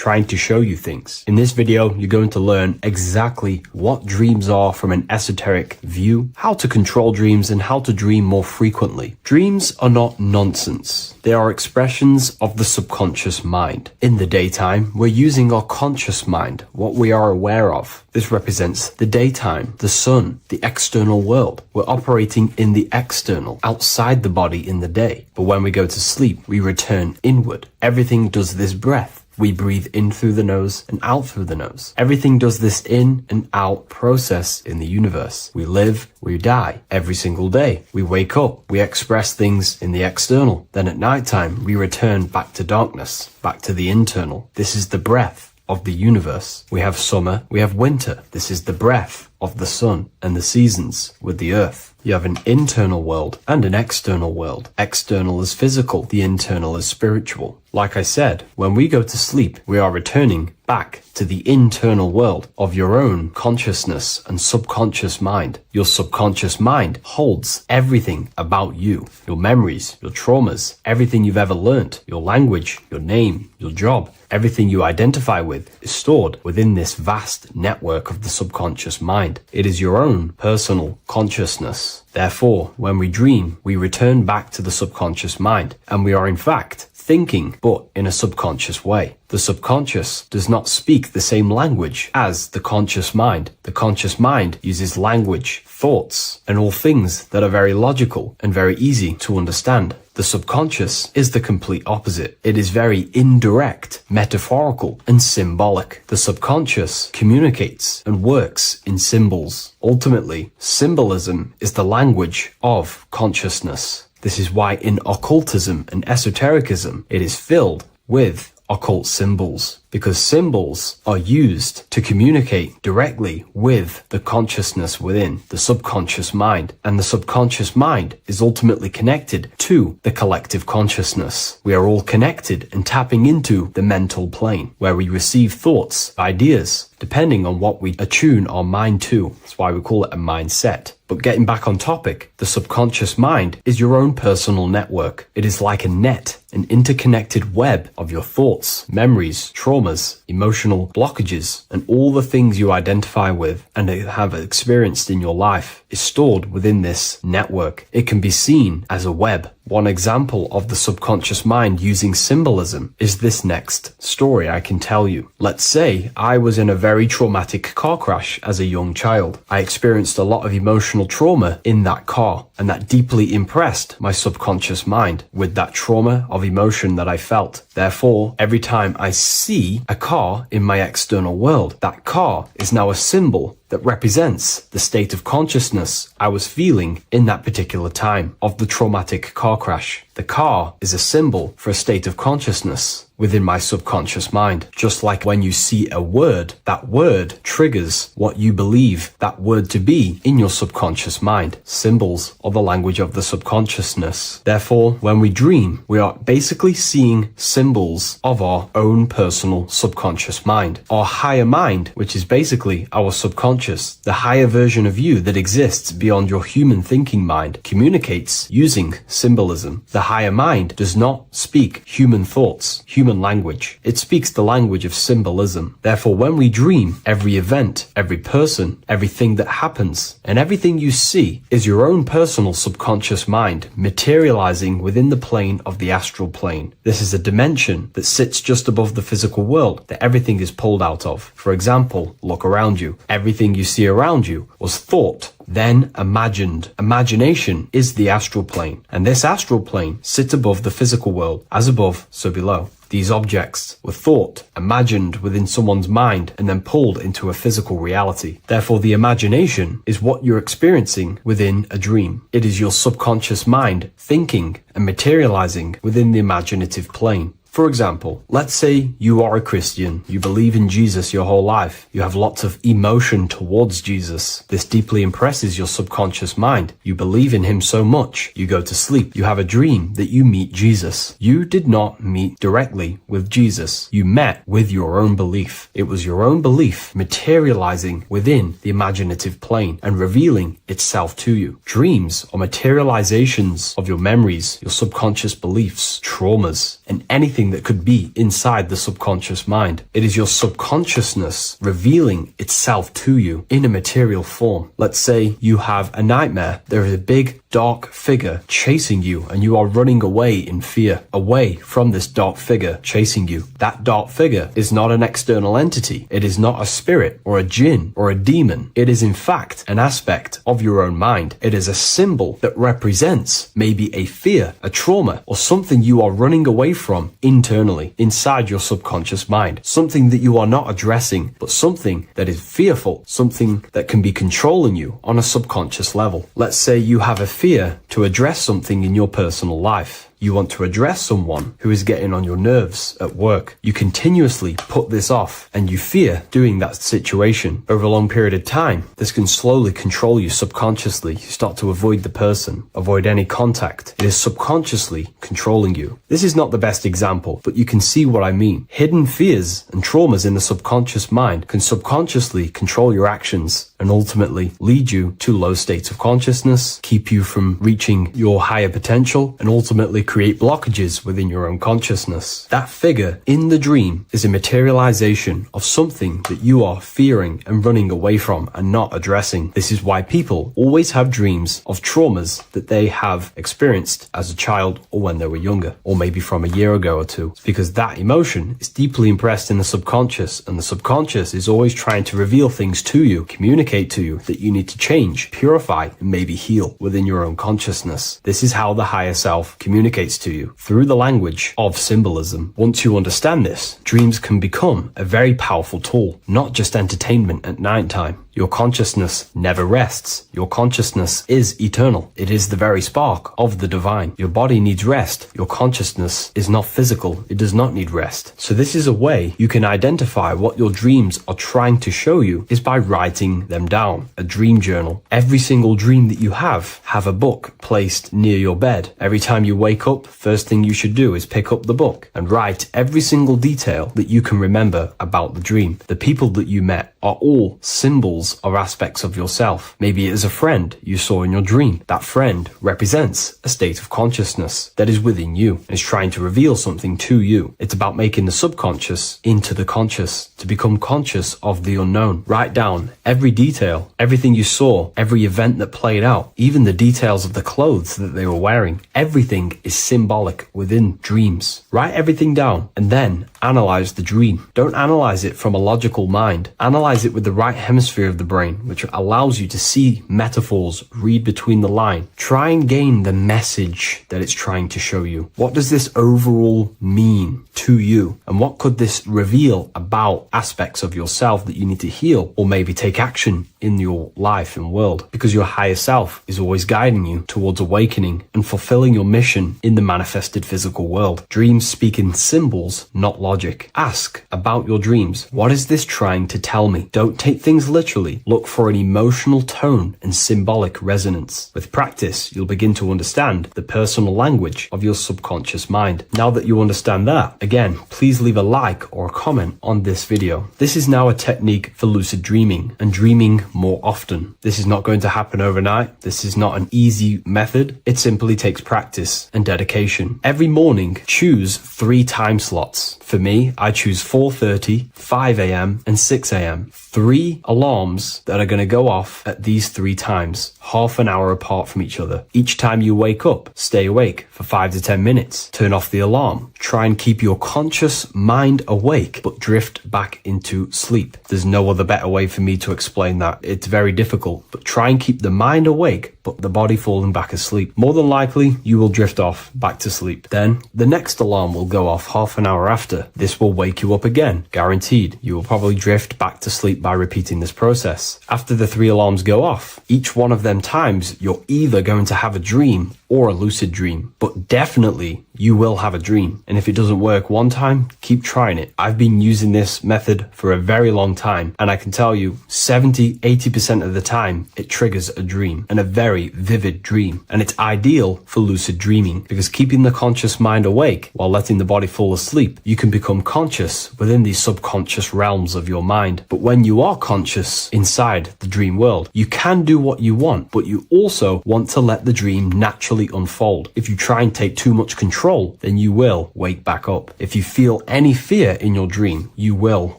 trying to show you things. In this video, you're going to learn exactly what dreams are from an esoteric view, how to control dreams, and how to dream more frequently. Dreams are not nonsense. They are expressions of the subconscious mind. In the daytime, we're using our conscious mind, what we are aware of. This represents the daytime, the sun, the external world. We're operating in the external, outside the body in the day. But when we go to sleep, we return inward. Everything does this breath. We breathe in through the nose and out through the nose. Everything does this in and out process in the universe. We live, we die every single day. We wake up, we express things in the external. Then at nighttime, we return back to darkness, back to the internal. This is the breath of the universe. We have summer, we have winter. This is the breath of the sun and the seasons with the earth. You have an internal world and an external world. External is physical, the internal is spiritual. Like I said, when we go to sleep, we are returning back to the internal world of your own consciousness and subconscious mind. Your subconscious mind holds everything about you, your memories, your traumas, everything you've ever learnt, your language, your name, your job, everything you identify with is stored within this vast network of the subconscious mind. It is your own personal consciousness. Therefore, when we dream, we return back to the subconscious mind, and we are in fact thinking, but in a subconscious way. The subconscious does not speak the same language as the conscious mind. The conscious mind uses language, thoughts, and all things that are very logical and very easy to understand. The subconscious is the complete opposite. It is very indirect, metaphorical, and symbolic. The subconscious communicates and works in symbols. Ultimately, symbolism is the language of consciousness. This is why in occultism and esotericism, it is filled with occult symbols, because symbols are used to communicate directly with the consciousness within the subconscious mind, and the subconscious mind is ultimately connected to the collective consciousness. We are all connected and tapping into the mental plane, where we receive thoughts, ideas, depending on what we attune our mind to. That's why we call it a mindset. But getting back on topic, the subconscious mind is your own personal network. It is like a net, an interconnected web of your thoughts, memories, traumas, emotional blockages, and all the things you identify with and have experienced in your life is stored within this network. It can be seen as a web. One example of the subconscious mind using symbolism is this next story I can tell you. Let's say I was in a very traumatic car crash as a young child. I experienced a lot of emotional trauma in that car, and that deeply impressed my subconscious mind with that trauma of emotion that I felt. Therefore, every time I see a car in my external world, that car is now a symbol that represents the state of consciousness I was feeling in that particular time of the traumatic car crash. The car is a symbol for a state of consciousness within my subconscious mind. Just like when you see a word, that word triggers what you believe that word to be in your subconscious mind. Symbols are the language of the subconsciousness. Therefore, when we dream, we are basically seeing symbols of our own personal subconscious mind. Our higher mind, which is basically our subconscious, the higher version of you that exists beyond your human thinking mind, communicates using symbolism. The higher mind does not speak human thoughts, human language. It speaks the language of symbolism. Therefore, when we dream, every event, every person, everything that happens, and everything you see is your own personal subconscious mind materializing within the plane of the astral plane. This is a dimension that sits just above the physical world that everything is pulled out of. For example, look around you. Everything you see around you was thought, then imagined. Imagination is the astral plane, and this astral plane sits above the physical world. As above, so below. These objects were thought, imagined within someone's mind, and then pulled into a physical reality. Therefore, the imagination is what you're experiencing within a dream. It is your subconscious mind thinking and materializing within the imaginative plane. For example, let's say you are a Christian, you believe in Jesus your whole life, you have lots of emotion towards Jesus. This deeply impresses your subconscious mind. You believe in him so much, you go to sleep, you have a dream that you meet Jesus. You did not meet directly with Jesus. You met with your own belief. It was your own belief materializing within the imaginative plane and revealing itself to you. Dreams are materializations of your memories, your subconscious beliefs, traumas, and anything anything that could be inside the subconscious mind. It is your subconsciousness revealing itself to you in a material form. Let's say you have a nightmare. There is a big dark figure chasing you and you are running away in fear, away from this dark figure chasing you. That dark figure is not an external entity. It is not a spirit or a jinn or a demon. It is in fact an aspect of your own mind. It is a symbol that represents maybe a fear, a trauma, or something you are running away from internally inside your subconscious mind. Something that you are not addressing, but something that is fearful, something that can be controlling you on a subconscious level. Let's say you have a fear to address something in your personal life. You want to address someone who is getting on your nerves at work. You continuously put this off and you fear doing that situation. Over a long period of time, this can slowly control you subconsciously. You start to avoid the person, avoid any contact. It is subconsciously controlling you. This is not the best example, but you can see what I mean. Hidden fears and traumas in the subconscious mind can subconsciously control your actions and ultimately lead you to low states of consciousness, keep you from reaching your higher potential, and ultimately create blockages within your own consciousness. That figure in the dream is a materialization of something that you are fearing and running away from and not addressing. This is why people always have dreams of traumas that they have experienced as a child or when they were younger, or maybe from a year ago or two. It's because that emotion is deeply impressed in the subconscious, and the subconscious is always trying to reveal things to you, communicate to you that you need to change, purify, and maybe heal within your own consciousness. This is how the higher self communicates to you through the language of symbolism. Once you understand this, dreams can become a very powerful tool, not just entertainment at nighttime. Your consciousness never rests. Your consciousness is eternal. It is the very spark of the divine. Your body needs rest. Your consciousness is not physical. It does not need rest. So this is a way you can identify what your dreams are trying to show you is by writing them down. A dream journal. Every single dream that you have a book placed near your bed. Every time you wake up, first thing you should do is pick up the book and write every single detail that you can remember about the dream. The people that you met are all symbols or aspects of yourself. Maybe it is a friend you saw in your dream. That friend represents a state of consciousness that is within you and is trying to reveal something to you. It's about making the subconscious into the conscious, to become conscious of the unknown. Write down every detail, everything you saw, every event that played out, even the details of the clothes that they were wearing. Everything is symbolic within dreams. Write everything down and then analyze the dream. Don't analyze it from a logical mind. Analyze it with the right hemisphere of the brain, which allows you to see metaphors, read between the line. Try and gain the message that it's trying to show you. What does this overall mean to you? And what could this reveal about aspects of yourself that you need to heal or maybe take action in your life and world? Because your higher self is always guiding you towards awakening and fulfilling your mission in the manifested physical world. Dreams speak in symbols, not logic. Ask about your dreams. What is this trying to tell me? Don't take things literally. Look for an emotional tone and symbolic resonance. With practice, you'll begin to understand the personal language of your subconscious mind. Now that you understand that, again, please leave a like or a comment on this video. This is now a technique for lucid dreaming and dreaming more often. This is not going to happen overnight. This is not an easy method. It simply takes practice and dedication. Every morning, choose 3 time slots. For me, I choose 4:30, 5 a.m. and 6 a.m. 3 alarms that are going to go off at these 3 times, half an hour apart from each other. Each time you wake up, stay awake for 5 to 10 minutes. Turn off the alarm. Try and keep your conscious mind awake, but drift back into sleep. There's no other better way for me to explain that. It's very difficult, but try and keep the mind awake, but the body falling back asleep. More than likely, you will drift off back to sleep. Then the next alarm will go off half an hour after. This will wake you up again. Guaranteed. You will probably drift back to sleep by repeating this process. After the 3 alarms go off, each one of them times, you're either going to have a dream or a lucid dream, but definitely you will have a dream. And if it doesn't work one time, keep trying it. I've been using this method for a very long time, and I can tell you 70-80% of the time it triggers a dream, and a very very vivid dream. And it's ideal for lucid dreaming because keeping the conscious mind awake while letting the body fall asleep, you can become conscious within these subconscious realms of your mind. But when you are conscious inside the dream world, you can do what you want, but you also want to let the dream naturally unfold. If you try and take too much control, then you will wake back up. If you feel any fear in your dream, you will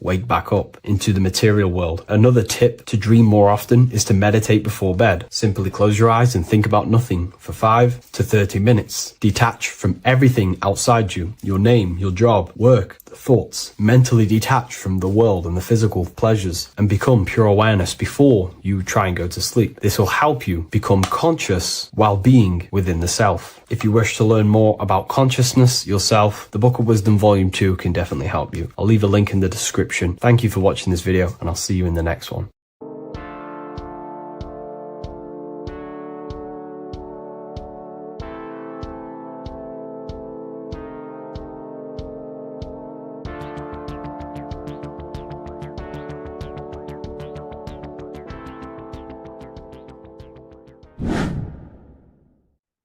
wake back up into the material world. Another tip to dream more often is to meditate before bed. Simply close your eyes and think about nothing for 5 to 30 minutes. Detach from everything outside you, your name, your job, work, the thoughts. Mentally detach from the world and the physical pleasures and become pure awareness before you try and go to sleep. This will help you become conscious while being within the self. If you wish to learn more about consciousness yourself, the Book of Wisdom Volume 2 can definitely help you. I'll leave a link in the description. Thank you for watching this video, and I'll see you in the next one.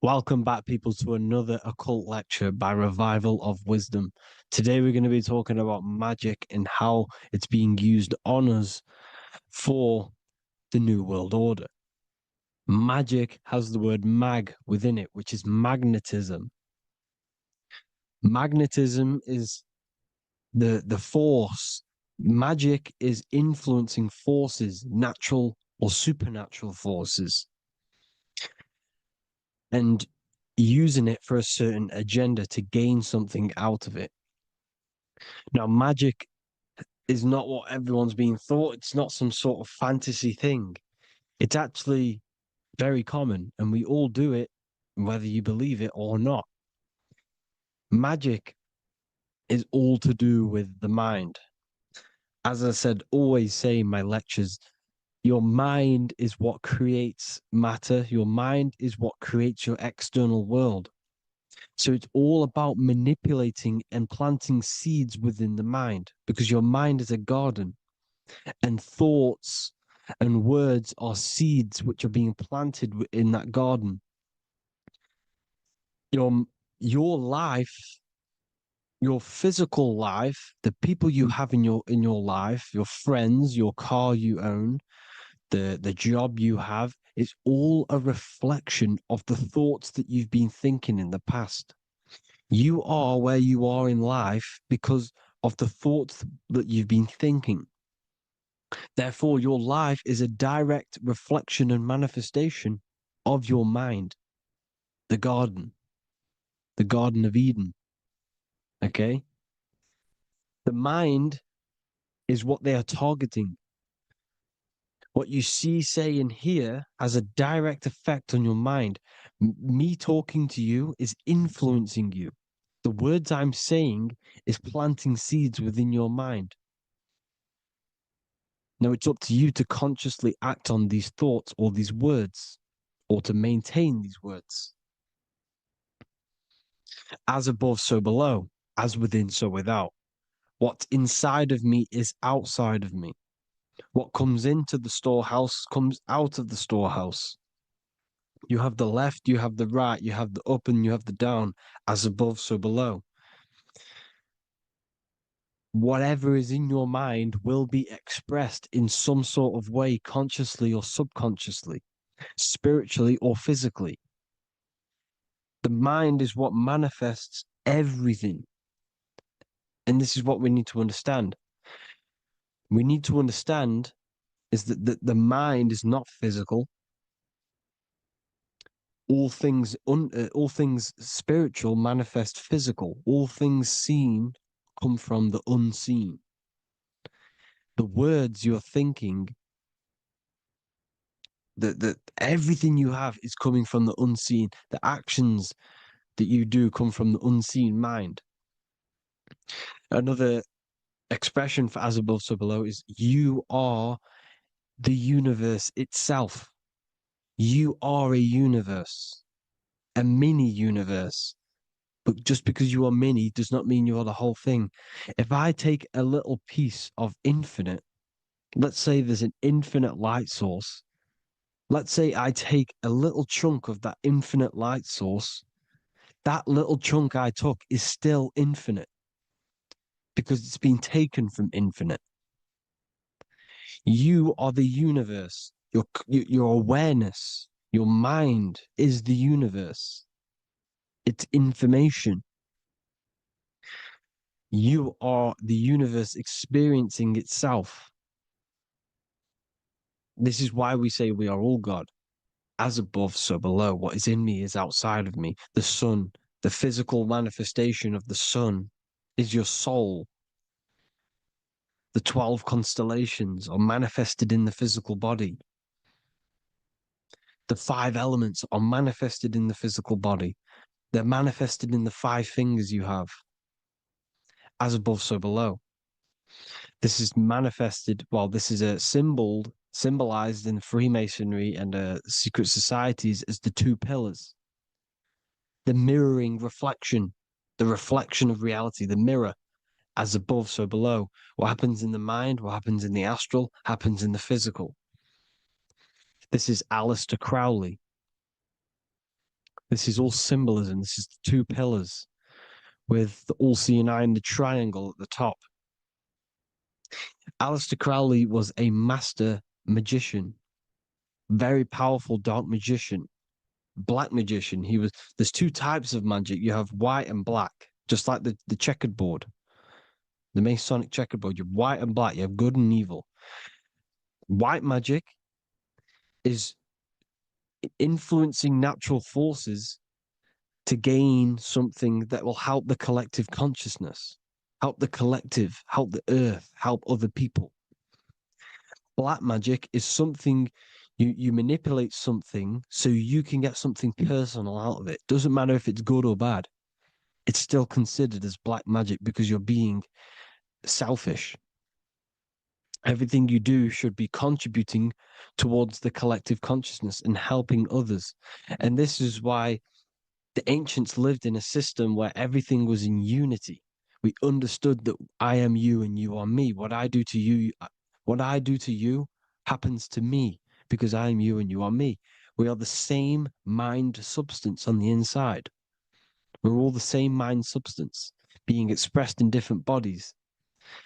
Welcome back, people, to another occult lecture by Revival of Wisdom. Today we're going to be talking about magic and how it's being used on us for the New World Order. Magic has the word mag within it, which is magnetism. Magnetism is the force. Magic is influencing forces, natural or supernatural forces, and using it for a certain agenda to gain something out of it. Now, magic is not what everyone's being thought. It's not some sort of fantasy thing. It's actually very common, and we all do it, whether you believe it or not. Magic is all to do with the mind. As I said, always say in my lectures, your mind is what creates matter. Your mind is what creates your external world. So it's all about manipulating and planting seeds within the mind, because your mind is a garden, and thoughts and words are seeds which are being planted in that garden. Your life, your physical life, the people you have in your life, your friends, your car you own, the job you have, is all a reflection of the thoughts that you've been thinking in the past. You are where you are in life because of the thoughts that you've been thinking. Therefore, your life is a direct reflection and manifestation of your mind, the Garden of Eden. Okay? The mind is what they are targeting. What you see, say, and hear has a direct effect on your mind. Me talking to you is influencing you. The words I'm saying is planting seeds within your mind. Now it's up to you to consciously act on these thoughts or these words, or to maintain these words. As above, so below. As within, so without. What's inside of me is outside of me. What comes into the storehouse comes out of the storehouse. You have the left, you have the right, you have the up, and you have the down. As above, so below. Whatever is in your mind will be expressed in some sort of way, consciously or subconsciously, spiritually or physically. The mind is what manifests everything. And this is what we need to understand. We need to understand is that the mind is not physical. All things spiritual manifest physical. All things seen come from the unseen. The words you're thinking, that everything you have is coming from the unseen. The actions that you do come from the unseen mind. Another expression for as above, so below is you are the universe itself. You are a universe, a mini universe. But just because you are mini does not mean you are the whole thing. If I take a little piece of infinite, let's say there's an infinite light source, Let's say I take a little chunk of that infinite light source. That little chunk I took is still infinite because it's been taken from infinite. You are the universe. Your awareness, your mind is the universe. It's information. You are the universe experiencing itself. This is why we say we are all God. As above, so below. What is in me is outside of me. The sun, the physical manifestation of the sun is your soul. The 12 constellations are manifested in the physical body. The 5 elements are manifested in the physical body. They're manifested in the 5 fingers you have. As above, so below. This is manifested, well, this is a symbolized in Freemasonry and secret societies as the 2 pillars. The mirroring reflection, the reflection of reality, the mirror, as above, so below. What happens in the mind, what happens in the astral, happens in the physical. This is Aleister Crowley. This is all symbolism. This is the 2 pillars with the all-seeing eye and the triangle at the top. Aleister Crowley was a master magician, very powerful dark magician, black magician. There's 2 types of magic. You have white and black, just like the checkered board, the Masonic checkerboard. You have white and black, you have good and evil. White magic is influencing natural forces to gain something that will help the collective consciousness, help the collective, help the earth, help other people. Black magic is something you manipulate something so you can get something personal out of it. Doesn't matter if it's good or bad. It's still considered as black magic because you're being selfish. Everything you do should be contributing towards the collective consciousness and helping others. And this is why the ancients lived in a system where everything was in unity. We understood that I am you and you are me. What I do to you happens to me because I am you and you are me. We are the same mind substance on the inside. We're all the same mind substance being expressed in different bodies.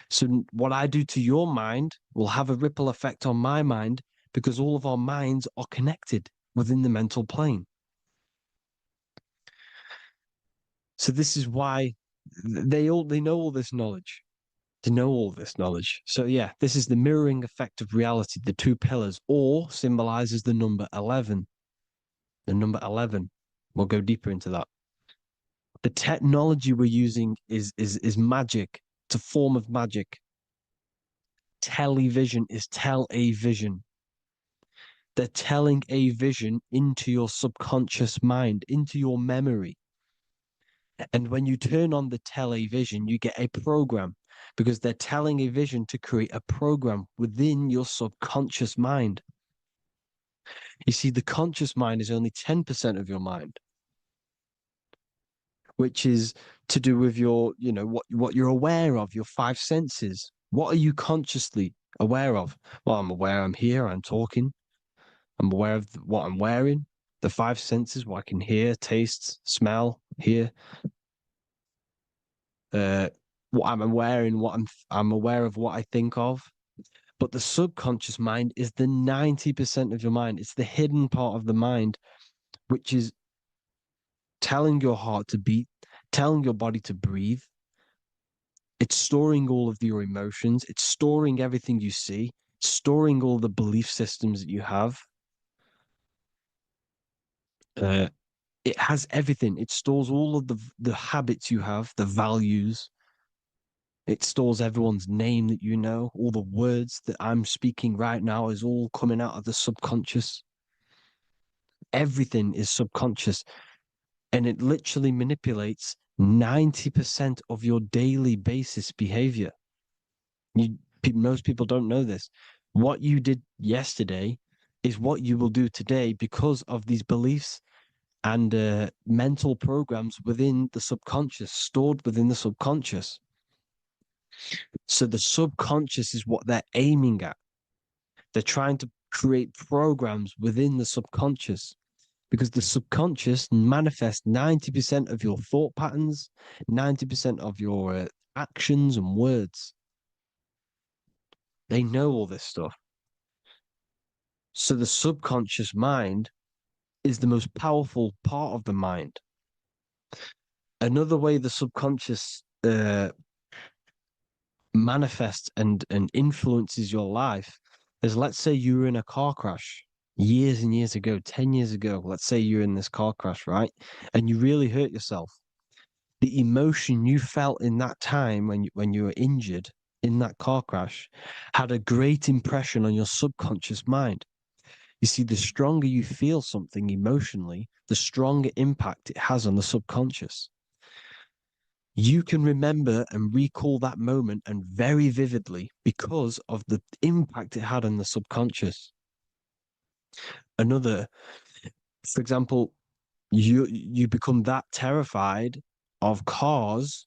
So what I do to your mind will have a ripple effect on my mind because all of our minds are connected within the mental plane. So this is why they know all this knowledge. To know all this knowledge. So yeah, this is the mirroring effect of reality, the 2 pillars, or symbolizes the number 11. The number 11. We'll go deeper into that. The technology we're using is magic. It's a form of magic. Television is tell a vision. They're telling a vision into your subconscious mind, into your memory. And when you turn on the television, you get a program because they're telling a vision to create a program within your subconscious mind. You see, the conscious mind is only 10% of your mind, which is to do with your, what you're aware of, your 5 senses. What are you consciously aware of? Well, I'm aware I'm here, I'm talking. I'm aware of what I'm wearing, the 5 senses, what I can hear, taste, smell, hear. What I'm wearing, I'm aware of what I think of. But the subconscious mind is the 90% of your mind. It's the hidden part of the mind, which is telling your heart to beat, telling your body to breathe. It's storing all of your emotions. It's storing everything you see, storing all the belief systems that you have. It has everything. It stores all of the habits you have, the values. It stores everyone's name that you know. All the words that I'm speaking right now is all coming out of the subconscious. Everything is subconscious. And it literally manipulates 90% of your daily basis behavior. Most people don't know this. What you did yesterday is what you will do today because of these beliefs and mental programs within the subconscious, stored within the subconscious. So the subconscious is what they're aiming at. They're trying to create programs within the subconscious, because the subconscious manifests 90% of your thought patterns, 90% of your actions and words. They know all this stuff. So the subconscious mind is the most powerful part of the mind. Another way the subconscious manifests and influences your life is, let's say you were in a car crash years and years ago, 10 years ago. Let's say you're in this car crash, right? And you really hurt yourself. The emotion you felt in that time when you were injured in that car crash had a great impression on your subconscious mind. You see, the stronger you feel something emotionally, the stronger impact it has on the subconscious. You can remember and recall that moment and very vividly because of the impact it had on the subconscious. Another, for example, you become that terrified of cars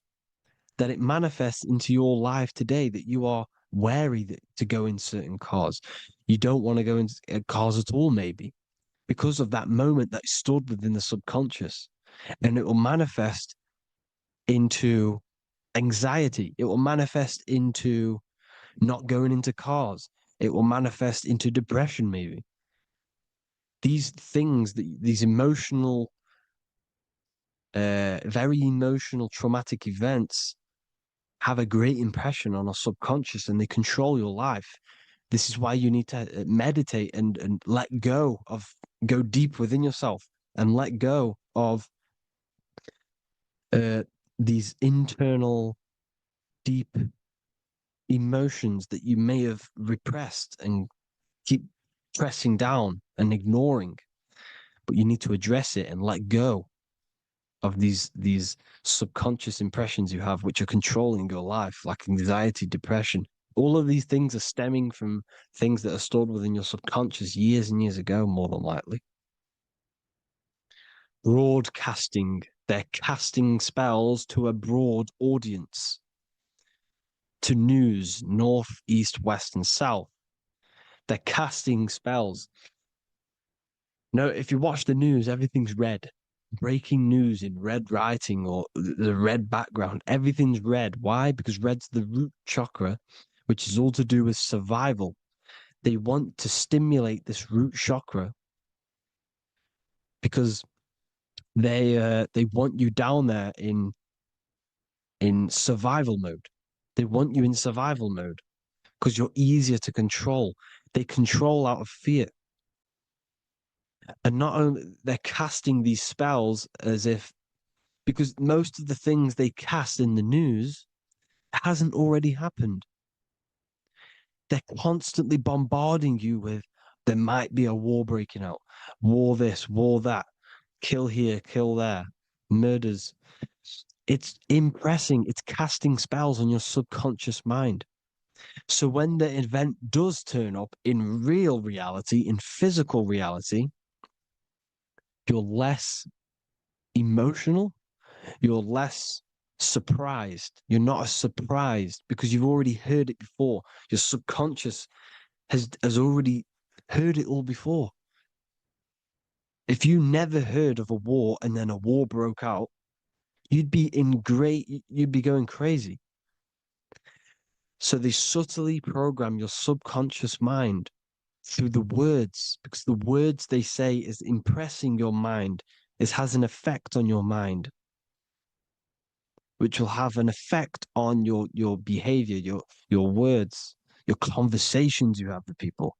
that it manifests into your life today, that you are wary to go in certain cars. You don't want to go in cars at all, maybe, because of that moment that stood within the subconscious. And it will manifest into anxiety. It will manifest into not going into cars. It will manifest into depression, maybe. These things, these emotional, very emotional, traumatic events have a great impression on our subconscious, and they control your life. This is why you need to meditate and let go deep within yourself and let go of these internal, deep emotions that you may have repressed and keep pressing down and ignoring. But you need to address it and let go of these subconscious impressions you have, which are controlling your life, like anxiety, depression. All of these things are stemming from things that are stored within your subconscious years and years ago, more than likely. Broadcasting. They're casting spells to a broad audience, to news, north, east, west, and south. They're casting spells. No, if you watch the news, everything's red. Breaking news in red writing or the red background, everything's red. Why? Because red's the root chakra, which is all to do with survival. They want to stimulate this root chakra because they want you down there in survival mode. They want you in survival mode because you're easier to control. They control out of fear. And not only they're casting these spells as if, because most of the things they cast in the news hasn't already happened. They're constantly bombarding you with, there might be a war breaking out, war this, war that, kill here, kill there, murders. It's impressing, it's casting spells on your subconscious mind. So when the event does turn up in real reality, in physical reality, you're less emotional, you're less surprised. You're not as surprised because you've already heard it before. Your subconscious has already heard it all before. If you never heard of a war and then a war broke out, you'd be going crazy. So they subtly program your subconscious mind through the words, because the words they say is impressing your mind. It has an effect on your mind, which will have an effect on your behavior, your words, your conversations you have with people.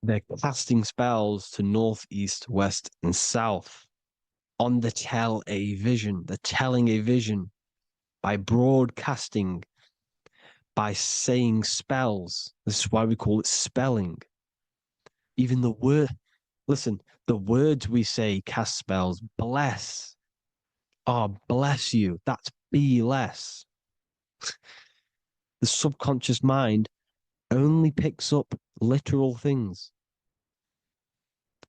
They're casting spells to north, east, west, and south on the tell a vision. They're telling a vision by broadcasting, by saying spells. This is why we call it spelling. Even the word, listen, the words we say cast spells. Bless. Oh, bless you. That's be less. The subconscious mind only picks up literal things.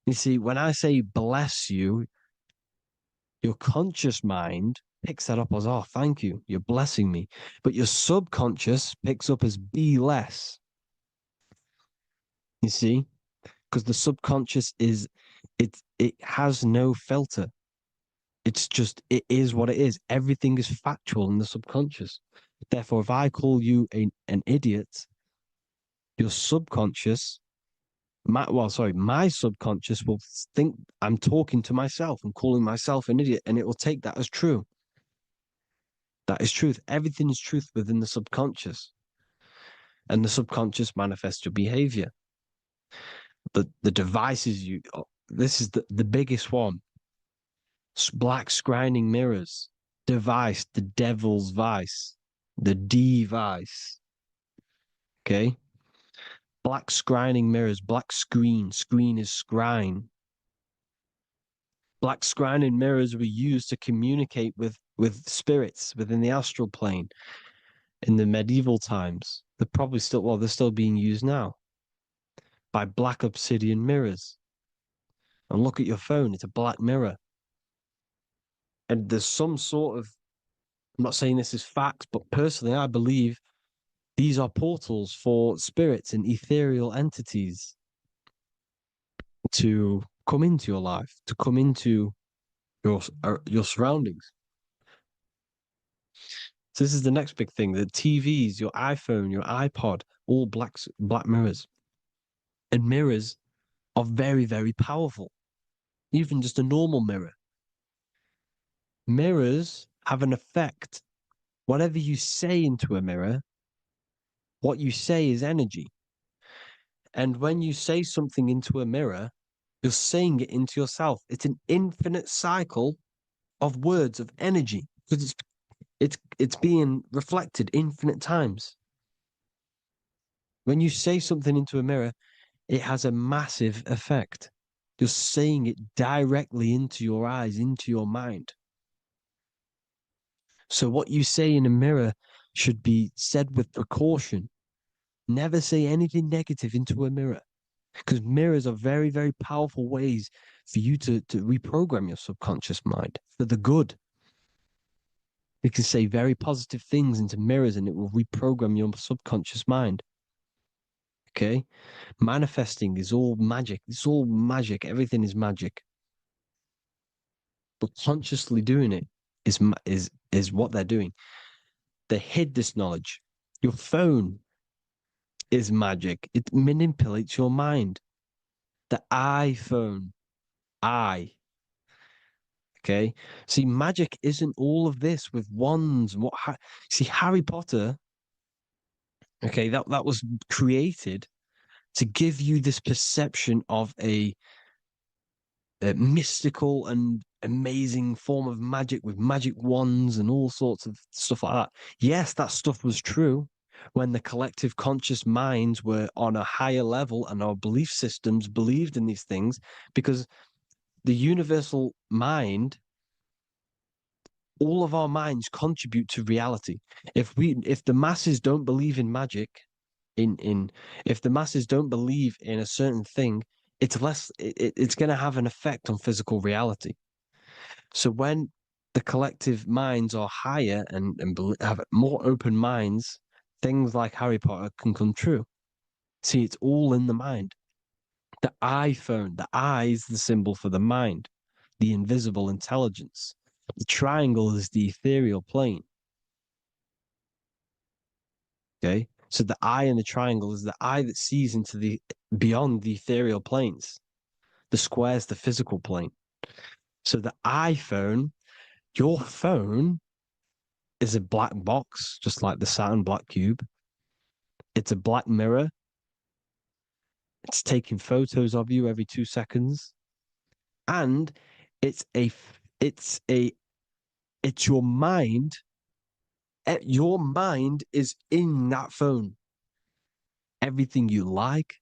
You see, when I say bless you, your conscious mind picks that up as, oh, thank you, you're blessing me. But your subconscious picks up as be less. You see? Because the subconscious it has no filter. It's just it is what it is. Everything is factual in the subconscious. Therefore, if I call you an idiot, your subconscious, my subconscious will think I'm talking to myself and calling myself an idiot, and it will take that as true. That is truth. Everything is truth within the subconscious, and the subconscious manifests your behavior. The devices you. This is the biggest one. Black scrying mirrors, device, the devil's vice, the device. Okay. Black scrying mirrors, black screen is scrying. Black scrying mirrors were used to communicate with spirits within the astral plane in the medieval times. They're still being used now by black obsidian mirrors. And look at your phone, it's a black mirror. And there's some sort of, I'm not saying this is fact, but personally, I believe these are portals for spirits and ethereal entities to come into your life, to come into your surroundings. So this is the next big thing: the TVs, your iPhone, your iPod, all black mirrors, and mirrors are very, very powerful. Even just a normal mirror, mirrors have an effect. Whatever you say into a mirror, what you say is energy. And when you say something into a mirror, you're saying it into yourself. It's an infinite cycle of words of energy because it's being reflected infinite times. When you say something into a mirror, it has a massive effect. You're saying it directly into your eyes, into your mind. So what you say in a mirror should be said with precaution. Never say anything negative into a mirror because mirrors are very, very powerful ways for you to reprogram your subconscious mind for the good. You can say very positive things into mirrors and it will reprogram your subconscious mind. Okay? Manifesting is all magic. It's all magic. Everything is magic. But consciously doing it is what they're doing. They hid this knowledge. Your phone is magic. It manipulates your mind. The iPhone, I. Okay. See, magic isn't all of this with wands and see Harry Potter. Okay, that was created to give you this perception of a mystical and amazing form of magic with magic wands and all sorts of stuff like that. Yes, that stuff was true when the collective conscious minds were on a higher level and our belief systems believed in these things because the universal mind, all of our minds contribute to reality. If the masses don't believe in magic, in if the masses don't believe in a certain thing, it's going to have an effect on physical reality. So when the collective minds are higher and have more open minds, things like Harry Potter can come true. See, it's all in the mind. The iPhone, the eye is the symbol for the mind, the invisible intelligence. The triangle is the ethereal plane. Okay. So the eye in the triangle is the eye that sees into the beyond the ethereal planes. The square is the physical plane. So the iPhone, your phone is a black box, just like the Saturn black cube. It's a black mirror. It's taking photos of you every 2 seconds. And it's a it's a it's your mind. Your mind is in that phone. Everything you like,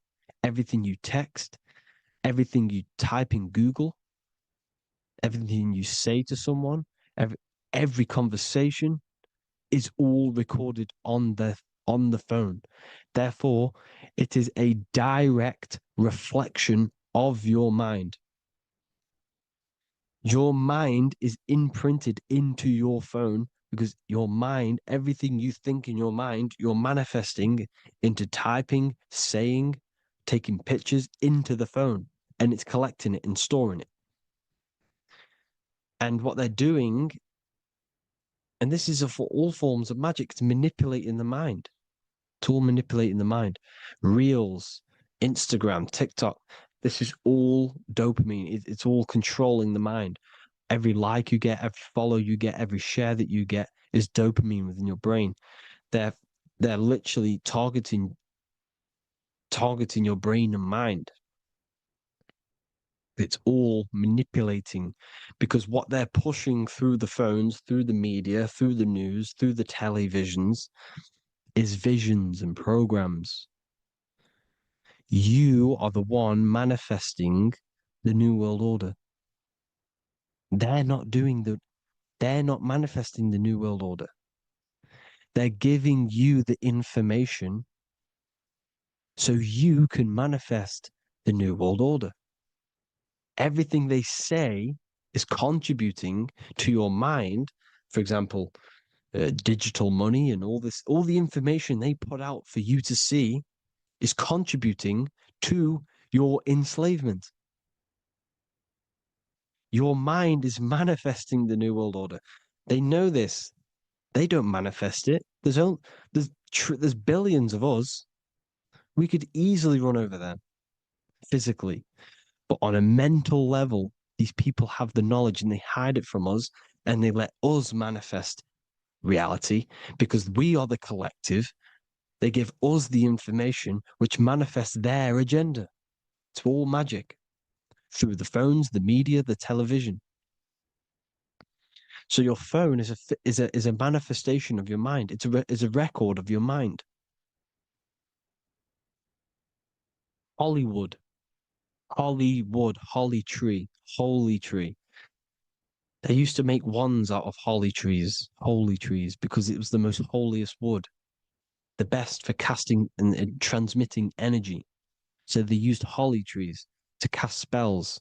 everything you text, everything you type in Google, everything you say to someone, every conversation is all recorded on the phone. Therefore, it is a direct reflection of your mind. Your mind is imprinted into your phone because your mind, everything you think in your mind, you're manifesting into typing, saying, taking pictures into the phone, and it's collecting it and storing it. And what they're doing, and this is for all forms of magic, it's manipulating the mind. It's all manipulating the mind. Reels, Instagram, TikTok, this is all dopamine. It's all controlling the mind. Every like you get, every follow you get, every share that you get is dopamine within your brain. They're literally targeting your brain and mind. It's all manipulating, because what they're pushing through the phones, through the media, through the news, through the televisions is visions and programs. You are the one manifesting the new world order. They're not manifesting the new world order. They're giving you the information so you can manifest the new world order. Everything they say is contributing to your mind. For example, digital money and all the information they put out for you to see is contributing to your enslavement. Your mind is manifesting the new world order. They know this. They don't manifest it. There's billions of us. We could easily run over them physically, but on a mental level, these people have the knowledge and they hide it from us, and they let us manifest reality because we are the collective. They give us the information which manifests their agenda. It's all magic through the phones, the media, the television. So your phone is a manifestation of your mind. It's a record of your mind. Hollywood, holly tree, holy tree. They used to make wands out of holy trees, because it was the most holiest wood, the best for casting and transmitting energy. So they used holly trees to cast spells.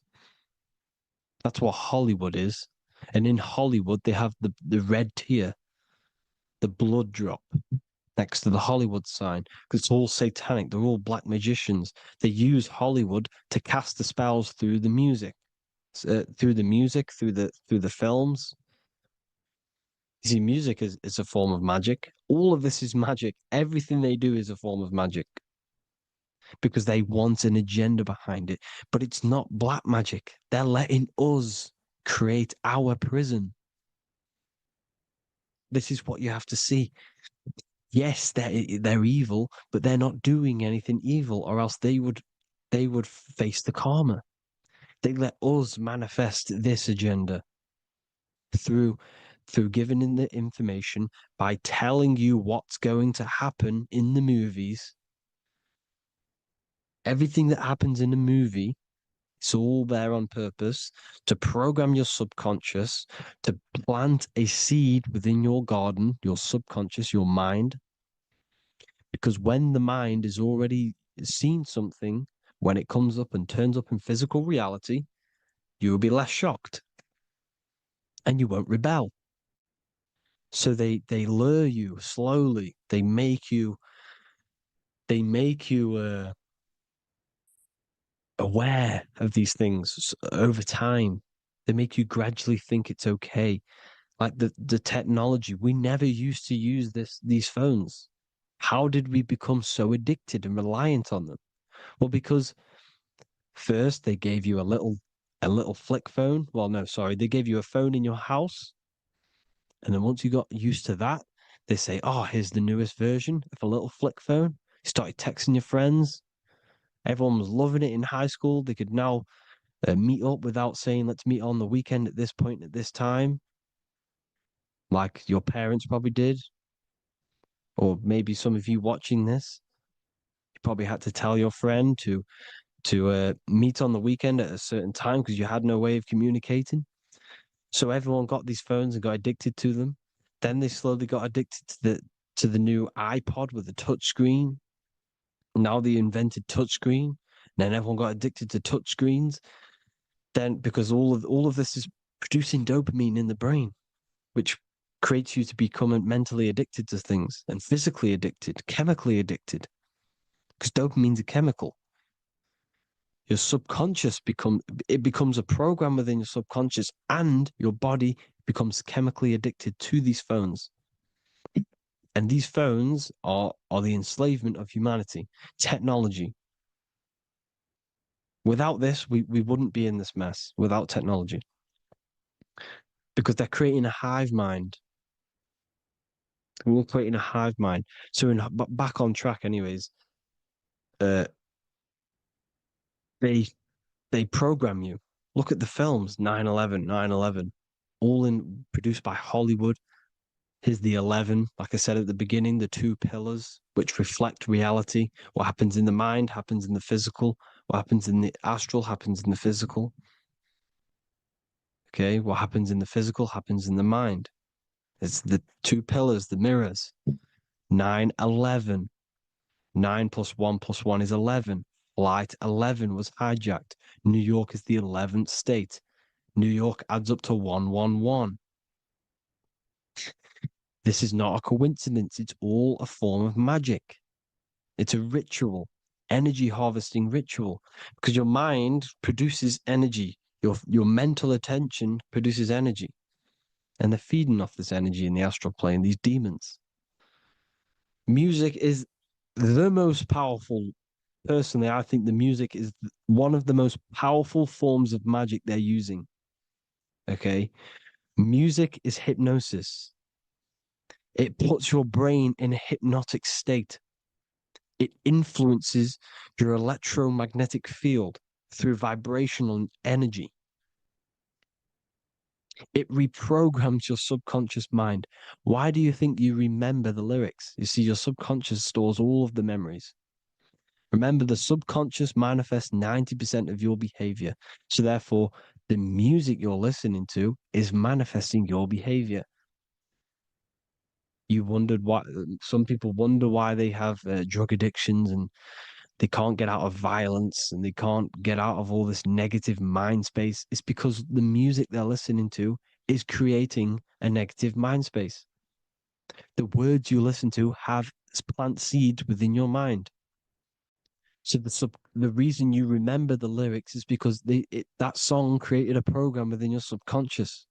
That's what Hollywood is. And in Hollywood, they have the red tear, the blood drop next to the Hollywood sign, because it's all satanic. They're all black magicians. They use Hollywood to cast the spells through the music, through the films. You see, music is a form of magic. All of this is magic. Everything they do is a form of magic because they want an agenda behind it. But it's not black magic. They're letting us create our prison. This is what you have to see. Yes, they're evil, but they're not doing anything evil, or else they would face the karma. They let us manifest this agenda through giving in the information, by telling you what's going to happen in the movies. Everything that happens in a movie, it's all there on purpose to program your subconscious, to plant a seed within your garden, your subconscious, your mind. Because when the mind is already seen something, when it comes up and turns up in physical reality, you will be less shocked and you won't rebel. So they lure you slowly. They make you aware of these things over time. They make you gradually think it's okay. Like the technology, we never used to use these phones. How did we become so addicted and reliant on them? Well, because first they gave you a little flick phone. Well, no, sorry, they gave you a phone in your house, and then once you got used to that, they say, "Oh, here's the newest version of a little flick phone." You started texting your friends. Everyone was loving it in high school. They could now meet up without saying, "Let's meet on the weekend at this point at this time," like your parents probably did, or maybe some of you watching this, you probably had to tell your friend to meet on the weekend at a certain time because you had no way of communicating. So everyone got these phones and got addicted to them. Then they slowly got addicted to the new iPod with the touch screen. Now they invented touchscreen. Then everyone got addicted to touch screens. Then because all of this is producing dopamine in the brain, which creates you to become mentally addicted to things and physically addicted, chemically addicted, because dopamine's a chemical. Your subconscious becomes a program within your subconscious, and your body becomes chemically addicted to these phones. And these phones are the enslavement of humanity, technology. Without this, we wouldn't be in this mess without technology. Because they're creating a hive mind. We're creating a hive mind. So back on track anyways, uh they program you. Look at the films, 9/11, 9/11, all produced by Hollywood. Here's the 11, like I said at the beginning, the two pillars which reflect reality. What happens in the mind happens in the physical. What happens in the astral happens in the physical. Okay, what happens in the physical happens in the mind. It's the two pillars, the mirrors. 9/11. 9 plus 1 plus 1 is 11. Flight 11 was hijacked. New York is the 11th state. New York adds up to 111. This is not a coincidence. It's all a form of magic. It's a ritual, energy harvesting ritual, because your mind produces energy. Your mental attention produces energy, and they're feeding off this energy in the astral plane, these demons. Music is the most powerful. Personally, I think the music is one of the most powerful forms of magic they're using. Okay. Music is hypnosis. It puts your brain in a hypnotic state. It influences your electromagnetic field through vibrational energy. It reprograms your subconscious mind. Why do you think you remember the lyrics? You see, your subconscious stores all of the memories. Remember, the subconscious manifests 90% of your behavior. So therefore, the music you're listening to is manifesting your behavior. You wondered why some people wonder why they have drug addictions and they can't get out of violence and they can't get out of all this negative mind space. It's because the music they're listening to is creating a negative mind space. The words you listen to have plant seeds within your mind. So the reason you remember the lyrics is because that song created a program within your subconscious.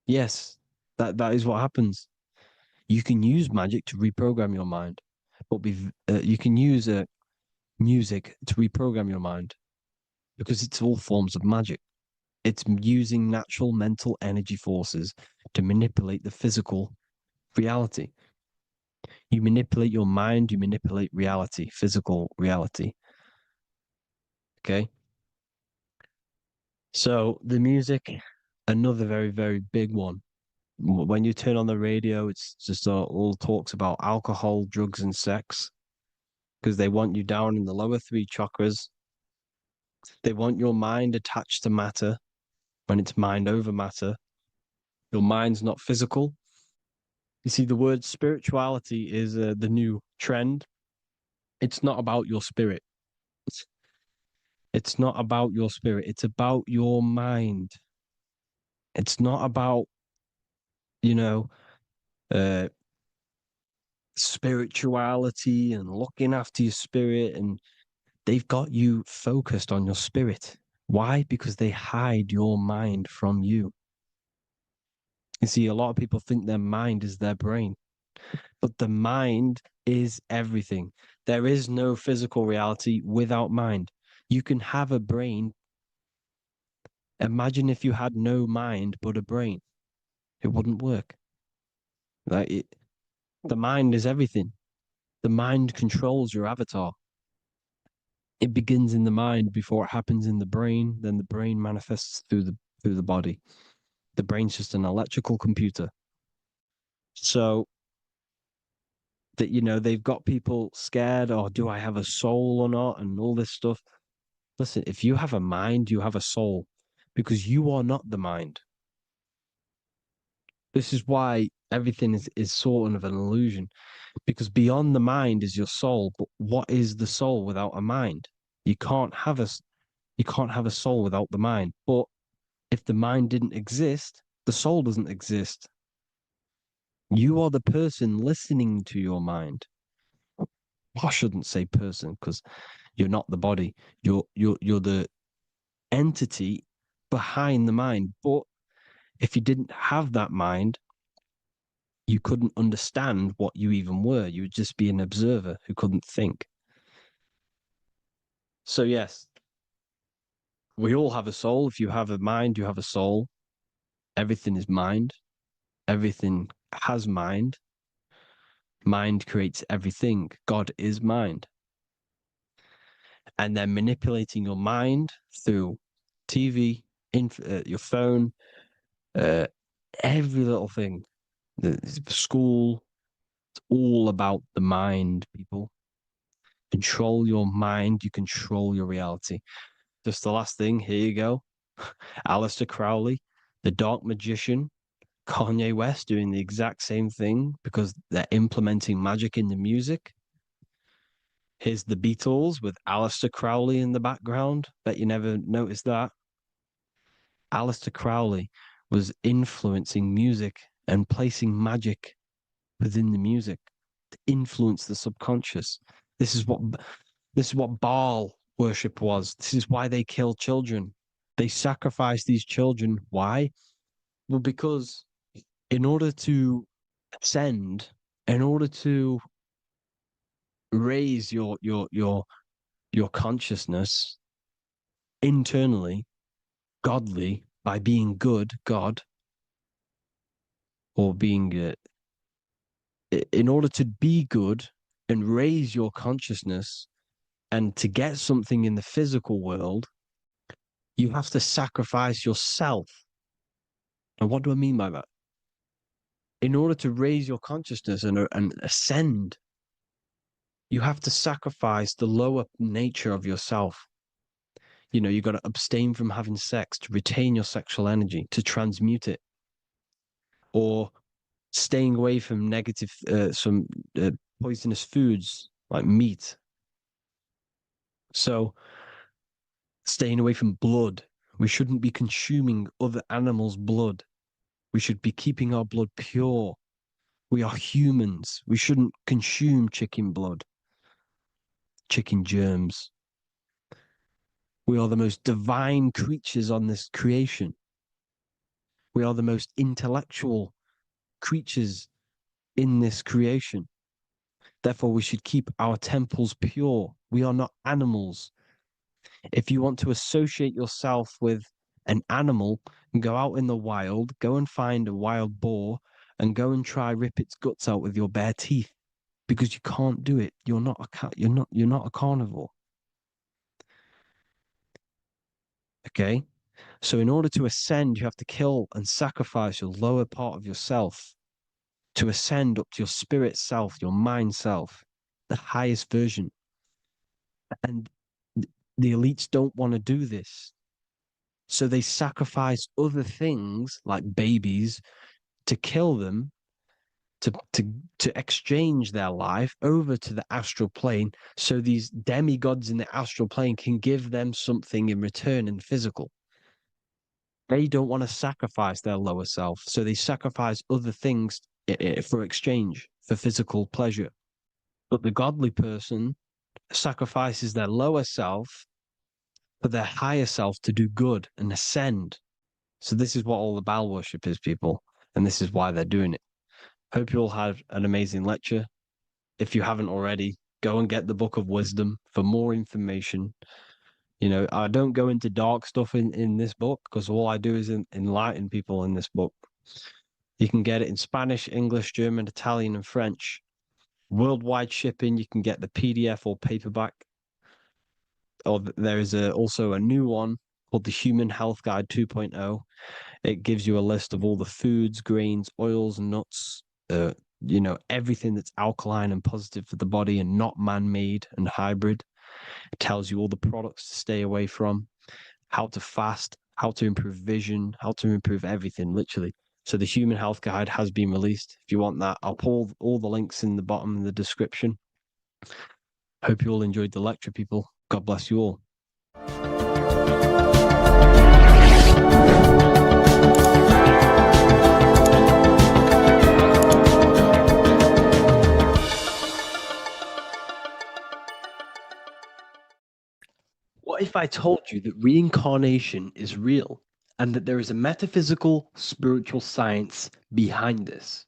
Yes, that is what happens. You can use magic to reprogram your mind, but you can use music to reprogram your mind because it's all forms of magic. It's using natural mental energy forces to manipulate the physical reality. You manipulate your mind, you manipulate reality, physical reality. Okay. So the music, another very, very big one. When you turn on the radio, it's just all talks about alcohol, drugs, and sex because they want you down in the lower three chakras. They want your mind attached to matter when it's mind over matter. Your mind's not physical. You see, the word spirituality is the new trend. It's not about your spirit. It's not about your spirit. It's about your mind. It's not about, you know, uh, spirituality and looking after your spirit. And they've got you focused on your spirit. Why? Because they hide your mind from you. You see, a lot of people think their mind is their brain, but the mind is everything. There is no physical reality without mind. You can have a brain. Imagine if you had no mind but a brain. It wouldn't work. The mind is everything. The mind controls your avatar. It begins in the mind before it happens in the brain. Then the brain manifests through the body. The brain's just an electrical computer. So that they've got people scared. Or do I have a soul or not? And all this stuff. Listen, if you have a mind, you have a soul, because you are not the mind. This is why everything is sort of an illusion, because beyond the mind is your soul. But what is the soul without a mind? You can't have a soul without the mind. But if the mind didn't exist, the soul doesn't exist. You are the person listening to your mind. I shouldn't say person because You're not the body. You're the entity behind the mind. But if you didn't have that mind, you couldn't understand what you even were. You would just be an observer who couldn't think. So yes, we all have a soul. If you have a mind, you have a soul. Everything is mind. Everything has mind. Mind creates everything. God is mind. And then manipulating your mind through TV, your phone, every little thing, the school, it's all about the mind, people. Control your mind, you control your reality. Just the last thing, here you go. Aleister Crowley, the dark magician, Kanye West doing the exact same thing because they're implementing magic in the music. Here's the Beatles with Aleister Crowley in the background. Bet you never noticed that. Aleister Crowley was influencing music and placing magic within the music to influence the subconscious. This is what Baal worship was. This is why they killed children. They sacrificed these children. Why? Well, because in order to ascend, in order to raise your consciousness internally, godly, by being good, God, or being in order to be good and raise your consciousness and to get something in the physical world, you have to sacrifice yourself. And what do I mean by that? In order to raise your consciousness and ascend, you have to sacrifice the lower nature of yourself. You know, you've got to abstain from having sex to retain your sexual energy, to transmute it, or staying away from negative, some poisonous foods like meat. So, staying away from blood. We shouldn't be consuming other animals' blood. We should be keeping our blood pure. We are humans. We shouldn't consume chicken blood, chicken germs. We are the most divine creatures on this creation. We are the most intellectual creatures in this creation. Therefore, we should keep our temples pure. We are not animals. If you want to associate yourself with an animal, go out in the wild, go and find a wild boar and go and try rip its guts out with your bare teeth, because you can't do it. You're not a cat. You're not a carnivore. Okay? So in order to ascend, you have to kill and sacrifice your lower part of yourself to ascend up to your spirit self, your mind self, the highest version. And the elites don't want to do this. So they sacrifice other things like babies to kill them, to exchange their life over to the astral plane, so these demigods in the astral plane can give them something in return in physical. They don't want to sacrifice their lower self, so they sacrifice other things for exchange, for physical pleasure. But the godly person sacrifices their lower self for their higher self to do good and ascend. So this is what all the Baal worship is, people, and this is why they're doing it. Hope you all had an amazing lecture. If you haven't already, go and get the Book of Wisdom for more information. You know, I don't go into dark stuff in this book because all I do is enlighten people in this book. You can get it in Spanish, English, German, Italian, and French. Worldwide shipping, you can get the PDF or paperback. Or there is also a new one called the Human Health Guide 2.0. It gives you a list of all the foods, grains, oils, nuts, you know, everything that's alkaline and positive for the body and not man-made and hybrid. It tells you all the products to stay away from, how to fast, how to improve vision, how to improve everything, literally. So the Human Health Guide has been released. If you want that, I'll pull all the links in the bottom in the description. Hope you all enjoyed the lecture, people. God bless you all. What if I told you that reincarnation is real and that there is a metaphysical, spiritual science behind this?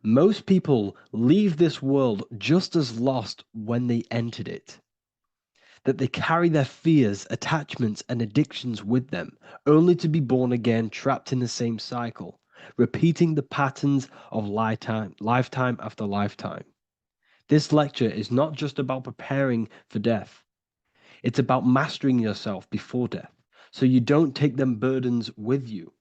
Most people leave this world just as lost when they entered it. That they carry their fears, attachments, and addictions with them, only to be born again trapped in the same cycle, repeating the patterns of lifetime after lifetime. This lecture is not just about preparing for death, it's about mastering yourself before death, so you don't take them burdens with you.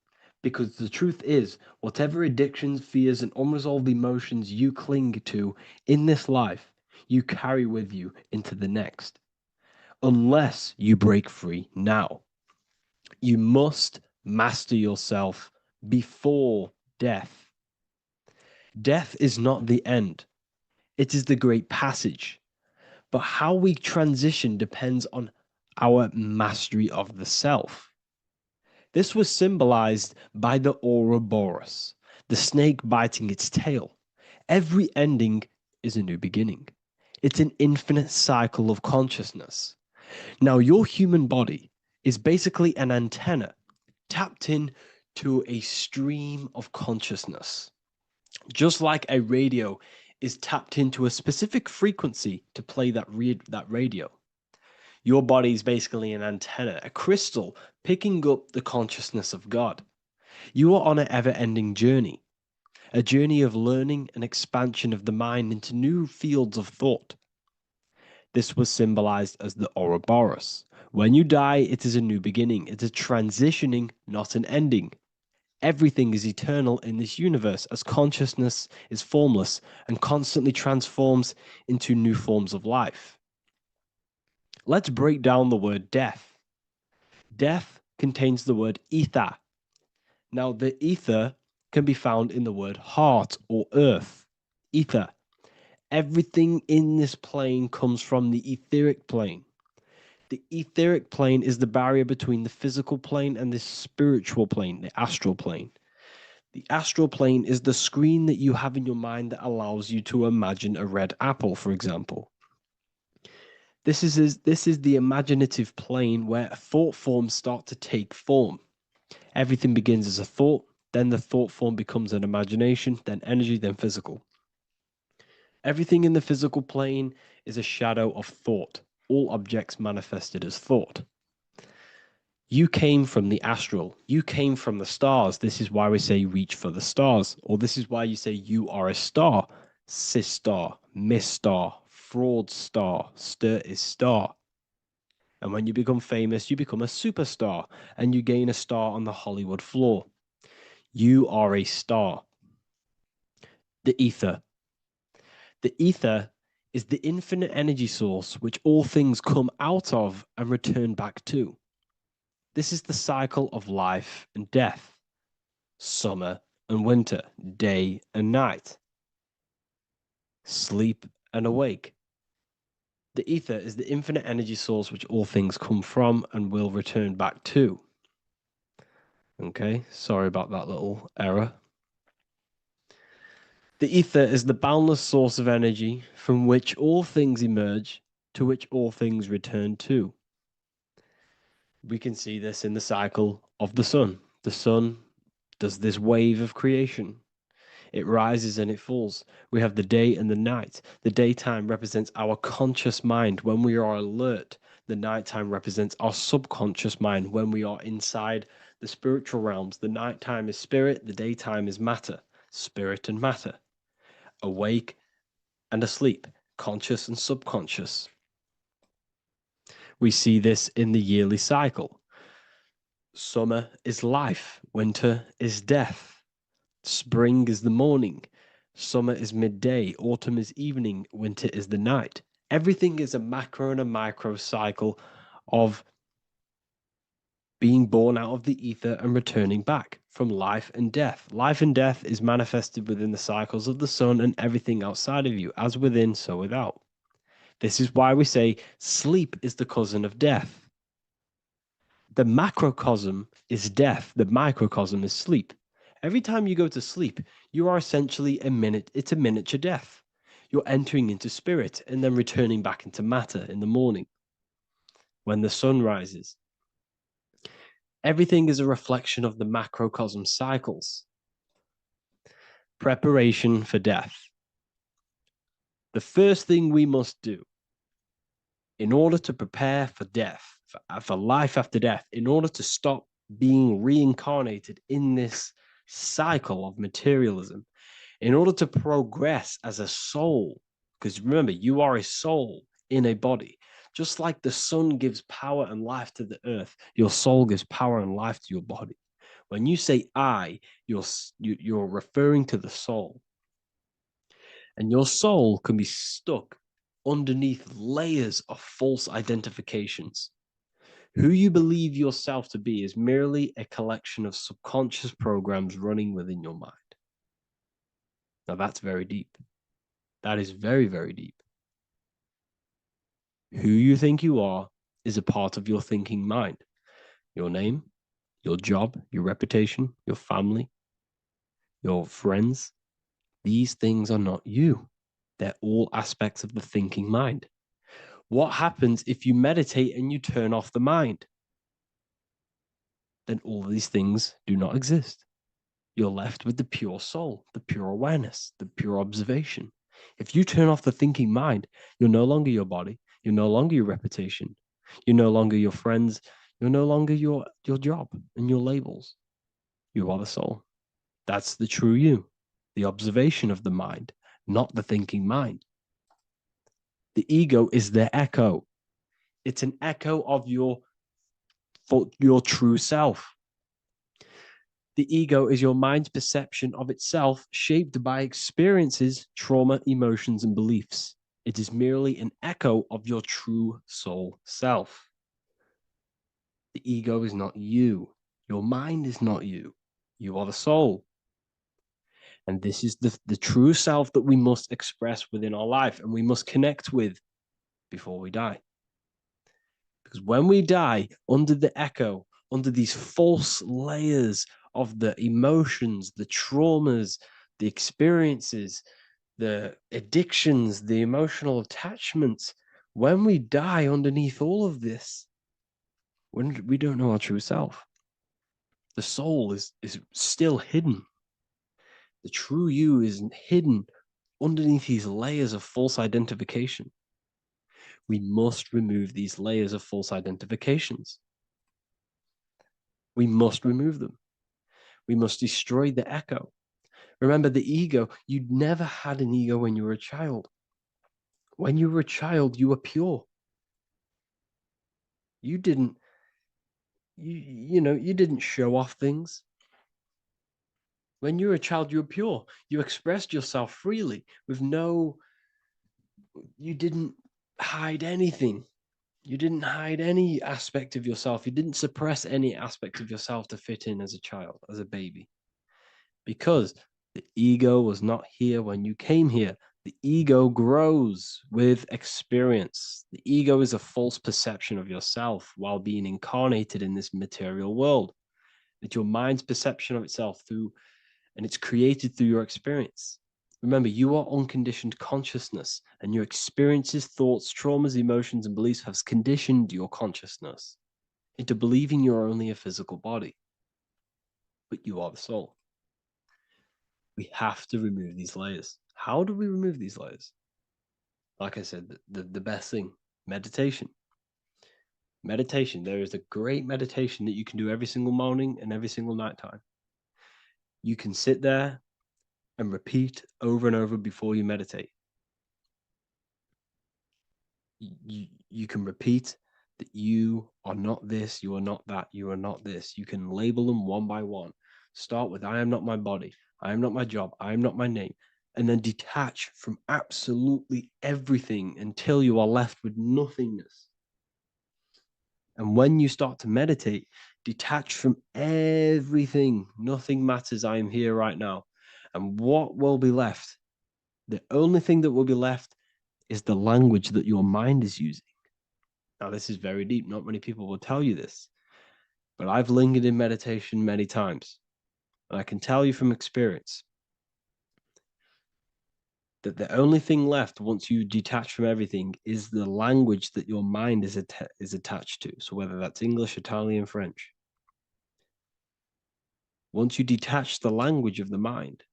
Because the truth is, whatever addictions, fears, and unresolved emotions you cling to in this life, you carry with you into the next. Unless you break free now. You must master yourself before death. Death is not the end, it is the great passage. But how we transition depends on our mastery of the self. This was symbolized by the Ouroboros, the snake biting its tail. Every ending is a new beginning. It's an infinite cycle of consciousness. Now, your human body is basically an antenna tapped in to a stream of consciousness. Just like a radio is tapped into a specific frequency to play that radio. Your body is basically an antenna, a crystal picking up the consciousness of God. You are on an ever-ending journey, a journey of learning and expansion of the mind into new fields of thought. This was symbolized as the Ouroboros. When you die, it is a new beginning. It's a transitioning, not an ending. Everything is eternal in this universe as consciousness is formless and constantly transforms into new forms of life. Let's break down the word death. Death contains the word ether. Now, the ether can be found in the word heart or earth. Ether. Everything in this plane comes from the etheric plane. The etheric plane is the barrier between the physical plane and the spiritual plane, the astral plane. The astral plane is the screen that you have in your mind that allows you to imagine a red apple, for example. This is the imaginative plane where thought forms start to take form. Everything begins as a thought, then the thought form becomes an imagination, then energy, then physical. Everything in the physical plane is a shadow of thought. All objects manifested as thought. You came from the astral. You came from the stars. This is why we say reach for the stars. Or this is why you say you are a star. Cis star, miss star, fraud star, stir is star. And when you become famous, you become a superstar and you gain a star on the Hollywood floor. You are a star. The ether. The ether is the infinite energy source which all things come out of and return back to. This is the cycle of life and death, summer and winter, day and night, sleep and awake. The ether is the infinite energy source which all things come from and will return back to. Okay, sorry about that little error. The ether is the boundless source of energy from which all things emerge, to which all things return to. We can see this in the cycle of the sun. The sun does this wave of creation. It rises and it falls. We have the day and the night. The daytime represents our conscious mind when we are alert. The nighttime represents our subconscious mind when we are inside the spiritual realms. The nighttime is spirit, the daytime is matter, spirit and matter. Awake and asleep, conscious and subconscious. We see this in the yearly cycle. Summer is life, winter is death. Spring is the morning, summer is midday, autumn is evening, winter is the night. Everything is a macro and a micro cycle of being born out of the ether and returning back from life and death. Life and death is manifested within the cycles of the sun and everything outside of you, as within, so without. This is why we say sleep is the cousin of death. The macrocosm is death, the microcosm is sleep. Every time you go to sleep, you are essentially it's a miniature death. You're entering into spirit and then returning back into matter in the morning. when the sun rises. Everything is a reflection of the macrocosm cycles. Preparation for death. The first thing we must do in order to prepare for death, for life after death, in order to stop being reincarnated in this cycle of materialism, in order to progress as a soul, because remember, you are a soul in a body. Just like the sun gives power and life to the earth, your soul gives power and life to your body. When you say I, you're referring to the soul. And your soul can be stuck underneath layers of false identifications. Who you believe yourself to be is merely a collection of subconscious programs running within your mind. Now that's very deep. That is very, very deep. Who you think you are is a part of your thinking mind. Your name, your job, your reputation, your family, your friends. These things are not you. They're all aspects of the thinking mind. What happens if you meditate and you turn off the mind? Then all these things do not exist. You're left with the pure soul, the pure awareness, the pure observation. If you turn off the thinking mind, you're no longer your body, you're no longer your reputation, you're no longer your friends, you're no longer your job and your labels. You are the soul. That's the true you, the observation of the mind, not the thinking mind. The ego is the echo. It's an echo of your true self. The ego is your mind's perception of itself shaped by experiences, trauma, emotions, and beliefs. It is merely an echo of your true soul self. The ego is not you. Your mind is not you. You are the soul. And this is the true self that we must express within our life and we must connect with before we die. Because when we die under the echo, under these false layers of the emotions, the traumas, the experiences, the addictions, the emotional attachments, when we die underneath all of this, when we don't know our true self, the soul is still hidden. The true you is hidden underneath these layers of false identification. We must remove these layers of false identifications. We must remove them. We must destroy the echo. Remember, the ego, you never had an ego when you were a child. When you were a child, you were pure. You didn't, you didn't show off things. When you were a child, you were pure. You expressed yourself freely with you didn't hide anything. You didn't hide any aspect of yourself. You didn't suppress any aspect of yourself to fit in as a child, as a baby. Because the ego was not here when you came here. The ego grows with experience. The ego is a false perception of yourself while being incarnated in this material world. It's your mind's perception of itself and it's created through your experience. Remember, you are unconditioned consciousness, and your experiences, thoughts, traumas, emotions, and beliefs have conditioned your consciousness into believing you're only a physical body, but you are the soul. We have to remove these layers. How do we remove these layers? Like I said, the best thing, meditation. Meditation. There is a great meditation that you can do every single morning and every single nighttime. You can sit there and repeat over and over before you meditate. You can repeat that you are not this, you are not that, you are not this. You can label them one by one. Start with, I am not my body, I am not my job, I am not my name, and then detach from absolutely everything until you are left with nothingness. And when you start to meditate, detach from everything. Nothing matters. I am here right now. And what will be left? The only thing that will be left is the language that your mind is using. Now, this is very deep. Not many people will tell you this, but I've lingered in meditation many times. And I can tell you from experience, that the only thing left once you detach from everything is the language that your mind is attached to. So whether that's English, Italian, French. Once you detach the language of the mind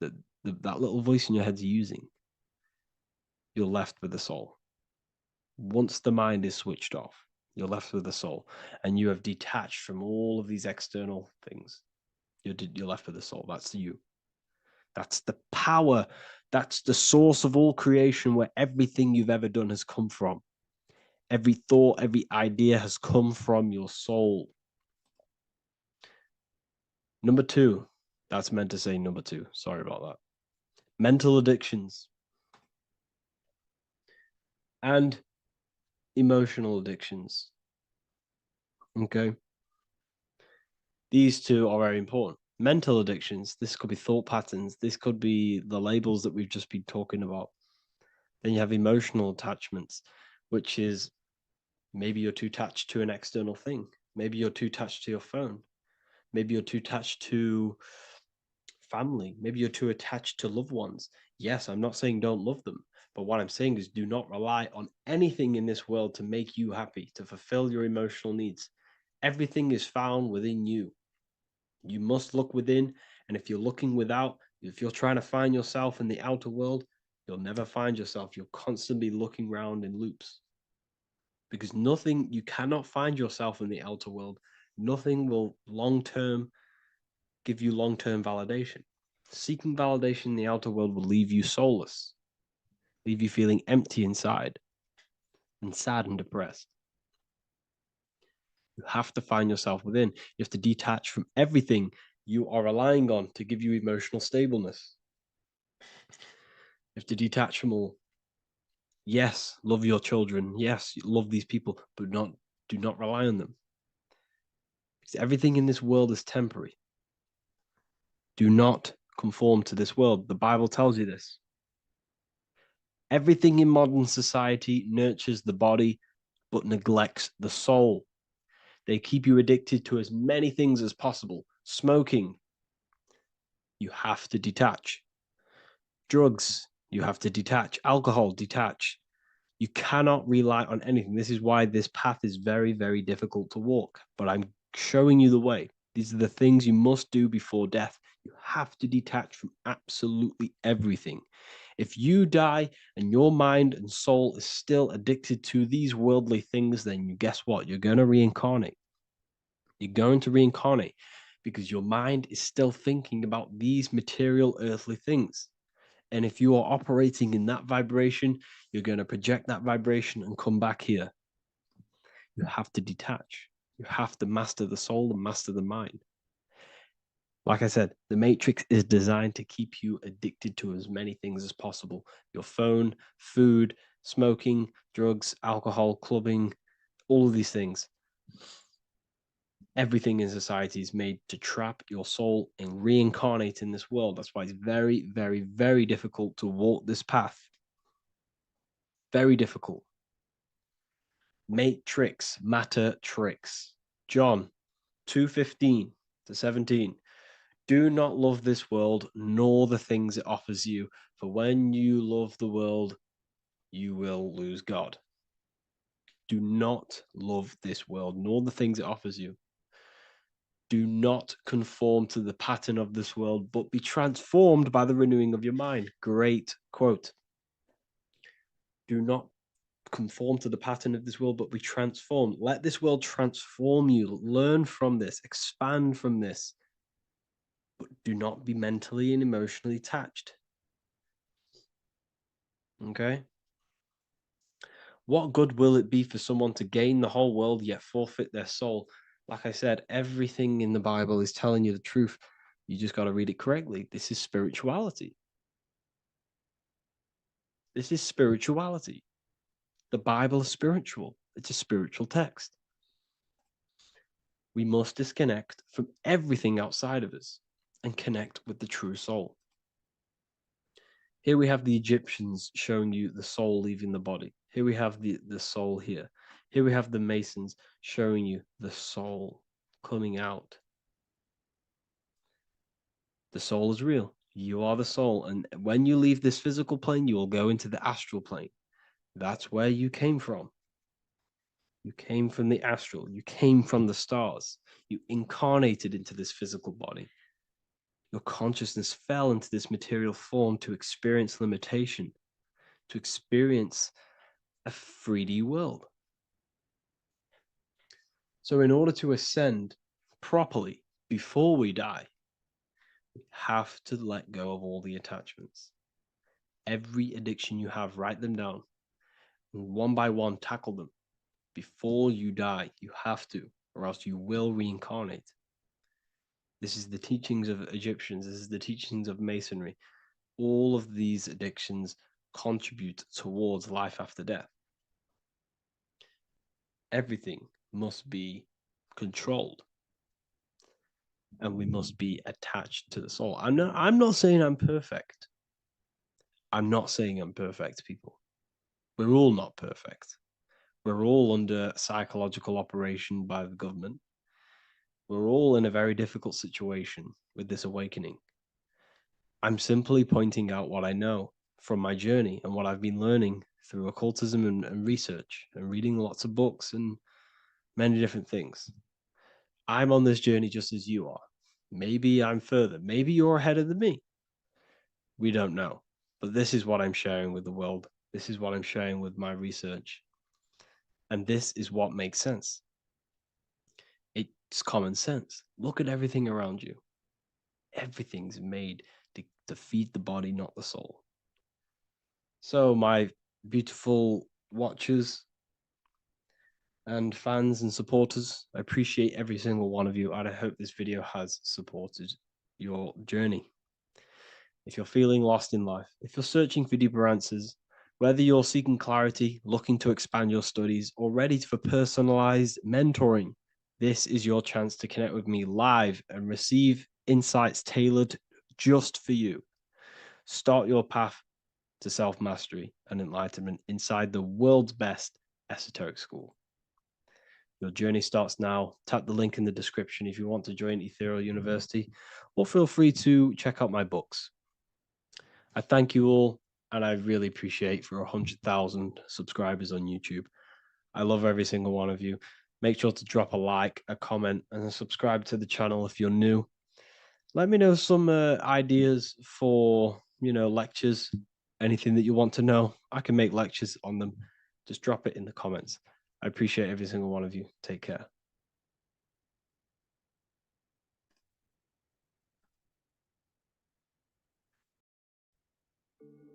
that that little voice in your head's using, you're left with the soul. Once the mind is switched off, you're left with the soul, and you have detached from all of these external things. You're left with the soul. That's you. That's the power. That's the source of all creation, where everything you've ever done has come from. Every thought, every idea has come from your soul. Number two, that's meant to say number two. Sorry about that. Mental addictions and emotional addictions. Okay. These two are very important. Mental addictions, this could be thought patterns. This could be the labels that we've just been talking about. Then you have emotional attachments, which is maybe you're too attached to an external thing. Maybe you're too attached to your phone. Maybe you're too attached to family. Maybe you're too attached to loved ones. Yes, I'm not saying don't love them, but what I'm saying is do not rely on anything in this world to make you happy, to fulfill your emotional needs. Everything is found within you. You must look within, and if you're looking without, if you're trying to find yourself in the outer world, you'll never find yourself. You'll constantly be looking around in loops. Because nothing, you cannot find yourself in the outer world. Nothing will give you long-term validation. Seeking validation in the outer world will leave you soulless, leave you feeling empty inside and sad and depressed. You have to find yourself within. You have to detach from everything you are relying on to give you emotional stableness. You have to detach from all. Yes, love your children. Yes, love these people, but do not rely on them. Because everything in this world is temporary. Do not conform to this world. The Bible tells you this. Everything in modern society nurtures the body, but neglects the soul. They keep you addicted to as many things as possible. Smoking, you have to detach. Drugs, you have to detach. Alcohol, detach. You cannot rely on anything. This is why this path is very, very difficult to walk. But I'm showing you the way. These are the things you must do before death. You have to detach from absolutely everything. If you die and your mind and soul is still addicted to these worldly things, then guess what? You're going to reincarnate. You're going to reincarnate because your mind is still thinking about these material earthly things. And if you are operating in that vibration, you're going to project that vibration and come back here. You have to detach. You have to master the soul and master the mind. Like I said, the matrix is designed to keep you addicted to as many things as possible. Your phone, food, smoking, drugs, alcohol, clubbing, all of these things. Everything in society is made to trap your soul and reincarnate in this world. That's why it's very, very, very difficult to walk this path. Very difficult. Matrix, matter tricks. John 2:15 to 17. Do not love this world, nor the things it offers you. For when you love the world, you will lose God. Do not love this world, nor the things it offers you. Do not conform to the pattern of this world, but be transformed by the renewing of your mind. Great quote. Do not conform to the pattern of this world, but be transformed. Let this world transform you. Learn from this, expand from this, but do not be mentally and emotionally attached. Okay? What good will it be for someone to gain the whole world yet forfeit their soul? Like I said, everything in the Bible is telling you the truth. You just got to read it correctly. This is spirituality. This is spirituality. The Bible is spiritual. It's a spiritual text. We must disconnect from everything outside of us and connect with the true soul. Here we have the Egyptians showing you the soul leaving the body. Here we have the soul here. Here we have the Masons showing you the soul coming out. The soul is real. You are the soul. And when you leave this physical plane, you will go into the astral plane. That's where you came from. You came from the astral. You came from the stars. You incarnated into this physical body. Your consciousness fell into this material form to experience limitation, to experience a 3D world. So in order to ascend properly before we die, we have to let go of all the attachments. Every addiction you have, write them down. And one by one, tackle them. Before you die, you have to, or else you will reincarnate. This is the teachings of Egyptians. This is the teachings of Masonry. All of these addictions contribute towards life after death. Everything must be controlled, and we must be attached to the soul. I'm not saying I'm perfect. I'm not saying I'm perfect, people. We're all not perfect. We're all under psychological operation by the government. We're all in a very difficult situation with this awakening. I'm simply pointing out what I know from my journey and what I've been learning through occultism and research and reading lots of books and many different things. I'm on this journey just as you are. Maybe I'm further. Maybe you're ahead of me. We don't know. But this is what I'm sharing with the world. This is what I'm sharing with my research. And this is what makes sense. It's common sense. Look at everything around you. Everything's made to feed the body, not the soul. So, my beautiful watchers and fans and supporters, I appreciate every single one of you, and I hope this video has supported your journey. If you're feeling lost in life, if you're searching for deeper answers, whether you're seeking clarity, looking to expand your studies, or ready for personalized mentoring, this is your chance to connect with me live and receive insights tailored just for you. Start your path to self-mastery and enlightenment inside the world's best esoteric school. Your journey starts now. Tap the link in the description if you want to join Ethereal University, or feel free to check out my books. I thank you all, and I really appreciate for 100,000 subscribers on YouTube. I love every single one of you. Make sure to drop a like, a comment, and subscribe to the channel if you're new. Let me know some ideas for, lectures, anything that you want to know. I can make lectures on them. Just drop it in the comments. I appreciate every single one of you. Take care.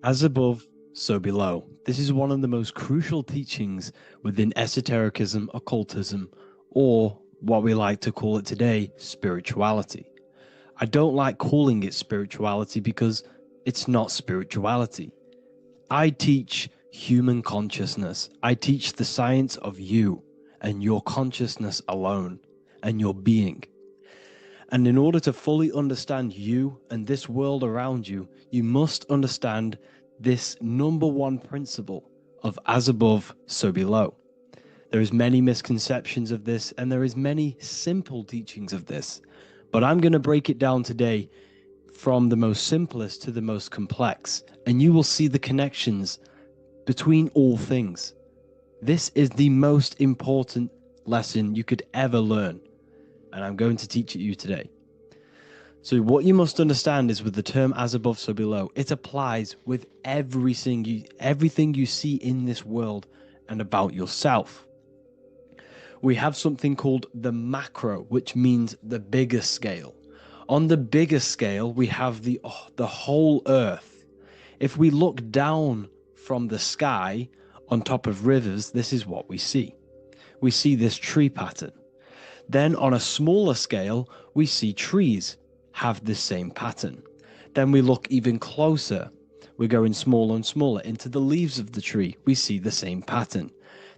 As above, so below. This is one of the most crucial teachings within esotericism, occultism, or what we like to call it today, spirituality. I don't like calling it spirituality because it's not spirituality. I teach human consciousness. I teach the science of you and your consciousness alone and your being. And in order to fully understand you and this world around you, you must understand this number one principle of as above, so below. There is many misconceptions of this, and there is many simple teachings of this. But I'm going to break it down today from the most simplest to the most complex, and you will see the connections between all things. This is the most important lesson you could ever learn, and I'm going to teach it you today. So what you must understand is with the term as above, so below, it applies with everything you see in this world and about yourself. We have something called the macro, which means the bigger scale. On the bigger scale, we have the whole earth. If we look down from the sky on top of rivers, this is what we see. We see this tree pattern. Then on a smaller scale, we see trees have this same pattern. Then we look even closer. We're going smaller and smaller into the leaves of the tree. We see the same pattern.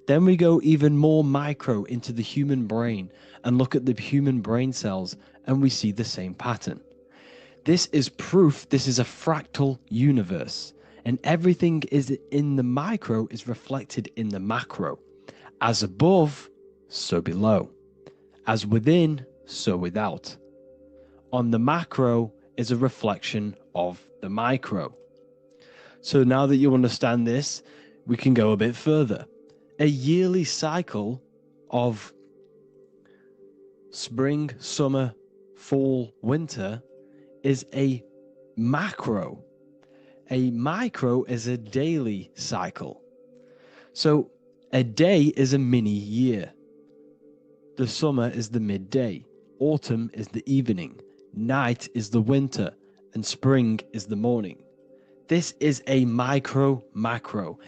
Then we go even more micro into the human brain and look at the human brain cells, and we see the same pattern. This is proof this is a fractal universe, and everything is in the micro is reflected in the macro. As above, so below. As within, so without. On the macro, is a reflection of the micro. So now that you understand this, we can go a bit further. A yearly cycle of spring, summer, fall, winter is a macro. A micro is a daily cycle. So a day is a mini year. The summer is the midday. Autumn is the evening. Night is the winter. And spring is the morning. This is a macro,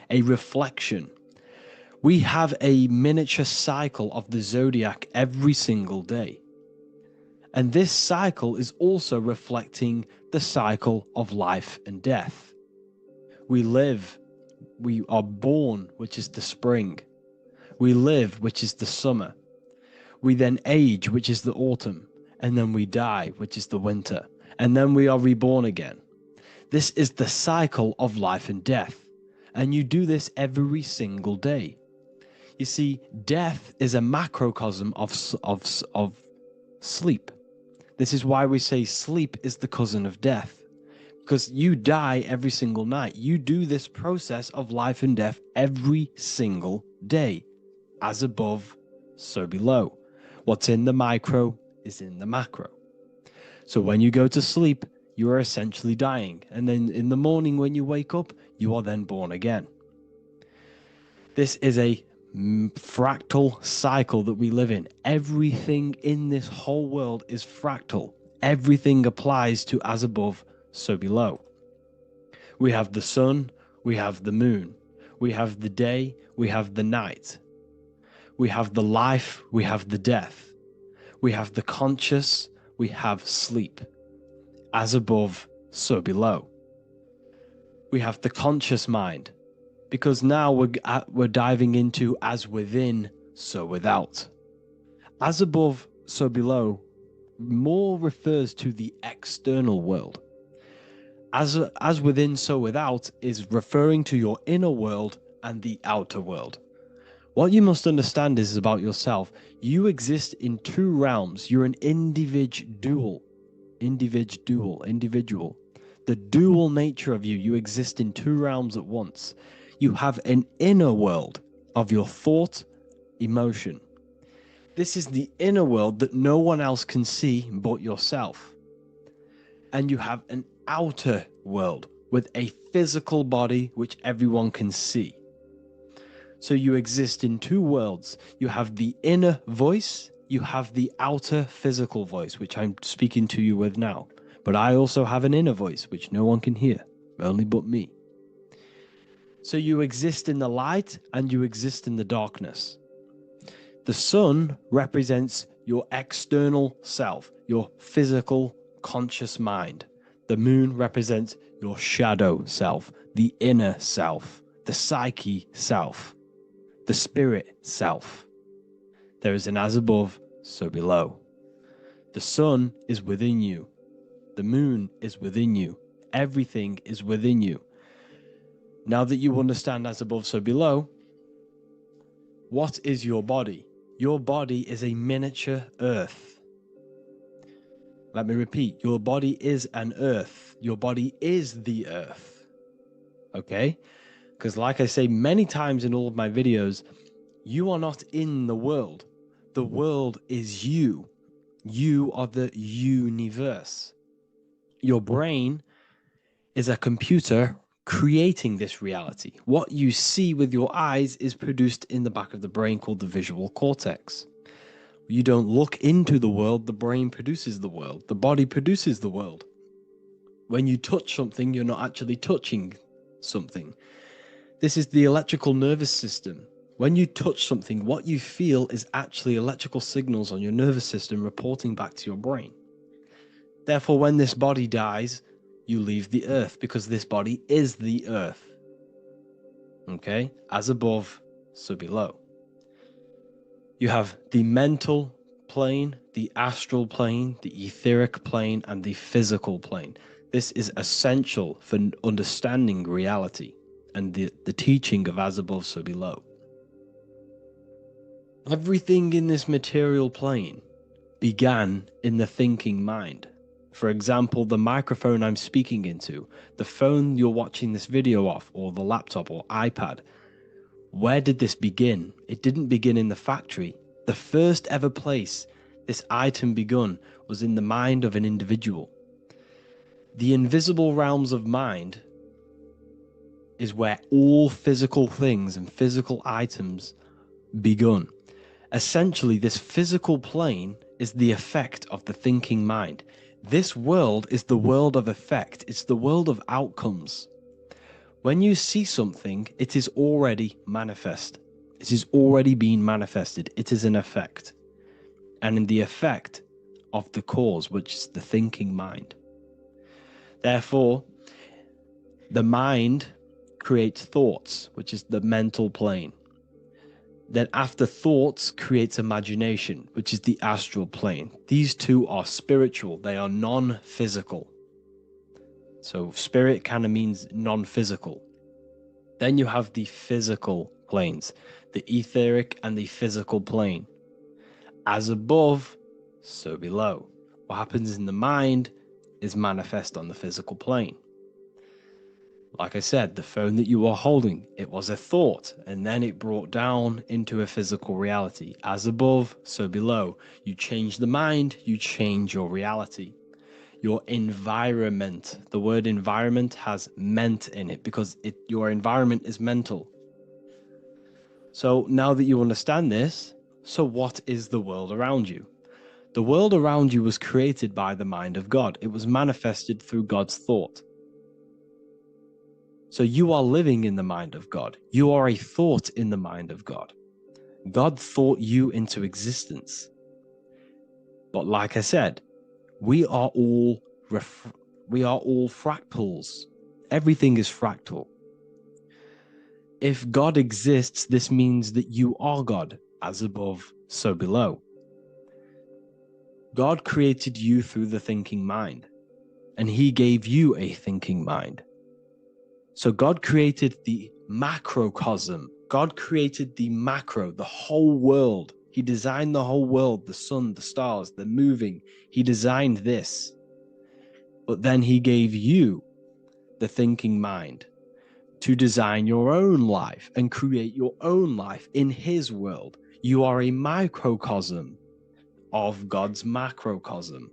a reflection. We have a miniature cycle of the zodiac every single day. And this cycle is also reflecting the cycle of life and death. We live, we are born, which is the spring. We live, which is the summer. We then age, which is the autumn. And then we die, which is the winter. And then we are reborn again. This is the cycle of life and death. And you do this every single day. You see, death is a macrocosm of sleep. This is why we say sleep is the cousin of death. Because you die every single night. You do this process of life and death every single day. As above, so below. What's in the micro is in the macro. So when you go to sleep, you are essentially dying. And then in the morning when you wake up, you are then born again. This is a fractal cycle that we live in. Everything in this whole world is fractal. Everything applies to as above, so below. We have the sun, we have the moon, we have the day, we have the night. We have the life, we have the death. We have the conscious, we have sleep. As above, so below. We have the conscious mind, because now we're diving into as within, so without. As above, so below more refers to the external world. As within, so without is referring to your inner world and the outer world. What you must understand is about yourself. You exist in two realms. You're an individual. The dual nature of you. You exist in two realms at once. You have an inner world of your thought, emotion. This is the inner world that no one else can see but yourself. And you have an outer world with a physical body which everyone can see. So you exist in two worlds. You have the inner voice, you have the outer physical voice, which I'm speaking to you with now. But I also have an inner voice, which no one can hear, only but me. So you exist in the light and you exist in the darkness. The sun represents your external self, your physical, conscious mind. The moon represents your shadow self, the inner self, the psyche self, the spirit self. There is an as above, so below. The sun is within you. The moon is within you. Everything is within you. Now that you understand as above, so below, what is your body? Your body is a miniature earth. Let me repeat, your body is an earth. Your body is the earth. Okay? Because like I say many times in all of my videos, you are not in the world. The world is you. You are the universe. Your brain is a computer creating this reality. What you see with your eyes is produced in the back of the brain called the visual cortex. You don't look into the world, the brain produces the world. The body produces the world. When you touch something, you're not actually touching something. This is the electrical nervous system. When you touch something, what you feel is actually electrical signals on your nervous system reporting back to your brain. Therefore, when this body dies, you leave the earth because this body is the earth. Okay? As above, so below. You have the mental plane, the astral plane, the etheric plane, and the physical plane. This is essential for understanding reality and the teaching of as above, so below. Everything in this material plane began in the thinking mind. For example, the microphone I'm speaking into, the phone you're watching this video off, or the laptop or iPad. Where did this begin? It didn't begin in the factory. The first ever place this item begun was in the mind of an individual. The invisible realms of mind is where all physical things and physical items begun. Essentially, this physical plane is the effect of the thinking mind. This world is the world of effect. It's the world of outcomes. When you see something, it is already manifest. It is already being manifested. It is an effect. And in the effect of the cause, which is the thinking mind. Therefore, the mind creates thoughts, which is the mental plane. Then after thoughts creates imagination, which is the astral plane. These two are spiritual. They are non-physical. So spirit kind of means non-physical. Then you have the physical planes, the etheric and the physical plane. As above, so below. What happens in the mind is manifest on the physical plane. Like I said, the phone that you are holding, it was a thought, and then it brought down into a physical reality. As above, so below. You change the mind, you change your reality. Your environment. The word environment has ment in it because your environment is mental. So now that you understand this, so what is the world around you? The world around you was created by the mind of God. It was manifested through God's thought. So you are living in the mind of God. You are a thought in the mind of God. God thought you into existence. But like I said, we are all fractals. Everything is fractal. If God exists, this means that you are God. As above, so below. God created you through the thinking mind, and he gave you a thinking mind. So God created the macrocosm. God created the macro, the whole world. He designed the whole world, the sun, the stars, the moving. He designed this. But then he gave you the thinking mind to design your own life and create your own life in his world. You are a microcosm of God's macrocosm.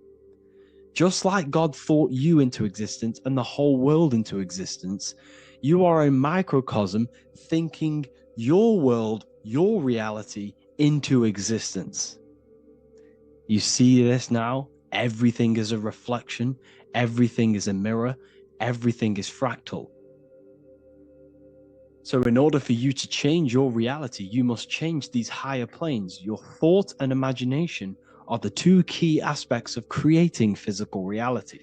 Just like God thought you into existence and the whole world into existence, you are a microcosm thinking your world, your reality into existence. You see this now? Everything is a reflection. Everything is a mirror. Everything is fractal. So in order for you to change your reality, you must change these higher planes. Your thought and imagination are the two key aspects of creating physical reality.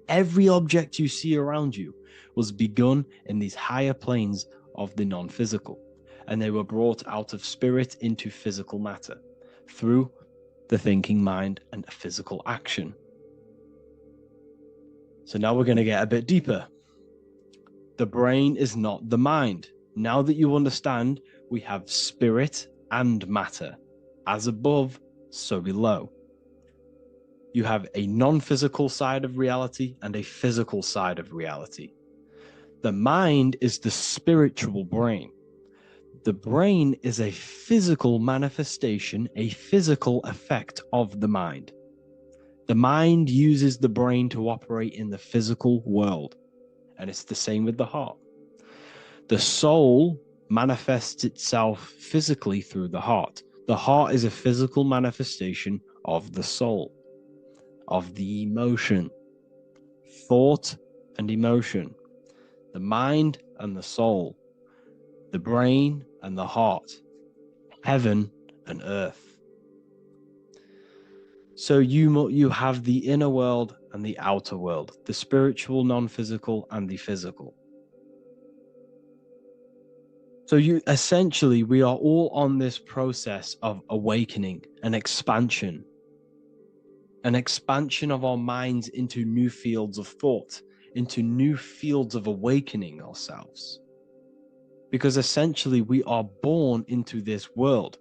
Every object you see around you was begun in these higher planes of the non-physical, and they were brought out of spirit into physical matter through the thinking mind and physical action. So now we're going to get a bit deeper. The brain is not the mind. Now that you understand, we have spirit and matter. As above, so below. You have a non-physical side of reality and a physical side of reality. The mind is the spiritual brain. The brain is a physical manifestation, a physical effect of the mind. The mind uses the brain to operate in the physical world, and it's the same with the heart. The soul manifests itself physically through the heart. The heart is a physical manifestation of the soul, of the emotion, thought and emotion, the mind and the soul, the brain and the heart, heaven and earth. So you have the inner world and the outer world, the spiritual, non-physical, and the physical. So we are all on this process of awakening, an expansion of our minds into new fields of thought, into new fields of awakening ourselves. Because essentially we are born into this world.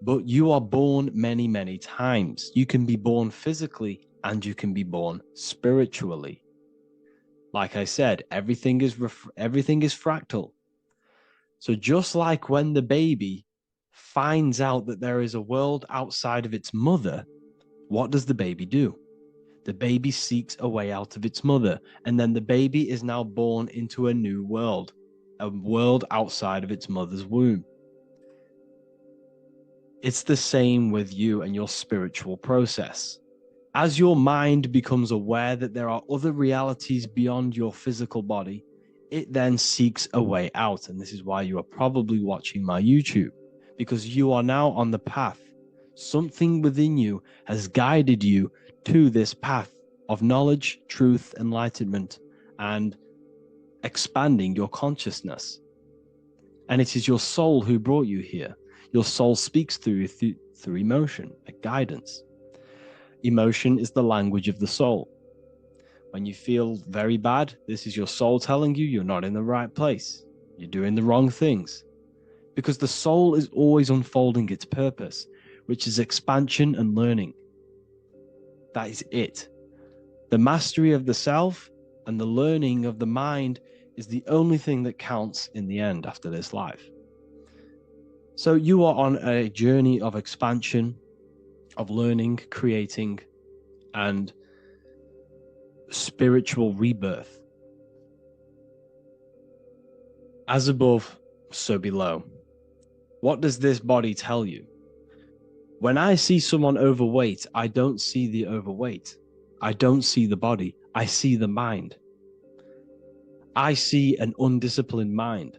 But you are born many, many times. You can be born physically and you can be born spiritually. Like I said, everything is fractal. So just like when the baby finds out that there is a world outside of its mother, what does the baby do? The baby seeks a way out of its mother, and then the baby is now born into a new world, a world outside of its mother's womb. It's the same with you and your spiritual process. As your mind becomes aware that there are other realities beyond your physical body, it then seeks a way out. And this is why you are probably watching my YouTube, because you are now on the path. Something within you has guided you to this path of knowledge, truth, enlightenment, and expanding your consciousness. And it is your soul who brought you here. Your soul speaks through emotion, like guidance. Emotion is the language of the soul. When you feel very bad, this is your soul telling you you're not in the right place. You're doing the wrong things. Because the soul is always unfolding its purpose, which is expansion and learning. That is it. The mastery of the self and the learning of the mind is the only thing that counts in the end after this life. So you are on a journey of expansion, of learning, creating, and spiritual rebirth. As above, so below. What does this body tell you? When I see someone overweight, I don't see the overweight. I don't see the body. I see the mind. I see an undisciplined mind.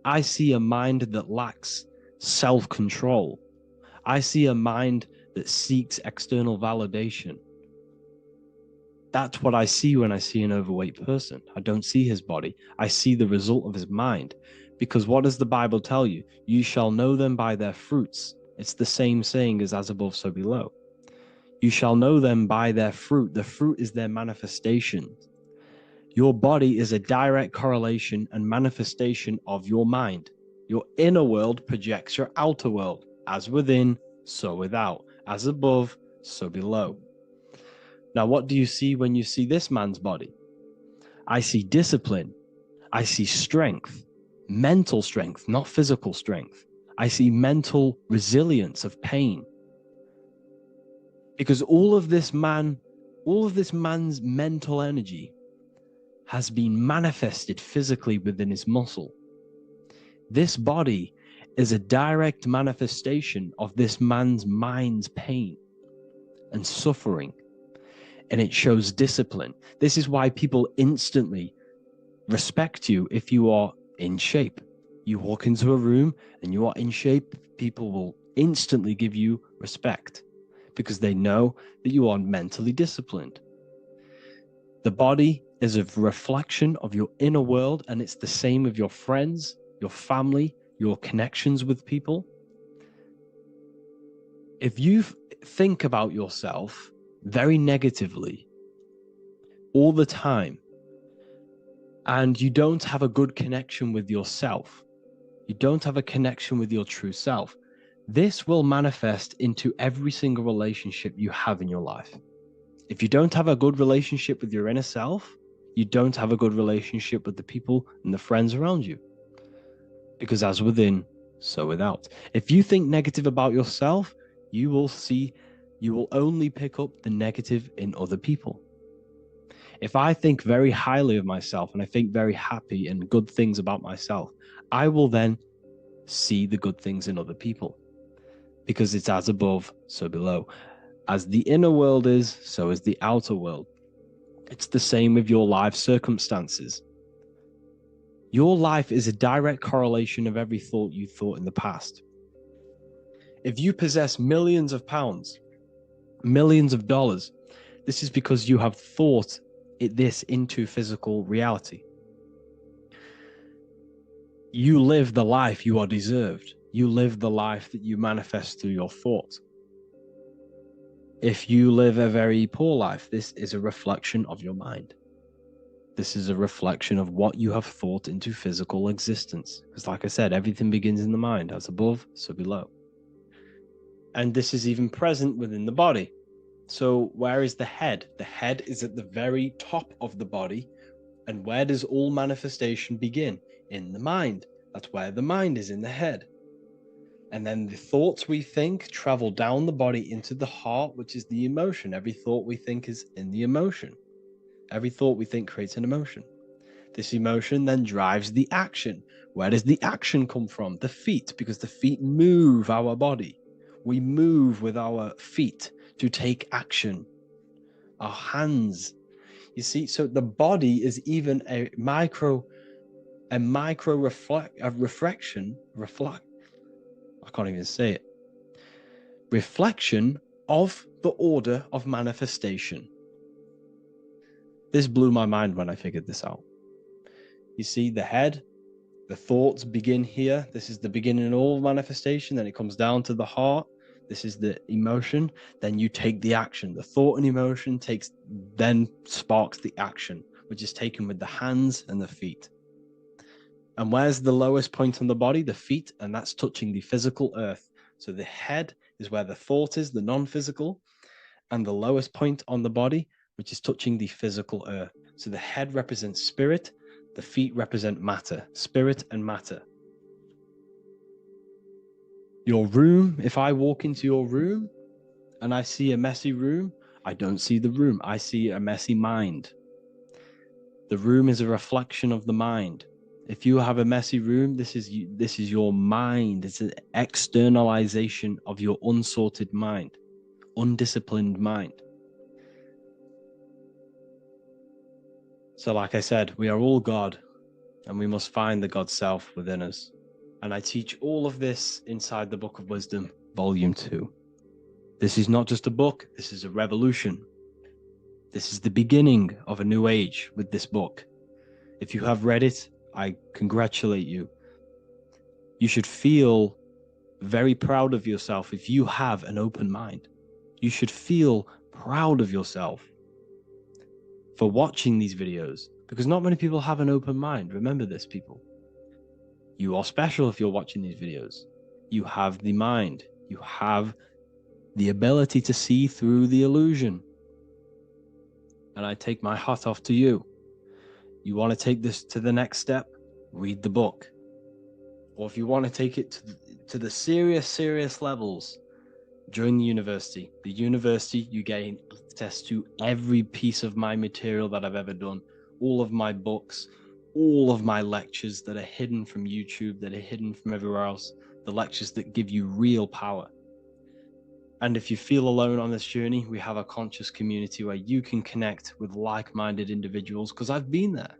I see a mind that lacks self-control. I see a mind that seeks external validation. That's what I see when I see an overweight person. I don't see his body. I see the result of his mind. Because what does the Bible tell you? You shall know them by their fruits. It's the same saying as above, so below. You shall know them by their fruit. The fruit is their manifestation. Your body is a direct correlation and manifestation of your mind. Your inner world projects your outer world. As within, so without. As above, so below. Now, what do you see when you see this man's body? I see discipline. I see strength. Mental strength, not physical strength. I see mental resilience of pain. Because all of this man's mental energy has been manifested physically within his muscle. This body is a direct manifestation of this man's mind's pain and suffering, and it shows discipline. This is why people instantly respect you if you are in shape. You walk into a room and you are in shape, people will instantly give you respect because they know that you are mentally disciplined. The body is a reflection of your inner world, and it's the same with your friends, your family, your connections with people. If you think about yourself very negatively all the time, and you don't have a good connection with yourself, you don't have a connection with your true self, this will manifest into every single relationship you have in your life. If you don't have a good relationship with your inner self, you don't have a good relationship with the people and the friends around you. Because as within, so without. If you think negative about yourself, you will only pick up the negative in other people. If I think very highly of myself and I think very happy and good things about myself, I will then see the good things in other people. Because it's as above, so below. As the inner world is, so is the outer world. It's the same with your life circumstances. Your life is a direct correlation of every thought you thought in the past. If you possess millions of pounds, millions of dollars, this is because you have thought this into physical reality. You live the life you are deserved. You live the life that you manifest through your thought. If you live a very poor life, this is a reflection of your mind. This is a reflection of what you have thought into physical existence. Because like I said, everything begins in the mind. As above, so below. And this is even present within the body. So where is the head? The head is at the very top of the body. And where does all manifestation begin? In the mind. That's where the mind is, in the head. And then the thoughts we think travel down the body into the heart, which is the emotion. Every thought we think is in the emotion. Every thought we think creates an emotion. This emotion then drives the action. Where does the action come from? The feet, because the feet move our body. We move with our feet to take action. Our hands. You see, so the body is even a micro reflection. I can't even say it. Reflection of the order of manifestation. This blew my mind when I figured this out. You see, the head, the thoughts begin here. This is the beginning of all manifestation. Then it comes down to the heart. This is the emotion. Then you take the action. The thought and emotion then sparks the action, which is taken with the hands and the feet. And where's the lowest point on the body? The feet, and that's touching the physical earth. So the head is where the thought is, the non-physical, and the lowest point on the body, which is touching the physical earth. So the head represents spirit, the feet represent matter, spirit and matter. Your room, if I walk into your room and I see a messy room, I don't see the room, I see a messy mind. The room is a reflection of the mind. If you have a messy room, this is your mind. It's an externalization of your unsorted mind, undisciplined mind. So like I said, we are all God, and we must find the God self within us. And I teach all of this inside the Book of Wisdom, Volume 2. This is not just a book, this is a revolution. This is the beginning of a new age with this book. If you have read it, I congratulate you. You should feel very proud of yourself if you have an open mind. You should feel proud of yourself for watching these videos, because not many people have an open mind. Remember this, people. You are special if you're watching these videos. You have the mind. You have the ability to see through the illusion. And I take my hat off to you. You want to take this to the next step? Read the book. Or if you want to take it to the serious levels, join the university. The university, you gain access to every piece of my material that I've ever done, all of my books, all of my lectures that are hidden from YouTube, that are hidden from everywhere else, the lectures that give you real power. And if you feel alone on this journey, we have a conscious community where you can connect with like-minded individuals, because I've been there.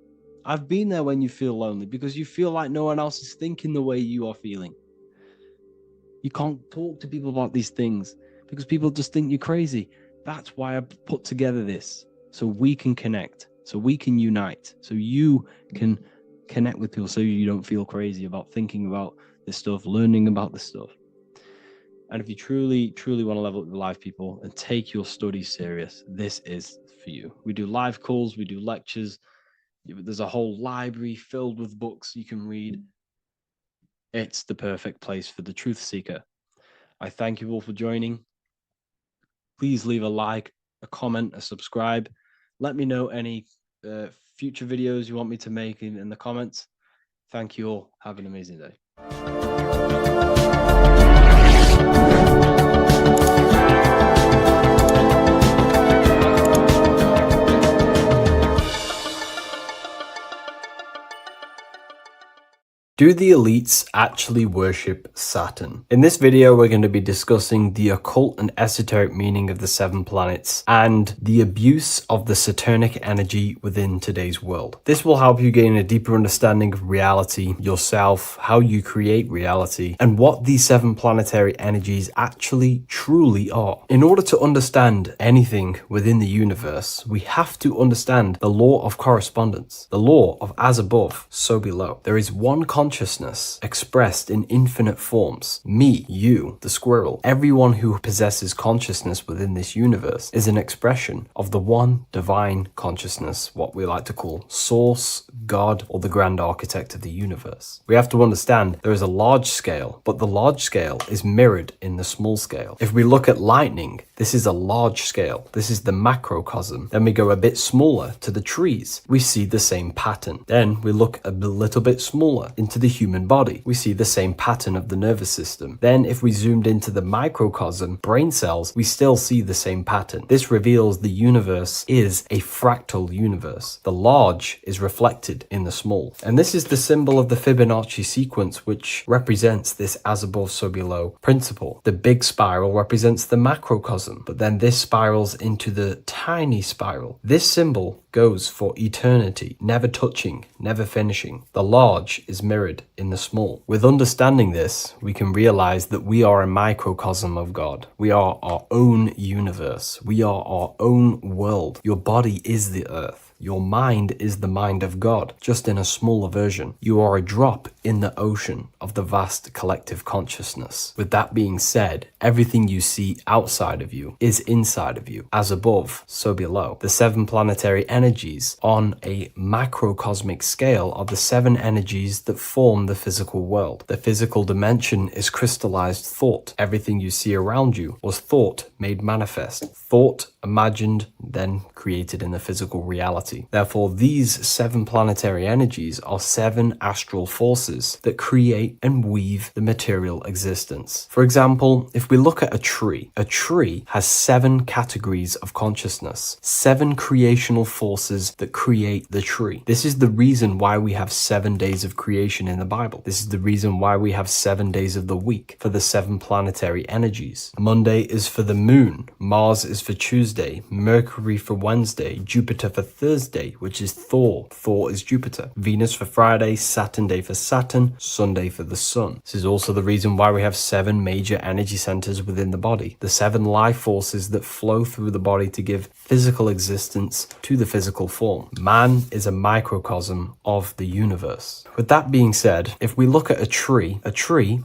I've been there when you feel lonely, because you feel like no one else is thinking the way you are feeling. You can't talk to people about these things because people just think you're crazy. That's why I put together this, so we can connect, so we can unite, so you can connect with people, so you don't feel crazy about thinking about this stuff, learning about this stuff. And if you truly want to level up your life, people, and take your studies serious, this is for you. We do live calls, we do lectures. There's a whole library filled with books you can read. It's the perfect place for the truth seeker. I thank you all for joining. Please leave a like, a comment, a subscribe. Let me know any future videos you want me to make in the comments. Thank you all. Have an amazing day. Do the elites actually worship Saturn? In this video, we're going to be discussing the occult and esoteric meaning of the 7 planets and the abuse of the Saturnic energy within today's world. This will help you gain a deeper understanding of reality, yourself, how you create reality, and what these 7 planetary energies actually truly are. In order to understand anything within the universe, we have to understand the law of correspondence, the law of as above, so below. There is one concept consciousness expressed in infinite forms. Me, you, the squirrel, everyone who possesses consciousness within this universe is an expression of the one divine consciousness, what we like to call Source, God, or the grand architect of the universe. We have to understand there is a large scale, but the large scale is mirrored in the small scale. If we look at lightning, this is a large scale. This is the macrocosm. Then we go a bit smaller to the trees. We see the same pattern. Then we look a little bit smaller into the human body. We see the same pattern of the nervous system. Then if we zoomed into the microcosm, brain cells, we still see the same pattern. This reveals the universe is a fractal universe. The large is reflected in the small. And this is the symbol of the Fibonacci sequence, which represents this as above, so below principle. The big spiral represents the macrocosm, but then this spirals into the tiny spiral. This symbol goes for eternity, never touching, never finishing. The large is mirrored in the small. With understanding this, we can realize that we are a microcosm of God. We are our own universe. We are our own world. Your body is the earth. Your mind is the mind of God, just in a smaller version. You are a drop in the ocean of the vast collective consciousness. With that being said, everything you see outside of you is inside of you. As above, so below. The 7 planetary energies on a macrocosmic scale are the 7 energies that form the physical world. The physical dimension is crystallized thought. Everything you see around you was thought made manifest. Thought imagined, then created in the physical reality. Therefore, these 7 planetary energies are 7 astral forces that create and weave the material existence. For example, if we look at a tree has 7 categories of consciousness, 7 creational forces that create the tree. This is the reason why we have 7 days of creation in the Bible. This is the reason why we have 7 days of the week for the 7 planetary energies. Monday is for the moon, Mars is for Tuesday, Mercury for Wednesday, Jupiter for Thursday, which is Thor. Thor is Jupiter. Venus for Friday, Saturn day for Saturn, Sunday for the sun. This is also the reason why we have 7 major energy centers within the body. The 7 life forces that flow through the body to give physical existence to the physical form. Man is a microcosm of the universe. With that being said, if we look at a tree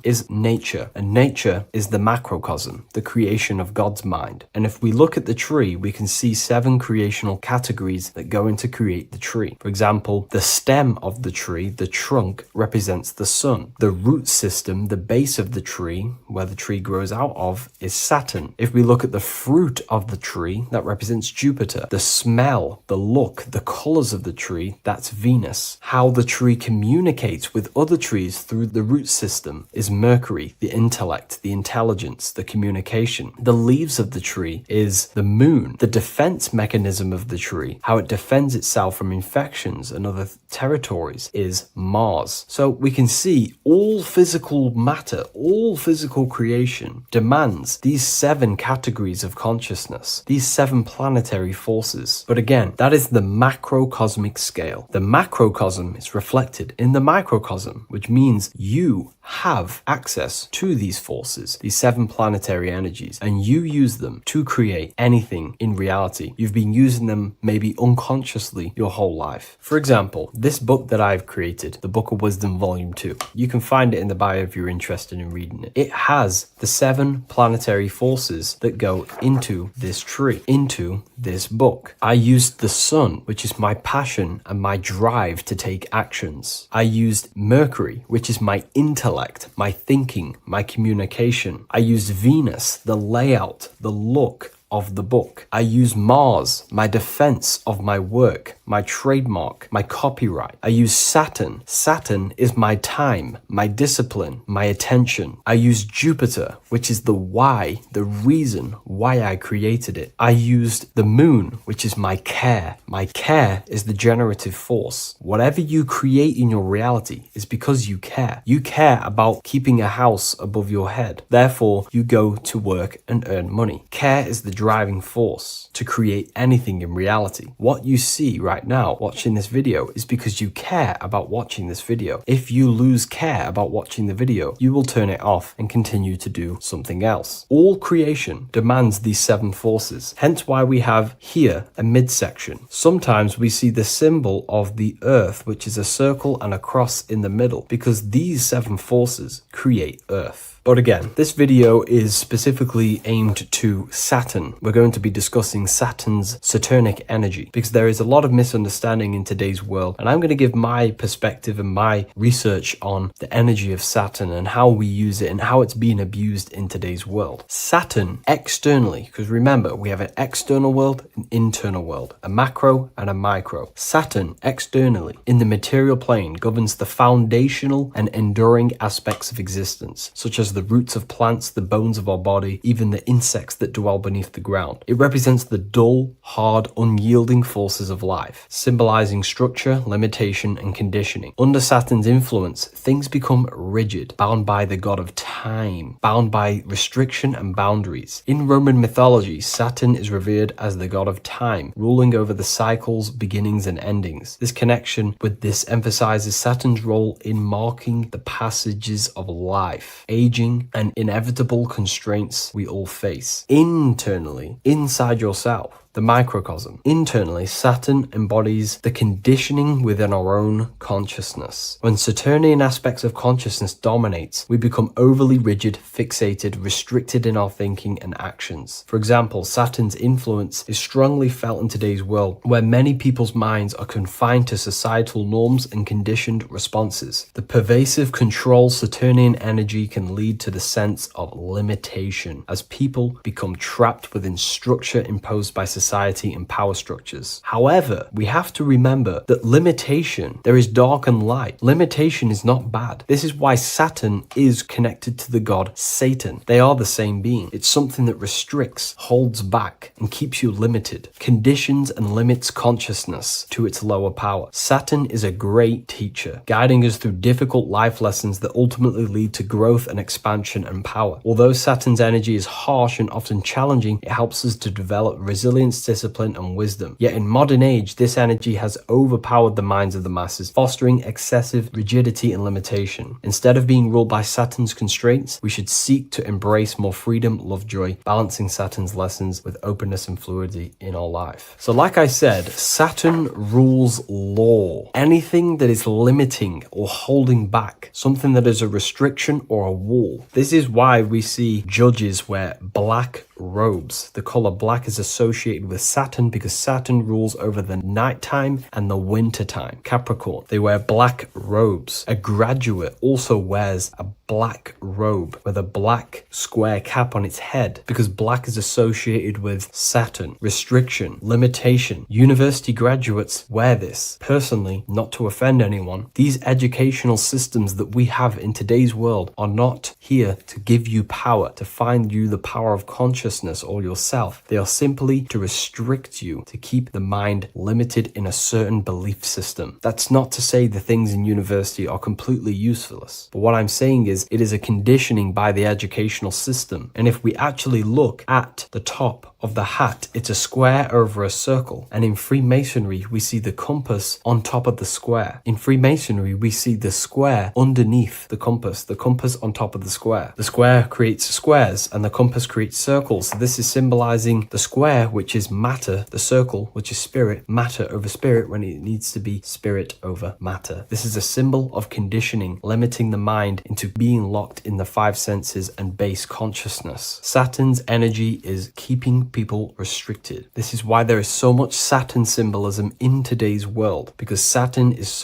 is nature, and nature is the macrocosm, the creation of God's mind. And if we look at the tree, we can see 7 creational categories that go into create the tree. For example, the stem of the tree, the trunk, represents the sun. The root system, the base of the tree, where the tree grows out of, is Saturn. If we look at the fruit of the tree, that represents Jupiter. The smell, the look, the colors of the tree, that's Venus. How the tree communicates with other trees through the root system is Mercury, the intellect, the intelligence, the communication. The leaves of the tree is the moon. The defense mechanism of the tree, how it defends itself from infections and other territories, is Mars. So we can see all physical matter, all physical creation demands these 7 categories of consciousness, these 7 planetary forces. But again, that is the macrocosmic scale. The macrocosm is reflected in the microcosm, which means you have access to these forces, these 7 planetary energies, and you use them to create anything in reality. You've been using them maybe unconsciously your whole life. For example, this book that I've created, the Book of Wisdom Volume 2, you can find it in the bio if you're interested in reading it. It has the 7 planetary forces that go into this tree, into this book. I used the sun, which is my passion and my drive to take actions. I used Mercury, which is my intellect, my thinking, my communication. I used Venus, the layout, the look of the book. I use Mars, my defense of my work, my trademark, my copyright. I use Saturn. Saturn is my time, my discipline, my attention. I use Jupiter, which is the why, the reason why I created it. I used the moon, which is my care. My care is the generative force. Whatever you create in your reality is because you care. You care about keeping a house above your head. Therefore, you go to work and earn money. Care is the driving force to create anything in reality. What you see right now watching this video is because you care about watching this video. If you lose care about watching the video, you will turn it off and continue to do something else. All creation demands these 7 forces, hence why we have here a midsection. Sometimes we see the symbol of the earth, which is a circle and a cross in the middle, because these 7 forces create earth. But again, this video is specifically aimed to Saturn. We're going to be discussing Saturn's Saturnic energy because there is a lot of misunderstanding in today's world, and I'm going to give my perspective and my research on the energy of Saturn and how we use it and how it's being abused in today's world. Saturn externally, because remember, we have an external world, an internal world, a macro and a micro. Saturn externally in the material plane governs the foundational and enduring aspects of existence, such as the roots of plants, the bones of our body, even the insects that dwell beneath the ground. It represents the dull, hard, unyielding forces of life, symbolizing structure, limitation, and conditioning. Under Saturn's influence, things become rigid, bound by the god of time, bound by restriction and boundaries. In Roman mythology, Saturn is revered as the god of time, ruling over the cycles, beginnings, and endings. This connection with this emphasizes Saturn's role in marking the passages of life, aging, and inevitable constraints we all face. Internally, inside yourself, the microcosm. Internally, Saturn embodies the conditioning within our own consciousness. When Saturnian aspects of consciousness dominates, we become overly rigid, fixated, restricted in our thinking and actions. For example, Saturn's influence is strongly felt in today's world, where many people's minds are confined to societal norms and conditioned responses. The pervasive control Saturnian energy can lead to the sense of limitation, as people become trapped within structure imposed by society and power structures. However, we have to remember that limitation, there is dark and light. Limitation is not bad. This is why Saturn is connected to the god Satan. They are the same being. It's something that restricts, holds back, and keeps you limited, conditions and limits consciousness to its lower power. Saturn is a great teacher, guiding us through difficult life lessons that ultimately lead to growth and expansion and power. Although Saturn's energy is harsh and often challenging, it helps us to develop resilience, discipline, and wisdom. Yet in modern age, this energy has overpowered the minds of the masses, fostering excessive rigidity and limitation. Instead of being ruled by Saturn's constraints, we should seek to embrace more freedom, love, joy, balancing Saturn's lessons with openness and fluidity in our life. So like I said, Saturn rules law. Anything that is limiting or holding back, something that is a restriction or a wall. This is why we see judges wear black robes. The color black is associated with Saturn because Saturn rules over the nighttime and the winter time. Capricorn, they wear black robes. A graduate also wears a black robe with a black square cap on its head because black is associated with Saturn, restriction, limitation. University graduates wear this. Personally, not to offend anyone, these educational systems that we have in today's world are not here to give you power, to find you the power of consciousness or yourself. They are simply to restrict you, to keep the mind limited in a certain belief system. That's not to say the things in university are completely useless, but what I'm saying is it is a conditioning by the educational system. And if we actually look at the top of the hat, it's a square over a circle. And in Freemasonry, we see the compass on top of the square. In Freemasonry, we see the square underneath the compass on top of the square. The square creates squares and the compass creates circles. So this is symbolizing the square, which is matter, the circle, which is spirit, matter over spirit when it needs to be spirit over matter. This is a symbol of conditioning, limiting the mind into being locked in the 5 senses and base consciousness. Saturn's energy is keeping people restricted. This is why there is so much Saturn symbolism in today's world, because Saturn is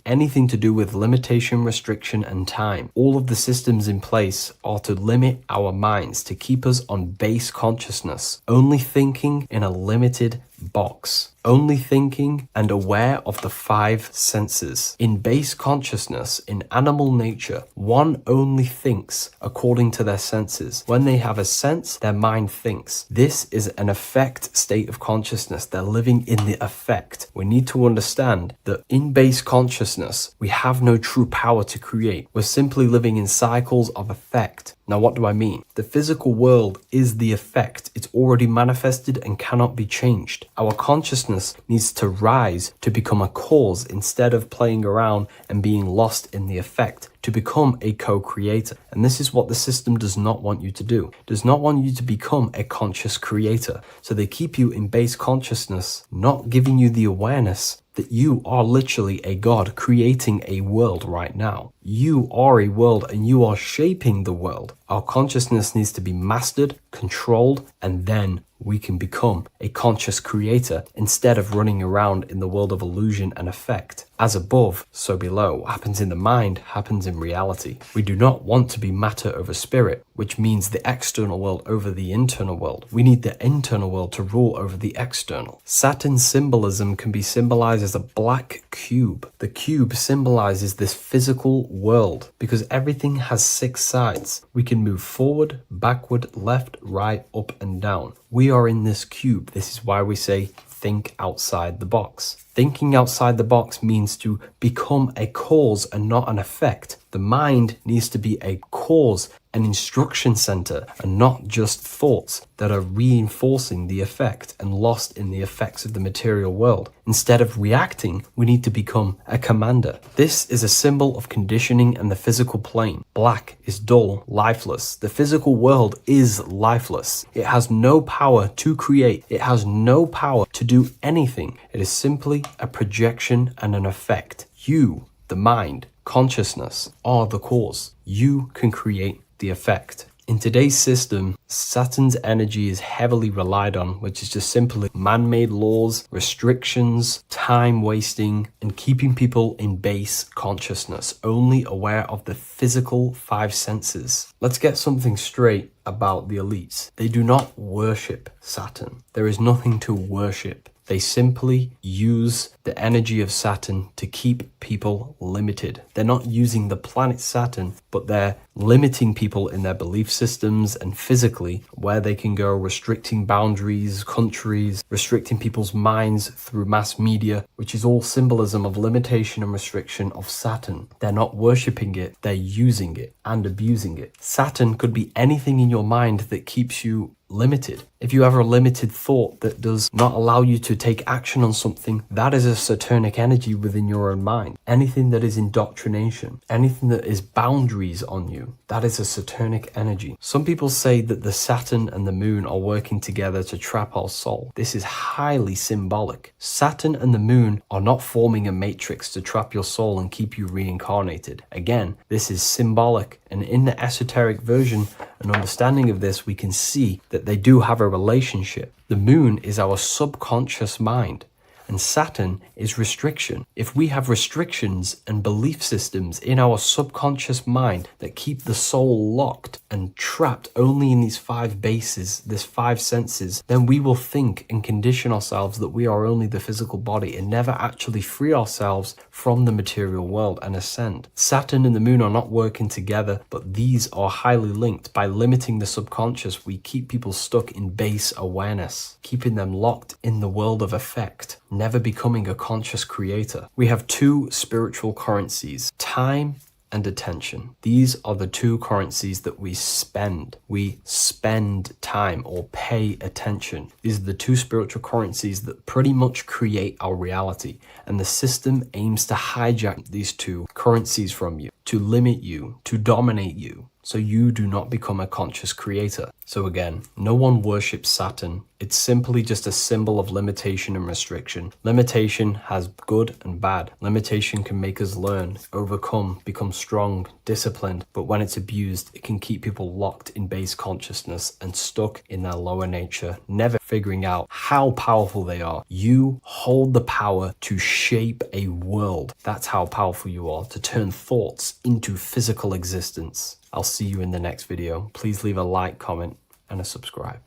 anything to do with limitation, restriction, and time. All of the systems in place are to limit our minds, to keep us on base consciousness, only thinking in a limited box. only thinking and aware of the five senses. In base consciousness, in animal nature, one only thinks according to their senses. When they have a sense, their mind thinks. This is an affect state of consciousness. They're living in the affect. We need to understand that in base consciousness, we have no true power to create. We're simply living in cycles of affect. Now, what do I mean? The physical world is the effect. It's already manifested and cannot be changed. Our consciousness needs to rise to become a cause instead of playing around and being lost in the effect, to become a co-creator. And this is what the system does not want you to do. It does not want you to become a conscious creator. So they keep you in base consciousness, not giving you the awareness that you are literally a god creating a world right now. You are a world and you are shaping the world. Our consciousness needs to be mastered, controlled, and then we can become a conscious creator instead of running around in the world of illusion and effect. As above, so below. What happens in the mind happens in reality. We do not want to be matter over spirit, which means the external world over the internal world. We need the internal world to rule over the external. Saturn's symbolism can be symbolized as a black cube. The cube symbolizes this physical world because everything has 6 sides. We can move forward, backward, left, right, up, and down. We are in this cube. This is why we say think outside the box. Thinking outside the box means to become a cause and not an effect. The mind needs to be a cause, an instruction center, and not just thoughts that are reinforcing the effect and lost in the effects of the material world. Instead of reacting, we need to become a commander. This is a symbol of conditioning and the physical plane. Black is dull, lifeless. The physical world is lifeless. It has no power to create. It has no power to do anything. It is simply a projection and an effect. You, the mind, consciousness, are the cause. You can create the effect. In today's system, Saturn's energy is heavily relied on, which is just simply man-made laws, restrictions, time wasting, and keeping people in base consciousness, only aware of the physical 5 senses. Let's get something straight about the elites. They do not worship Saturn. There is nothing to worship. They simply use the energy of Saturn to keep people limited. They're not using the planet Saturn, but they're limiting people in their belief systems and physically where they can go, restricting boundaries, countries, restricting people's minds through mass media, which is all symbolism of limitation and restriction of Saturn. They're not worshipping it, they're using it and abusing it. Saturn could be anything in your mind that keeps you limited. If you have a limited thought that does not allow you to take action on something, that is a Saturnic energy within your own mind. Anything that is indoctrination, anything that is boundaries on you, that is a Saturnic energy. Some people say that the Saturn and the moon are working together to trap our soul. This is highly symbolic. Saturn and the moon are not forming a matrix to trap your soul and keep you reincarnated. Again, this is symbolic, and in the esoteric version and understanding of this, we can see that they do have a relationship. The moon is our subconscious mind, and Saturn is restriction. If we have restrictions and belief systems in our subconscious mind that keep the soul locked and trapped only in these 5 bases, these 5 senses, then we will think and condition ourselves that we are only the physical body and never actually free ourselves from the material world and ascend. Saturn and the moon are not working together, but these are highly linked. By limiting the subconscious, we keep people stuck in base awareness, keeping them locked in the world of effect, never becoming a conscious creator. We have 2 spiritual currencies, time and attention. These are the 2 currencies that we spend. We spend time or pay attention. These are the 2 spiritual currencies that pretty much create our reality. And the system aims to hijack these 2 currencies from you, to limit you, to dominate you, so you do not become a conscious creator. So again, no one worships Saturn. It's simply just a symbol of limitation and restriction. Limitation has good and bad. Limitation can make us learn, overcome, become strong, disciplined. But when it's abused, it can keep people locked in base consciousness and stuck in their lower nature, never figuring out how powerful they are. You hold the power to shape a world. That's how powerful you are, to turn thoughts into physical existence. I'll see you in the next video. Please leave a like, comment, and a subscribe.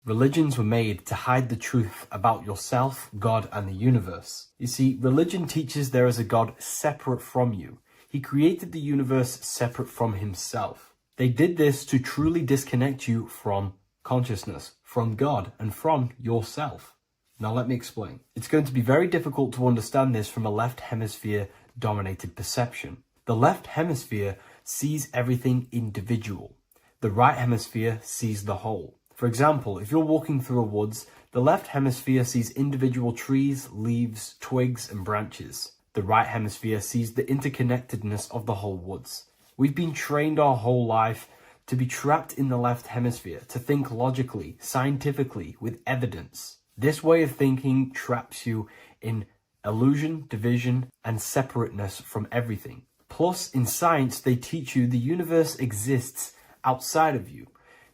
Religions were made to hide the truth about yourself, God, and the universe. You see, religion teaches there is a God separate from you. He created the universe separate from himself. They did this to truly disconnect you from consciousness, from God, and from yourself. Now let me explain. It's going to be very difficult to understand this from a left hemisphere dominated perception. The left hemisphere sees everything individual. The right hemisphere sees the whole. For example, if you're walking through a woods, the left hemisphere sees individual trees, leaves, twigs, and branches. The right hemisphere sees the interconnectedness of the whole woods. We've been trained our whole life to be trapped in the left hemisphere, to think logically, scientifically, with evidence. This way of thinking traps you in illusion, division, and separateness from everything. Plus, in science, they teach you the universe exists outside of you.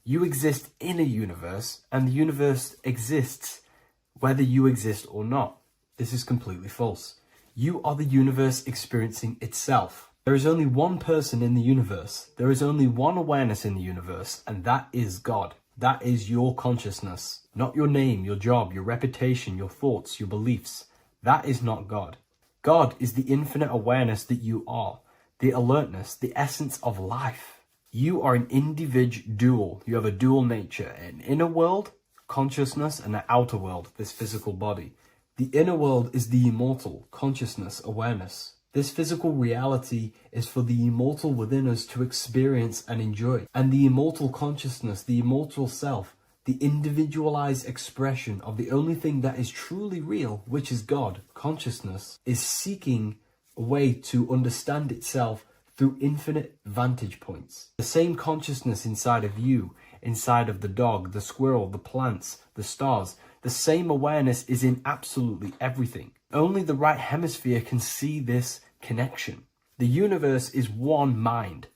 You exist in a universe, and the universe exists whether you exist or not. This is completely false. You are the universe experiencing itself. There is only one person in the universe. There is only one awareness in the universe, and that is God. That is your consciousness. Not your name, your job, your reputation, your thoughts, your beliefs. That is not God. God is the infinite awareness that you are, the alertness, the essence of life. You are an individual. You have a dual nature, an inner world, consciousness, and an outer world, this physical body. The inner world is the immortal, consciousness, awareness. This physical reality is for the immortal within us to experience and enjoy. And the immortal consciousness, the immortal self, the individualized expression of the only thing that is truly real, which is God, consciousness, is seeking a way to understand itself through infinite vantage points. The same consciousness inside of you, inside of the dog, the squirrel, the plants, the stars, the same awareness is in absolutely everything. Only the right hemisphere can see this connection. The universe is one mind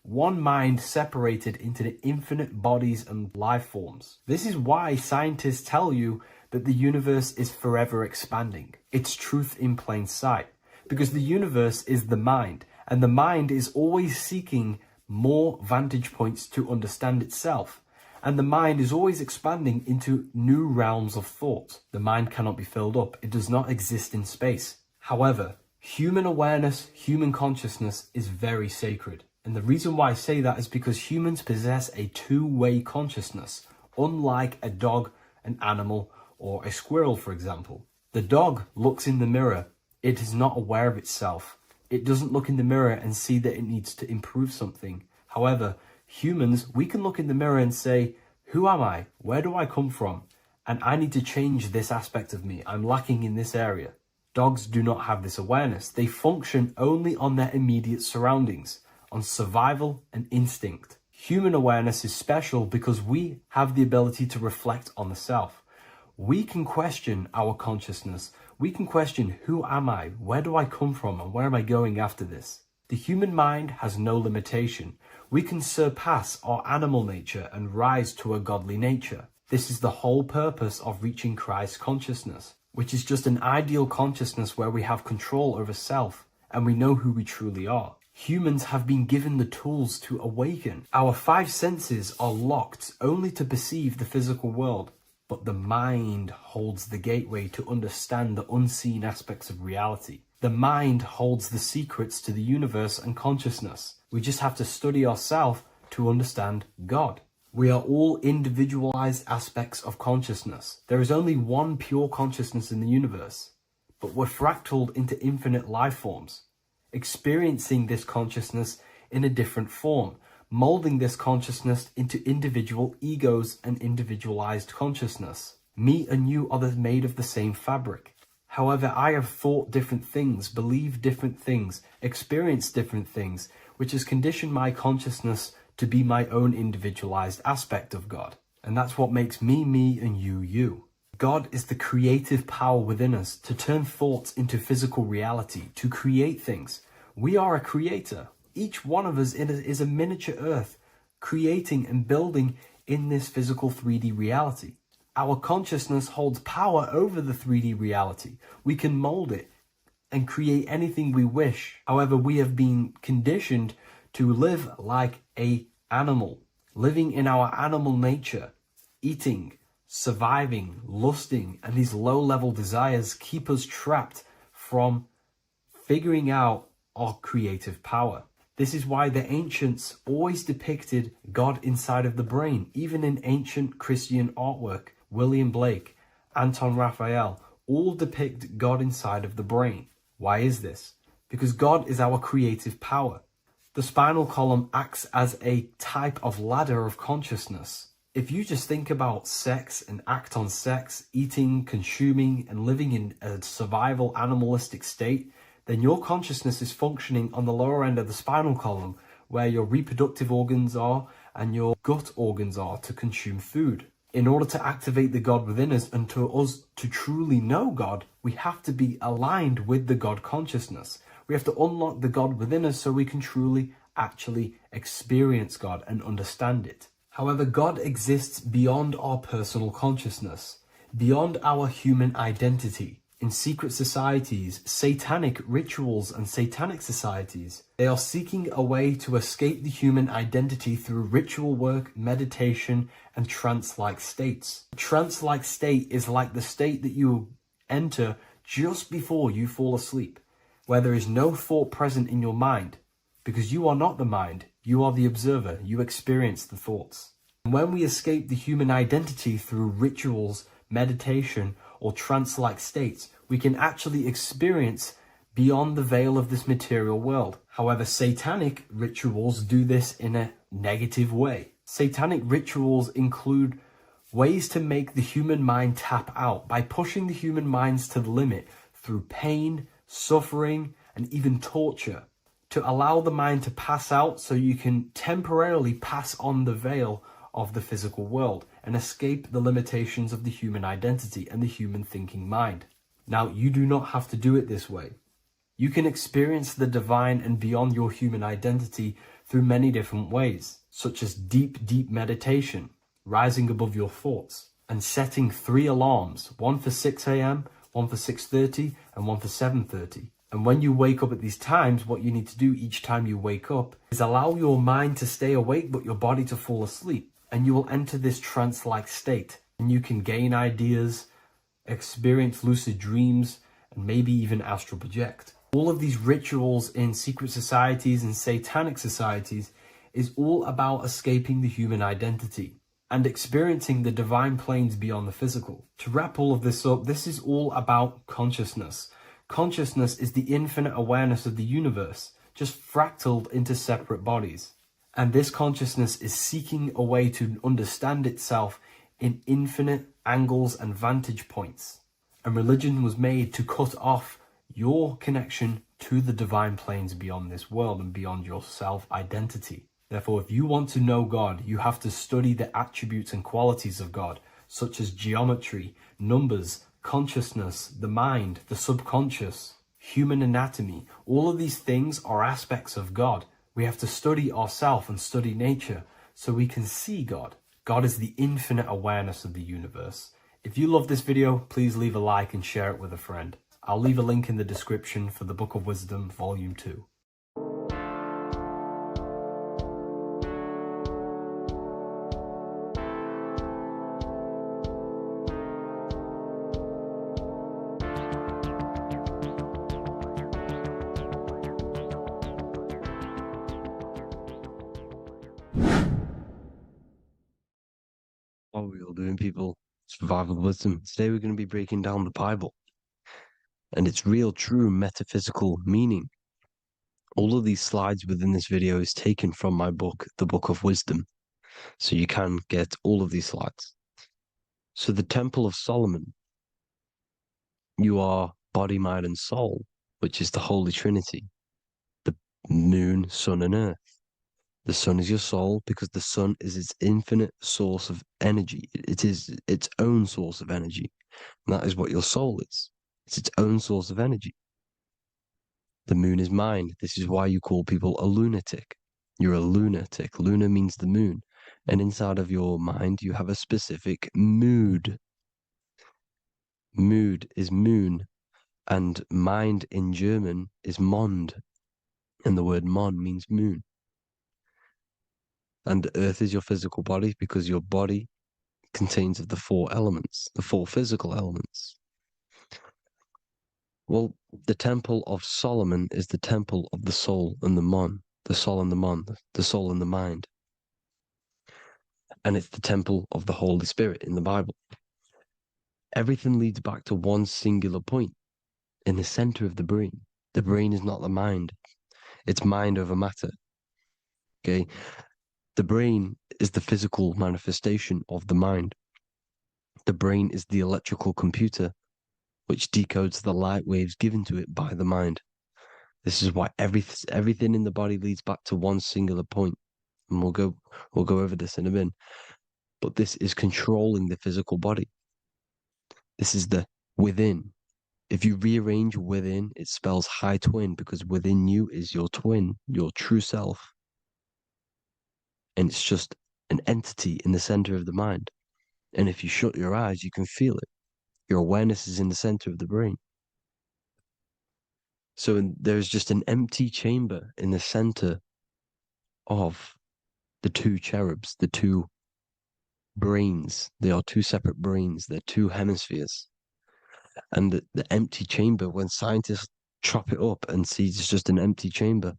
separated into the infinite bodies and life forms. This is why scientists tell you that the universe is forever expanding. It's truth in plain sight. Because the universe is the mind, and the mind is always seeking more vantage points to understand itself. And the mind is always expanding into new realms of thought. The mind cannot be filled up. It does not exist in space. However, human awareness, human consciousness is very sacred. And the reason why I say that is because humans possess a two-way consciousness, unlike a dog, an animal, or a squirrel, for example. The dog looks in the mirror. It is not aware of itself. It doesn't look in the mirror and see that it needs to improve something. However, humans, we can look in the mirror and say, who am I? Where do I come from? And I need to change this aspect of me. I'm lacking in this area. Dogs do not have this awareness. They function only on their immediate surroundings, on survival and instinct. Human awareness is special because we have the ability to reflect on the self. We can question our consciousness. We can question, who am I? Where do I come from? And where am I going after this? The human mind has no limitation. We can surpass our animal nature and rise to a godly nature. This is the whole purpose of reaching Christ consciousness, which is just an ideal consciousness where we have control over self and we know who we truly are. Humans have been given the tools to awaken. Our five senses are locked only to perceive the physical world, but the mind holds the gateway to understand the unseen aspects of reality. The mind holds the secrets to the universe and consciousness. We just have to study ourselves to understand God. We are all individualized aspects of consciousness. There is only one pure consciousness in the universe, but we're fractaled into infinite life forms, experiencing this consciousness in a different form, molding this consciousness into individual egos and individualized consciousness. Me and you are made of the same fabric. However, I have thought different things, believed different things, experienced different things, which has conditioned my consciousness to be my own individualized aspect of God. And that's what makes me, me, and you, you. God is the creative power within us to turn thoughts into physical reality, to create things. We are a creator. Each one of us is a miniature earth, creating and building in this physical 3D reality. Our consciousness holds power over the 3D reality. We can mold it and create anything we wish. However, we have been conditioned to live like an animal, living in our animal nature, eating, surviving, lusting, and these low-level desires keep us trapped from figuring out our creative power. This is why the ancients always depicted God inside of the brain. Even in ancient Christian artwork, William Blake, Anton Raphael, all depict God inside of the brain. Why is this? Because God is our creative power. The spinal column acts as a type of ladder of consciousness. If you just think about sex and act on sex, eating, consuming, and living in a survival animalistic state, then your consciousness is functioning on the lower end of the spinal column, where your reproductive organs are and your gut organs are to consume food. In order to activate the God within us and to us to truly know God, we have to be aligned with the God consciousness. We have to unlock the God within us so we can truly actually experience God and understand it. However, God exists beyond our personal consciousness, beyond our human identity. In secret societies, satanic rituals and satanic societies, they are seeking a way to escape the human identity through ritual work, meditation, and trance-like states. A trance-like state is like the state that you enter just before you fall asleep, where there is no thought present in your mind, because you are not the mind, you are the observer, you experience the thoughts. And when we escape the human identity through rituals, meditation, or trance-like states, we can actually experience beyond the veil of this material world. However, satanic rituals do this in a negative way. Satanic rituals include ways to make the human mind tap out by pushing the human minds to the limit through pain, suffering, and even torture, to allow the mind to pass out so you can temporarily pass on the veil of the physical world and escape the limitations of the human identity and the human thinking mind. Now, you do not have to do it this way. You can experience the divine and beyond your human identity through many different ways, such as deep, deep meditation, rising above your thoughts, and setting 3 alarms, one for 6 a.m., one for 6:30, and one for 7:30. And when you wake up at these times, what you need to do each time you wake up is allow your mind to stay awake but your body to fall asleep. And you will enter this trance-like state. And you can gain ideas, experience lucid dreams, and maybe even astral project. All of these rituals in secret societies and satanic societies is all about escaping the human identity and experiencing the divine planes beyond the physical. To wrap all of this up, this is all about consciousness. Consciousness is the infinite awareness of the universe, just fractaled into separate bodies. And this consciousness is seeking a way to understand itself in infinite angles and vantage points. And religion was made to cut off your connection to the divine planes beyond this world and beyond your self-identity. Therefore, if you want to know God, you have to study the attributes and qualities of God, such as geometry, numbers, consciousness, the mind, the subconscious, human anatomy. All of these things are aspects of God. We have to study ourselves and study nature so we can see God. God is the infinite awareness of the universe. If you love this video, please leave a like and share it with a friend. I'll leave a link in the description for the Book of Wisdom, Volume 2. What are we all doing, people? Survival wisdom. Today we're going to be breaking down the Bible and its real, true metaphysical meaning. All of these slides within this video is taken from my book, The Book of Wisdom, so you can get all of these slides. So the Temple of Solomon, you are body, mind, and soul, which is the Holy Trinity, the moon, sun, and earth. The sun is your soul because the sun is its infinite source of energy. It is its own source of energy. And that is what your soul is. It's its own source of energy. The moon is mind. This is why you call people a lunatic. You're a lunatic. Luna means the moon. And inside of your mind, you have a specific mood. Mood is moon. And mind in German is Mond. And the word Mond means moon. And earth is your physical body because your body contains of the four elements, the four physical elements? Well, the temple of Solomon is the temple of the soul and the mon, the soul and the mon, the soul and the mind. And it's the temple of the Holy Spirit in the Bible. Everything leads back to one singular point in the center of the brain. The brain is not the mind. It's mind over matter. Okay? The brain is the physical manifestation of the mind. The brain is the electrical computer which decodes the light waves given to it by the mind. This is why everything in the body leads back to one singular point. And we'll go over this in a minute. But this is controlling the physical body. This is the within. If you rearrange within, it spells high twin because within you is your twin, your true self. And it's just an entity in the center of the mind. And if you shut your eyes, you can feel it. Your awareness is in the center of the brain. So there's just an empty chamber in the center of the two cherubs, the two brains. They are two separate brains. They're two hemispheres. And the empty chamber, when scientists chop it up and see it's just an empty chamber,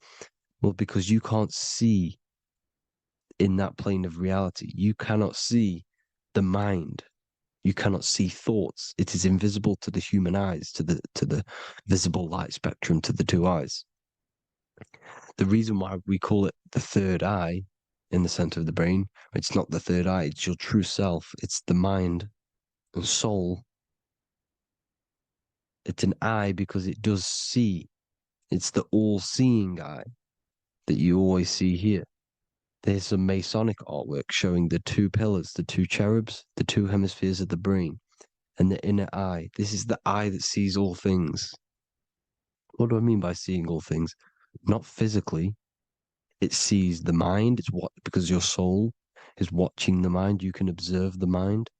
well, because you can't see in that plane of reality, you cannot see the mind. You cannot see thoughts. It is invisible to the human eyes, to the visible light spectrum, to the two eyes. The reason why we call it the third eye in the center of the brain, it's not the third eye, it's your true self. It's the mind and soul. It's an eye because it does see. It's the all-seeing eye that you always see here. There's some Masonic artwork showing the two pillars, the two cherubs, the two hemispheres of the brain, and the inner eye. This is the eye that sees all things. What do I mean by seeing all things? Not physically. It sees the mind. It's what, because your soul is watching the mind. You can observe the mind.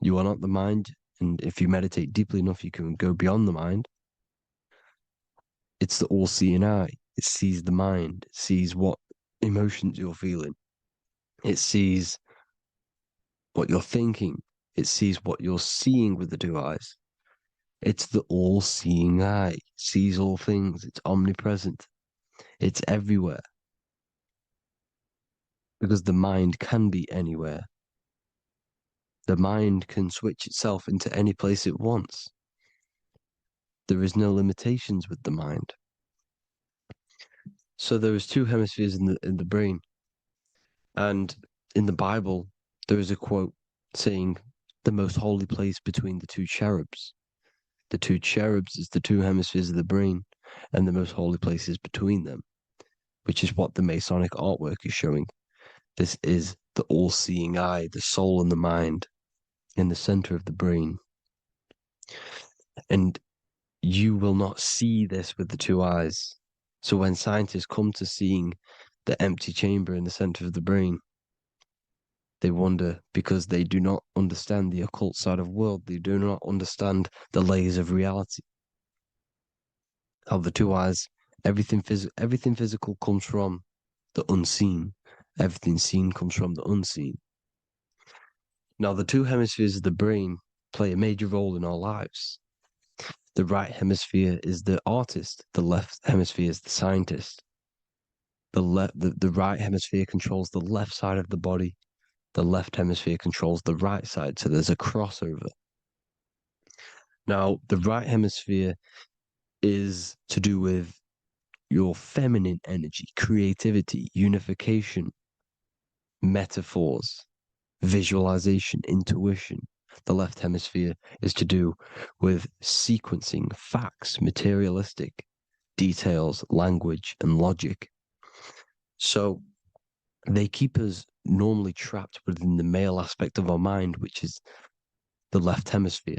You are not the mind. And if you meditate deeply enough, you can go beyond the mind. It's the all-seeing eye. It sees the mind. It sees what emotions you're feeling. It sees what you're thinking. It sees what you're seeing with the two eyes. It's the all-seeing eye. It sees all things. It's omnipresent. It's everywhere. Because the mind can be anywhere. The mind can switch itself into any place it wants. There is no limitations with the mind. So there is two hemispheres in the brain. And in the Bible, there is a quote saying the most holy place between the two cherubs. The two cherubs is the two hemispheres of the brain, and the most holy place is between them, which is what the Masonic artwork is showing. This is the all-seeing eye, the soul and the mind in the center of the brain. And you will not see this with the two eyes. So when scientists come to seeing the empty chamber in the center of the brain, they wonder because they do not understand the occult side of the world. They do not understand the layers of reality. How the two eyes, everything physical comes from the unseen. Everything seen comes from the unseen. Now, the two hemispheres of the brain play a major role in our lives. The right hemisphere is the artist. The left hemisphere is the scientist. The right hemisphere controls the left side of the body. The left hemisphere controls the right side. So there's a crossover. Now, the right hemisphere is to do with your feminine energy, creativity, unification, metaphors, visualization, intuition. The left hemisphere is to do with sequencing, facts, materialistic details, language, and logic. So they keep us normally trapped within the male aspect of our mind, which is the left hemisphere.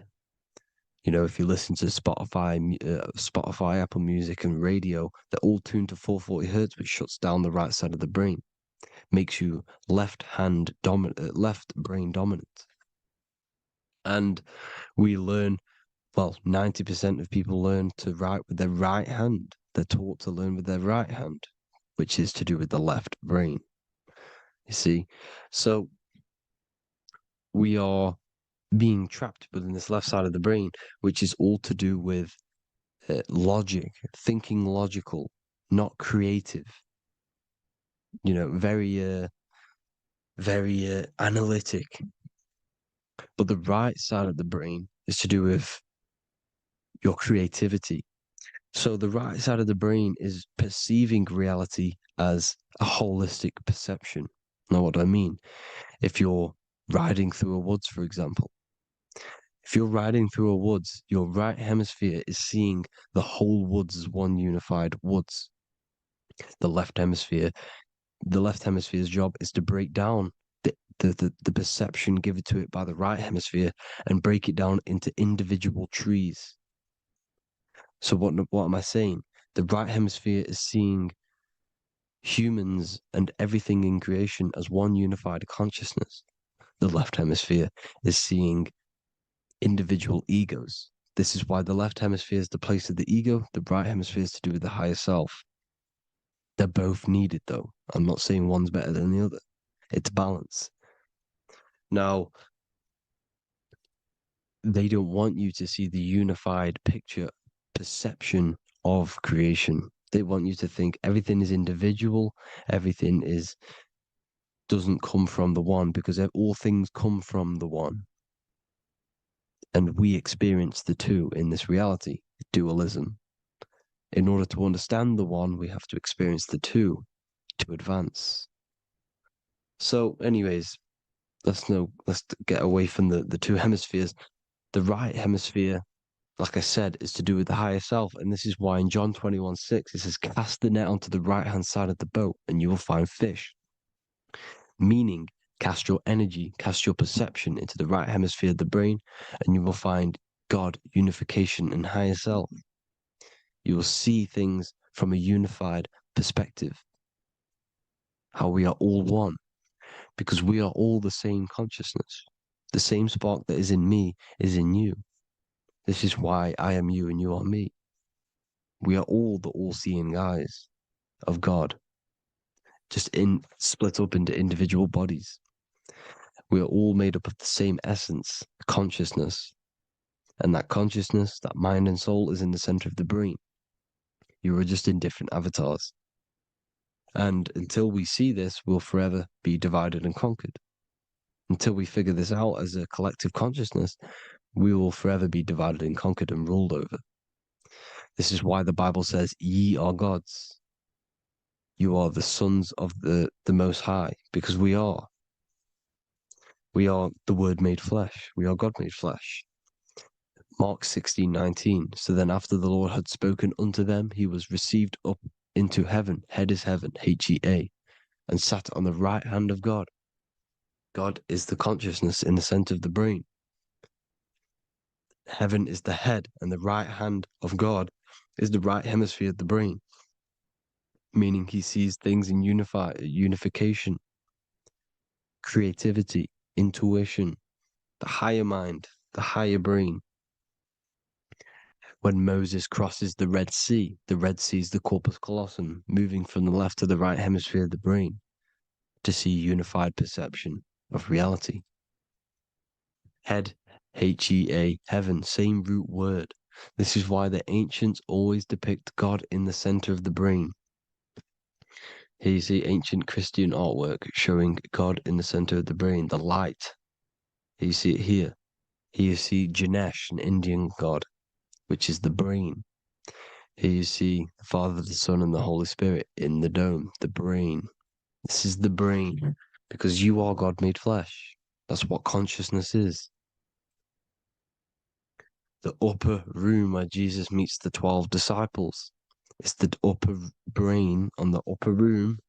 You know, if you listen to Spotify, Apple Music, and radio, they're all tuned to 440 hertz, which shuts down the right side of the brain, makes you left brain dominant. And we learn, well, 90% of people learn to write with their right hand. They're taught to learn with their right hand, which is to do with the left brain. You see, so we are being trapped within this left side of the brain, which is all to do with logic, thinking logical, not creative. Very, very analytic. But the right side of the brain is to do with your creativity. So the right side of the brain is perceiving reality as a holistic perception. Now, what do I mean? If you're riding through a woods, for example, if you're riding through a woods, your right hemisphere is seeing the whole woods as one unified woods. The left hemisphere's job is to break down the perception given to it by the right hemisphere and break it down into individual trees. So what am I saying? The right hemisphere is seeing humans and everything in creation as one unified consciousness. The left hemisphere is seeing individual egos. This is why the left hemisphere is the place of the ego, the right hemisphere is to do with the higher self. They're both needed, though. I'm not saying one's better than the other. It's balance. Now, they don't want you to see the unified picture, perception of creation. They want you to think everything is individual, everything doesn't come from the one, because all things come from the one. And we experience the two in this reality, dualism. In order to understand the one, we have to experience the two to advance. So, anyways, let's get away from the two hemispheres. The right hemisphere, like I said, is to do with the higher self. And this is why in John 21:6, it says, cast the net onto the right-hand side of the boat and you will find fish. Meaning, cast your energy, cast your perception into the right hemisphere of the brain, and you will find God, unification, and higher self. You will see things from a unified perspective. How we are all one, because we are all the same consciousness. The same spark that is in me is in you. This is why I am you and you are me. We are all the all-seeing eyes of God, just split up into individual bodies. We are all made up of the same essence, consciousness. And that consciousness, that mind and soul, is in the center of the brain. You are just in different avatars. And until we see this, we'll forever be divided and conquered. Until we figure this out as a collective consciousness, we will forever be divided and conquered and ruled over. This is why the Bible says, ye are gods. You are the sons of the Most High, because we are. We are the Word made flesh. We are God made flesh. Mark 16:19. So then after the Lord had spoken unto them, he was received up into heaven. Head is heaven, H-E-A, and sat on the right hand of God. God is the consciousness in the center of the brain. Heaven is the head, and the right hand of God is the right hemisphere of the brain, meaning he sees things in unification, creativity, intuition, the higher mind, the higher brain. When Moses crosses the Red Sea is the corpus callosum, moving from the left to the right hemisphere of the brain to see unified perception of reality. Head, H-E-A, heaven, same root word. This is why the ancients always depict God in the center of the brain. Here you see ancient Christian artwork showing God in the center of the brain, the light. Here you see it here. Here you see Ganesh, an Indian god, which is the brain. Here you see the Father, the Son, and the Holy Spirit in the dome, the brain. This is the brain, because you are God made flesh. That's what consciousness is. The upper room where Jesus meets the 12 disciples. It's the upper brain on the upper room.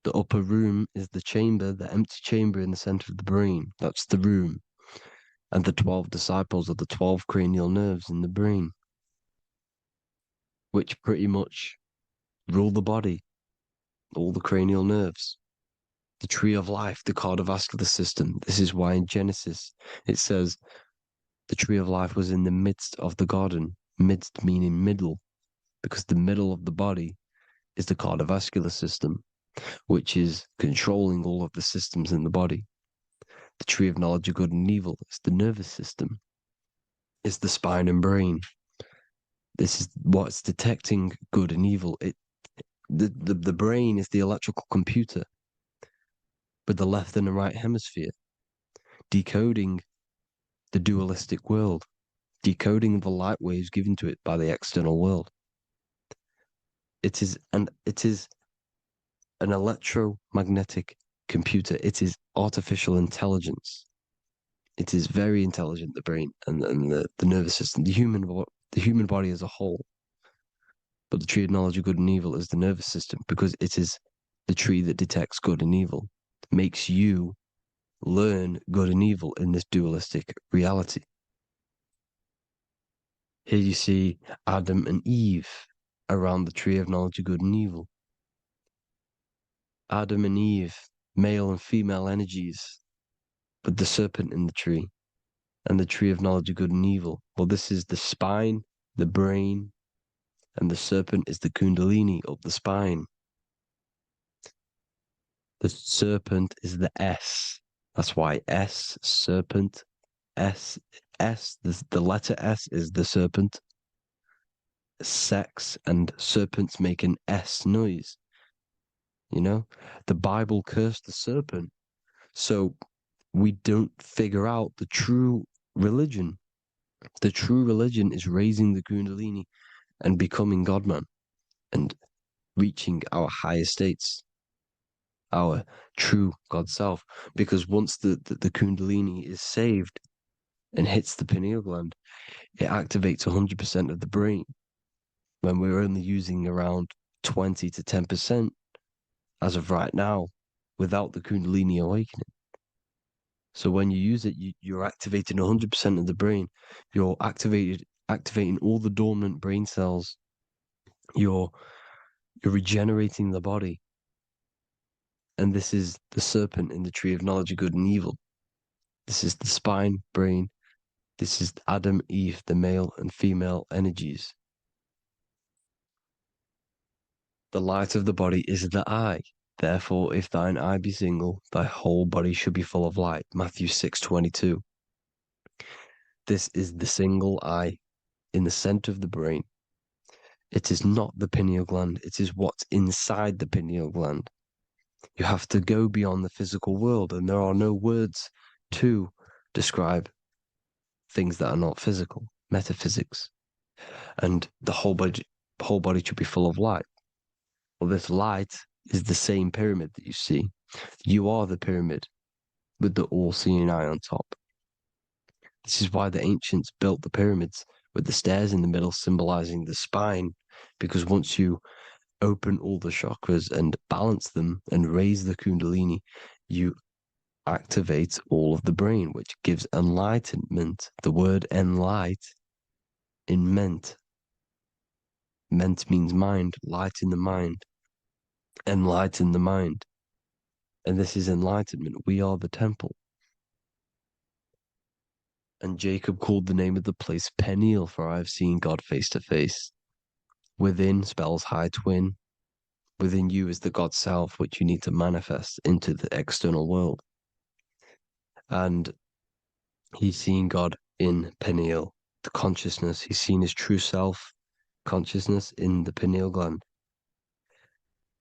The upper room is the chamber, the empty chamber in the center of the brain. That's the room. And the 12 disciples are the 12 cranial nerves in the brain, which pretty much rule the body, all the cranial nerves. The tree of life, the cardiovascular system. This is why in Genesis it says the tree of life was in the midst of the garden. Midst meaning middle, because the middle of the body is the cardiovascular system, which is controlling all of the systems in the body. The tree of knowledge of good and evil is the nervous system. It's the spine and brain. This is what's detecting good and evil. The brain is the electrical computer with the left and the right hemisphere, decoding the dualistic world, decoding the light waves given to it by the external world. It is an electromagnetic computer. It is artificial intelligence. It is very intelligent, the brain and the nervous system, the human body as a whole. But the tree of knowledge of good and evil is the nervous system because it is the tree that detects good and evil, makes you learn good and evil in this dualistic reality. Here you see Adam and Eve around the tree of knowledge of good and evil. Adam and Eve, male and female energies, with the serpent in the tree and the tree of knowledge of good and evil. Well, this is the spine, the brain, and the serpent is the kundalini up the spine. The serpent is the S. That's why S, serpent, S, the letter S is the serpent. Sex and serpents make an S noise. You know, the Bible cursed the serpent. So we don't figure out the true religion. The true religion is raising the kundalini and becoming God-man and reaching our higher states, our true God self. Because once the kundalini is saved and hits the pineal gland, it activates 100% of the brain when we're only using around 20 to 10% as of right now without the kundalini awakening. So when you use it, you're activating 100% of the brain. You're activating all the dormant brain cells. You're regenerating the body. And this is the serpent in the tree of knowledge of good and evil. This is the spine, brain. This is Adam, Eve, the male and female energies. The light of the body is the eye. Therefore, if thine eye be single, thy whole body should be full of light. Matthew 6:22. This is the single eye in the center of the brain. It is not the pineal gland. It is what's inside the pineal gland. You have to go beyond the physical world, and there are no words to describe things that are not physical, metaphysics. And the whole body should be full of light. Well, this light is the same pyramid that you see. You are the pyramid with the all-seeing eye on top. This is why the ancients built the pyramids with the stairs in the middle symbolizing the spine, because once you open all the chakras and balance them and raise the kundalini, you activate all of the brain, which gives enlightenment. The word enlight in ment. Ment means mind, light in the mind. Enlighten the mind. And this is enlightenment. We are the temple. And Jacob called the name of the place Peniel, for I have seen God face to face. Within spells high twin. Within you is the God self, which you need to manifest into the external world. And he's seen God in Peniel, the consciousness. He's seen his true self, consciousness in the pineal gland.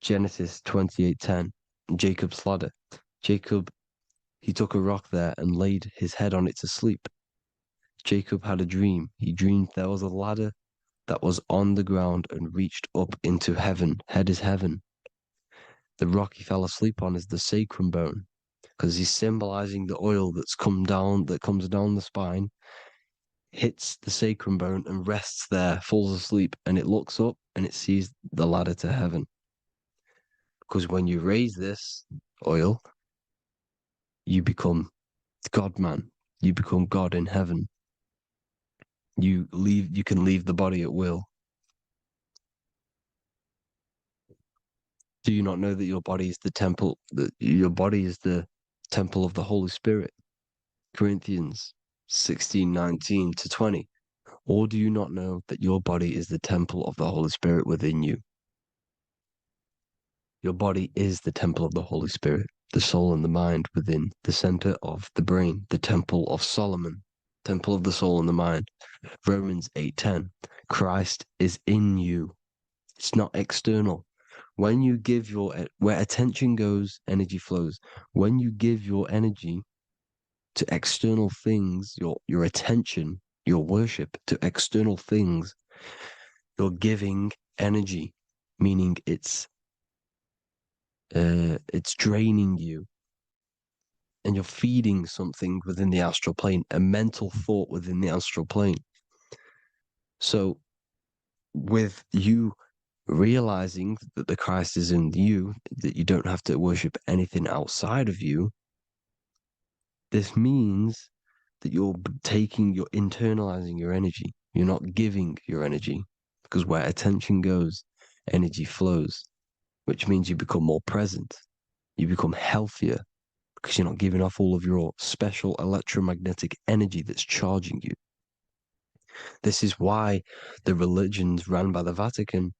Genesis 28:10, Jacob's ladder. Jacob, he took a rock there and laid his head on it to sleep. Jacob had a dream. He dreamed there was a ladder that was on the ground and reached up into heaven. Head is heaven. The rock he fell asleep on is the sacrum bone, because he's symbolizing the oil that comes down the spine, hits the sacrum bone and rests there, falls asleep, and it looks up and it sees the ladder to heaven. Because when you raise this oil, you become God man. You become God in heaven. You can leave the body at will. Do you not know that your body is the temple, that your body is the temple of the Holy Spirit? Corinthians 16:19-20. Or do you not know that your body is the temple of the Holy Spirit within you? Your body is the temple of the Holy Spirit. the soul and the mind within the center of the brain, the temple of Solomon, temple of the soul and the mind. Romans 8:10, Christ is in you. It's not external. When you give where attention goes, energy flows. When you give your energy to external things, your attention, your worship to external things, you're giving energy, meaning it's draining you, and you're feeding something within the astral plane, a mental thought within the astral plane. So with you realizing that the Christ is in you, that you don't have to worship anything outside of you, this means that you're internalizing your energy. You're not giving your energy, because where attention goes, energy flows, which means you become more present. You become healthier because you're not giving off all of your special electromagnetic energy that's charging you. This is why the religions ran by the Vatican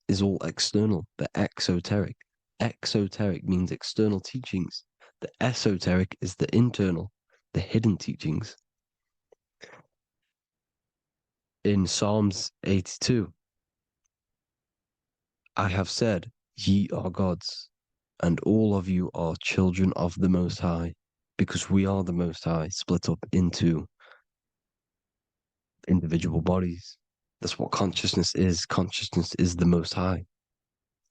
is all external. They're exoteric. Exoteric means external teachings. The esoteric is the internal, the hidden teachings. In Psalms 82, I have said, ye are gods, and all of you are children of the Most High, because we are the Most High, split up into individual bodies. That's what consciousness is. Consciousness is the Most High,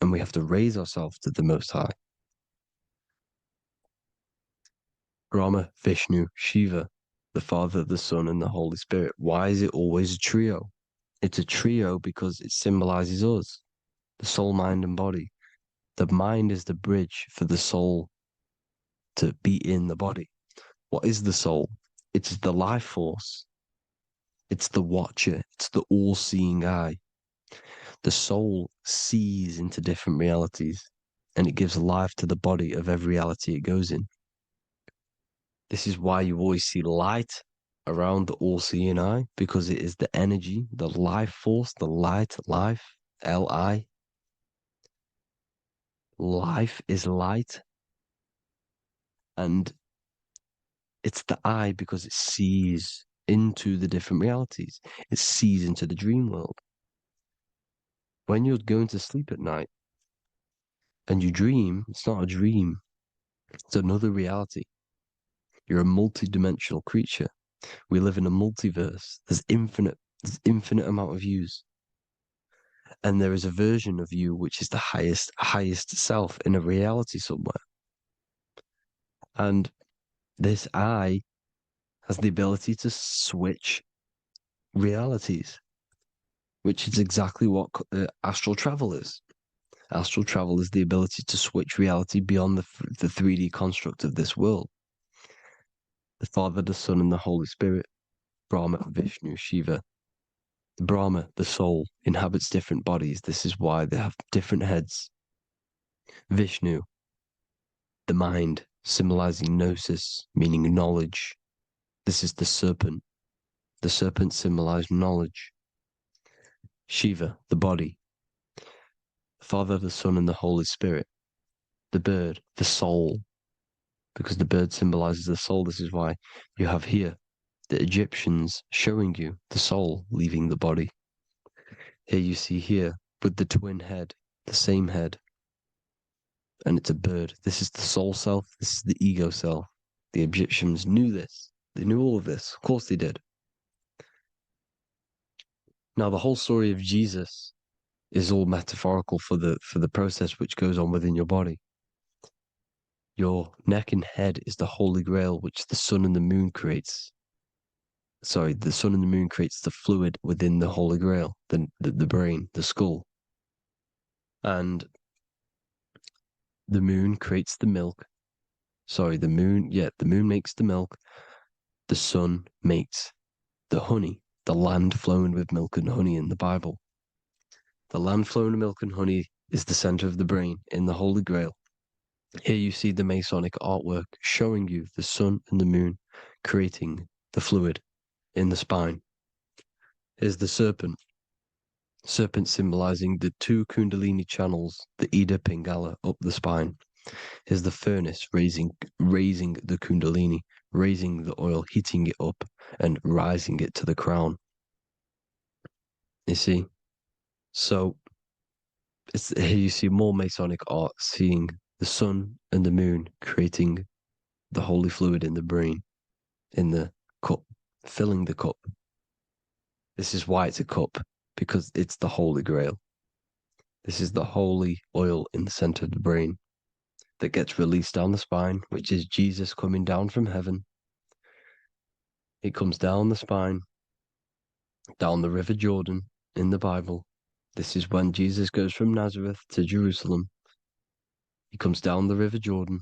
and we have to raise ourselves to the Most High. Brahma, Vishnu, Shiva, the Father, the Son, and the Holy Spirit. Why is it always a trio? It's a trio because it symbolizes us, the soul, mind, and body. The mind is the bridge for the soul to be in the body. What is the soul? It's the life force. It's the watcher. It's the all-seeing eye. The soul sees into different realities, and it gives life to the body of every reality it goes in. This is why you always see light around the all-seeing eye, because it is the energy, the life force, the light, life, L-I. Life is light, and it's the eye because it sees into the different realities. It sees into the dream world. When you're going to sleep at night and you dream, it's not a dream, it's another reality. You're a multi-dimensional creature. We live in a multiverse. There's infinite amount of yous. And there is a version of you which is the highest self in a reality somewhere. And this I has the ability to switch realities, which is exactly what astral travel is. Astral travel is the ability to switch reality beyond the 3D construct of this world. The Father, the Son, and the Holy Spirit, Brahma, Vishnu, Shiva. Brahma, the soul, inhabits different bodies. This is why they have different heads. Vishnu, the mind, symbolizing gnosis, meaning knowledge. This is the serpent. The serpent symbolized knowledge. Shiva, the body. Father, the Son, and the Holy Spirit. The bird, the soul, because the bird symbolizes the soul. This is why you have here the Egyptians showing you the soul leaving the body. Here you see here with the twin head, the same head, and it's a bird. This is the soul self. This is the ego self. The Egyptians knew this. They knew all of this. Of course they did. Now the whole story of Jesus is all metaphorical for the process which goes on within your body. Your neck and head is the holy grail which the sun and the moon creates. Sorry, the sun and the moon creates the fluid within the holy grail, the brain, the skull. And the moon creates the milk. Sorry, the moon makes the milk. The sun makes the honey, the land flowing with milk and honey in the Bible. The land flowing with milk and honey is the center of the brain in the Holy Grail. Here you see the Masonic artwork showing you the sun and the moon creating the fluid in the spine. Here's the serpent. Serpent symbolizing the two Kundalini channels, the Ida Pingala up the spine. Here's the furnace raising the kundalini, raising the oil, heating it up, and rising it to the crown. You see? So here you see more Masonic art, seeing the sun and the moon creating the holy fluid in the brain, in the cup, filling the cup. This is why it's a cup, because it's the Holy Grail. This is the holy oil in the center of the brain that gets released down the spine, which is Jesus coming down from heaven. It comes down the spine, down the River Jordan in the Bible. This is when Jesus goes from Nazareth to Jerusalem. He comes down the River Jordan,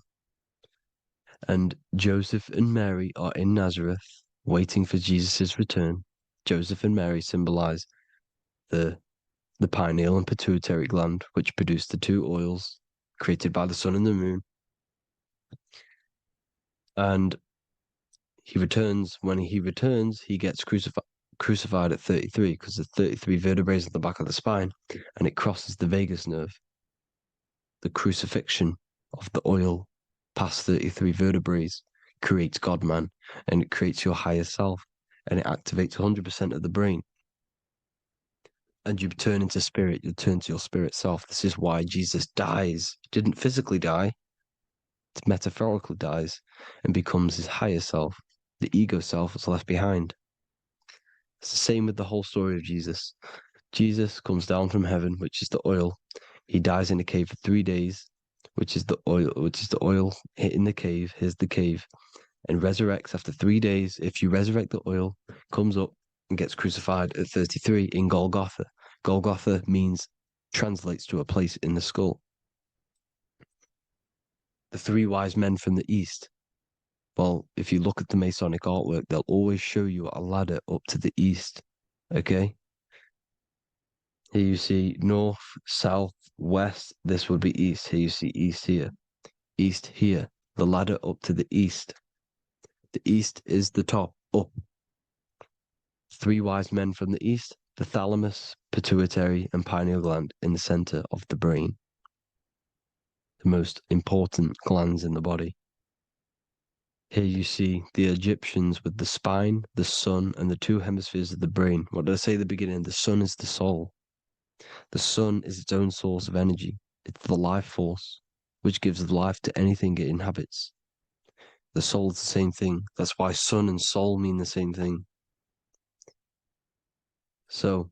and Joseph and Mary are in Nazareth waiting for Jesus' return. Joseph and Mary symbolize the pineal and pituitary gland, which produce the two oils created by the sun and the moon. And he returns. When he returns, he gets crucified at 33, because there's 33 vertebrae at the back of the spine, and it crosses the vagus nerve. The crucifixion of the oil past 33 vertebrae creates God-man, and it creates your higher self, and it activates 100% of the brain. And you turn into spirit, you turn to your spirit self. This is why Jesus dies. He didn't physically die, it metaphorically dies and becomes his higher self. The ego self was left behind. It's the same with the whole story of Jesus. Jesus comes down from heaven, which is the oil. He dies in a cave for 3 days, which is the oil hitting the cave. Here's the cave. And resurrects after 3 days. If you resurrect the oil, comes up and gets crucified at 33 in Golgotha. Golgotha translates to a place in the skull. The three wise men from the east. Well, if you look at the Masonic artwork, they'll always show you a ladder up to the east. Okay? Here you see north, south, west. This would be east. Here you see east here. East here. The ladder up to the east. The east is the top, up. Three wise men from the east. The thalamus, pituitary, and pineal gland in the center of the brain. The most important glands in the body. Here you see the Egyptians with the spine, the sun, and the two hemispheres of the brain. What did I say at the beginning? The sun is the soul. The sun is its own source of energy. It's the life force, which gives life to anything it inhabits. The soul is the same thing. That's why sun and soul mean the same thing. So,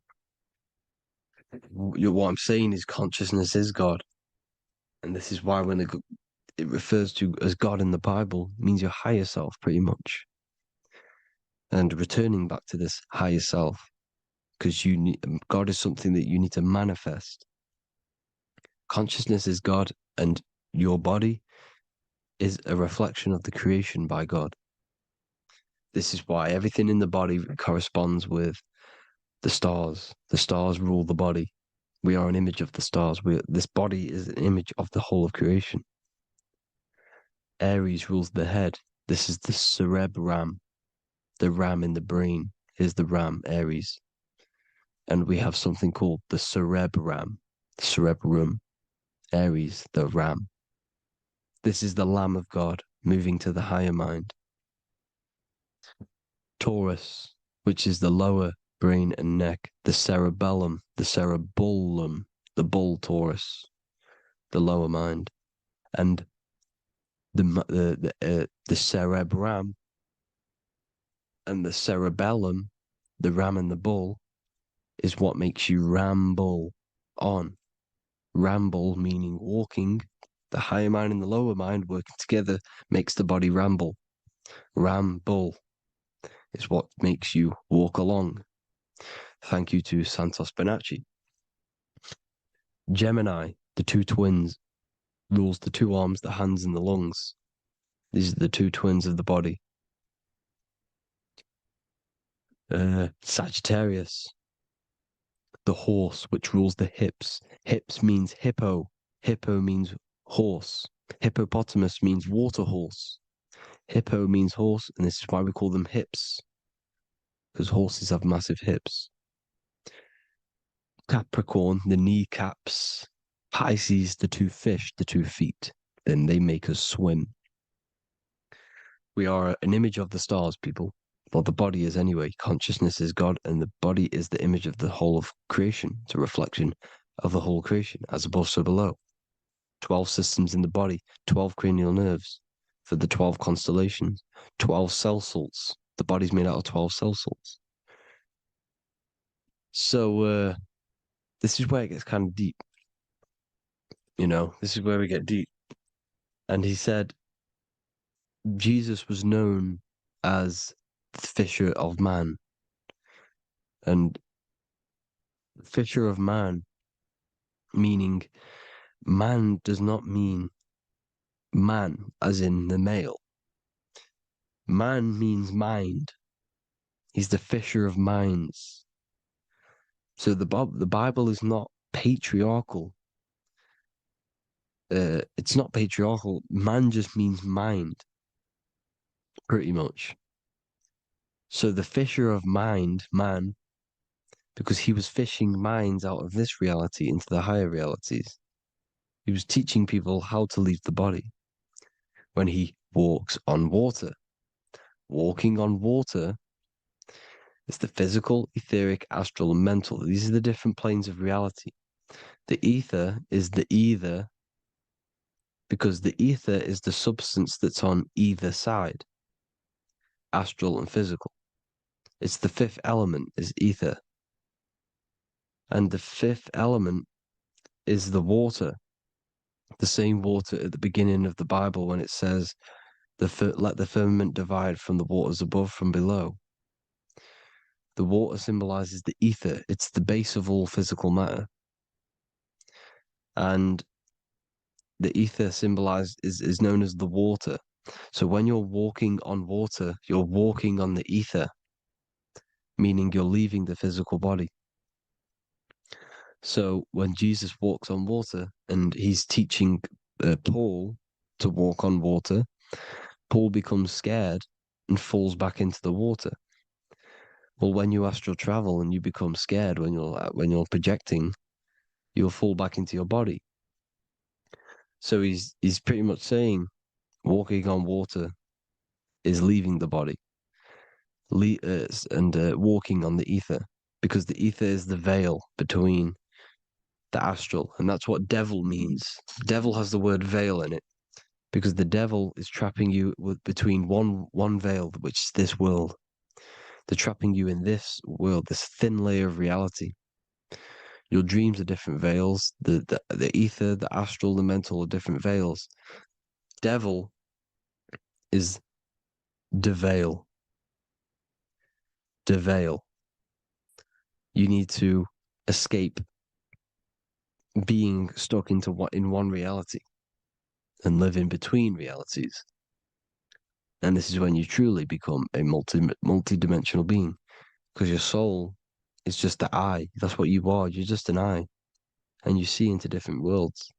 what I'm saying is consciousness is God. And this is why when it refers to as God in the Bible, it means your higher self, pretty much. And returning back to this higher self, because God is something that you need to manifest. Consciousness is God, and your body is a reflection of the creation by God. This is why everything in the body corresponds with the stars. The stars rule the body. We are an image of the stars. This body is an image of the whole of creation. Aries rules the head. This is the cerebrum, the ram in the brain. Here's the ram, Aries. And we have something called the cerebrum, Aries, the ram. This is the Lamb of God moving to the higher mind. Taurus, which is the lower brain and neck, the cerebellum, the bull Taurus, the lower mind, and the cerebrum and the cerebellum, the ram and the bull, is what makes you ramble on. Ramble meaning walking. The higher mind and the lower mind working together makes the body ramble. Ramble is what makes you walk along. Thank you to Santos Bonacci. Gemini, the two twins, rules the two arms, the hands, and the lungs. These are the two twins of the body. Sagittarius, the horse, which rules the hips. Hips means hippo. Hippo means horse. Hippopotamus means water horse. Hippo means horse, and this is why we call them hips, because horses have massive hips. Capricorn, the kneecaps. Pisces, the two fish, the 2 feet. then they make us swim. We are an image of the stars, people. Well, the body is anyway. Consciousness is God, and the body is the image of the whole of creation. It's a reflection of the whole creation, as above, so below. 12 systems in the body, 12 cranial nerves for the 12 constellations, 12 cell salts. The body's made out of 12 cell salts. So this is where it gets kind of deep. This is where we get deep. And he said Jesus was known as the fisher of man. And fisher of man, meaning man does not mean man as in the male. Man means mind. He's the fisher of minds. So the Bible is not patriarchal. It's not patriarchal. Man just means mind, pretty much. So the fisher of mind, man, because he was fishing minds out of this reality into the higher realities. He was teaching people how to leave the body when he walks on water. Walking on water is the physical, etheric, astral, and mental. These are the different planes of reality. The ether is the either, because the ether is the substance that's on either side, astral and physical. It's the fifth element, is ether. And the fifth element is the water. The same water at the beginning of the Bible when it says, let the firmament divide from the waters above from below. The water symbolizes the ether. It's the base of all physical matter. And the ether symbolized is known as the water. So when you're walking on water, you're walking on the ether, meaning you're leaving the physical body. So when Jesus walks on water and he's teaching Paul to walk on water, Paul becomes scared and falls back into the water. Well, when you astral travel and you become scared when you're projecting, you'll fall back into your body. So he's pretty much saying walking on water is leaving the body, and walking on the ether, because the ether is the veil between the astral, and that's what devil means. Devil has the word veil in it, because the devil is trapping you between one veil, which is this world. They're trapping you in this world, this thin layer of reality. Your dreams are different veils. The ether, the astral, the mental are different veils. Devil is deveil. Deveil. You need to escape being stuck in one reality and live in between realities. And this is when you truly become a multi-dimensional being, because your soul is just the eye. That's what you are. You're just an eye, and you see into different worlds.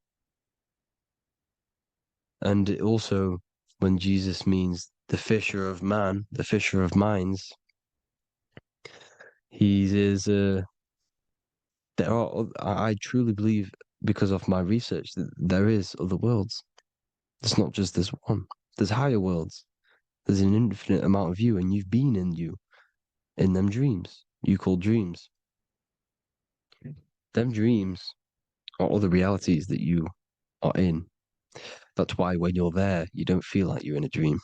And it also, when Jesus means the fisher of man, the fisher of minds, he is. I truly believe, because of my research, that there is other worlds. It's not just this one. There's higher worlds. There's an infinite amount of you, and you've been in them dreams you call dreams. Them dreams are other realities that you are in. That's why when you're there, you don't feel like you're in a dream.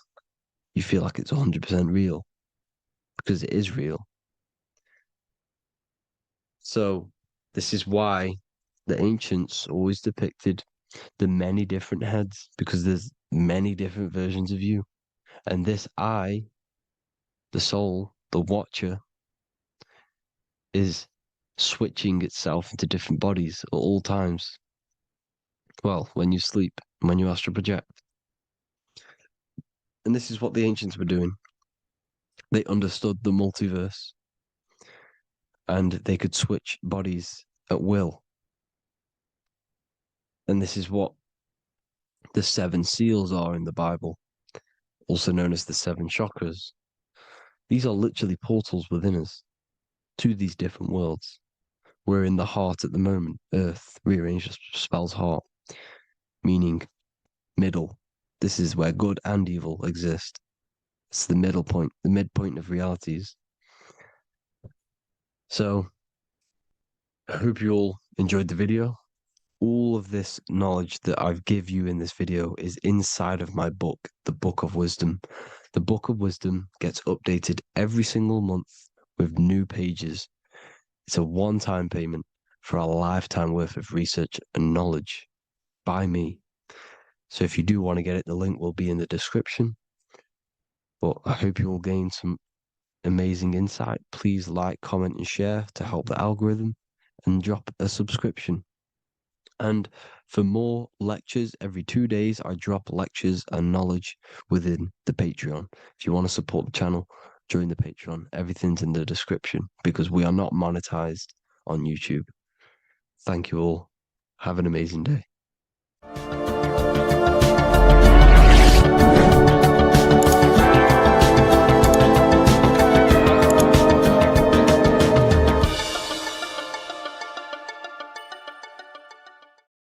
You feel like it's 100% real, because it is real. So this is why the ancients always depicted the many different heads, because there's many different versions of you. And this I, the soul, the watcher, is switching itself into different bodies at all times. Well, when you sleep, when you astral project. And this is what the ancients were doing. They understood the multiverse, and they could switch bodies at will. And this is what the seven seals are in the Bible, also known as the seven chakras. These are literally portals within us to these different worlds. We're in the heart at the moment. Earth rearranged spells heart, meaning middle. This is where good and evil exist. It's the middle point, the midpoint of realities. So, I hope you all enjoyed the video. All of this knowledge that I've give you in this video is inside of my book, the Book of Wisdom. The Book of Wisdom gets updated every single month with new pages. It's a one-time payment for a lifetime worth of research and knowledge by me. So if you do want to get it, the link will be in the description. But I hope you will gain some amazing insight. Please like, comment, and share to help the algorithm, and drop a subscription. And for more lectures, every 2 days, I drop lectures and knowledge within the Patreon. If you want to support the channel, join the Patreon. Everything's in the description because we are not monetized on YouTube. Thank you all. Have an amazing day.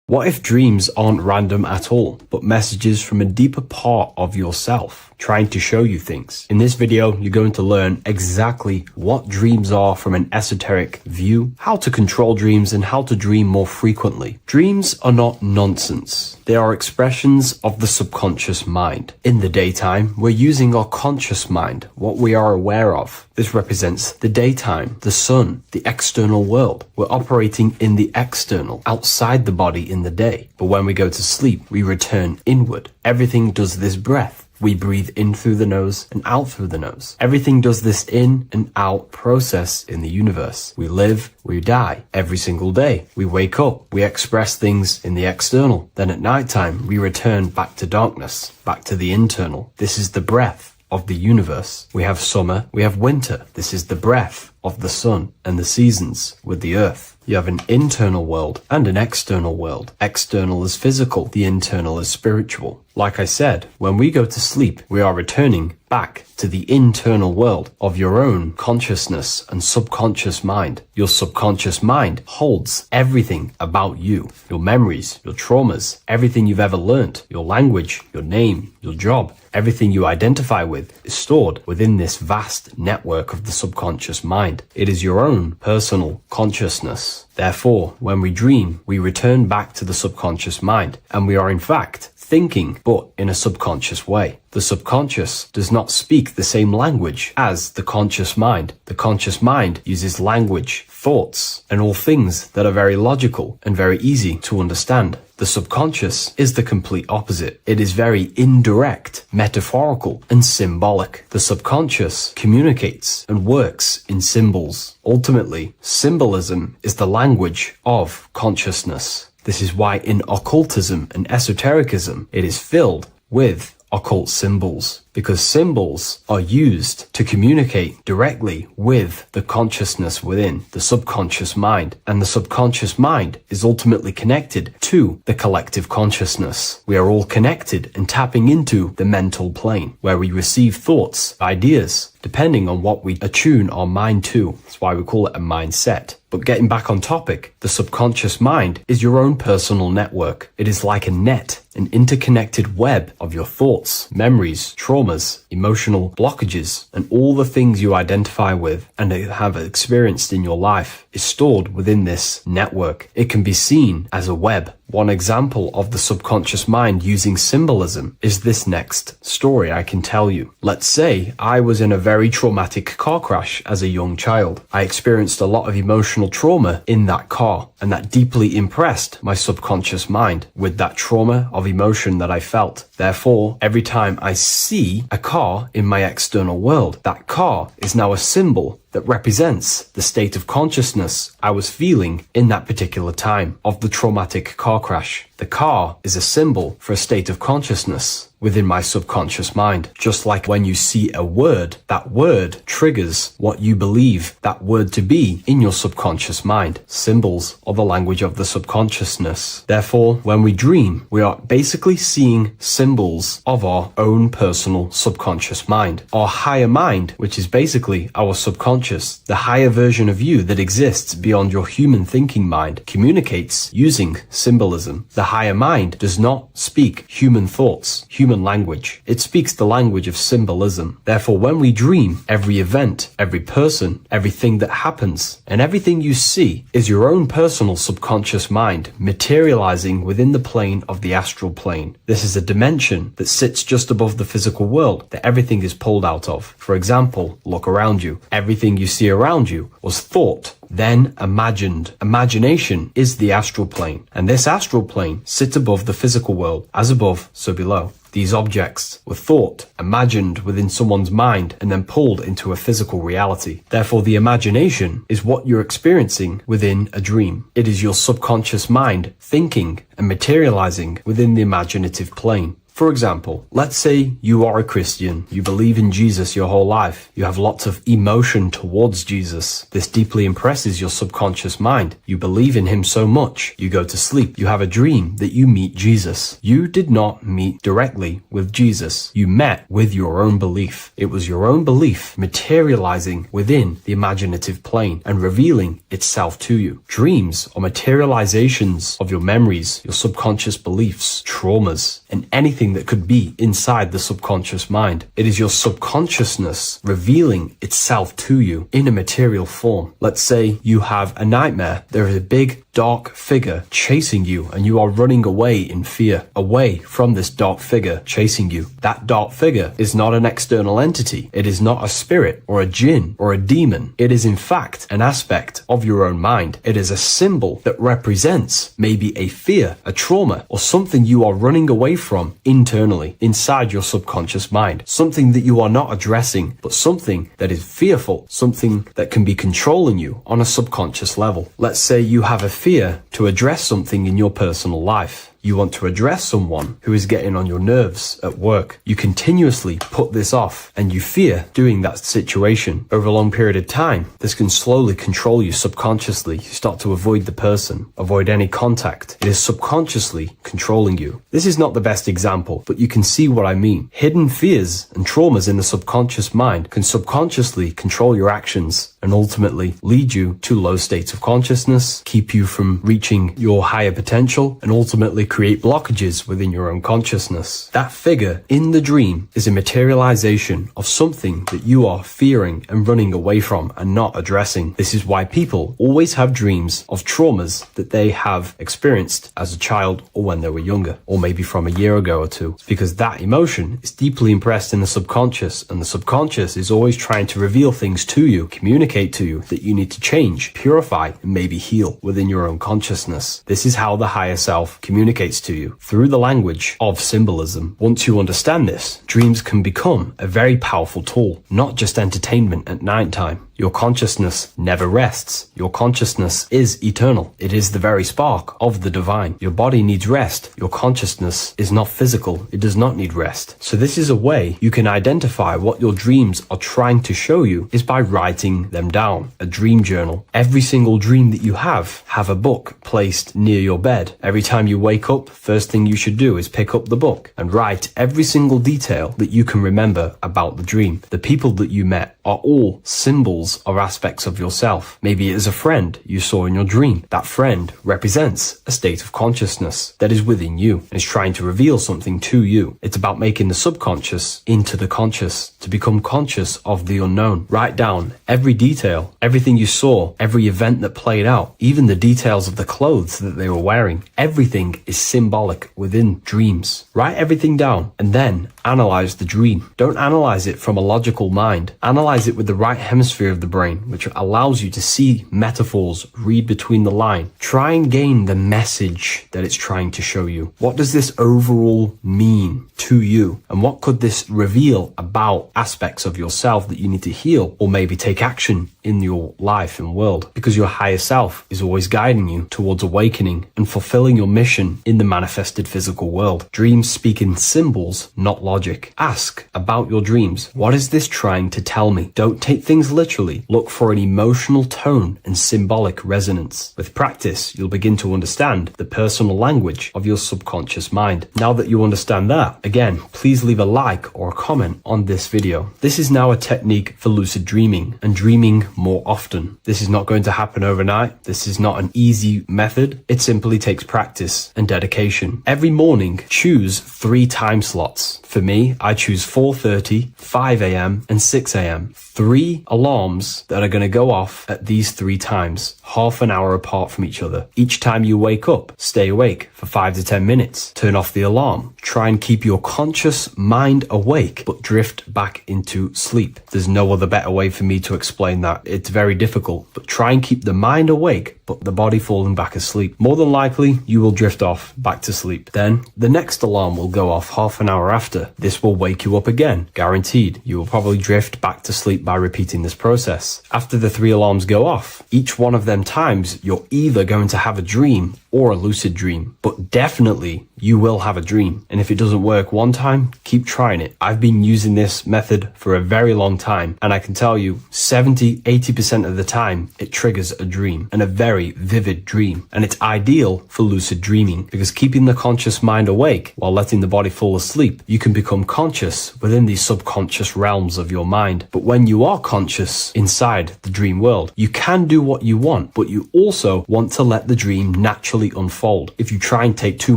What if dreams aren't random at all, but messages from a deeper part of yourself, trying to show you things? In this video, you're going to learn exactly what dreams are from an esoteric view, how to control dreams, and how to dream more frequently. Dreams are not nonsense. They are expressions of the subconscious mind. In the daytime, we're using our conscious mind, what we are aware of. This represents the daytime, the sun, the external world. We're operating in the external, outside the body in the day. But when we go to sleep, we return inward. Everything does this breath. We breathe in through the nose and out through the nose. Everything does this in and out process in the universe. We live, we die every single day. We wake up, we express things in the external. Then at nighttime, we return back to darkness, back to the internal. This is the breath of the universe. We have summer, we have winter. This is the breath of the sun and the seasons with the earth. You have an internal world and an external world. External is physical, the internal is spiritual. Like I said, when we go to sleep, we are returning back to the internal world of your own consciousness and subconscious mind. Your subconscious mind holds everything about you, your memories, your traumas, everything you've ever learnt, your language, your name, your job, everything you identify with is stored within this vast network of the subconscious mind. It is your own personal consciousness. Therefore, when we dream, we return back to the subconscious mind, and we are in fact thinking, but in a subconscious way. The subconscious does not speak the same language as the conscious mind. The conscious mind uses language, thoughts, and all things that are very logical and very easy to understand. The subconscious is the complete opposite. It is very indirect, metaphorical, and symbolic. The subconscious communicates and works in symbols. Ultimately, symbolism is the language of consciousness. This is why in occultism and esotericism, it is filled with occult symbols, because symbols are used to communicate directly with the consciousness within the subconscious mind, and the subconscious mind is ultimately connected to the collective consciousness. We are all connected and tapping into the mental plane, where we receive thoughts, ideas, depending on what we attune our mind to. That's why we call it a mindset. But getting back on topic, the subconscious mind is your own personal network. It is like a net, an interconnected web of your thoughts, memories, traumas, emotional blockages, and all the things you identify with and have experienced in your life is stored within this network. It can be seen as a web. One example of the subconscious mind using symbolism is this next story I can tell you. Let's say I was in a very traumatic car crash as a young child. I experienced a lot of emotional trauma in that car, and that deeply impressed my subconscious mind with that trauma of emotion that I felt. Therefore, every time I see a car in my external world, that car is now a symbol that represents the state of consciousness I was feeling in that particular time of the traumatic car crash. The car is a symbol for a state of consciousness within my subconscious mind. Just like when you see a word, that word triggers what you believe that word to be in your subconscious mind. Symbols are the language of the subconsciousness. Therefore, when we dream, we are basically seeing symbols of our own personal subconscious mind. Our higher mind, which is basically our subconscious subconscious, the higher version of you that exists beyond your human thinking mind, communicates using symbolism. The higher mind does not speak human thoughts, human language. It speaks the language of symbolism. Therefore, when we dream, every event, every person, everything that happens, and everything you see is your own personal subconscious mind materializing within the plane of the astral plane. This is a dimension that sits just above the physical world that everything is pulled out of. For example, look around you. Everything you see around you was thought, then imagined. Imagination is the astral plane, and this astral plane sits above the physical world. As above, so below. These objects were thought, imagined within someone's mind, and then pulled into a physical reality. Therefore, the imagination is what you're experiencing within a dream. It is your subconscious mind thinking and materializing within the imaginative plane. For example, let's say you are a Christian, you believe in Jesus your whole life, you have lots of emotion towards Jesus. This deeply impresses your subconscious mind. You believe in him so much, you go to sleep, you have a dream that you meet Jesus. You did not meet directly with Jesus. You met with your own belief. It was your own belief materializing within the imaginative plane and revealing itself to you. Dreams are materializations of your memories, your subconscious beliefs, traumas, and anything that could be inside the subconscious mind. It is your subconsciousness revealing itself to you in a material form. Let's say you have a nightmare. There is a big dark figure chasing you and you are running away in fear, away from this dark figure chasing you. That dark figure is not an external entity. It is not a spirit or a jinn or a demon. It is in fact an aspect of your own mind. It is a symbol that represents maybe a fear, a trauma, or something you are running away from internally, inside your subconscious mind. Something that you are not addressing, but something that is fearful, something that can be controlling you on a subconscious level. Let's say you have a fear to address something in your personal life. You want to address someone who is getting on your nerves at work. You continuously put this off and you fear doing that situation. Over a long period of time, this can slowly control you subconsciously. You start to avoid the person, avoid any contact. It is subconsciously controlling you. This is not the best example, but you can see what I mean. Hidden fears and traumas in the subconscious mind can subconsciously control your actions and ultimately lead you to low states of consciousness, keep you from reaching your higher potential, and ultimately create blockages within your own consciousness. That figure in the dream is a materialization of something that you are fearing and running away from and not addressing. This is why people always have dreams of traumas that they have experienced as a child or when they were younger, or maybe from a year ago or two. It's because that emotion is deeply impressed in the subconscious, and the subconscious is always trying to reveal things to you, communicate to you that you need to change, purify, and maybe heal within your own consciousness. This is how the higher self communicates to you, through the language of symbolism. Once you understand this, dreams can become a very powerful tool, not just entertainment at nighttime. Your consciousness never rests. Your consciousness is eternal. It is the very spark of the divine. Your body needs rest. Your consciousness is not physical. It does not need rest. So this is a way you can identify what your dreams are trying to show you is by writing them down. A dream journal. Every single dream that you have a book placed near your bed. Every time you wake up, first thing you should do is pick up the book and write every single detail that you can remember about the dream. The people that you met are all symbols or aspects of yourself. Maybe it is a friend you saw in your dream. That friend represents a state of consciousness that is within you and is trying to reveal something to you. It's about making the subconscious into the conscious, to become conscious of the unknown. Write down every detail, everything you saw, every event that played out, even the details of the clothes that they were wearing. Everything is symbolic within dreams. Write everything down and then analyze the dream. Don't analyze it from a logical mind. Analyze it with the right hemisphere of the brain, which allows you to see metaphors, read between the line. Try and gain the message that it's trying to show you. What does this overall mean to you? And what could this reveal about aspects of yourself that you need to heal or maybe take action in your life and world? Because your higher self is always guiding you towards awakening and fulfilling your mission in the manifested physical world. Dreams speak in symbols, not logic. Ask about your dreams. What is this trying to tell me? Don't take things literally. Look for an emotional tone and symbolic resonance. With practice, you'll begin to understand the personal language of your subconscious mind. Now that you understand that, again, please leave a like or a comment on this video. This is now a technique for lucid dreaming and dreaming more often. This is not going to happen overnight. This is not an easy method. It simply takes practice and dedication. Every morning, choose 3 time slots. For me, I choose 4:30, 5 a.m. and 6 a.m. 3 alarms that are going to go off at these 3 times, half an hour apart from each other. Each time you wake up, stay awake for 5 to 10 minutes. Turn off the alarm. Try and keep your conscious mind awake, but drift back into sleep. There's no other better way for me to explain that. It's very difficult, but try and keep the mind awake, but the body falling back asleep. More than likely, you will drift off back to sleep. Then the next alarm will go off half an hour after. This will wake you up again. Guaranteed. You will probably drift back to sleep by repeating this process. After the 3 alarms go off, each one of them times, you're either going to have a dream or a lucid dream, but definitely you will have a dream. And if it doesn't work one time, keep trying it. I've been using this method for a very long time, and I can tell you 70-80% of the time it triggers a dream, and a very vivid dream. And it's ideal for lucid dreaming because keeping the conscious mind awake while letting the body fall asleep, you can become conscious within these subconscious realms of your mind. But when you are conscious inside the dream world, you can do what you want, but you also want to let the dream naturally unfold. If you try and take too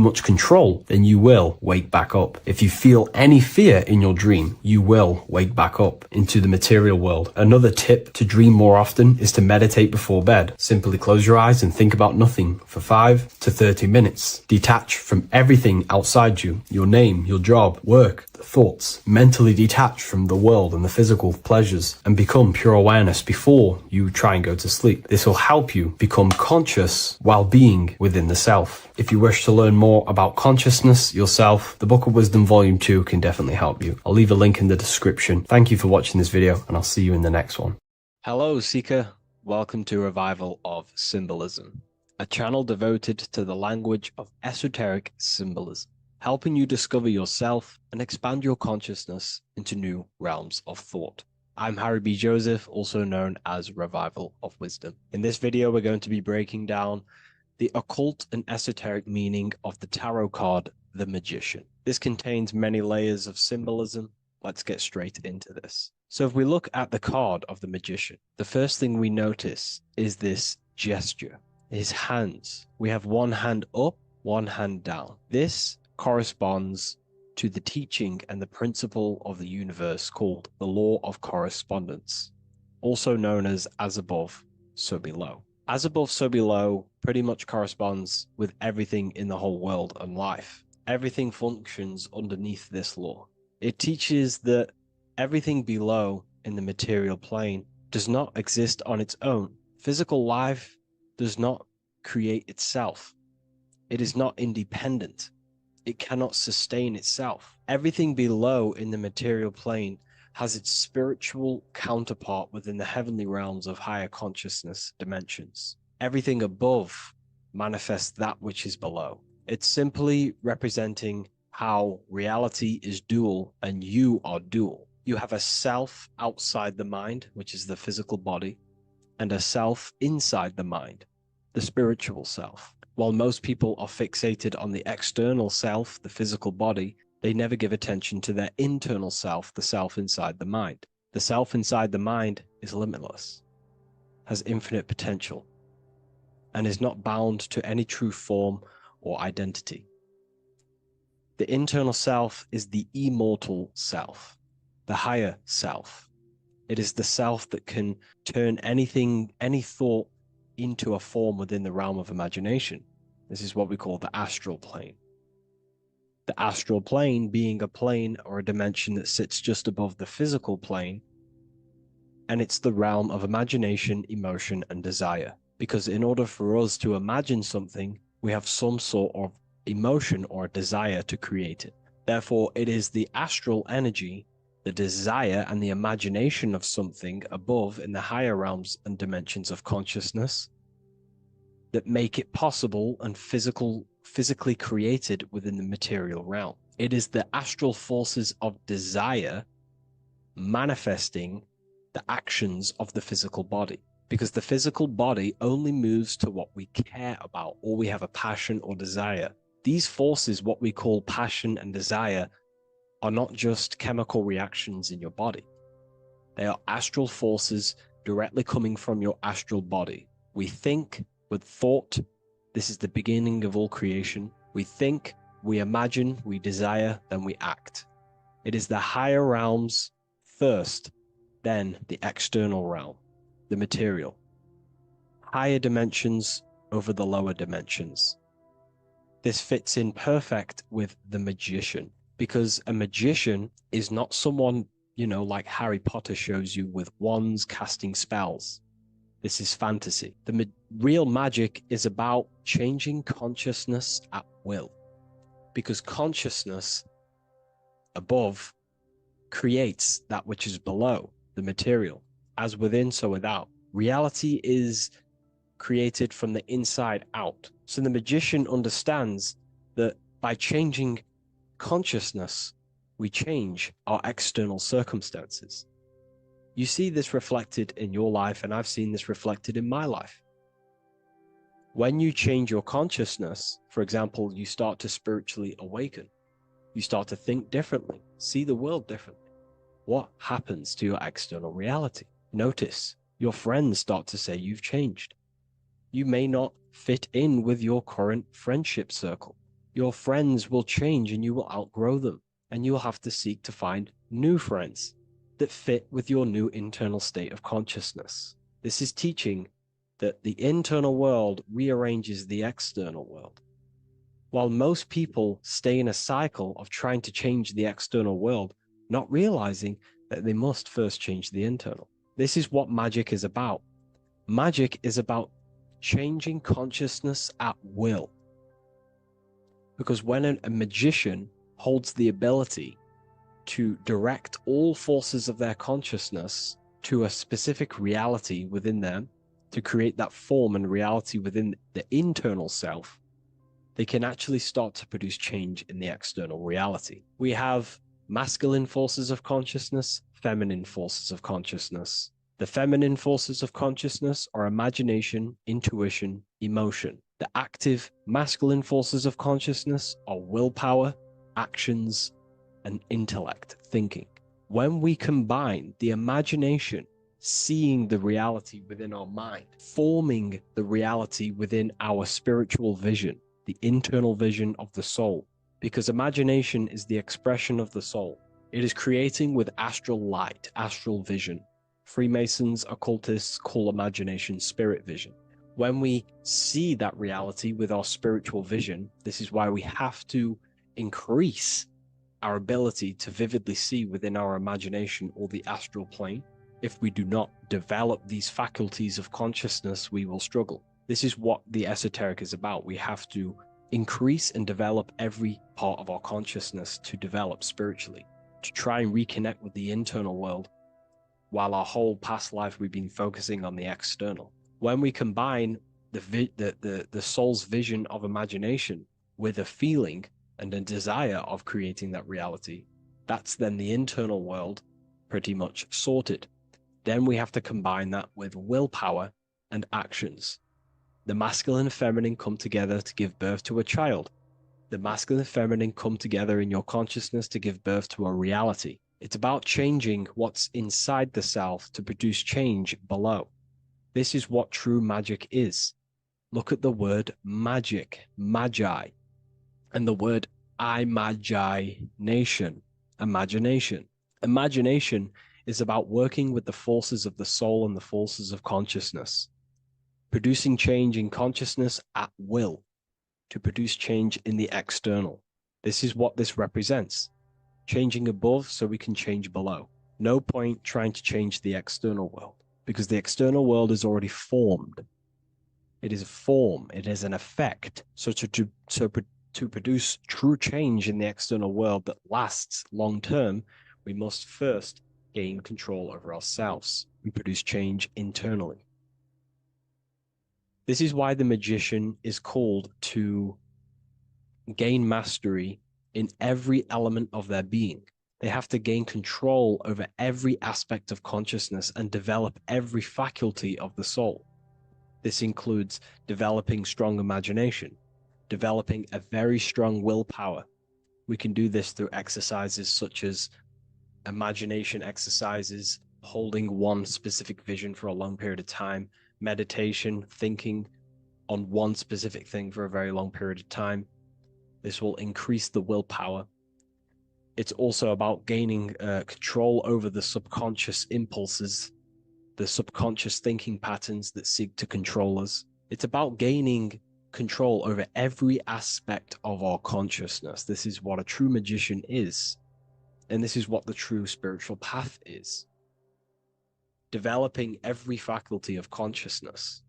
much control, then you will wake back up. If you feel any fear in your dream, you will wake back up into the material world. Another tip to dream more often is to meditate before bed. Simply close your eyes and think about nothing for 5 to 30 minutes. Detach from everything outside you, your name, your job, work, thoughts. Mentally detach from the world and the physical pleasures and become pure awareness before you try and go to sleep. This will help you become conscious while being within the self. If you wish to learn more about consciousness yourself, the Book of Wisdom Volume 2 can definitely help you. I'll leave a link in the description. Thank you for watching this video, and I'll see you in the next one. Hello, Seeker. Welcome to Revival of Symbolism, a channel devoted to the language of esoteric symbolism, helping you discover yourself and expand your consciousness into new realms of thought. I'm Harry B. Joseph, also known as Revival of Wisdom. In this video, we're going to be breaking down the occult and esoteric meaning of the tarot card, the Magician. This contains many layers of symbolism. Let's get straight into this. So if we look at the card of the Magician, the first thing we notice is this gesture, his hands. We have one hand up, one hand down. This corresponds to the teaching and the principle of the universe called the law of correspondence, also known as above, so below. As above, so below pretty much corresponds with everything in the whole world and life. Everything functions underneath this law. It teaches that everything below in the material plane does not exist on its own. Physical life does not create itself. It is not independent. It cannot sustain itself. Everything below in the material plane has its spiritual counterpart within the heavenly realms of higher consciousness dimensions. Everything above manifests that which is below. It's simply representing how reality is dual and you are dual. You have a self outside the mind, which is the physical body, and a self inside the mind, the spiritual self. While most people are fixated on the external self, the physical body, they never give attention to their internal self, the self inside the mind. The self inside the mind is limitless, has infinite potential, and is not bound to any true form or identity. The internal self is the immortal self, the higher self. It is the self that can turn anything, any thought, into a form within the realm of imagination. This is what we call the astral plane. The astral plane being a plane or a dimension that sits just above the physical plane, and it's the realm of imagination, emotion, and desire. Because in order for us to imagine something, we have some sort of emotion or desire to create it. Therefore, it is the astral energy, the desire and the imagination of something above in the higher realms and dimensions of consciousness that make it possible and physically created within the material realm. It is the astral forces of desire manifesting the actions of the physical body, because the physical body only moves to what we care about, or we have a passion or desire. These forces, what we call passion and desire, are not just chemical reactions in your body. They are astral forces directly coming from your astral body. We think with thought. This is the beginning of all creation. We think, we imagine, we desire, then we act. It is the higher realms first, then the external realm, the material. Higher dimensions over the lower dimensions. This fits in perfect with the magician, because a magician is not someone, like Harry Potter shows you with wands casting spells. This is fantasy. The real magic is about changing consciousness at will, because consciousness above creates that which is below, the material, as within, so without. Reality is created from the inside out. So the magician understands that by changing consciousness, we change our external circumstances. You see this reflected in your life, and I've seen this reflected in my life. When you change your consciousness, for example, you start to spiritually awaken. You start to think differently, see the world differently. What happens to your external reality? Notice your friends start to say you've changed. You may not fit in with your current friendship circle. Your friends will change and you will outgrow them, and you will have to seek to find new friends that fit with your new internal state of consciousness. This is teaching that the internal world rearranges the external world. While most people stay in a cycle of trying to change the external world, not realizing that they must first change the internal. This is what magic is about. Magic is about changing consciousness at will. Because when a magician holds the ability to direct all forces of their consciousness to a specific reality within them, to create that form and reality within the internal self, they can actually start to produce change in the external reality. We have masculine forces of consciousness, feminine forces of consciousness. The feminine forces of consciousness are imagination, intuition, emotion. The active masculine forces of consciousness are willpower, actions, and intellect, thinking. When we combine the imagination, seeing the reality within our mind, forming the reality within our spiritual vision, the internal vision of the soul, because imagination is the expression of the soul. It is creating with astral light, astral vision. Freemasons, occultists call imagination spirit vision. When we see that reality with our spiritual vision, this is why we have to increase our ability to vividly see within our imagination or the astral plane. If we do not develop these faculties of consciousness, we will struggle. This is what the esoteric is about. We have to increase and develop every part of our consciousness to develop spiritually, to try and reconnect with the internal world, while our whole past life we've been focusing on the external. When we combine the soul's vision of imagination with a feeling and a desire of creating that reality, that's then the internal world pretty much sorted. Then we have to combine that with willpower and actions. The masculine and feminine come together to give birth to a child. The masculine and feminine come together in your consciousness to give birth to a reality. It's about changing what's inside the self to produce change below. This is what true magic is. Look at the word magic, magi, and the word imagination, imagination. Imagination is about working with the forces of the soul and the forces of consciousness, producing change in consciousness at will to produce change in the external. This is what this represents. Changing above so we can change below. No point trying to change the external world, because the external world is already formed. It is a form, it is an effect. So to produce true change in the external world that lasts long term, we must first gain control over ourselves and produce change internally. This is why the magician is called to gain mastery in every element of their being. They have to gain control over every aspect of consciousness and develop every faculty of the soul. This includes developing strong imagination, developing a very strong willpower. We can do this through exercises such as imagination exercises, holding one specific vision for a long period of time, meditation, thinking on one specific thing for a very long period of time. This will increase the willpower. It's also about gaining control over the subconscious impulses, the subconscious thinking patterns that seek to control us. It's about gaining control over every aspect of our consciousness. This is what a true magician is. And this is what the true spiritual path is. Developing every faculty of consciousness.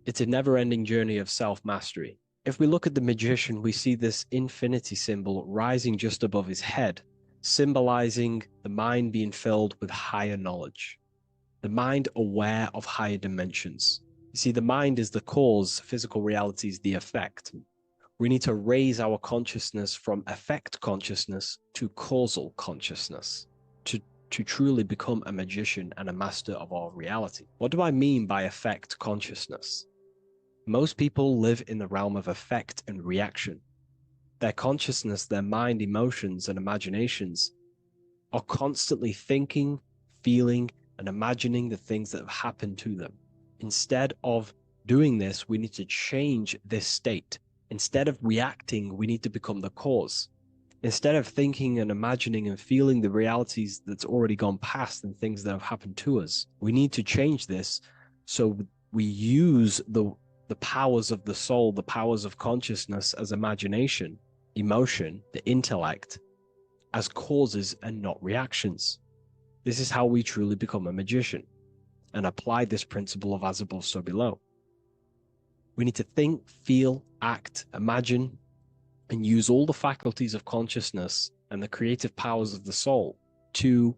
It's a never-ending journey of self-mastery. If we look at the magician, we see this infinity symbol rising just above his head, symbolizing the mind being filled with higher knowledge, the mind aware of higher dimensions. You see, the mind is the cause, physical reality is the effect. We need to raise our consciousness from effect consciousness to causal consciousness to truly become a magician and a master of our reality. What do I mean by effect consciousness? Most people live in the realm of effect and reaction. Their consciousness, their mind, emotions, and imaginations are constantly thinking, feeling, and imagining the things that have happened to them. Instead of doing this, we need to change this state. Instead of reacting, we need to become the cause. Instead of thinking and imagining and feeling the realities that's already gone past and things that have happened to us, we need to change this so we use the powers of the soul, the powers of consciousness as imagination, emotion, the intellect, as causes and not reactions. This is how we truly become a magician and apply this principle of as above, so below. We need to think, feel, act, imagine, and use all the faculties of consciousness and the creative powers of the soul to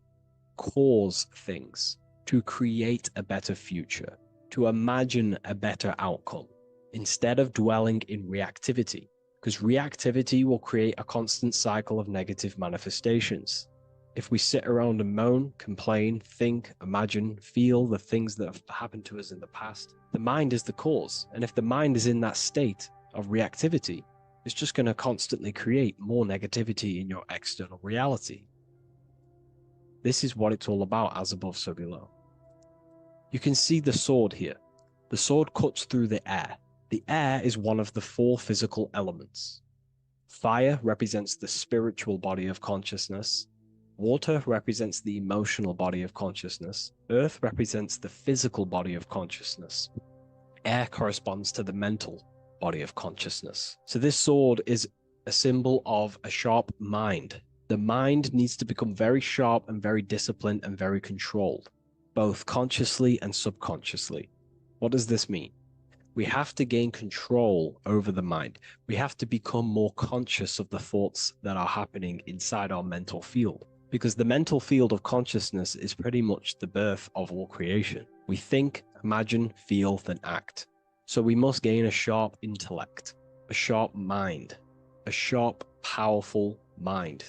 cause things, to create a better future, to imagine a better outcome, instead of dwelling in reactivity, because reactivity will create a constant cycle of negative manifestations. If we sit around and moan, complain, think, imagine, feel the things that have happened to us in the past, the mind is the cause. And if the mind is in that state of reactivity, it's just going to constantly create more negativity in your external reality. This is what it's all about, as above, so below. You can see the sword here. The sword cuts through the air. The air is one of the 4 physical elements. Fire represents the spiritual body of consciousness. Water represents the emotional body of consciousness. Earth represents the physical body of consciousness. Air corresponds to the mental body of consciousness. So this sword is a symbol of a sharp mind. The mind needs to become very sharp and very disciplined and very controlled, both consciously and subconsciously. What does this mean? We have to gain control over the mind. We have to become more conscious of the thoughts that are happening inside our mental field, because the mental field of consciousness is pretty much the birth of all creation. We think, imagine, feel, then act. So we must gain a sharp intellect, a sharp mind, a sharp, powerful mind.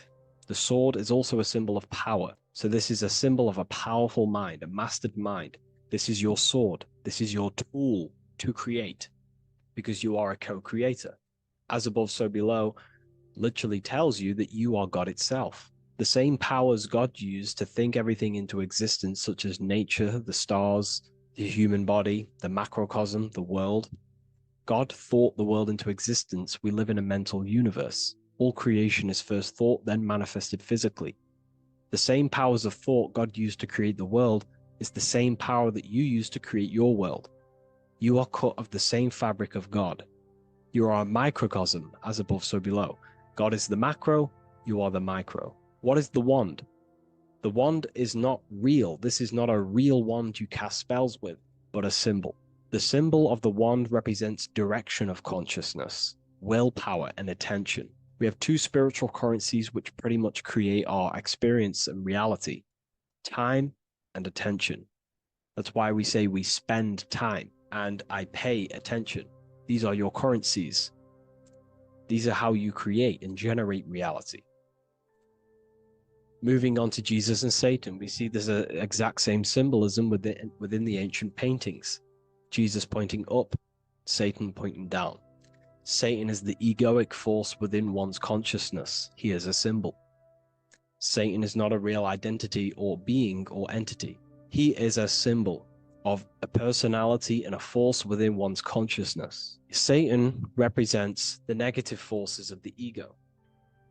The sword is also a symbol of power. So this is a symbol of a powerful mind, a mastered mind. This is your sword. This is your tool to create, because you are a co-creator. As above, so below literally tells you that you are God itself. The same powers God used to think everything into existence, such as nature, the stars, the human body, the macrocosm, the world. God thought the world into existence. We live in a mental universe. All creation is first thought, then manifested physically. The same powers of thought God used to create the world is the same power that you use to create your world. You are cut of the same fabric of God. You are a microcosm, as above, so below. God is the macro, you are the micro. What is the wand? The wand is not real. This is not a real wand you cast spells with, but a symbol. The symbol of the wand represents direction of consciousness, willpower, and attention. We have 2 spiritual currencies which pretty much create our experience and reality: time and attention. That's why we say we spend time and I pay attention. These are your currencies. These are how you create and generate reality. Moving on to Jesus and Satan, we see there's an exact same symbolism within the ancient paintings. Jesus pointing up, Satan pointing down. Satan is the egoic force within one's consciousness. He is a symbol. Satan is not a real identity or being or entity. He is a symbol of a personality and a force within one's consciousness. Satan represents the negative forces of the ego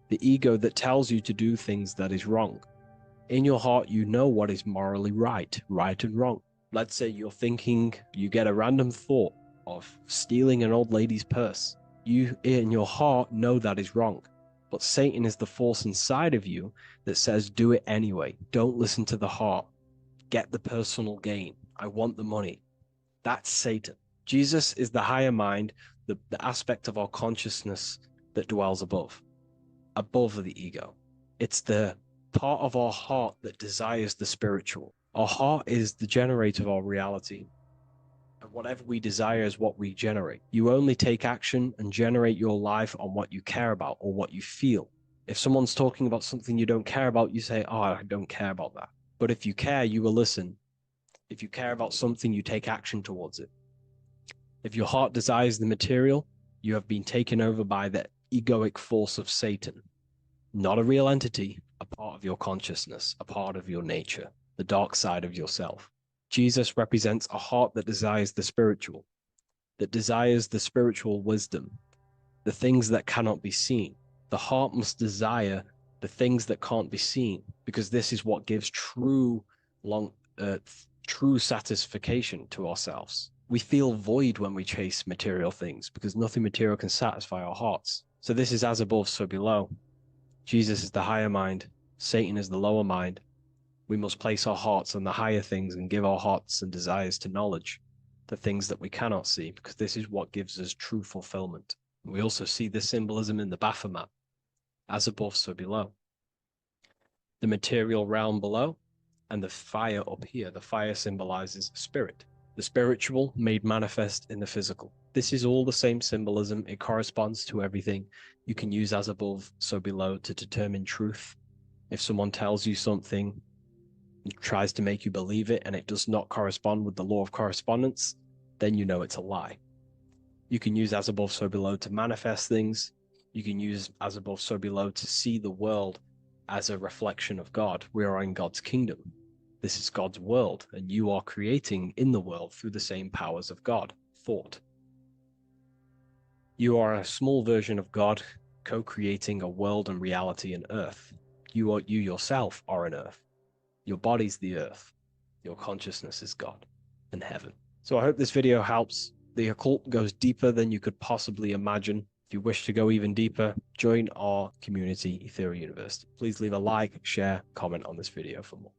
that tells you to do things that is wrong. In your heart, you know what is morally right and wrong. Let's say you're thinking, you get a random thought of stealing an old lady's purse. You, in your heart, know that is wrong. But Satan is the force inside of you that says, do it anyway. Don't listen to the heart. Get the personal gain. I want the money. That's Satan. Jesus is the higher mind, the aspect of our consciousness that dwells above the ego. It's the part of our heart that desires the spiritual. Our heart is the generator of our reality. And whatever we desire is what we generate. You only take action and generate your life on what you care about or what you feel. If someone's talking about something you don't care about, you say, oh, I don't care about that. But if you care, you will listen. If you care about something, you take action towards it. If your heart desires the material, you have been taken over by the egoic force of Satan. Not a real entity, a part of your consciousness, a part of your nature, the dark side of yourself. Jesus represents a heart that desires the spiritual wisdom, the things that cannot be seen. The heart must desire the things that can't be seen, because this is what gives true satisfaction to ourselves. We feel void when we chase material things because nothing material can satisfy our hearts. So this is as above, so below. Jesus is the higher mind. Satan is the lower mind. We must place our hearts on the higher things and give our hearts and desires to knowledge, the things that we cannot see, because this is what gives us true fulfillment. We also see this symbolism in the Baphomet. As above, so below. The material realm below and the fire up here. The fire symbolizes spirit. The spiritual made manifest in the physical. This is all the same symbolism. It corresponds to everything. You can use as above, so below to determine truth. If someone tells you something, tries to make you believe it, and it does not correspond with the law of correspondence, then you know it's a lie. You can use as above, so below to manifest things. You can use as above, so below to see the world as a reflection of God. We are in God's kingdom. This is God's world, and you are creating in the world through the same powers of God, thought. You are a small version of God, co-creating a world and reality in earth. You yourself are an earth. Your body's the earth. Your consciousness is God and heaven. So I hope this video helps. The occult goes deeper than you could possibly imagine. If you wish to go even deeper, join our community, Ethereal University. Please leave a like, share, comment on this video for more.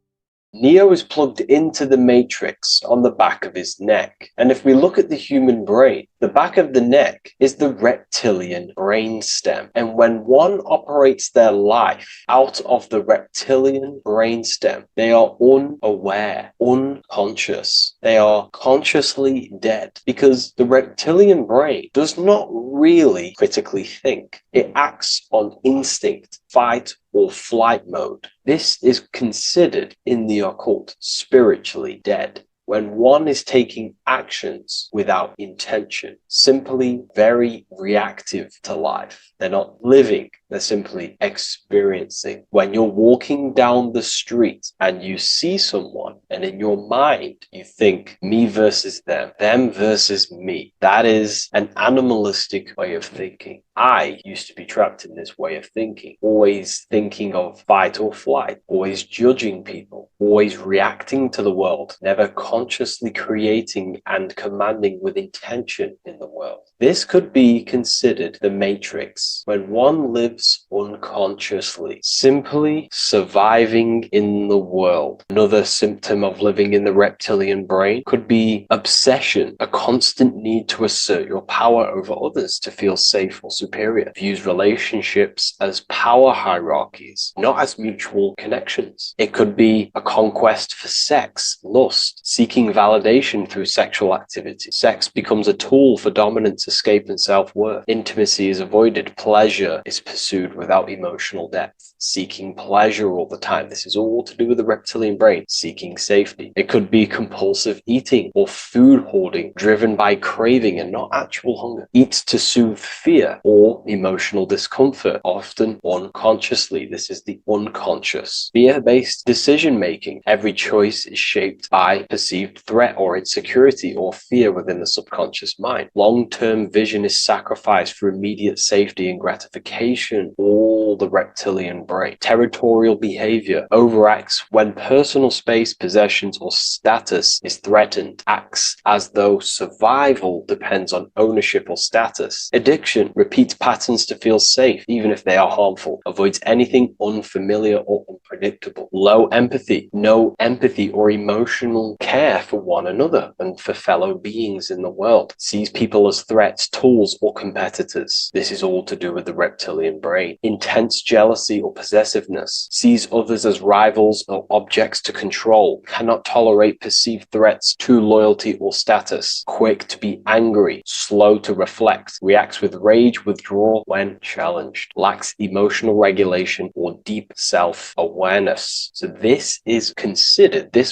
Neo is plugged into the matrix on the back of his neck. And if we look at the human brain, the back of the neck is the reptilian brain stem. And when one operates their life out of the reptilian brain stem, they are unaware, unconscious. They are consciously dead, because the reptilian brain does not really critically think. It acts on instinct, fight or flight mode. This is considered in the occult spiritually dead. When one is taking actions without intention, simply very reactive to life. They're not living, they're simply experiencing. When you're walking down the street and you see someone, and in your mind you think me versus them versus me, that is an animalistic way of thinking. I used to be trapped in this way of thinking, always thinking of fight or flight, always judging people, always reacting to the world, never consciously creating and commanding with intention in the world. This could be considered the matrix. When one lives lives unconsciously, simply surviving in the world. Another symptom of living in the reptilian brain could be obsession, a constant need to assert your power over others to feel safe or superior. Views relationships as power hierarchies, not as mutual connections. It could be a conquest for sex, lust, seeking validation through sexual activity. Sex becomes a tool for dominance, escape, and self-worth. Intimacy is avoided. Pleasure is pursued without emotional depth. Seeking pleasure all the time. This is all to do with the reptilian brain. Seeking safety. It could be compulsive eating or food hoarding, driven by craving and not actual hunger. Eats to soothe fear or emotional discomfort, often unconsciously. This is the unconscious. Fear-based decision-making. Every choice is shaped by perceived threat or insecurity or fear within the subconscious mind. Long-term vision is sacrificed for immediate safety and gratification. All the reptilian brain. Territorial behavior overacts when personal space, possessions, or status is threatened. Acts as though survival depends on ownership or status. Addiction repeats patterns to feel safe, even if they are harmful. Avoids anything unfamiliar or unpredictable. Low empathy. No empathy or emotional care for one another and for fellow beings in the world. Sees people as threats, tools, or competitors. This is all to do with the reptilian brain. Intense jealousy or possessiveness. Sees others as rivals or objects to control. Cannot tolerate perceived threats to loyalty or status. Quick to be angry. Slow to reflect. Reacts with rage, withdrawal when challenged. Lacks emotional regulation or deep self-awareness. So this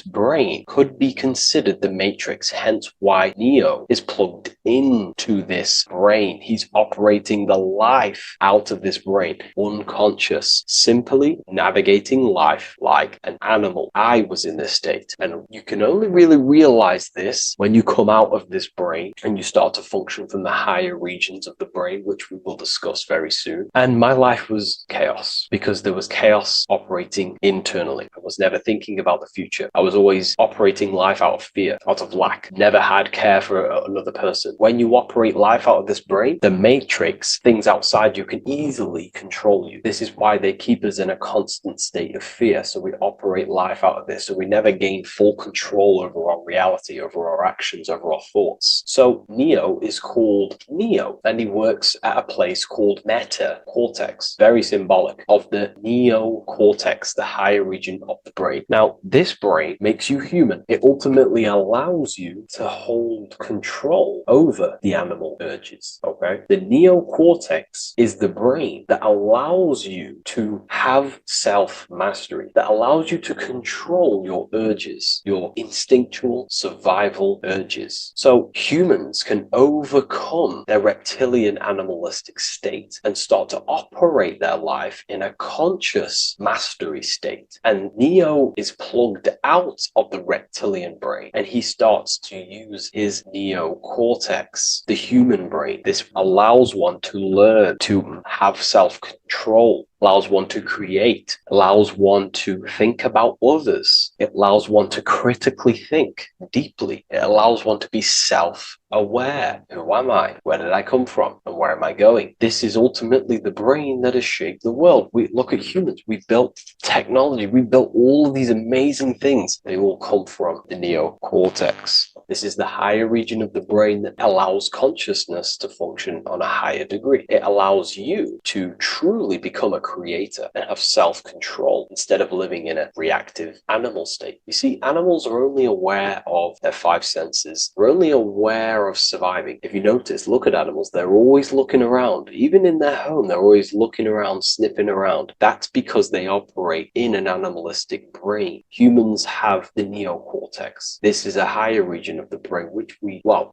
brain could be considered the matrix, hence why Neo is plugged into this brain. He's operating the life out of this brain, unconscious, simply navigating life like an animal. I was in this state, and you can only really realize this when you come out of this brain and you start to function from the higher regions of the brain, which we will discuss very soon. And my life was chaos because there was chaos operating internally. I was never thinking about the future. I was always operating life out of fear, out of lack. Never had care for another person. When you operate life out of this brain, the matrix, things outside you, can easily control you. This is why they keep us in a constant state of fear. So we operate life out of this. So we never gain full control over our reality, over our actions, over our thoughts. So Neo is called Neo, and he works at a place called meta cortex, very symbolic of the neocortex, the higher region of the brain. Now, this brain makes you human. It ultimately allows you to hold control over the animal urges, okay? The neocortex is the brain that allows you to have self-mastery, that allows you to control your urges, your instinctual survival urges. So humans can overcome their reptilian animalistic state and start to operate their life in a conscious mastery state. And Neo is plugged out of the reptilian brain, and he starts to use his neocortex, the human brain. This allows one to learn to have self-control, allows one to create, allows one to think about others. It allows one to critically think deeply. It allows one to be self-aware. Who am I? Where did I come from? And where am I going? This is ultimately the brain that has shaped the world. We look at humans. We built technology. We built all of these amazing things. They all come from the neocortex. This is the higher region of the brain that allows consciousness to function on a higher degree. It allows you to truly become a creator and have self-control instead of living in a reactive animal state. You see, animals are only aware of their five senses. They're only aware of surviving. If you notice, look at animals, they're always looking around. Even in their home, they're always looking around, sniffing around. That's because they operate in an animalistic brain. Humans have the neocortex. This is a higher region of the brain, which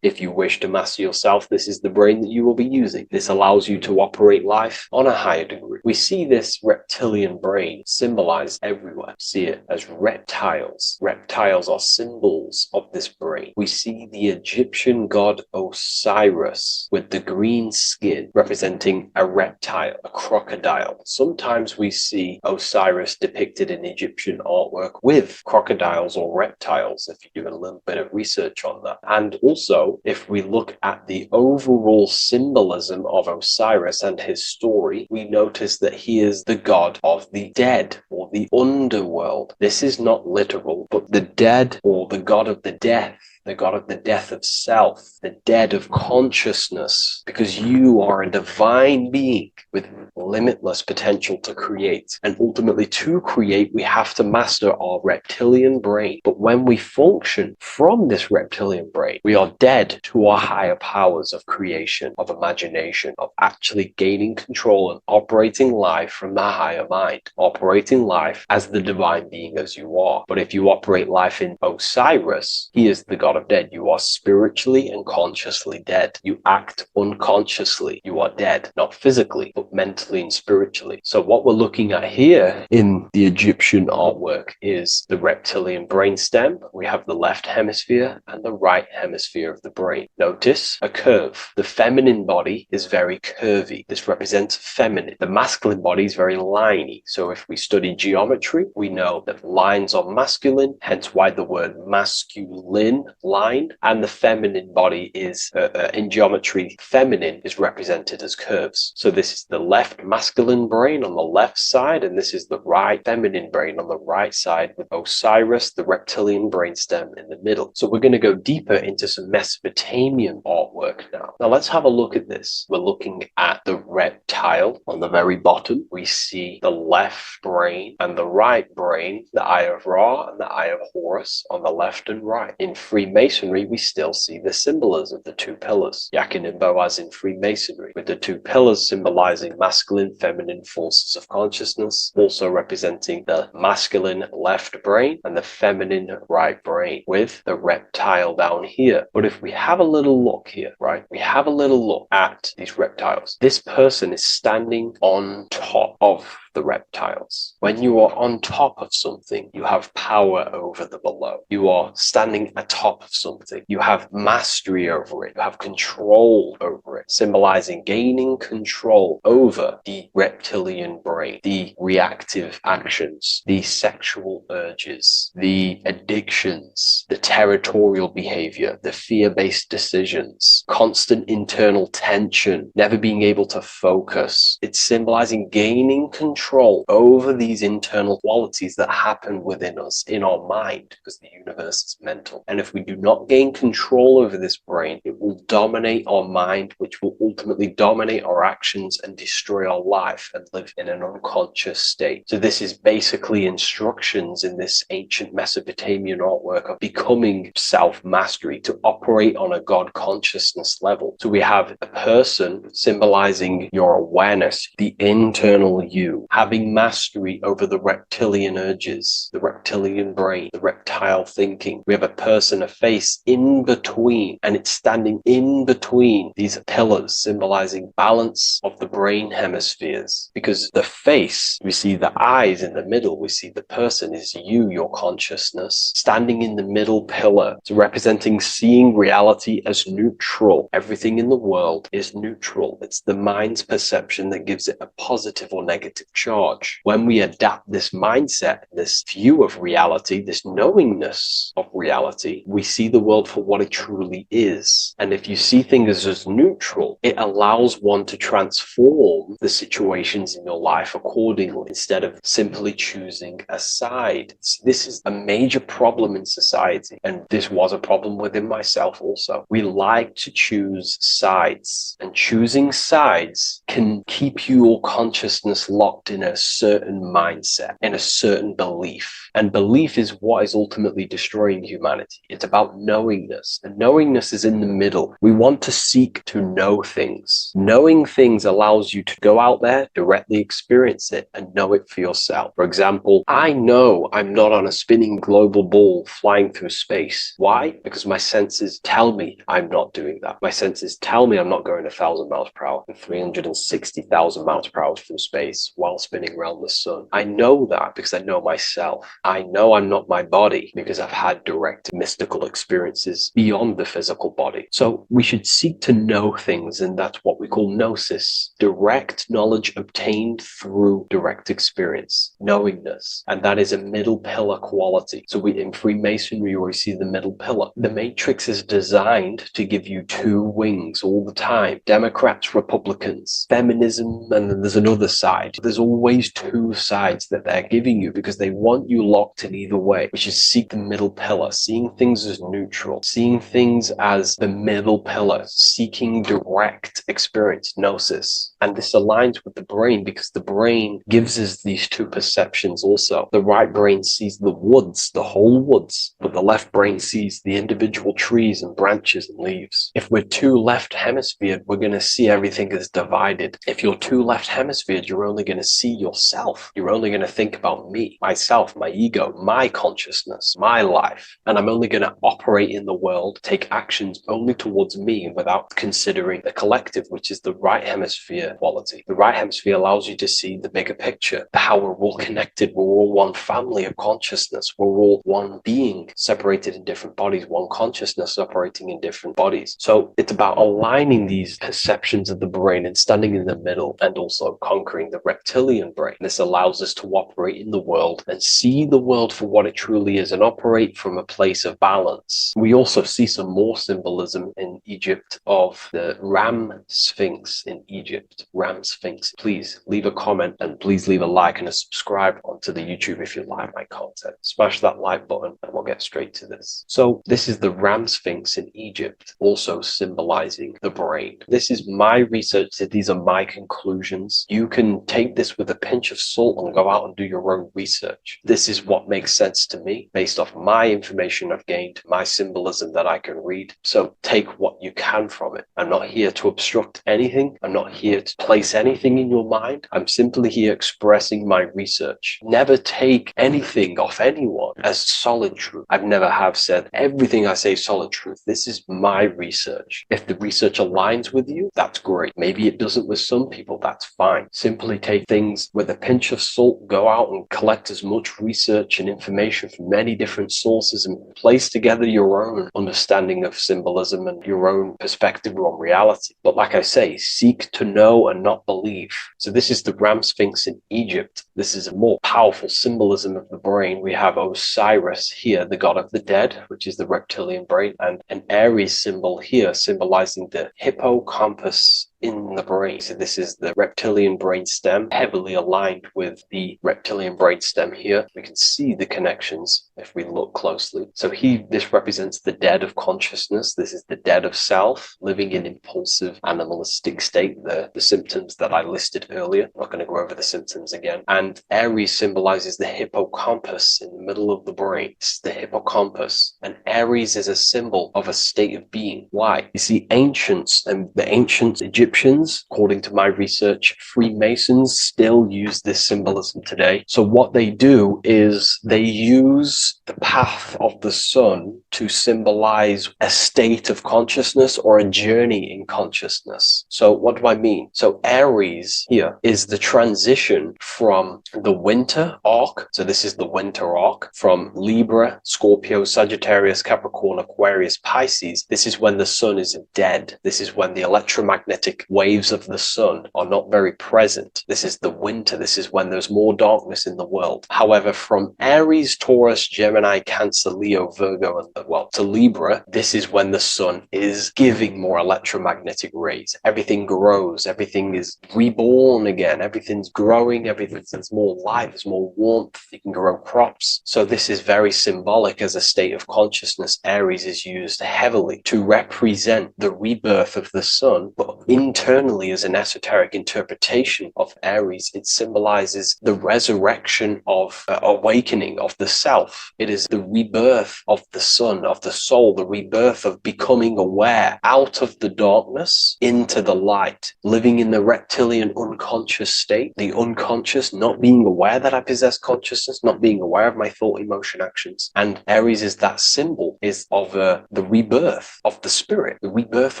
if you wish to master yourself, this is the brain that you will be using. This allows you to operate life on a higher degree. We see this reptilian brain symbolized everywhere. See it as reptiles. Reptiles are symbols of this brain. We see the Egyptian god Osiris with the green skin representing a reptile, a crocodile. Sometimes we see Osiris depicted in Egyptian artwork with crocodiles or reptiles, if you do a little bit of research on that. And also, if we look at the overall symbolism of Osiris and his story, we notice that he is the god of the dead or the underworld. This is not literal, but the dead or the god of the death, the god of the death of self, the dead of consciousness, because you are a divine being with limitless potential to create. And ultimately, to create, we have to master our reptilian brain. But when we function from this reptilian brain, we are dead to our higher powers of creation, of imagination, of actually gaining control and operating life from the higher mind, operating life as the divine being as you are. But if you operate life in Osiris, he is the god of dead. You are spiritually and consciously dead. You act unconsciously. You are dead, not physically, but mentally and spiritually. So what we're looking at here in the Egyptian artwork is the reptilian brainstem. We have the left hemisphere and the right hemisphere of the brain. Notice a curve. The feminine body is very curvy. This represents feminine. The masculine body is very liney. So if we study geometry, we know that lines are masculine, hence why the word masculine, line, and the feminine body is, in geometry, feminine is represented as curves. So this is the left masculine brain on the left side, and this is the right feminine brain on the right side, with Osiris, the reptilian brainstem, in the middle. So we're going to go deeper into some Mesopotamian artwork now. Now let's have a look at this. We're looking at the reptile on the very bottom. We see the left brain and the right brain, the Eye of Ra and the Eye of Horus on the left and right. In Freemasonry, we still see the symbolism of the two pillars. Yakin and Boaz in Freemasonry, with the two pillars symbolizing masculine, feminine forces of consciousness, also representing the masculine left brain and the feminine right brain, with the reptile down here. But if we have a little look here, right, we have a little look at these reptiles. This person is standing on top of the reptiles. When you are on top of something, you have power over the below. You are standing atop of something. You have mastery over it. You have control over it, symbolizing gaining control over the reptilian brain, the reactive actions, the sexual urges, the addictions, the territorial behavior, the fear-based decisions, constant internal tension, never being able to focus. It's symbolizing gaining control over these internal qualities that happen within us, in our mind, because the universe is mental. And if we do not gain control over this brain, it will dominate our mind, which will ultimately dominate our actions and destroy our life and live in an unconscious state. So this is basically instructions in this ancient Mesopotamian artwork of becoming self-mastery, to operate on a God consciousness level. So we have a person symbolizing your awareness, the internal you, having mastery over the reptilian urges, the reptilian brain, the reptile thinking. We have a person, a face in between, and it's standing in between these pillars, symbolizing balance of the brain hemispheres. Because the face, we see the eyes in the middle, we see the person is you, your consciousness, standing in the middle pillar. So representing seeing reality as neutral. Everything in the world is neutral. It's the mind's perception that gives it a positive or negative charge. When we adapt this mindset, this view of reality, this knowingness of reality, we see the world for what it truly is. And if you see things as neutral, it allows one to transform the situations in your life accordingly, instead of simply choosing a side. This is a major problem in society, and this was a problem within myself also. We like to choose sides, and choosing sides can keep your consciousness locked in a certain mindset, in a certain belief. And belief is what is ultimately destroying humanity. It's about knowingness, and knowingness is in the middle. We want to seek to know things. Knowing things allows you to go out there, directly experience it, and know it for yourself. For example, I know I'm not on a spinning global ball flying through space. Why? Because my senses tell me I'm not doing that. My senses tell me I'm not going 1,000 miles per hour and 360,000 miles per hour through space while while spinning around the sun. I know that because I know myself. I know I'm not my body because I've had direct mystical experiences beyond the physical body. So we should seek to know things, and that's what we call gnosis, direct knowledge obtained through direct experience, knowingness. And that is a middle pillar quality. So in Freemasonry, we see the middle pillar. The matrix is designed to give you two wings all the time. Democrats, Republicans, feminism, and then there's another side. There's always two sides that they're giving you because they want you locked in either way, which is seek the middle pillar, seeing things as neutral, seeing things as the middle pillar, seeking direct experience, gnosis. And this aligns with the brain because the brain gives us these two perceptions also. The right brain sees the woods, the whole woods, but the left brain sees the individual trees and branches and leaves. If we're too left hemisphered, we're going to see everything as divided. If you're too left hemisphered, you're only going to see yourself. You're only going to think about me, myself, my ego, my consciousness, my life. And I'm only going to operate in the world, take actions only towards me without considering the collective, which is the right hemisphere quality. The right hemisphere allows you to see the bigger picture, how we're all connected. We're all one family of consciousness. We're all one being separated in different bodies, one consciousness operating in different bodies. So it's about aligning these perceptions of the brain and standing in the middle, and also conquering the reptilian brain. This allows us to operate in the world and see the world for what it truly is and operate from a place of balance. We also see some more symbolism in Egypt of the Ram Sphinx in Egypt. Ram Sphinx. Please leave a comment and please leave a like and a subscribe onto the YouTube if you like my content. Smash that like button and we'll get straight to this. So this is the Ram Sphinx in Egypt, also symbolizing the brain. This is my research. These are my conclusions. You can take this with a pinch of salt and go out and do your own research. This is what makes sense to me based off my information I've gained, my symbolism that I can read. So take what you can from it. I'm not here to obstruct anything. I'm not here to place anything in your mind. I'm simply here expressing my research. Never take anything off anyone as solid truth. I've never have said everything I say is solid truth. This is my research. If the research aligns with you, that's great. Maybe it doesn't with some people, that's fine. Simply take things with a pinch of salt, go out and collect as much research and information from many different sources and place together your own understanding of symbolism and your own perspective on reality. But like I say, seek to know and not believe. So this is the Ram Sphinx in Egypt. This is a more powerful symbolism of the brain. We have Osiris here, the god of the dead, which is the reptilian brain, and an Aries symbol here symbolizing the hippocampus in the brain. So this is the reptilian brain stem, heavily aligned with the reptilian brain stem here. We can see the connections if we look closely. So this represents the dead of consciousness. This is the dead of self, living in impulsive animalistic state, the symptoms that I listed earlier. I'm not going to go over the symptoms again. And Aries symbolizes the hippocampus in the middle of the brain. It's the hippocampus. And Aries is a symbol of a state of being. Why? You see, ancients and the ancient Egyptians, according to my research, Freemasons still use this symbolism today. So what they do is they use the path of the sun to symbolize a state of consciousness or a journey in consciousness. So what do I mean? So Aries here is the transition from the winter arc. So this is the winter arc from Libra, Scorpio, Sagittarius, Capricorn, Aquarius, Pisces. This is when the sun is dead. This is when the electromagnetic waves of the sun are not very present. This is the winter. This is when there's more darkness in the world. However, from Aries, Taurus, Gemini, Cancer, Leo, Virgo, and to Libra, this is when the sun is giving more electromagnetic rays. Everything grows. Everything is reborn again. Everything's growing. There's more light. There's more warmth. You can grow crops. So this is very symbolic as a state of consciousness. Aries is used heavily to represent the rebirth of the sun, but internally as an esoteric interpretation of Aries, it symbolizes the resurrection of awakening of the self. It is the rebirth of the sun, of the soul, the rebirth of becoming aware out of the darkness into the light, living in the reptilian unconscious state, the unconscious, not being aware that I possess consciousness, not being aware of my thought, emotion, actions. And Aries is that symbol, is of the rebirth of the spirit, the rebirth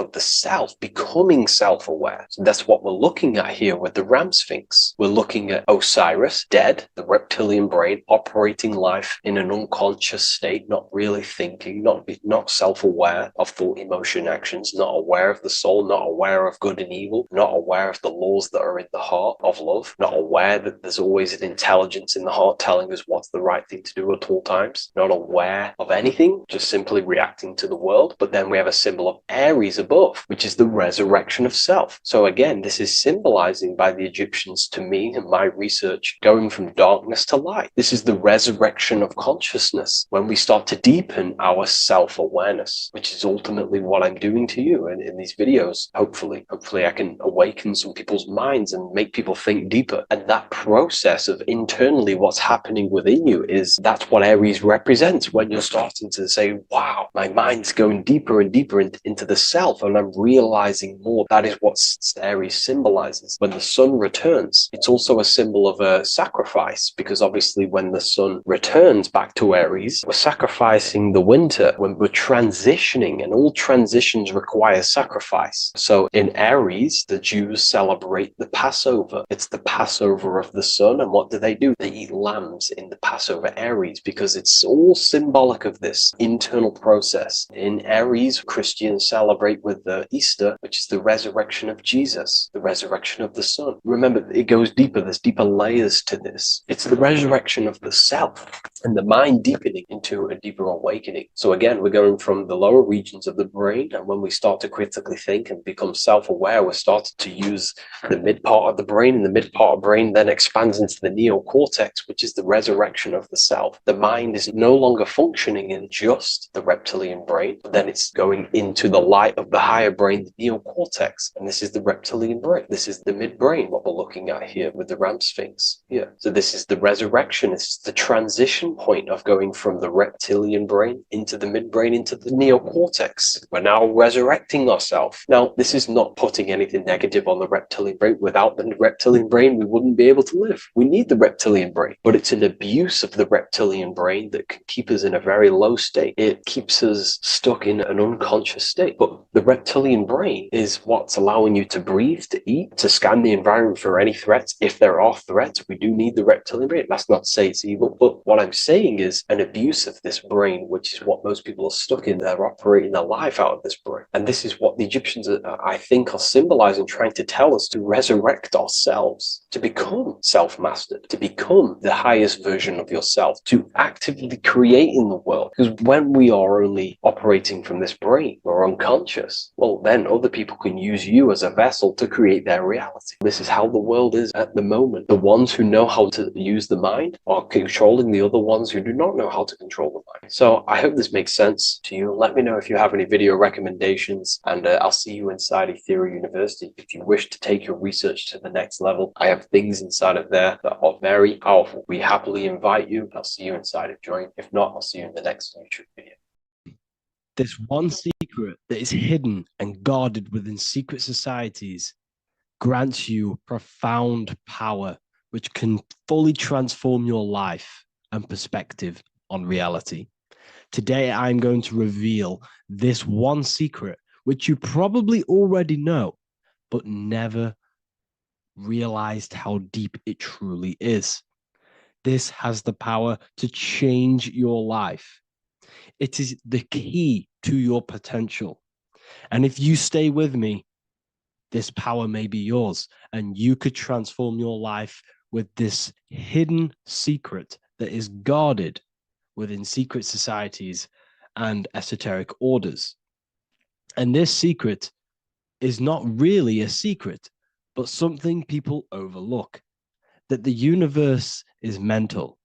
of the self, becoming self self-aware. So that's what we're looking at here with the Ram Sphinx. We're looking at Osiris, dead, the reptilian brain, operating life in an unconscious state, not really thinking, not self-aware of thought, emotion, actions, not aware of the soul, not aware of good and evil, not aware of the laws that are in the heart of love, not aware that there's always an intelligence in the heart telling us what's the right thing to do at all times, not aware of anything, just simply reacting to the world. But then we have a symbol of Aries above, which is the resurrection of self. So again, this is symbolizing by the Egyptians to me and my research going from darkness to light. This is the resurrection of consciousness when we start to deepen our self-awareness, which is ultimately what I'm doing to you in these videos. Hopefully I can awaken some people's minds and make people think deeper. And that process of internally what's happening within you that's what Aries represents when you're starting to say, wow, my mind's going deeper and deeper into the self, and I'm realizing more. That is what Aries symbolizes. When the sun returns, it's also a symbol of a sacrifice, because obviously when the sun returns back to Aries, we're sacrificing the winter, when we're transitioning, and all transitions require sacrifice. So in Aries, the Jews celebrate the Passover. It's the Passover of the sun, and what do? They eat lambs in the Passover Aries, because it's all symbolic of this internal process. In Aries, Christians celebrate with the Easter, which is the resurrection of Jesus, the resurrection of the sun. Remember, it goes deeper. There's deeper layers to this. It's the resurrection of the self and the mind deepening into a deeper awakening. So again, we're going from the lower regions of the brain, and when we start to critically think and become self-aware, we're starting to use the mid part of the brain, and the mid part of the brain then expands into the neocortex, which is the resurrection of the self. The mind is no longer functioning in just the reptilian brain, but then it's going into the light of the higher brain, the neocortex, and this is the reptilian brain. This is the midbrain, what we're looking at here with the Ram Sphinx. Yeah. So this is the resurrection. It's the transition point of going from the reptilian brain into the midbrain into the neocortex. We're now resurrecting ourselves. Now, this is not putting anything negative on the reptilian brain. Without the reptilian brain, we wouldn't be able to live. We need the reptilian brain, but it's an abuse of the reptilian brain that can keep us in a very low state. It keeps us stuck in an unconscious state. But the reptilian brain is what's allowing you to breathe, to eat, to scan the environment for any threats. If there are threats, we do need the reptilian brain. That's not to say it's evil, but what I'm saying is an abuse of this brain, which is what most people are stuck in. They're operating their life out of this brain. And this is what the Egyptians, I think, are symbolizing, trying to tell us to resurrect ourselves, to become self-mastered, to become the highest version of yourself, to actively create in the world. Because when we are only operating from this brain, we're unconscious, well, then other people can use you as a vessel to create their reality. This is how the world is at the moment. The ones who know how to use the mind are controlling the other ones who do not know how to control the mind. So I hope this makes sense to you. Let me know if you have any video recommendations, and I'll see you inside Ethereal University. If you wish to take your research to the next level, I have things inside of there that are very powerful. We happily invite you. I'll see you inside of Join. If not, I'll see you in the next YouTube video. This one secret that is hidden and guarded within secret societies grants you profound power, which can fully transform your life and perspective on reality. Today, I'm going to reveal this one secret, which you probably already know, but never realized how deep it truly is. This has the power to change your life. It is the key to your potential. And if you stay with me, this power may be yours, and you could transform your life with this hidden secret that is guarded within secret societies and esoteric orders. And this secret is not really a secret, but something people overlook, that the universe is mental.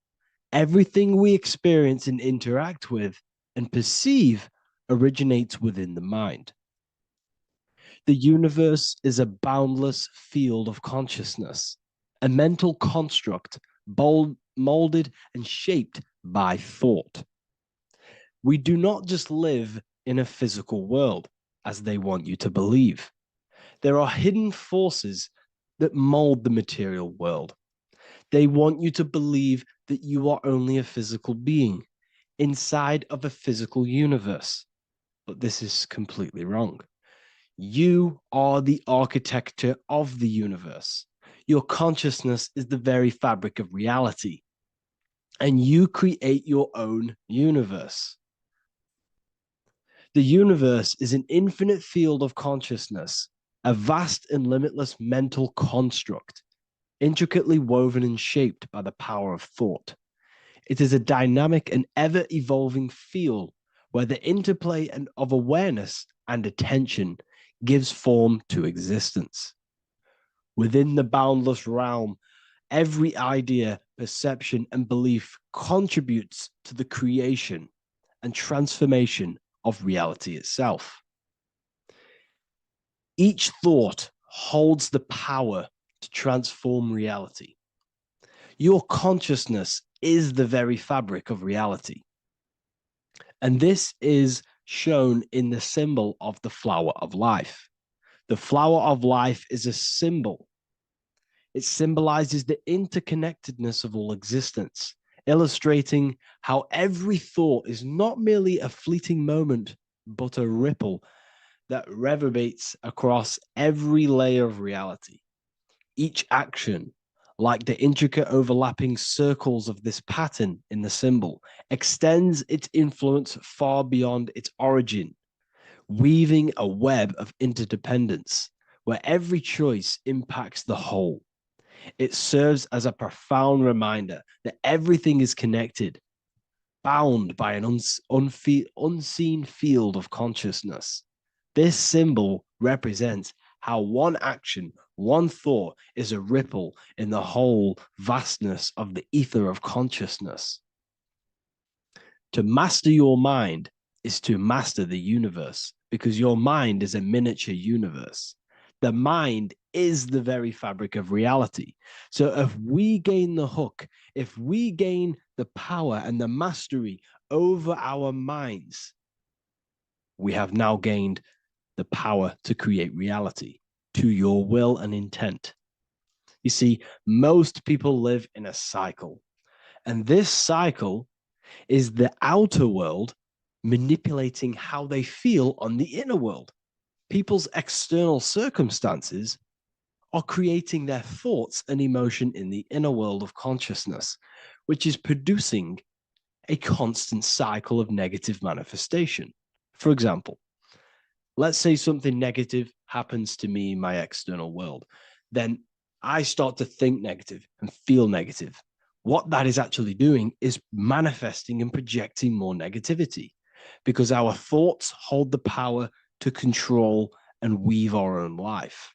Everything we experience and interact with and perceive originates within the mind. The universe is a boundless field of consciousness, a mental construct molded and shaped by thought. We do not just live in a physical world, as they want you to believe. There are hidden forces that mold the material world. They want you to believe that you are only a physical being inside of a physical universe. But this is completely wrong. You are the architecture of the universe. Your consciousness is the very fabric of reality, and you create your own universe. The universe is an infinite field of consciousness, a vast and limitless mental construct, intricately woven and shaped by the power of thought. It is a dynamic and ever evolving field where the interplay of awareness and attention gives form to existence. Within the boundless realm, every idea, perception, and belief contributes to the creation and transformation of reality itself. Each thought holds the power to transform reality. Your consciousness is the very fabric of reality. And this is shown in the symbol of the flower of life. The flower of life is a symbol. It symbolizes the interconnectedness of all existence, illustrating how every thought is not merely a fleeting moment, but a ripple that reverberates across every layer of reality. Each action, like the intricate overlapping circles of this pattern in the symbol, extends its influence far beyond its origin, weaving a web of interdependence where every choice impacts the whole. It serves as a profound reminder that everything is connected, bound by an unseen field of consciousness. This symbol represents how one action, one thought is a ripple in the whole vastness of the ether of consciousness. To master your mind is to master the universe because your mind is a miniature universe. The mind is the very fabric of reality. So if we gain the hook, if we gain the power and the mastery over our minds, we have now gained the power to create reality to your will and intent. You see, most people live in a cycle, and this cycle is the outer world manipulating how they feel on the inner world. People's external circumstances are creating their thoughts and emotion in the inner world of consciousness, which is producing a constant cycle of negative manifestation. For example, let's say something negative happens to me in my external world. Then I start to think negative and feel negative. What that is actually doing is manifesting and projecting more negativity because our thoughts hold the power to control and weave our own life.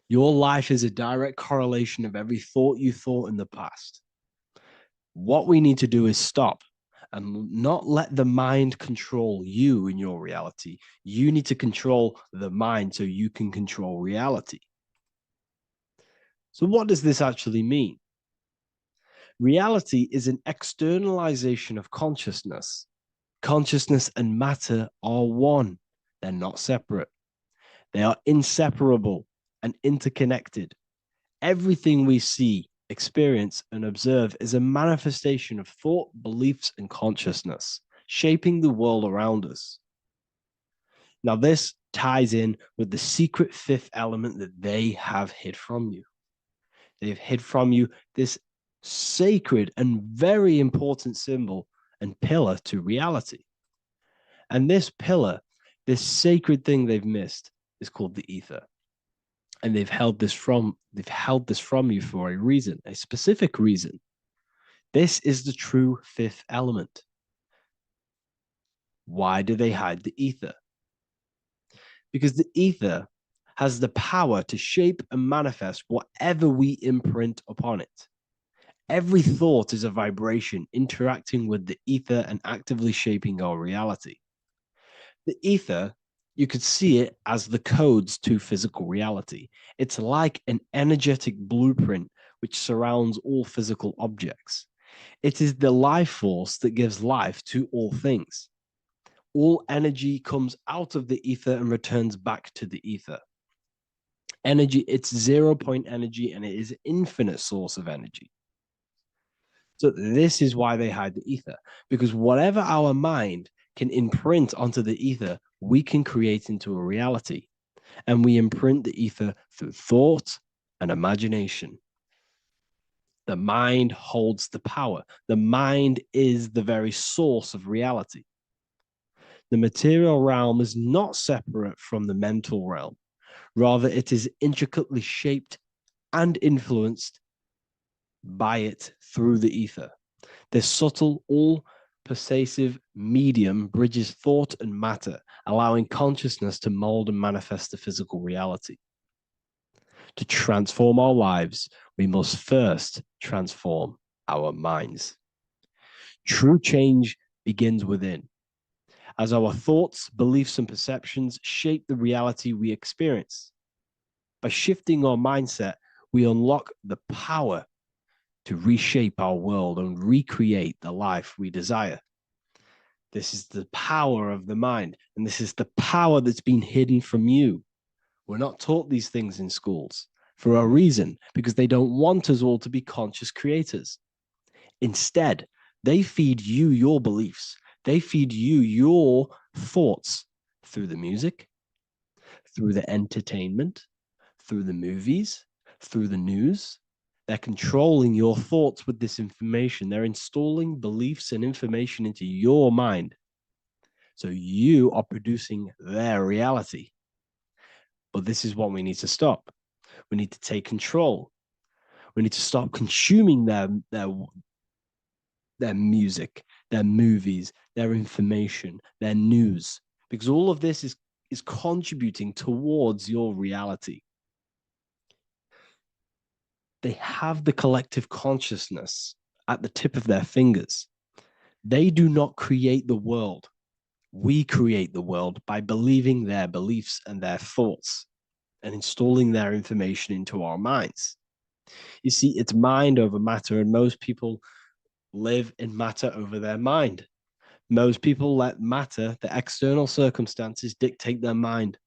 Your life is a direct correlation of every thought you thought in the past. What we need to do is stop and not let the mind control you in your reality. You need to control the mind so you can control reality. So, what does this actually mean? Reality is an externalization of consciousness. Consciousness and matter are one, they're not separate. They are inseparable and interconnected. Everything we see, experience, and observe is a manifestation of thought, beliefs, and consciousness, shaping the world around us. Now, this ties in with the secret fifth element that they have hid from you. They've hid from you this sacred and very important symbol and pillar to reality. And this pillar, this sacred thing they've missed, is called the ether. And they've held this from you for a reason, a specific reason. This is the true fifth element. Why do they hide the ether? Because the ether has the power to shape and manifest whatever we imprint upon it. Every thought is a vibration interacting with the ether and actively shaping our reality. The ether, you could see it as the codes to physical reality. It's like an energetic blueprint which surrounds all physical objects. It is the life force that gives life to all things. All energy comes out of the ether and returns back to the ether. Energy, it's 0 point energy and it is an infinite source of energy. So this is why they hide the ether, because whatever our mind can imprint onto the ether we can create into a reality, and we imprint the ether through thought and imagination. The mind holds the power. The mind is the very source of reality. The material realm is not separate from the mental realm. Rather, it is intricately shaped and influenced by it through the ether. This subtle, all-pervasive medium bridges thought and matter, allowing consciousness to mold and manifest the physical reality. To transform our lives, we must first transform our minds. True change begins within, as our thoughts, beliefs, and perceptions shape the reality we experience. By shifting our mindset, we unlock the power to reshape our world and recreate the life we desire. This is the power of the mind, and this is the power that's been hidden from you. We're not taught these things in schools for a reason, because they don't want us all to be conscious creators. Instead, they feed you your beliefs. They feed you your thoughts through the music, through the entertainment, through the movies, through the news. They're controlling your thoughts with this information. They're installing beliefs and information into your mind. So you are producing their reality. But this is what we need to stop. We need to take control. We need to stop consuming their music, their movies, their information, their news, because all of this is contributing towards your reality. They have the collective consciousness at the tip of their fingers. They do not create the world. We create the world by believing their beliefs and their thoughts and installing their information into our minds. You see, it's mind over matter, and most people live in matter over their mind. Most people let matter, the external circumstances, dictate their mind,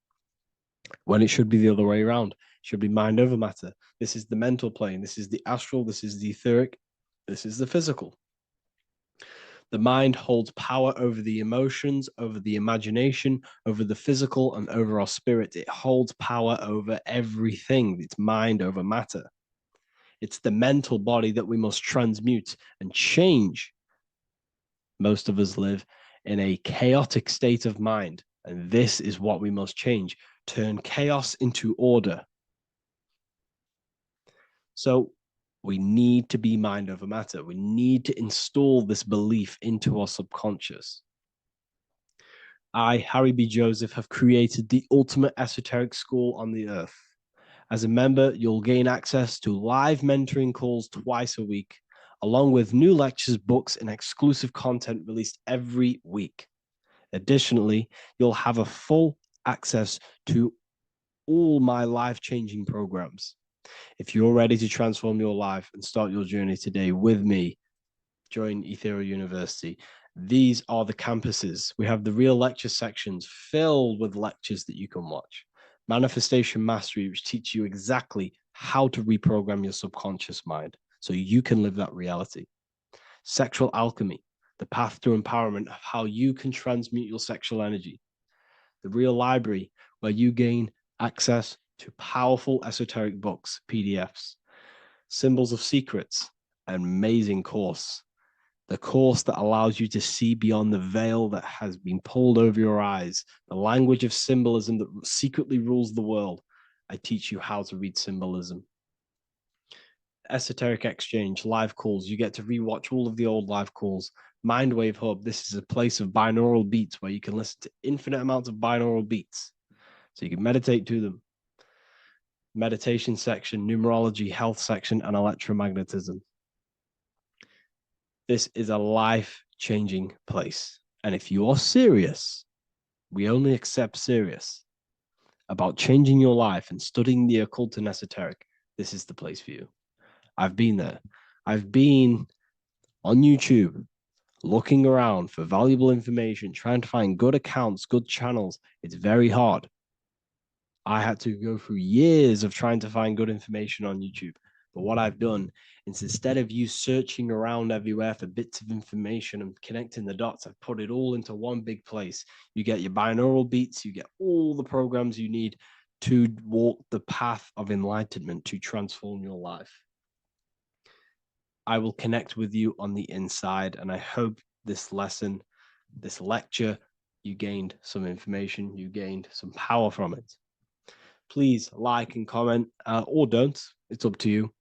when it should be the other way around. It should be mind over matter. This is the mental plane. This is the astral. This is the etheric. This is the physical. The mind holds power over the emotions, over the imagination, over the physical, and over our spirit. It holds power over everything. It's mind over matter. It's the mental body that we must transmute and change. Most of us live in a chaotic state of mind, and this is what we must change. Turn chaos into order. So we need to be mind over matter. We need to install this belief into our subconscious. I, Harry B. Joseph, have created the ultimate esoteric school on the earth. As a member, you'll gain access to live mentoring calls twice a week, along with new lectures, books, and exclusive content released every week. Additionally, you'll have a full access to all my life-changing programs. If you're ready to transform your life and start your journey today with me, join Ethereal University. These are the campuses. We have the real lecture sections filled with lectures that you can watch. Manifestation Mastery, which teach you exactly how to reprogram your subconscious mind so you can live that reality. Sexual Alchemy, the path to empowerment of how you can transmute your sexual energy. The Real Library, where you gain access to powerful esoteric books, PDFs. Symbols of Secrets, an amazing course. The course that allows you to see beyond the veil that has been pulled over your eyes, the language of symbolism that secretly rules the world. I teach you how to read symbolism. Esoteric Exchange, live calls. You get to rewatch all of the old live calls. Mindwave Hub, this is a place of binaural beats where you can listen to infinite amounts of binaural beats. So you can meditate to them. Meditation section, numerology, health section, and electromagnetism. This is a life-changing place. And if you are serious, we only accept serious about changing your life and studying the occult and esoteric, this is the place for you. I've been there. I've been on YouTube looking around for valuable information, trying to find good accounts, good channels. It's very hard. I had to go through years of trying to find good information on YouTube. But what I've done is, instead of you searching around everywhere for bits of information and connecting the dots, I've put it all into one big place. You get your binaural beats, you get all the programs you need to walk the path of enlightenment to transform your life. I will connect with you on the inside, and I hope this lesson, this lecture, you gained some information, you gained some power from it. Please like and comment, or don't. It's up to you.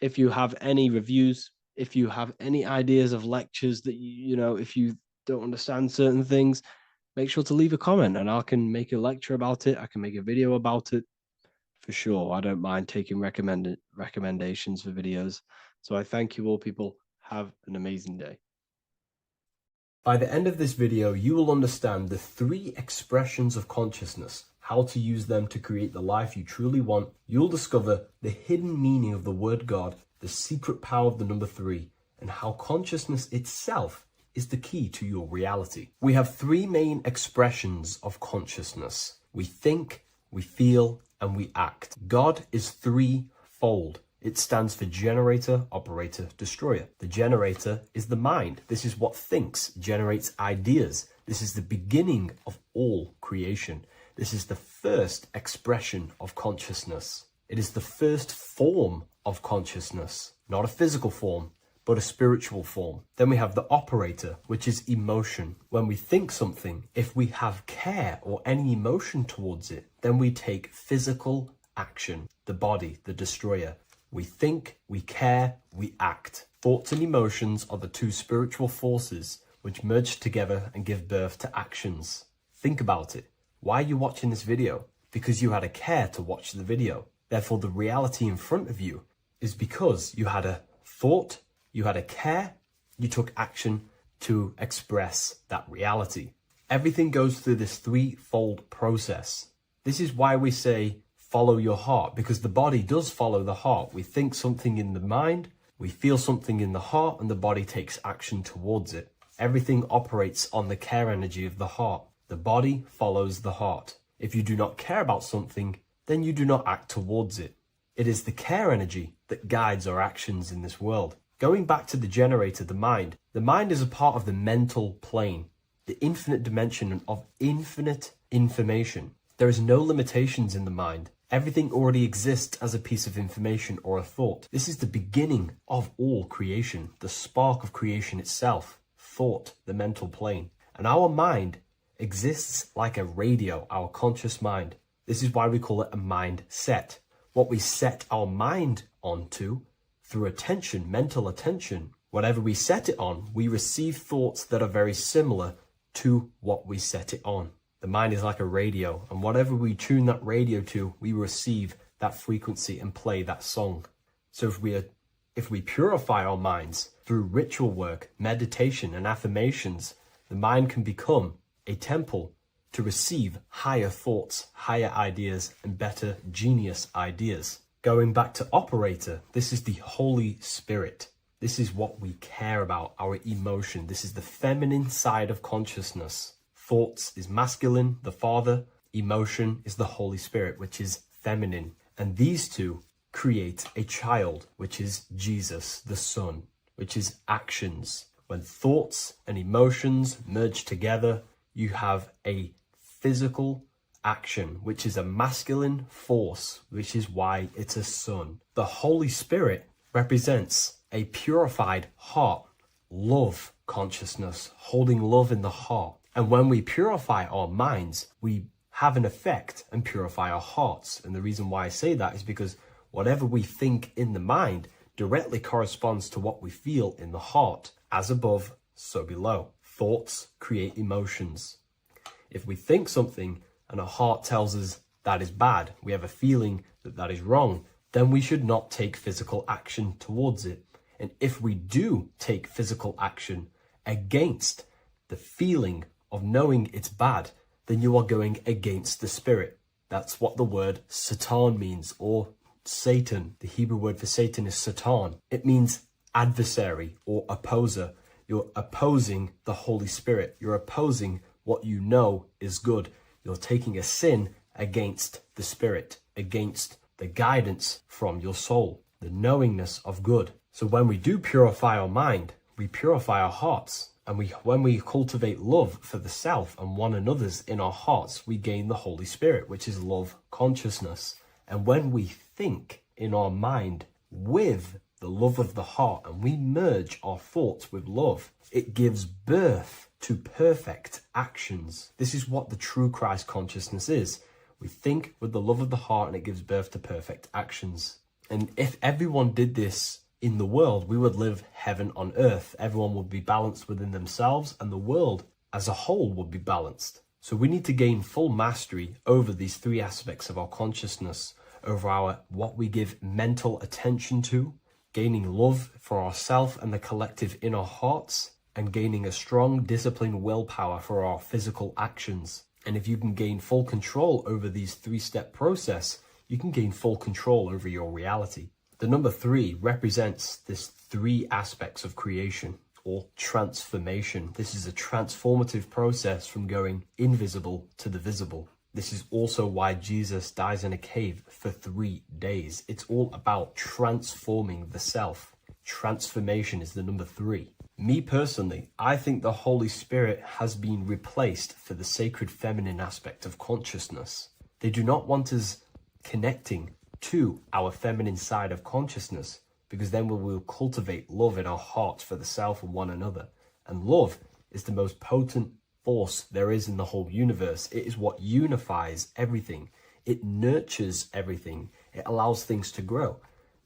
If you have any reviews, if you have any ideas of lectures that you know, if you don't understand certain things, make sure to leave a comment and I can make a lecture about it. I can make a video about it for sure. I don't mind taking recommendations for videos. So I thank you all, people. Have an amazing day. By the end of this video, you will understand the 3 expressions of consciousness, how to use them to create the life you truly want. You'll discover the hidden meaning of the word God, the secret power of the number 3, and how consciousness itself is the key to your reality. We have 3 main expressions of consciousness. We think, we feel, and we act. God is 3-fold. It stands for generator, operator, destroyer. The generator is the mind. This is what thinks, generates ideas. This is the beginning of all creation. This is the first expression of consciousness. It is the first form of consciousness, not a physical form, but a spiritual form. Then we have the operator, which is emotion. When we think something, if we have care or any emotion towards it, then we take physical action. The body, the destroyer. We think, we care, we act. Thoughts and emotions are the 2 spiritual forces which merge together and give birth to actions. Think about it. Why are you watching this video? Because you had a care to watch the video. Therefore, the reality in front of you is because you had a thought, you had a care, you took action to express that reality. Everything goes through this 3-fold process. This is why we say follow your heart, because the body does follow the heart. We think something in the mind, we feel something in the heart, and the body takes action towards it. Everything operates on the care energy of the heart. The body follows the heart. If you do not care about something, then you do not act towards it. It is the care energy that guides our actions in this world. Going back to the generator, the mind is a part of the mental plane, the infinite dimension of infinite information. There is no limitations in the mind. Everything already exists as a piece of information or a thought. This is the beginning of all creation, the spark of creation itself, thought, the mental plane. And our mind exists like a radio, our conscious mind. This is why we call it a mindset. What we set our mind onto through attention, mental attention, whatever we set it on, we receive thoughts that are very similar to what we set it on. The mind is like a radio, and whatever we tune that radio to, we receive that frequency and play that song. So if we purify our minds through ritual work, meditation, and affirmations, the mind can become a temple to receive higher thoughts, higher ideas, and better genius ideas. Going back to operator, this is the Holy Spirit. This is what we care about, our emotion. This is the feminine side of consciousness. Thoughts is masculine, the Father. Emotion is the Holy Spirit, which is feminine. And these 2 create a child, which is Jesus, the Son, which is actions. When thoughts and emotions merge together, you have a physical action, which is a masculine force, which is why it's a son. The Holy Spirit represents a purified heart, love consciousness, holding love in the heart. And when we purify our minds, we have an effect and purify our hearts. And the reason why I say that is because whatever we think in the mind directly corresponds to what we feel in the heart. As above, so below. Thoughts create emotions. If we think something and our heart tells us that is bad, we have a feeling that that is wrong, then we should not take physical action towards it. And if we do take physical action against the feeling of knowing it's bad, then you are going against the spirit. That's what the word Satan means, or Satan. The Hebrew word for Satan is Satan. It means adversary or opposer. You're opposing the Holy Spirit. You're opposing what you know is good. You're taking a sin against the spirit, against the guidance from your soul. the knowingness of good. So when we do purify our mind, we purify our hearts. And when we cultivate love for the self and one another's in our hearts, we gain the Holy Spirit, which is love consciousness. And when we think in our mind with the love of the heart and we merge our thoughts with love, it gives birth to perfect actions. This is what the true Christ consciousness is. We think with the love of the heart and it gives birth to perfect actions. And if everyone did this in the world, we would live heaven on earth. Everyone would be balanced within themselves and the world as a whole would be balanced. So we need to gain full mastery over these three aspects of our consciousness, over what we give mental attention to, gaining love for ourselves and the collective in our hearts, and gaining a strong disciplined willpower for our physical actions. And if you can gain full control over these three-step process, you can gain full control over your reality. The number 3 represents this 3 aspects of creation or transformation. This is a transformative process from going invisible to the visible. This is also why Jesus dies in a cave for 3 days. It's all about transforming the self. Transformation is the number 3. Me personally, I think the Holy Spirit has been replaced for the sacred feminine aspect of consciousness. They do not want us connecting to our feminine side of consciousness, because then we will cultivate love in our hearts for the self and one another. And love is the most potent force there is in the whole universe. It is what unifies everything. It nurtures everything. It allows things to grow.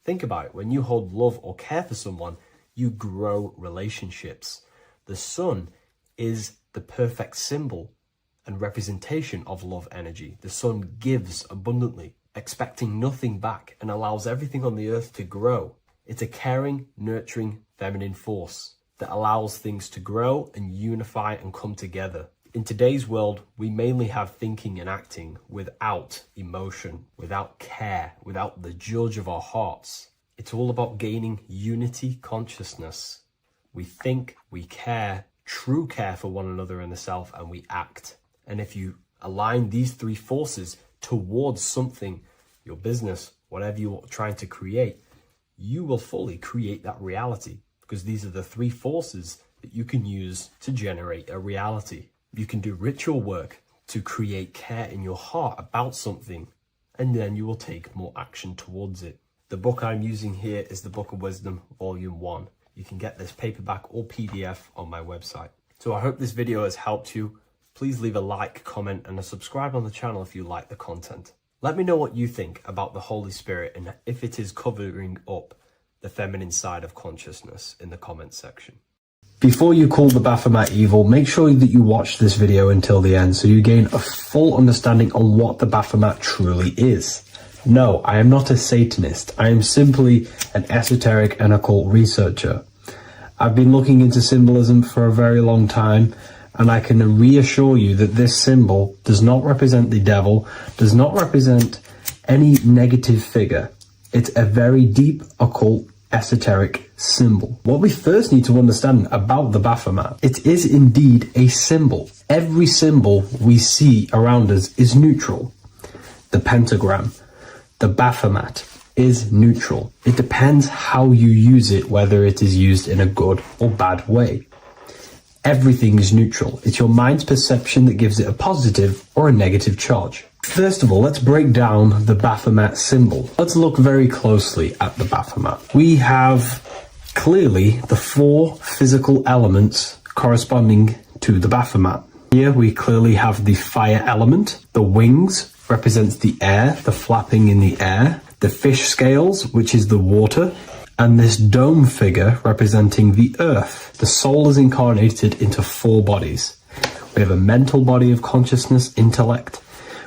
Think about it. When you hold love or care for someone, you grow relationships. The sun is the perfect symbol and representation of love energy. The sun gives abundantly, expecting nothing back, and allows everything on the earth to grow. It's a caring, nurturing, feminine force that allows things to grow and unify and come together. In today's world, we mainly have thinking and acting without emotion, without care, without the judge of our hearts. It's all about gaining unity consciousness. We think, we care, true care for one another and the self, and we act. And if you align these 3 forces towards something, your business, whatever you're trying to create, you will fully create that reality, because these are the 3 forces that you can use to generate a reality. You can do ritual work to create care in your heart about something, and then you will take more action towards it. The book I'm using here is the Book of Wisdom, Volume 1. You can get this paperback or PDF on my website. So I hope this video has helped you. Please leave a like, comment, and a subscribe on the channel if you like the content. Let me know what you think about the Holy Spirit and if it is covering up the feminine side of consciousness in the comments section. Before you call the Baphomet evil, make sure that you watch this video until the end so you gain a full understanding on what the Baphomet truly is. No, I am not a Satanist. I am simply an esoteric and occult researcher. I've been looking into symbolism for a very long time, and I can reassure you that this symbol does not represent the devil, does not represent any negative figure. It's a very deep, occult, esoteric symbol. What we first need to understand about the Baphomet, it is indeed a symbol. Every symbol we see around us is neutral. The pentagram, the Baphomet is neutral. It depends how you use it, whether it is used in a good or bad way. Everything is neutral. It's your mind's perception that gives it a positive or a negative charge. First of all, let's break down the Baphomet symbol. Let's look very closely at the Baphomet. We have clearly the 4 physical elements corresponding to the Baphomet. Here we clearly have the fire element. The wings represents the air, the flapping in the air. The fish scales, which is the water. And this dome figure representing the earth. The soul is incarnated into 4 bodies. We have a mental body of consciousness, intellect.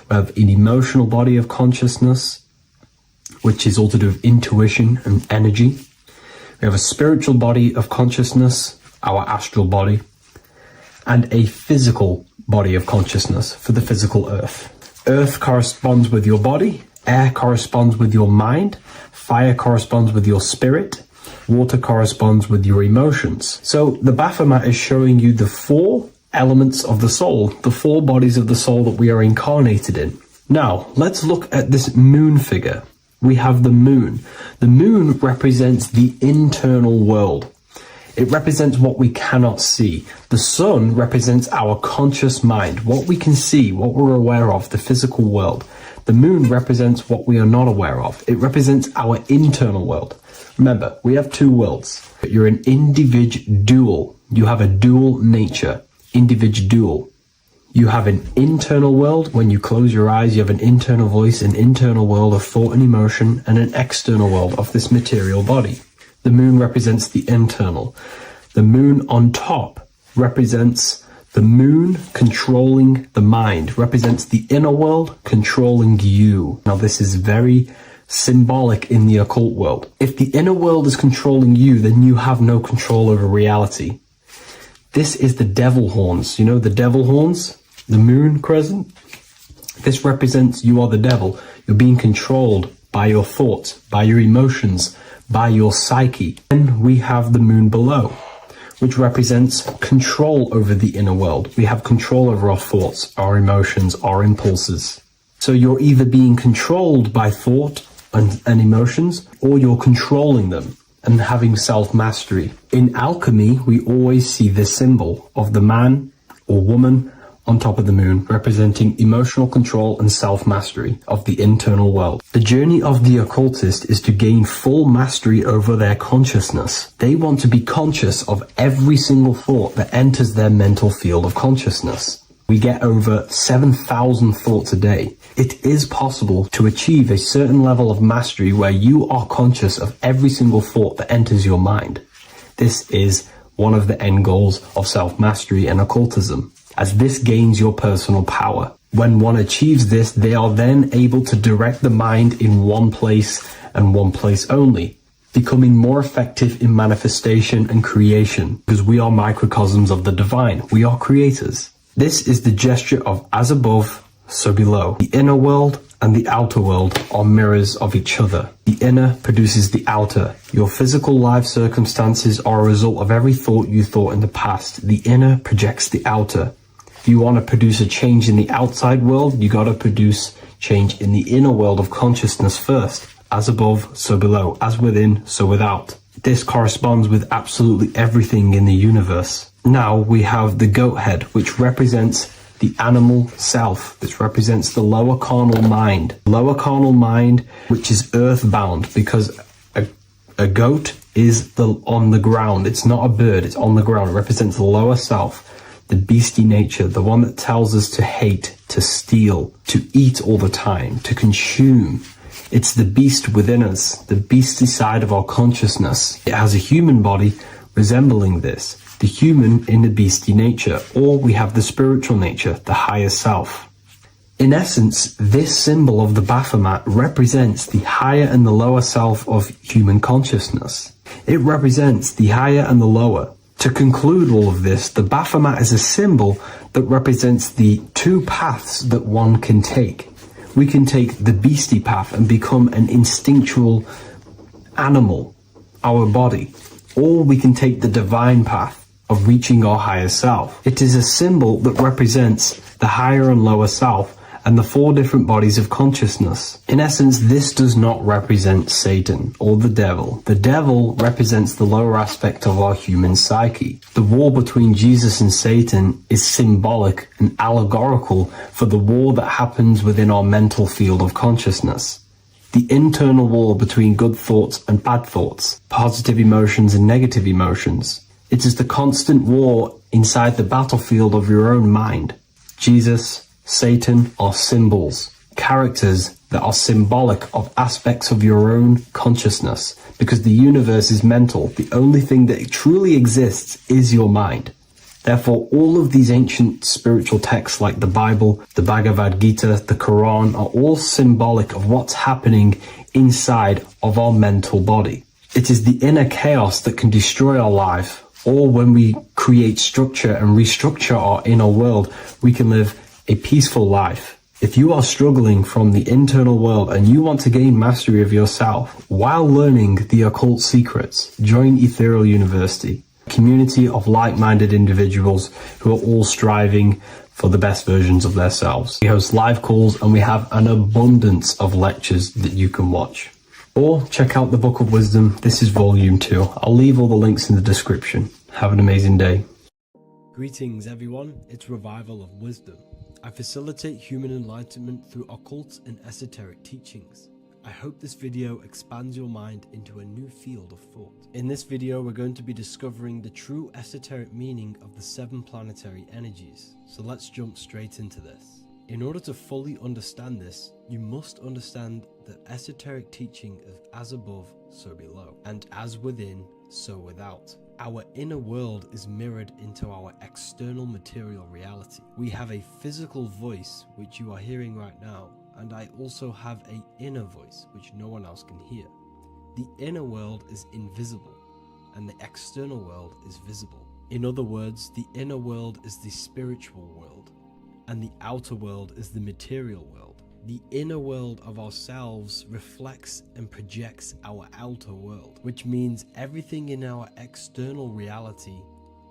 We have an emotional body of consciousness, which is all to do with intuition and energy. We have a spiritual body of consciousness, our astral body, and a physical body of consciousness for the physical earth. Earth corresponds with your body. Air corresponds with your mind, fire corresponds with your spirit, water corresponds with your emotions. So the Baphomet is showing you the 4 elements of the soul, the 4 bodies of the soul that we are incarnated in. Now, let's look at this moon figure. we have the moon. The moon represents the internal world. It represents what we cannot see. The sun represents our conscious mind, what we can see, what we're aware of, the physical world. The moon represents what we are not aware of. It represents our internal world. Remember, we have two worlds. You're an individual. You have a dual nature. Individual. You have an internal world. When you close your eyes, you have an internal voice, an internal world of thought and emotion, and an external world of this material body. The moon represents the internal. The moon on top represents the moon controlling the mind, represents the inner world controlling you. Now, this is very symbolic in the occult world. If the inner world is controlling you, then you have no control over reality. This is the devil horns. You know the devil horns? The moon crescent? This represents you are the devil. You're being controlled by your thoughts, by your emotions, by your psyche. Then we have the moon below, which represents control over the inner world. We have control over our thoughts, our emotions, our impulses. So you're either being controlled by thought and emotions, or you're controlling them and having self-mastery. In alchemy, we always see this symbol of the man or woman on top of the moon, representing emotional control and self-mastery of the internal world. The journey of the occultist is to gain full mastery over their consciousness. They want to be conscious of every single thought that enters their mental field of consciousness. We get over 7,000 thoughts a day. It is possible to achieve a certain level of mastery where you are conscious of every single thought that enters your mind. This is one of the end goals of self-mastery and occultism, as this gains your personal power. When one achieves this, they are then able to direct the mind in one place and one place only, becoming more effective in manifestation and creation, because we are microcosms of the divine. We are creators. This is the gesture of as above, so below. The inner world and the outer world are mirrors of each other. The inner produces the outer. Your physical life circumstances are a result of every thought you thought in the past. The inner projects the outer. If you want to produce a change in the outside world, you got to produce change in the inner world of consciousness first. As above, so below. As within, so without. This corresponds with absolutely everything in the universe. Now we have the goat head, which represents the animal self. This represents the lower carnal mind. Lower carnal mind, which is earthbound, because a goat is on the ground. It's not a bird, it's on the ground. It represents the lower self, the beastie nature, the one that tells us to hate, to steal, to eat all the time, to consume. It's the beast within us, the beastie side of our consciousness. It has a human body resembling this, the human in the beastie nature, or we have the spiritual nature, the higher self. In essence, this symbol of the Baphomet represents the higher and the lower self of human consciousness. It represents the higher and the lower. To conclude all of this, the Baphomet is a symbol that represents the two paths that one can take. We can take the beastie path and become an instinctual animal, our body, or we can take the divine path of reaching our higher self. It is a symbol that represents the higher and lower self and the four different bodies of consciousness. In essence, this does not represent Satan or the devil. The devil represents the lower aspect of our human psyche. The war between Jesus and Satan is symbolic and allegorical for the war that happens within our mental field of consciousness. The internal war between good thoughts and bad thoughts, positive emotions and negative emotions. It is the constant war inside the battlefield of your own mind. Jesus, Satan are symbols, characters that are symbolic of aspects of your own consciousness, because the universe is mental. The only thing that truly exists is your mind. Therefore, all of these ancient spiritual texts like the Bible, the Bhagavad Gita, the Quran are all symbolic of what's happening inside of our mental body. It is the inner chaos that can destroy our life, or when we create structure and restructure our inner world, we can live a peaceful life. If you are struggling from the internal world and you want to gain mastery of yourself while learning the occult secrets, join Ethereal University, a community of like-minded individuals who are all striving for the best versions of themselves. We host live calls and we have an abundance of lectures that you can watch. Or check out the Book of Wisdom. This is volume 2. I'll leave all the links in the description. Have an amazing day. Greetings everyone, it's Revival of Wisdom. I facilitate human enlightenment through occult and esoteric teachings. I hope this video expands your mind into a new field of thought. In this video, we're going to be discovering the true esoteric meaning of the 7 planetary energies. So let's jump straight into this. In order to fully understand this, you must understand the esoteric teaching of as above, so below, and as within, so without. Our inner world is mirrored into our external material reality. We have a physical voice, which you are hearing right now, and I also have an inner voice, which no one else can hear. The inner world is invisible, and the external world is visible. In other words, the inner world is the spiritual world, and the outer world is the material world. The inner world of ourselves reflects and projects our outer world, which means everything in our external reality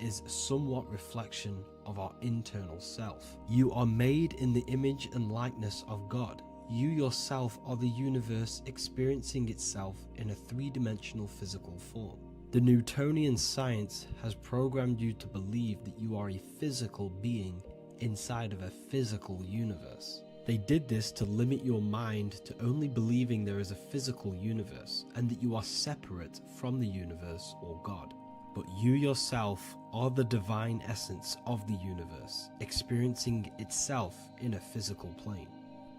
is a somewhat reflection of our internal self. You are made in the image and likeness of God. You yourself are the universe experiencing itself in a 3-dimensional physical form. The Newtonian science has programmed you to believe that you are a physical being inside of a physical universe. They did this to limit your mind to only believing there is a physical universe and that you are separate from the universe or God. But you yourself are the divine essence of the universe, experiencing itself in a physical plane,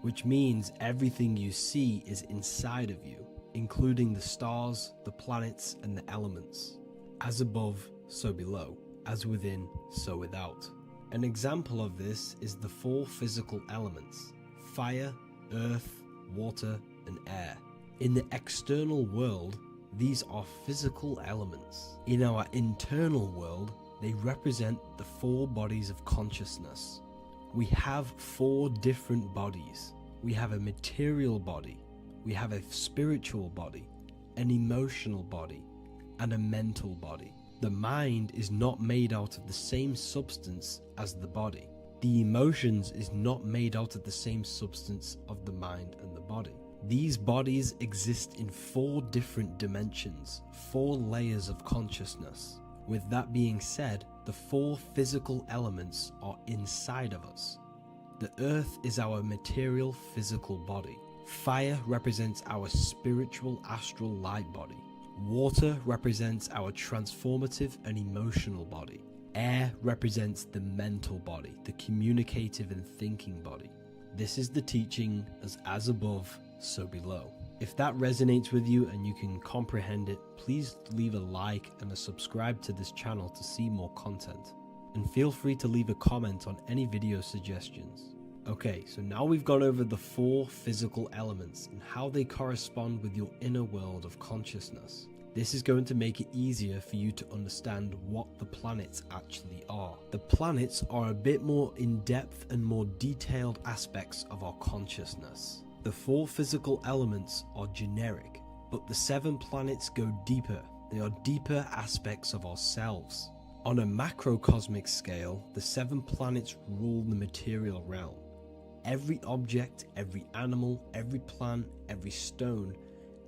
which means everything you see is inside of you, including the stars, the planets, and the elements. As above, so below. As within, so without. An example of this is the 4 physical elements: fire, earth, water, and air. In the external world, these are physical elements. In our internal world, they represent the 4 bodies of consciousness. We have 4 different bodies. We have a material body, we have a spiritual body, an emotional body, and a mental body. The mind is not made out of the same substance as the body. The emotions is not made out of the same substance of the mind and the body. These bodies exist in 4 different dimensions, 4 layers of consciousness. With that being said, the 4 physical elements are inside of us. The earth is our material physical body. Fire represents our spiritual astral light body. Water represents our transformative and emotional body. Air represents the mental body, the communicative and thinking body. This is the teaching as above, so below. If that resonates with you and you can comprehend it, please leave a like and a subscribe to this channel to see more content. And feel free to leave a comment on any video suggestions. Okay, so now we've gone over the 4 physical elements and how they correspond with your inner world of consciousness. This is going to make it easier for you to understand what the planets actually are. The planets are a bit more in-depth and more detailed aspects of our consciousness. The 4 physical elements are generic, but the 7 planets go deeper. They are deeper aspects of ourselves. On a macrocosmic scale, the 7 planets rule the material realm. Every object, every animal, every plant, every stone,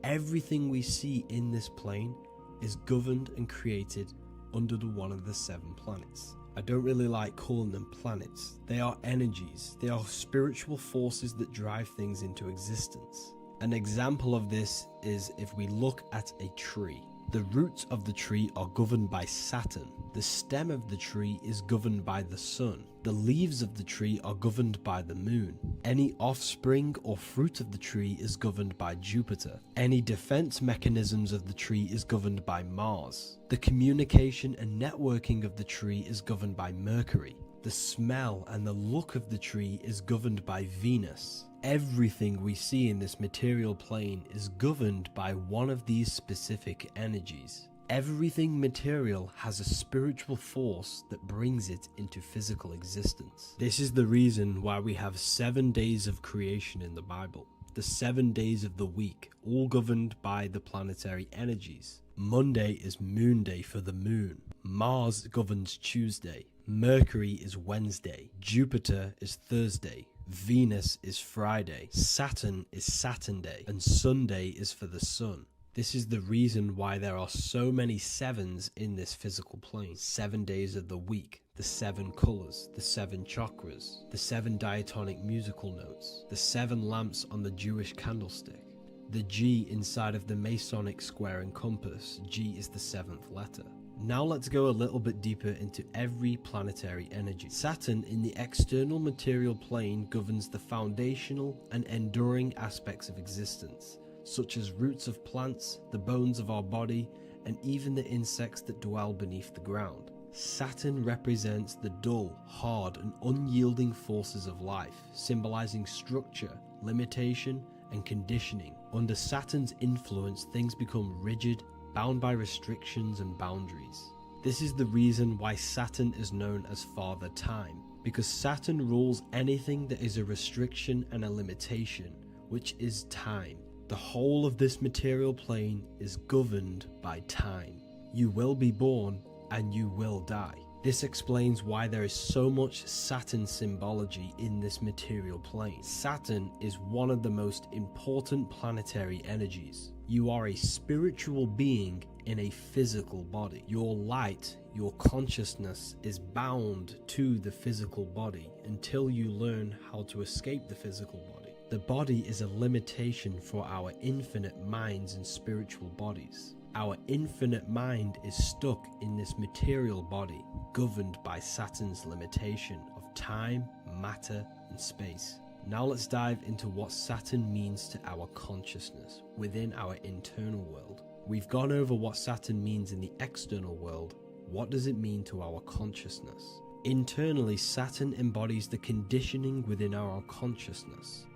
everything we see in this plane is governed and created under one of the 7 planets. I don't really like calling them planets. They are energies. They are spiritual forces that drive things into existence. An example of this is if we look at a tree. The roots of the tree are governed by Saturn. The stem of the tree is governed by the sun. The leaves of the tree are governed by the moon. Any offspring or fruit of the tree is governed by Jupiter. Any defense mechanisms of the tree is governed by Mars. The communication and networking of the tree is governed by Mercury. The smell and the look of the tree is governed by Venus. Everything we see in this material plane is governed by one of these specific energies. Everything material has a spiritual force that brings it into physical existence. This is the reason why we have 7 days of creation in the Bible. The 7 days of the week, all governed by the planetary energies. Monday is moon day for the moon. Mars governs Tuesday. Mercury is Wednesday. Jupiter is Thursday. Venus is Friday. Saturn is Saturn day. And Sunday is for the sun. This is the reason why there are so many sevens in this physical plane. 7 days of the week, the 7 colors, the 7 chakras, the 7 diatonic musical notes, the 7 lamps on the Jewish candlestick. The G inside of the Masonic square and compass, G is the 7th letter. Now let's go a little bit deeper into every planetary energy. Saturn in the external material plane governs the foundational and enduring aspects of existence, such as roots of plants, the bones of our body, and even the insects that dwell beneath the ground. Saturn represents the dull, hard, and unyielding forces of life, symbolizing structure, limitation, and conditioning. Under Saturn's influence, things become rigid, bound by restrictions and boundaries. This is the reason why Saturn is known as Father Time, because Saturn rules anything that is a restriction and a limitation, which is time. The whole of this material plane is governed by time. You will be born and you will die. This explains why there is so much Saturn symbology in this material plane. Saturn is one of the most important planetary energies. You are a spiritual being in a physical body. Your light, your consciousness is bound to the physical body until you learn how to escape the physical body. The body is a limitation for our infinite minds and spiritual bodies. Our infinite mind is stuck in this material body, governed by Saturn's limitation of time, matter, and space. Now let's dive into what Saturn means to our consciousness within our internal world. We've gone over what Saturn means in the external world. What does it mean to our consciousness? Internally, Saturn embodies the conditioning within our consciousness.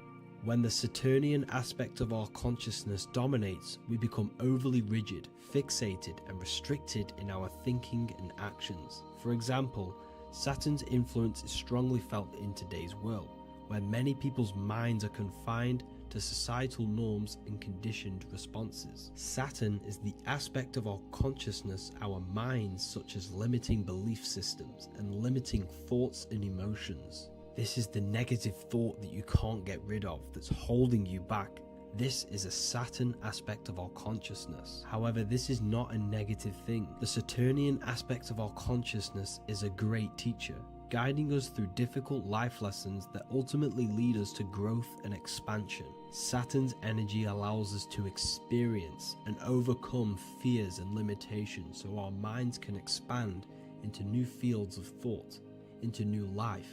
When the Saturnian aspect of our consciousness dominates, we become overly rigid, fixated, and restricted in our thinking and actions. For example, Saturn's influence is strongly felt in today's world, where many people's minds are confined to societal norms and conditioned responses. Saturn is the aspect of our consciousness, our minds, such as limiting belief systems and limiting thoughts and emotions. This is the negative thought that you can't get rid of, that's holding you back. This is a Saturn aspect of our consciousness. However, this is not a negative thing. The Saturnian aspect of our consciousness is a great teacher, guiding us through difficult life lessons that ultimately lead us to growth and expansion. Saturn's energy allows us to experience and overcome fears and limitations so our minds can expand into new fields of thought, into new life.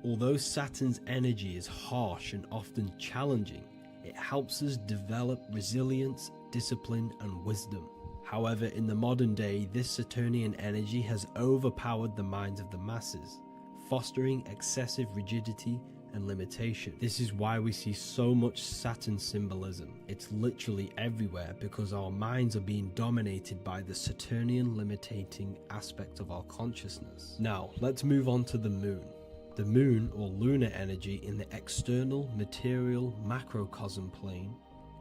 Although Saturn's energy is harsh and often challenging, it helps us develop resilience, discipline, and wisdom. However, in the modern day, this Saturnian energy has overpowered the minds of the masses, fostering excessive rigidity and limitation. This is why we see so much Saturn symbolism. It's literally everywhere because our minds are being dominated by the Saturnian limiting aspect of our consciousness. Now, let's move on to the moon. The moon, or lunar energy in the external material macrocosm plane,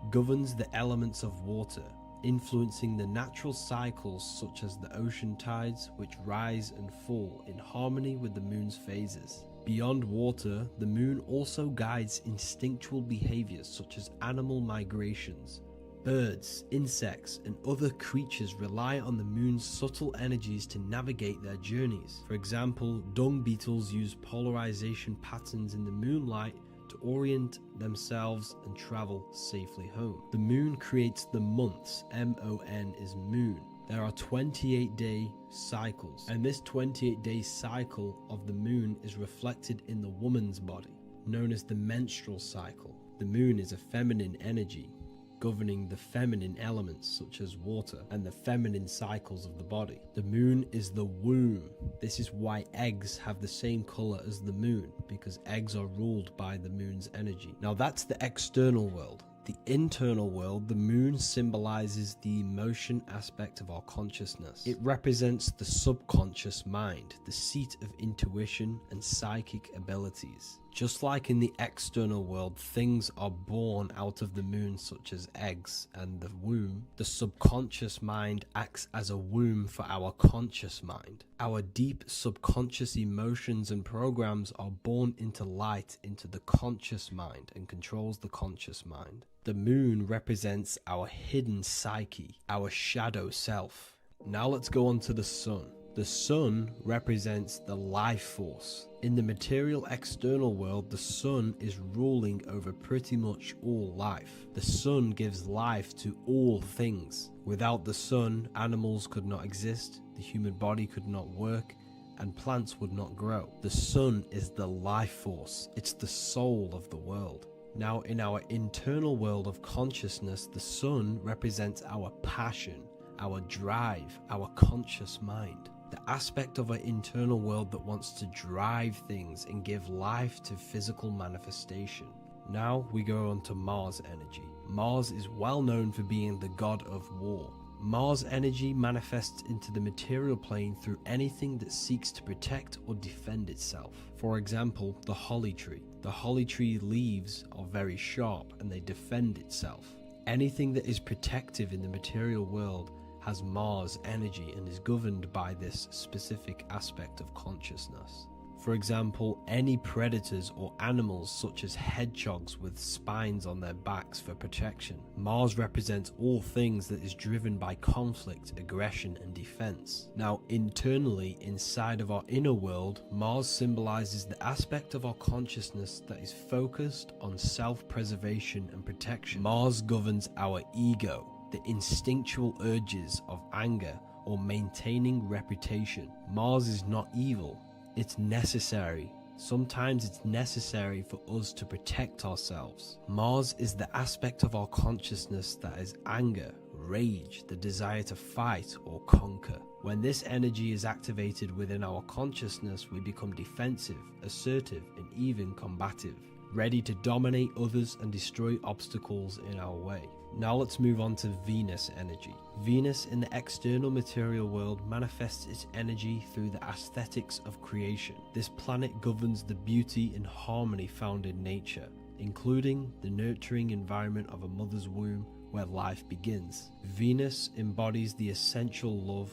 governs the elements of water, influencing the natural cycles such as the ocean tides, which rise and fall in harmony with the moon's phases. Beyond water, the moon also guides instinctual behaviors such as animal migrations. Birds, insects, and other creatures rely on the moon's subtle energies to navigate their journeys. For example, dung beetles use polarization patterns in the moonlight to orient themselves and travel safely home. The moon creates the months. M-O-N is moon. There are 28-day cycles, and this 28-day cycle of the moon is reflected in the woman's body, known as the menstrual cycle. The moon is a feminine energy, governing the feminine elements such as water and the feminine cycles of the body. The moon is the womb. This is why eggs have the same color as the moon, because eggs are ruled by the moon's energy. Now that's the external world. The internal world, the moon symbolizes the emotion aspect of our consciousness. It represents the subconscious mind, the seat of intuition and psychic abilities. Just like in the external world, things are born out of the moon such as eggs and the womb, the subconscious mind acts as a womb for our conscious mind. Our deep subconscious emotions and programs are born into light into the conscious mind and controls the conscious mind. The moon represents our hidden psyche, our shadow self. Now let's go on to the sun. The sun represents the life force. In the material external world, the sun is ruling over pretty much all life. The sun gives life to all things. Without the sun, animals could not exist, the human body could not work, and plants would not grow. The sun is the life force. It's the soul of the world. Now, in our internal world of consciousness, the sun represents our passion, our drive, our conscious mind. The aspect of our internal world that wants to drive things and give life to physical manifestation. Now we go on to Mars energy. Mars is well known for being the god of war. Mars energy manifests into the material plane through anything that seeks to protect or defend itself. For example, the holly tree. The holly tree leaves are very sharp and they defend itself. Anything that is protective in the material world has Mars energy and is governed by this specific aspect of consciousness. For example, any predators or animals such as hedgehogs with spines on their backs for protection. Mars represents all things that is driven by conflict, aggression and defense. Now internally, inside of our inner world, Mars symbolizes the aspect of our consciousness that is focused on self-preservation and protection. Mars governs our ego, the instinctual urges of anger or maintaining reputation. Mars is not evil, it's necessary. Sometimes it's necessary for us to protect ourselves. Mars is the aspect of our consciousness that is anger, rage, the desire to fight or conquer. When this energy is activated within our consciousness, we become defensive, assertive, and even combative, ready to dominate others and destroy obstacles in our way. Now let's move on to Venus energy. Venus in the external material world manifests its energy through the aesthetics of creation. This planet governs the beauty and harmony found in nature, including the nurturing environment of a mother's womb where life begins. Venus embodies the essential love,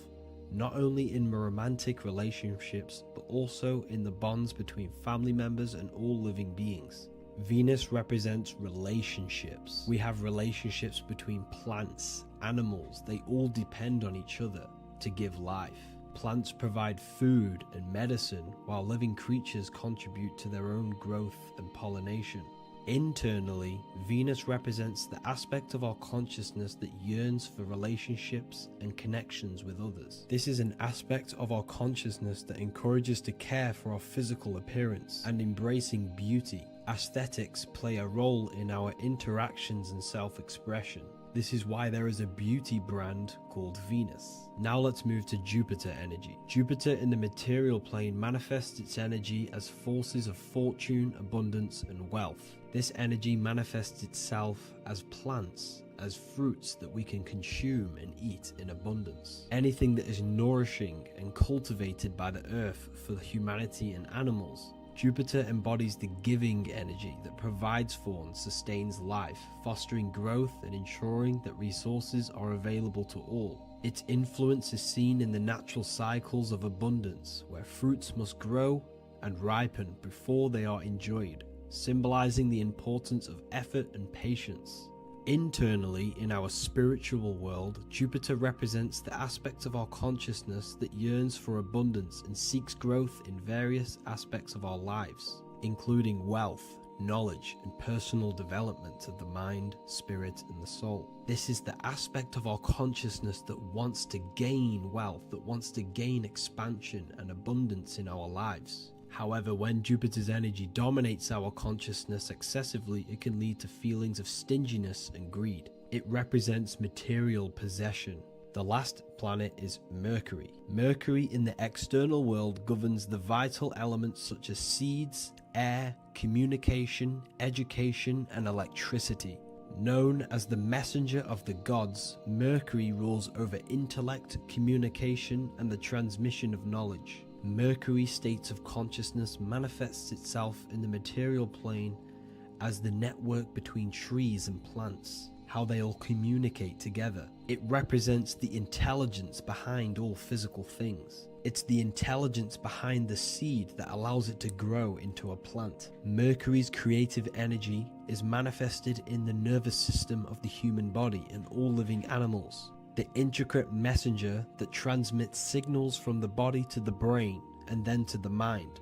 not only in romantic relationships, but also in the bonds between family members and all living beings. Venus represents relationships. We have relationships between plants, animals, they all depend on each other to give life. Plants provide food and medicine, while living creatures contribute to their own growth and pollination. Internally, Venus represents the aspect of our consciousness that yearns for relationships and connections with others. This is an aspect of our consciousness that encourages to care for our physical appearance and embracing beauty. Aesthetics play a role in our interactions and self-expression. This is why there is a beauty brand called Venus. Now let's move to Jupiter energy. Jupiter in the material plane manifests its energy as forces of fortune, abundance, and wealth. This energy manifests itself as plants, as fruits that we can consume and eat in abundance. Anything that is nourishing and cultivated by the earth for humanity and animals. Jupiter embodies the giving energy that provides for and sustains life, fostering growth and ensuring that resources are available to all. Its influence is seen in the natural cycles of abundance, where fruits must grow and ripen before they are enjoyed, symbolizing the importance of effort and patience. Internally, in our spiritual world, Jupiter represents the aspect of our consciousness that yearns for abundance and seeks growth in various aspects of our lives, including wealth, knowledge, and personal development of the mind, spirit, and the soul. This is the aspect of our consciousness that wants to gain wealth, that wants to gain expansion and abundance in our lives. However, when Jupiter's energy dominates our consciousness excessively, it can lead to feelings of stinginess and greed. It represents material possession. The last planet is Mercury. Mercury in the external world governs the vital elements such as seeds, air, communication, education, and electricity. Known as the messenger of the gods, Mercury rules over intellect, communication, and the transmission of knowledge. Mercury's state of consciousness manifests itself in the material plane as the network between trees and plants, how they all communicate together. It represents the intelligence behind all physical things. It's the intelligence behind the seed that allows it to grow into a plant. Mercury's creative energy is manifested in the nervous system of the human body and all living animals, the intricate messenger that transmits signals from the body to the brain and then to the mind.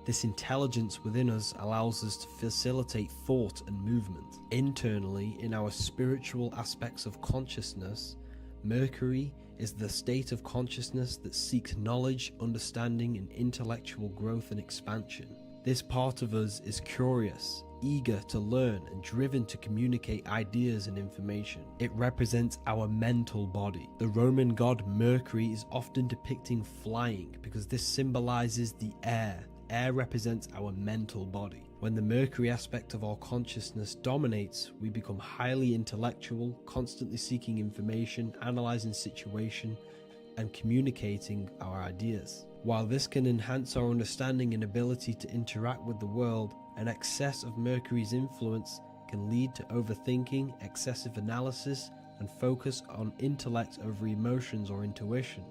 This intelligence within us allows us to facilitate thought and movement. Internally, in our spiritual aspects of consciousness, Mercury is the state of consciousness that seeks knowledge, understanding, and intellectual growth and expansion. This part of us is curious, eager to learn, and driven to communicate ideas and information. It represents our mental body. The Roman god Mercury is often depicting flying because this symbolizes the air. Air represents our mental body. When the Mercury aspect of our consciousness dominates, we become highly intellectual, constantly seeking information, analyzing situation, and communicating our ideas. While this can enhance our understanding and ability to interact with the world, an excess of Mercury's influence can lead to overthinking, excessive analysis, and focus on intellect over emotions or intuition.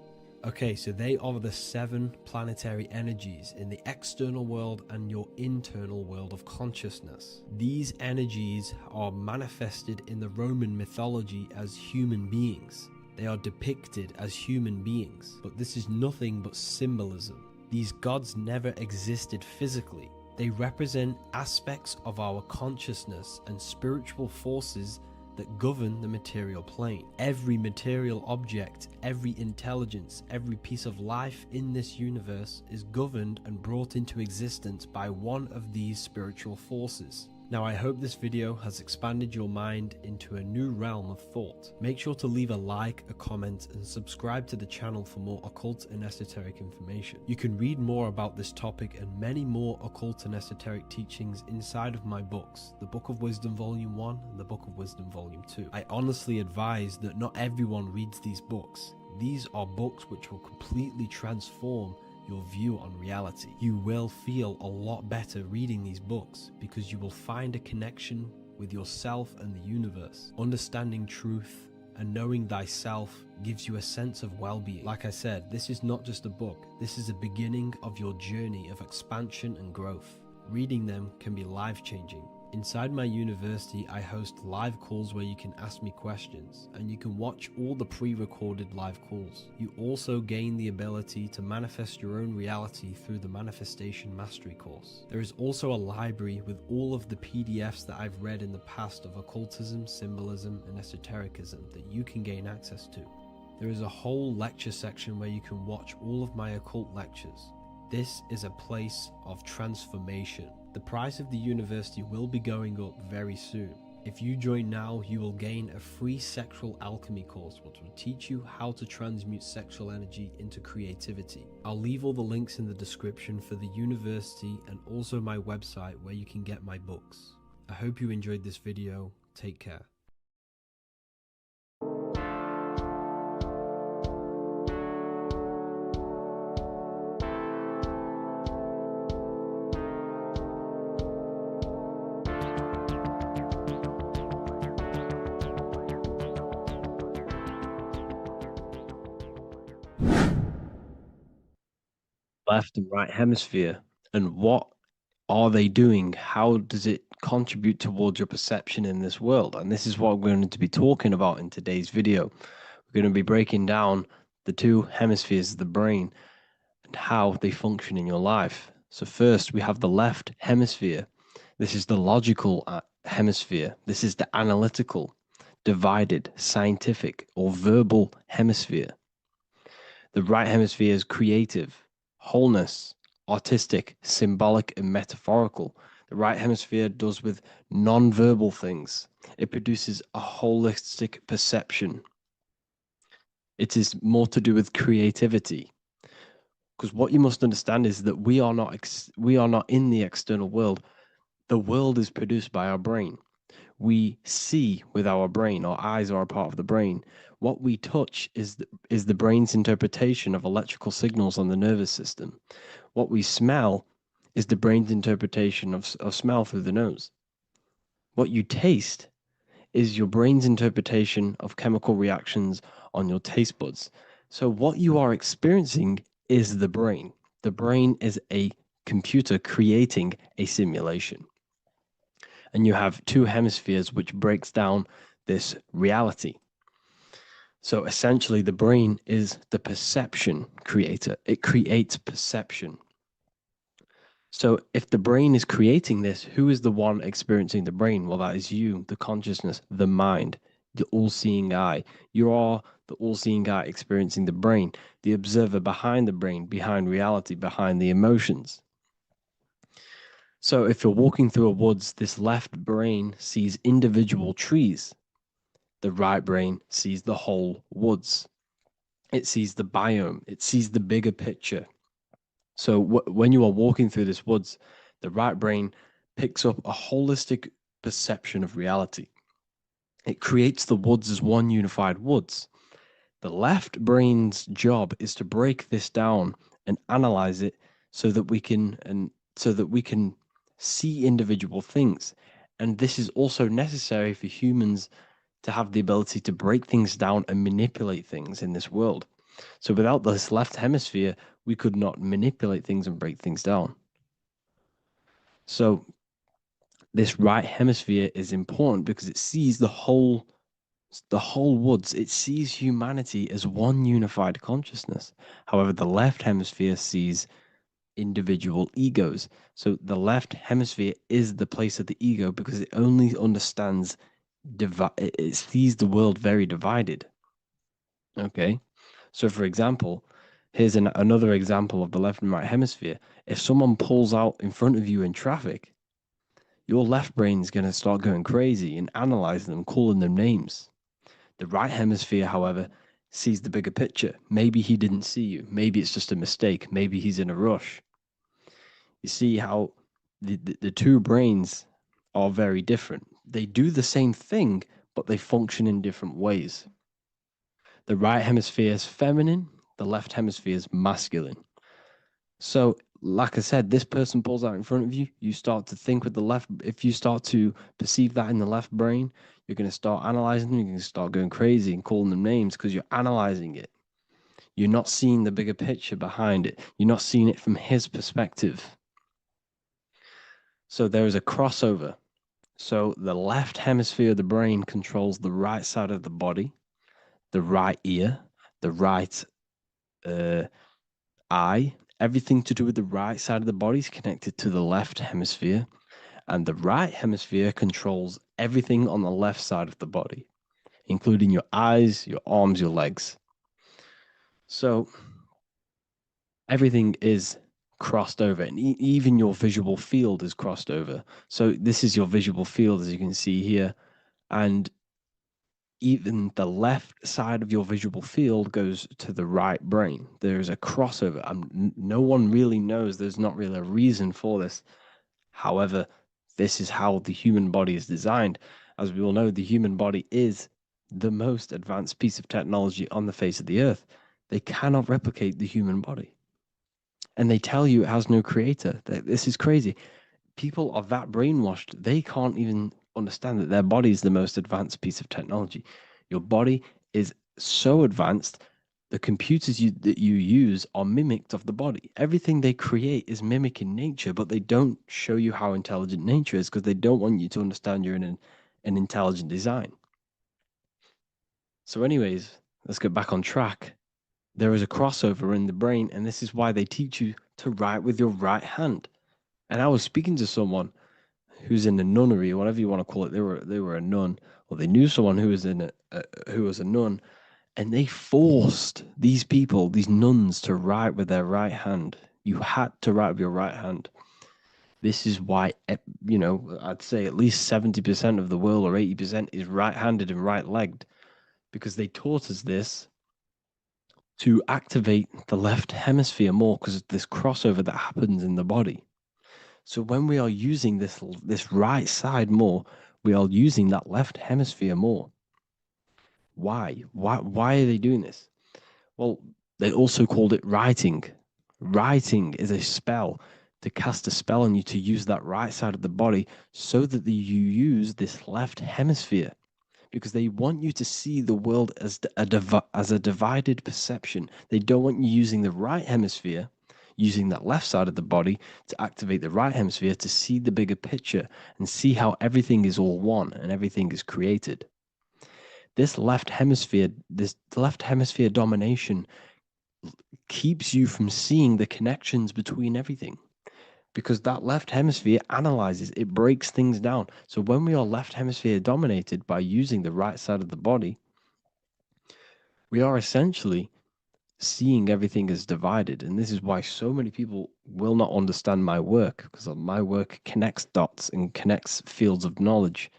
Okay, so they are the 7 planetary energies in the external world and your internal world of consciousness. These energies are manifested in the Roman mythology as human beings. They are depicted as human beings, but this is nothing but symbolism. These gods never existed physically. They represent aspects of our consciousness and spiritual forces that govern the material plane. Every material object, every intelligence, every piece of life in this universe is governed and brought into existence by one of these spiritual forces. Now, I hope this video has expanded your mind into a new realm of thought. Make sure to leave a like, a comment, and subscribe to the channel for more occult and esoteric information. You can read more about this topic and many more occult and esoteric teachings inside of my books, the Book of Wisdom Volume 1 and the Book of Wisdom Volume 2. I honestly advise that not everyone reads these books. These are books which will completely transform your view on reality. You will feel a lot better reading these books because you will find a connection with yourself and the universe. Understanding truth and knowing thyself gives you a sense of well-being. Like I said, this is not just a book. This is a beginning of your journey of expansion and growth. Reading them can be life-changing. Inside my university, I host live calls where you can ask me questions, and you can watch all the pre-recorded live calls. You also gain the ability to manifest your own reality through the Manifestation Mastery course. There is also a library with all of the PDFs that I've read in the past of occultism, symbolism, and esotericism that you can gain access to. There is a whole lecture section where you can watch all of my occult lectures. This is a place of transformation. The price of the university will be going up very soon. If you join now, you will gain a free sexual alchemy course which will teach you how to transmute sexual energy into creativity. I'll leave all the links in the description for the university and also my website where you can get my books. I hope you enjoyed this video. Take care. Left and right hemisphere, and what are they doing? How does it contribute towards your perception in this world? And this is what we're going to be talking about in today's video. We're going to be breaking down the 2 hemispheres of the brain and how they function in your life. So first, we have the left hemisphere. This is the logical hemisphere. This is the analytical, divided, scientific, or verbal hemisphere. The right hemisphere is creative, wholeness, artistic, symbolic, and metaphorical. The right hemisphere does with non-verbal things. It produces a holistic perception. It is more to do with creativity. Because what you must understand is that we are not in the external world. The world is produced by our brain. We see with our brain. Our eyes are a part of the brain. What we touch is the brain's interpretation of electrical signals on the nervous system. What we smell is the brain's interpretation of smell through the nose. What you taste is your brain's interpretation of chemical reactions on your taste buds. So what you are experiencing is the brain. The brain is a computer creating a simulation. And you have two hemispheres which breaks down this reality. So essentially, the brain is the perception creator. It creates perception. So if the brain is creating this, who is the one experiencing the brain? Well, that is you, the consciousness, the mind, the all-seeing eye. You are the all-seeing eye experiencing the brain, the observer behind the brain, behind reality, behind the emotions. So if you're walking through a woods, this left brain sees individual trees. The right brain sees the whole woods. It sees the biome. It sees the bigger picture. So when you are walking through this woods, the right brain picks up a holistic perception of reality. It creates the woods as one unified woods. The left brain's job is to break this down and analyze it so that we can see individual things. And this is also necessary for humans to have the ability to break things down and manipulate things in this world. So without this left hemisphere, we could not manipulate things and break things down. So this right hemisphere is important because it sees the whole woods. It sees humanity as one unified consciousness. However, the left hemisphere sees individual egos. So the left hemisphere is the place of the ego because it only understands it sees the world very divided. Okay. So for example, here's another example of the left and right hemisphere. If someone pulls out in front of you in traffic, your left brain's going to start going crazy and analyzing them, calling them names. The right hemisphere, however, sees the bigger picture. Maybe he didn't see you. Maybe it's just a mistake. Maybe he's in a rush. You see how the two brains are very different. They do the same thing, but they function in different ways. The right hemisphere is feminine, the left hemisphere is masculine. So, like I said, this person pulls out in front of you, you start to think with the left. If you start to perceive that in the left brain, you're going to start analyzing them, you're going to start going crazy and calling them names because you're analyzing it. You're not seeing the bigger picture behind it, you're not seeing it from his perspective. So, there is a crossover. So, the left hemisphere of the brain controls the right side of the body, the right ear, the right eye. Everything to do with the right side of the body is connected to the left hemisphere, and the right hemisphere controls everything on the left side of the body, including your eyes, your arms, your legs. So everything is crossed over, and even your visual field is crossed over. So this is your visual field, as you can see here, and even the left side of your visual field goes to the right brain. There's a crossover. No one really knows. There's not really a reason for this. However, this is how the human body is designed. As we all know, the human body is the most advanced piece of technology on the face of the earth. They cannot replicate the human body. And they tell you it has no creator. This is crazy. People are that brainwashed, they can't even understand that their body is the most advanced piece of technology. Your body is so advanced, the computers that you use are mimicked of the body. Everything they create is mimicking nature, but they don't show you how intelligent nature is because they don't want you to understand you're in an intelligent design. So, anyways, let's get back on track. There is a crossover in the brain, and this is why they teach you to write with your right hand. And I was speaking to someone who's in a nunnery or whatever you want to call it. They were a nun, or they knew someone who was who was a nun, and they forced these people, these nuns, to write with their right hand. You had to write with your right hand. This is why, I'd say at least 70% of the world or 80% is right-handed and right-legged, because they taught us this to activate the left hemisphere more because of this crossover that happens in the body. So when we are using this right side more, we are using that left hemisphere more. Why? Why are they doing this? Well, they also called it writing. Writing is a spell, to cast a spell on you to use that right side of the body so that you use this left hemisphere, because they want you to see the world as as a divided perception. They don't want you using the right hemisphere, using that left side of the body to activate the right hemisphere to see the bigger picture and see how everything is all one and everything is created. This left hemisphere domination keeps you from seeing the connections between everything, because that left hemisphere analyzes, it breaks things down. So when we are left hemisphere dominated by using the right side of the body, we are essentially seeing everything as divided. And this is why so many people will not understand my work, because my work connects dots and connects fields of knowledge,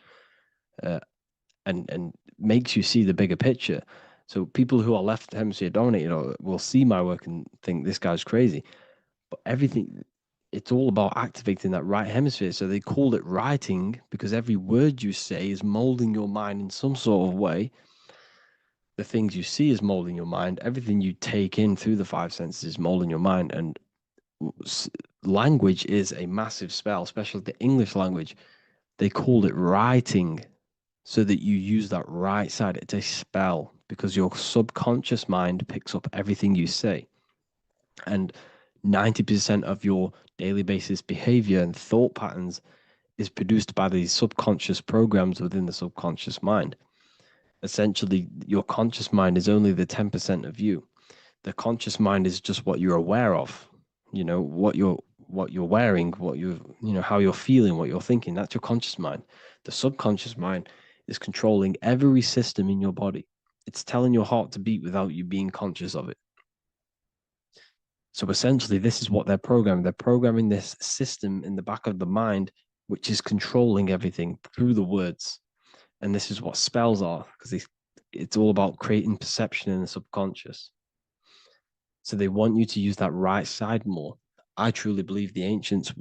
and makes you see the bigger picture. So people who are left hemisphere dominated will see my work and think this guy's crazy. But everything, it's all about activating that right hemisphere. So they called it writing because every word you say is molding your mind in some sort of way. The things you see is molding your mind. Everything you take in through the five senses is molding your mind. And language is a massive spell, especially the English language. They called it writing so that you use that right side. It's a spell because your subconscious mind picks up everything you say. And 90% of your daily basis behavior and thought patterns is produced by these subconscious programs within the subconscious mind. Essentially, your conscious mind is only the 10% of you. The conscious mind is just what you're aware of, what you're wearing, how you're feeling, what you're thinking. That's your conscious mind. The subconscious mind is controlling every system in your body. It's telling your heart to beat without you being conscious of it. So essentially, this is what they're programming. They're programming this system in the back of the mind, which is controlling everything through the words. And this is what spells are, because it's all about creating perception in the subconscious. So they want you to use that right side more. I truly believe the ancients,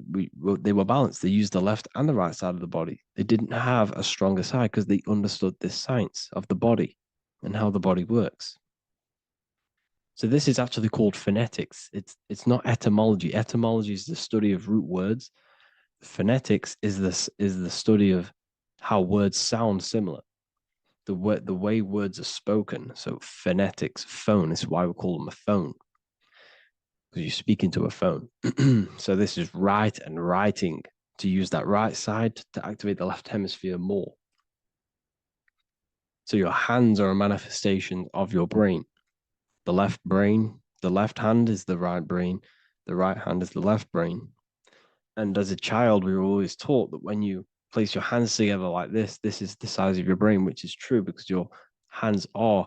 they were balanced. They used the left and the right side of the body. They didn't have a stronger side because they understood this science of the body and how the body works. So this is actually called phonetics. It's not etymology. Etymology is the study of root words. Phonetics is the study of how words sound similar. The way words are spoken. So phonetics, phone is why we call them a phone, because you speak into a phone. So this is write and writing, to use that right side to activate the left hemisphere more. So your hands are a manifestation of your brain. The left hand is the right brain, the right hand is the left brain. And as a child, we were always taught that when you place your hands together like this is the size of your brain, which is true because your hands are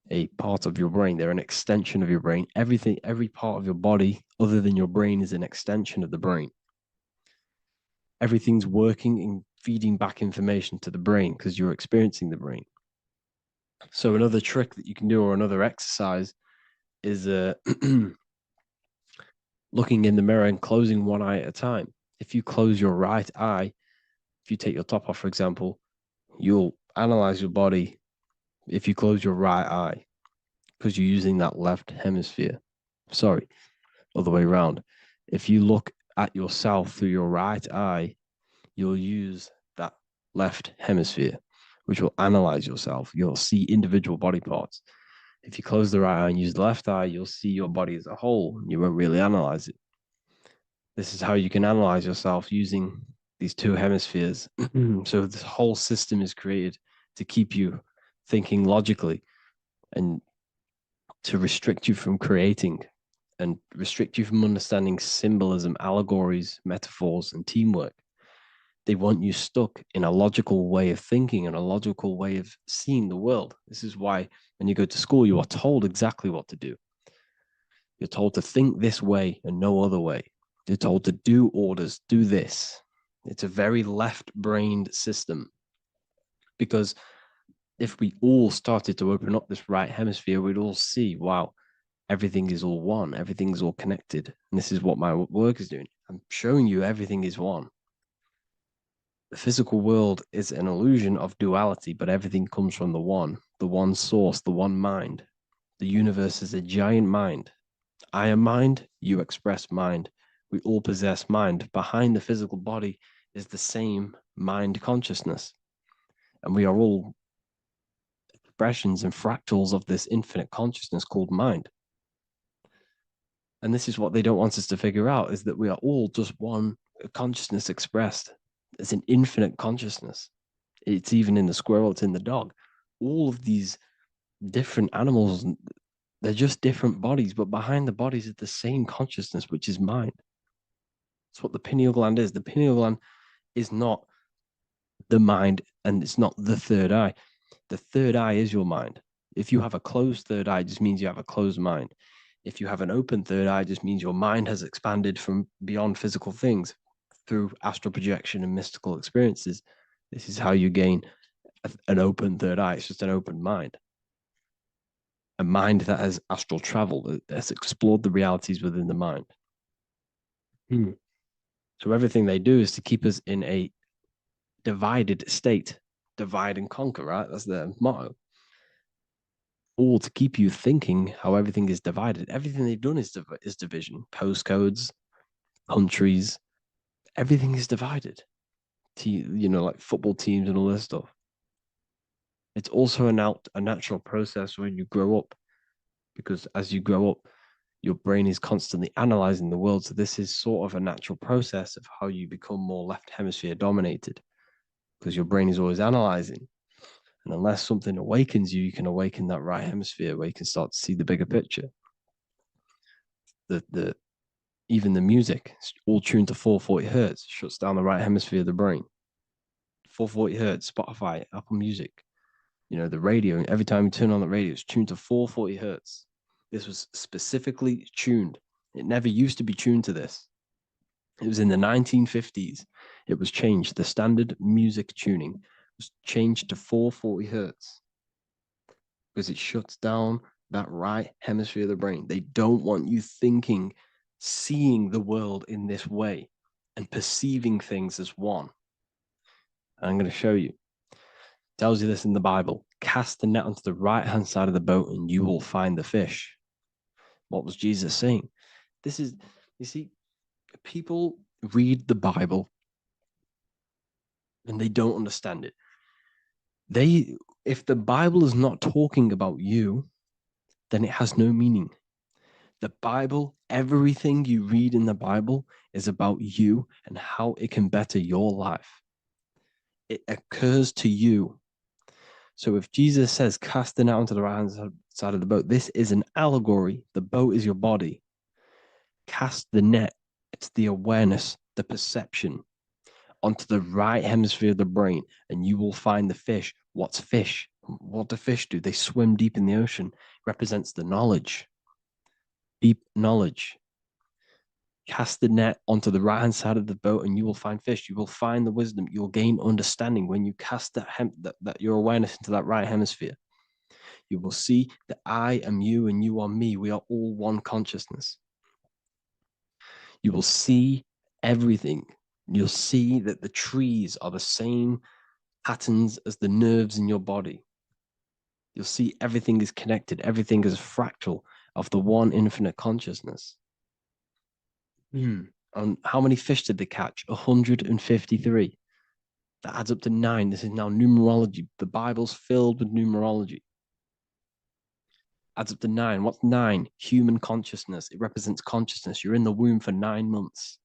a part of your brain. They're an extension of your brain. Every part of your body other than your brain is an extension of the brain. Everything's working and feeding back information to the brain because you're experiencing the brain. So another trick that you can do, or another exercise, is looking in the mirror and closing one eye at a time. If you close your right eye, if you take your top off, for example, you'll analyze your body if you close your right eye because you're using that left hemisphere. Sorry, other way around. If you look at yourself through your right eye, you'll use that left hemisphere, which will analyze yourself. You'll see individual body parts. If you close the right eye and use the left eye, you'll see your body as a whole. You won't really analyze it. This is how you can analyze yourself using these two hemispheres. So this whole system is created to keep you thinking logically and to restrict you from creating and restrict you from understanding symbolism, allegories, metaphors, and teamwork. They want you stuck in a logical way of thinking and a logical way of seeing the world. This is why when you go to school, you are told exactly what to do. You're told to think this way and no other way. You're told to do orders, do this. It's a very left-brained system, because if we all started to open up this right hemisphere, we'd all see, wow, everything is all one, everything's all connected. And this is what my work is doing. I'm showing you everything is one. The physical world is an illusion of duality, but everything comes from the one. the one source, the one mind. The universe is a giant mind. I am mind, you express mind. We all possess mind. Behind the physical body is the same mind consciousness. And we are all expressions and fractals of this infinite consciousness called mind. And this is what they don't want us to figure out, is that we are all just one consciousness expressed. It's an infinite consciousness. It's even in the squirrel, it's in the dog. All of these different animals, they're just different bodies, but behind the bodies is the same consciousness, which is mind. That's what the pineal gland is. The pineal gland is not the mind, and it's not the third eye. The third eye is your mind. If you have a closed third eye, it just means you have a closed mind. If you have an open third eye, it just means your mind has expanded from beyond physical things through astral projection and mystical experiences. This is how you gain an open third eye. It's just an open mind. A mind that has astral traveled, that has explored the realities within the mind. So everything they do is to keep us in a divided state. Divide and conquer, right? That's their motto. All to keep you thinking how everything is divided. Everything they've done is division. Postcodes, countries, everything is divided. Like football teams and all this stuff. It's also a natural process when you grow up, because as you grow up, your brain is constantly analyzing the world. So this is sort of a natural process of how you become more left hemisphere dominated, because your brain is always analyzing. And unless something awakens you, you can awaken that right hemisphere where you can start to see the bigger picture. Even the music, all tuned to 440 hertz, shuts down the right hemisphere of the brain. 440 hertz, Spotify, Apple Music, the radio. Every time you turn on the radio, it's tuned to 440 hertz. This was specifically tuned. It never used to be tuned to this. It was in the 1950s. It was changed. The standard music tuning was changed to 440 hertz because it shuts down that right hemisphere of the brain. They don't want you thinking, seeing the world in this way and perceiving things as one. And I'm going to show you. It tells you this in the Bible. Cast the net onto the right-hand side of the boat and you will find the fish. What was Jesus saying? You see, people read the Bible and they don't understand it. If the Bible is not talking about you, then it has no meaning. The Bible, everything you read in the Bible is about you and how it can better your life. It occurs to you. So if Jesus says, cast the net onto the right-hand side of the boat, this is an allegory. The boat is your body. Cast the net. It's the awareness, the perception onto the right hemisphere of the brain, and you will find the fish. What's fish? What do fish do? They swim deep in the ocean. It represents the knowledge, deep knowledge. Cast the net onto the right-hand side of the boat and you will find fish. You will find the wisdom. You'll gain understanding when you cast that your awareness into that right hemisphere. You will see that I am you and you are me. We are all one consciousness. You will see everything. You'll see that the trees are the same patterns as the nerves in your body. You'll see everything is connected. Everything is a fractal of the one infinite consciousness. And how many fish did they catch? 153. That adds up to 9. This is now numerology. The Bible's filled with numerology. Adds up to 9. What's 9? Human consciousness. It represents consciousness. You're in the womb for 9 months.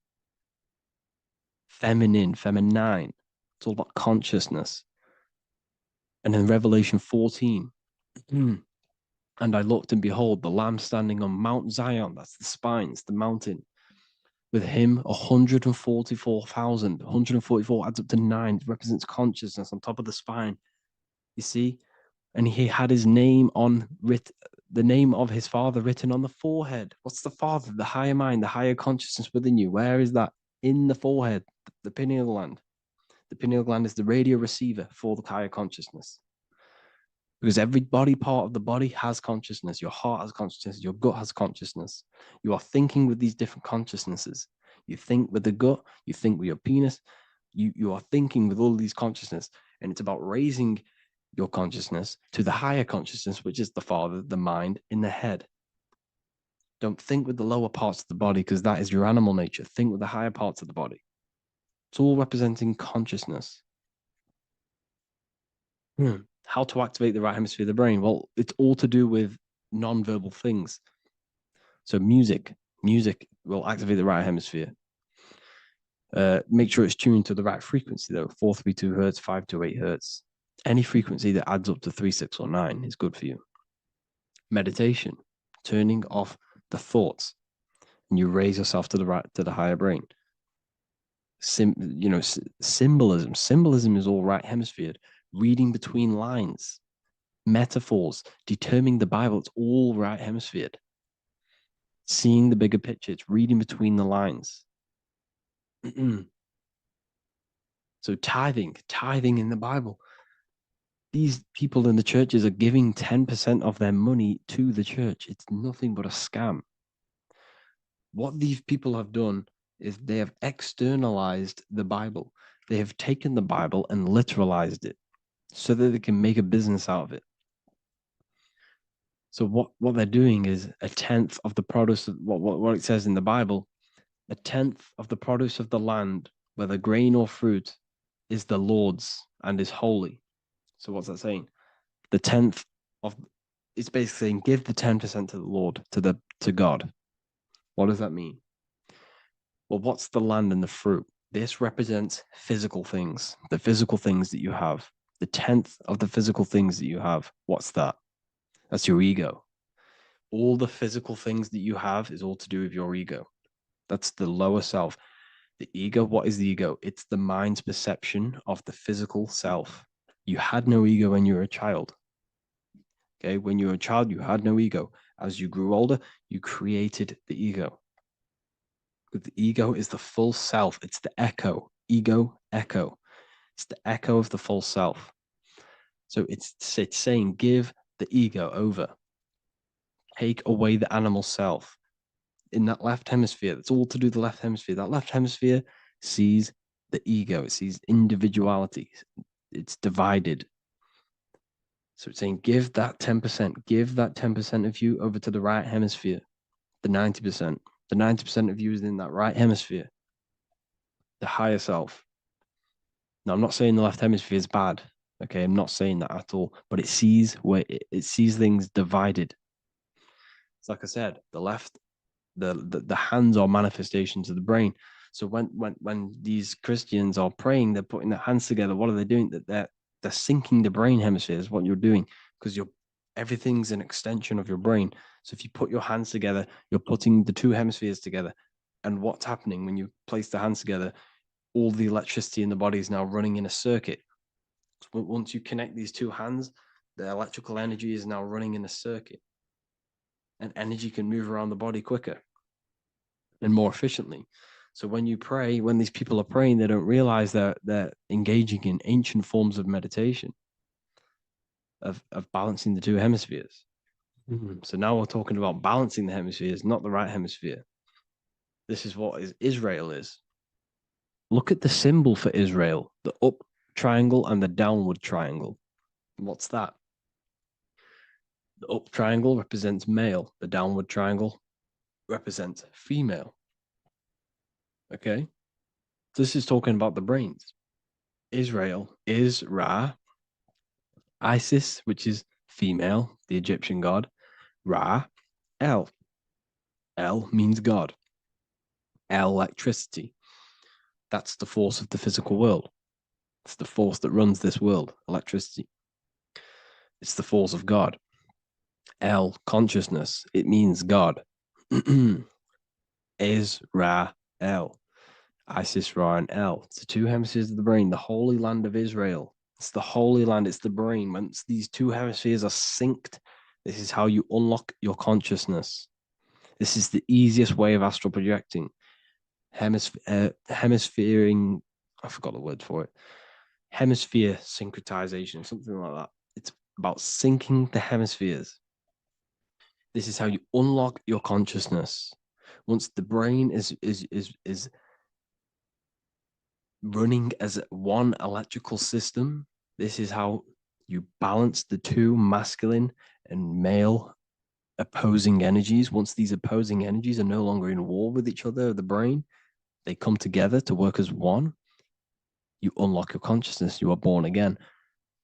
Feminine. It's all about consciousness. And in Revelation 14, and I looked and behold, the Lamb standing on Mount Zion. That's the spines, the mountain. With him, 144,000. 144 adds up to 9. It represents consciousness on top of the spine. You see? And he had his name the name of his father written on the forehead. What's the father? The higher mind, the higher consciousness within you. Where is that? In the forehead, the pineal gland. The pineal gland is the radio receiver for the higher consciousness. Because every body part of the body has consciousness. Your heart has consciousness. Your gut has consciousness. You are thinking with these different consciousnesses. You think with the gut. You think with your penis. You are thinking with all these consciousness. And it's about raising your consciousness to the higher consciousness, which is the Father, the mind in the head. Don't think with the lower parts of the body because that is your animal nature. Think with the higher parts of the body. It's all representing consciousness. How to activate the right hemisphere of the brain? Well, it's all to do with non-verbal things. So music will activate the right hemisphere. Make sure it's tuned to the right frequency though, 432 hertz, 528 hertz. Any frequency that adds up to 3, 6, or 9 is good for you. Meditation, turning off the thoughts, and you raise yourself to the higher brain. Symbolism. Symbolism is all right hemisphered. Reading between lines, metaphors, determining the Bible, it's all right hemisphered. Seeing the bigger picture, it's reading between the lines. So tithing in the Bible. These people in the churches are giving 10% of their money to the church. It's nothing but a scam. What these people have done is they have externalized the Bible. They have taken the Bible and literalized it so that they can make a business out of it. So what they're doing is a tenth of the produce of what it says in the Bible, a tenth of the produce of the land, whether grain or fruit, is the Lord's and is holy. So what's that saying? The tenth of it's basically saying give the 10% to the Lord, to God. What does that mean? Well, what's the land and the fruit? This represents physical things, the physical things that you have. The tenth of the physical things that you have. What's that? That's your ego. All the physical things that you have is all to do with your ego. That's the lower self. The ego, what is the ego? It's the mind's perception of the physical self. You had no ego when you were a child. Okay, when you were a child, you had no ego. As you grew older, you created the ego. But the ego is the full self. It's the echo. Ego, echo. It's the echo of the full self. So it's saying give the ego over. Take away the animal self. In that left hemisphere, that's all to do with the left hemisphere. That left hemisphere sees the ego. It sees individuality. It's divided. So it's saying give that 10% of you over to the right hemisphere, the 90%. The 90% of you is in that right hemisphere, the higher self. Now, I'm not saying the left hemisphere is bad. Okay, I'm not saying that at all, but it sees it sees things divided. It's like I said, the left, the hands are manifestations of the brain. So when these Christians are praying, they're putting their hands together. What are they doing? They're syncing the brain hemispheres. What you're doing, because everything's an extension of your brain. So if you put your hands together, you're putting the two hemispheres together. And what's happening when you place the hands together? All the electricity in the body is now running in a circuit. So once you connect these two hands, the electrical energy is now running in a circuit, and energy can move around the body quicker and more efficiently. So when you pray, when these people are praying, they don't realize that they're engaging in ancient forms of meditation, of balancing the two hemispheres. So now we're talking about balancing the hemispheres, not the right hemisphere. This is what Israel is. Look at the symbol for Israel, the up triangle and the downward triangle. What's that? The up triangle represents male. The downward triangle represents female. Okay? This is talking about the brains. Israel is Ra. Isis, which is female, the Egyptian god. Ra, El. El means God. Electricity. That's the force of the physical world. It's the force that runs this world, electricity. It's the force of God. El, consciousness. It means God. Is Ra, El. Isis, Ra, and El. It's the two hemispheres of the brain, the holy land of Israel. It's the holy land, it's the brain. Once these two hemispheres are synced, this is how you unlock your consciousness. This is the easiest way of astral projecting. Hemisphering, I forgot the word for it. Hemisphere syncretization, something like that. It's about syncing the hemispheres. This is how you unlock your consciousness. Once the brain is running as one electrical system, this is how You balance the two masculine and male opposing energies. Once these opposing energies are no longer in war with each other, the brain, they come together to work as one. You unlock your consciousness. You are born again.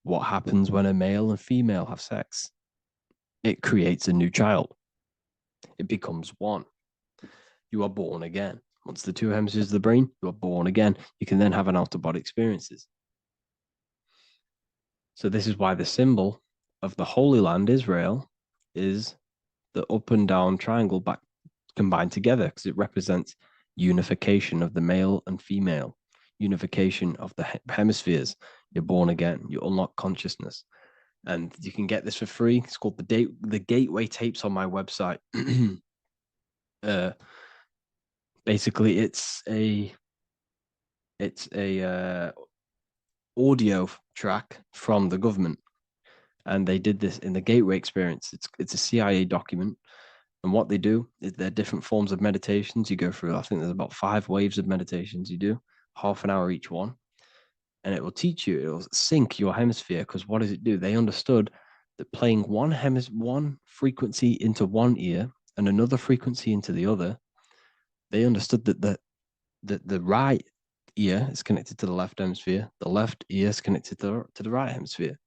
What happens when a male and female have sex? It creates a new child. It becomes one. You are born again. Once the two hemispheres of the brain, you are born again. You can then have an out-of-body experiences. So this is why the symbol of the Holy Land, Israel, is the up and down triangle back combined together, because it represents unification of the male and female, unification of the hemispheres. You're born again. You unlock consciousness. And you can get this for free. It's called the Gateway Tapes on my website. Basically, it's a audio track from the government, and they did this in the Gateway Experience. It's a CIA document, and what they do is there are different forms of meditations you go through. I think there's about 5 waves of meditations you do, half an hour each one, and it will teach you. It will sync your hemisphere, because what does it do? They understood that playing one frequency into one ear and another frequency into the other, they understood that the right ear is connected to the left hemisphere, the left ear is connected to the right hemisphere.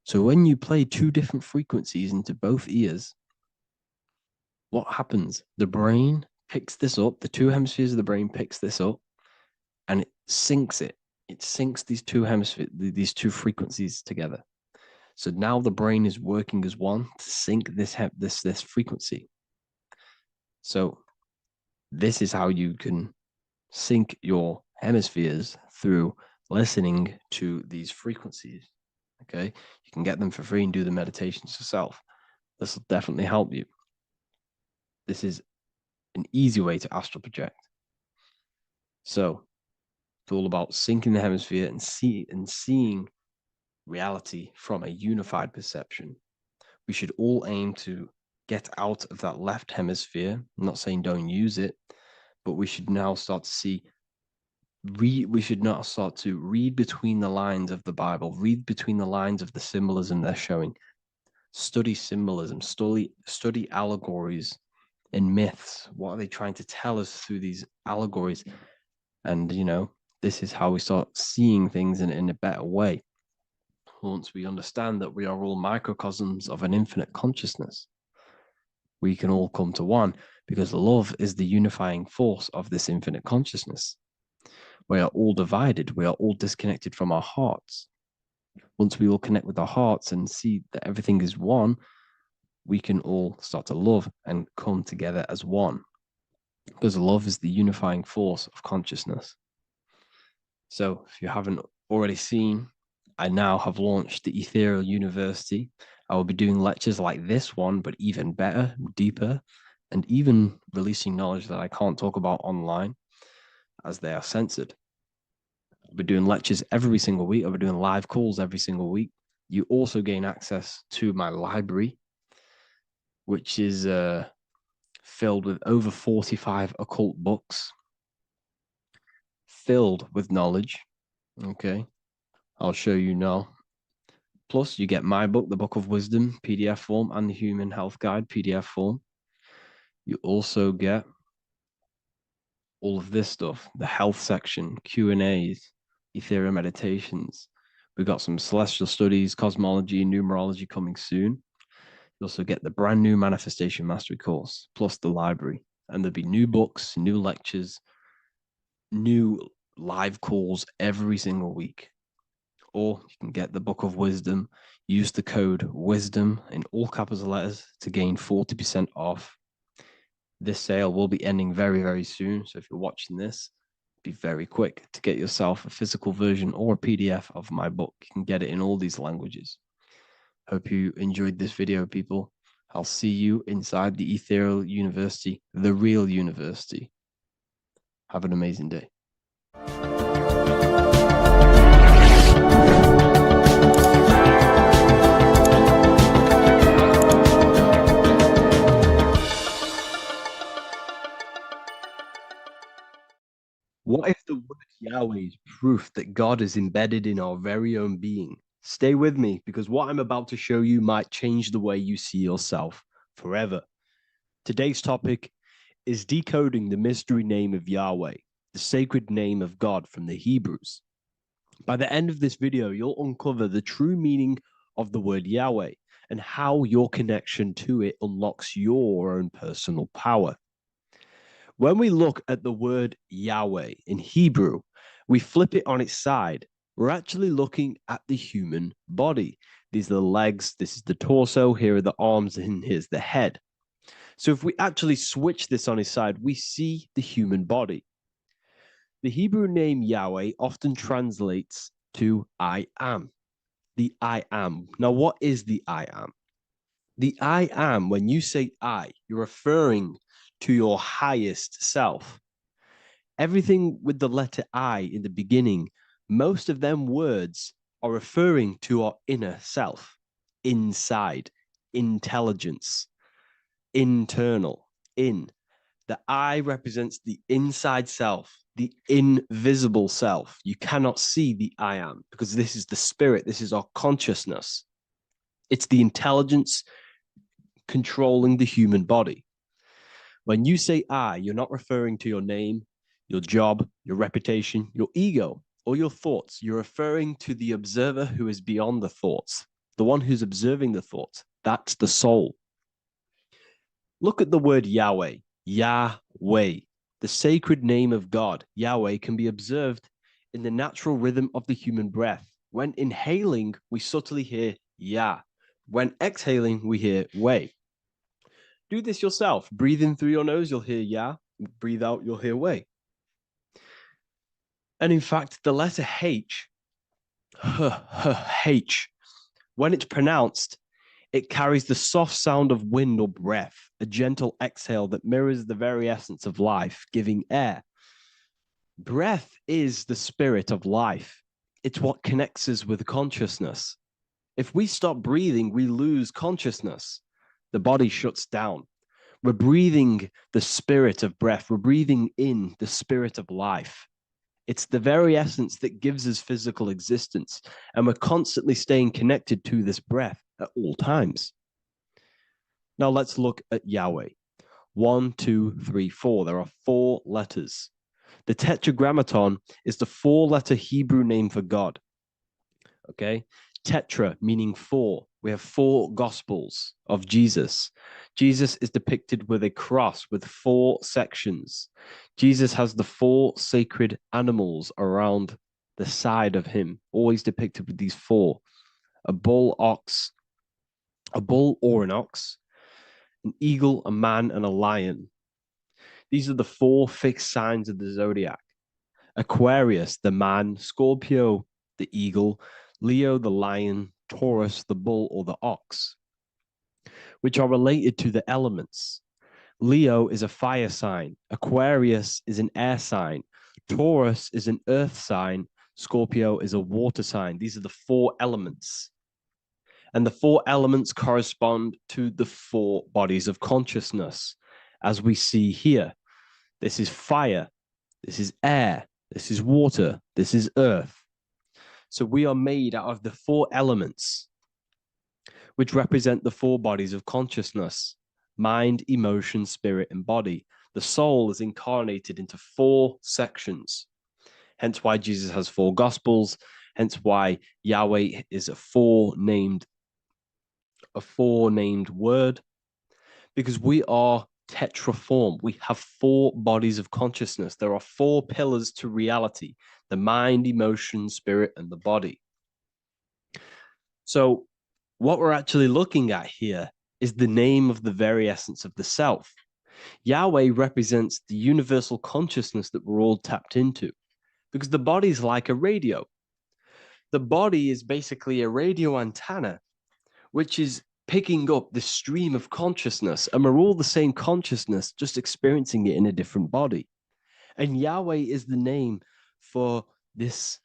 So when you play 2 different frequencies into both ears, what happens? The brain picks this up, the 2 hemispheres of the brain picks this up, and it syncs it. It syncs these 2 hemispheres, these 2 frequencies together. So now the brain is working as one to sync this frequency. So this is how you can sync your hemispheres, through listening to these frequencies. Okay, you can get them for free and do the meditations yourself. This will definitely help you. This is an easy way to astral project. So it's all about syncing the hemisphere and seeing reality from a unified perception. We should all aim to get out of that left hemisphere. I'm not saying don't use it, but we should now start to see we should not start to read between the lines of the Bible, read between the lines of the symbolism they're showing, study symbolism, study allegories and myths. What are they trying to tell us through these allegories? And, this is how we start seeing things in a better way. Once we understand that we are all microcosms of an infinite consciousness, we can all come to one, because love is the unifying force of this infinite consciousness. We are all divided. We are all disconnected from our hearts. Once we all connect with our hearts and see that everything is one, we can all start to love and come together as one, because love is the unifying force of consciousness. So if you haven't already seen, I now have launched the Ethereal University. I will be doing lectures like this one, but even better, deeper, and even releasing knowledge that I can't talk about online, as they are censored. I'll be doing lectures every single week. I'll be doing live calls every single week. You also gain access to my library, which is filled with over 45 occult books, filled with knowledge. Okay, I'll show you now. Plus, you get my book, The Book of Wisdom, PDF form, and the Human Health Guide, PDF form. You also get all of this stuff, the health section, Q&As, Ethereal meditations. We've got some celestial studies, cosmology, numerology coming soon. You also get the brand new Manifestation Mastery course, plus the library. And there'll be new books, new lectures, new live calls every single week. Or you can get the Book of Wisdom, use the code WISDOM in all capital letters to gain 40% off. This sale will be ending very, very soon. So if you're watching this, be very quick to get yourself a physical version or a PDF of my book. You can get it in all these languages. Hope you enjoyed this video, people. I'll see you inside the Ethereal University, the real university. Have an amazing day. What if the word Yahweh is proof that God is embedded in our very own being? Stay with me because what I'm about to show you might change the way you see yourself forever. Today's topic is decoding the mystery name of Yahweh, the sacred name of God from the Hebrews. By the end of this video, you'll uncover the true meaning of the word Yahweh and how your connection to it unlocks your own personal power. When we look at the word Yahweh in Hebrew, we flip it on its side. We're actually looking at the human body. These are the legs, this is the torso, here are the arms, and here's the head. So if we actually switch this on its side, we see the human body. The Hebrew name Yahweh often translates to I am. The I am. Now, what is the I am? The I am, when you say I, you're referring to your highest self. Everything with the letter I in the beginning, most of them words are referring to our inner self, inside, intelligence, internal, in. The I represents the inside self, the invisible self. You cannot see the I am because this is the spirit, this is our consciousness. It's the intelligence controlling the human body. When you say I, you're not referring to your name, your job, your reputation, your ego, or your thoughts. You're referring to the observer who is beyond the thoughts, the one who's observing the thoughts. That's the soul. Look at the word Yahweh, Yahweh, the sacred name of God. Yahweh can be observed in the natural rhythm of the human breath. When inhaling, we subtly hear Yah. When exhaling, we hear Way. Do this yourself. Breathe in through your nose, you'll hear Yah. Breathe out, you'll hear Way. And in fact, the letter H, H, when it's pronounced, it carries the soft sound of wind or breath, a gentle exhale that mirrors the very essence of life, giving air. Breath is the spirit of life. It's what connects us with consciousness. If we stop breathing, we lose consciousness. The body shuts down. We're breathing the spirit of breath. We're breathing in the spirit of life. It's the very essence that gives us physical existence, and we're constantly staying connected to this breath at all times. Now let's look at Yahweh. 1, 2, 3, 4. There are 4 letters. The tetragrammaton is the 4-letter Hebrew name for God. Okay? Tetra meaning 4. We have 4 gospels of Jesus. Jesus is depicted with a cross with 4 sections. Jesus has the 4 sacred animals around the side of him, always depicted with these 4. A bull or an ox, an eagle, a man, and a lion. These are the 4 fixed signs of the zodiac. Aquarius, the man, Scorpio, the eagle, Leo, the lion, Taurus, the bull or the ox, which are related to the elements. Leo is a fire sign. Aquarius is an air sign. Taurus is an earth sign. Scorpio is a water sign. These are the 4 elements. And the 4 elements correspond to the 4 bodies of consciousness, as we see here. This is fire. This is air. This is water. This is earth. So we are made out of the 4 elements, which represent the 4 bodies of consciousness: mind, emotion, spirit, and body. The soul is incarnated into 4 sections. Hence why Jesus has 4 gospels. Hence why Yahweh is a four-named word, because we are tetraform. We have 4 bodies of consciousness. There are 4 pillars to reality: the mind, emotion, spirit, and the body. So what we're actually looking at here is the name of the very essence of the self. Yahweh represents the universal consciousness that we're all tapped into, because the body is like a radio. The body is basically a radio antenna, which is picking up the stream of consciousness, and we're all the same consciousness, just experiencing it in a different body. And Yahweh is the name for this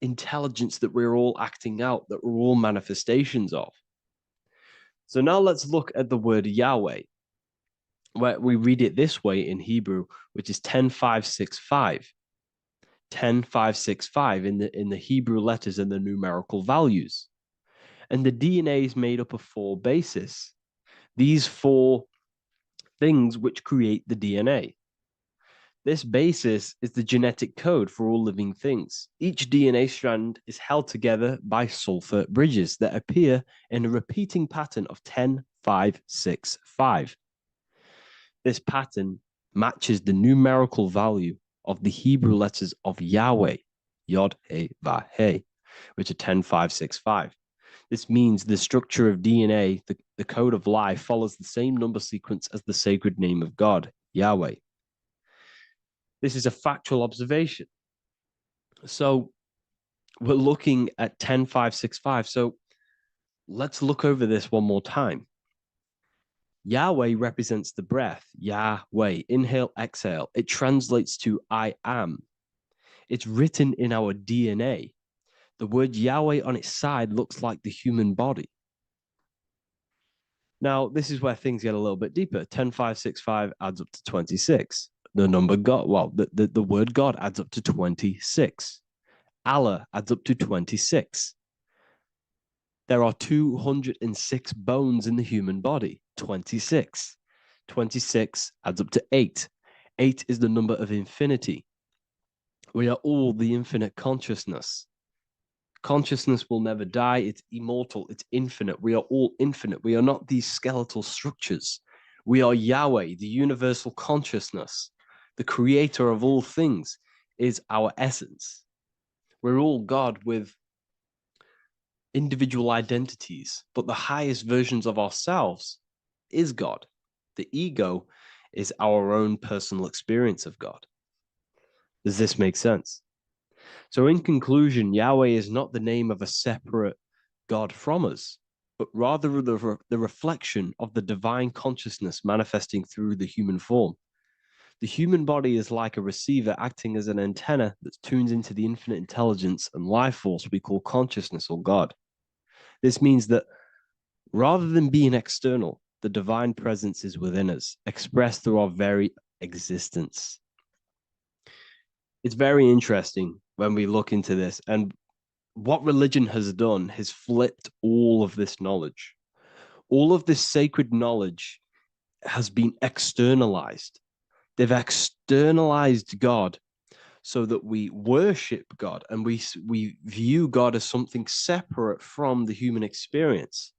intelligence that we're all acting out, that we're all manifestations of. So now let's look at the word Yahweh, where we read it this way in Hebrew, which is 10,565. 10,565 in the Hebrew letters and the numerical values. And the DNA is made up of 4 bases. These 4 things which create the DNA. This basis is the genetic code for all living things. Each DNA strand is held together by sulfur bridges that appear in a repeating pattern of 10, 5, 6, 5. This pattern matches the numerical value of the Hebrew letters of Yahweh, Yod, He, Vah, He, which are 10, 5, 6, 5. This means the structure of DNA, the code of life, follows the same number sequence as the sacred name of God, Yahweh. This is a factual observation. So we're looking at 10, 5, 6, 5. So let's look over this one more time. Yahweh represents the breath. Yahweh, inhale, exhale. It translates to I am. It's written in our DNA. The word Yahweh on its side looks like the human body. Now, this is where things get a little bit deeper. 10, 5, 6, 5 adds up to 26. The number God, well, the word God adds up to 26. Allah adds up to 26. There are 206 bones in the human body, 26. 26 adds up to 8. 8 is the number of infinity. We are all the infinite consciousness. Consciousness will never die. It's immortal. It's infinite. We are all infinite. We are not these skeletal structures. We are Yahweh, the universal consciousness. The creator of all things is our essence. We're all God with individual identities, but the highest versions of ourselves is God. The ego is our own personal experience of God. Does this make sense? So in conclusion, Yahweh is not the name of a separate God from us, but rather the reflection of the divine consciousness manifesting through the human form. The human body is like a receiver acting as an antenna that tunes into the infinite intelligence and life force we call consciousness or God. This means that rather than being external, the divine presence is within us, expressed through our very existence. It's very interesting when we look into this. And what religion has done has flipped all of this knowledge. All of this sacred knowledge has been externalized. They've externalized God so that we worship God and we view God as something separate from the human experience.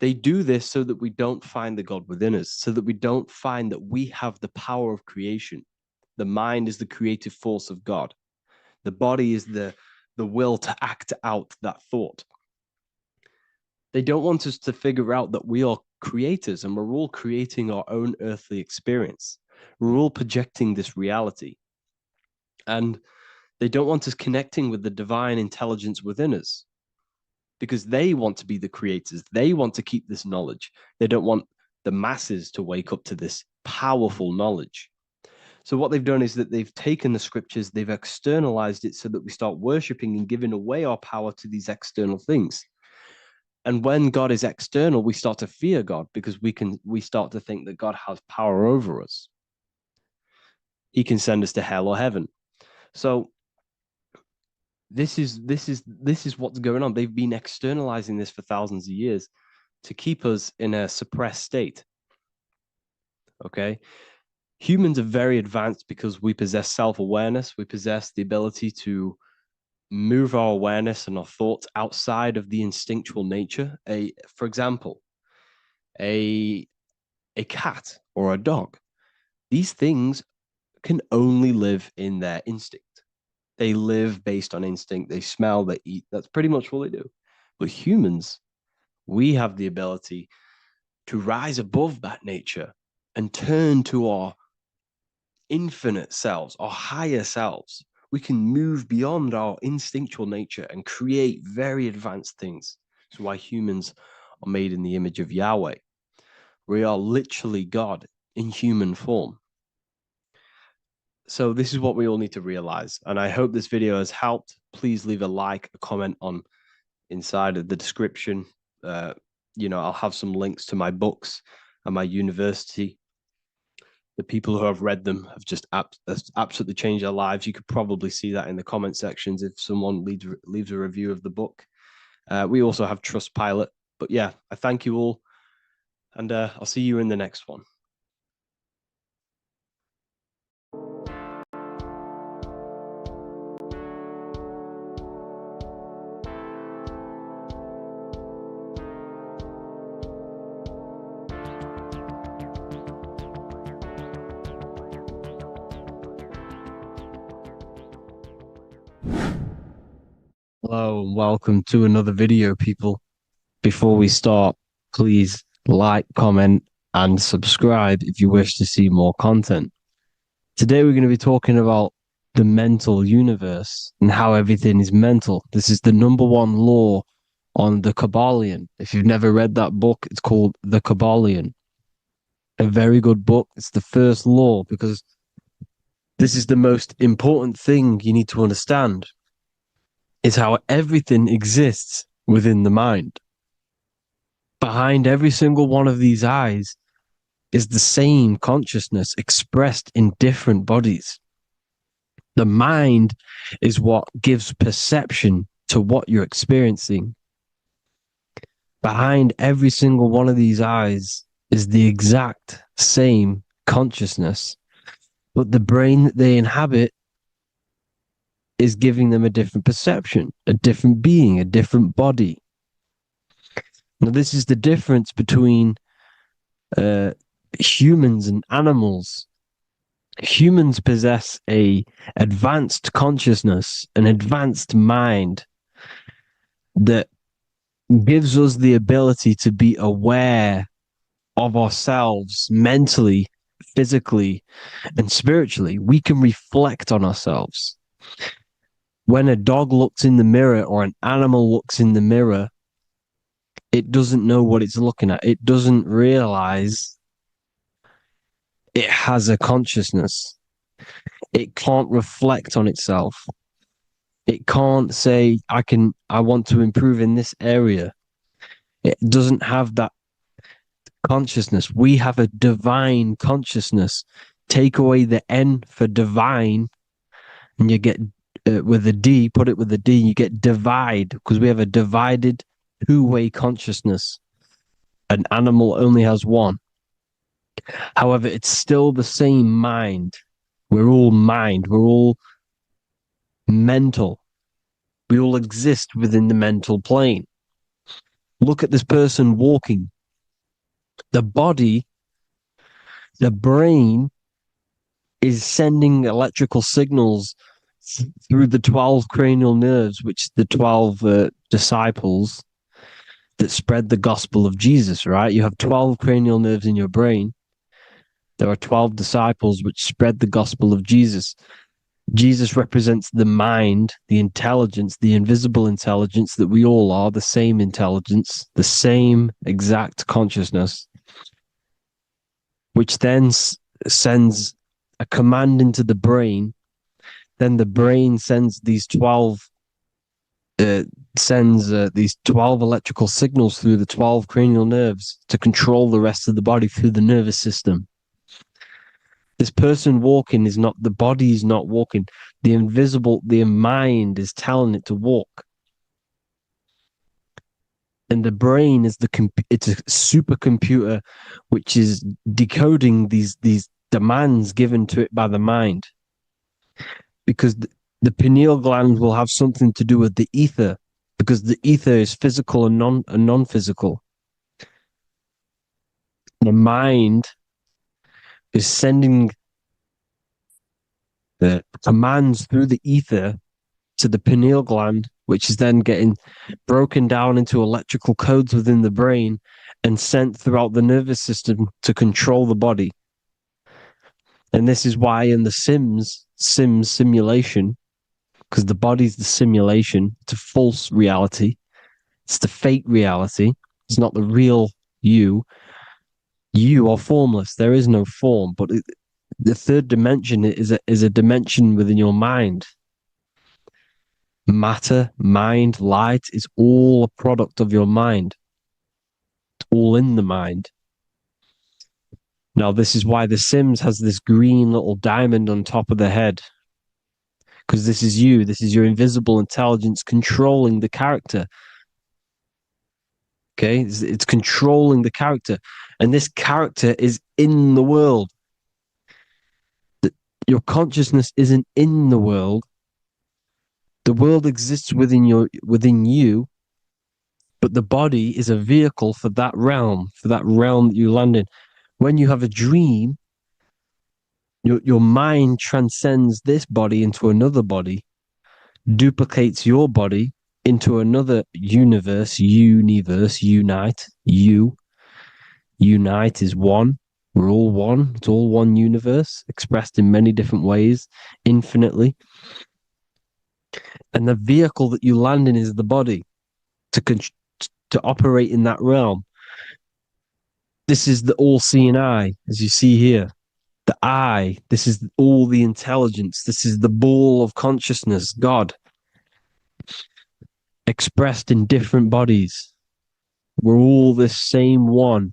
They do this so that we don't find the God within us, so that we don't find that we have the power of creation. The mind is the creative force of God. The body is the will to act out that thought. They don't want us to figure out that we are creators and we're all creating our own earthly experience. We're all projecting this reality. And they don't want us connecting with the divine intelligence within us because they want to be the creators. They want to keep this knowledge. They don't want the masses to wake up to this powerful knowledge. So what they've done is that they've taken the scriptures, they've externalized it so that we start worshiping and giving away our power to these external things. And when God is external, we start to fear God because we start to think that God has power over us. He can send us to hell or heaven. So this is what's going on. They've been externalizing this for thousands of years to keep us in a suppressed state. Okay. Humans are very advanced because we possess self-awareness. We possess the ability to move our awareness and our thoughts outside of the instinctual nature. For example, a cat or a dog. These things can only live in their instinct. They live based on instinct. They smell, they eat. That's pretty much all they do. But humans, we have the ability to rise above that nature and turn to our infinite selves, our higher selves. We can move beyond our instinctual nature and create very advanced things. That's why humans are made in the image of Yahweh. We are literally God in human form. So this is what we all need to realize. And I hope this video has helped. Please leave a like, a comment on inside of the description. I'll have some links to my books and my university. The people who have read them have just absolutely changed their lives. You could probably see that in the comment sections if someone leaves a review of the book. We also have Trustpilot. But yeah, I thank you all, and I'll see you in the next one. Hello and welcome to another video, people. Before we start, please like, comment, and subscribe if you wish to see more content. Today we're going to be talking about the mental universe and how everything is mental. This is the number one law on the Kabbalion. If you've never read that book, it's called The Kabbalion. A very good book. It's the first law because this is the most important thing you need to understand, is how everything exists within the mind. Behind every single one of these eyes is the same consciousness expressed in different bodies. The mind is what gives perception to what you're experiencing. Behind every single one of these eyes is the exact same consciousness, but the brain that they inhabit is giving them a different perception, a different being, a different body. Now, this is the difference between humans and animals. Humans possess a advanced consciousness, an advanced mind that gives us the ability to be aware of ourselves mentally, physically, and spiritually. We can reflect on ourselves. When a dog looks in the mirror or an animal looks in the mirror, it doesn't know what it's looking at. It doesn't realize it has a consciousness. It can't reflect on itself. It can't say, I want to improve in this area. It doesn't have that consciousness. We have a divine consciousness. Take away the N for divine, and you get with a D, put it with a D, you get divide, because we have a divided two-way consciousness. An animal only has one. However, it's still the same mind. We're all mind. We're all mental. We all exist within the mental plane. Look at this person walking. The body, the brain is sending electrical signals through the 12 cranial nerves, which the 12 disciples that spread the gospel of Jesus, right? You have 12 cranial nerves in your brain. There are 12 disciples which spread the gospel of Jesus. Jesus represents the mind, the intelligence, the invisible intelligence that we all are, the same intelligence, the same exact consciousness, which then sends a command into the brain. Then the brain sends these 12 electrical signals through the 12 cranial nerves to control the rest of the body through the nervous system. This person walking is not, the body is not walking. The mind is telling it to walk. And the brain is it's a supercomputer which is decoding these demands given to it by the mind. Because the pineal gland will have something to do with the ether, because the ether is physical and non-physical. The mind is sending the commands through the ether to the pineal gland, which is then getting broken down into electrical codes within the brain and sent throughout the nervous system to control the body. And this is why in the Sims simulation, because the body's the simulation, it's a false reality. It's the fake reality. It's not the real you. You are formless. There is no form, but the third dimension is a dimension within your mind. Matter, mind, light is all a product of your mind. It's all in the mind. Now, this is why The Sims has this green little diamond on top of the head. Because this is you. This is your invisible intelligence controlling the character. Okay, it's controlling the character, and this character is in the world. Your consciousness isn't in the world. The world exists within you, but the body is a vehicle for that realm that you land in. When you have a dream, your mind transcends this body into another body, duplicates your body into another universe, unite. Unite is one. We're all one. It's all one universe, expressed in many different ways, infinitely. And the vehicle that you land in is the body to operate in that realm. This is the all-seeing eye, as you see here. The eye, this is all the intelligence. This is the ball of consciousness, God, expressed in different bodies. We're all this same one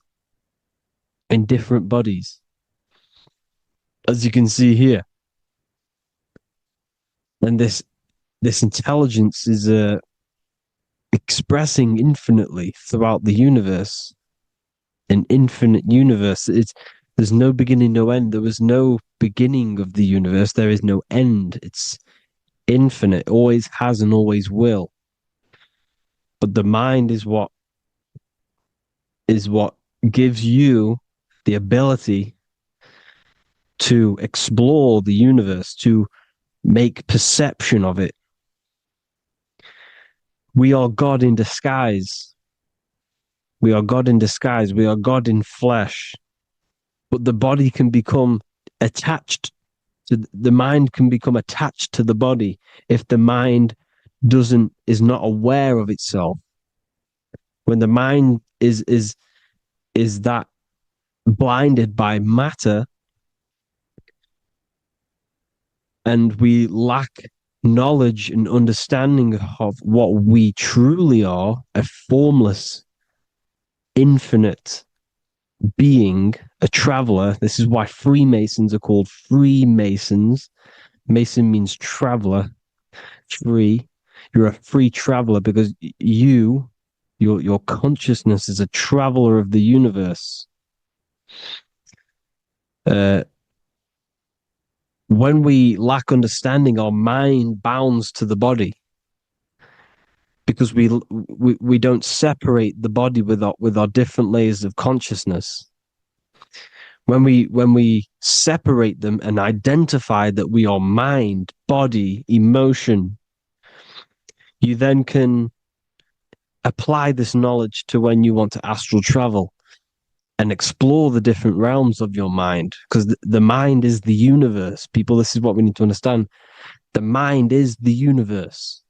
in different bodies, as you can see here. And this intelligence is expressing infinitely throughout the universe. An infinite universe. There's no beginning, no end. There was no beginning of the universe. There is no end. It's infinite, always has and always will. But the mind is what gives you the ability to explore the universe, to make perception of it. We are God in disguise. We are God in disguise. We are God in flesh. But the body can become attached to the mind can become attached to the body if the mind is not aware of itself. When the mind is that blinded by matter, and we lack knowledge and understanding of what we truly are, a formless, infinite being, a traveler. This is why Freemasons are called Freemasons. Mason means traveler, free. You're a free traveler because your consciousness is a traveler of the universe. When we lack understanding, our mind bounds to the body because we don't separate the body with our different layers of consciousness. When we separate them and identify that we are mind, body, emotion, you then can apply this knowledge to when you want to astral travel and explore the different realms of your mind, because the mind is the universe. People, this is what we need to understand. The mind is the universe.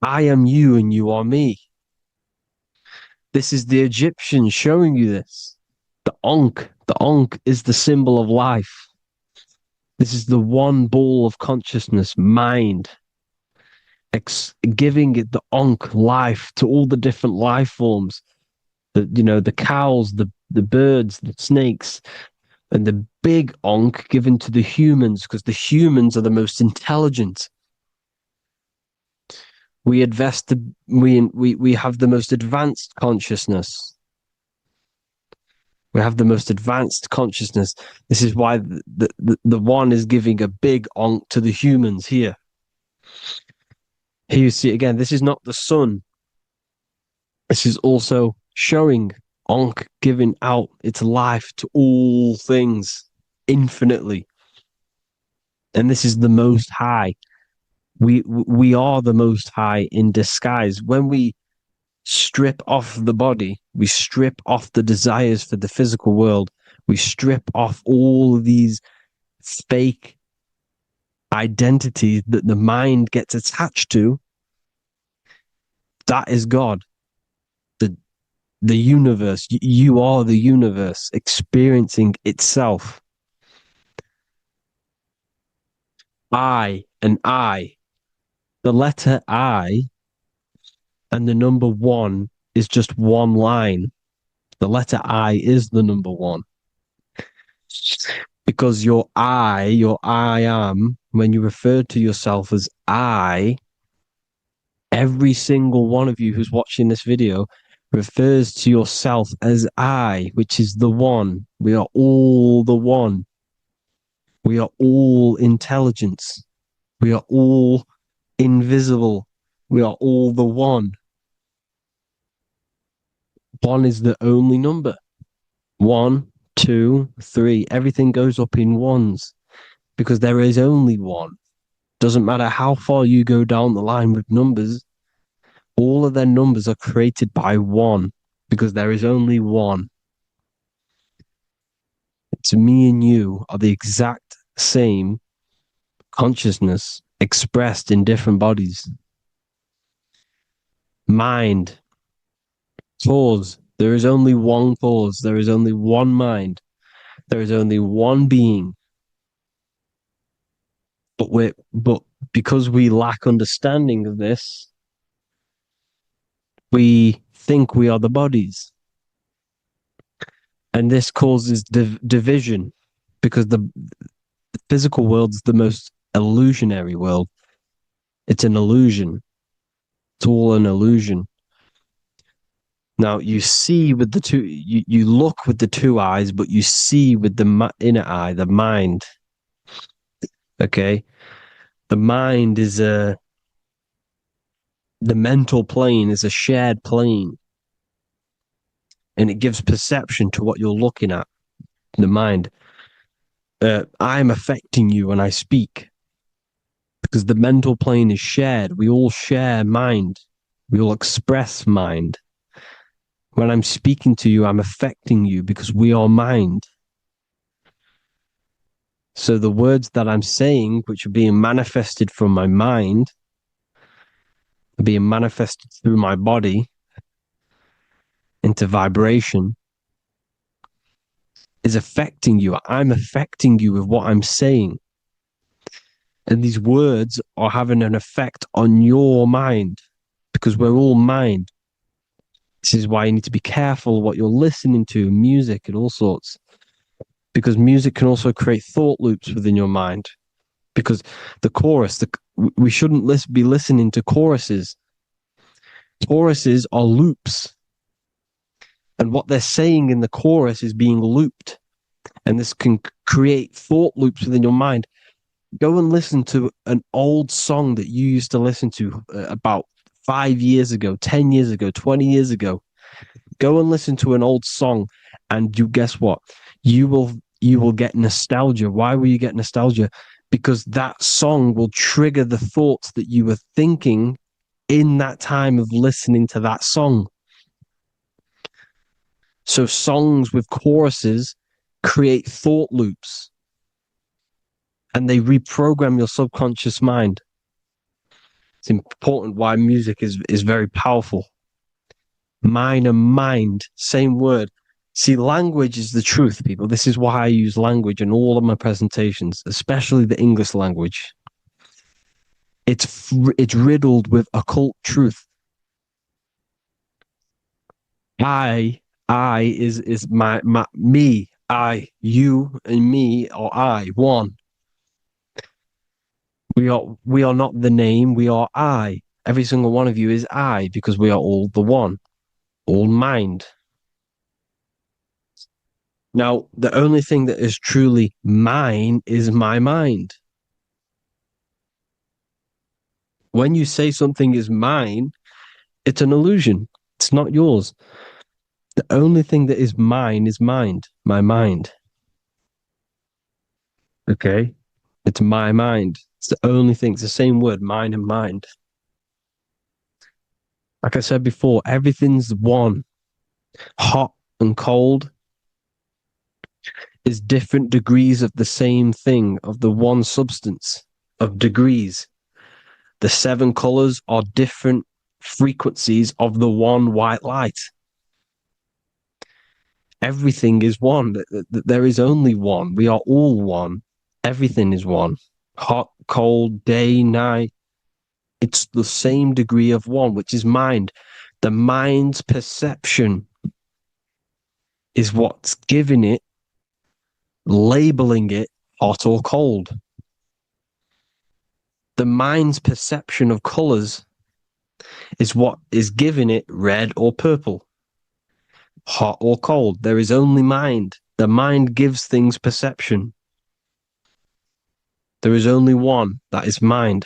I am you and you are me. This is the Egyptians showing you this. The Ankh is the symbol of life. This is the one ball of consciousness, mind, giving it the Ankh life to all the different life forms. The cows, the birds, the snakes, and the big Ankh given to the humans, because the humans are the most intelligent. We have the most advanced consciousness. We have the most advanced consciousness. This is why the one is giving a big Ankh to the humans here. Here you see again, this is not the sun. This is also showing Ankh giving out its life to all things infinitely. And this is the Most High. We are the Most High in disguise. When we strip off the body, we strip off the desires for the physical world, we strip off all of these fake identities that the mind gets attached to. That is God. The universe. You are the universe experiencing itself. I and I. The letter I and the number one is just one line. The letter I is the number one. Because your I am, when you refer to yourself as I, Every single one of you who's watching this video refers to yourself as I, which is the one. We are all the one. We are all intelligence. We are all invisible. We are all the one. One is the only number. 1, 2, 3. Everything goes up in ones because there is only one. Doesn't matter how far you go down the line with numbers, all of their numbers are created by one because there is only one. It's me and you are the exact same consciousness expressed in different bodies. Mind, cause. There is only one cause. There is only one mind. There is only one being. But because we lack understanding of this, we think we are the bodies. And this causes division because the physical world is the most illusionary world. It's an illusion. It's all an illusion. Now you see with the two, you look with the two eyes, but you see with the inner eye, the mind. Okay, the mind is the mental plane is a shared plane, and it gives perception to what you're looking at. The mind. I'm affecting you when I speak because the mental plane is shared. We all share mind. We all express mind. When I'm speaking to you, I'm affecting you because we are mind. So the words that I'm saying, which are being manifested from my mind, are being manifested through my body into vibration, is affecting you. I'm affecting you with what I'm saying. And these words are having an effect on your mind because we're all mind. This is why you need to be careful what you're listening to, music and all sorts. Because music can also create thought loops within your mind. Because the chorus, we shouldn't be listening to choruses. Choruses are loops. And what they're saying in the chorus is being looped. And this can create thought loops within your mind. Go and listen to an old song that you used to listen to about 5 years ago, 10 years ago, 20 years ago. Go and listen to an old song, and you guess what? You will get nostalgia. Why will you get nostalgia? Because that song will trigger the thoughts that you were thinking in that time of listening to that song. So songs with choruses create thought loops, and they reprogram your subconscious mind. It's important why music is very powerful. Mind and mind, same word. See, language is the truth, people. This is why I use language in all of my presentations, especially the English language. It's riddled with occult truth. I is my me. I, you, and me, or I, one. We are not the name. We are I. Every single one of you is I because we are all the one, all mind. Now, the only thing that is truly mine is my mind. When you say something is mine, it's an illusion. It's not yours. The only thing that is mine is mind, my mind. Okay? It's my mind. It's the only thing. It's the same word, mine and mind. Like I said before, everything's one. Hot and cold is different degrees of the same thing, of the one substance, of degrees. The 7 colors are different frequencies of the one white light. Everything is one. There is only one. We are all one. Everything is one. Hot, cold, day, night. It's the same degree of one, which is mind. The mind's perception is what's giving it, labeling it hot or cold. The mind's perception of colors is what is giving it red or purple, hot or cold. There is only mind. The mind gives things perception. There is only one, that is mind.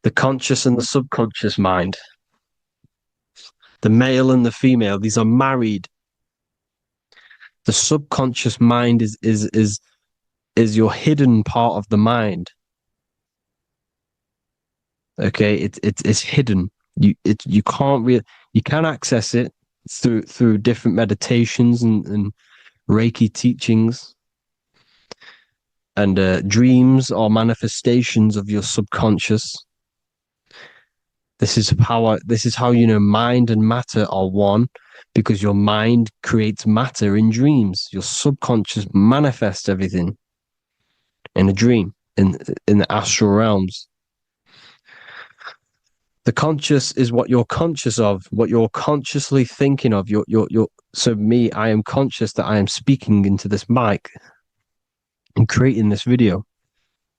The conscious and the subconscious mind. The male and the female, these are married. The subconscious mind is your hidden part of the mind. Okay, it's hidden. You can't really, you can access it through different meditations and Reiki teachings. And dreams are manifestations of your subconscious. This is how you know mind and matter are one, because your mind creates matter in dreams. Your subconscious manifests everything in a dream, in the astral realms. The conscious is what you're conscious of, what you're consciously thinking of. So me, I am conscious that I am speaking into this mic and creating this video.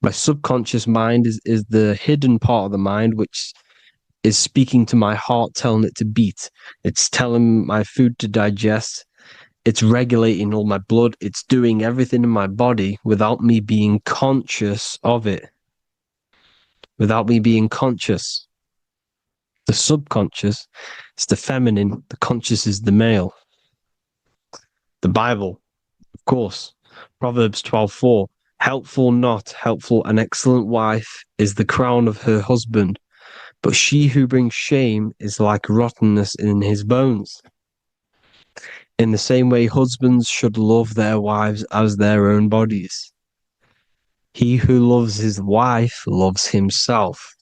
My subconscious mind is the hidden part of the mind, which is speaking to my heart, telling it to beat. It's telling my food to digest. It's regulating all my blood. It's doing everything in my body without me being conscious of it. Without me being conscious. The subconscious is the feminine. The conscious is the male. The Bible, of course. Proverbs 12:4. Helpful, not helpful, an excellent wife is the crown of her husband, but she who brings shame is like rottenness in his bones. In the same way, husbands should love their wives as their own bodies. He who loves his wife loves himself.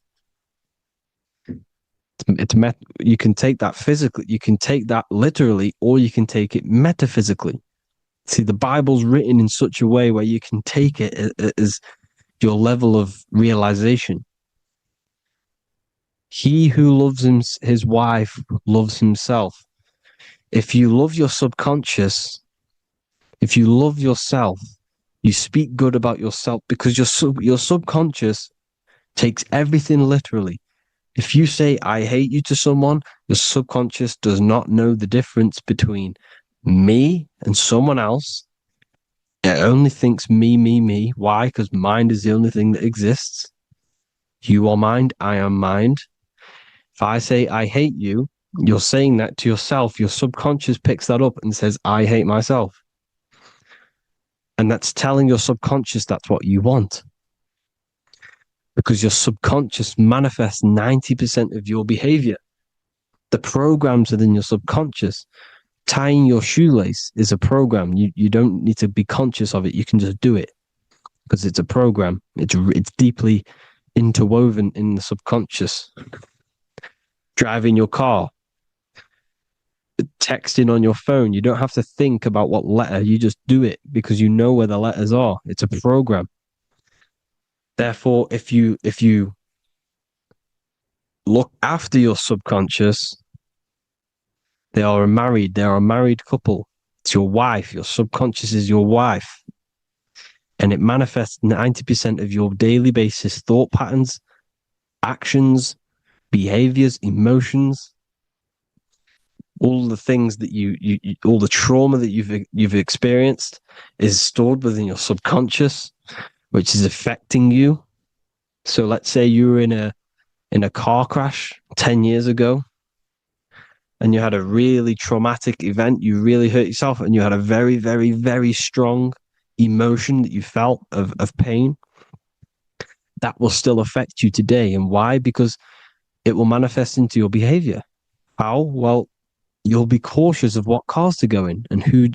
You can take that physically, you can take that literally, or you can take it metaphysically. See, the Bible's written in such a way where you can take it as your level of realization. He who loves his wife loves himself. If you love your subconscious, if you love yourself, you speak good about yourself, because your subconscious takes everything literally. If you say, I hate you to someone, your subconscious does not know the difference between me and someone else. It only thinks me, me, me. Why? Because mind is the only thing that exists. You are mind, I am mind. If I say, I hate you, you're saying that to yourself. Your subconscious picks that up and says, I hate myself. And that's telling your subconscious that's what you want. Because your subconscious manifests 90% of your behavior. The programs within your subconscious. Tying your shoelace is a program. You don't need to be conscious of it. You can just do it because it's a program. It's deeply interwoven in the subconscious. Driving your car, texting on your phone. You don't have to think about what letter. You just do it because you know where the letters are. It's a program. Therefore, if you look after your subconscious, they are a married couple. It's your wife. Your subconscious is your wife. And it manifests 90% of your daily basis thought patterns, actions, behaviors, emotions, all the things that all the trauma that you've experienced is stored within your subconscious, which is affecting you. So let's say you were in a car crash 10 years ago and you had a really traumatic event, you really hurt yourself, and you had a very, very, very strong emotion that you felt of pain. That will still affect you today. And why? Because it will manifest into your behavior. How? Well, you'll be cautious of what cars to go in and who.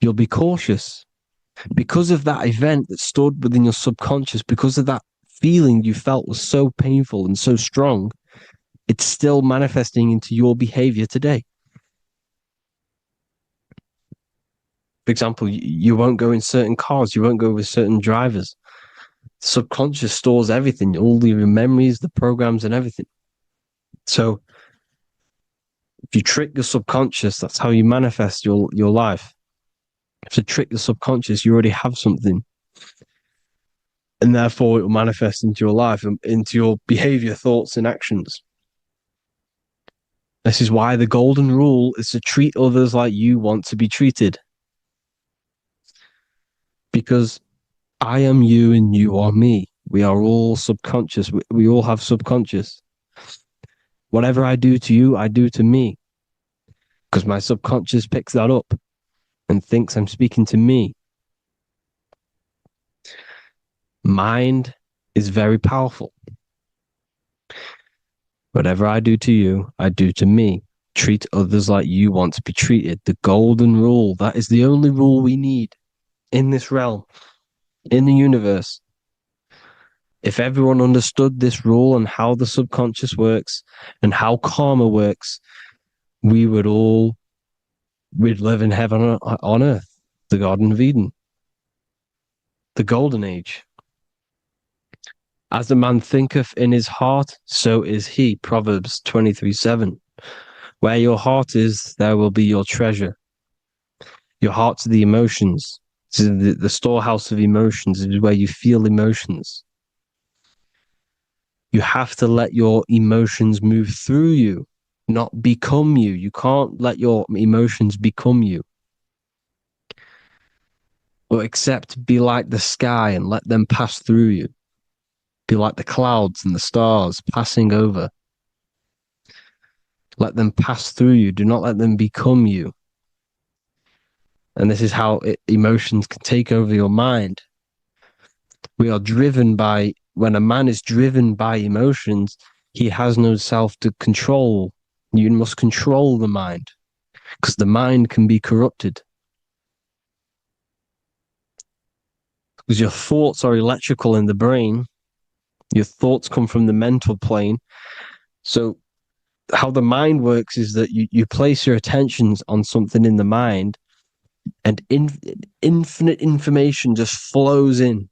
You'll be cautious because of that event that stored within your subconscious, because of that feeling you felt was so painful and so strong. It's still manifesting into your behavior today. For example, you won't go in certain cars, you won't go with certain drivers. Subconscious stores everything, all your memories, the programs, and everything. So if you trick your subconscious, that's how you manifest your life. If you trick the subconscious, you already have something. And therefore it will manifest into your life, into your behavior, thoughts, and actions. This is why the golden rule is to treat others like you want to be treated. Because I am you and you are me. We are all subconscious. We all have subconscious. Whatever I do to you, I do to me. Because my subconscious picks that up and thinks I'm speaking to me. Mind is very powerful. Whatever I do to you, I do to me. Treat others like you want to be treated. The golden rule. That is the only rule we need in this realm, in the universe. If everyone understood this rule and how the subconscious works and how karma works, we'd live in heaven on earth, the Garden of Eden, the golden age. As a man thinketh in his heart, so is he. Proverbs 23:7. Where your heart is, there will be your treasure. Your heart's the emotions. The storehouse of emotions is where you feel emotions. You have to let your emotions move through you, not become you. You can't let your emotions become you. Or except be like the sky and let them pass through you. Be like the clouds and the stars passing over. Let them pass through you. Do not let them become you. And this is how emotions can take over your mind. We are driven by, when a man is driven by emotions, he has no self to control. You must control the mind, because the mind can be corrupted. Because your thoughts are electrical in the brain. Your thoughts come from the mental plane. So how the mind works is that you place your attentions on something in the mind, and infinite information just flows in.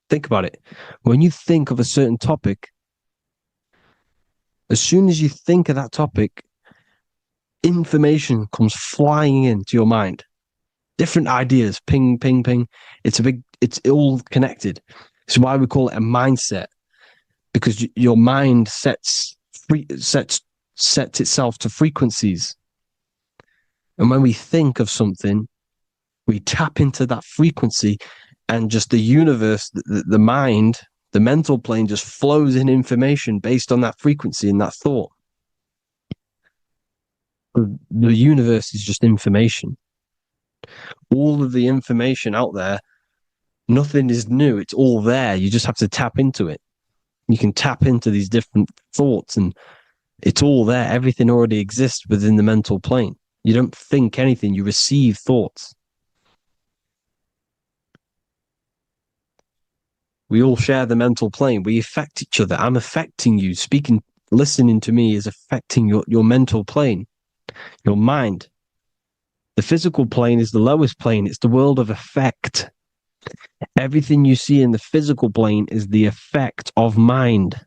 Think about it. When you think of a certain topic, as soon as you think of that topic, information comes flying into your mind. Different ideas, ping, ping, ping. It's all connected. It's why we call it a mindset, because your mind sets itself to frequencies. And when we think of something, we tap into that frequency, and just the universe, the mind, the mental plane just flows in information based on that frequency and that thought. The universe is just information. All of the information out there, nothing is new. It's all there. You just have to tap into it. You can tap into these different thoughts, and it's all there. Everything already exists within the mental plane. You don't think anything. You receive thoughts. We all share the mental plane. We affect each other. I'm affecting you. Listening to me is affecting your mental plane, your mind. The physical plane is the lowest plane. It's the world of effect. Everything you see in the physical plane is the effect of mind.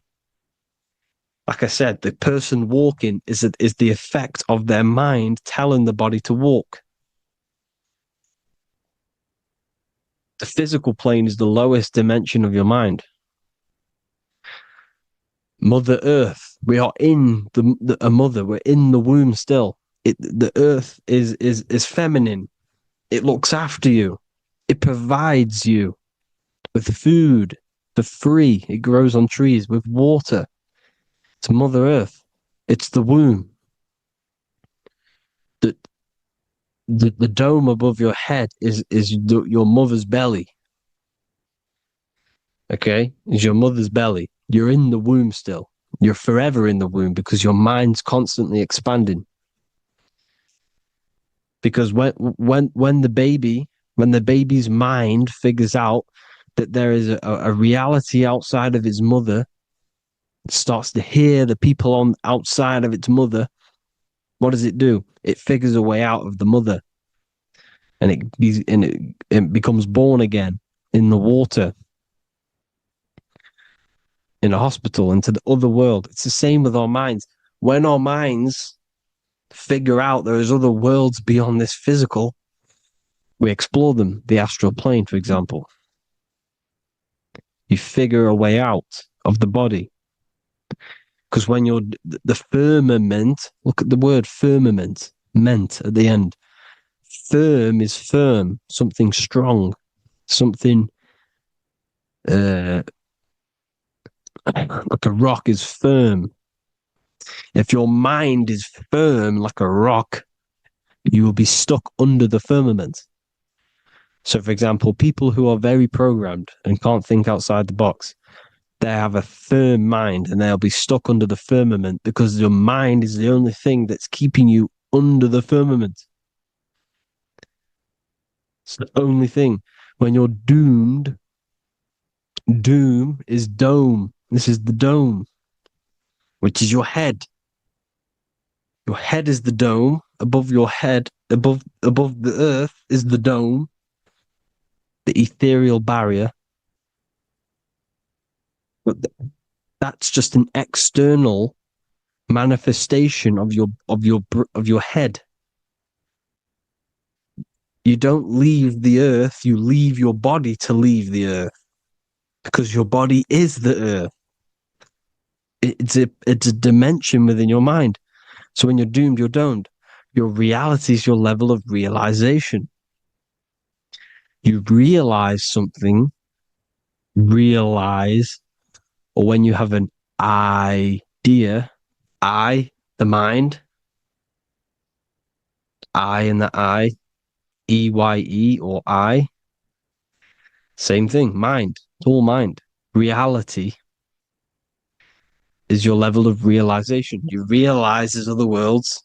Like I said, the person walking is the effect of their mind telling the body to walk. The physical plane is the lowest dimension of your mind. Mother Earth, we are in a mother. We're in the womb still. The Earth is feminine. It looks after you. It provides you with food for free. It grows on trees with water. It's Mother Earth. It's the womb. The dome above your head is your mother's belly. Okay? Is your mother's belly. You're in the womb still. You're forever in the womb because your mind's constantly expanding. Because when the baby's mind figures out that there is a reality outside of its mother, it starts to hear the people on outside of its mother, what does it do? It figures a way out of the mother, and it becomes born again in the water, in a hospital, into the other world. It's the same with our minds. When our minds figure out there is other worlds beyond this physical, we explore them. The astral plane, for example. You figure a way out of the body. Because when you're the firmament, look at the word firmament, meant at the end. Firm is firm, something strong, something like a rock is firm. If your mind is firm like a rock, you will be stuck under the firmament. So, for example, people who are very programmed and can't think outside the box, they have a firm mind and they'll be stuck under the firmament because your mind is the only thing that's keeping you under the firmament. It's the only thing. When you're doomed, doom is dome. This is the dome, which is your head. Your head is the dome. Above your head, above the earth is the dome, the ethereal barrier. But that's just an external manifestation of your head. You don't leave the earth, you leave your body to leave the earth, because your body is the earth. It's a dimension within your mind. So when you're doomed, you're domed. Your reality is your level of realization. You realize something, or when you have an idea, the mind, in the EYE or I, same thing, mind, it's all mind. Reality is your level of realization. You realize there's other worlds.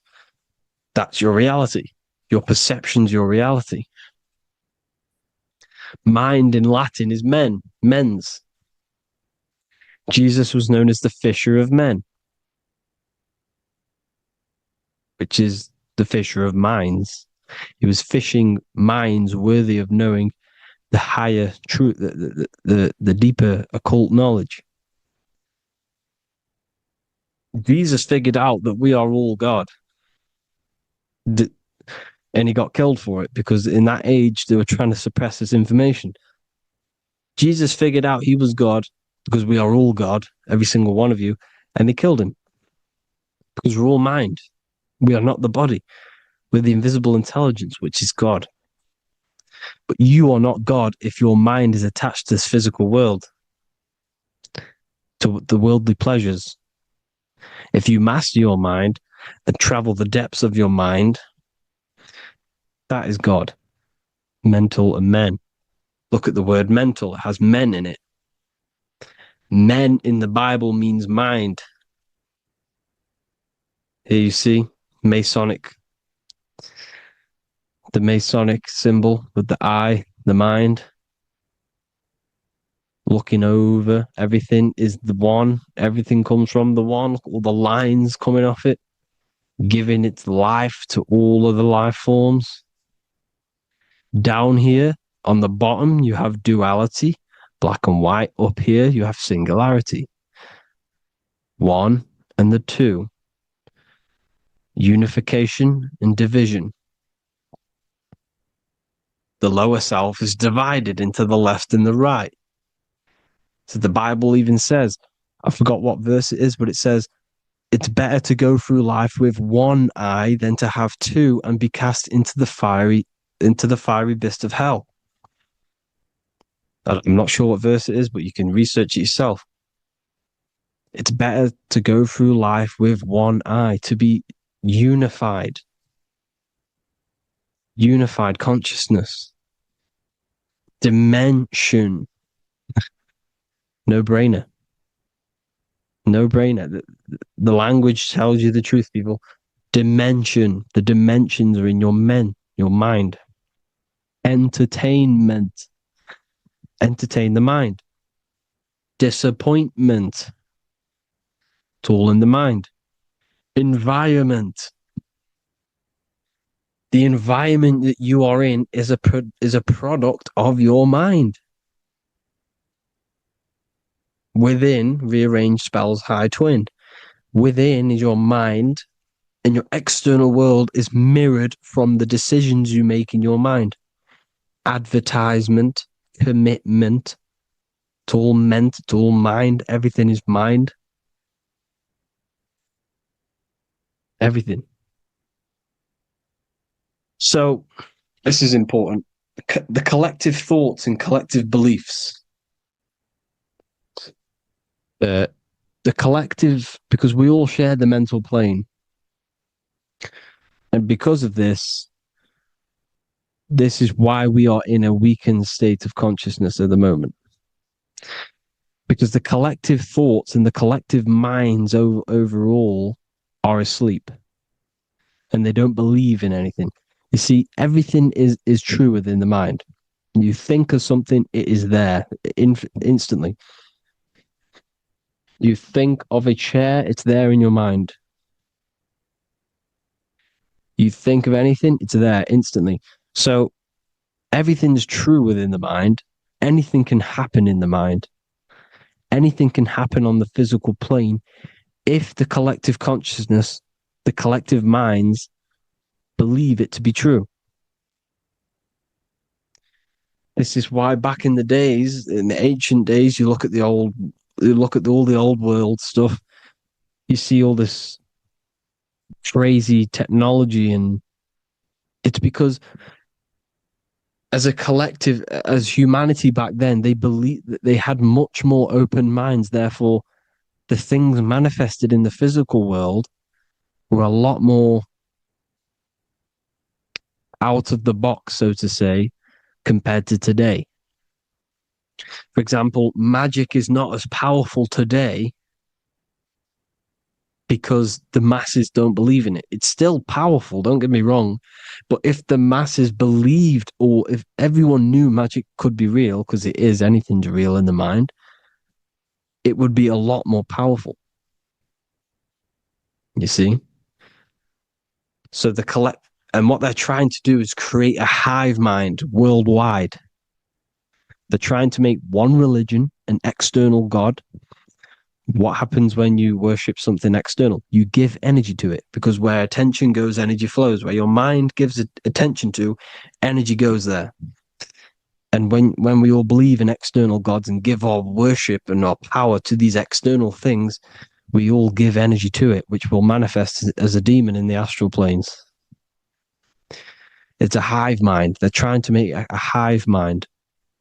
That's your reality. Your perception's your reality. Mind in Latin is mens. Jesus was known as the fisher of men, which is the fisher of minds. He was fishing minds worthy of knowing the higher truth, the deeper occult knowledge. Jesus figured out that we are all God. And he got killed for it because in that age they were trying to suppress this information. Jesus figured out he was God because we are all God, every single one of you, and they killed him because we're all mind. We are not the body. We're the invisible intelligence, which is God. But you are not God if your mind is attached to this physical world, to the worldly pleasures. If you master your mind and travel the depths of your mind, that is God. Mental and men. Look at the word mental. It has men in it. Men in the Bible means mind. Here you see the Masonic symbol with the eye, the mind. Looking over, everything is the one. Everything comes from the one. All the lines coming off it, giving its life to all of the life forms. Down here on the bottom, you have duality, black and white. Up here, you have singularity. One and the two. Unification and division. The lower self is divided into the left and the right. So the Bible even says, I forgot what verse it is, but it says, it's better to go through life with one eye than to have two and be cast into the fiery abyss of hell. I'm not sure what verse it is, but you can research it yourself. It's better to go through life with one eye, to be unified consciousness, dimension. No brainer. The language tells you the truth, people. Dimension. The dimensions are in your mind. Entertainment. Entertain the mind. Disappointment. It's all in the mind. Environment. The environment that you are in is a product of your mind. Within, rearranged spells high twin. Within is your mind, and your external world is mirrored from the decisions you make in your mind. Advertisement, commitment, It's all meant, it's all mind. Everything is mind. Everything. So, this is important. The collective thoughts and collective beliefs. The collective, because we all share the mental plane. And because of this is why we are in a weakened state of consciousness at the moment. Because the collective thoughts and the collective minds overall are asleep. And they don't believe in anything. You see, everything is true within the mind. You think of something, it is there instantly. You think of a chair, it's there in your mind. You think of anything, it's there instantly. So everything's true within the mind. Anything can happen in the mind. Anything can happen on the physical plane if the collective consciousness, the collective minds, believe it to be true. This is why back in the days, in the ancient days, you look at all the old world stuff, you see all this crazy technology, and it's because as a collective, as humanity back then, they believed that they had much more open minds. Therefore, the things manifested in the physical world were a lot more out of the box, so to say, compared to today. For example, magic is not as powerful today because the masses don't believe in it. It's still powerful, don't get me wrong. But if the masses believed, or if everyone knew magic could be real, because it is, anything's real in the mind, it would be a lot more powerful. You see? So and what they're trying to do is create a hive mind worldwide. They're trying to make one religion, an external God. What happens when you worship something external? You give energy to it, because where attention goes, energy flows. Where your mind gives attention to, energy goes there. And when we all believe in external gods and give our worship and our power to these external things, we all give energy to it, which will manifest as a demon in the astral planes. It's a hive mind. They're trying to make a hive mind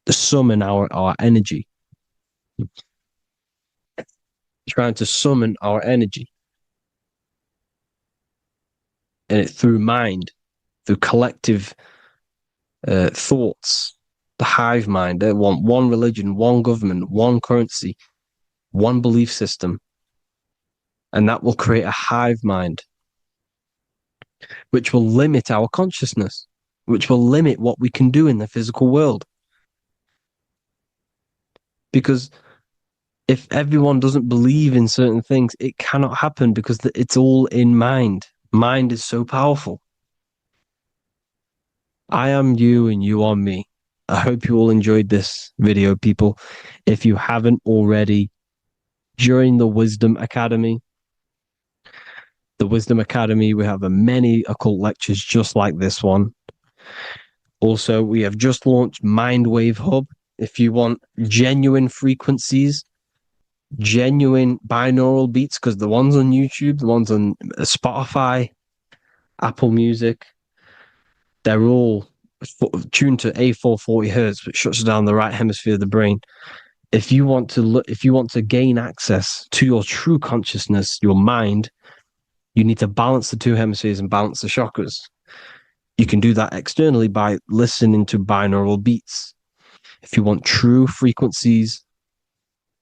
to summon our energy. Trying to summon our energy. And it through mind, through collective thoughts, the hive mind. They want one religion, one government, one currency, one belief system. And that will create a hive mind, which will limit our consciousness, which will limit what we can do in the physical world. Because if everyone doesn't believe in certain things, it cannot happen, because it's all in mind. Mind is so powerful. I am you and you are me. I hope you all enjoyed this video, people. If you haven't already, join the Wisdom Academy. The Wisdom Academy, we have many occult lectures just like this one. Also, we have just launched Mindwave Hub. If you want genuine frequencies, genuine binaural beats, because the ones on YouTube, the ones on Spotify, Apple Music, they're all tuned to A440 hertz, which shuts down the right hemisphere of the brain. If you want to gain access to your true consciousness, your mind, you need to balance the two hemispheres and balance the chakras. You can do that externally by listening to binaural beats. If you want true frequencies,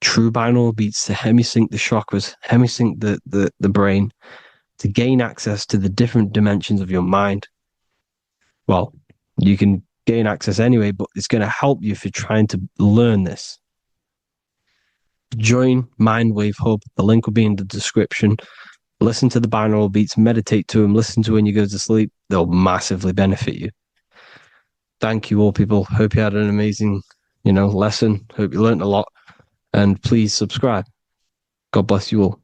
true binaural beats to hemisync the chakras, hemisync the brain, to gain access to the different dimensions of your mind, well, you can gain access anyway, but it's going to help you if you're trying to learn this. Join Mindwave Hub. The link will be in the description. Listen to the binaural beats, meditate to them, listen to when you go to sleep. They'll massively benefit you. Thank you all, people. Hope you had an amazing, lesson. Hope you learned a lot. And please subscribe. God bless you all.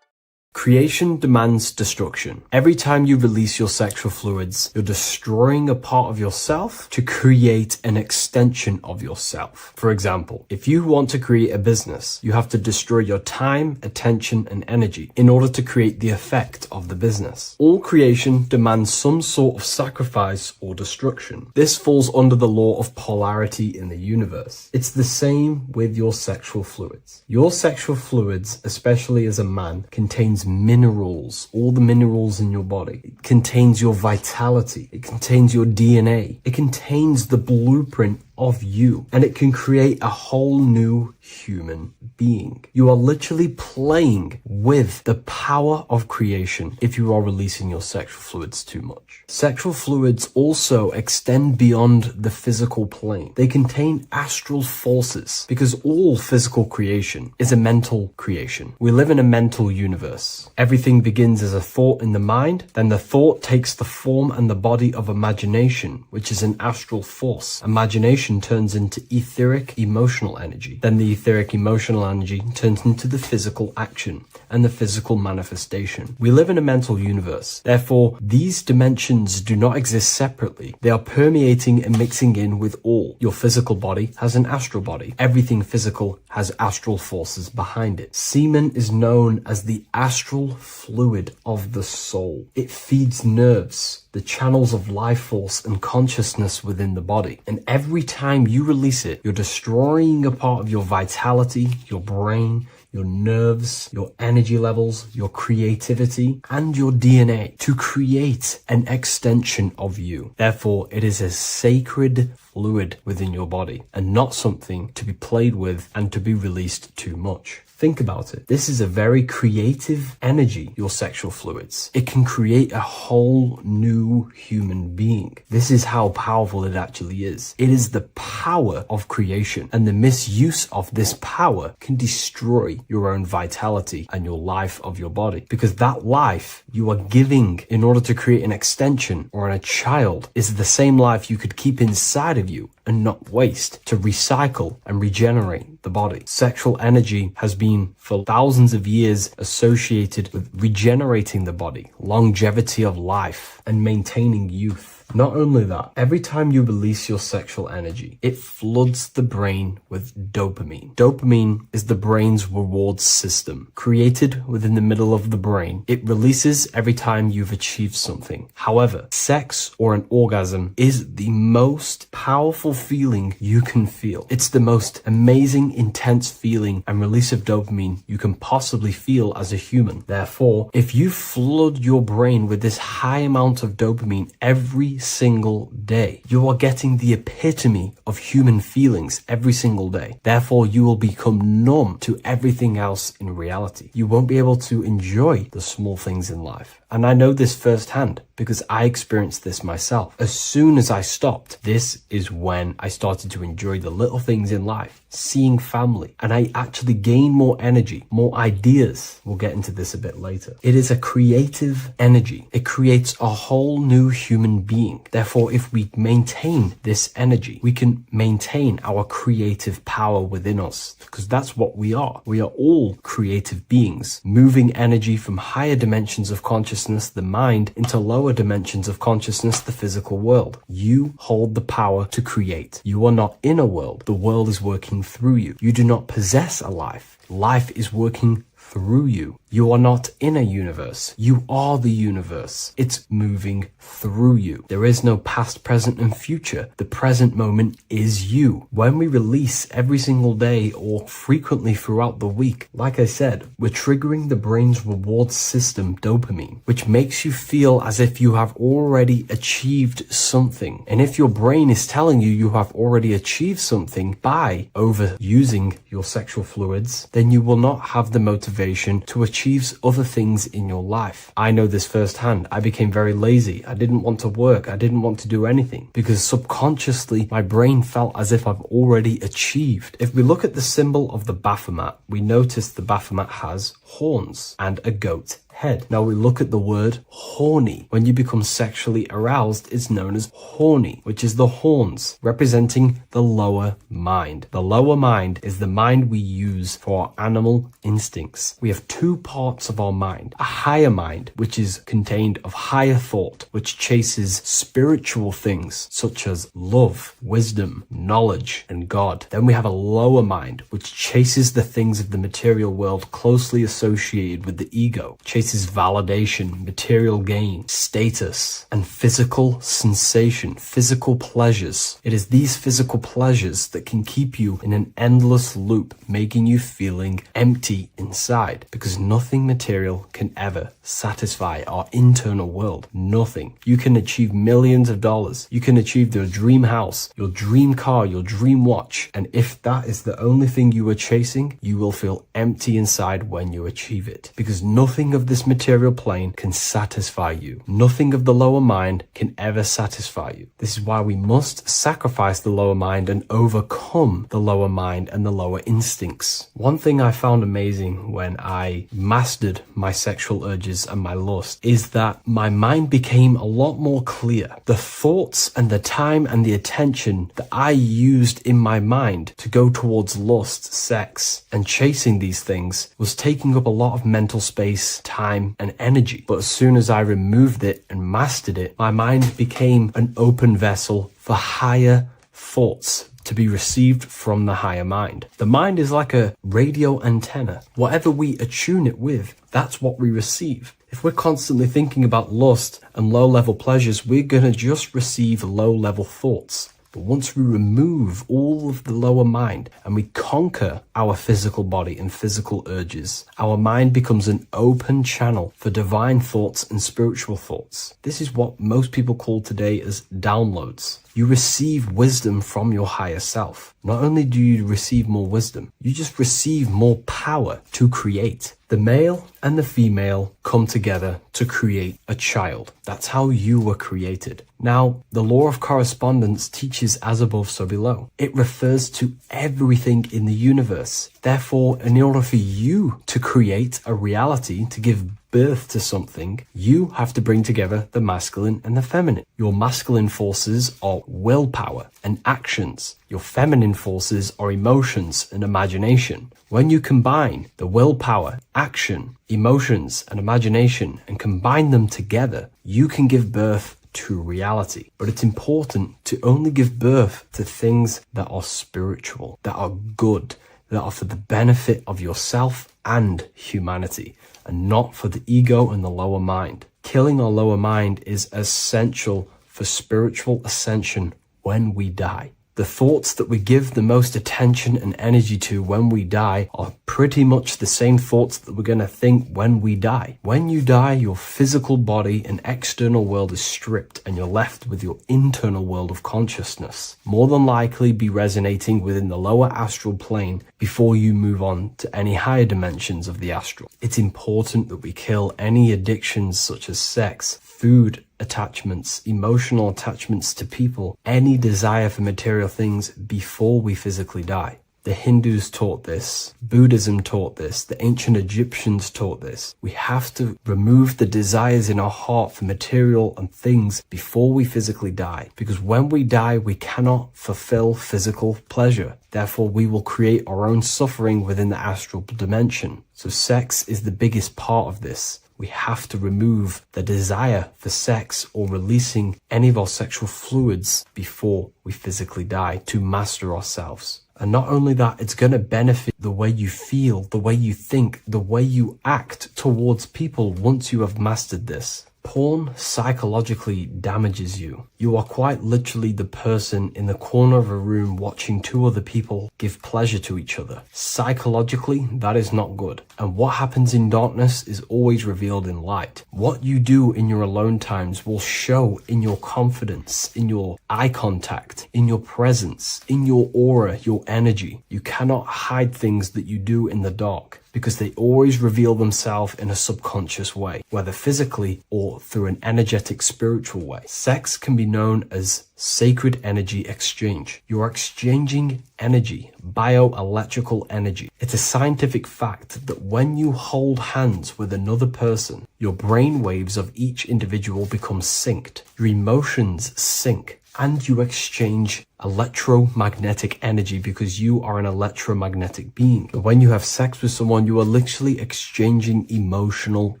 Creation demands destruction. Every time you release your sexual fluids, you're destroying a part of yourself to create an extension of yourself. For example, if you want to create a business, you have to destroy your time, attention, and energy in order to create the effect of the business. All creation demands some sort of sacrifice or destruction. This falls under the law of polarity in the universe. It's the same with your sexual fluids. Your sexual fluids, especially as a man, contains minerals, all the minerals in your body. It contains your vitality. It contains your DNA. It contains the blueprint of you, and it can create a whole new human being. You are literally playing with the power of creation if you are releasing your sexual fluids too much. Sexual fluids also extend beyond the physical plane. They contain astral forces because all physical creation is a mental creation. We live in a mental universe. Everything begins as a thought in the mind, then the thought takes the form and the body of imagination, which is an astral force. Imagination turns into etheric emotional energy. Then the etheric emotional energy turns into the physical action and the physical manifestation. We live in a mental universe. Therefore, these dimensions do not exist separately. They are permeating and mixing in with all. Your physical body has an astral body. Everything physical has astral forces behind it. Semen is known as the astral fluid of the soul. It feeds nerves, the channels of life force and consciousness within the body. And every time you release it, you're destroying a part of your vitality, your brain, your nerves, your energy levels, your creativity, and your DNA to create an extension of you. Therefore, it is a sacred fluid within your body and not something to be played with and to be released too much. Think about it. This is a very creative energy, your sexual fluids. It can create a whole new human being. This is how powerful it actually is. It is the power of creation, and the misuse of this power can destroy your own vitality and your life of your body, because that life you are giving in order to create an extension or a child is the same life you could keep inside of you and not waste to recycle and regenerate the body. Sexual energy has been for thousands of years associated with regenerating the body, longevity of life, and maintaining youth. Not only that, every time you release your sexual energy, it floods the brain with dopamine. Dopamine is the brain's reward system, created within the middle of the brain. It releases every time you've achieved something. However, sex or an orgasm is the most powerful feeling you can feel. It's the most amazing, intense feeling and release of dopamine you can possibly feel as a human. Therefore, if you flood your brain with this high amount of dopamine every single day, you are getting the epitome of human feelings every single day. Therefore, you will become numb to everything else in reality. You won't be able to enjoy the small things in life. And I know this firsthand because I experienced this myself. As soon as I stopped, this is when I started to enjoy the little things in life, seeing family, and I actually gained more energy, more ideas. We'll get into this a bit later. It is a creative energy. It creates a whole new human being. Therefore, if we maintain this energy, we can maintain our creative power within us, because that's what we are. We are all creative beings, moving energy from higher dimensions of consciousness, the mind, into lower dimensions of consciousness, the physical world. You hold the power to create. You are not in a world. The world is working through you. You do not possess a life. Life is working through you. You are not in a universe. You are the universe. It's moving through you. There is no past, present, and future. The present moment is you. When we release every single day or frequently throughout the week, like I said, we're triggering the brain's reward system, dopamine, which makes you feel as if you have already achieved something. And if your brain is telling you you have already achieved something by overusing your sexual fluids, then you will not have the motivation to achieve other things in your life. I know this firsthand. I became very lazy. I didn't want to work. I didn't want to do anything because subconsciously my brain felt as if I've already achieved. If we look at the symbol of the Baphomet, we notice the Baphomet has horns and a goat head. Now we look at the word horny. When you become sexually aroused, it's known as horny, which is the horns, representing the lower mind. The lower mind is the mind we use for our animal instincts. We have two parts of our mind: a higher mind, which is contained of higher thought, which chases spiritual things such as love, wisdom, knowledge, and God. Then we have a lower mind, which chases the things of the material world closely associated with the ego, chases validation, material gain, status, and physical sensation, physical pleasures. It is these physical pleasures that can keep you in an endless loop, making you feeling empty inside, because nothing material can ever satisfy our internal world. Nothing. You can achieve millions of dollars. You can achieve your dream house, your dream car, your dream watch. And if that is the only thing you are chasing, you will feel empty inside when you achieve it, because nothing of this material plane can satisfy you. Nothing of the lower mind can ever satisfy you. This is why we must sacrifice the lower mind and overcome the lower mind and the lower instincts. One thing I found amazing when I mastered my sexual urges and my lust is that my mind became a lot more clear. The thoughts and the time and the attention that I used in my mind to go towards lust, sex, and chasing these things was taking up a lot of mental space, time, and energy. But as soon as I removed it and mastered it, my mind became an open vessel for higher thoughts to be received from the higher mind. The mind is like a radio antenna. Whatever we attune it with, that's what we receive. If we're constantly thinking about lust and low-level pleasures, we're going to just receive low-level thoughts. But once we remove all of the lower mind and we conquer our physical body and physical urges, our mind becomes an open channel for divine thoughts and spiritual thoughts. This is what most people call today as downloads. You receive wisdom from your higher self. Not only do you receive more wisdom, you just receive more power to create. The male and the female come together to create a child. That's how you were created. Now, the law of correspondence teaches as above, so below. It refers to everything in the universe. Therefore, in order for you to create a reality, to give birth to something, you have to bring together the masculine and the feminine. Your masculine forces are willpower and actions. Your feminine forces are emotions and imagination. When you combine the willpower, action, emotions, and imagination and combine them together, you can give birth to reality. But it's important to only give birth to things that are spiritual, that are good, that are for the benefit of yourself and humanity, and not for the ego and the lower mind. Killing our lower mind is essential for spiritual ascension when we die. The thoughts that we give the most attention and energy to when we die are pretty much the same thoughts that we're going to think when we die. When you die, your physical body and external world is stripped and you're left with your internal world of consciousness, more than likely be resonating within the lower astral plane before you move on to any higher dimensions of the astral. It's important that we kill any addictions such as sex, food, attachments, emotional attachments to people, any desire for material things before we physically die. The Hindus taught this, Buddhism taught this, the ancient Egyptians taught this. We have to remove the desires in our heart for material and things before we physically die, because when we die, we cannot fulfill physical pleasure. Therefore, we will create our own suffering within the astral dimension. So sex is the biggest part of this. We have to remove the desire for sex or releasing any of our sexual fluids before we physically die to master ourselves. And not only that, it's going to benefit the way you feel, the way you think, the way you act towards people once you have mastered this. Porn psychologically damages you. You are quite literally the person in the corner of a room watching two other people give pleasure to each other. Psychologically, that is not good. And what happens in darkness is always revealed in light. What you do in your alone times will show in your confidence, in your eye contact, in your presence, in your aura, your energy. You cannot hide things that you do in the dark, because they always reveal themselves in a subconscious way, whether physically or through an energetic spiritual way. Sex can be known as sacred energy exchange. You are exchanging energy, bioelectrical energy. It's a scientific fact that when you hold hands with another person, your brain waves of each individual become synced. Your emotions sync. And you exchange electromagnetic energy because you are an electromagnetic being. When you have sex with someone, you are literally exchanging emotional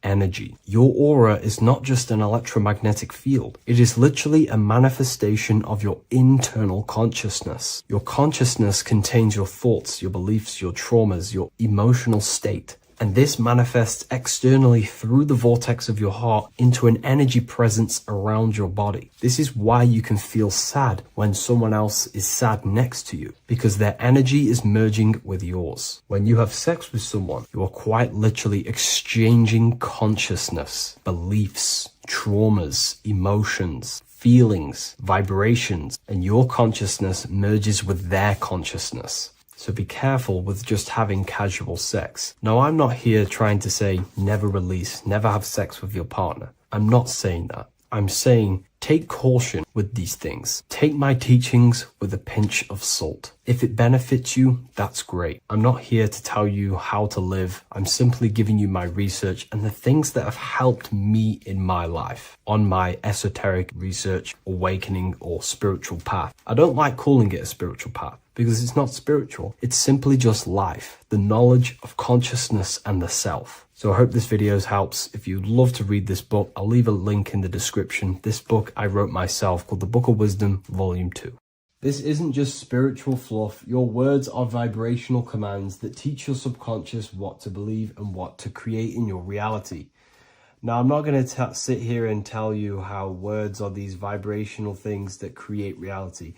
energy. Your aura is not just an electromagnetic field. It is literally a manifestation of your internal consciousness. Your consciousness contains your thoughts, your beliefs, your traumas, your emotional state. And this manifests externally through the vortex of your heart into an energy presence around your body. This is why you can feel sad when someone else is sad next to you, because their energy is merging with yours. When you have sex with someone, you are quite literally exchanging consciousness, beliefs, traumas, emotions, feelings, vibrations, and your consciousness merges with their consciousness. So be careful with just having casual sex. Now, I'm not here trying to say never release, never have sex with your partner. I'm not saying that. I'm saying take caution with these things. Take my teachings with a pinch of salt. If it benefits you, that's great. I'm not here to tell you how to live. I'm simply giving you my research and the things that have helped me in my life on my esoteric research, awakening, or spiritual path. I don't like calling it a spiritual path, because it's not spiritual. It's simply just life, the knowledge of consciousness and the self. So I hope this video helps. If you'd love to read this book, I'll leave a link in the description. This book I wrote myself called The Book of Wisdom, Volume 2. This isn't just spiritual fluff. Your words are vibrational commands that teach your subconscious what to believe and what to create in your reality. Now, I'm not going to sit here and tell you how words are these vibrational things that create reality.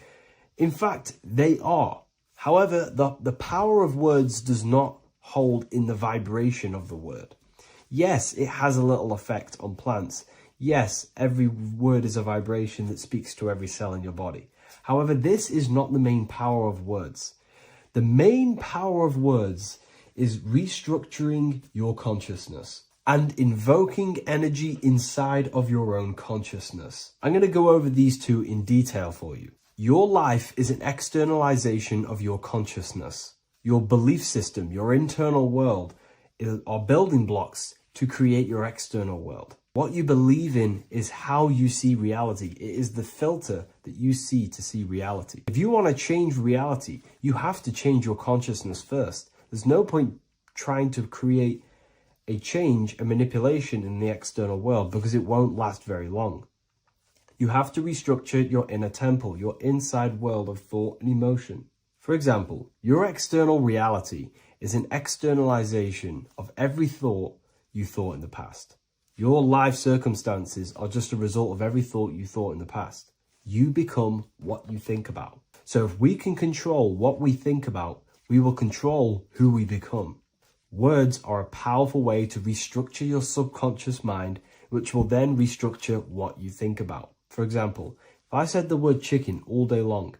In fact, they are. However, the power of words does not hold in the vibration of the word. Yes, it has a little effect on plants. Yes, every word is a vibration that speaks to every cell in your body. However, this is not the main power of words. The main power of words is restructuring your consciousness and invoking energy inside of your own consciousness. I'm going to go over these two in detail for you. Your life is an externalization of your consciousness. Your belief system, your internal world, are building blocks to create your external world. What you believe in is how you see reality. It is the filter that you see to see reality. If you want to change reality, you have to change your consciousness first. There's no point trying to create a change, a manipulation in the external world, because it won't last very long. You have to restructure your inner temple, your inside world of thought and emotion. For example, your external reality is an externalization of every thought you thought in the past. Your life circumstances are just a result of every thought you thought in the past. You become what you think about. So if we can control what we think about, we will control who we become. Words are a powerful way to restructure your subconscious mind, which will then restructure what you think about. For example, if I said the word chicken all day long,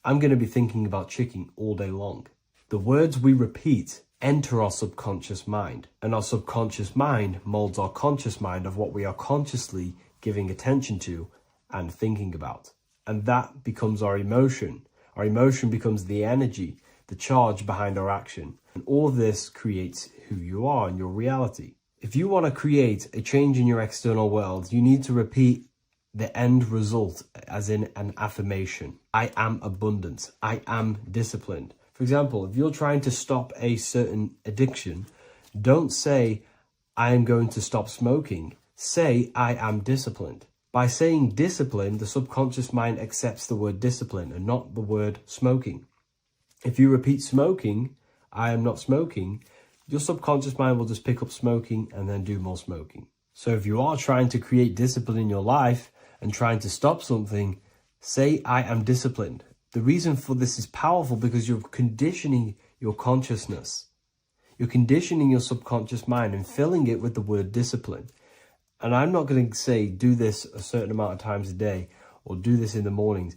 I'm going to be thinking about chicken all day long. The words we repeat enter our subconscious mind, and our subconscious mind molds our conscious mind of what we are consciously giving attention to and thinking about. And that becomes our emotion. Our emotion becomes the energy, the charge behind our action. And all of this creates who you are and your reality. If you want to create a change in your external world, you need to repeat the end result as in an affirmation. I am abundant. I am disciplined. For example, if you're trying to stop a certain addiction, don't say, I am going to stop smoking. Say, I am disciplined. By saying discipline, the subconscious mind accepts the word discipline and not the word smoking. If you repeat smoking, I am not smoking, your subconscious mind will just pick up smoking and then do more smoking. So if you are trying to create discipline in your life and trying to stop something, say, I am disciplined. The reason for this is powerful because you're conditioning your consciousness. You're conditioning your subconscious mind and filling it with the word discipline. And I'm not going to say do this a certain amount of times a day or do this in the mornings.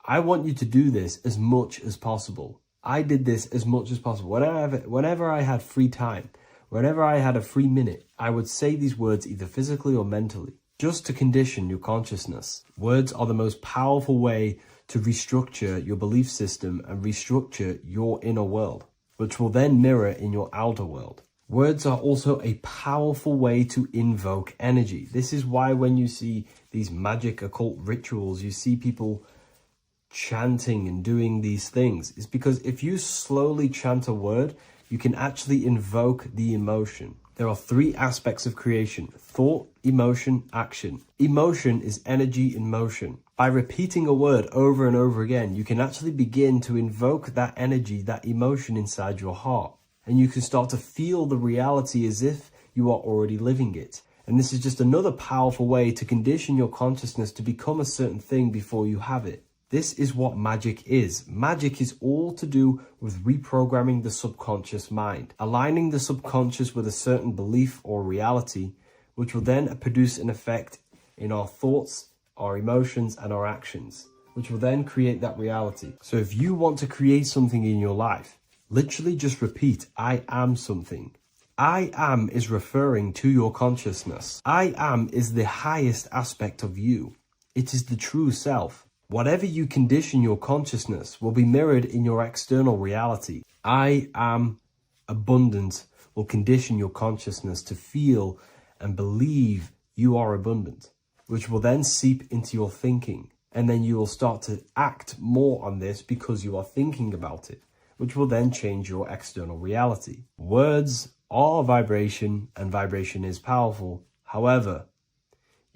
I want you to do this as much as possible. I did this as much as possible. Whenever I had free time, whenever I had a free minute, I would say these words either physically or mentally. just to condition your consciousness. Words are the most powerful way to restructure your belief system and restructure your inner world, which will then mirror in your outer world. Words are also a powerful way to invoke energy. This is why when you see these magic occult rituals, you see people chanting and doing these things. It's because if you slowly chant a word, you can actually invoke the emotion. There are three aspects of creation: thought, emotion, action. Emotion is energy in motion. By repeating a word over and over again, you can actually begin to invoke that energy, that emotion inside your heart. And you can start to feel the reality as if you are already living it. And this is just another powerful way to condition your consciousness to become a certain thing before you have it. This is what magic is. Magic is all to do with reprogramming the subconscious mind, aligning the subconscious with a certain belief or reality, which will then produce an effect in our thoughts, our emotions, and our actions, which will then create that reality. So if you want to create something in your life, literally just repeat, I am something. I am is referring to your consciousness. I am is the highest aspect of you. It is the true self. Whatever you condition your consciousness will be mirrored in your external reality. I am abundant will condition your consciousness to feel and believe you are abundant, which will then seep into your thinking. And then you will start to act more on this because you are thinking about it, which will then change your external reality. Words are vibration, and vibration is powerful. However,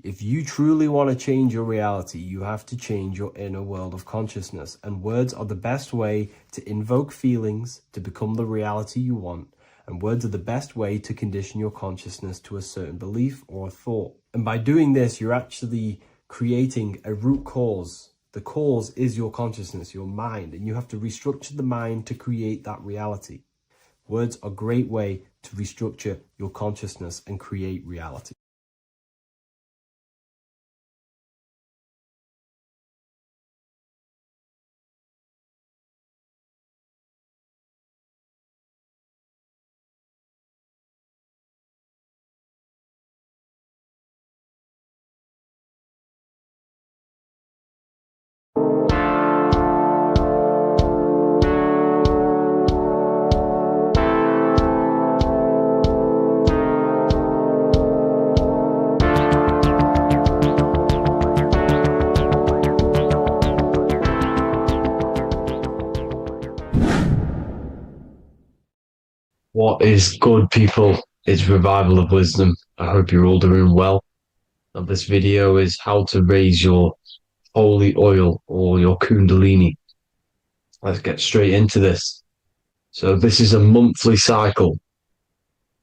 if you truly want to change your reality, you have to change your inner world of consciousness. And words are the best way to invoke feelings to become the reality you want. And words are the best way to condition your consciousness to a certain belief or a thought. And by doing this, you're actually creating a root cause. The cause is your consciousness, your mind, and you have to restructure the mind to create that reality. Words are a great way to restructure your consciousness and create reality. What is good, people? It's Revival of Wisdom. I hope you're all doing well. Now, this video is how to raise your holy oil or your kundalini. Let's get straight into this. So this is a monthly cycle.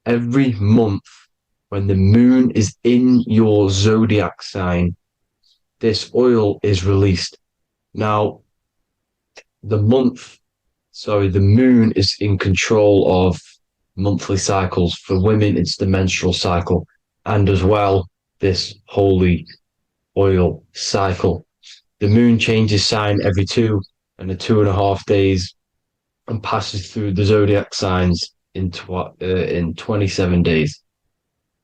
Every month, when the moon is in your zodiac sign, this oil is released. Now, the moon is in control of monthly cycles. For women, it's the menstrual cycle, and as well, this holy oil cycle. The moon changes sign every 2.5 days and passes through the zodiac signs in 27 days.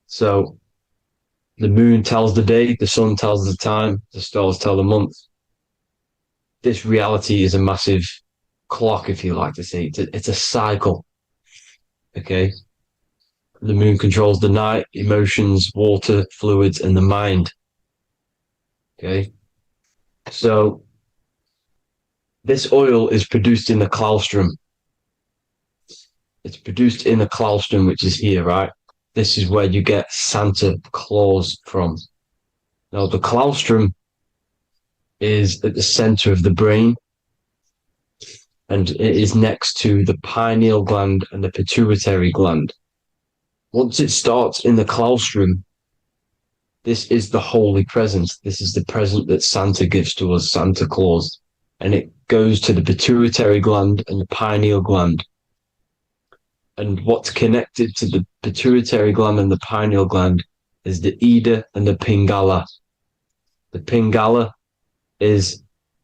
So the moon tells the day, the sun tells the time, the stars tell the month. This reality is a massive clock, if you like to say. It's a cycle. Okay. The moon controls the night, emotions, water, fluids, and the mind. Okay. So this oil is produced in the claustrum. It's produced in the claustrum, which is here, right? This is where you get Santa Claus from. Now, the claustrum is at the center of the brain, and it is next to the pineal gland and the pituitary gland. Once it starts in the claustrum, this is the holy presence. This is the present that Santa gives to us, Santa Claus. And it goes to the pituitary gland and the pineal gland. And what's connected to the pituitary gland and the pineal gland is the Ida and the Pingala. The Pingala is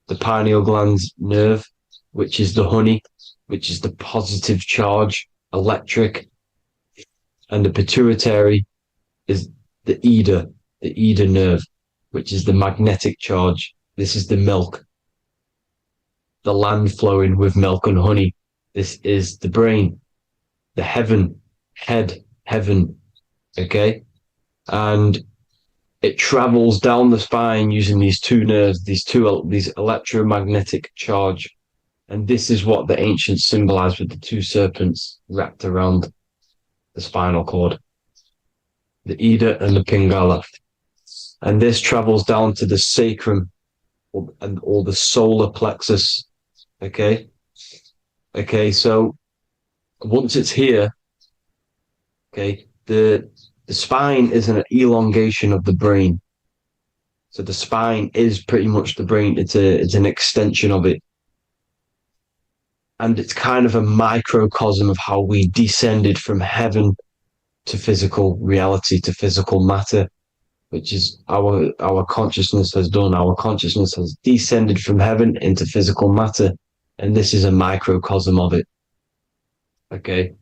the pineal gland's nerve, which is the honey, which is the positive charge, electric. And the pituitary is the Ida, the Ida nerve, which is the magnetic charge. This is the milk, the land flowing with milk and honey. This is the brain, the heaven, heaven, okay? And it travels down the spine using these two nerves, these electromagnetic charge. And this is what the ancients symbolized with the two serpents wrapped around the spinal cord, the Ida and the Pingala. And this travels down to the sacrum or the solar plexus. Okay. So once it's here, okay, the spine is an elongation of the brain. So the spine is pretty much the brain. It's an extension of it. And it's kind of a microcosm of how we descended from heaven to physical reality, to physical matter, which is our consciousness has done. Our consciousness has descended from heaven into physical matter, and this is a microcosm of it. Okay.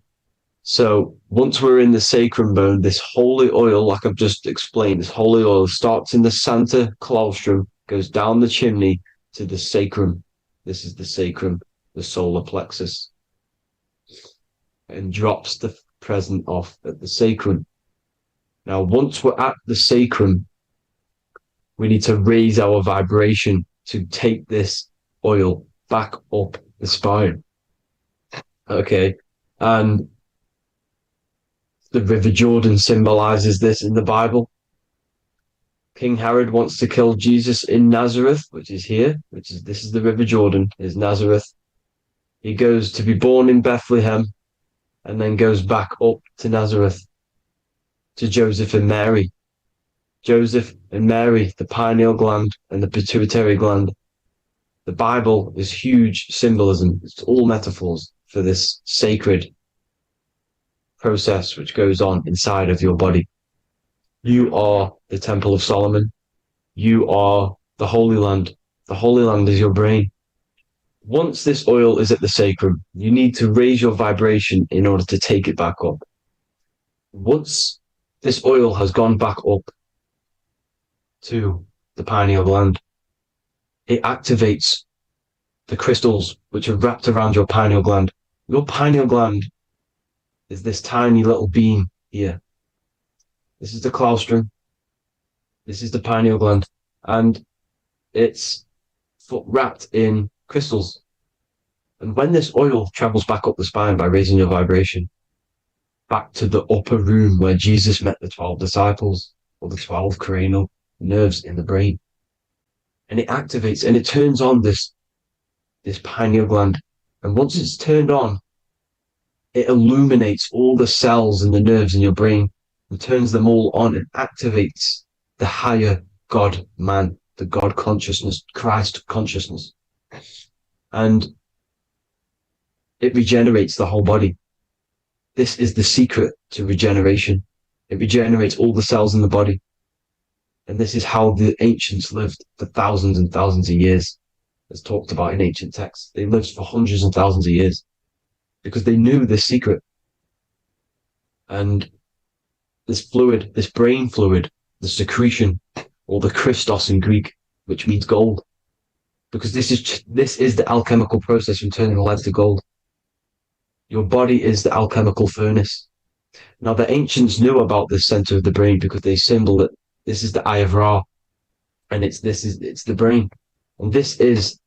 So once we're in the sacrum bone, this holy oil, like I've just explained, this holy oil starts in the Santa claustrum, goes down the chimney to the sacrum. This is the sacrum, the solar plexus, and drops the present off at the sacrum. Now, once we're at the sacrum, we need to raise our vibration to take this oil back up the spine. Okay. And the River Jordan symbolizes this in the Bible. King Herod wants to kill Jesus in Nazareth, which is here, this is the River Jordan, is Nazareth. He goes to be born in Bethlehem and then goes back up to Nazareth to Joseph and Mary. Joseph and Mary, the pineal gland and the pituitary gland. The Bible is huge symbolism. It's all metaphors for this sacred process which goes on inside of your body. You are the Temple of Solomon. You are the Holy Land. The Holy Land is your brain. Once this oil is at the sacrum, you need to raise your vibration in order to take it back up. Once this oil has gone back up to the pineal gland, it activates the crystals which are wrapped around your pineal gland. Your pineal gland is this tiny little bean here. This is the claustrum. This is the pineal gland. And it's wrapped in crystals. And when this oil travels back up the spine by raising your vibration, back to the upper room where Jesus met the 12 disciples, or the 12 cranial nerves in the brain, and it activates and it turns on this pineal gland. And once it's turned on, it illuminates all the cells and the nerves in your brain and turns them all on and activates the higher God man, the God consciousness, Christ consciousness. And it regenerates the whole body. This is the secret to regeneration. It regenerates all the cells in the body. And this is how the ancients lived for thousands and thousands of years, as talked about in ancient texts. They lived for hundreds and thousands of years because they knew this secret. And this fluid, this brain fluid, the secretion, or the Christos in Greek, which means gold, because this is the alchemical process from turning lead to gold. Your body is the alchemical furnace. Now, the ancients knew about this center of the brain because they symboled it. This is the Eye of Ra, and it's the brain. And this is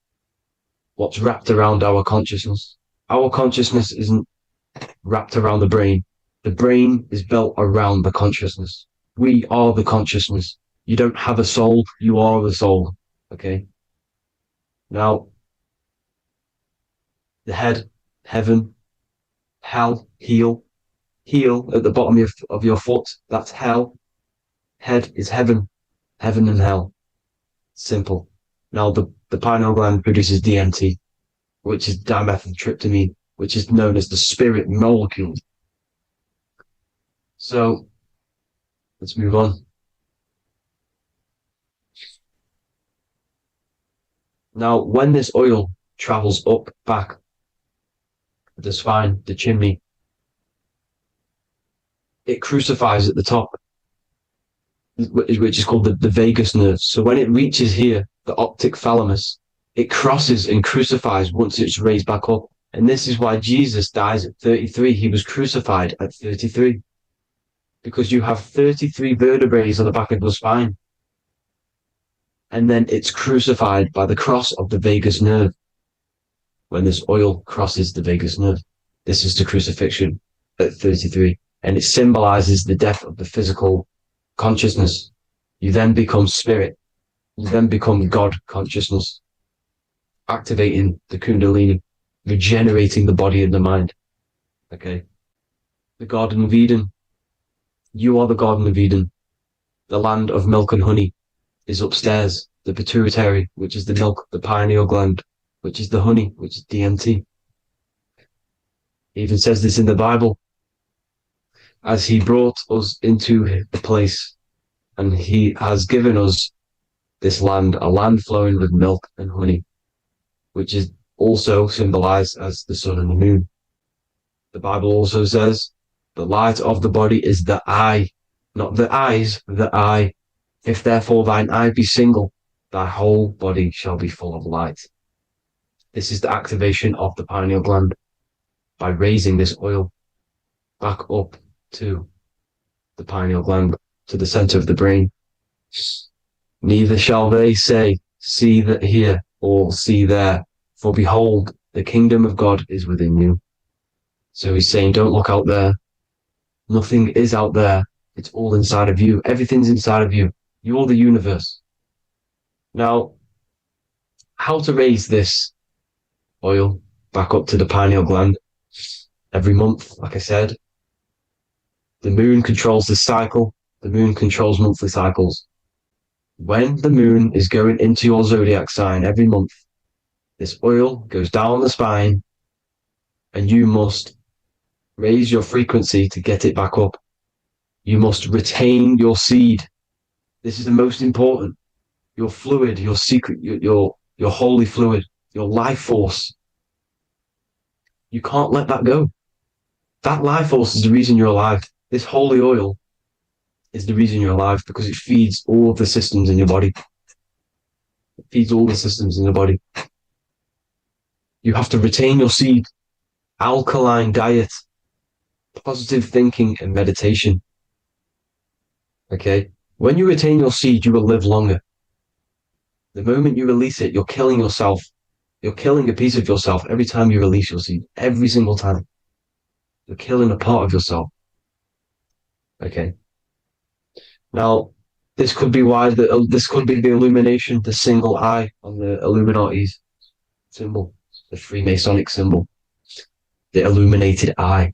what's wrapped around our consciousness. Our consciousness isn't wrapped around the brain. The brain is built around the consciousness. We are the consciousness. You don't have a soul, you are the soul. Okay? Now, the head, heaven, hell, heel at the bottom of your foot, that's hell. Head is heaven and hell. Simple. Now, the pineal gland produces DMT, which is dimethyltryptamine, which is known as the spirit molecule. So, let's move on. Now, when this oil travels up, back, the spine, the chimney, it crucifies at the top. which is called the vagus nerve. So when it reaches here, the optic thalamus, it crosses and crucifies once it's raised back up. And this is why Jesus dies at 33. He was crucified at 33. Because you have 33 vertebrae on the back of your spine. And then it's crucified by the cross of the vagus nerve. When this oil crosses the vagus nerve, this is the crucifixion at 33. And it symbolizes the death of the physical consciousness. You then become spirit. You then become God consciousness, activating the Kundalini, regenerating the body and the mind. Okay. The Garden of Eden. You are the Garden of Eden. The land of milk and honey is upstairs. The pituitary, which is the milk, the pineal gland, which is the honey, which is DMT. It even says this in the Bible. As he brought us into the place, and he has given us this land, a land flowing with milk and honey, which is also symbolized as the sun and the moon. The Bible also says, the light of the body is the eye, not the eyes, the eye. If therefore thine eye be single, thy whole body shall be full of light. This is the activation of the pineal gland by raising this oil back up to the pineal gland, to the center of the brain. Neither shall they say, see that here, or see there, for behold, the kingdom of God is within you. So he's saying, don't look out there. Nothing is out there. It's all inside of you. Everything's inside of you. You're the universe. Now, how to raise this oil back up to the pineal gland? Every month, like I said, the moon controls the cycle. The moon controls monthly cycles. When the moon is going into your zodiac sign every month, this oil goes down the spine and you must raise your frequency to get it back up. You must retain your seed. This is the most important. Your fluid, your secret, your holy fluid, your life force. You can't let that go. That life force is the reason you're alive. This holy oil is the reason you're alive, because it feeds all of the systems in your body. It feeds all the systems in your body. You have to retain your seed, alkaline diet, positive thinking, and meditation. Okay? When you retain your seed, you will live longer. The moment you release it, you're killing yourself. You're killing a piece of yourself every time you release your seed. Every single time. You're killing a part of yourself. Okay? Now, this could be why this could be the illumination, the single eye on the Illuminati's symbol, the Freemasonic symbol, the illuminated eye,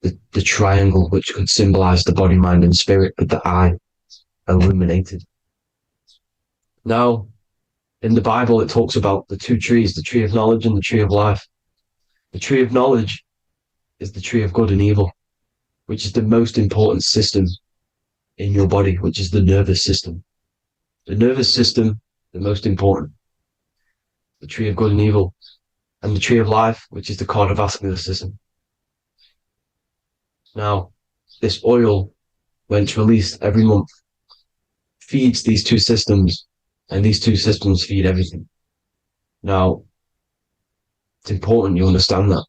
the triangle, which could symbolize the body, mind, and spirit, but the eye illuminated. Now, in the Bible, it talks about the two trees, the tree of knowledge and the tree of life. The tree of knowledge is the tree of good and evil, which is the most important system in your body, which is the nervous system. The nervous system, the most important. The tree of good and evil. And the tree of life, which is the cardiovascular system. Now, this oil, when it's released every month, feeds these two systems, and these two systems feed everything. Now, it's important you understand that.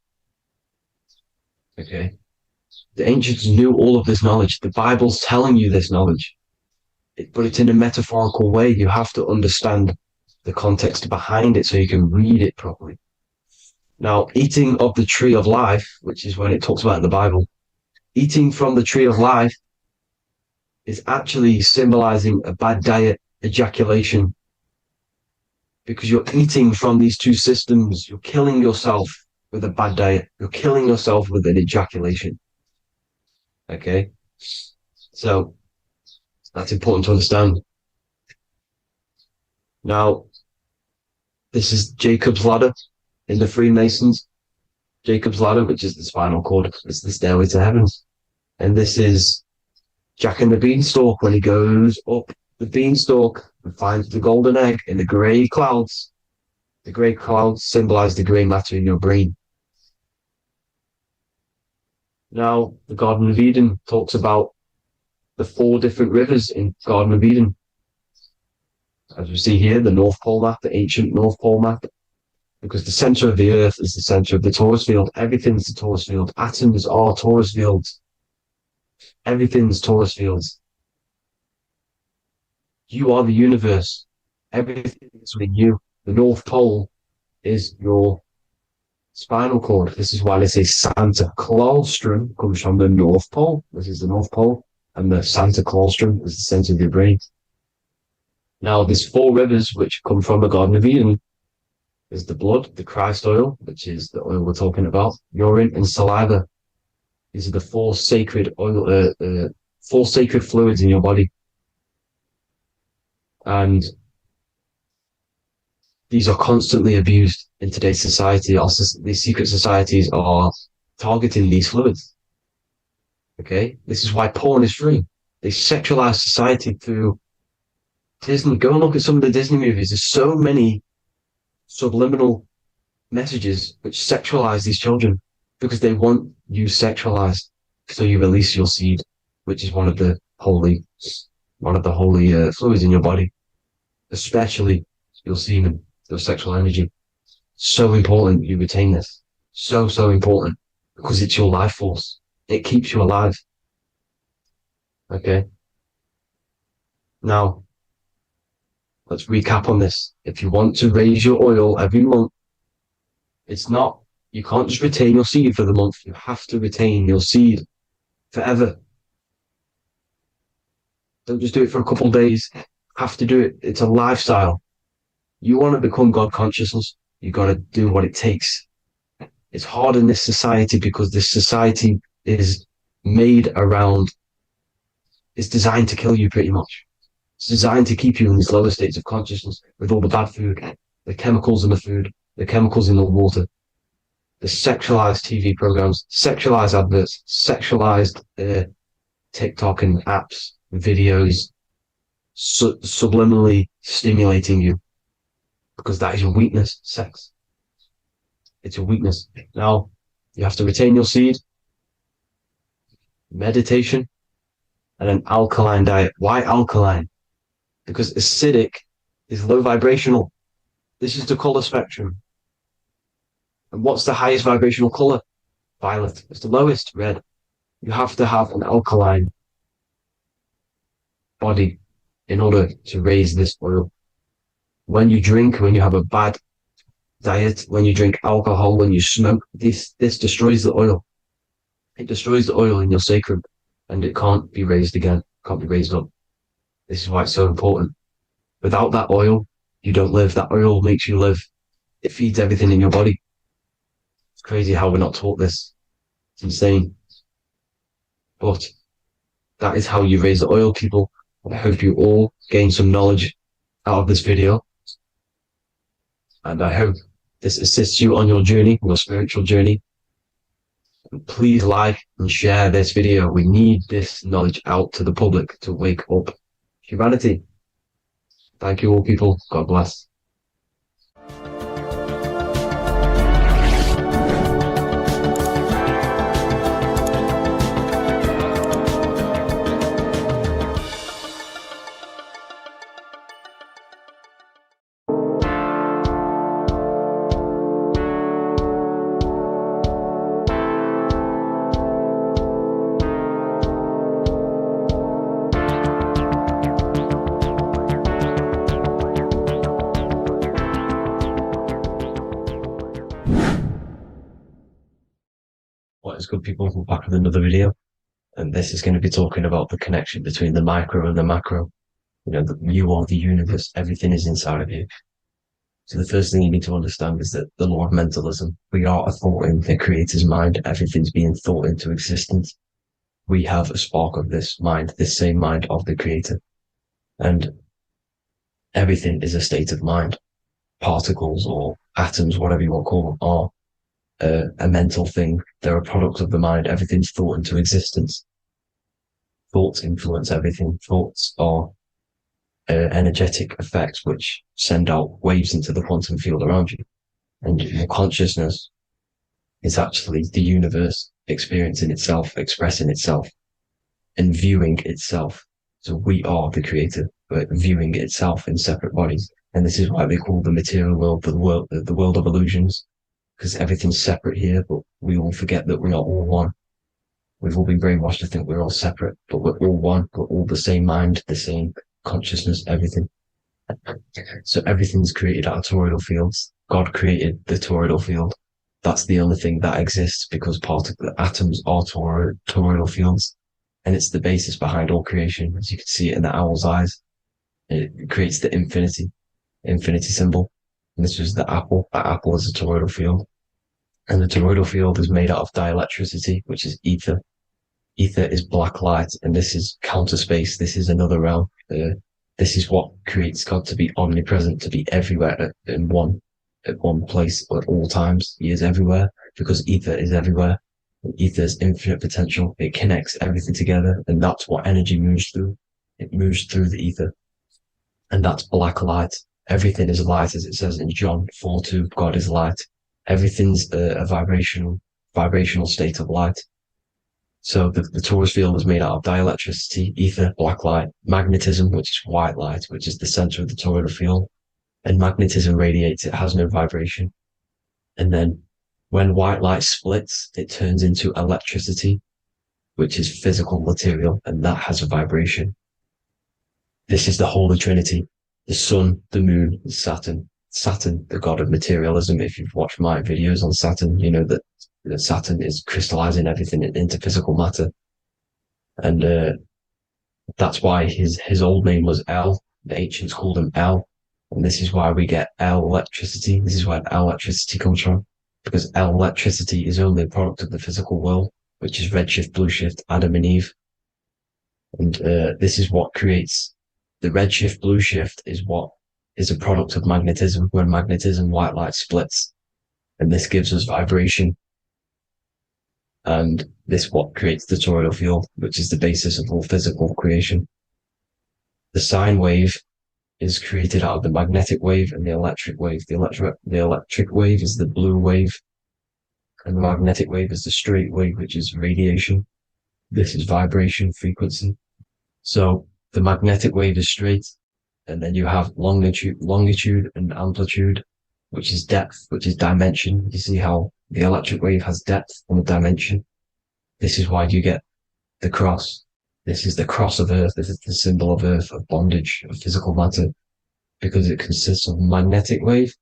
Okay? The ancients knew all of this knowledge. The Bible's telling you this knowledge. But it's in a metaphorical way. You have to understand the context behind it so you can read it properly. Now, eating of the tree of life, which is when it talks about in the Bible, eating from the tree of life is actually symbolizing a bad diet, ejaculation. Because you're eating from these two systems. You're killing yourself with a bad diet. You're killing yourself with an ejaculation. Okay? So, that's important to understand. Now, this is Jacob's ladder in the Freemasons. Jacob's ladder, which is the spinal cord. It's the stairway to heaven. And this is Jack and the Beanstalk when he goes up the beanstalk and finds the golden egg in the grey clouds. The grey clouds symbolize the grey matter in your brain. Now, the Garden of Eden talks about the 4 different rivers in Garden of Eden. As we see here, the North Pole map, the ancient North Pole map, because the center of the earth is the center of the torus field. Everything's the torus field. Atoms are torus fields. Everything's torus fields. You are the universe. Everything is within you. The North Pole is your spinal cord. This is why they say Santa Claustrum comes from the North Pole. This is the North Pole. And the Santa Claustrum is the center of your brain. Now, there's 4 rivers which come from the Garden of Eden. There's the blood, the Christ oil, which is the oil we're talking about, urine, and saliva. These are the 4 sacred oil, 4 sacred fluids in your body. And these are constantly abused in today's society. These secret societies are targeting these fluids. Okay? This is why porn is free. They sexualize society through Disney. Go and look at some of the Disney movies. There's so many subliminal messages which sexualize these children because they want you sexualized. So you release your seed, which is one of the holy fluids in your body, especially your semen, your sexual energy. So important you retain this. So important because it's your life force. It keeps you alive. Okay. Now, let's recap on this. If you want to raise your oil every month, you can't just retain your seed for the month. You have to retain your seed forever. Don't just do it for a couple of days. You have to do it. It's a lifestyle. You want to become God consciousness, you got to do what it takes. It's hard in this society because this society is it's designed to kill you pretty much. It's designed to keep you in these lower states of consciousness with all the bad food, the chemicals in the food, the chemicals in the water, the sexualized TV programs, sexualized adverts, sexualized TikTok and apps, videos, subliminally stimulating you. Because that is your weakness, sex. It's your weakness. Now, you have to retain your seed, meditation, and an alkaline diet. Why alkaline? Because acidic is low vibrational. This is the color spectrum. And what's the highest vibrational color? Violet. It's the lowest, red. You have to have an alkaline body in order to raise this oil. When you drink, when you have a bad diet, when you drink alcohol, when you smoke, this destroys the oil. It destroys the oil in your sacrum and it can't be raised again, can't be raised up. This is why it's so important. Without that oil, you don't live. That oil makes you live. It feeds everything in your body. It's crazy how we're not taught this. It's insane. But that is how you raise the oil, people. I hope you all gain some knowledge out of this video. And I hope this assists you on your journey, your spiritual journey. And please like and share this video. We need this knowledge out to the public to wake up humanity. Thank you all, people. God bless. What is good, people? We're back with another video, and this is going to be talking about the connection between the micro and the macro. You know, you are the universe, everything is inside of you. So the first thing you need to understand is that the law of mentalism, we are a thought in the creator's mind, everything's being thought into existence. We have a spark of this mind, this same mind of the creator, and everything is a state of mind. Particles or atoms, whatever you want to call them, are a mental thing. They're a product of the mind. Everything's thought into existence. Thoughts influence everything. Thoughts are energetic effects which send out waves into the quantum field around you. And your consciousness is actually the universe experiencing itself, expressing itself. and viewing itself. So we are the creator, but viewing itself in separate bodies. And this is why they call the material world the world of illusions, because everything's separate here, but we all forget that we're not all one. We've all been brainwashed to think we're all separate, but we're all one. We're all the same mind, the same consciousness, everything. So everything's created out of toroidal fields. God created the toroidal field. That's the only thing that exists because particle atoms are toroidal fields. And it's the basis behind all creation, as you can see it in the owl's eyes. It creates the infinity symbol. And this was the apple. That apple is a toroidal field. And the toroidal field is made out of dielectricity, which is ether. Ether is black light, and this is counter space. This is another realm. This is what creates God to be omnipresent, to be everywhere at one place at all times. He is everywhere because ether is everywhere. Ether's infinite potential. It connects everything together, and that's what energy moves through. It moves through the ether, and that's black light. Everything is light, as it says in John 4:2. God is light. Everything's a vibrational state of light. So the torus field is made out of dielectricity, ether, black light, magnetism, which is white light, which is the center of the toroidal field. And magnetism radiates, it has no vibration. And then when white light splits, it turns into electricity, which is physical material, and that has a vibration. This is the Holy Trinity, the sun, the moon, Saturn. Saturn, the god of materialism. If you've watched my videos on Saturn, you know that Saturn is crystallizing everything into physical matter. And that's why his old name was El. The ancients called him El. And this is why we get L electricity. This is where L electricity comes from. Because L electricity is only a product of the physical world, which is redshift, blueshift, Adam and Eve. And this is what creates the redshift, blueshift is what is a product of magnetism. When magnetism, white light splits. And this gives us vibration. And this what creates the toroidal field, which is the basis of all physical creation. The sine wave is created out of the magnetic wave and the electric wave. The electric wave is the blue wave, and the magnetic wave is the straight wave, which is radiation. This is vibration frequency. So the magnetic wave is straight, and then you have longitude and amplitude, which is depth, which is dimension. You see how the electric wave has depth and a dimension. This is why you get the cross. This is the cross of Earth. This is the symbol of Earth, of bondage, of physical matter, because it consists of magnetic wave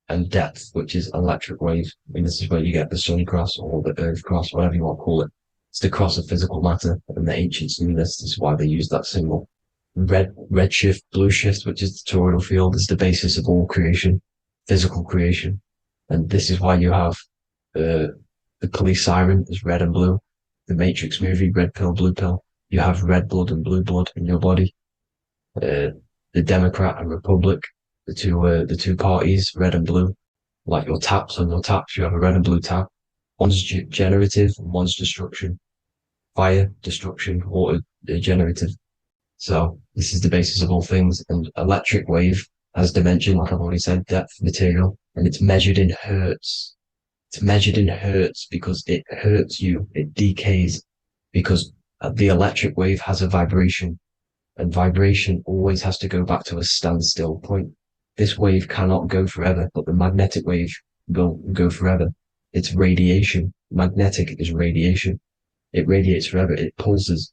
and depth, which is electric wave. I mean, this is where you get the sun cross or the earth cross, whatever you want to call it. It's the cross of physical matter, and the ancients knew this. This is why they used that symbol. Redshift, blueshift, which is the toroidal field, is the basis of all creation, physical creation. And this is why you have the police siren is red and blue. The Matrix movie, red pill, blue pill. You have red blood and blue blood in your body. The Democrat and Republic, the two parties, red and blue. Like your taps on your taps, you have a red and blue tap. One's generative, one's destruction. Fire, destruction, water, generative. So this is the basis of all things. And electric wave has dimension, like I've already said, depth, material, and it's measured in hertz. It's measured in hertz because it hurts you. It decays because the electric wave has a vibration, and vibration always has to go back to a standstill point. This wave cannot go forever, but the magnetic wave will go forever. It's radiation. Magnetic is radiation. It radiates forever. It pulses.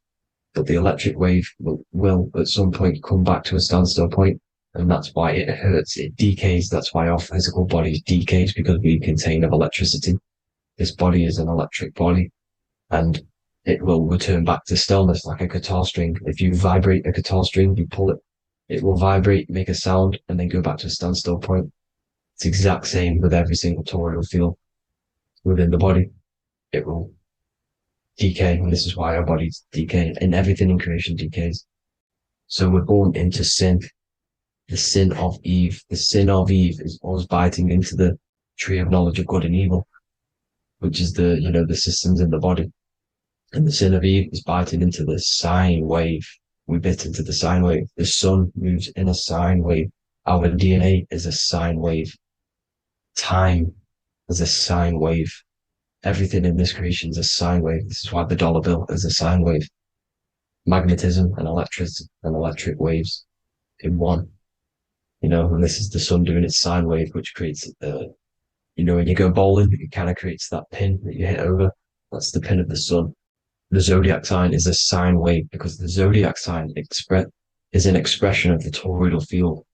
But the electric wave will at some point come back to a standstill point, and that's why it hurts. It decays. That's why our physical body decays, because we contain of electricity. This body is an electric body, and it will return back to stillness like a guitar string. If you vibrate a guitar string, you pull it, it will vibrate, make a sound, and then go back to a standstill point. It's the exact same with every single toroidal field within the body. It will decay, and this is why our bodies decay, and everything in creation decays. So we're born into sin. The sin of Eve. The sin of Eve is us biting into the tree of knowledge of good and evil, which is the systems in the body. And the sin of Eve is biting into the sine wave. We bit into the sine wave. The sun moves in a sine wave. Our DNA is a sine wave. Time is a sine wave. Everything in this creation is a sine wave. This is why the dollar bill is a sine wave. magnetism and electric waves in one. And this is the sun doing its sine wave, which creates, when you go bowling, it kind of creates that pin that you hit over. That's the pin of the sun. The zodiac sign is a sine wave because the zodiac sign is an expression of the toroidal field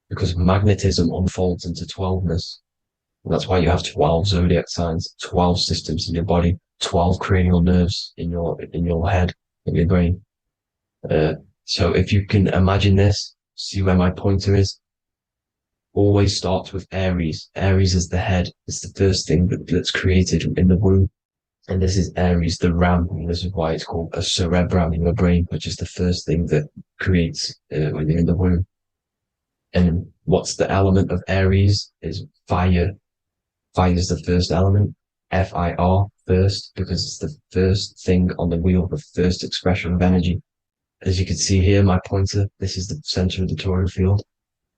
because magnetism unfolds into 12ness. And that's why you have 12 zodiac signs, 12 systems in your body, 12 cranial nerves in your head, in your brain. So if you can imagine this, see where my pointer is, always starts with Aries. Aries is the head. It's the first thing that's created in the womb. And this is Aries, the ram. And this is why it's called a cerebrum in your brain, which is the first thing that creates when you're in the womb. And what's the element of Aries is fire. Fire is the first element. Fire, first, because it's the first thing on the wheel, the first expression of energy. As you can see here, my pointer, this is the center of the toroidal field.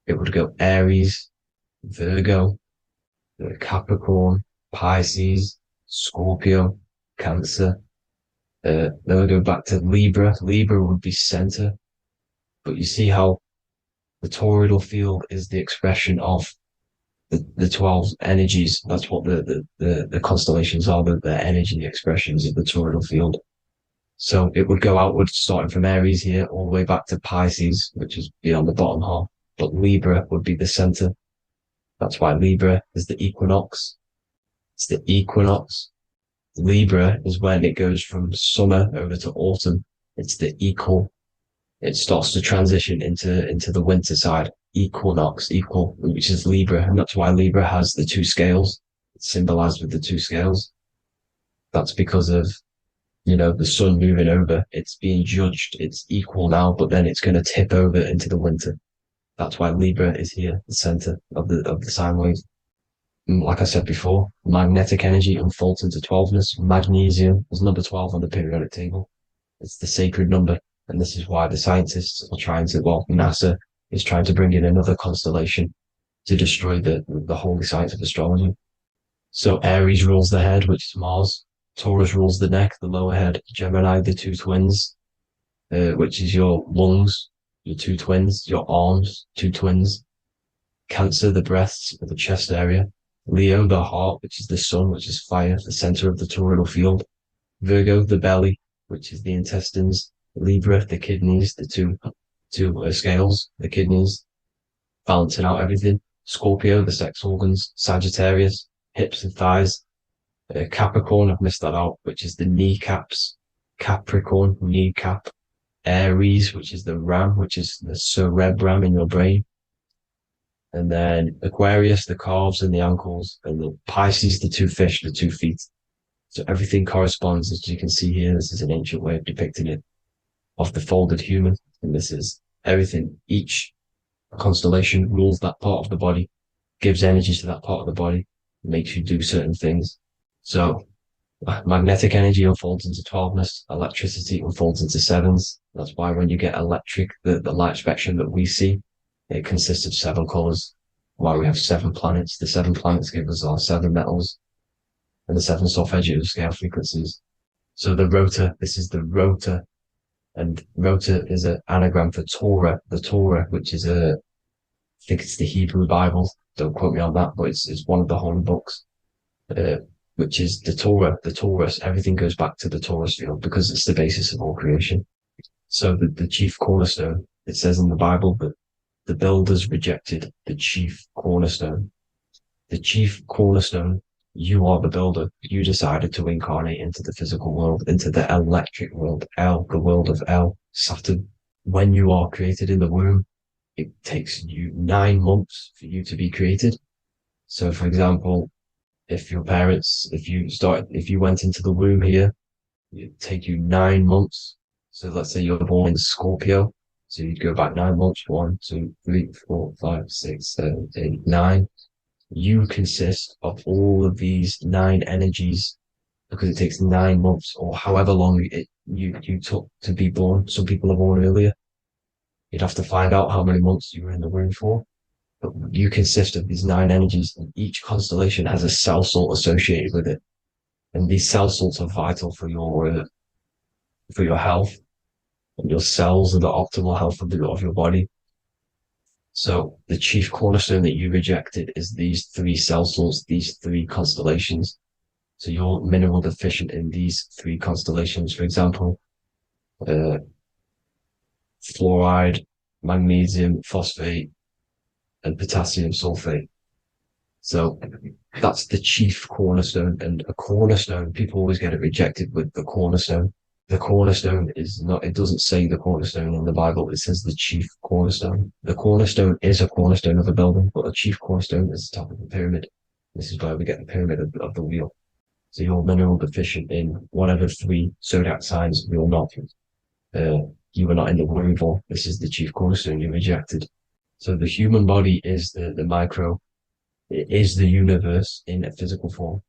It would go Aries, Virgo, Capricorn, Pisces, Scorpio, Cancer. Then we go back to Libra. Libra would be center. But you see how the toroidal field is the expression of the 12 energies. That's what the constellations are, the energy expressions of the toroidal field. So it would go outwards, starting from Aries here, all the way back to Pisces, which is beyond the bottom half. But Libra would be the center. That's why Libra is the equinox. It's the equinox. Libra is when it goes from summer over to autumn. It's the equal. It starts to transition into the winter side. Equinox, equal, which is Libra. And that's why Libra has the two scales. It's symbolized with the two scales. That's because of, the sun moving over. It's being judged. It's equal now, but then it's going to tip over into the winter. That's why Libra is here, the center of the sine wave. Like I said before, magnetic energy unfolds into 12ness. Magnesium is number 12 on the periodic table. It's the sacred number. And this is why the scientists are NASA is trying to bring in another constellation to destroy the holy science of astrology. So Aries rules the head, which is Mars. Taurus rules the neck, the lower head. Gemini, the two twins, which is your lungs, your two twins, your arms, two twins. Cancer, the breasts, or the chest area. Leo, the heart, which is the sun, which is fire, the center of the toroidal field. Virgo, the belly, which is the intestines. Libra, the kidneys, the two scales, the kidneys, balancing out everything. Scorpio, the sex organs. Sagittarius, hips and thighs. Capricorn, I've missed that out, which is the kneecaps. Capricorn, kneecap. Aries, which is the ram, which is the cerebrum in your brain. And then Aquarius, the calves and the ankles. And the Pisces, the two fish, the 2 feet. So everything corresponds, as you can see here. This is an ancient way of depicting it, of the folded human. And this is everything. Each constellation rules that part of the body, gives energy to that part of the body, makes you do certain things. So magnetic energy unfolds into 12ness, electricity unfolds into 7s. That's why when you get electric, the light spectrum that we see, it consists of 7 colors. Why we have 7 planets. The 7 planets give us our 7 metals and the 7 solfeggio scale frequencies. So the rotor, this is the rotor. And rotor is an anagram for Torah, the Torah, which is I think it's the Hebrew Bible. Don't quote me on that, but it's one of the holy books, which is the Torah, the Taurus. Everything goes back to the Taurus field because it's the basis of all creation. So the chief cornerstone, it says in the Bible that the builders rejected the chief cornerstone. The chief cornerstone, you are the builder. You decided to incarnate into the physical world, into the electric world, El, the world of El, Saturn. When you are created in the womb, it takes you 9 months for you to be created. So, for example, if you went into the womb here, it'd take you 9 months. So let's say you're born in Scorpio. So you'd go back 9 months, 1, 2, 3, 4, 5, 6, 7, 8, 9. You consist of all of these 9 energies because it takes 9 months or however long you took to be born. Some people are born earlier. You'd have to find out how many months you were in the womb for. But you consist of these 9 energies, and each constellation has a cell salt associated with it. And these cell salts are vital for your health. and your cells are the optimal health of your body. So the chief cornerstone that you rejected is these three cell salts, these three constellations. So you're mineral deficient in these three constellations. For example, fluoride, magnesium, phosphate, and potassium sulfate. So that's the chief cornerstone. And a cornerstone, people always get it rejected with the cornerstone. The cornerstone is not, it doesn't say the cornerstone in the Bible, it says the chief cornerstone. The cornerstone is a cornerstone of a building, but the chief cornerstone is the top of the pyramid. This is where we get the pyramid of the wheel. So you're mineral deficient in whatever three zodiac signs you're not. You were not in the womb for. This is the chief cornerstone you rejected. So the human body is the micro. It is the universe in a physical form.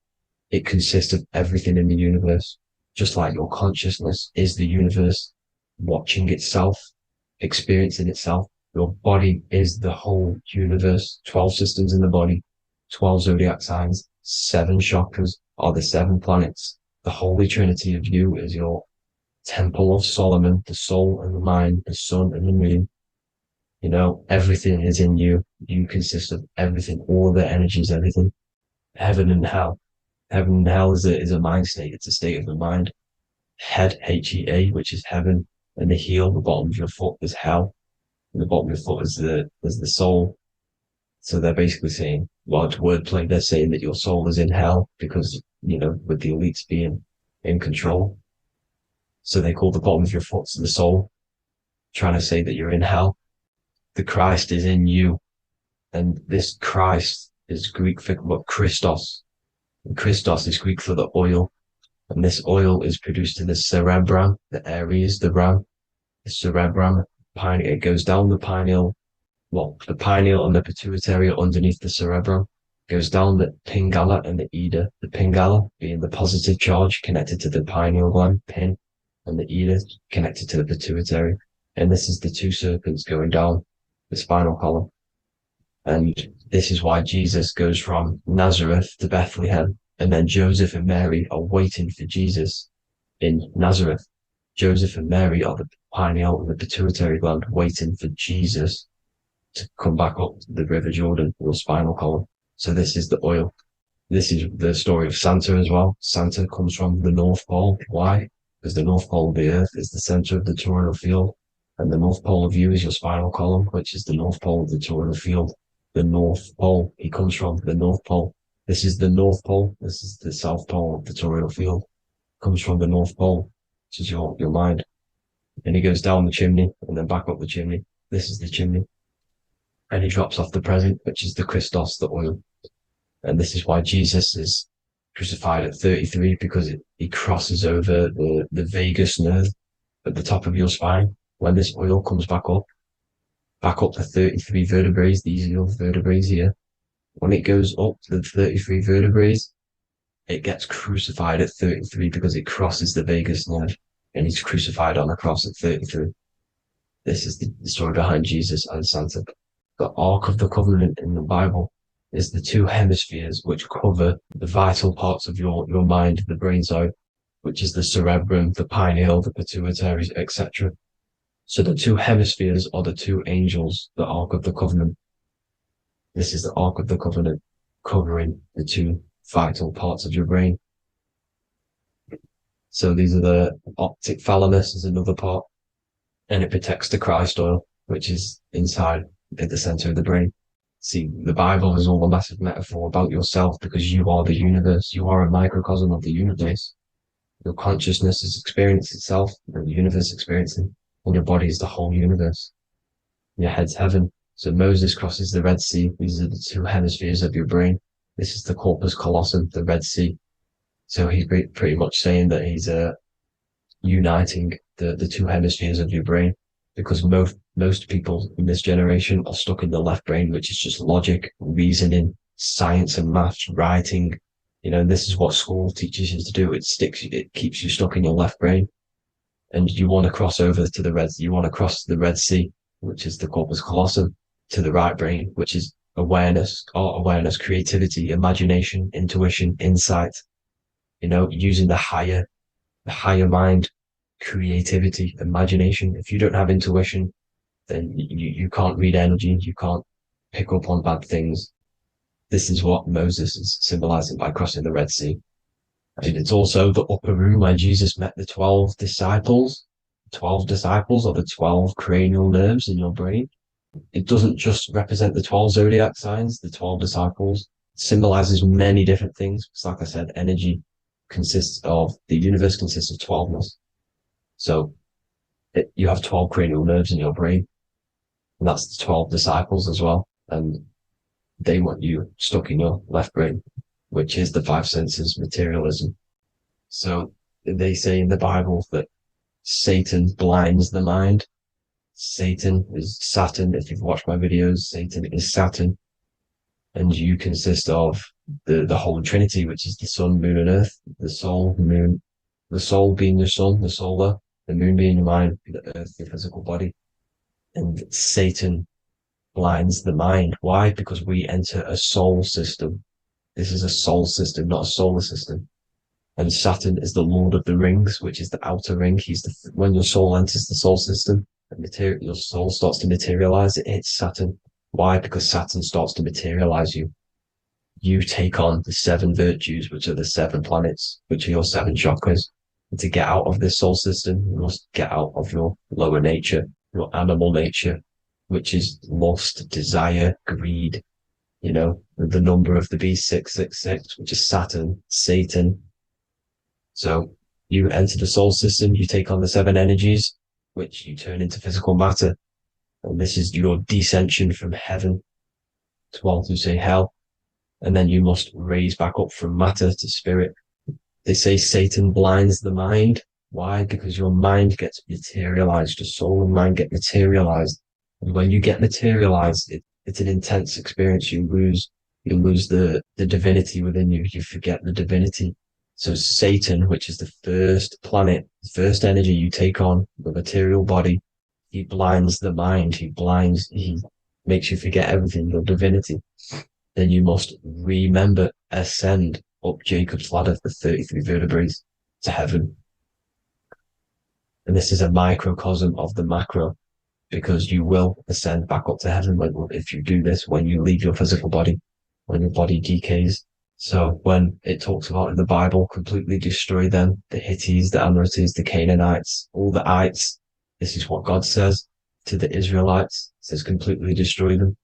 It consists of everything in the universe, just like your consciousness is the universe watching itself, experiencing itself. Your body is the whole universe, 12 systems in the body, 12 zodiac signs, 7 chakras are the 7 planets. The Holy Trinity of you is your Temple of Solomon, the soul and the mind, the sun and the moon. You know, everything is in you. You consist of everything, all the energies, everything. Heaven and hell. Heaven and hell is a mind state. It's a state of the mind. Head, H-E-A, which is heaven, and the heel, the bottom of your foot, is hell. And the bottom of your foot is the soul. So they're basically saying, well, it's wordplay. They're saying that your soul is in hell because, you know, with the elites being in control. So they call the bottom of your foot the soul, trying to say that you're in hell. The Christ is in you. And this Christ is Greek for what? Christos. And Christos is Greek for the oil. And this oil is produced in the cerebrum, the Aries, the ram, the cerebrum. It goes down the pineal, the pineal and the pituitary are underneath the cerebrum. It goes down the pingala and the ida. The pingala being the positive charge connected to the pineal gland, pin, and the ida connected to the pituitary. And this is the two serpents going down the spinal column. And this is why Jesus goes from Nazareth to Bethlehem, and then Joseph and Mary are waiting for Jesus in Nazareth. Joseph and Mary are the pineal and the pituitary gland waiting for Jesus to come back up the River Jordan, or spinal column. So this is the oil. This is the story of Santa as well. Santa comes from the North Pole. Why? Because the North Pole of the Earth is the center of the toroidal field, and the North Pole of you is your spinal column, which is the North Pole of the toroidal field. The North Pole, he comes from the North Pole. This is the North Pole. This is the South Pole of the toroidal field. Comes from the North Pole, which is your mind. And he goes down the chimney and then back up the chimney. This is the chimney. And he drops off the present, which is the Christos, the oil. And this is why Jesus is crucified at 33, because he crosses over the vagus nerve at the top of your spine. When this oil comes back up the 33 vertebrae, these are your vertebrae here. When it goes up the 33 vertebrae, it gets crucified at 33 because it crosses the vagus nerve, and he's crucified on a cross at 33. This is the story behind Jesus and Santa. The Ark of the Covenant in the Bible is the two hemispheres which cover the vital parts of your mind, the brain side, which is the cerebrum, the pineal, the pituitary, etc. So the two hemispheres are the two angels, the Ark of the Covenant. This is the Ark of the Covenant covering the two vital parts of your brain. So these are the optic thalamus is another part, and it protects the Christ oil, which is inside at the center of the brain. See, the Bible is all a massive metaphor about yourself, because you are the universe. You are a microcosm of the universe. Your consciousness is experiencing itself, and the universe experiencing, and your body is the whole universe. Your head's heaven. So Moses crosses the Red Sea. These are the two hemispheres of your brain. This is the corpus callosum, the Red Sea. So he's pretty much saying that he's uniting the two hemispheres of your brain, because most people in this generation are stuck in the left brain, which is just logic, reasoning, science and maths, writing. You know, this is what school teaches you to do. It keeps you stuck in your left brain. And you want to cross over to you want to cross the Red Sea, which is the corpus callosum, to the right brain, which is awareness, art awareness, creativity, imagination, intuition, insight, you know, using the higher mind, creativity, imagination. If you don't have intuition, then you can't read energy, you can't pick up on bad things. This is what Moses is symbolizing by crossing the Red Sea. And it's also the upper room where Jesus met the 12 disciples. 12 disciples are the 12 cranial nerves in your brain. It doesn't just represent the 12 zodiac signs, the 12 disciples. It symbolizes many different things. It's like I said, energy the universe consists of 12ness. So you have 12 cranial nerves in your brain. And that's the 12 disciples as well. And they want you stuck in your left brain, which is the five senses, materialism. So they say in the Bible that Satan blinds the mind. Satan is Saturn. If you've watched my videos, Satan is Saturn. And you consist of the Holy Trinity, which is the sun, moon, and earth. The soul, moon, the soul being your sun, the solar, the moon being your mind, the earth, your physical body. And Satan blinds the mind. Why? Because we enter a soul system. This is a soul system, not a solar system. And Saturn is the Lord of the Rings, which is the outer ring. When your soul enters the soul system, your soul starts to materialize. It hits Saturn. Why? Because Saturn starts to materialize you. You take on the 7 virtues, which are the 7 planets, which are your 7 chakras. And to get out of this soul system, you must get out of your lower nature, your animal nature, which is lust, desire, greed. You know, the number of the beast 666, which is Saturn, Satan. So you enter the soul system, you take on the 7 energies, which you turn into physical matter. And this is your descension from heaven to all who say hell. And then you must raise back up from matter to spirit. They say Satan blinds the mind. Why? Because your mind gets materialized. Your soul and mind get materialized. And when you get materialized, it's an intense experience. You lose the divinity within you. You forget the divinity. So Satan, which is the first planet, the first energy you take on, the material body, he blinds the mind. He makes you forget everything, your divinity. Then you must remember, ascend up Jacob's ladder, the 33 vertebrae to heaven. And this is a microcosm of the macro, because you will ascend back up to heaven if you do this, when you leave your physical body, when your body decays. So when it talks about in the Bible, completely destroy them, the Hittites, the Amorites, the Canaanites, all the ites, this is what God says to the Israelites. It says completely destroy them.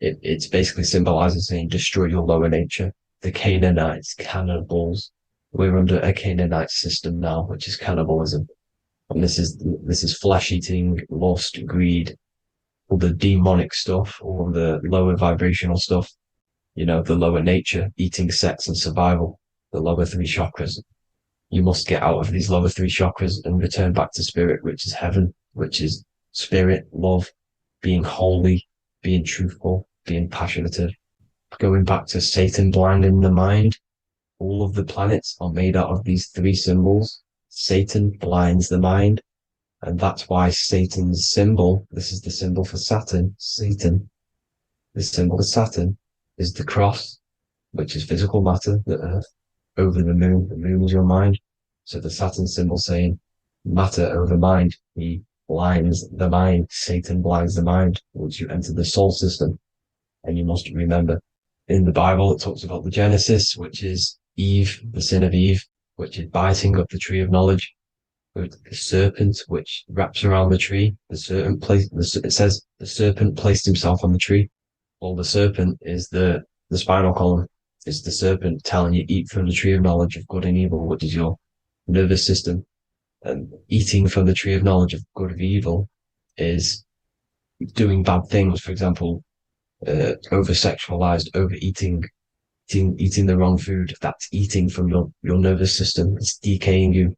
It's basically symbolizing saying destroy your lower nature. The Canaanites, cannibals. We're under a Canaanite system now, which is cannibalism. And this is flesh eating, lust, greed, all the demonic stuff, all the lower vibrational stuff, you know, the lower nature, eating, sex, and survival, the lower 3 chakras. You must get out of these lower 3 chakras and return back to spirit, which is heaven, which is spirit, love, being holy, being truthful, being passionate. Going back to Satan blinding the mind, all of the planets are made out of these 3 symbols. Satan blinds the mind, and that's why Satan's symbol, this is the symbol for Saturn, Satan, the symbol for Saturn is the cross, which is physical matter, the earth, over the moon is your mind. So the Saturn symbol saying matter over mind, he blinds the mind, Satan blinds the mind once you enter the soul system. And you must remember, in the Bible, it talks about the Genesis, which is Eve, the sin of Eve, which is biting of the tree of knowledge, with the serpent, which wraps around the tree. It says the serpent placed himself on the tree. Well, the serpent is the spinal column. It's the serpent telling you eat from the tree of knowledge of good and evil, which is your nervous system. And eating from the tree of knowledge of good and evil is doing bad things. For example, over-sexualized, overeating, eating the wrong food. That's eating from your nervous system. It's decaying you,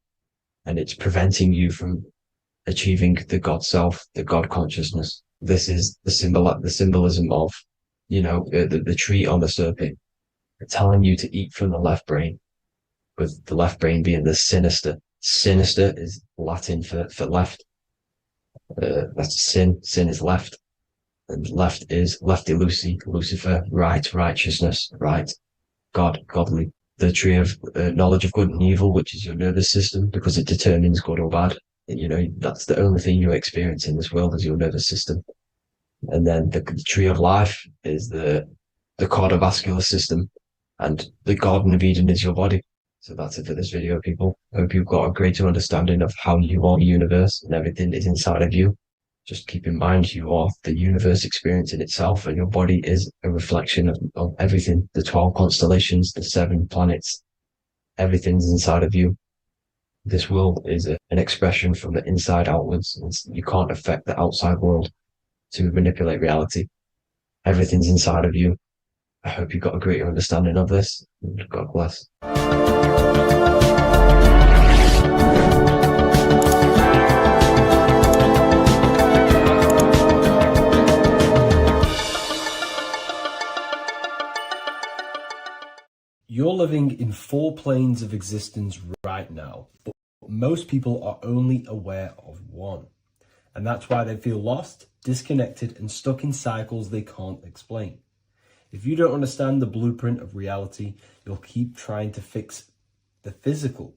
and it's preventing you from achieving the God self, the God consciousness. This is the symbolism of, you know, the tree on the serpent, telling you to eat from the left brain, with the left brain being the sinister. Sinister is Latin for left. That's sin. Sin is left. And left is lefty Lucy, Lucifer, right, righteousness, right, God, godly. The tree of knowledge of good and evil, which is your nervous system, because it determines good or bad. You know, that's the only thing you experience in this world is your nervous system. And then the tree of life is the cardiovascular system, and the Garden of Eden is your body. So that's it for this video, people. Hope you've got a greater understanding of how you are the universe and everything is inside of you. Just keep in mind you are the universe experience in itself, and your body is a reflection of everything. The 12 constellations, the 7 planets, everything's inside of you. This world is an expression from the inside outwards. You can't affect the outside world to manipulate reality. Everything's inside of you. I hope you got a greater understanding of this. God bless. You're living in 4 planes of existence right now, but most people are only aware of one. And that's why they feel lost, disconnected, and stuck in cycles they can't explain. If you don't understand the blueprint of reality, you'll keep trying to fix the physical,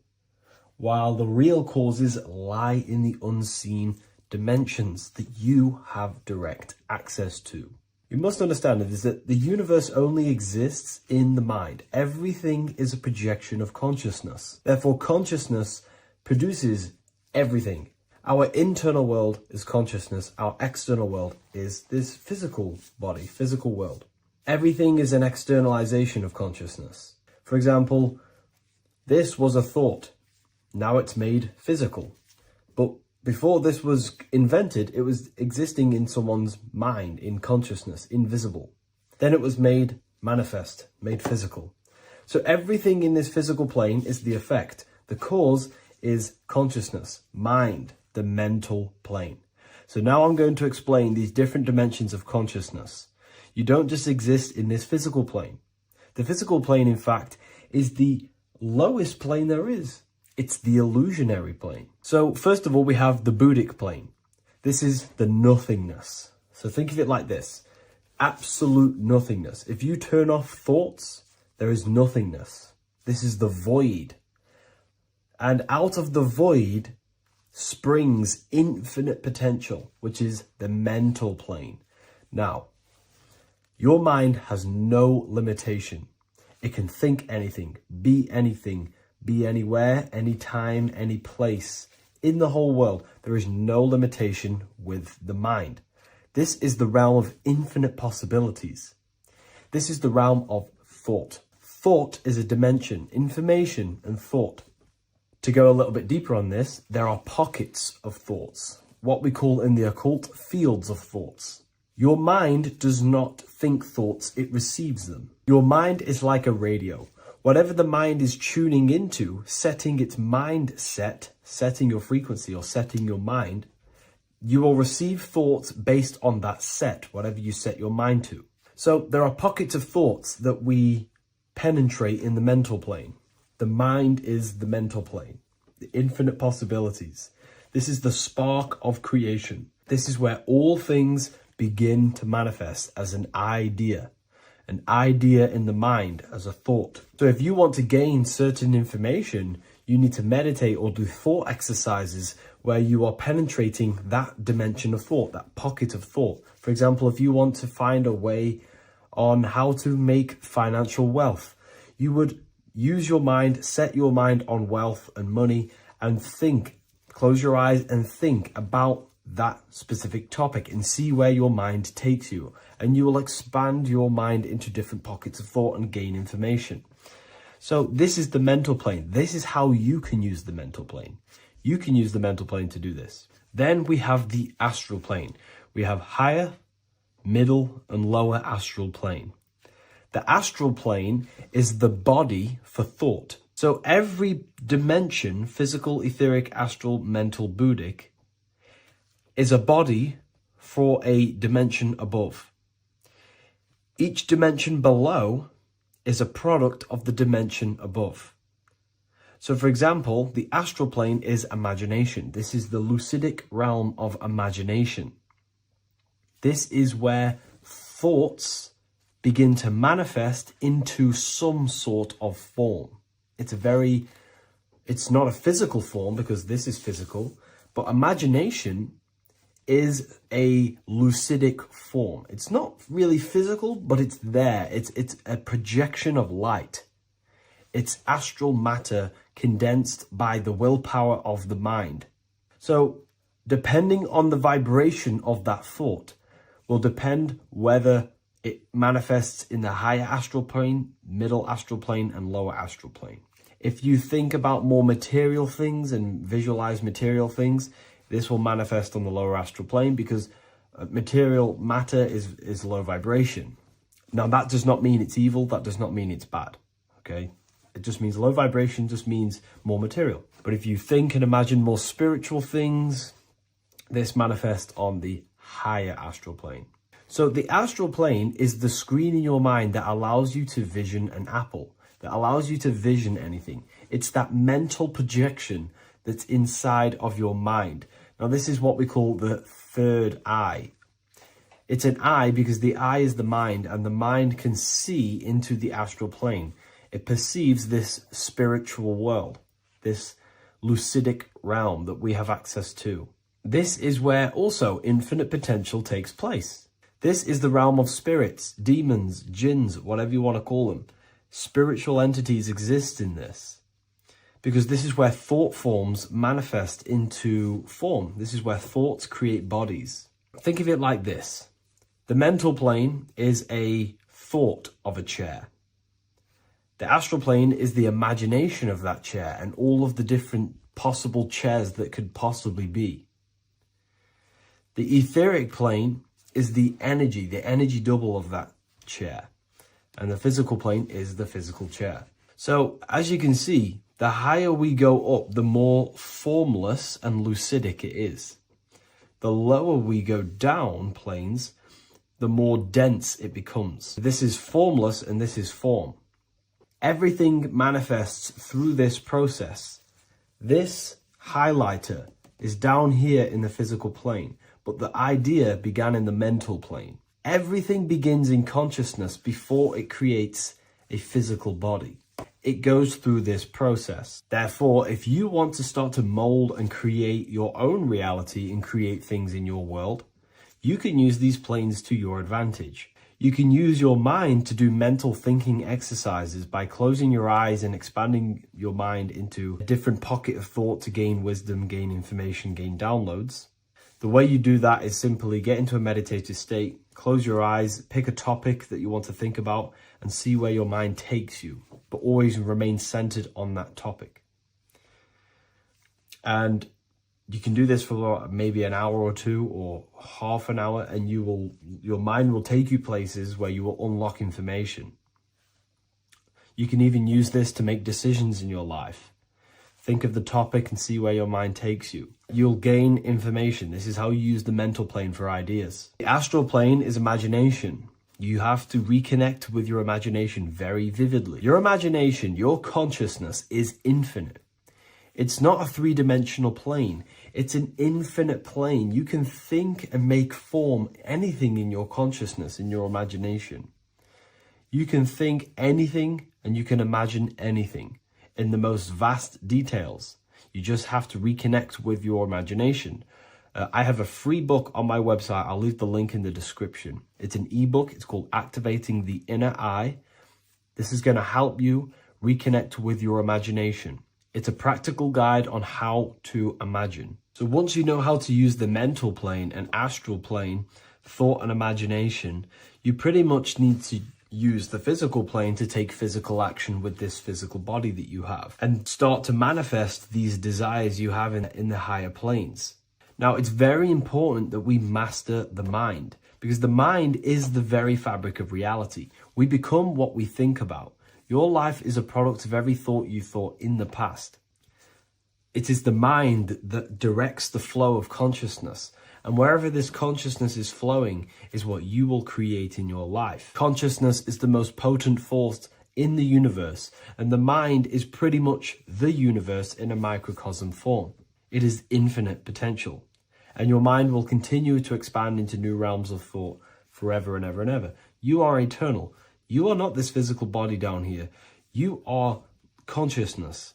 while the real causes lie in the unseen dimensions that you have direct access to. You must understand is that the universe only exists in the mind. Everything is a projection of consciousness. Therefore, consciousness produces everything. Our internal world is consciousness. Our external world is this physical body, physical world. Everything is an externalization of consciousness. For example, this was a thought. Now it's made physical. But before this was invented, it was existing in someone's mind, in consciousness, invisible. Then it was made manifest, made physical. So everything in this physical plane is the effect. The cause is consciousness, mind, the mental plane. So now I'm going to explain these different dimensions of consciousness. You don't just exist in this physical plane. The physical plane, in fact, is the lowest plane there is. It's the illusionary plane. So first of all, we have the Buddhic plane. This is the nothingness. So think of it like this. Absolute nothingness. If you turn off thoughts, there is nothingness. This is the void. And out of the void springs infinite potential, which is the mental plane. Now, your mind has no limitation. It can think anything, be anywhere, anytime, any place. In the whole world, there is no limitation with the mind. This is the realm of infinite possibilities. This is the realm of thought. Thought is a dimension, information and thought. To go a little bit deeper on this, there are pockets of thoughts, what we call in the occult fields of thoughts. Your mind does not think thoughts, it receives them. Your mind is like a radio. Whatever the mind is tuning into, setting its mindset, setting your frequency or setting your mind, you will receive thoughts based on that set, whatever you set your mind to. So there are pockets of thoughts that we penetrate in the mental plane. The mind is the mental plane, the infinite possibilities. This is the spark of creation. This is where all things begin to manifest as an idea in the mind as a thought. So if you want to gain certain information, you need to meditate or do thought exercises where you are penetrating that dimension of thought, that pocket of thought. For example, if you want to find a way on how to make financial wealth, you would use your mind, set your mind on wealth and money, and think, close your eyes and think about that specific topic and see where your mind takes you. And you will expand your mind into different pockets of thought and gain information. So this is the mental plane. This is how you can use the mental plane. You can use the mental plane to do this. Then we have the astral plane. We have higher, middle, and lower astral plane. The astral plane is the body for thought. So every dimension, physical, etheric, astral, mental, Buddhic, is a body for a dimension above. Each dimension below is a product of the dimension above. So for example, the astral plane is imagination. This is the lucidic realm of imagination. This is where thoughts begin to manifest into some sort of form. It's not a physical form because this is physical, But imagination is a lucidic form. It's not really physical, but it's there. It's a projection of light. It's astral matter condensed by the willpower of the mind. So depending on the vibration of that thought will depend whether it manifests in the higher astral plane, middle astral plane, and lower astral plane. If you think about more material things and visualize material things, this will manifest on the lower astral plane because material matter is low vibration. Now, that does not mean it's evil. That does not mean it's bad. Okay? It just means low vibration just means more material. But if you think and imagine more spiritual things, this manifests on the higher astral plane. So the astral plane is the screen in your mind that allows you to vision an apple, that allows you to vision anything. It's that mental projection that's inside of your mind. Now, this is what we call the third eye. It's an eye because the eye is the mind, and the mind can see into the astral plane. It perceives this spiritual world, this lucidic realm that we have access to. This is where also infinite potential takes place. This is the realm of spirits, demons, jinns, whatever you want to call them. Spiritual entities exist in this because this is where thought forms manifest into form. This is where thoughts create bodies. Think of it like this. The mental plane is a thought of a chair. The astral plane is the imagination of that chair and all of the different possible chairs that could possibly be. The etheric plane is the energy double of that chair. And the physical plane is the physical chair. So as you can see, the higher we go up, the more formless and lucidic it is. The lower we go down planes, the more dense it becomes. This is formless and this is form. Everything manifests through this process. This highlighter is down here in the physical plane, but the idea began in the mental plane. Everything begins in consciousness before it creates a physical body. It goes through this process. Therefore, if you want to start to mold and create your own reality and create things in your world, you can use these planes to your advantage. You can use your mind to do mental thinking exercises by closing your eyes and expanding your mind into a different pocket of thought to gain wisdom, gain information, gain downloads. The way you do that is simply get into a meditative state, close your eyes, pick a topic that you want to think about, and see where your mind takes you, but always remain centered on that topic. And you can do this for maybe an hour or two or half an hour, and your mind will take you places where you will unlock information. You can even use this to make decisions in your life. Think of the topic and see where your mind takes you. You'll gain information. This is how you use the mental plane for ideas. The astral plane is imagination. You have to reconnect with your imagination very vividly. Your imagination, your consciousness is infinite. It's not a three-dimensional plane. It's an infinite plane. You can think and make form anything in your consciousness, in your imagination. You can think anything and you can imagine anything in the most vast details. You just have to reconnect with your imagination. I have a free book on my website. I'll leave the link in the description. It's an ebook. It's called Activating the Inner Eye. This is going to help you reconnect with your imagination. It's a practical guide on how to imagine. So once you know how to use the mental plane and astral plane, thought and imagination, you pretty much need to use the physical plane to take physical action with this physical body that you have and start to manifest these desires you have in the higher planes. Now, it's very important that we master the mind because the mind is the very fabric of reality. We become what we think about. Your life is a product of every thought you thought in the past. It is the mind that directs the flow of consciousness. And wherever this consciousness is flowing is what you will create in your life. Consciousness is the most potent force in the universe, and the mind is pretty much the universe in a microcosm form. It is infinite potential, and your mind will continue to expand into new realms of thought forever and ever and ever. You are eternal. You are not this physical body down here. You are consciousness.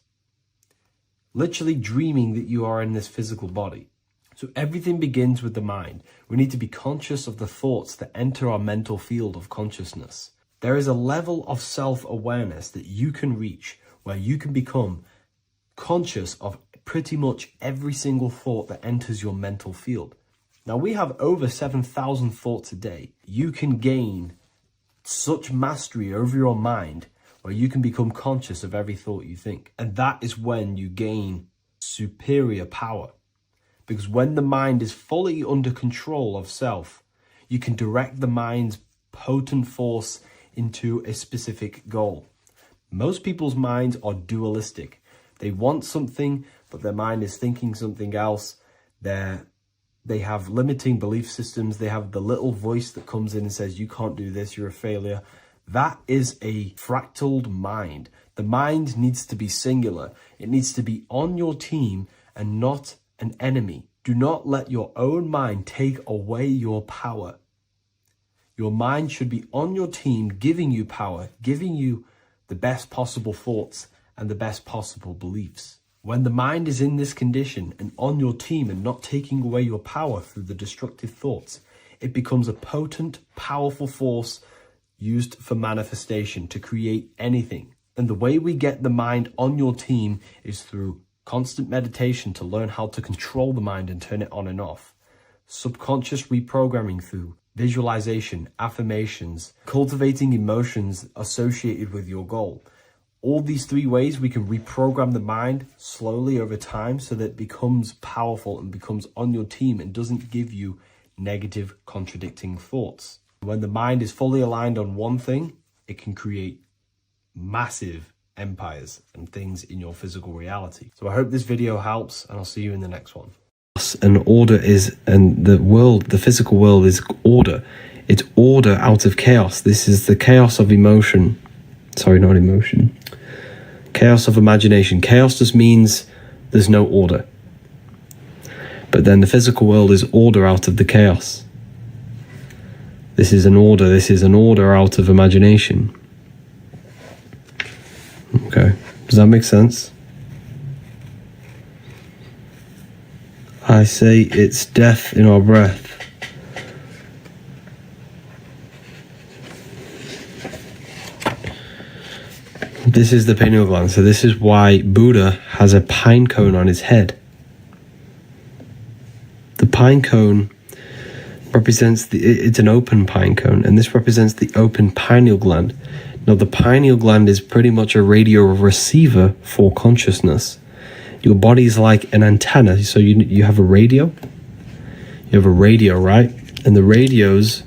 literally dreaming that you are in this physical body. So everything begins with the mind. We need to be conscious of the thoughts that enter our mental field of consciousness. There is a level of self-awareness that you can reach where you can become conscious of pretty much every single thought that enters your mental field. Now, we have over 7,000 thoughts a day. You can gain such mastery over your mind where you can become conscious of every thought you think. And that is when you gain superior power. Because when the mind is fully under control of self, you can direct the mind's potent force into a specific goal. Most people's minds are dualistic. They want something, but their mind is thinking something else. They have limiting belief systems. They have the little voice that comes in and says, you can't do this, you're a failure. That is a fractaled mind. The mind needs to be singular. It needs to be on your team and not an enemy. Do not let your own mind take away your power. Your mind should be on your team, giving you power, giving you the best possible thoughts and the best possible beliefs. When the mind is in this condition and on your team and not taking away your power through the destructive thoughts, it becomes a potent, powerful force used for manifestation to create anything. And the way we get the mind on your team is through constant meditation to learn how to control the mind and turn it on and off. Subconscious reprogramming through visualization, affirmations, cultivating emotions associated with your goal. All these three ways we can reprogram the mind slowly over time so that it becomes powerful and becomes on your team and doesn't give you negative contradicting thoughts. When the mind is fully aligned on one thing, it can create massive empires and things in your physical reality. So I hope this video helps, and I'll see you in the next one. And order is, and the world, the physical world is order. It's order out of chaos. This is the chaos of emotion. Sorry, not emotion. Chaos of imagination. Chaos just means there's no order. But then the physical world is order out of the chaos. This is an order. This is an order out of imagination. Okay. Does that make sense? I say it's death in our breath. This is the pineal gland. So this is why Buddha has a pine cone on his head. The pine cone represents it's an open pine cone, and this represents the open pineal gland. Now the pineal gland is pretty much a radio receiver for consciousness. Your body is like an antenna. So you have a radio. You have a radio, right? And the radios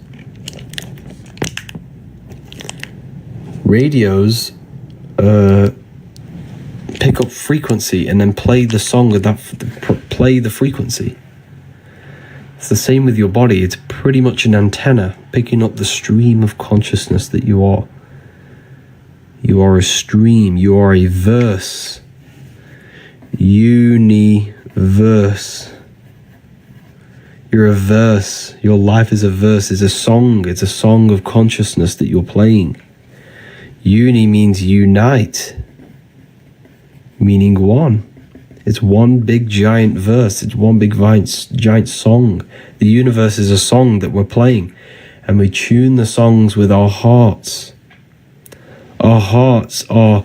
pick up frequency and then play the song of that, play the frequency. It's the same with your body. It's pretty much an antenna picking up the stream of consciousness that you are. You are a stream. You are a verse. Universe. You're a verse. Your life is a verse. It's a song. It's a song of consciousness that you're playing. Uni means unite, meaning one. It's one big giant verse. It's one big giant song. The universe is a song that we're playing, and we tune the songs with our hearts. Our hearts are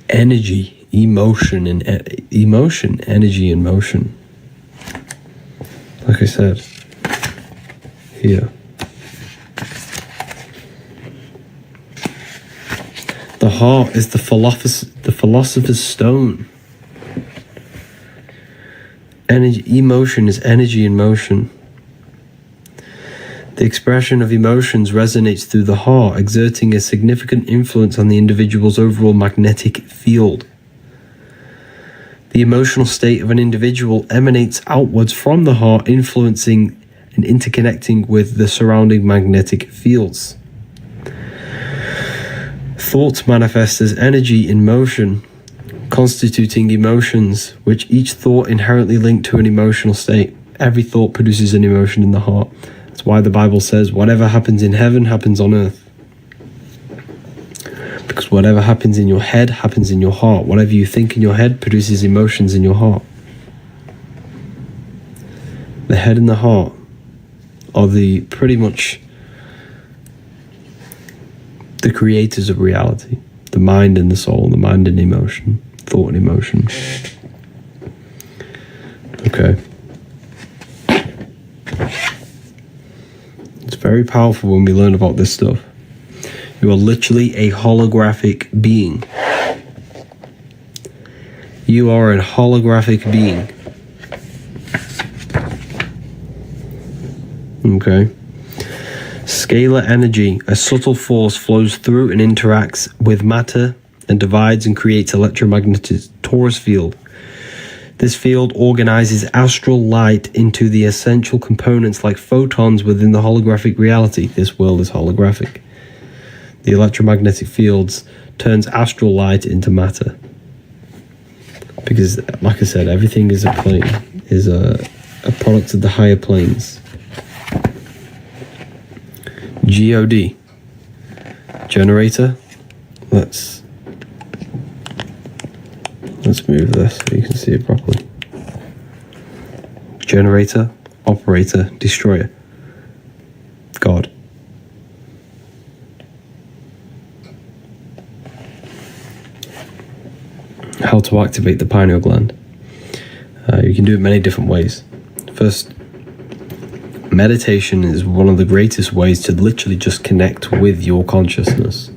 energy, emotion, and emotion, energy and motion. Like I said, here. The heart is the philosopher's stone. Energy, emotion is energy in motion. The expression of emotions resonates through the heart, exerting a significant influence on the individual's overall magnetic field. The emotional state of an individual emanates outwards from the heart, influencing and interconnecting with the surrounding magnetic fields. Thoughts manifest as energy in motion, constituting emotions, which each thought inherently linked to an emotional state. Every thought produces an emotion in the heart. That's why the Bible says, whatever happens in heaven happens on earth. Because whatever happens in your head happens in your heart. Whatever you think in your head produces emotions in your heart. The head and the heart are pretty much the creators of reality. The mind and the soul, the mind and emotion, thought and emotion. Okay. It's very powerful when we learn about this stuff. You are literally a holographic being. You are a holographic being. Okay. Scalar energy, a subtle force, flows through and interacts with matter and divides and creates electromagnetic torus field. This field organizes astral light into the essential components like photons within the holographic reality. This world is holographic. The electromagnetic fields turns astral light into matter. Because, like I said, everything is a plane, is a product of the higher planes. God. Generator. Let's move this so you can see it properly. Generator, operator, destroyer. God. How to activate the pineal gland. You can do it many different ways. First, meditation is one of the greatest ways to literally just connect with your consciousness.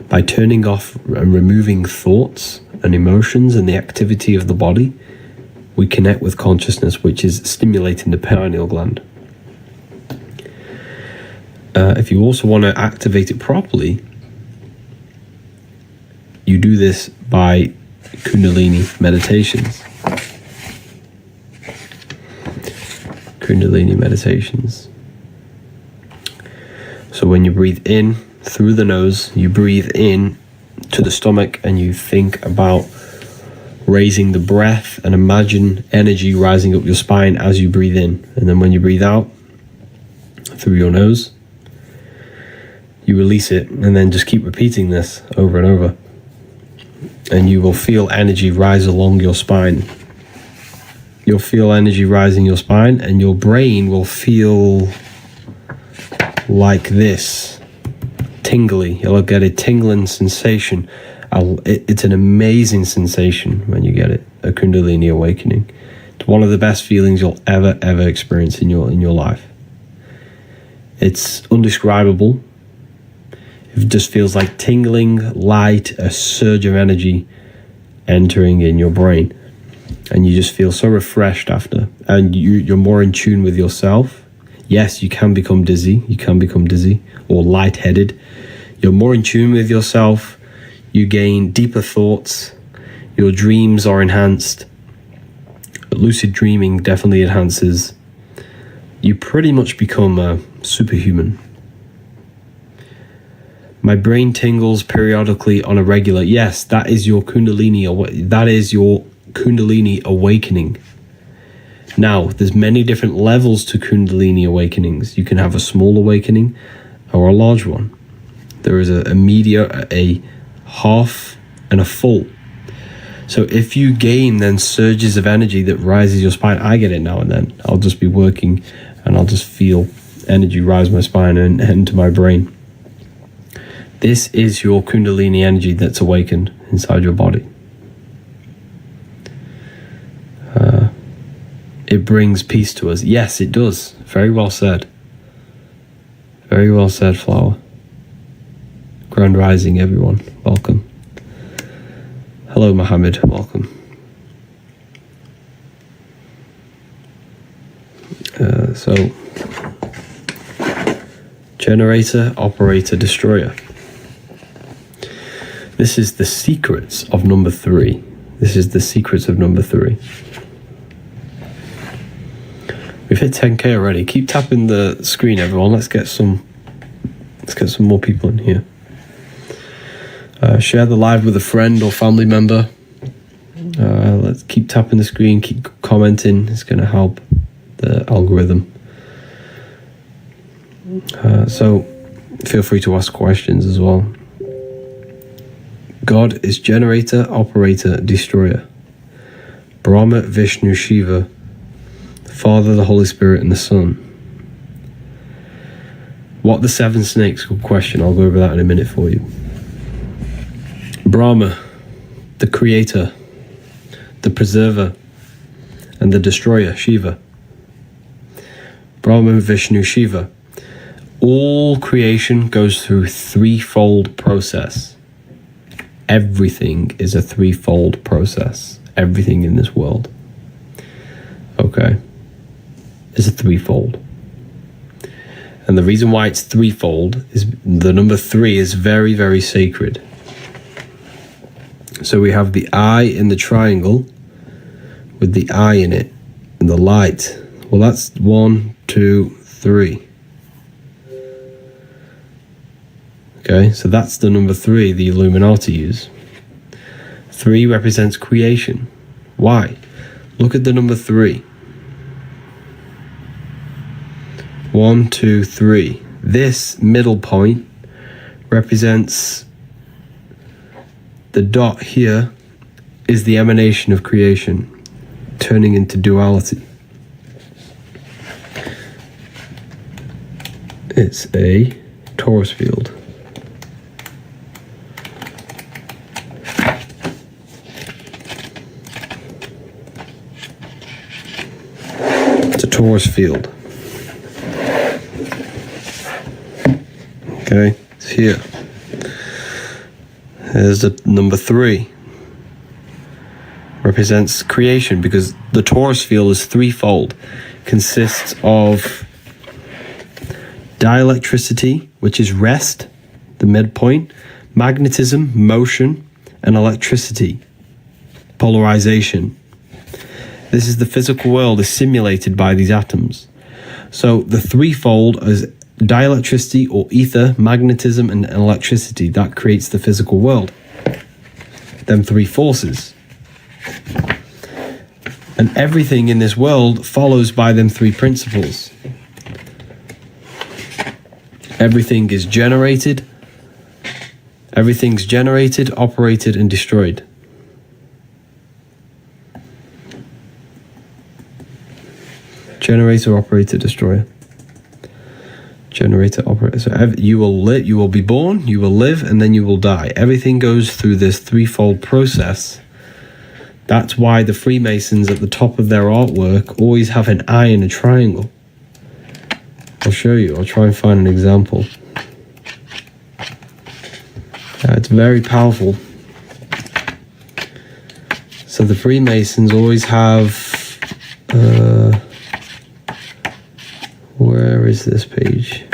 By turning off and removing thoughts and emotions and the activity of the body, we connect with consciousness, which is stimulating the pineal gland. If you also want to activate it properly, you do this by Kundalini meditations. Kundalini meditations. So when you breathe in through the nose, you breathe in to the stomach and you think about raising the breath and imagine energy rising up your spine as you breathe in. And then when you breathe out through your nose, you release it, and then just keep repeating this over and over. And you will feel energy rise along your spine. You'll feel energy rising your spine, and your brain will feel like this, tingly. You'll get a tingling sensation. It's an amazing sensation when you get it, a Kundalini awakening. It's one of the best feelings you'll ever experience in your life. It's undescribable. It just feels like tingling light, a surge of energy entering in your brain. And you just feel so refreshed after. And you're more in tune with yourself. Yes, you can become dizzy. Or lightheaded. You're more in tune with yourself. You gain deeper thoughts. Your dreams are enhanced. Lucid dreaming definitely enhances. You pretty much become a superhuman. My brain tingles periodically on a regular. Yes, that is your Kundalini. That is your Kundalini awakening. Now, there's many different levels to Kundalini awakenings. You can have a small awakening or a large one. There is a medium, a half, and a full. So if you gain then surges of energy that rises your spine, I get it now and then. I'll just be working and I'll just feel energy rise my spine and into my brain. This is your Kundalini energy that's awakened inside your body. It brings peace to us. Yes, it does. Very well said. Very well said, Flower. Grand Rising, everyone. Welcome. Hello, Mohammed. Welcome. So, generator, operator, destroyer. This is the secrets of number 3. This is the secrets of number 3. We've hit 10k already. Keep tapping the screen, everyone. Let's get some more people in here. Share the live with a friend or family member. Let's keep tapping the screen, keep commenting. It's going to help the algorithm. So feel free to ask questions as well. God is generator, operator, destroyer. Brahma, Vishnu, Shiva, the Father, the Holy Spirit, and the Son. What the seven snakes? Good question. I'll go over that in a minute for you. Brahma, the creator, the preserver, and the destroyer, Shiva. Brahma, Vishnu, Shiva. All creation goes through threefold process. Everything is a threefold process. Everything in this world, okay, is a threefold. And the reason why it's threefold is the number 3 is very, very sacred. So we have the eye in the triangle with the eye in it and the light. Well, that's 1, 2, 3. Okay, so that's the number 3 the Illuminati use. 3 represents creation. Why? Look at the number 3. 1, 2, 3. This middle point represents the dot here is the emanation of creation, turning into duality. It's a torus field. It's a torus field. Okay, it's here. There's the number 3. Represents creation because the torus field is threefold. Consists of dielectricity, which is rest, the midpoint, magnetism, motion, and electricity, polarization. This is the physical world is simulated by these atoms. So the threefold is dielectricity or ether, magnetism, and electricity. That creates the physical world. Them 3 forces. And everything in this world follows by them 3 principles. Everything's generated, operated, and destroyed. Generator, operator, destroyer. Generator, operator. So you will live, you will be born, you will live, and then you will die. Everything goes through this threefold process. That's why the Freemasons at the top of their artwork always have an eye in a triangle. I'll show you. I'll try and find an example. It's very powerful. So the Freemasons always have... where is this page?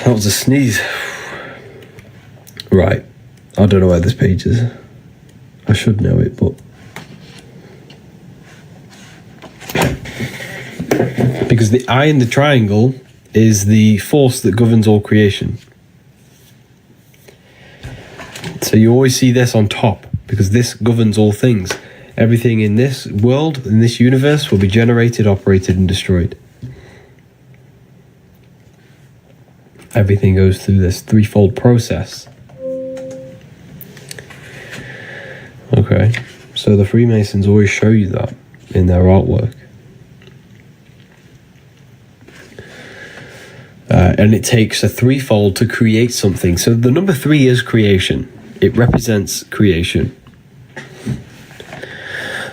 That was a sneeze. Right. I don't know where this page is. I should know it, but... Because the eye in the triangle is the force that governs all creation. So you always see this on top, because this governs all things. Everything in this world, in this universe, will be generated, operated, and destroyed. Everything goes through this threefold process. Okay, so the Freemasons always show you that in their artwork. And it takes a threefold to create something. So the number 3 is creation. It represents creation.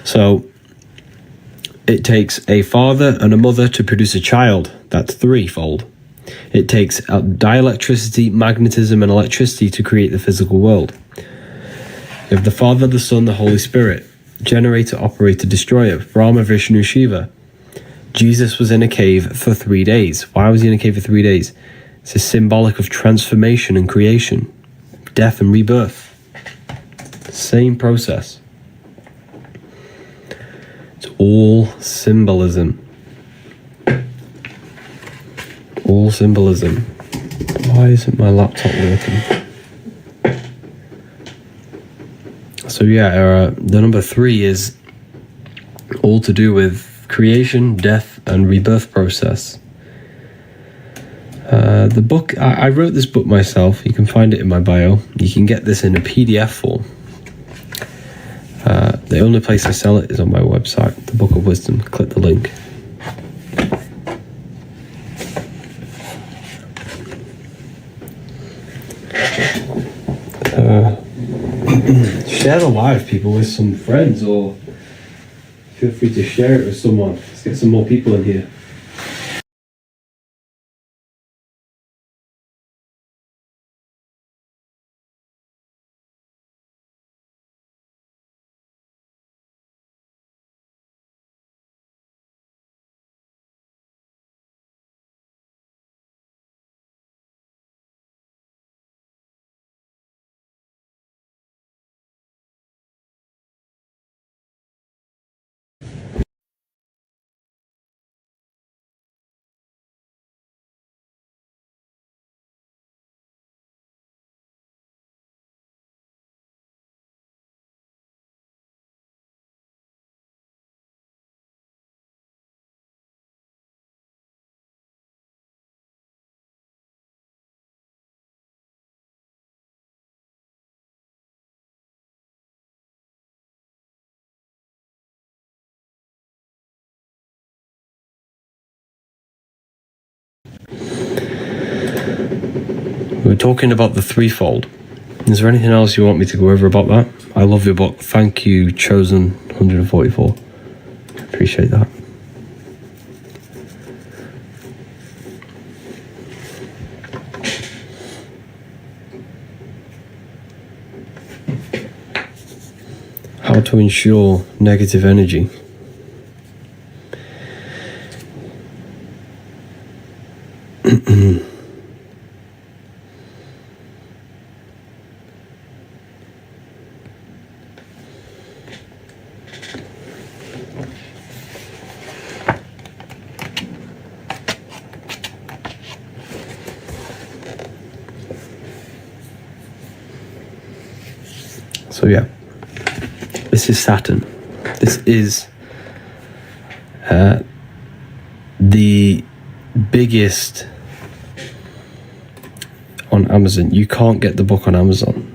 So it takes a father and a mother to produce a child. That's threefold. It takes dielectricity, magnetism, and electricity to create the physical world. You have the Father, the Son, the Holy Spirit. Generator, operator, destroyer. Brahma, Vishnu, Shiva. Jesus was in a cave for 3 days. Why was he in a cave for 3 days? It's a symbolic of transformation and creation. Death and rebirth. Same process. It's all symbolism. All symbolism. Why isn't my laptop working? So yeah, the number 3 is all to do with creation, death, and rebirth process. The book, I wrote this book myself. You can find it in my bio. You can get this in a PDF form. The only place I sell it is on my website, the Book of Wisdom. Click the link. Share the live, people, with some friends, or feel free to share it with someone. Let's get some more people in here. We're talking about the threefold. Is there anything else you want me to go over about that? I love your book. Thank you, Chosen 144. Appreciate that. How to ensure negative energy. So yeah, this is Saturn. This is the biggest on Amazon. You can't get the book on Amazon.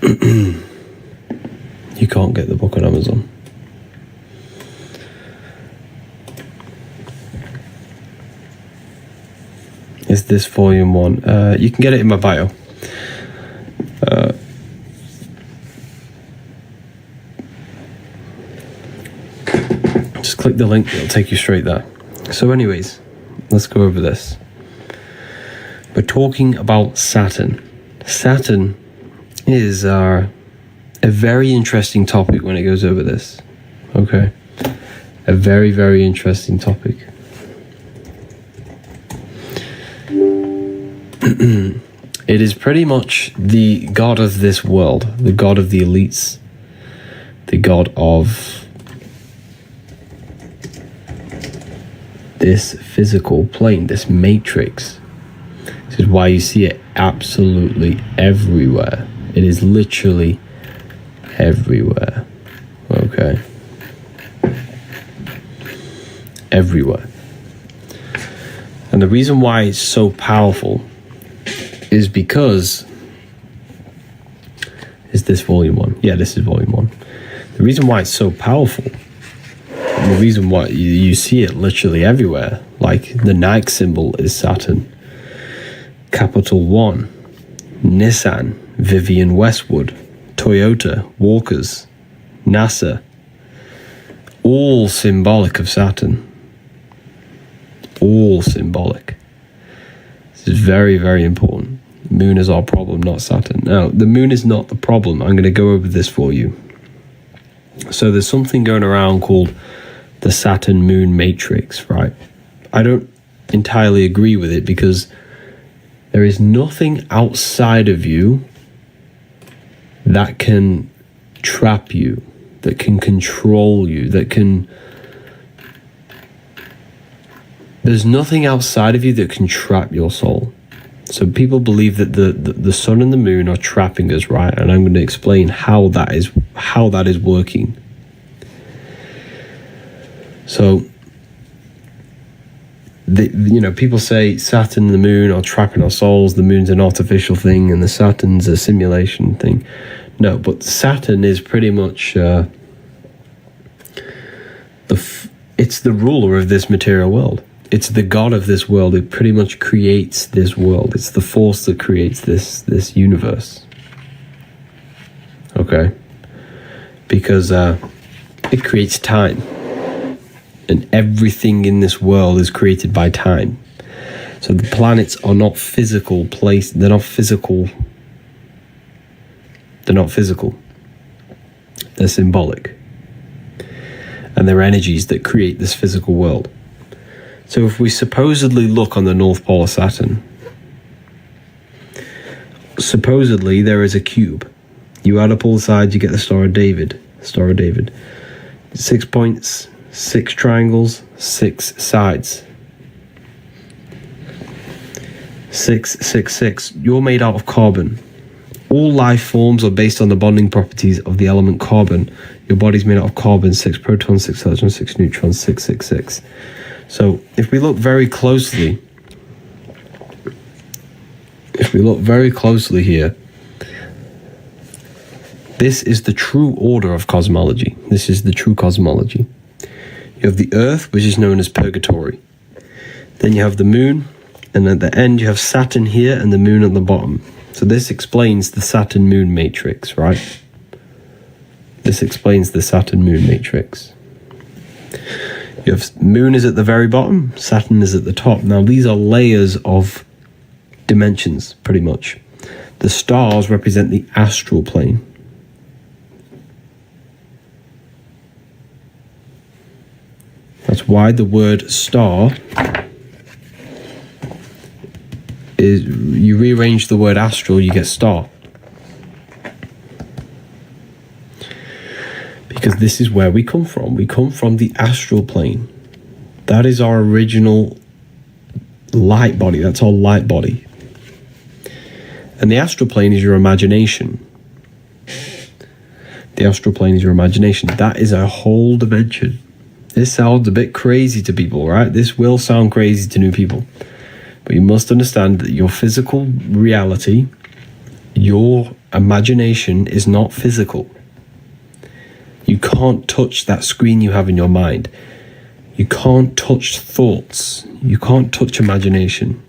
You can't get the book on Amazon. Is this volume 1? You can get it in my bio. Just click the link, it'll take you straight there. So anyways, let's go over this. We're talking about Saturn. Saturn is a very interesting topic when it goes over this. Okay? A very, very interesting topic. It is pretty much the god of this world, the god of the elites, the god of this physical plane, this matrix. This is why you see it absolutely everywhere. It is literally everywhere. Okay? Everywhere. And the reason why it's so powerful is because... Is this volume 1? Yeah, this is volume 1. The reason why it's so powerful, and the reason why you see it literally everywhere, like the Nike symbol is Saturn, Capital One, Nissan, Vivienne Westwood, Toyota, Walkers, NASA, all symbolic of Saturn. All symbolic. This is very, very important. The moon is our problem, not Saturn. Now, the moon is not the problem. I'm going to go over this for you. So there's something going around called the Saturn moon matrix, right? I don't entirely agree with it because there is nothing outside of you that can trap you, that can control you, that can... There's nothing outside of you that can trap your soul. So people believe that the sun and the moon are trapping us, right? And I'm going to explain how that is working. So, people say Saturn and the moon are trapping our souls. The moon's an artificial thing, and the Saturn's a simulation thing. No, but Saturn is pretty much it's the ruler of this material world. It's the god of this world. It pretty much creates this world. It's the force that creates this universe. Okay? Because it creates time. And everything in this world is created by time. So the planets are not physical place. They're not physical. They're not physical. They're symbolic. And they're energies that create this physical world. So if we supposedly look on the North Pole of Saturn, supposedly there is a cube. You add up all sides, you get the Star of David. Star of David. 6 points, 6 triangles, 6 sides. 6, 6, 6. You're made out of carbon. All life forms are based on the bonding properties of the element carbon. Your body's made out of carbon, 6 protons, 6 electrons, 6 neutrons, 6, 6, 6. So if we look very closely, here, this is the true order of cosmology. This is the true cosmology. You have the Earth, which is known as purgatory. Then you have the moon, and at the end you have Saturn here and the moon at the bottom. So this explains the Saturn-Moon matrix, right? This explains the Saturn-Moon matrix. You have moon is at the very bottom, Saturn is at the top. Now these are layers of dimensions, pretty much. The stars represent the astral plane. That's why the word star is, you rearrange the word astral, you get star. Because this is where we come from. We come from the astral plane. That is our original light body. That's our light body. And the astral plane is your imagination. The astral plane is your imagination. That is a whole dimension. This sounds a bit crazy to people, right? This will sound crazy to new people. But you must understand that your physical reality, your imagination is not physical. You can't touch that screen you have in your mind. You can't touch thoughts. You can't touch imagination.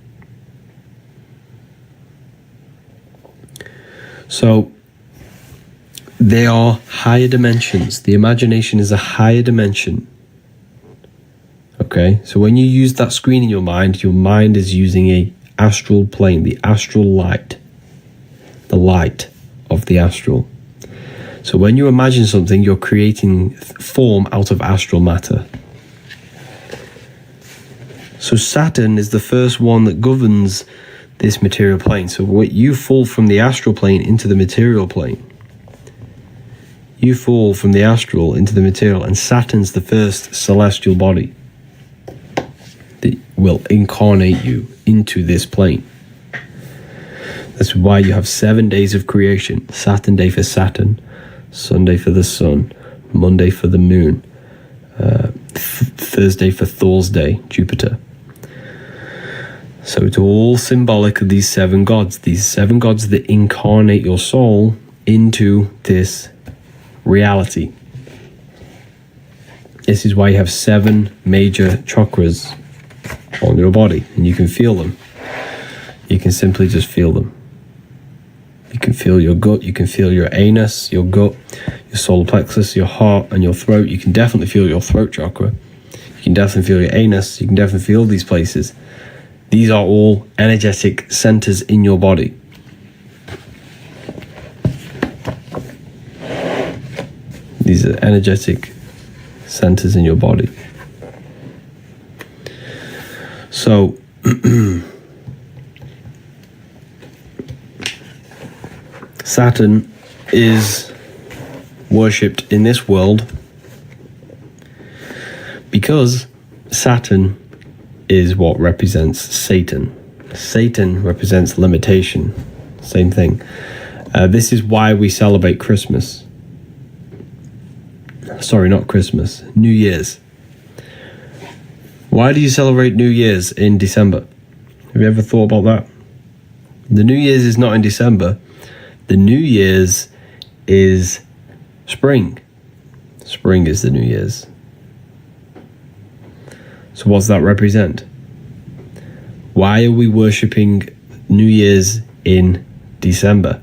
So, they are higher dimensions. The imagination is a higher dimension. Okay? So when you use that screen in your mind is using a astral plane, the astral light. The light of the astral. So when you imagine something, you're creating form out of astral matter. So Saturn is the first one that governs this material plane. So what you fall from the astral plane into the material plane. You fall from the astral into the material, and Saturn's the first celestial body that will incarnate you into this plane. That's why you have 7 days of creation. Saturn day for Saturn, Sunday for the sun, Monday for the moon, Thursday for Thor's day, Jupiter. So it's all symbolic of these 7 gods. These 7 gods that incarnate your soul into this reality. This is why you have 7 major chakras on your body, and you can feel them. You can simply just feel them. You can feel your gut, you can feel your anus, your gut, your solar plexus, your heart, and your throat. You can definitely feel your throat chakra. You can definitely feel your anus. You can definitely feel these places. These are all energetic centers in your body. These are energetic centers in your body. So, Saturn is worshipped in this world because Saturn is what represents Satan. Satan represents limitation. Same thing. This is why we celebrate Christmas. Sorry, not Christmas. New Year's. Why do you celebrate New Year's in December? Have you ever thought about that? The New Year's is not in December. The New Year's is spring. Spring is the New Year's. So what's that represent? Why are we worshipping New Year's in December?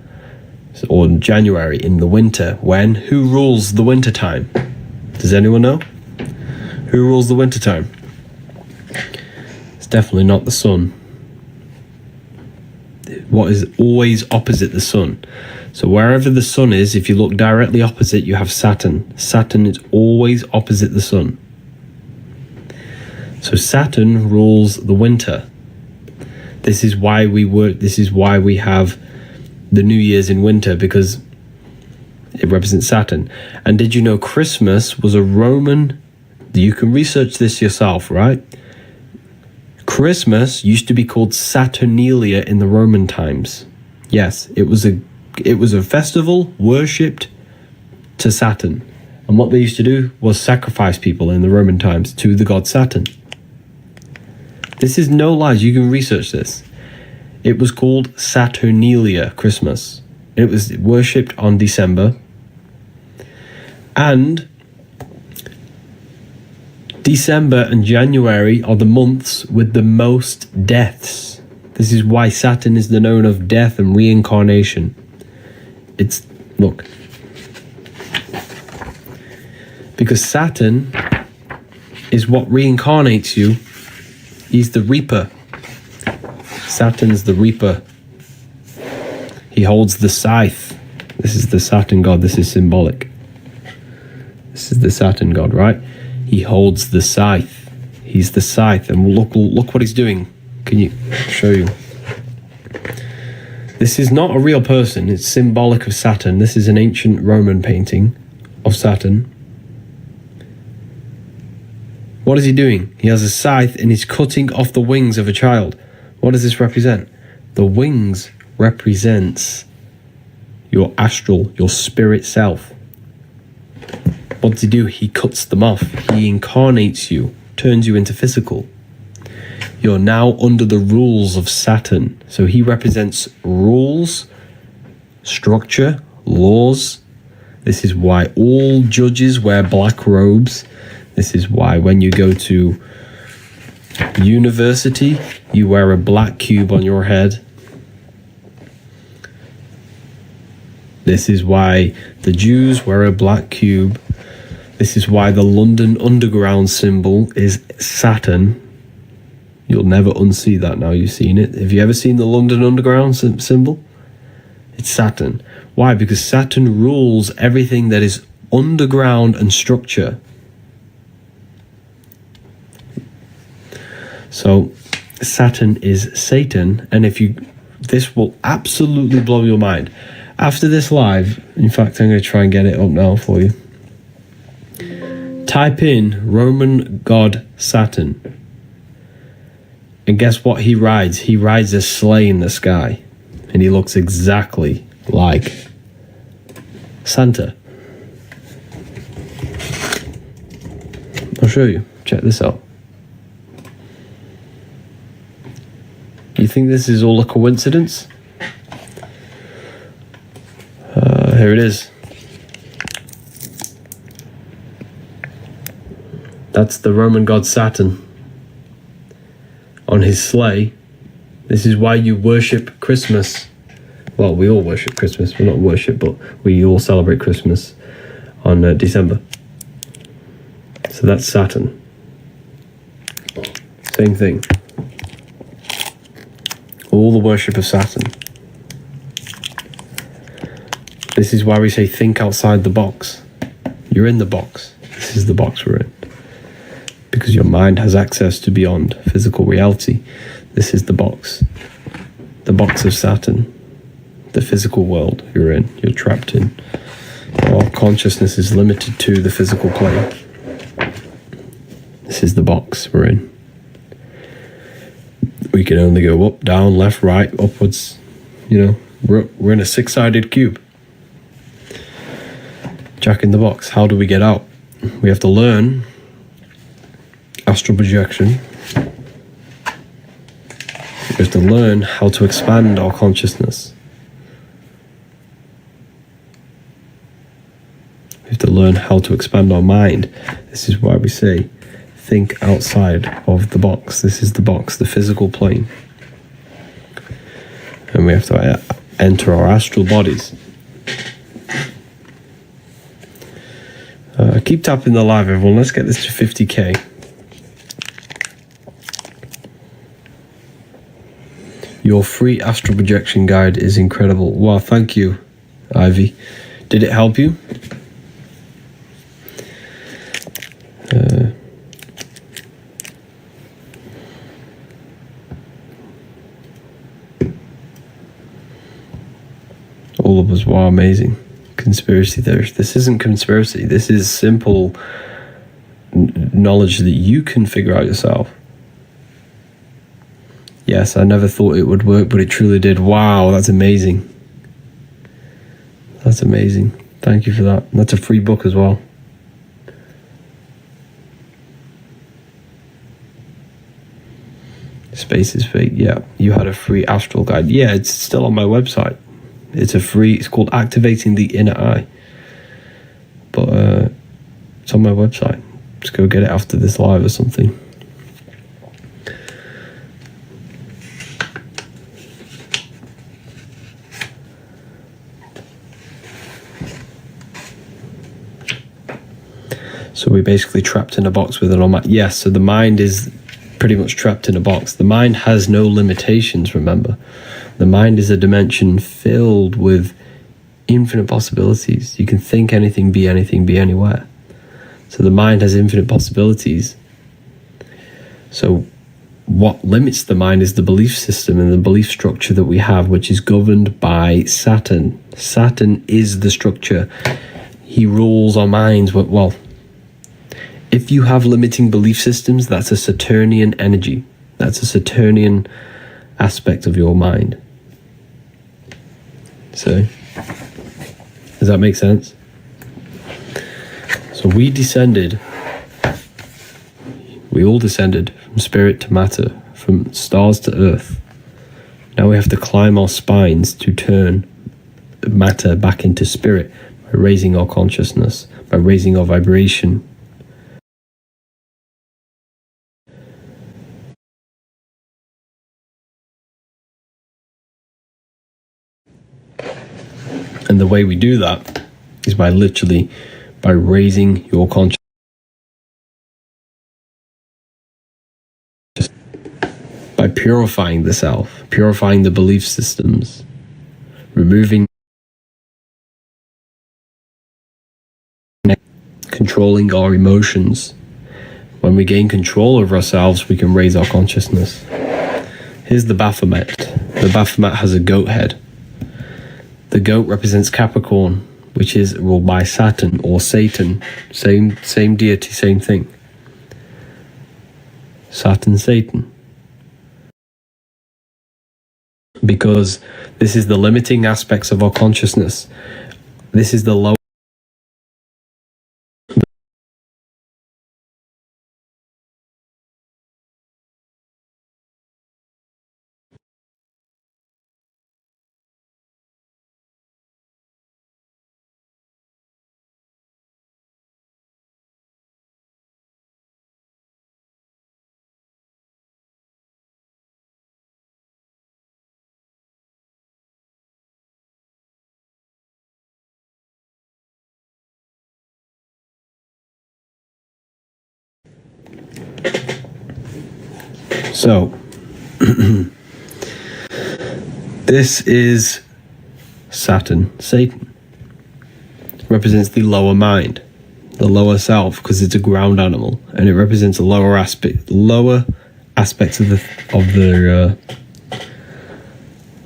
Or in January, in the winter? When? Who rules the winter time? Does anyone know? Who rules the winter time? It's definitely not the sun. What is always opposite the sun? So wherever the sun is, if you look directly opposite, you have Saturn. Saturn is always opposite the sun. So Saturn rules the winter. This is why we work. This is why we have the New Year's in winter, because it represents Saturn. And did you know Christmas was a Roman? You can research this yourself, right? Christmas used to be called Saturnalia in the Roman times. Yes, it was a festival worshipped to Saturn. And what they used to do was sacrifice people in the Roman times to the god Saturn. This is no lies. You can research this. It was called Saturnalia Christmas. It was worshipped on December. And December and January are the months with the most deaths. This is why Saturn is the known of death and reincarnation. Look. Because Saturn is what reincarnates you. He's the reaper. Saturn's the reaper. He holds the scythe. This is the Saturn god. This is symbolic. This is the Saturn god, right? He holds the scythe. He's the scythe. And look what he's doing. Can you show you? This is not a real person. It's symbolic of Saturn. This is an ancient Roman painting of Saturn. What is he doing? He has a scythe and he's cutting off the wings of a child. What does this represent? The wings represents your astral, your spirit self. What does he do? He cuts them off. He incarnates you, turns you into physical. You're now under the rules of Saturn. So he represents rules, structure, laws. This is why all judges wear black robes. This is why when you go to university, you wear a black cube on your head. This is why the Jews wear a black cube. This is why the London Underground symbol is Saturn. You'll never unsee that now you've seen it. Have you ever seen the London Underground symbol? It's Saturn. Why? Because Saturn rules everything that is underground and structure. So Saturn is Satan, and this will absolutely blow your mind. After this live, in fact, I'm going to try and get it up now for you. Type in Roman god Saturn. And guess what he rides? He rides a sleigh in the sky. And he looks exactly like Santa. I'll show you. Check this out. You think this is all a coincidence? Here it is. That's the Roman god Saturn on his sleigh. This is why you worship Christmas. Well, we all worship Christmas. Well, not worship, but we all celebrate Christmas on December. So that's Saturn. Same thing. All the worship of Saturn. This is why we say think outside the box. You're in the box. This is the box we're in. Because your mind has access to beyond physical reality. This is the box. The box of Saturn. The physical world you're in. You're trapped in. Our consciousness is limited to the physical plane. This is the box we're in. We can only go up, down, left, right, upwards. You know, we're in a six-sided cube. Jack in the box. How do we get out? We have to learn astral projection. We have to learn how to expand our consciousness. We have to learn how to expand our mind. This is why we say, think outside of the box. This is the box, the physical plane. And we have to enter our astral bodies. Keep tapping the live, everyone. Let's get this to 50k. Your free astral projection guide is incredible. Wow, thank you, Ivy. Did it help you? All of us, wow, amazing. Conspiracy theorists. This isn't conspiracy. This is simple knowledge that you can figure out yourself. Yes, I never thought it would work, but it truly did. Wow, that's amazing. That's amazing. Thank you for that. That's a free book as well. Space is fake. Yeah, you had a free astral guide. Yeah, it's still on my website. It's called Activating the Inner Eye. But it's on my website. Just go get it after this live or something. So we're basically trapped in a box with an automatic. Yes, so the mind is pretty much trapped in a box. The mind has no limitations, remember. The mind is a dimension filled with infinite possibilities. You can think anything, be anywhere. So the mind has infinite possibilities. So what limits the mind is the belief system and the belief structure that we have, which is governed by Saturn. Saturn is the structure. He rules our minds. Well, if you have limiting belief systems, that's a Saturnian energy. That's a Saturnian aspect of your mind. So, does that make sense? So we all descended from spirit to matter, from stars to earth. Now we have to climb our spines to turn matter back into spirit by raising our consciousness, by raising our vibration. And the way we do that is by raising your consciousness, by purifying the self, purifying the belief systems, removing, controlling our emotions. When we gain control over ourselves, we can raise our consciousness. Here's the Baphomet. The Baphomet has a goat head. The goat represents Capricorn, which is ruled by Saturn or Satan. Same deity, same thing. Saturn, Satan. Because this is the limiting aspects of our consciousness. This is the low. So, this is Saturn, Satan. Represents the lower mind, the lower self, because it's a ground animal, and it represents a lower aspects of the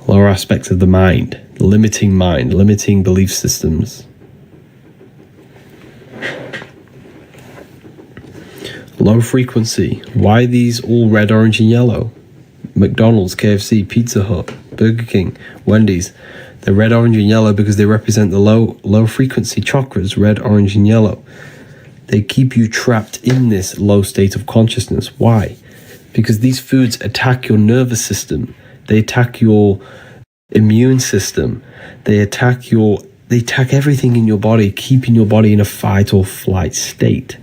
lower aspects of the mind, limiting belief systems. Low frequency. Why these all red, orange, and yellow? McDonald's, KFC, Pizza Hut, Burger King, Wendy's. They're red, orange, and yellow because they represent the low frequency chakras, red, orange, and yellow. They keep you trapped in this low state of consciousness. Why? Because these foods attack your nervous system. They attack your immune system. They attack everything in your body, keeping your body in a fight or flight state,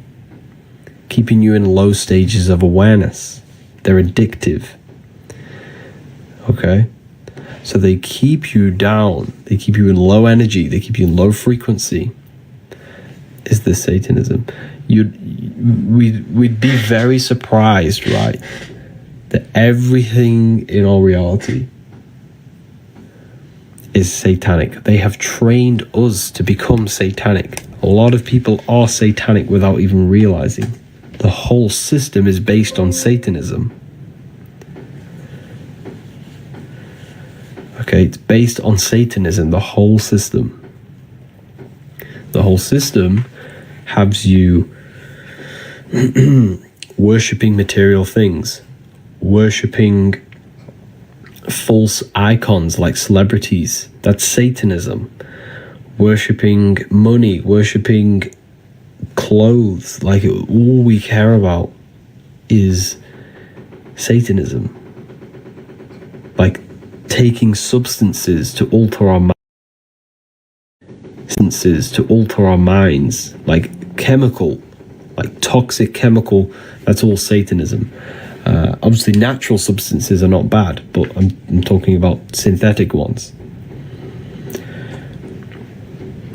keeping you in low stages of awareness. They're addictive. Okay? So they keep you down. They keep you in low energy. They keep you in low frequency. Is this Satanism? We'd be very surprised, right, that everything in our reality is satanic. They have trained us to become satanic. A lot of people are satanic without even realizing. The whole system is based on Satanism. Okay, it's based on Satanism, the whole system. The whole system has you worshipping material things, worshipping false icons like celebrities. That's Satanism. Worshipping money, worshipping clothes. Like, all we care about is Satanism. Like, taking substances to alter our minds, like toxic chemical. That's all Satanism. Obviously natural substances are not bad, but I'm talking about synthetic ones.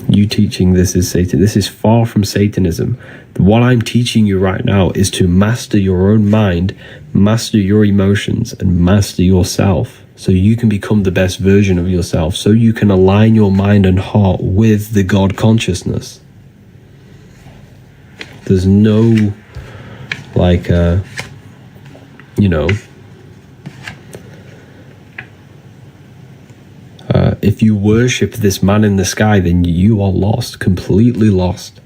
You teaching this is Satan. This is far from Satanism. What I'm teaching you right now is to master your own mind, master your emotions, and master yourself, so you can become the best version of yourself, so you can align your mind and heart with the God consciousness. There's no, if you worship this man in the sky, then you are lost, completely lost.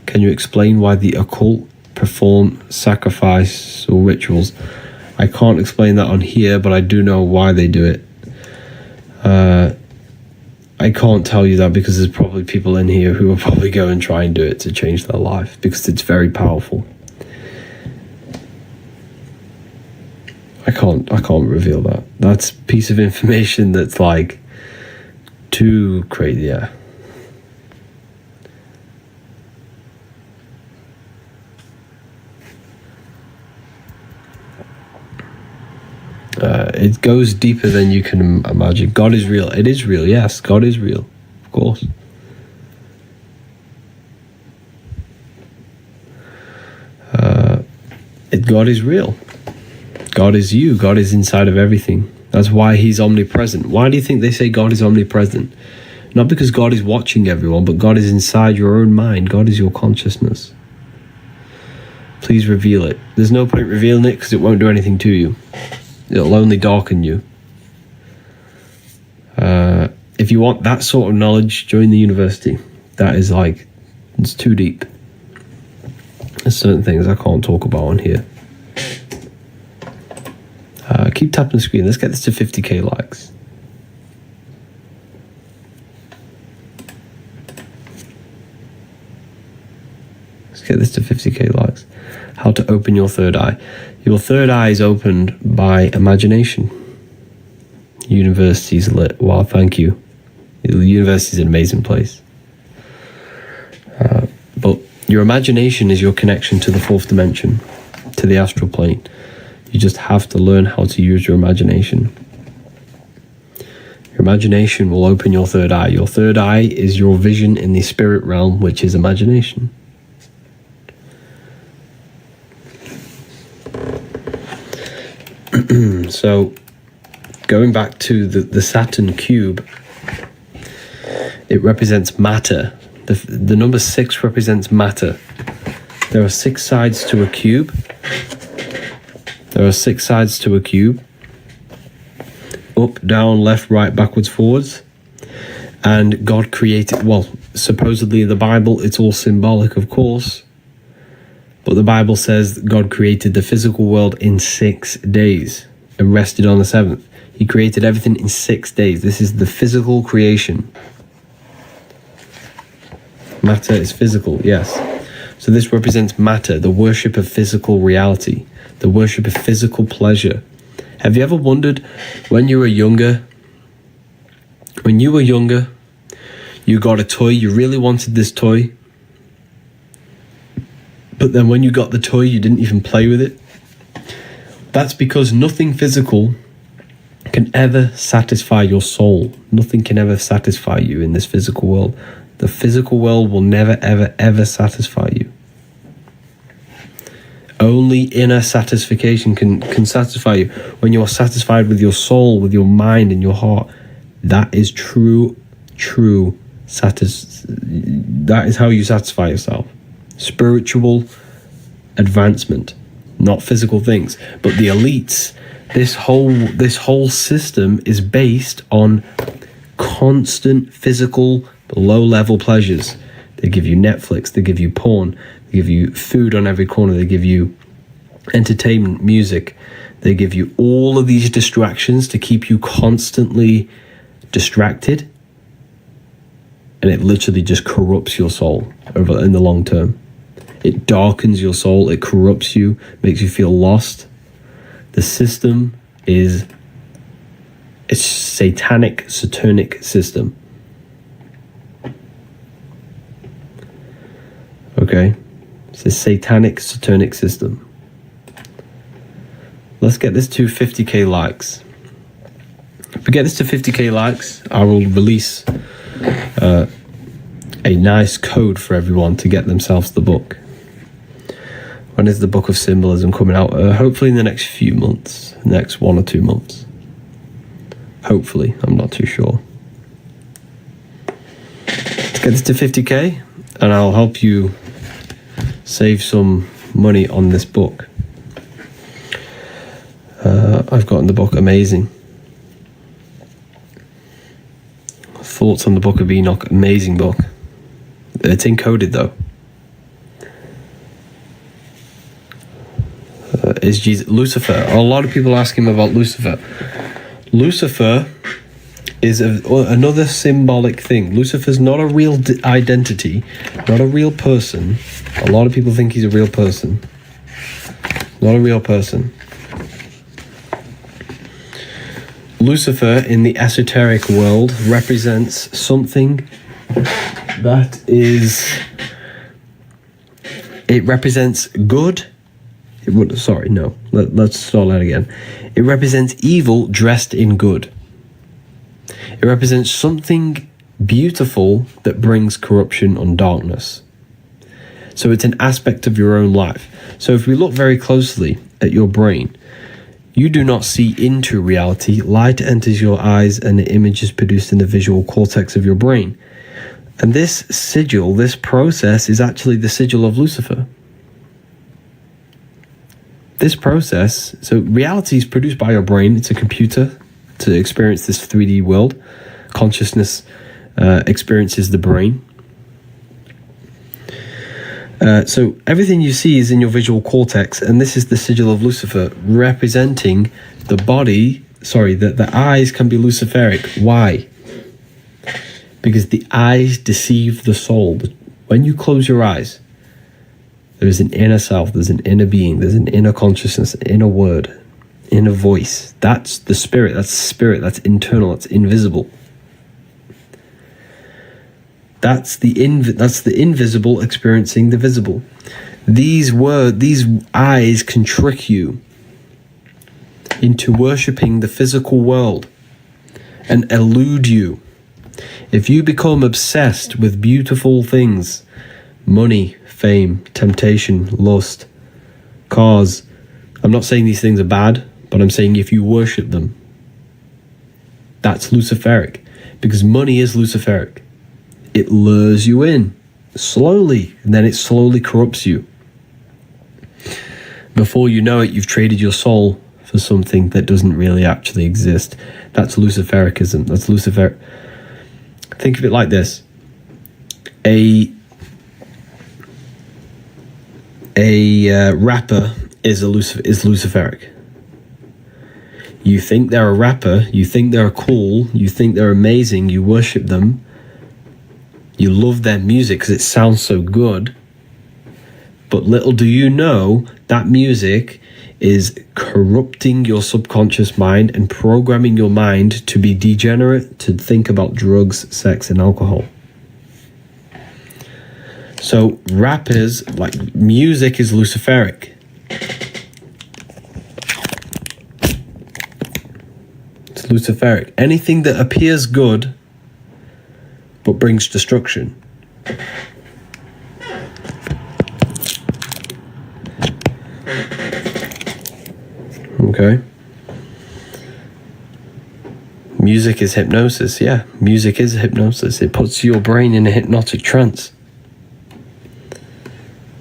Can you explain why the occult perform sacrifice or rituals? I can't explain that on here, but I do know why they do it. I can't tell you that because there's probably people in here who will probably go and try and do it to change their life, because it's very powerful. I can't reveal that. That's a piece of information that's like too crazy. Yeah. It goes deeper than you can imagine. God is real. It is real. Yes, God is real. Of course. God is real. God is you. God is inside of everything. That's why he's omnipresent. Why do you think they say God is omnipresent? Not because God is watching everyone, but God is inside your own mind. God is your consciousness. Please reveal it. There's no point revealing it because it won't do anything to you. It'll only darken you. If you want that sort of knowledge, join the university. That is it's too deep. There's certain things I can't talk about on here. Keep tapping the screen. Let's get this to 50k likes. Let's get this to 50k likes. How to open your third eye. Your third eye is opened by imagination. University's lit. Wow, thank you. The university is an amazing place. But your imagination is your connection to the fourth dimension, to the astral plane. You just have to learn how to use your imagination. Your imagination will open your third eye. Your third eye is your vision in the spirit realm, which is imagination. So, going back to the Saturn cube, it represents matter. The number 6 represents matter. There are 6 sides to a cube. There are 6 sides to a cube. Up, down, left, right, backwards, forwards. And God created, well, supposedly in the Bible, it's all symbolic, of course. But the Bible says God created the physical world in 6 days and rested on the seventh. He created everything in 6 days. This is the physical creation. Matter is physical, yes. So this represents matter, the worship of physical reality, the worship of physical pleasure. Have you ever wondered when you were younger, you got a toy, you really wanted this toy, but then when you got the toy, you didn't even play with it? That's because nothing physical can ever satisfy your soul. Nothing can ever satisfy you in this physical world. The physical world will never, ever, ever satisfy you. Only inner satisfaction can satisfy you. When you are satisfied with your soul, with your mind and your heart, that is true that is how you satisfy yourself. Spiritual advancement, not physical things. But the elites, this whole system is based on constant physical low-level pleasures. They give you Netflix, they give you porn, they give you food on every corner, they give you entertainment, music, they give you all of these distractions to keep you constantly distracted, and it literally just corrupts your soul over in the long term. It darkens your soul, it corrupts you, makes you feel lost. The system is a satanic, satanic system. Okay? It's a satanic, satanic system. Let's get this to 50k likes. If we get this to 50k likes, I will release a nice code for everyone to get themselves the book. When is the Book of Symbolism coming out? Hopefully in the next few months, next 1 or 2 months. Hopefully, I'm not too sure. Let's get this to 50k, and I'll help you save some money on this book. I've gotten the book amazing. Thoughts on the Book of Enoch, amazing book. It's encoded though. Is Jesus Lucifer? A lot of people ask him about Lucifer. Lucifer is another symbolic thing. Lucifer's not a real identity, not a real person. A lot of people think he's a real person. Not a real person. Lucifer in the esoteric world represents something that is, it represents good. Let's start that again. It represents evil dressed in good. It represents something beautiful that brings corruption and darkness. So it's an aspect of your own life. So if we look very closely at your brain, you do not see into reality. Light enters your eyes and the image is produced in the visual cortex of your brain. And this sigil, this process, is actually the sigil of Lucifer. This process, so reality is produced by your brain. It's a computer to experience this 3D world. Consciousness experiences the brain. So everything you see is in your visual cortex, and this is the sigil of Lucifer, representing the body. The eyes can be Luciferic. Why? Because the eyes deceive the soul. When you close your eyes, there is an inner self, there's an inner being, there's an inner consciousness, an inner word, inner voice. That's the spirit, that's internal, that's invisible. That's the invisible experiencing the visible. These eyes can trick you into worshipping the physical world and elude you. If you become obsessed with beautiful things, money, fame, temptation, lust, cars, I'm not saying these things are bad, but I'm saying if you worship them, that's Luciferic, because money is Luciferic. It lures you in slowly, and then it slowly corrupts you. Before you know it, you've traded your soul for something that doesn't really actually exist. That's Lucifericism. That's Lucifer. Think of it like this. A a rapper is Luciferic. You think they're a rapper, you think they're cool, you think they're amazing, you worship them, you love their music because it sounds so good, but little do you know that music is corrupting your subconscious mind and programming your mind to be degenerate, to think about drugs, sex, and alcohol. So rappers, like music, is Luciferic. It's Luciferic. Anything that appears good but brings destruction. Okay. Music is hypnosis. Yeah, music is hypnosis. It puts your brain in a hypnotic trance.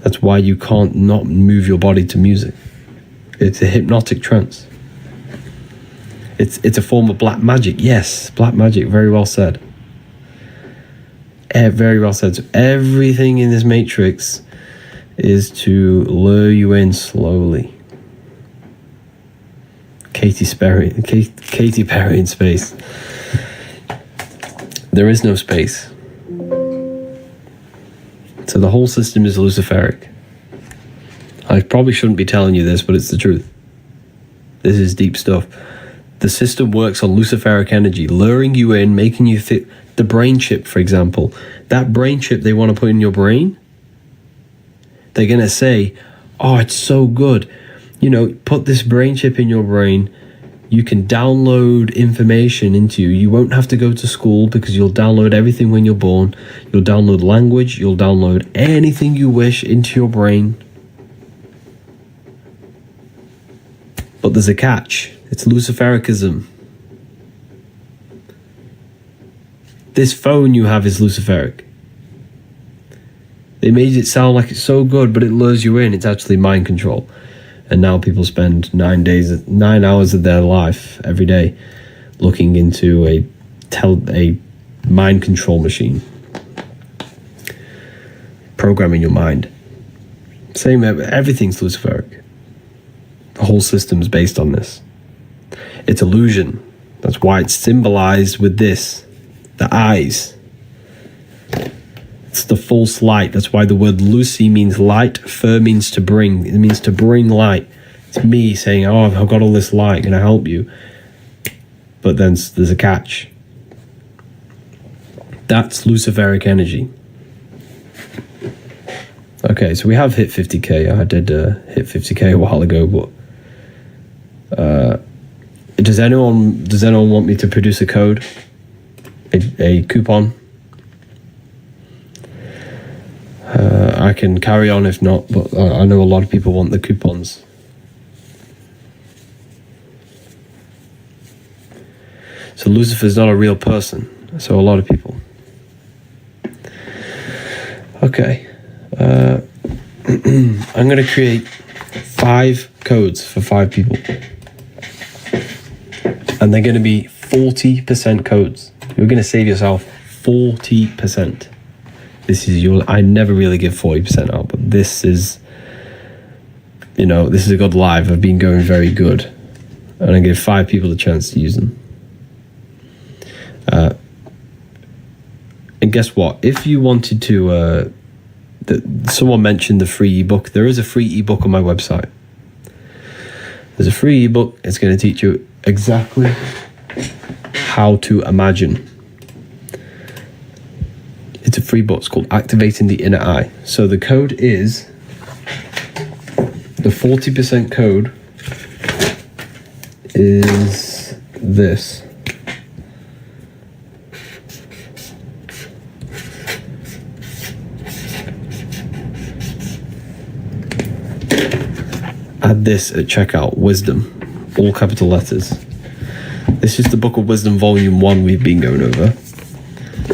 That's why you can't not move your body to music. It's a hypnotic trance. It's a form of black magic. Yes, black magic. Very well said. Very well said. So everything in this matrix is to lure you in slowly. Katy Perry in space. There is no space. So the whole system is Luciferic. I probably shouldn't be telling you this, but it's the truth. This is deep stuff. The system works on Luciferic energy, luring you in, making you think. The brain chip, for example, that brain chip they want to put in your brain, they're going to say, oh, it's so good. You know, put this brain chip in your brain. You can download information into you. You won't have to go to school because you'll download everything when you're born. You'll download language. You'll download anything you wish into your brain. But there's a catch. It's Lucifericism. This phone you have is Luciferic. They made it sound like it's so good, but it lures you in. It's actually mind control. And now people spend 9 hours of their life every day looking into a mind control machine, programming your mind. Same, everything's Luciferic. The whole system's based on this. It's illusion. That's why it's symbolized with this, the eyes. It's the false light. That's why the word Lucy means light. Fur means to bring. It means to bring light. It's me saying, oh, I've got all this light. Can I help you? But then there's a catch. That's Luciferic energy. Okay, so we have hit 50k. I did hit 50k a while ago, but does anyone want me to produce a code, a coupon? I can carry on if not, but I know a lot of people want the coupons. So Lucifer's not a real person. So a lot of people. Okay. I'm going to create 5 codes for 5 people. And they're going to be 40% codes. You're going to save yourself 40%. This is I never really give 40% out, but this is, this is a good live. I've been going very good. And I give 5 people the chance to use them. And guess what? If you wanted to, someone mentioned the free ebook. There is a free ebook on my website. There's a free ebook. It's going to teach you exactly how to imagine. It's a free book. It's called Activating the Inner Eye. So the code is, the 40% code is this. Add this at checkout, wisdom, all capital letters. This is the Book of Wisdom Volume 1 we've been going over.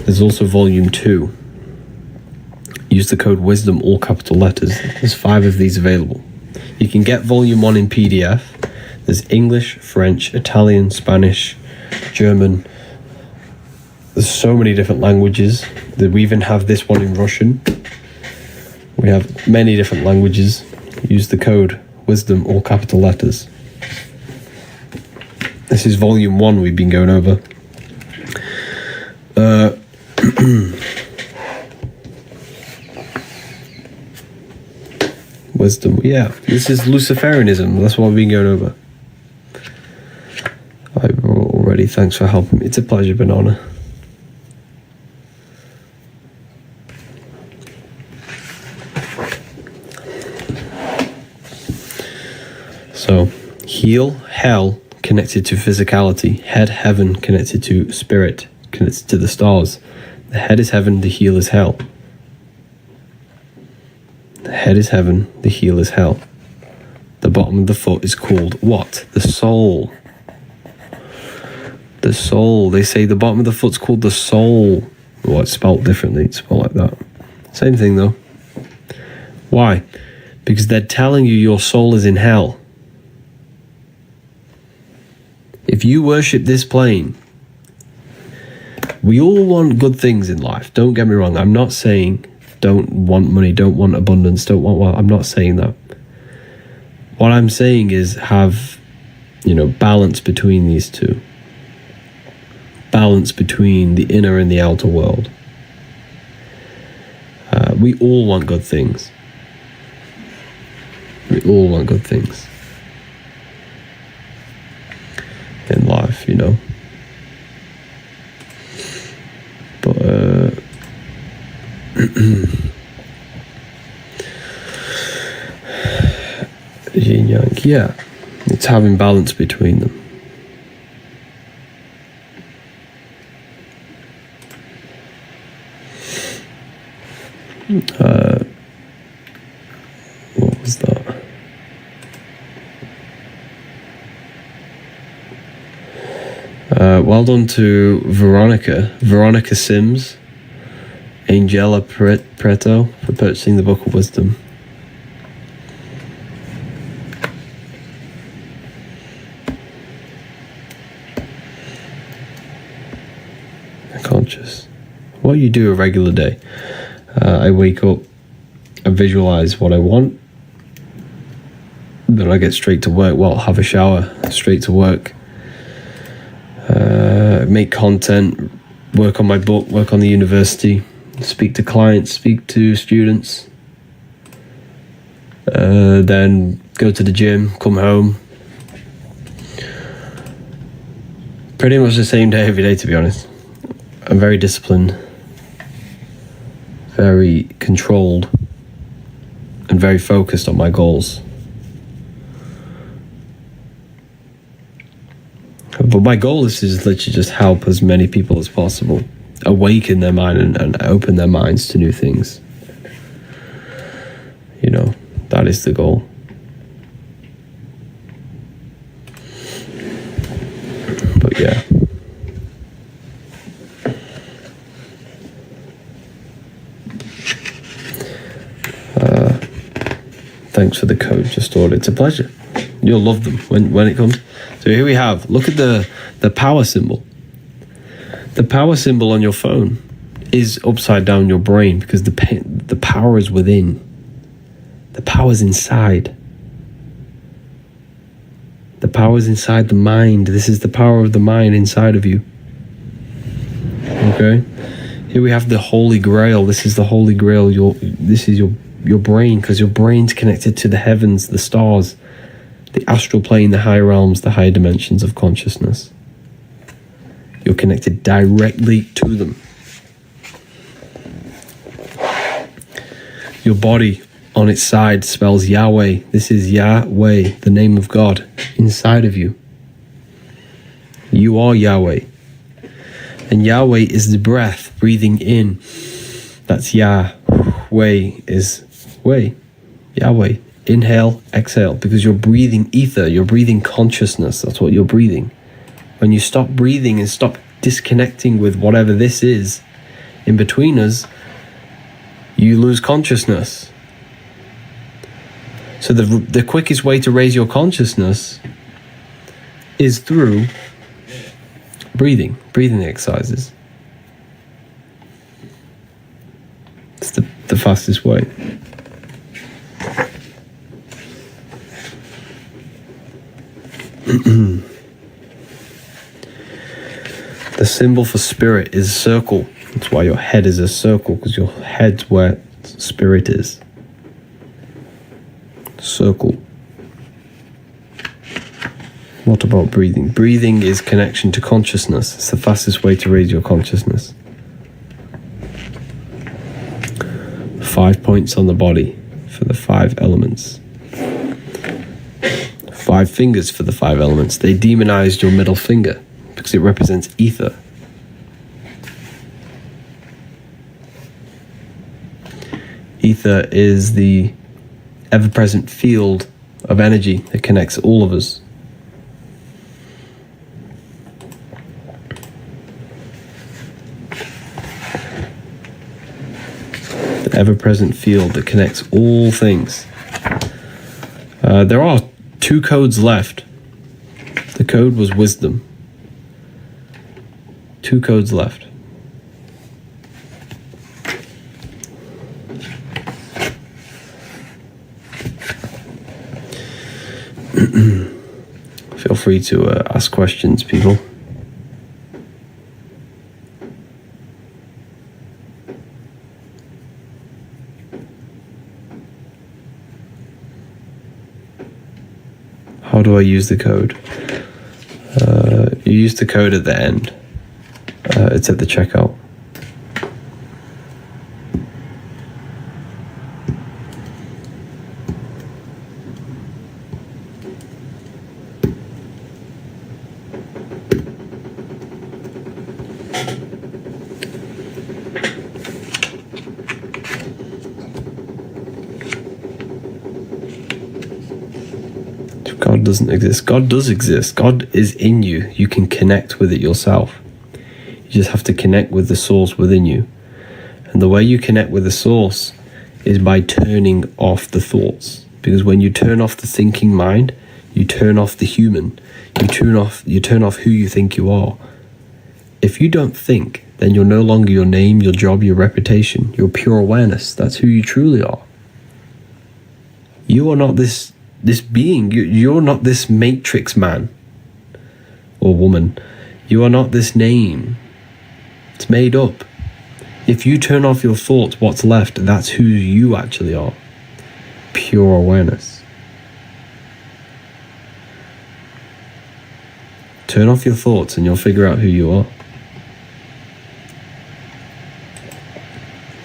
There's also Volume 2. Use the code wisdom, all capital letters. There's 5 of these available. You can get Volume 1 in PDF. There's English, French, Italian, Spanish, German. There's so many different languages. We even have this one in Russian. We have many different languages. use the code wisdom, all capital letters. This is volume 1 we've been going over. Wisdom, yeah. This is Luciferianism. That's what we've been going over. Already, thanks for helping me. It's a pleasure, Banana. So, heel, hell, connected to physicality. Head, heaven, connected to spirit, connected to the stars. The head is heaven, the heel is hell. The head is heaven, the heel is hell. The bottom of the foot is called what? The soul. The soul. They say the bottom of the foot's called the soul. Well, it's spelled differently. It's spelled like that. Same thing though. Why? Because they're telling you your soul is in hell. If you worship this plane, we all want good things in life. Don't get me wrong. I'm not saying don't want money, don't want abundance, don't want wealth. I'm not saying that. What I'm saying is have, balance between these two. Balance between the inner and the outer world. We all want good things. We all want good things in life, But yin yang, yeah, it's having balance between them. What was that? Well done to Veronica Sims, Angela Preto, for purchasing the Book of Wisdom. Conscious. What you do a regular day. I wake up, I visualize what I want, then I get straight to work. Well, have a shower, straight to work. Make content, work on my book, work on the university, speak to clients, speak to students, then go to the gym, come home. Pretty much the same day every day, to be honest. I'm very disciplined, very controlled, and very focused on my goals. But my goal is to just literally just help as many people as possible awaken their mind and open their minds to new things. That is the goal. But yeah. Thanks for the code, just ordered. It's a pleasure. You'll love them when it comes. So here we have, look at the power symbol. The power symbol on your phone is upside down your brain because the power is within. The power is inside. The power is inside the mind. This is the power of the mind inside of you. Okay? Here we have the Holy Grail. This is the Holy Grail. This is your brain, because your brain's connected to the heavens, the stars, the astral plane, the higher realms, the higher dimensions of consciousness. You're connected directly to them. Your body on its side spells Yahweh. This is Yahweh, the name of God, inside of you. You are Yahweh. And Yahweh is the breath, breathing in. That's Yahweh is way. Yahweh. Inhale, exhale, because you're breathing ether, you're breathing consciousness. That's what you're breathing. When you stop breathing and stop disconnecting with whatever this is in between us, you lose consciousness. So the quickest way to raise your consciousness is through breathing exercises. It's the fastest way. The symbol for spirit is circle. That's why your head is a circle, because your head's where spirit is. Circle. What about breathing? Breathing is connection to consciousness. It's the fastest way to raise your consciousness. 5 points on the body for the 5 elements. 5 fingers for the 5 elements. They demonized your middle finger because it represents ether. Ether is the ever-present field of energy that connects all of us. The ever-present field that connects all things. There are 2 codes left. The code was wisdom. 2 codes left. Feel free to ask questions, people. How do I use the code? You use the code at the end. It's at the checkout. God doesn't exist. God does exist. God is in you. You can connect with it yourself. You just have to connect with the source within you. And the way you connect with the source is by turning off the thoughts. Because when you turn off the thinking mind, you turn off the human. You turn off who you think you are. If you don't think, then you're no longer your name, your job, your reputation. You're pure awareness. That's who you truly are. You are not this being. You're not this matrix man or woman. You are not this name. It's made up. If you turn off your thoughts, what's left? That's who you actually are. Pure awareness. Turn off your thoughts and you'll figure out who you are.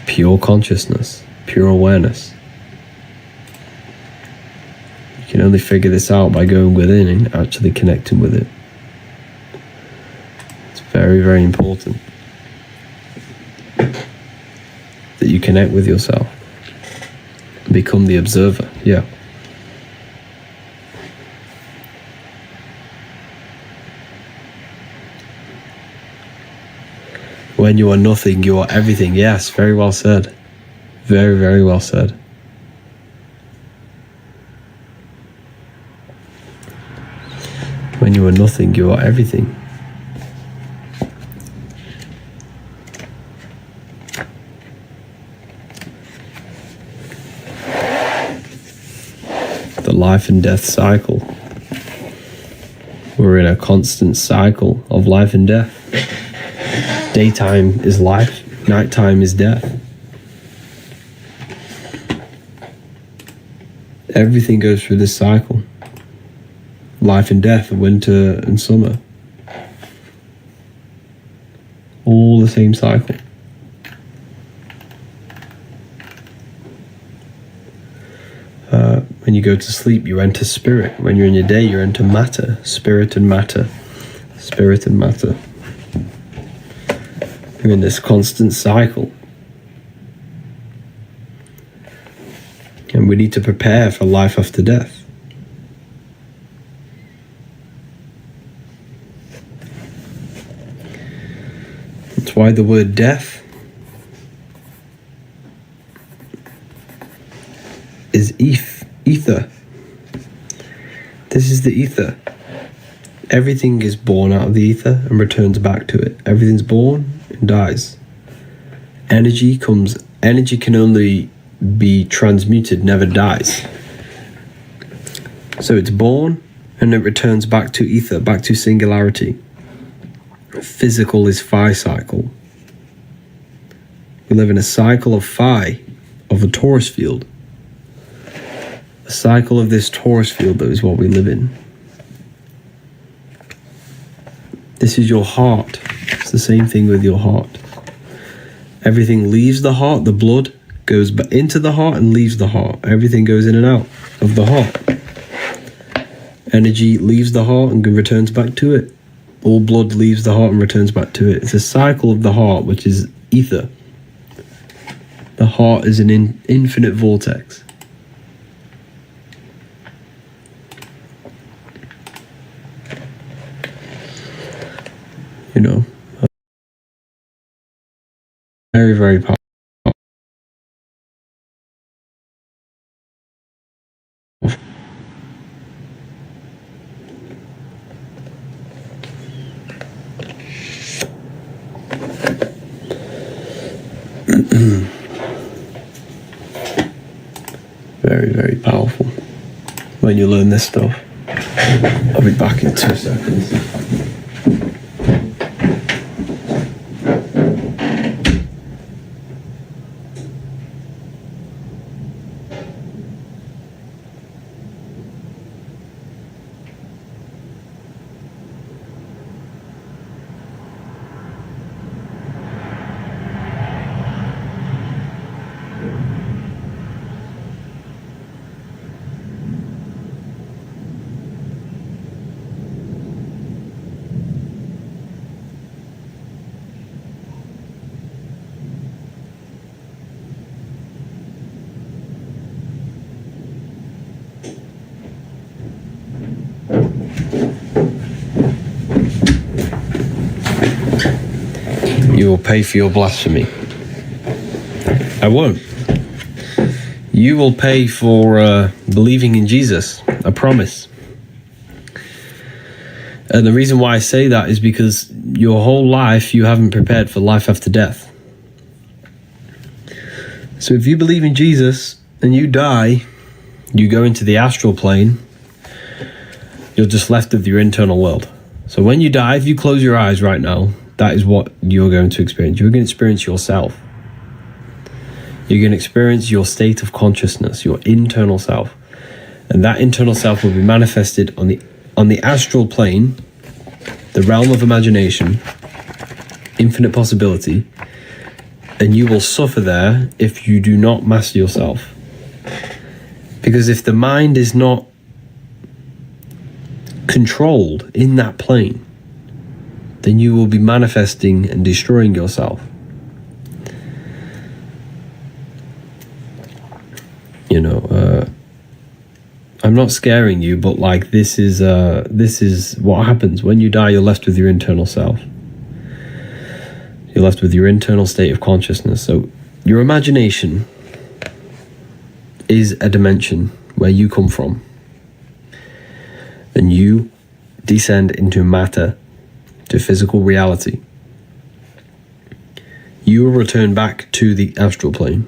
Pure consciousness. Pure awareness. You can only figure this out by going within and actually connecting with it. It's very, very important that you connect with yourself. Become the observer. Yeah. When you are nothing, you are everything. Yes, very well said. Very, very well said. When you are nothing, you are everything. The life and death cycle. We're in a constant cycle of life and death. Daytime is life, nighttime is death. Everything goes through this cycle. Life and death, winter and summer. All the same cycle. When you go to sleep, you enter spirit. When you're in your day, you enter matter. Spirit and matter. Spirit and matter. You're in this constant cycle. And we need to prepare for life after death. That's why the word death is ether. This is the ether. Everything is born out of the ether and returns back to it. Everything's born and dies. Energy can only be transmuted, never dies. So it's born and it returns back to ether, back to singularity. Physical is phi cycle. We live in a cycle of phi, of a torus field. A cycle of this torus field, that is what we live in. This is your heart. It's the same thing with your heart. Everything leaves the heart, the blood goes into the heart and leaves the heart. Everything goes in and out of the heart. Energy leaves the heart and returns back to it. All blood leaves the heart and returns back to it. It's a cycle of the heart, which is ether. The heart is an infinite vortex. You know, very, very powerful. Very, very powerful when you learn this stuff. I'll be back in 2 seconds. You will pay for your blasphemy. I won't. You will pay for believing in Jesus. I promise. And the reason why I say that is because your whole life you haven't prepared for life after death. So if you believe in Jesus and you die, you go into the astral plane, you're just left with your internal world. So when you die, if you close your eyes right now, that is what you're going to experience. You're going to experience yourself. You're going to experience your state of consciousness, your internal self. And that internal self will be manifested on the astral plane, the realm of imagination, infinite possibility, and you will suffer there if you do not master yourself. Because if the mind is not controlled in that plane, then you will be manifesting and destroying yourself. You know, I'm not scaring you, but like this is what happens when you die. You're left with your internal self. You're left with your internal state of consciousness. So your imagination is a dimension where you come from, and you descend into matter, to physical reality. You will return back to the astral plane,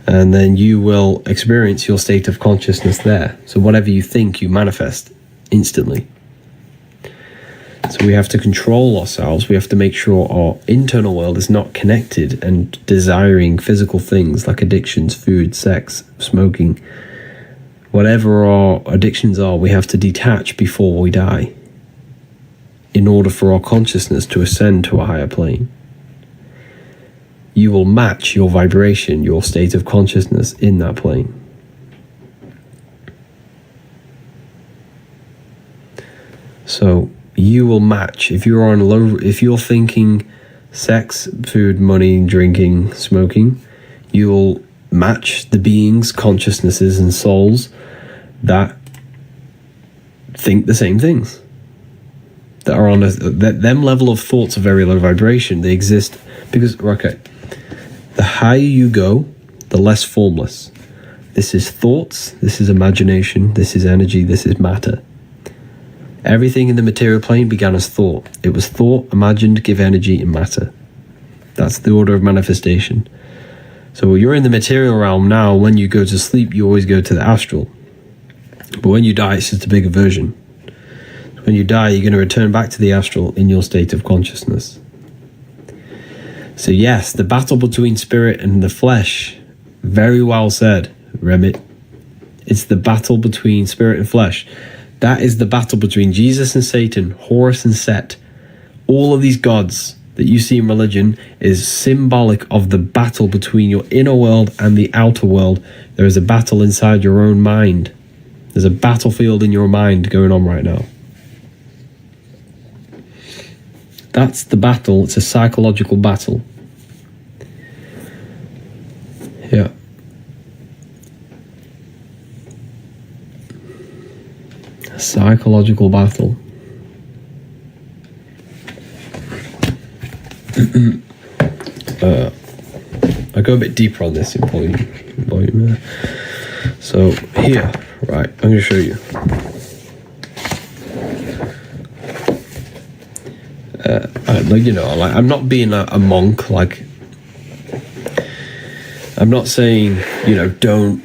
and then you will experience your state of consciousness there. So whatever you think, you manifest instantly. So we have to control ourselves. We have to make sure our internal world is not connected and desiring physical things like addictions, food, sex, smoking. Whatever our addictions are, we have to detach before we die in order for our consciousness to ascend to a higher plane. You will match your vibration, your state of consciousness in that plane. So you will match. If you're thinking sex, food, money, drinking, smoking, you will match the beings, consciousnesses, and souls that think the same things. That are on them level of thoughts are very low vibration. They exist because, okay, the higher you go, the less formless. This is thoughts, this is imagination, this is energy, this is matter. Everything in the material plane began as thought. It was thought, imagined, give energy, and matter. That's the order of manifestation. So you're in the material realm now. When you go to sleep, you always go to the astral. But when you die, it's just a bigger version. When you die, you're going to return back to the astral in your state of consciousness. So yes, the battle between spirit and the flesh, very well said, Remit. It's the battle between spirit and flesh. That is the battle between Jesus and Satan, Horus and Set. All of these gods that you see in religion is symbolic of the battle between your inner world and the outer world. There is a battle inside your own mind. There's a battlefield in your mind going on right now. That's the battle. It's a psychological battle. Yeah. A psychological battle. I go a bit deeper on this in volume. So here, right, I'm going to show you. I'm not being a monk. Like, I'm not saying, don't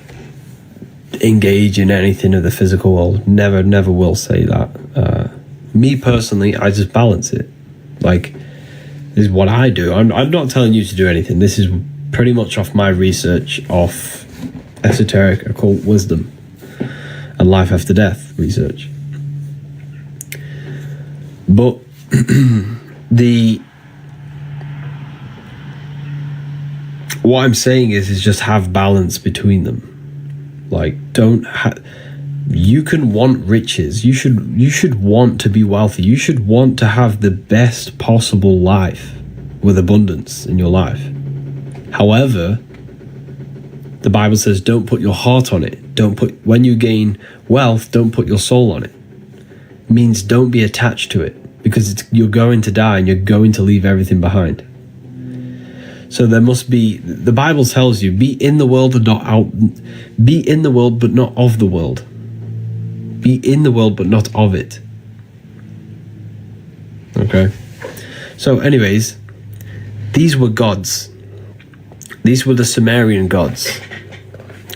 engage in anything of the physical world. Never will say that. Me personally, I just balance it. Like, this is what I do. I'm not telling you to do anything. This is pretty much off my research of esoteric occult wisdom and life after death research. But what I'm saying is just have balance between them. Like, you can want riches. You should want to be wealthy. You should want to have the best possible life with abundance in your life. However, the Bible says don't put your heart on it. When you gain wealth, don't put your soul on it. It means don't be attached to it, because you're going to die and you're going to leave everything behind. So there must be, the Bible tells you, be in the world and not out. Be in the world but not of the world. Be in the world but not of it. Okay. So anyways, these were gods. These were the Sumerian gods.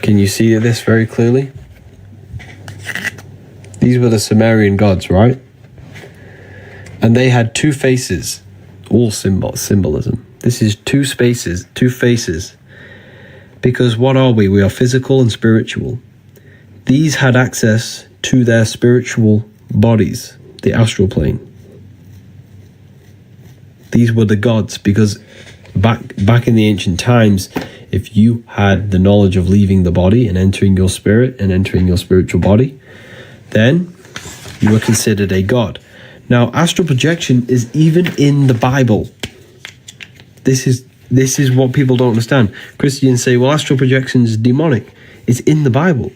Can you see this very clearly? These were the Sumerian gods, right? And they had two faces, all symbolism. This is two faces. Because what are we? We are physical and spiritual. These had access to their spiritual bodies, the astral plane. These were the gods, because back in the ancient times, if you had the knowledge of leaving the body and entering your spirit and entering your spiritual body, then you were considered a god. Now, astral projection is even in the Bible. This is what people don't understand. Christians say, well, astral projection is demonic. It's in the Bible.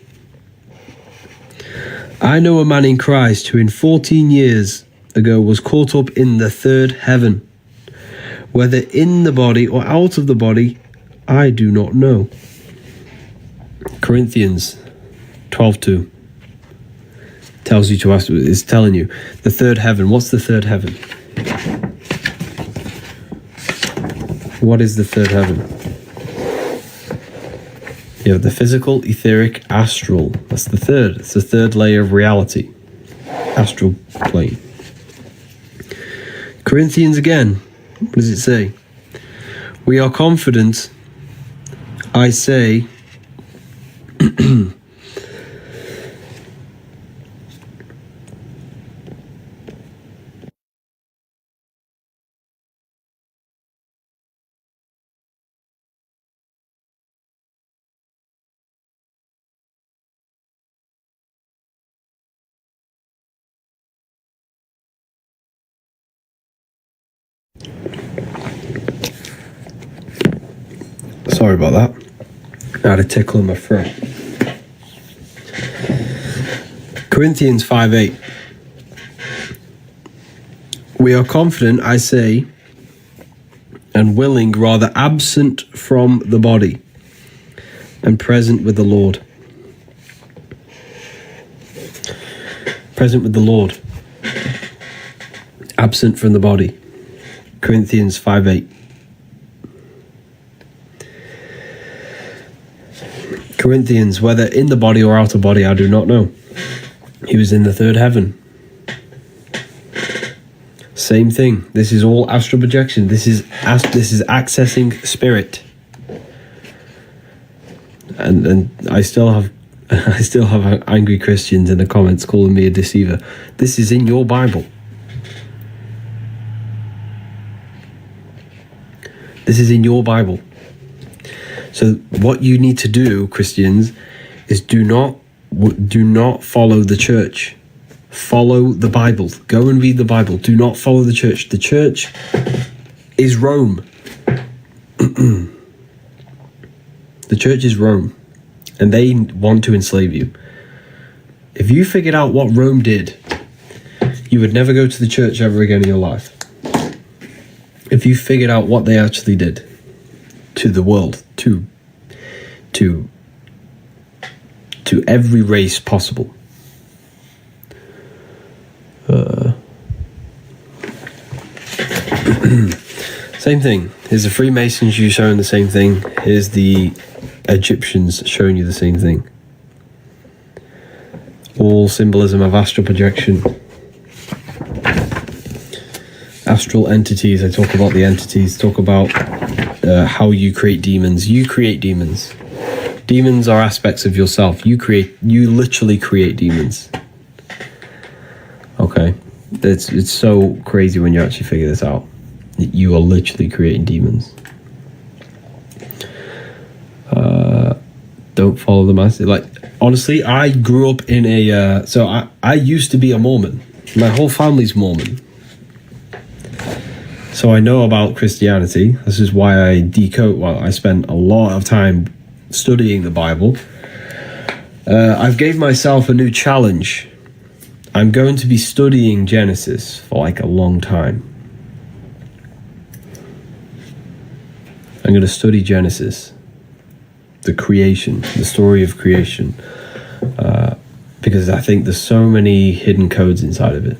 I know a man in Christ who in 14 years ago was caught up in the third heaven. Whether in the body or out of the body, I do not know. Corinthians 12:2 tells you to ask, is telling you the third heaven. What's the third heaven? What is the third heaven? You have the physical, etheric, astral. That's the third. It's the third layer of reality. Astral plane. Corinthians again. What does it say? We are confident, I say, sorry about that. I had a tickle in my throat. Corinthians 5:8. We are confident, I say, and willing, rather absent from the body, and present with the Lord. Present with the Lord. Absent from the body. Corinthians 5:8. Corinthians, whether in the body or out of body, I do not know. He was in the third heaven. Same thing. This is all astral projection. This is accessing spirit. And I still have angry Christians in the comments calling me a deceiver. This is in your Bible. This is in your Bible. So what you need to do, Christians, is do not follow the church. Follow the Bible. Go and read the Bible. Do not follow the church. The church is Rome. The church is Rome, and they want to enslave you. If you figured out what Rome did, you would never go to the church ever again in your life. If you figured out what they actually did to the world, to every race possible. Same thing. Here's the Freemasons, you showing the same thing. Here's the Egyptians showing you the same thing. All symbolism of astral projection. Astral entities. I talk about the entities. Talk about how you create demons. You create demons. Demons are aspects of yourself. You literally create demons. Okay? It's so crazy when you actually figure this out. You are literally creating demons. Don't follow the masses. Like, honestly, I grew up in a... so I used to be a Mormon. My whole family's Mormon. So I know about Christianity. This is why I decode. Well, I spent a lot of time studying the Bible. I've gave myself a new challenge. I'm going to be studying Genesis for like a long time. I'm going to study Genesis, the creation, the story of creation, because I think there's so many hidden codes inside of it.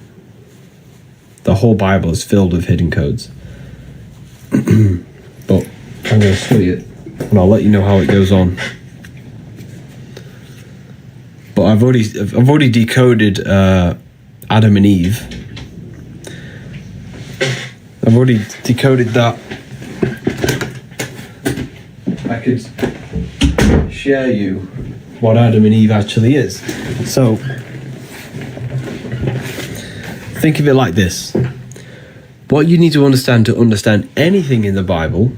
The whole Bible is filled with hidden codes. But I'm going to study it, and I'll let you know how it goes on. But I've already decoded Adam and Eve. I've already decoded that. I could share you what Adam and Eve actually is. So think of it like this. What you need to understand anything in the Bible,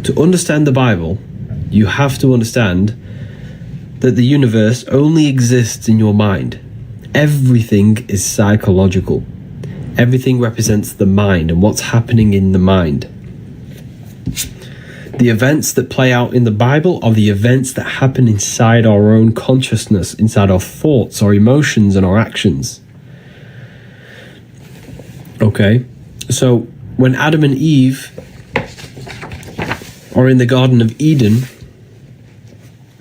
to understand the Bible, you have to understand that the universe only exists in your mind. Everything is psychological. Everything represents the mind and what's happening in the mind. The events that play out in the Bible are the events that happen inside our own consciousness, inside our thoughts, our emotions, and our actions. Okay? So, when Adam and Eve are in the Garden of Eden,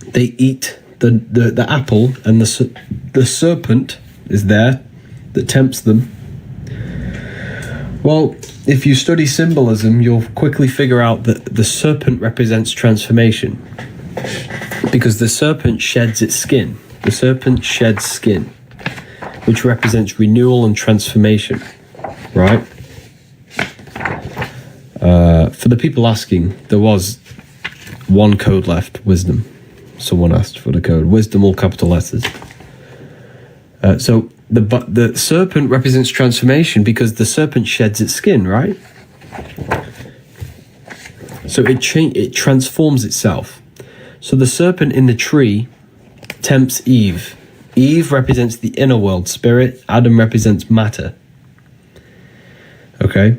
they eat the apple, and the serpent is there that tempts them. Well, if you study symbolism, you'll quickly figure out that the serpent represents transformation, because the serpent sheds its skin. The serpent sheds skin, which represents renewal and transformation, right? For the people asking, there was one code left, wisdom. Someone asked for the code. Wisdom, all capital letters. So the serpent represents transformation because the serpent sheds its skin, right? So it transforms itself. So the serpent in the tree tempts Eve. Eve represents the inner world, spirit. Adam represents matter. Okay?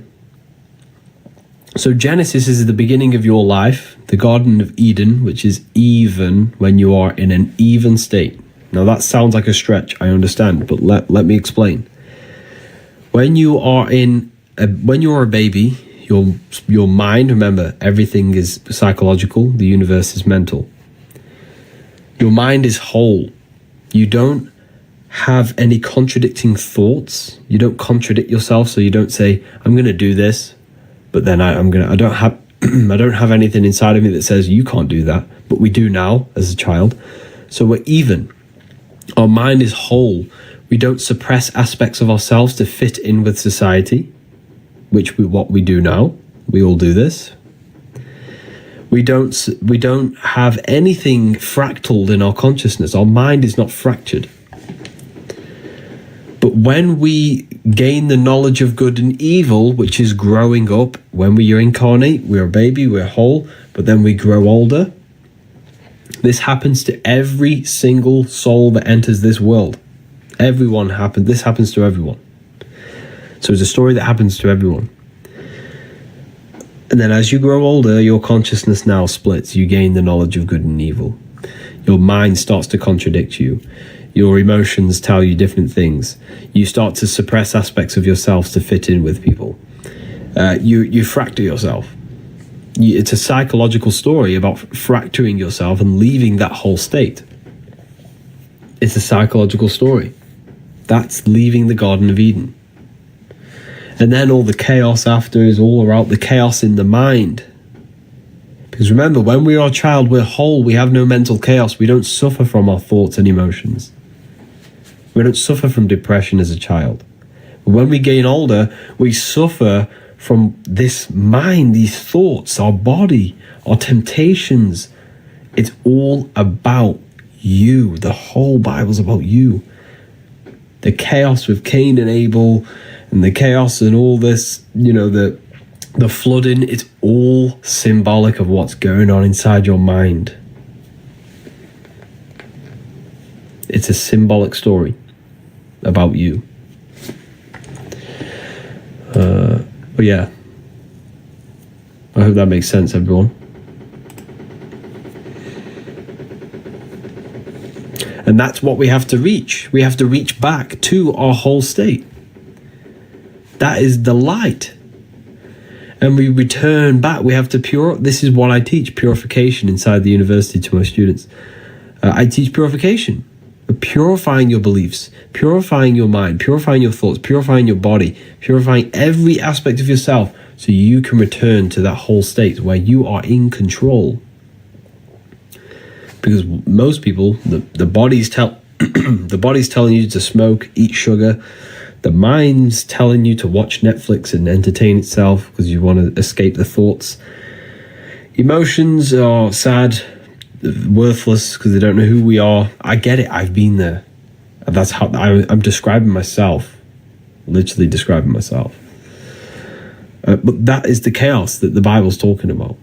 So Genesis is the beginning of your life, the Garden of Eden, which is even when you are in an even state. Now that sounds like a stretch, I understand, but let me explain. When you are a baby, your mind, remember, everything is psychological, the universe is mental. Your mind is whole. You don't have any contradicting thoughts. You don't contradict yourself, so you don't say, I'm going to do this, but then I don't have anything inside of me that says you can't do that, but we do now as a child. So we're even. Our mind is whole. We don't suppress aspects of ourselves to fit in with society, what we do now. We all do this. We don't have anything fractaled in our consciousness. Our mind is not fractured. But when we gain the knowledge of good and evil, which is growing up, when we reincarnate, we're a baby, we're whole, but then we grow older. This happens to every single soul that enters this world. This happens to everyone. So it's a story that happens to everyone. And then as you grow older, your consciousness now splits. You gain the knowledge of good and evil. Your mind starts to contradict you. Your emotions tell you different things. You start to suppress aspects of yourself to fit in with people. You fracture yourself. It's a psychological story about fracturing yourself and leaving that whole state. It's a psychological story. That's leaving the Garden of Eden. And then all the chaos after is all about the chaos in the mind. Because remember, when we are a child, we're whole. We have no mental chaos. We don't suffer from our thoughts and emotions. We don't suffer from depression as a child. But when we gain older, we suffer from this mind, these thoughts, our body, our temptations. It's all about you. The whole Bible's about you. The chaos with Cain and Abel, and the chaos and all this, the flooding, it's all symbolic of what's going on inside your mind. It's a symbolic story about you. But yeah, I hope that makes sense, everyone. And that's what we have to reach. We have to reach back to our whole state. That is the light. And we return back. We have to this is what I teach, purification inside the university to my students. I teach purification. Purifying your beliefs, purifying your mind, purifying your thoughts, purifying your body, purifying every aspect of yourself so you can return to that whole state where you are in control. Because most people, the body's telling you to smoke, eat sugar. The mind's telling you to watch Netflix and entertain itself because you want to escape the thoughts. Emotions are sad, worthless because they don't know who we are. I get it. I've been there. That's how I'm describing myself. Literally describing myself. But that is the chaos that the Bible's talking about.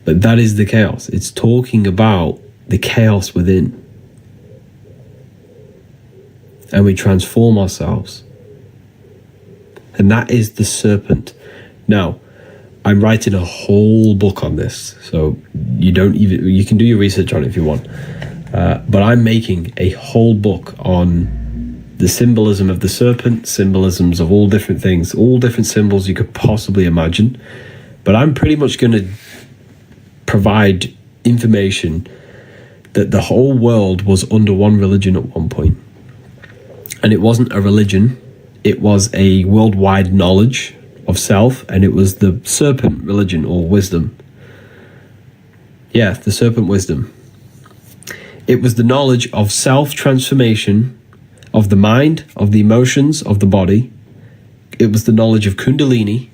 But that is the chaos. It's talking about the chaos within. And we transform ourselves. And that is the serpent. Now, I'm writing a whole book on this. So you can do your research on it if you want. But I'm making a whole book on the symbolism of the serpent, symbolisms of all different things, all different symbols you could possibly imagine. But I'm pretty much going to provide information that the whole world was under one religion at one point. And it wasn't a religion, it was a worldwide knowledge of self, and it was the serpent religion or wisdom. Yeah, the serpent wisdom. It was the knowledge of self-transformation of the mind, of the emotions, of the body. It was the knowledge of Kundalini,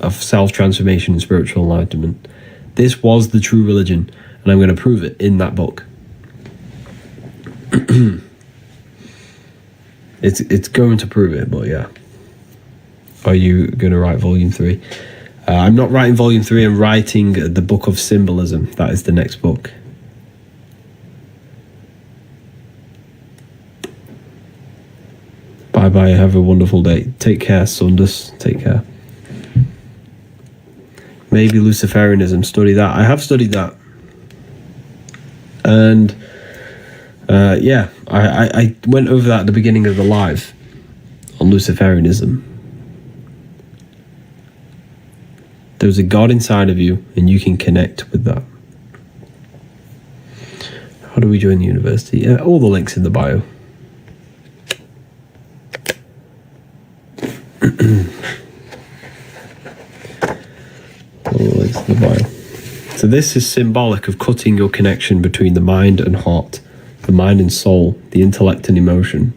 of self-transformation and spiritual enlightenment. This was the true religion, and I'm going to prove it in that book. It's going to prove it, but yeah. Are you going to write volume 3? I'm not writing volume 3, I'm writing the book of symbolism. That is the next book. Bye-bye, have a wonderful day. Take care, Sundus. Take care. Maybe Luciferianism, study that. I have studied that. And yeah, I went over that at the beginning of the live on Luciferianism. There's a God inside of you, and you can connect with that. How do we join the university? Yeah, all the links in the bio. All the links in the bio. So this is symbolic of cutting your connection between the mind and heart, the mind and soul, the intellect and emotion.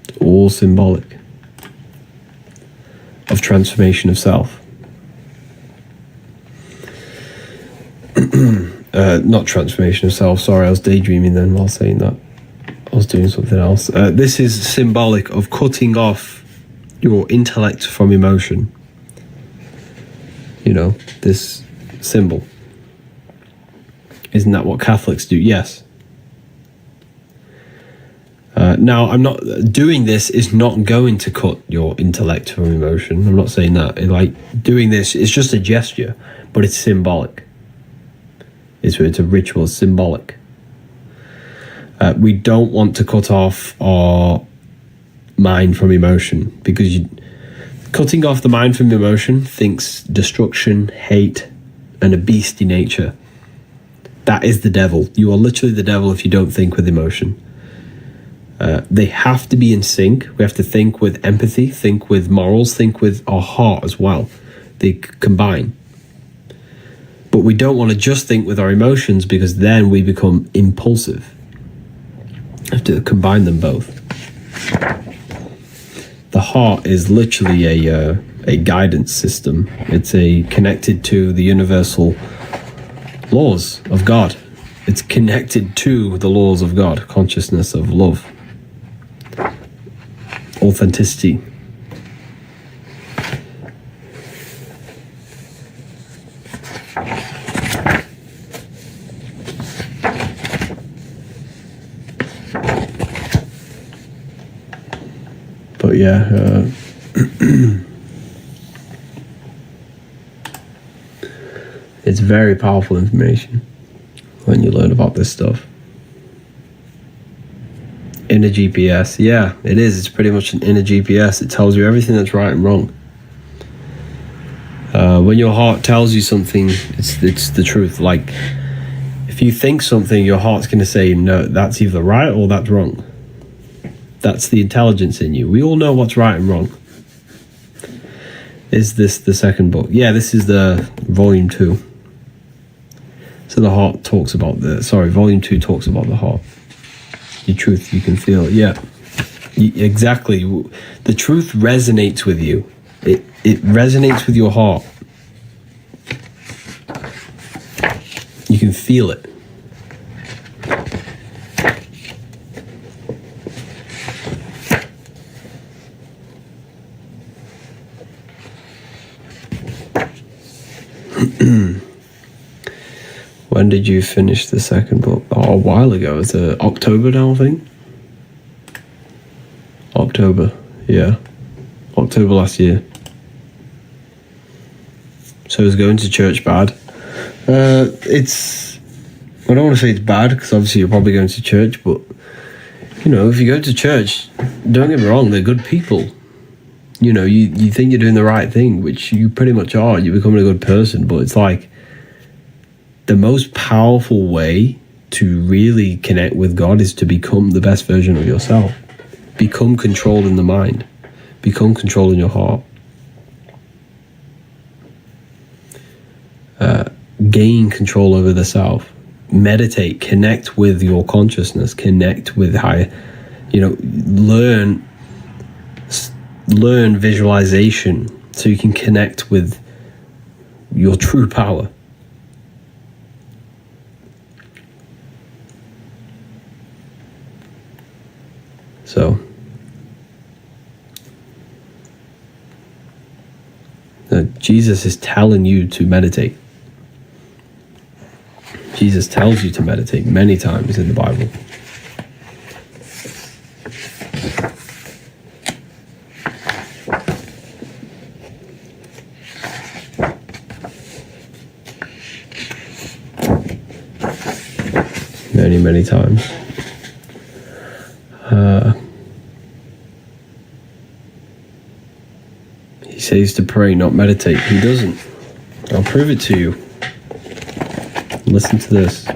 It's all symbolic of transformation of self. Not transformation of self, sorry, I was daydreaming then while saying that. I was doing something else. This is symbolic of cutting off your intellect from emotion. You know, this symbol. Isn't that what Catholics do? Yes. Now, I'm not doing this is not going to cut your intellect from emotion. I'm not saying that. Like, doing this is just a gesture, but it's symbolic. It's a ritual, it's symbolic. We don't want to cut off our mind from emotion, because cutting off the mind from emotion thinks destruction, hate, and a beastly nature. That is the devil. You are literally the devil if you don't think with emotion. They have to be in sync. We have to think with empathy, think with morals, think with our heart as well. They combine. But we don't want to just think with our emotions, because then we become impulsive. We have to combine them both. The heart is literally a guidance system. It's connected to the universal laws of God. It's connected to the laws of God, consciousness of love, authenticity. But yeah, it's very powerful information when you learn about this stuff. Inner GPS, yeah, it is. It's pretty much an inner GPS. It tells you everything that's right and wrong. When your heart tells you something, it's the truth. Like, if you think something, your heart's going to say, no, that's either right or that's wrong. That's the intelligence in you. We all know what's right and wrong. Is this the second book? Yeah, this is the volume 2. So the heart talks about volume 2 talks about the heart. Your truth, you can feel it. Yeah, exactly. The truth resonates with you. It resonates with your heart. You can feel it. When did you finish the second book? Oh, a while ago. It's October now, I think. October, yeah. October last year. So is going to church bad? I don't want to say it's bad, because obviously you're probably going to church, but, you know, if you go to church, don't get me wrong, they're good people. You know, you think you're doing the right thing, which you pretty much are. You're becoming a good person, but it's like, the most powerful way to really connect with God is to become the best version of yourself. Become controlled in the mind. Become controlled in your heart. Gain control over the self. Meditate. Connect with your consciousness. Connect with higher. You know, learn visualization so you can connect with your true power. So, Jesus is telling you to meditate. Jesus tells you to meditate many times in the Bible. Many, many times. He says to pray, not meditate. He doesn't. I'll prove it to you. Listen to this.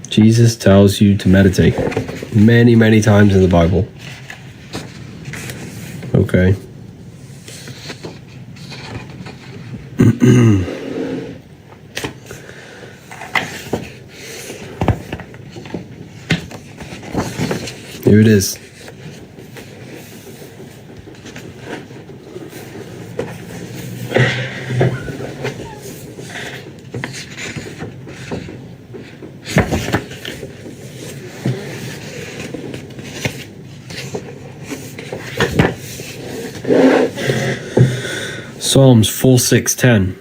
Jesus tells you to meditate many, many times in the Bible. Okay. Here it is. Psalms 4:6-10.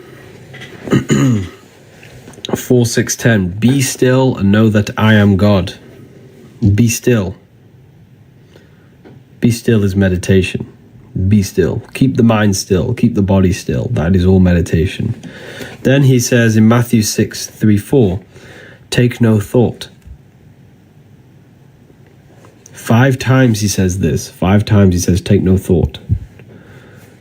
4:6-10. Be still and know that I am God. Be still. Be still is meditation. Be still. Keep the mind still. Keep the body still. That is all meditation. Then he says in Matthew 6:3-4, take no thought. 5 times he says this. 5 times he says, take no thought.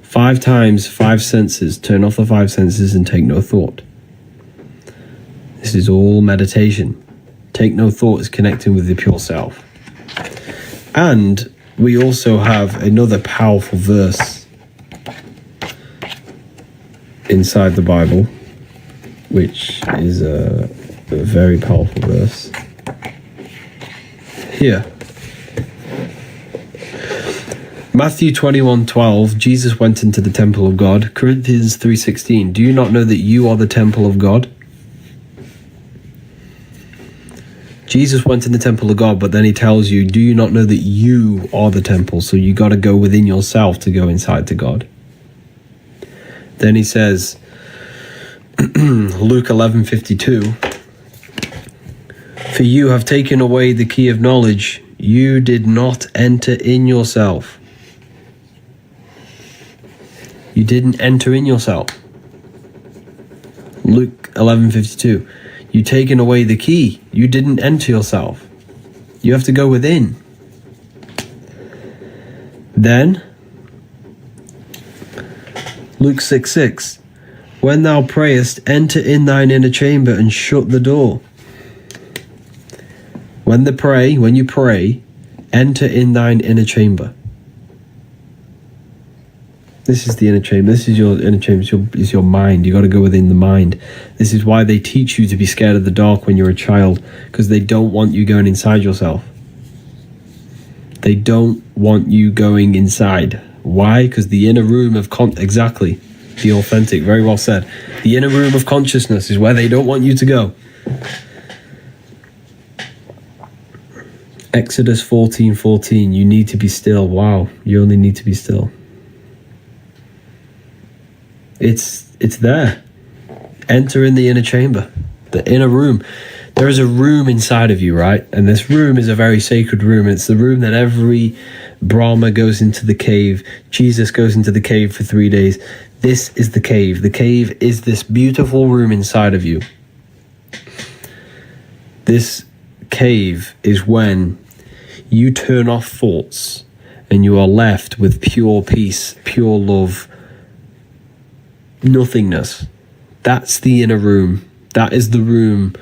5 times, 5 senses. Turn off the 5 senses and take no thought. This is all meditation. Take no thought is connecting with the pure self. And we also have another powerful verse inside the Bible, which is a very powerful verse. Here. Matthew 21:12, Jesus went into the temple of God. Corinthians 3:16, do you not know that you are the temple of God? Jesus went in the temple of God, but then he tells you, do you not know that you are the temple? So you got to go within yourself to go inside to God. Then he says, Luke 11:52, for you have taken away the key of knowledge. You did not enter in yourself. You didn't enter in yourself. Luke 11:52. You taken away the key. You didn't enter yourself. You have to go within. Then, Luke 6:6. When thou prayest, enter in thine inner chamber and shut the door. When you pray, enter in thine inner chamber. This is the inner chamber. This is your inner chamber. It's your mind. You got to go within the mind. This is why they teach you to be scared of the dark when you're a child, because they don't want you going inside yourself. They don't want you going inside. Why? Because the inner room of exactly, the authentic, very well said. The inner room of consciousness is where they don't want you to go. Exodus 14:14. You need to be still. Wow, you only need to be still. It's there. Enter in the inner chamber, the inner room. There is a room inside of you, right? And this room is a very sacred room. It's the room that every Brahma goes into the cave. Jesus goes into the cave for 3 days. This is the cave. The cave is this beautiful room inside of you. This cave is when you turn off thoughts and you are left with pure peace, pure love, nothingness. That's the inner room. That is the room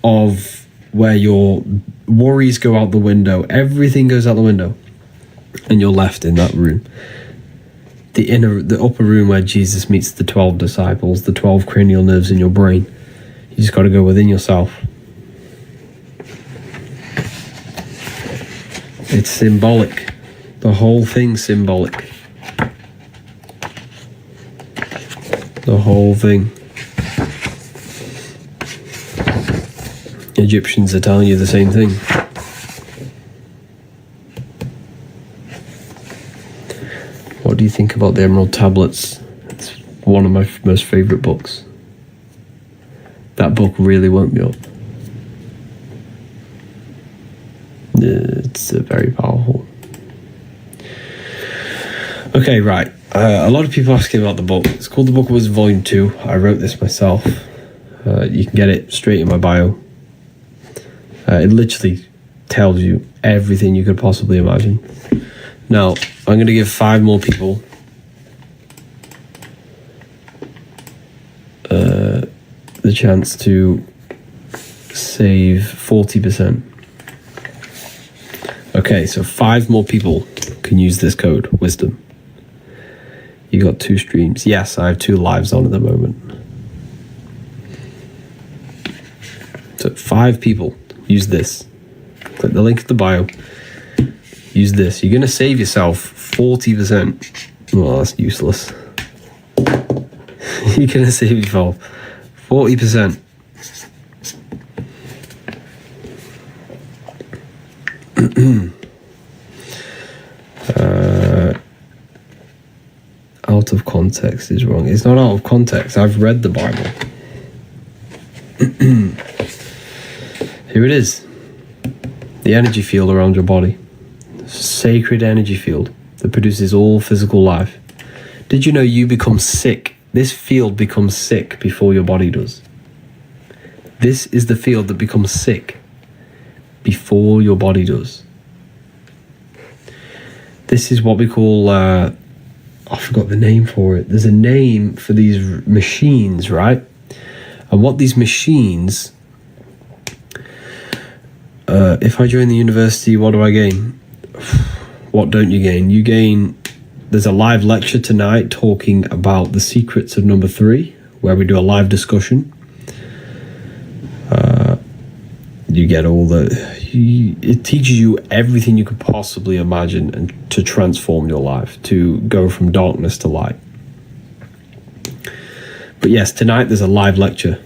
of where your worries go out the window. Everything goes out the window, and you're left in that room. The upper room where Jesus meets the 12 disciples, the 12 cranial nerves in your brain. You just got to go within yourself. It's symbolic. The whole thing's symbolic. The whole thing. Egyptians are telling you the same thing. What do you think about the Emerald Tablets? It's one of my most favourite books. That book really woke me up. It's very powerful. Okay, right. A lot of people asking about the book. It's called The Book of Wisdom Volume 2. I wrote this myself. You can get it straight in my bio. It literally tells you everything you could possibly imagine. Now, I'm going to give 5 more people the chance to save 40%. Okay, so 5 more people can use this code, Wisdom. You got 2 streams. Yes, I have 2 lives on at the moment. So 5 people use this. Click the link in the bio. use this. You're going to save yourself 40%. Well, that's useless. You're going to save yourself 40%. Out of context is wrong. It's not out of context. I've read the Bible. Here it is. The energy field around your body. Sacred energy field that produces all physical life. Did you know you become sick? This field becomes sick before your body does. This is the field that becomes sick before your body does. This is what we call, I forgot the name for it. There's a name for these machines, right? And what these machines, if I join the university, what do I gain? What don't you gain? You gain, there's a live lecture tonight talking about the secrets of number 3, where we do a live discussion. You get all it teaches you everything you could possibly imagine and to transform your life, to go from darkness to light. But yes, tonight there's a live lecture.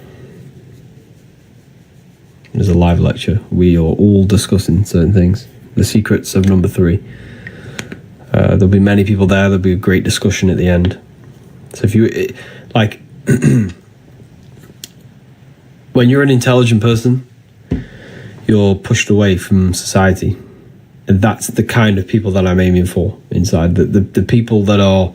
There's a live lecture. We are all discussing certain things. The secrets of number 3. There'll be many people there. There'll be a great discussion at the end. So if you, like, when you're an intelligent person, you're pushed away from society. And that's the kind of people that I'm aiming for inside. The people that are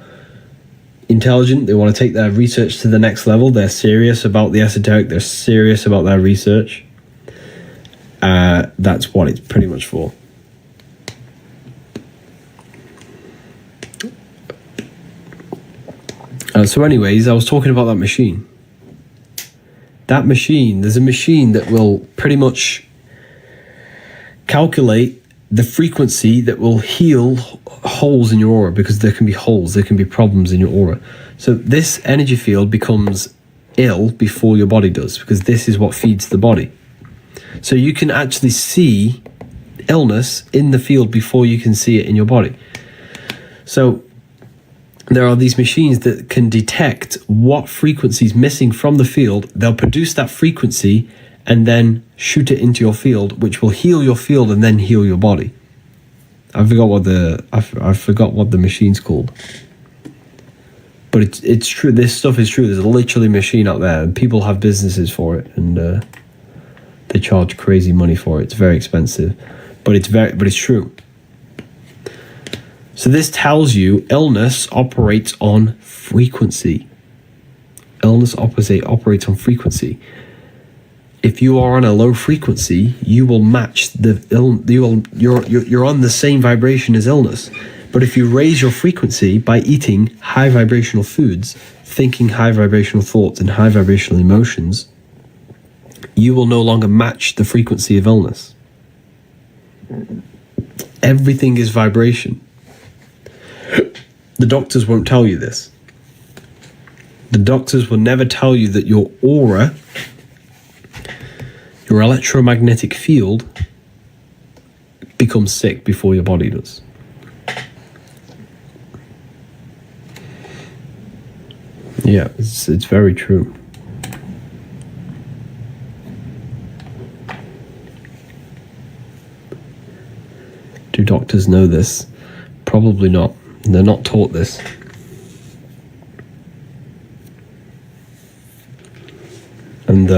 intelligent, they want to take their research to the next level. They're serious about the esoteric. They're serious about their research. That's what it's pretty much for. So anyways, I was talking about that machine. That machine, there's a machine that will pretty much calculate the frequency that will heal holes in your aura, because there can be holes, there can be problems in your aura. So this energy field becomes ill before your body does, because this is what feeds the body. So you can actually see illness in the field before you can see it in your body. So there are these machines that can detect what frequency is missing from the field. They'll produce that frequency and then shoot it into your field, which will heal your field and then heal your body. I forgot what the machine's called. But it's true. This stuff is true. There's literally a machine out there, and people have businesses for it, and they charge crazy money for it. It's very expensive, but it's true. So this tells you illness operates on frequency. Illness operates on frequency. If you are on a low frequency, you will match you're on the same vibration as illness. But if you raise your frequency by eating high vibrational foods, thinking high vibrational thoughts and high vibrational emotions, you will no longer match the frequency of illness. Everything is vibration. The doctors won't tell you this. The doctors will never tell you that your aura, your electromagnetic field, becomes sick before your body does. Yeah, it's very true. Do doctors know this? Probably not. They're not taught this. And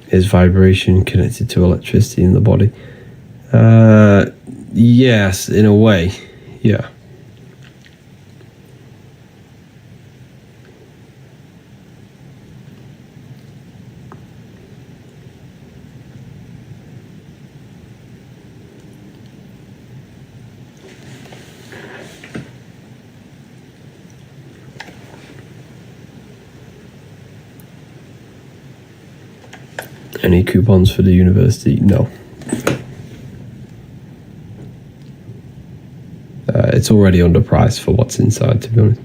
is vibration connected to electricity in the body? Yes, in a way. Yeah. Any coupons for the university? No. It's already underpriced for what's inside, to be honest.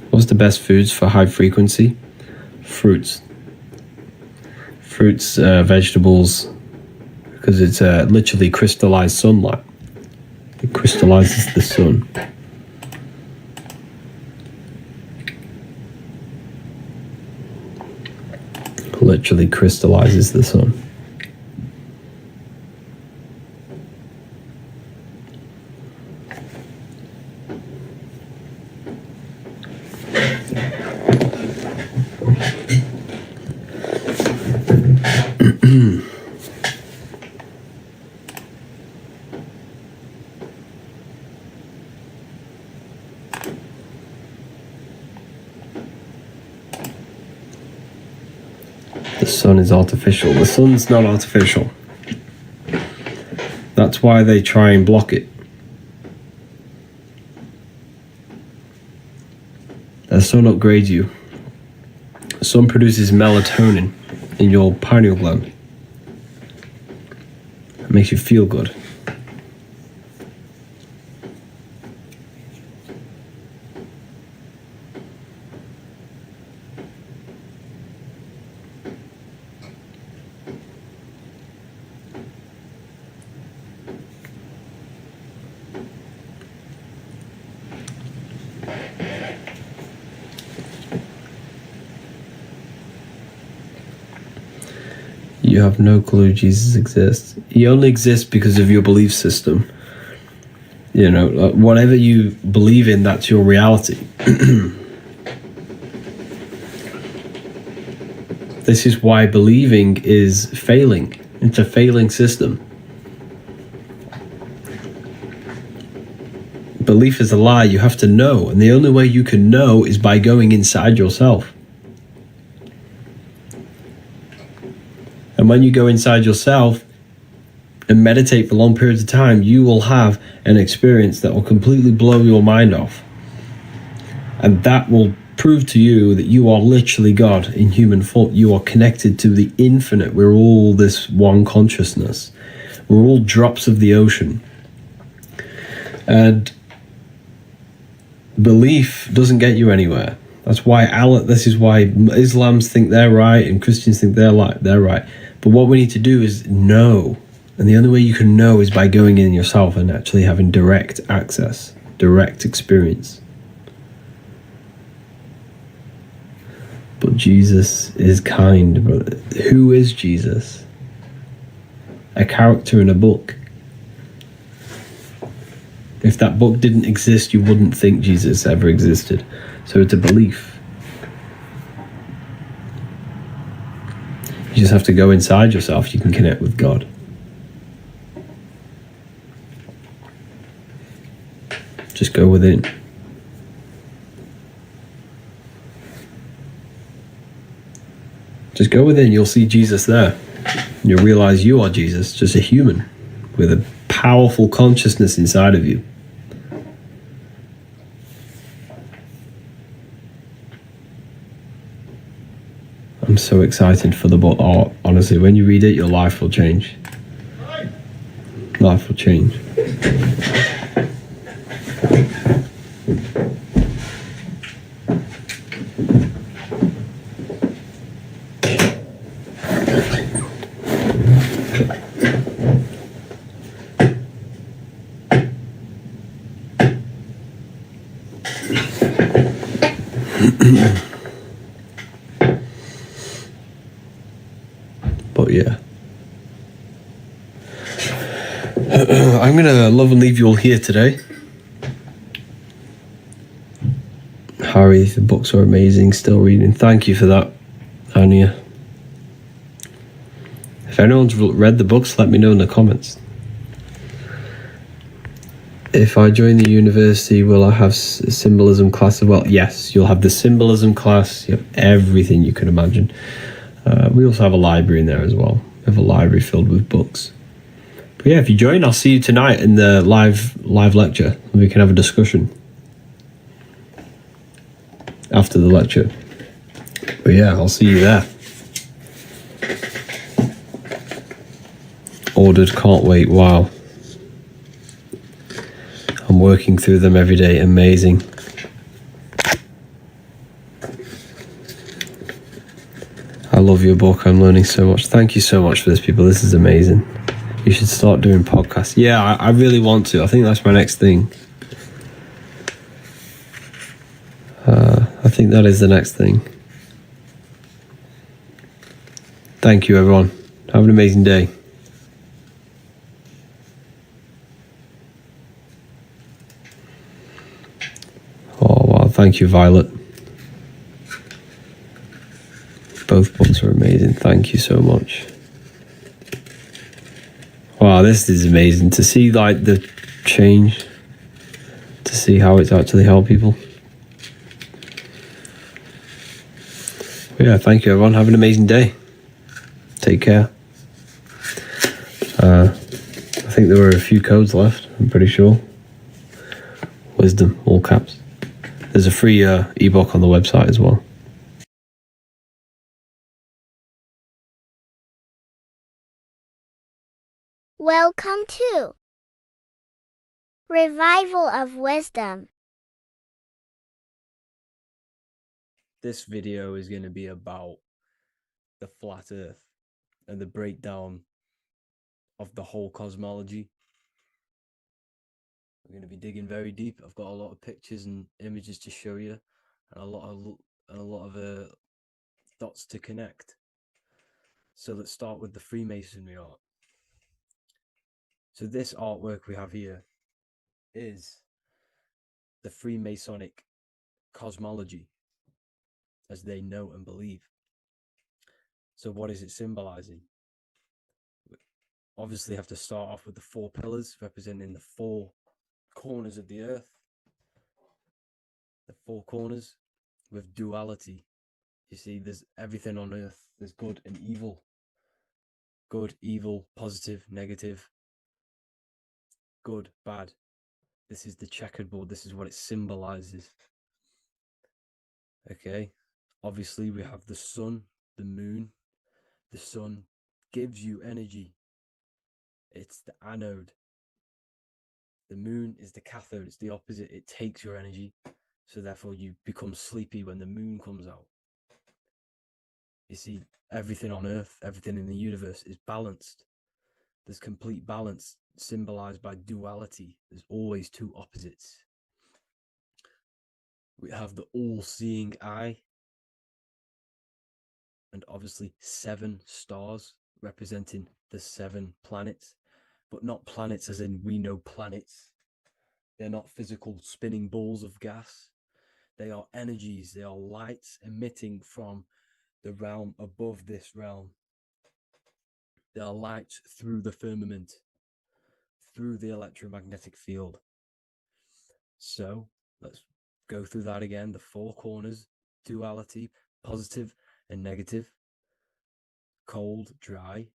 What's the best foods for high frequency? Fruits. Fruits, vegetables, because it's literally crystallized sunlight. It crystallizes the sun. Literally crystallizes the sun. The sun is artificial. The sun's not artificial. That's why they try and block it. The sun upgrades you. The sun produces melatonin in your pineal gland. It makes you feel good. You have no clue Jesus exists. He only exists because of your belief system. You know, whatever you believe in, that's your reality. This is why believing is failing. It's a failing system. Belief is a lie. You have to know. And the only way you can know is by going inside yourself. And when you go inside yourself and meditate for long periods of time, you will have an experience that will completely blow your mind off. And that will prove to you that you are literally God in human form. You are connected to the infinite. We're all this one consciousness. We're all drops of the ocean. And belief doesn't get you anywhere. That's why this is why Islams think they're right and Christians think they're right. But what we need to do is know. And the only way you can know is by going in yourself and actually having direct access, direct experience. But Jesus is kind, brother. Who is Jesus? A character in a book. If that book didn't exist, you wouldn't think Jesus ever existed. So it's a belief. You just have to go inside yourself. You can connect with God. Just go within. Just go within. You'll see Jesus there. You'll realize you are Jesus, just a human with a powerful consciousness inside of you. I'm so excited for the book. Oh, honestly, when you read it, your life will change. Life will change. But yeah, I'm gonna love and leave you all here today. Harry, the books are amazing. Still reading. Thank you for that, Anya. If anyone's read the books, let me know in the comments. If I join the university, will I have symbolism class as well? Yes, you'll have the symbolism class. You have everything you can imagine. We also have a library in there as well. We have a library filled with books. But yeah, if you join, I'll see you tonight in the live lecture. We can have a discussion after the lecture. But yeah, I'll see you there. ordered. Can't wait. Wow. I'm working through them every day. Amazing. I love your book. I'm learning so much. Thank you so much for this, people. This is amazing. You should start doing podcasts. Yeah, I really want to. I think that's my next thing. I think that is the next thing. Thank you, everyone. Have an amazing day. Oh, wow. Thank you, Violet. Both books are amazing. Thank you so much. Wow, this is amazing to see, like, the change, to see how it's actually helped people. But yeah, thank you, everyone. Have an amazing day. Take care. I think there were a few codes left, I'm pretty sure. Wisdom, all caps. There's a free ebook on the website as well. Welcome to Revival of Wisdom. This video is going to be about the flat earth and the breakdown of the whole cosmology. We're going to be digging very deep. I've got a lot of pictures and images to show you, and a lot of dots to connect. So let's start with the Freemasonry art. So this artwork we have here is the Freemasonic cosmology as they know and believe. So what is it symbolizing? We obviously have to start off with the 4 pillars representing the 4 corners of the earth. The 4 corners with duality. You see, there's everything on earth. There's good and evil. Good, evil, positive, negative. Good, bad. This is the checkerboard. This is what it symbolizes. Okay. Obviously, we have the sun, the moon. The sun gives you energy. It's the anode. The moon is the cathode. It's the opposite. It takes your energy. So therefore, you become sleepy when the moon comes out. You see, everything on Earth, everything in the universe is balanced. There's complete balance symbolized by duality. There's always 2 opposites. We have the all-seeing eye, and obviously 7 stars representing the 7 planets, but not planets as in we know planets. They're not physical spinning balls of gas. They are energies. They are lights emitting from the realm above this realm. They are lights through the firmament, through the electromagnetic field. So let's go through that again. The 4 corners, duality, positive and negative, cold, dry.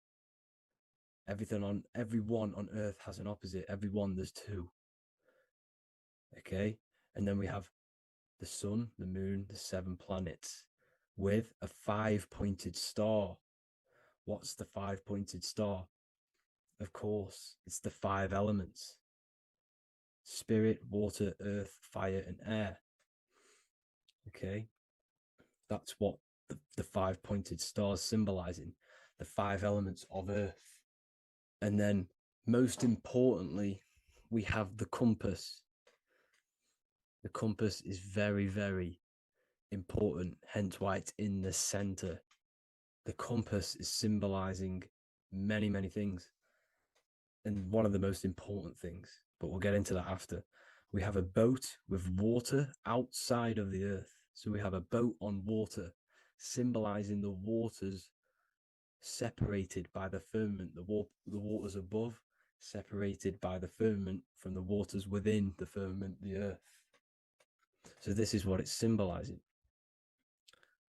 Everyone on Earth has an opposite. Everyone, there's 2. Okay, and then we have the sun, the moon, the 7 planets with a 5-pointed star. What's the 5-pointed star? Of course, it's the 5 elements: spirit, water, earth, fire, and air. Okay, that's what the 5-pointed star is symbolizing, the 5 elements of earth. And then, most importantly, we have the compass. The compass is very, very important, hence why it's in the center. The compass is symbolizing many, many things. And one of the most important things, but we'll get into that after. We have a boat with water outside of the earth. So we have a boat on water, symbolizing the waters separated by the firmament, the waters above, separated by the firmament from the waters within the firmament, the earth. So this is what it's symbolizing.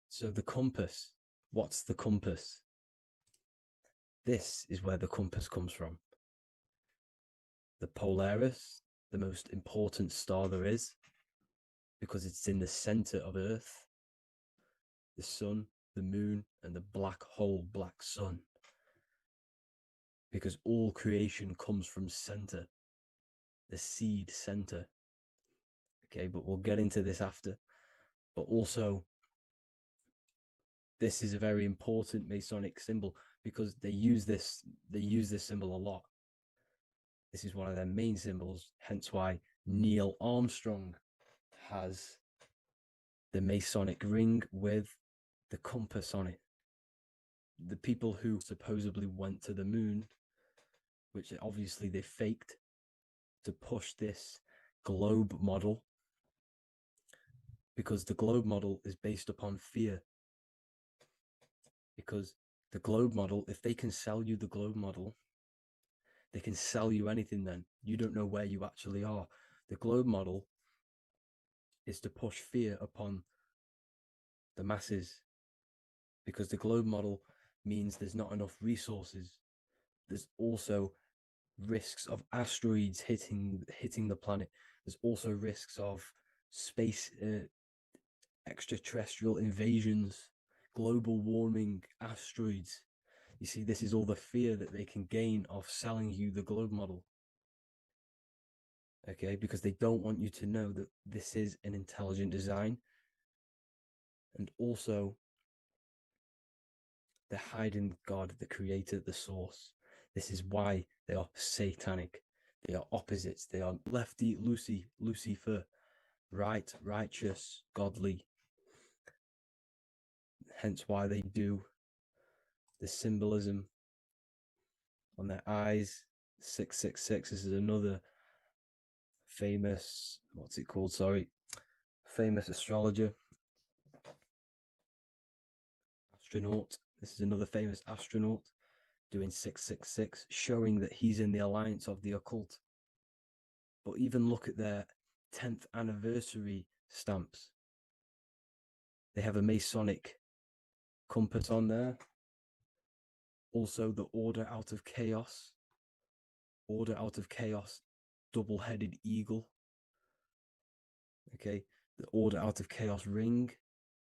So the compass, what's the compass? This is where the compass comes from. The Polaris, the most important star there is, because it's in the center of Earth, the sun, the moon, and the black hole, black sun. because all creation comes from center, the seed center. Okay, but we'll get into this after. But also, this is a very important Masonic symbol because they use this symbol a lot. This is one of their main symbols, hence why Neil Armstrong has the Masonic ring with the compass on it. The people who supposedly went to the moon, which obviously they faked to push this globe model, because the globe model is based upon fear. Because the globe model, if they can sell you the globe model, they can sell you anything then. You don't know where you actually are. The globe model is to push fear upon the masses, because the globe model means there's not enough resources. There's also risks of asteroids hitting the planet. There's also risks of space extraterrestrial invasions, global warming, asteroids. You see, this is all the fear that they can gain of selling you the globe model. Okay, because they don't want you to know that this is an intelligent design. And also, they're hiding God, the creator, the source. This is why they are satanic. They are opposites. They are lefty, Lucifer, right, righteous, godly. Hence why they do the symbolism on their eyes. 666. This is another famous, what's it called? Sorry, famous astrologer, astronaut. This is another famous astronaut doing 666, showing that he's in the alliance of the occult. But even look at their 10th anniversary stamps. They have a Masonic compass on there. Also, the Order Out of Chaos. Order Out of Chaos, double-headed eagle. Okay, the Order Out of Chaos ring,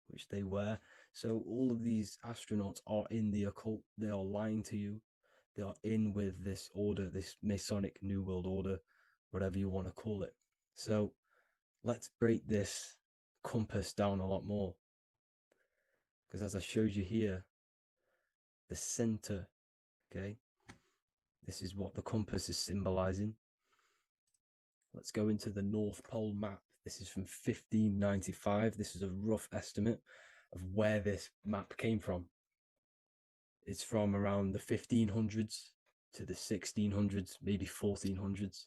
which they wear. So all of these astronauts are in the occult. They are lying to you. They are in with this order, this Masonic New World Order, whatever you want to call it. So let's break this compass down a lot more. Because as I showed you here, the center, okay, this is what the compass is symbolizing. Let's go into the North Pole map. This is from 1595. This is a rough estimate of where this map came from. It's from around the 1500s to the 1600s, maybe 1400s.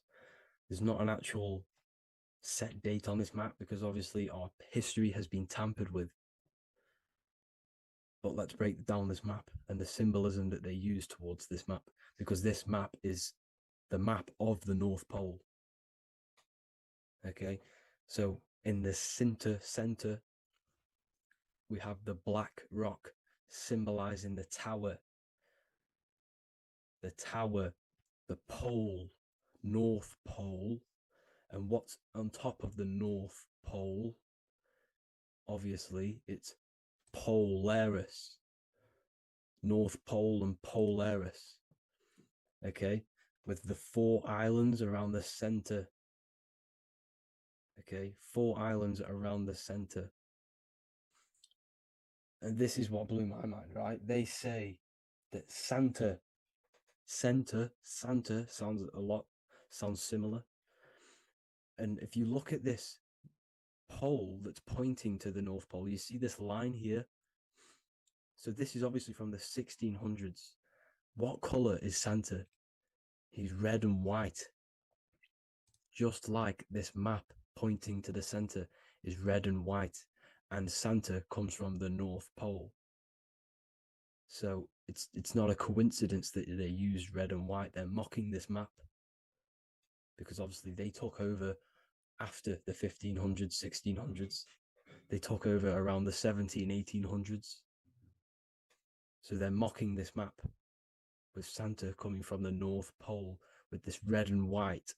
There's not an actual set date on this map because obviously our history has been tampered with. But let's break down this map and the symbolism that they use towards this map, because this map is the map of the North Pole. Okay, so in the center, we have the black rock symbolizing the tower, the pole, North Pole. And what's on top of the North Pole? Obviously, it's Polaris. North Pole and Polaris. Okay, with the 4 islands around the center. Okay, 4 islands around the center. And this is what blew my mind, right? They say that Santa sounds similar. And if you look at this pole that's pointing to the North Pole, you see this line here. So this is obviously from the 1600s. What color is Santa? He's red and white. Just like this map pointing to the center is red and white, and Santa comes from the North Pole. So it's not a coincidence that they use red and white. They're mocking this map because obviously they took over after the 1500s, 1600s. They took over around the 17, 1800s. So they're mocking this map with Santa coming from the North Pole with this red and white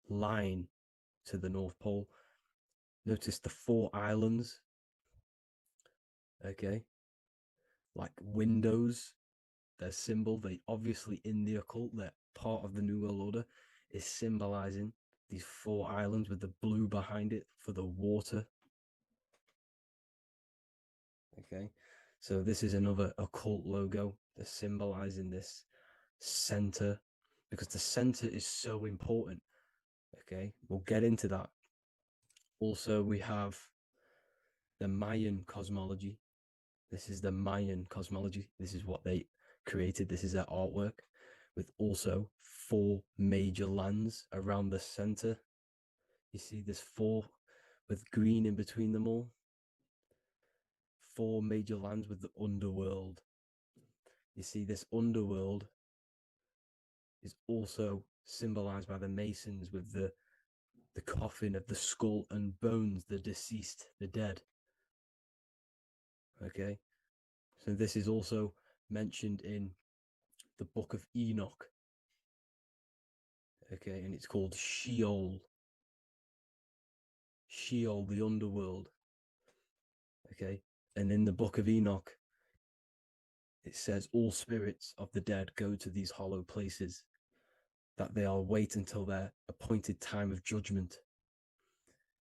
line to the North Pole. Notice the 4 islands. Okay. Like windows. their symbol, they obviously in the occult, they're part of the New World Order, is symbolizing these 4 islands with the blue behind it for the water. Okay, so this is another occult logo. They're symbolizing this center because the center is so important. Okay, we'll get into that. Also, we have the Mayan cosmology. This is the Mayan cosmology. This is what they created. This is their artwork, with also 4 major lands around the center. You see there's 4 with green in between them all. 4 major lands with the underworld. You see this underworld is also symbolized by the Masons with the coffin of the skull and bones, the deceased, the dead. Okay, so this is also mentioned in the book of Enoch. Okay, and it's called Sheol. Sheol, the underworld. Okay, and in the book of Enoch, it says all spirits of the dead go to these hollow places, that they are wait until their appointed time of judgment.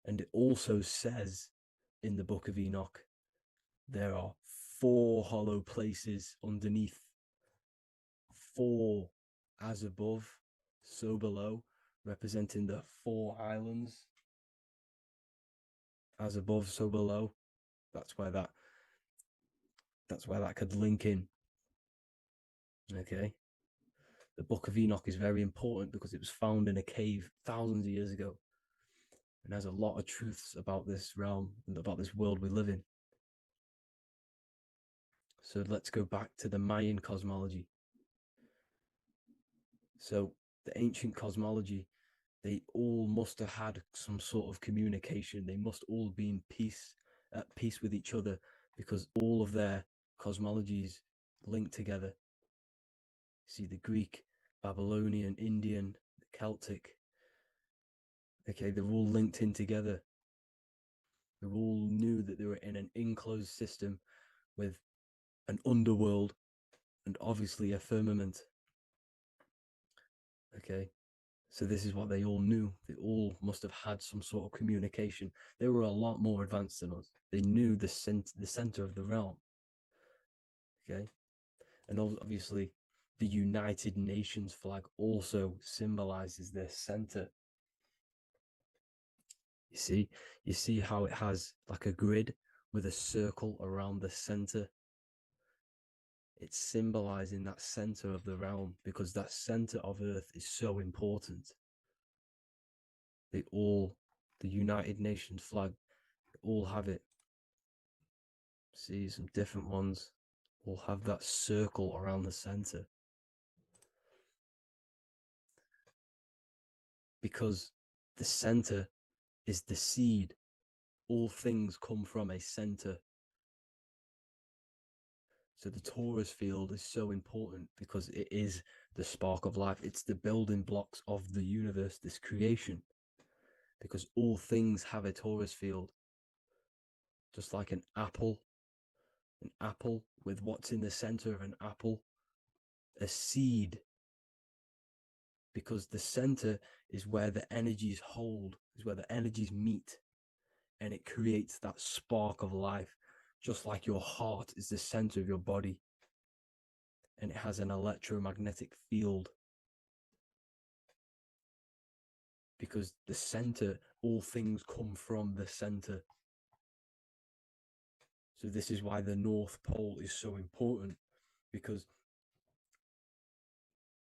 And it also says in the book of Enoch, there are 4 hollow places underneath. 4 as above, so below, representing the 4 islands. As above, so below. That's where that could link in. Okay. The book of Enoch is very important because it was found in a cave thousands of years ago. And there's a lot of truths about this realm and about this world we live in. So let's go back to the Mayan cosmology. So the ancient cosmology, they all must have had some sort of communication. They must all be in peace, at peace with each other, because all of their cosmologies linked together. See the Greek, Babylonian, Indian, Celtic. Okay, they're all linked in together. They all knew that they were in an enclosed system with an underworld and obviously a firmament. Okay, so this is what they all knew. They all must have had some sort of communication. They were a lot more advanced than us. They knew the center of the realm. Okay, and obviously the United Nations flag also symbolizes their center. You see how it has like a grid with a circle around the center. It's symbolizing that center of the realm because that center of Earth is so important. The United Nations flag, all have it. See, some different ones all have that circle around the center. Because the center is the seed. All things come from a center. So the torus field is so important because it is the spark of life. It's the building blocks of the universe, this creation. Because all things have a torus field. Just like an apple with what's in the center of an apple, a seed. Because the center is where the energies hold, is where the energies meet. And it creates that spark of life. Just like your heart is the center of your body. And it has an electromagnetic field. Because the center, all things come from the center. So this is why the North Pole is so important. Because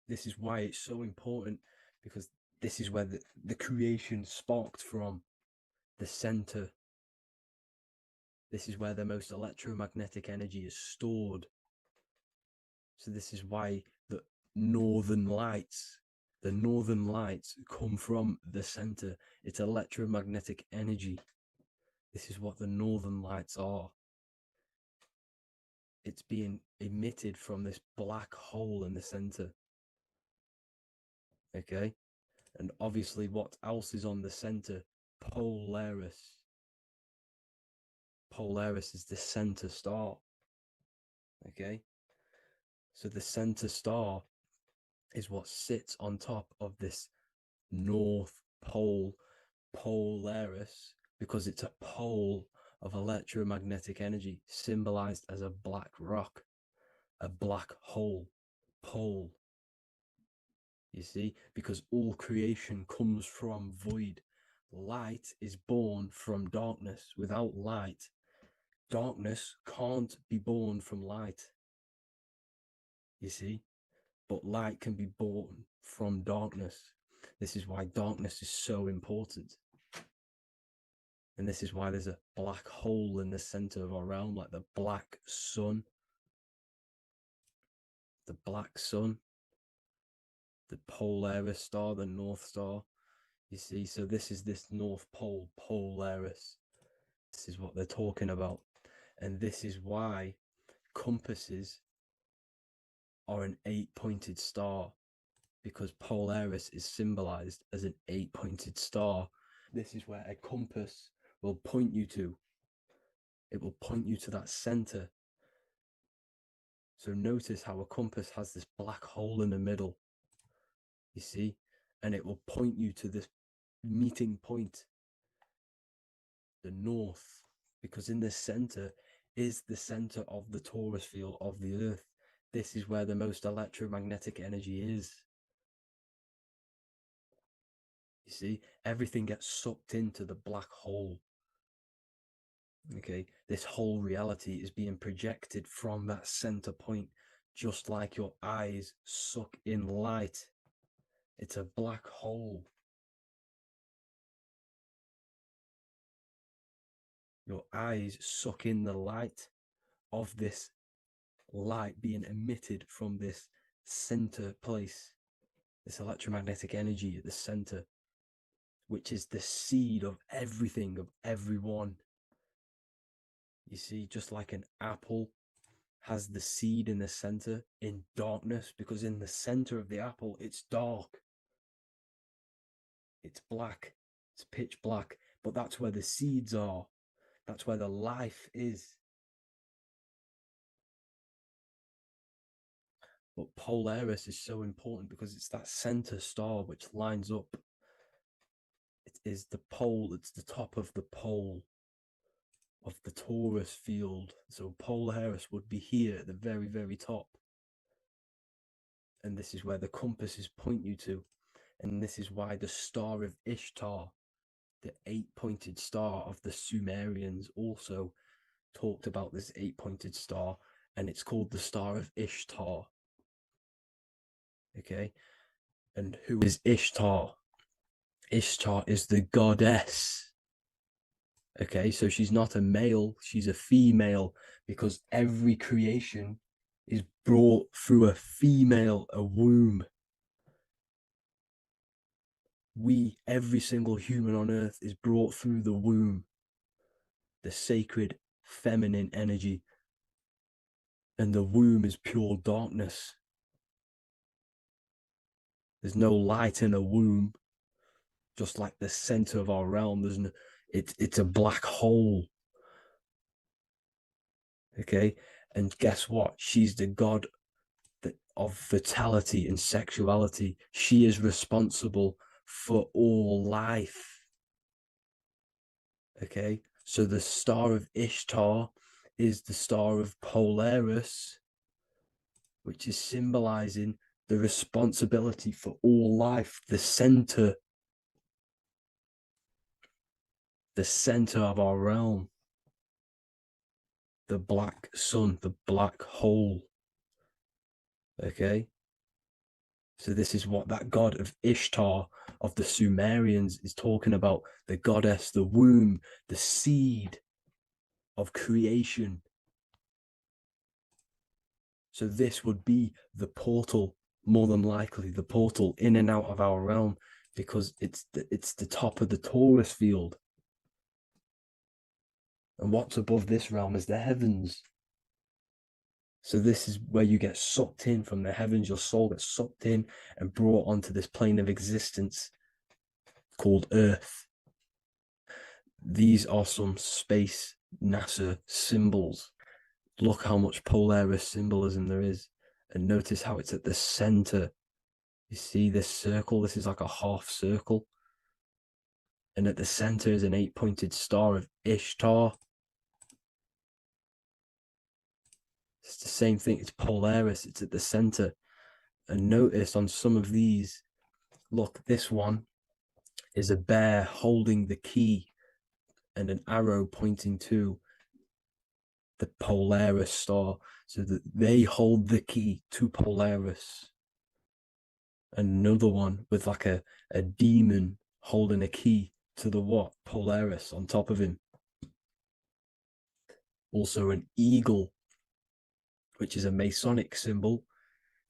this is why it's so important. Because this is where the creation sparked from. The center. This is where the most electromagnetic energy is stored. So this is why the northern lights come from the center. It's electromagnetic energy. This is what the northern lights are. It's being emitted from this black hole in the center. Okay? And obviously what else is on the center? Polaris. Polaris is the center star. Okay? So the center star is what sits on top of this North Pole, Polaris, because it's a pole of electromagnetic energy symbolized as a black rock, a black hole, pole. You see, because all creation comes from void. Light is born from darkness. Without light, darkness can't be born from light. You see, but light can be born from darkness. This is why darkness is so important. And this is why there's a black hole in the center of our realm, like the black sun. The black sun, the Polaris star, the North Star. You see, so this is this North Pole, Polaris. This is what they're talking about. And this is why compasses are an 8-pointed star, because Polaris is symbolized as an 8-pointed star. This is where a compass will point you to. It will point you to that center. So notice how a compass has this black hole in the middle, you see, and it will point you to this meeting point, the north, because in the center is the center of the torus field of the earth. This is where the most electromagnetic energy is. You see, everything gets sucked into the black hole. Okay, this whole reality is being projected from that center point, just like your eyes suck in light. It's a black hole. Your eyes suck in the light of this light being emitted from this center place, this electromagnetic energy at the center, which is the seed of everything, of everyone. You see, just like an apple has the seed in the center in darkness, because in the center of the apple, it's dark. It's black. It's pitch black. But that's where the seeds are. That's where the life is. But Polaris is so important because it's that center star which lines up. It is the pole, it's the top of the pole of the torus field. So Polaris would be here at the very, very top. And this is where the compasses point you to. And this is why the star of Ishtar, the 8-pointed star of the Sumerians, also talked about this 8-pointed star, and it's called the star of Ishtar. Okay, and who is Ishtar? Ishtar is the goddess. Okay, so she's not a male, she's a female, because every creation is brought through a female, a womb. Every single human on earth is brought through the womb, the sacred feminine energy. And the womb is pure darkness. There's no light in a womb, just like the center of our realm. There's no, it's a black hole. Okay, and guess what? She's the god of fertility and sexuality. She is responsible for all life. Okay, so the star of Ishtar is the star of Polaris, which is symbolizing the responsibility for all life, the center of our realm, the black sun, the black hole. Okay, so this is what that god of Ishtar of the Sumerians is talking about, the goddess, the womb, the seed of creation. So this would be the portal, more than likely the portal in and out of our realm, because it's the top of the torus field. And what's above this realm is the heavens. So this is where you get sucked in from the heavens. Your soul gets sucked in and brought onto this plane of existence called Earth. These are some space NASA symbols. Look how much Polaris symbolism there is. And notice how it's at the center. You see this circle? This is like a half circle. And at the center is an 8-pointed star of Ishtar. It's the same thing. It's Polaris. It's at the center. And notice on some of these, look, this one is a bear holding the key and an arrow pointing to the Polaris star, so that they hold the key to Polaris. Another one with like a demon holding a key to the what? Polaris on top of him. Also an eagle, which is a Masonic symbol.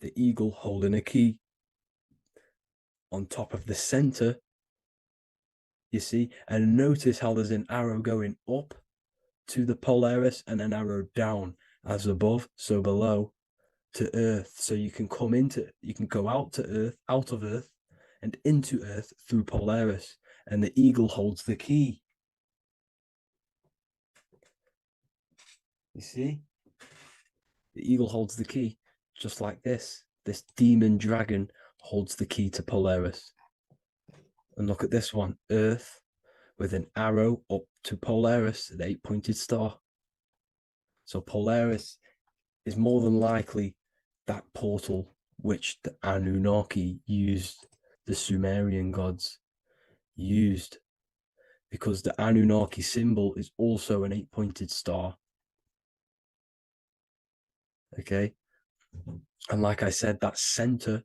The eagle holding a key on top of the center. You see? And notice how there's an arrow going up to the Polaris and an arrow down, as above, so below, to Earth. So you can go out of Earth and into Earth through Polaris. And the eagle holds the key. You see? The eagle holds the key, just like this. This demon dragon holds the key to Polaris. And look at this one, Earth, with an arrow up to Polaris, an 8-pointed star. So Polaris is more than likely that portal which the Anunnaki used, the Sumerian gods used, because the Anunnaki symbol is also an 8-pointed star. Okay. And like I said, that center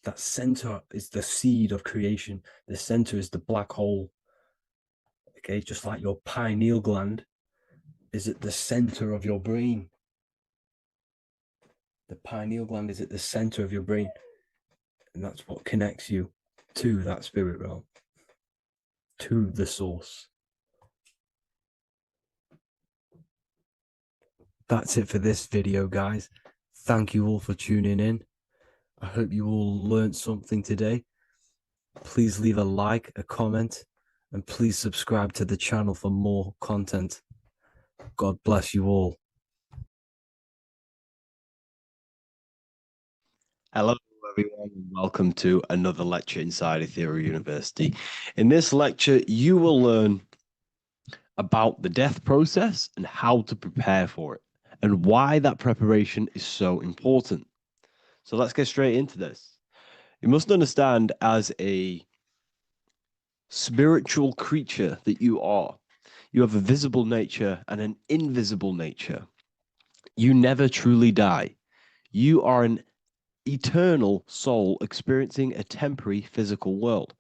is the seed of creation. The center is the black hole. Okay, just like your pineal gland is at the center of your brain. The pineal gland is at the center of your brain. And that's what connects you to that spirit realm, to the source. That's it for this video, guys. Thank you all for tuning in. I hope you all learned something today. Please leave a like, a comment, and please subscribe to the channel for more content. God bless you all. Hello, everyone, and welcome to another lecture inside Ethereal University. In this lecture, you will learn about the death process and how to prepare for it, and why that preparation is so important. So let's get straight into this. You must understand, as a spiritual creature that you are, you have a visible nature and an invisible nature. You never truly die. You are an eternal soul experiencing a temporary physical world.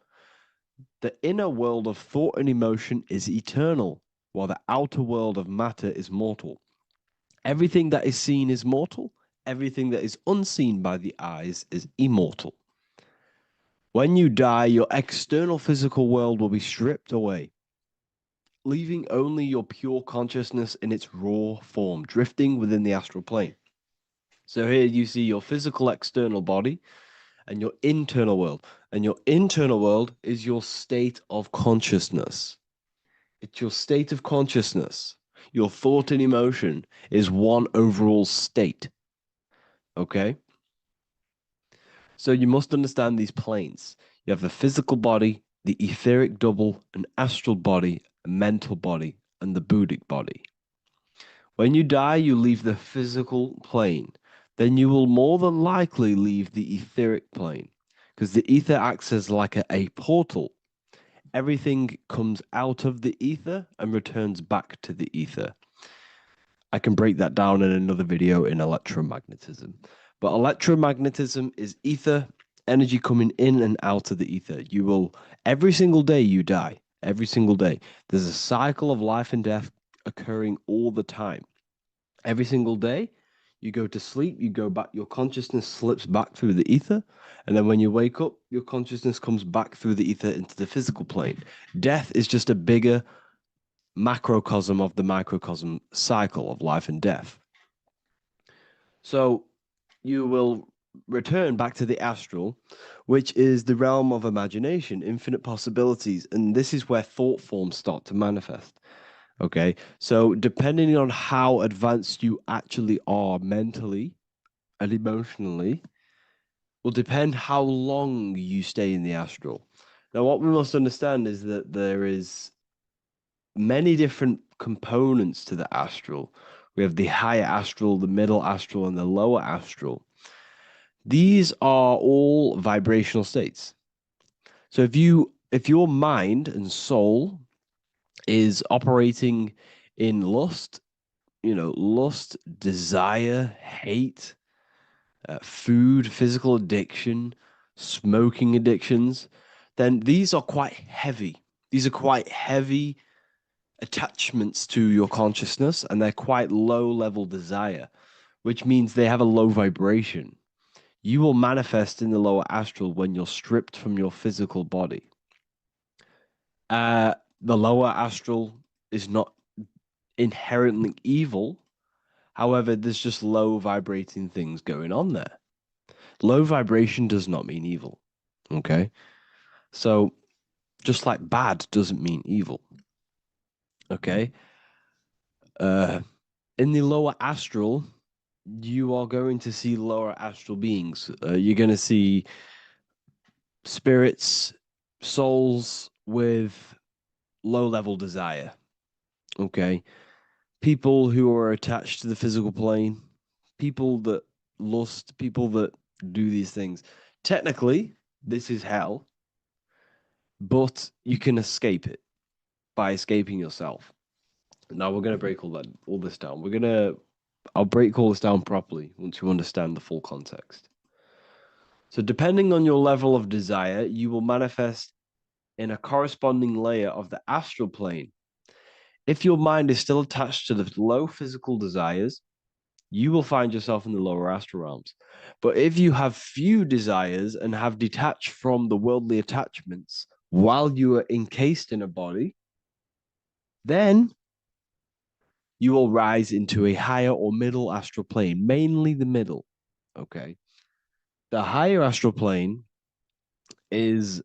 The inner world of thought and emotion is eternal, while the outer world of matter is mortal. Everything that is seen is mortal. Everything that is unseen by the eyes is immortal. When you die, your external physical world will be stripped away, leaving only your pure consciousness in its raw form, drifting within the astral plane. So here you see your physical external body and your internal world. And your internal world is your state of consciousness. It's your state of consciousness. Your thought and emotion is one overall state. Okay? So you must understand these planes. You have the physical body, the etheric double, an astral body, a mental body, and the Buddhic body. When you die, you leave the physical plane. Then you will more than likely leave the etheric plane, because the ether acts as like a portal. Everything comes out of the ether and returns back to the ether. I can break that down in another video in electromagnetism. But electromagnetism is ether, energy coming in and out of the ether. You will, every single day you die, every single day. There's a cycle of life and death occurring all the time. Every single day, you go to sleep, you go back, your consciousness slips back through the ether. And then when you wake up, your consciousness comes back through the ether into the physical plane. Death is just a bigger macrocosm of the microcosm cycle of life and death. So you will return back to the astral, which is the realm of imagination, infinite possibilities. And this is where thought forms start to manifest. Okay, so depending on how advanced you actually are mentally and emotionally will depend how long you stay in the astral. Now, what we must understand is that there is many different components to the astral. We have the higher astral, the middle astral, and the lower astral. These are all vibrational states. So if your mind and soul is operating in lust, lust, desire, hate, food, physical addiction, smoking addictions, then these are quite heavy. These are quite heavy attachments to your consciousness, and they're quite low level desire, which means they have a low vibration. You will manifest in the lower astral when you're stripped from your physical body. The lower astral is not inherently evil. However, there's just low vibrating things going on there. Low vibration does not mean evil. Okay. So just like bad doesn't mean evil. Okay. In the lower astral, you are going to see lower astral beings. You're going to see spirits, souls with low level desire. Okay. People who are attached to the physical plane, people that lust, people that do these things. Technically, this is hell, but you can escape it by escaping yourself. Now we're going to break all this down. I'll break all this down properly once you understand the full context. So depending on your level of desire, you will manifest in a corresponding layer of the astral plane. If your mind is still attached to the low physical desires, you will find yourself in the lower astral realms. But if you have few desires and have detached from the worldly attachments while you are encased in a body, then you will rise into a higher or middle astral plane, mainly the middle. Okay. The higher astral plane is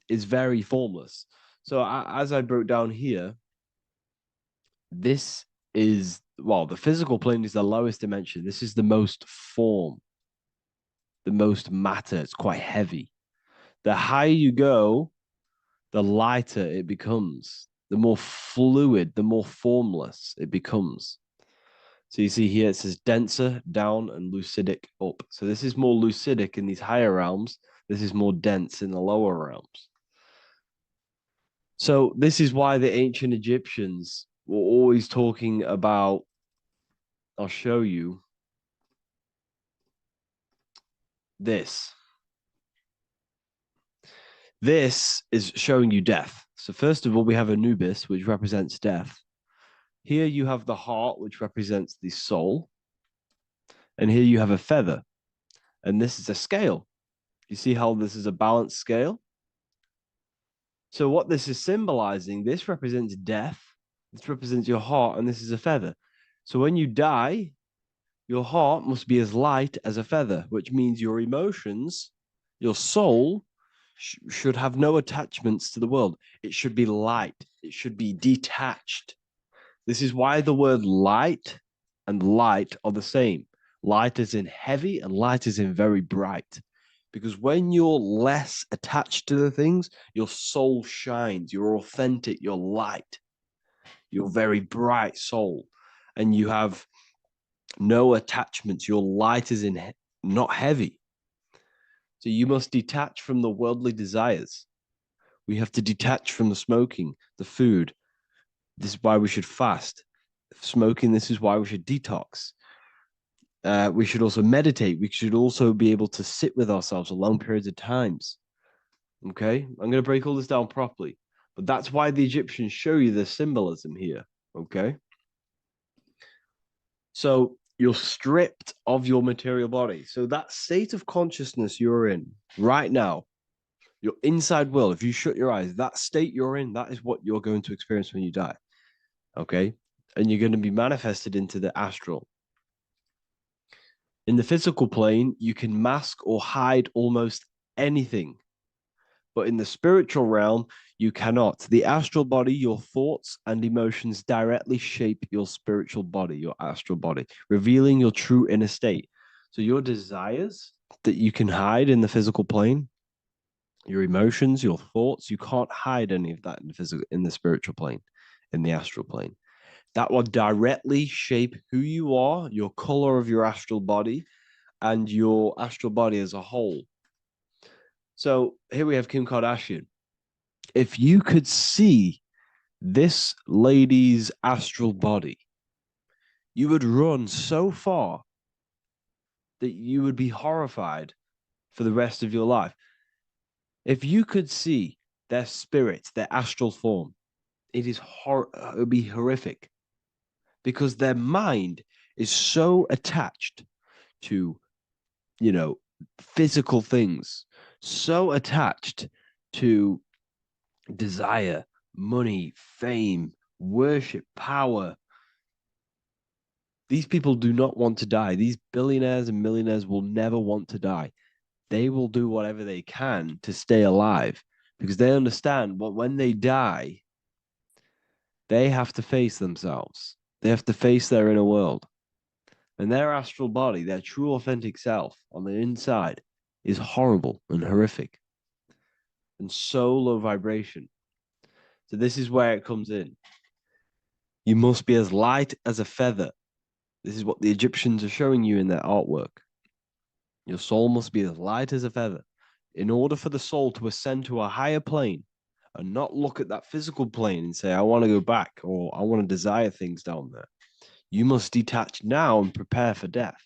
very formless. So as I broke down here, this is, well, the physical plane is the lowest dimension. This is the most form, the most matter. It's quite heavy. The higher you go, the lighter it becomes, the more fluid, the more formless it becomes. So you see here it says denser down and lucidic up. So this is more lucidic in these higher realms. This is more dense in the lower realms. So this is why the ancient Egyptians were always talking about, I'll show you this. This is showing you death. So first of all, we have Anubis, which represents death. Here you have the heart, which represents the soul. And here you have a feather. And this is a scale. You see how this is a balanced scale? So what this is symbolizing, this represents death. This represents your heart, and this is a feather. So when you die, your heart must be as light as a feather, which means your emotions, your soul, should have no attachments to the world. It should be light. It should be detached. This is why the word light and light are the same. Light is in heavy and light is in very bright. Because when you're less attached to the things, your soul shines. You're authentic. You're light. You're very bright soul. And you have no attachments. Your light is in not heavy. So you must detach from the worldly desires. We have to detach from the smoking, the food. This is why we should fast. Smoking, this is why we should detox. We should also meditate. We should also be able to sit with ourselves for long periods of times. Okay, I'm going to break all this down properly. But that's why the Egyptians show you the symbolism here. Okay. So you're stripped of your material body. So that state of consciousness you're in right now, your inside world, if you shut your eyes, that state you're in, that is what you're going to experience when you die. Okay. And you're going to be manifested into the astral. In the physical plane, you can mask or hide almost anything. But in the spiritual realm, you cannot. The astral body, your thoughts and emotions directly shape your spiritual body, your astral body, revealing your true inner state. So your desires that you can hide in the physical plane, your emotions, your thoughts, you can't hide any of that in the spiritual plane, in the astral plane. That will directly shape who you are, your color of your astral body, and your astral body as a whole. So here we have Kim Kardashian. If you could see this lady's astral body, you would run so far that you would be horrified for the rest of your life. If you could see their spirit, their astral form, it would be horrific because their mind is so attached to, physical things, so attached to desire, money, fame, worship, power. These people do not want to die. These billionaires and millionaires will never want to die. They will do whatever they can to stay alive because they understand what when they die, they have to face themselves. They have to face their inner world. And their astral body, their true authentic self on the inside is horrible and horrific and so low vibration. So this is where it comes in. You must be as light as a feather. This is what the Egyptians are showing you in their artwork. Your soul must be as light as a feather. In order for the soul to ascend to a higher plane and not look at that physical plane and say, I want to go back or I want to desire things down there, you must detach now and prepare for death.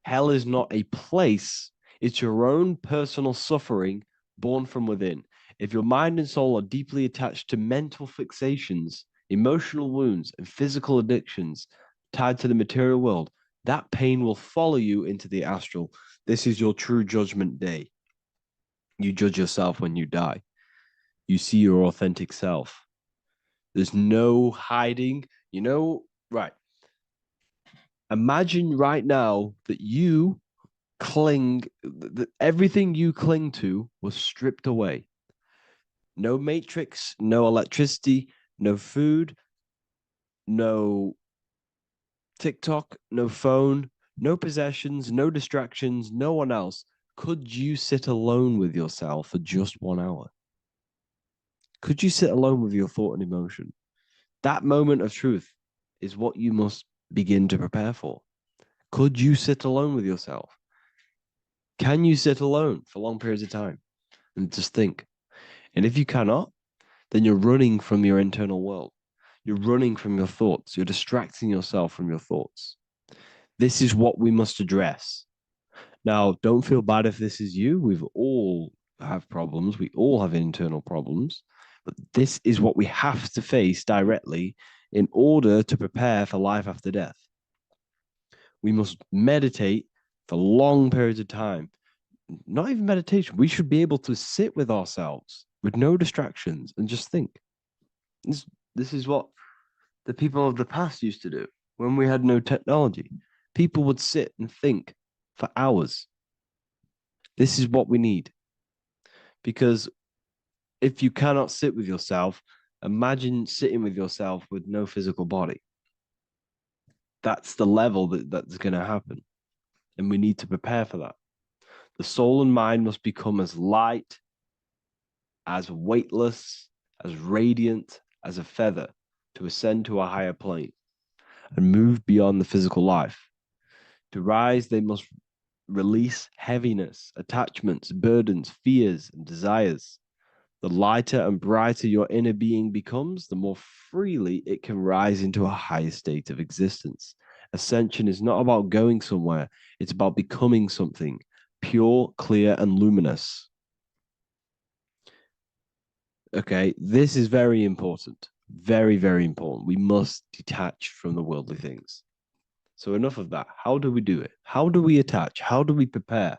Hell is not a place, it's your own personal suffering born from within. If your mind and soul are deeply attached to mental fixations, emotional wounds, and physical addictions tied to the material world, that pain will follow you into the astral. This is your true judgment day. You judge yourself when you die. You see your authentic self. There's no hiding. Right. Imagine right now that you that everything you cling to was stripped away. No matrix, no electricity, no food, no TikTok, no phone, no possessions, no distractions, no one else. Could you sit alone with yourself for just 1 hour? Could you sit alone with your thought and emotion? That moment of truth is what you must begin to prepare for. Could you sit alone with yourself? Can you sit alone for long periods of time and just think? And if you cannot, then you're running from your internal world. You're running from your thoughts. You're distracting yourself from your thoughts. This is what we must address. Now, don't feel bad if this is you. We've all have problems. We all have internal problems. But this is what we have to face directly in order to prepare for life after death. We must meditate for long periods of time. Not even meditation. We should be able to sit with ourselves with no distractions and just think. This is what the people of the past used to do when we had no technology. People would sit and think for hours. This is what we need. Because if you cannot sit with yourself, imagine sitting with yourself with no physical body. That's the level that's going to happen. And we need to prepare for that. The soul and mind must become as light, as weightless, as radiant as a feather to ascend to a higher plane and move beyond the physical life. To rise, they must release heaviness, attachments, burdens, fears, and desires. The lighter and brighter your inner being becomes, the more freely it can rise into a higher state of existence. Ascension is not about going somewhere, it's about becoming something pure, clear, and luminous. Okay, this is very important. Very, very important. We must detach from the worldly things. So, enough of that. How do we do it? How do we attach? How do we prepare?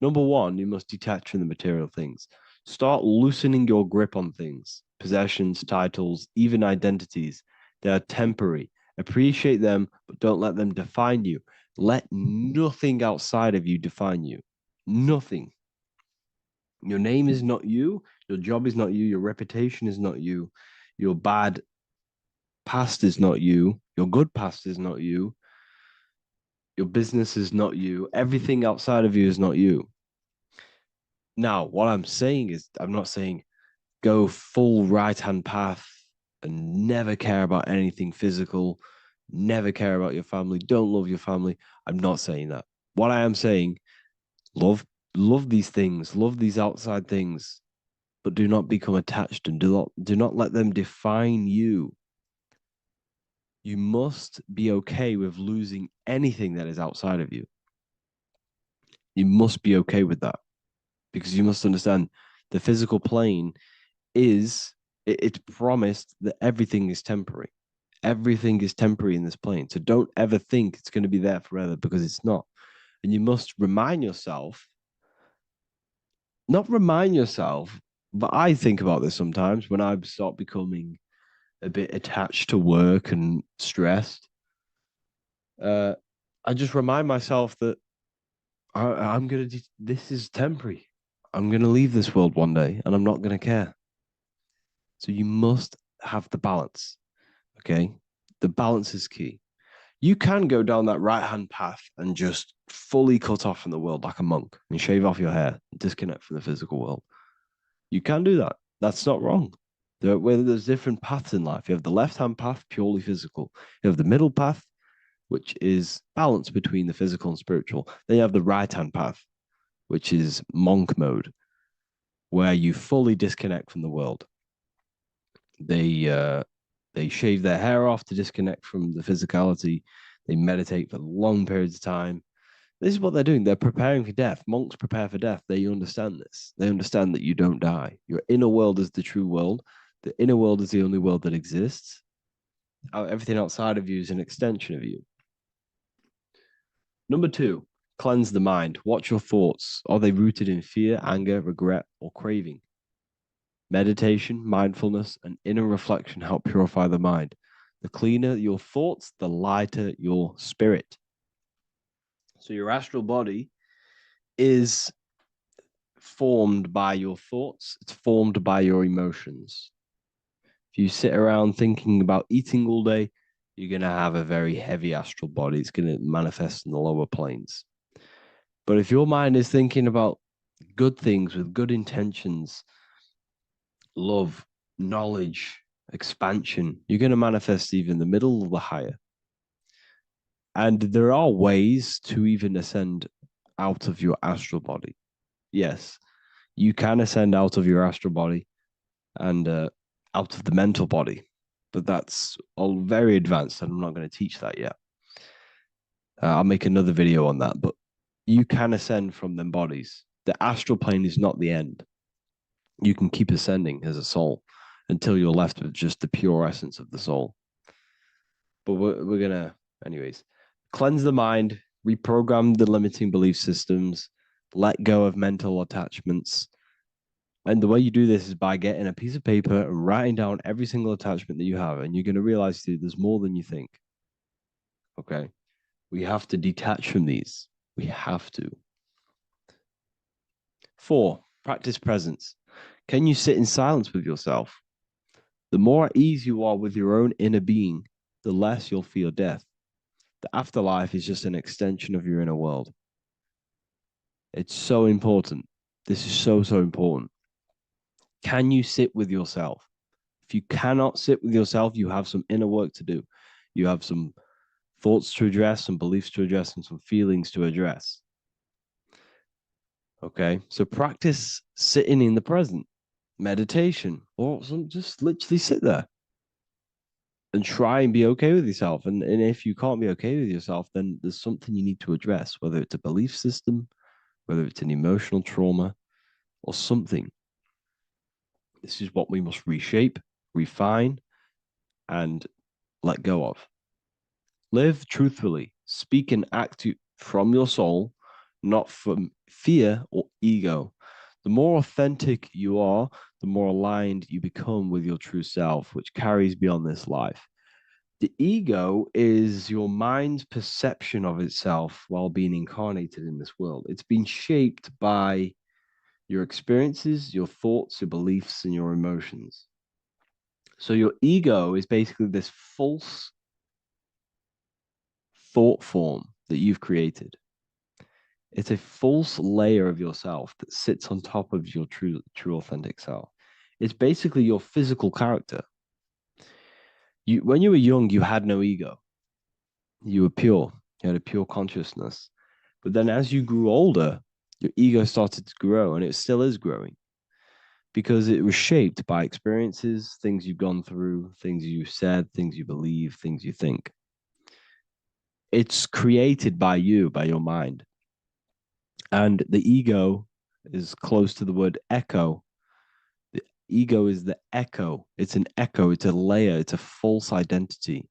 Number one, you must detach from the material things. Start loosening your grip on things, possessions, titles, even identities. They are temporary. Appreciate them, but don't let them define you. Let nothing outside of you define you. Nothing. Your name is not you. Your job is not you. Your reputation is not you. Your bad past is not you. Your good past is not you. Your business is not you. Everything outside of you is not you. Now, what I'm saying is, I'm not saying go full right-hand path and never care about anything physical, never care about your family, don't love your family. I'm not saying that. What I am saying, love these things, love these outside things, but do not become attached and do not let them define you. You must be okay with losing anything that is outside of you. You must be okay with that, because you must understand the physical plane it's promised that everything is temporary. Everything is temporary in this plane. So don't ever think it's going to be there forever, because it's not. And you must remind yourself, not remind yourself, but I think about this sometimes when I start becoming a bit attached to work and stressed. I just remind myself that I'm going to, this is temporary. I'm going to leave this world one day and I'm not going to care. So you must have the balance. Okay. The balance is key. You can go down that right hand path and just fully cut off from the world like a monk and shave off your hair, disconnect from the physical world. You can do that. That's not wrong. There's different paths in life. You have the left hand path, purely physical. You have the middle path, which is balance between the physical and spiritual. Then you have the right hand path, which is monk mode, where you fully disconnect from the world. They shave their hair off to disconnect from the physicality. They meditate for long periods of time. This is what they're doing. They're preparing for death. Monks prepare for death. They understand this. They understand that you don't die. Your inner world is the true world. The inner world is the only world that exists. Everything outside of you is an extension of you. Number 2, cleanse the mind. Watch your thoughts. Are they rooted in fear, anger, regret, or craving? Meditation, mindfulness, and inner reflection help purify the mind. The cleaner your thoughts, the lighter your spirit. So your astral body is formed by your thoughts. It's formed by your emotions. If you sit around thinking about eating all day, you're going to have a very heavy astral body. It's going to manifest in the lower planes. But if your mind is thinking about good things with good intentions, love, knowledge, expansion, you're going to manifest even the middle or the higher. And there are ways to even ascend out of your astral body. Yes, you can ascend out of your astral body and out of the mental body, but that's all very advanced, and I'm not going to teach that yet. I'll make another video on that, but you can ascend from them bodies. The astral plane is not the end. You can keep ascending as a soul until you're left with just the pure essence of the soul. But we're going to, anyways, cleanse the mind, reprogram the limiting belief systems, let go of mental attachments. And the way you do this is by getting a piece of paper and writing down every single attachment that you have. And you're going to realize, dude, there's more than you think. Okay. We have to detach from these. We have to. 4, practice presence. Can you sit in silence with yourself? The more at ease you are with your own inner being, the less you'll feel death. The afterlife is just an extension of your inner world. It's so important. This is so, so important. Can you sit with yourself? If you cannot sit with yourself, you have some inner work to do. You have some thoughts to address, some beliefs to address, and some feelings to address. Okay, so practice sitting in the present, meditation, or just literally sit there and try and be okay with yourself. And if you can't be okay with yourself, then there's something you need to address, whether it's a belief system, whether it's an emotional trauma, or something. This is what we must reshape, refine, and let go of. Live truthfully, speak and act from your soul, not from fear or ego. The more authentic you are, the more aligned you become with your true self, which carries beyond this life. The ego is your mind's perception of itself while being incarnated in this world. It's been shaped by your experiences, your thoughts, your beliefs, and your emotions. So your ego is basically this false thought form that you've created. It's a false layer of yourself that sits on top of your true authentic self. It's basically your physical character. When you were young, you had no ego. You were pure. You had a pure consciousness. But then as you grew older, your ego started to grow, and it still is growing because it was shaped by experiences, things you've gone through, things you said, things you believe, things you think. It's created by you, by your mind. And the ego is close to the word echo. The ego is the echo. It's an echo. It's a layer. It's a false identity.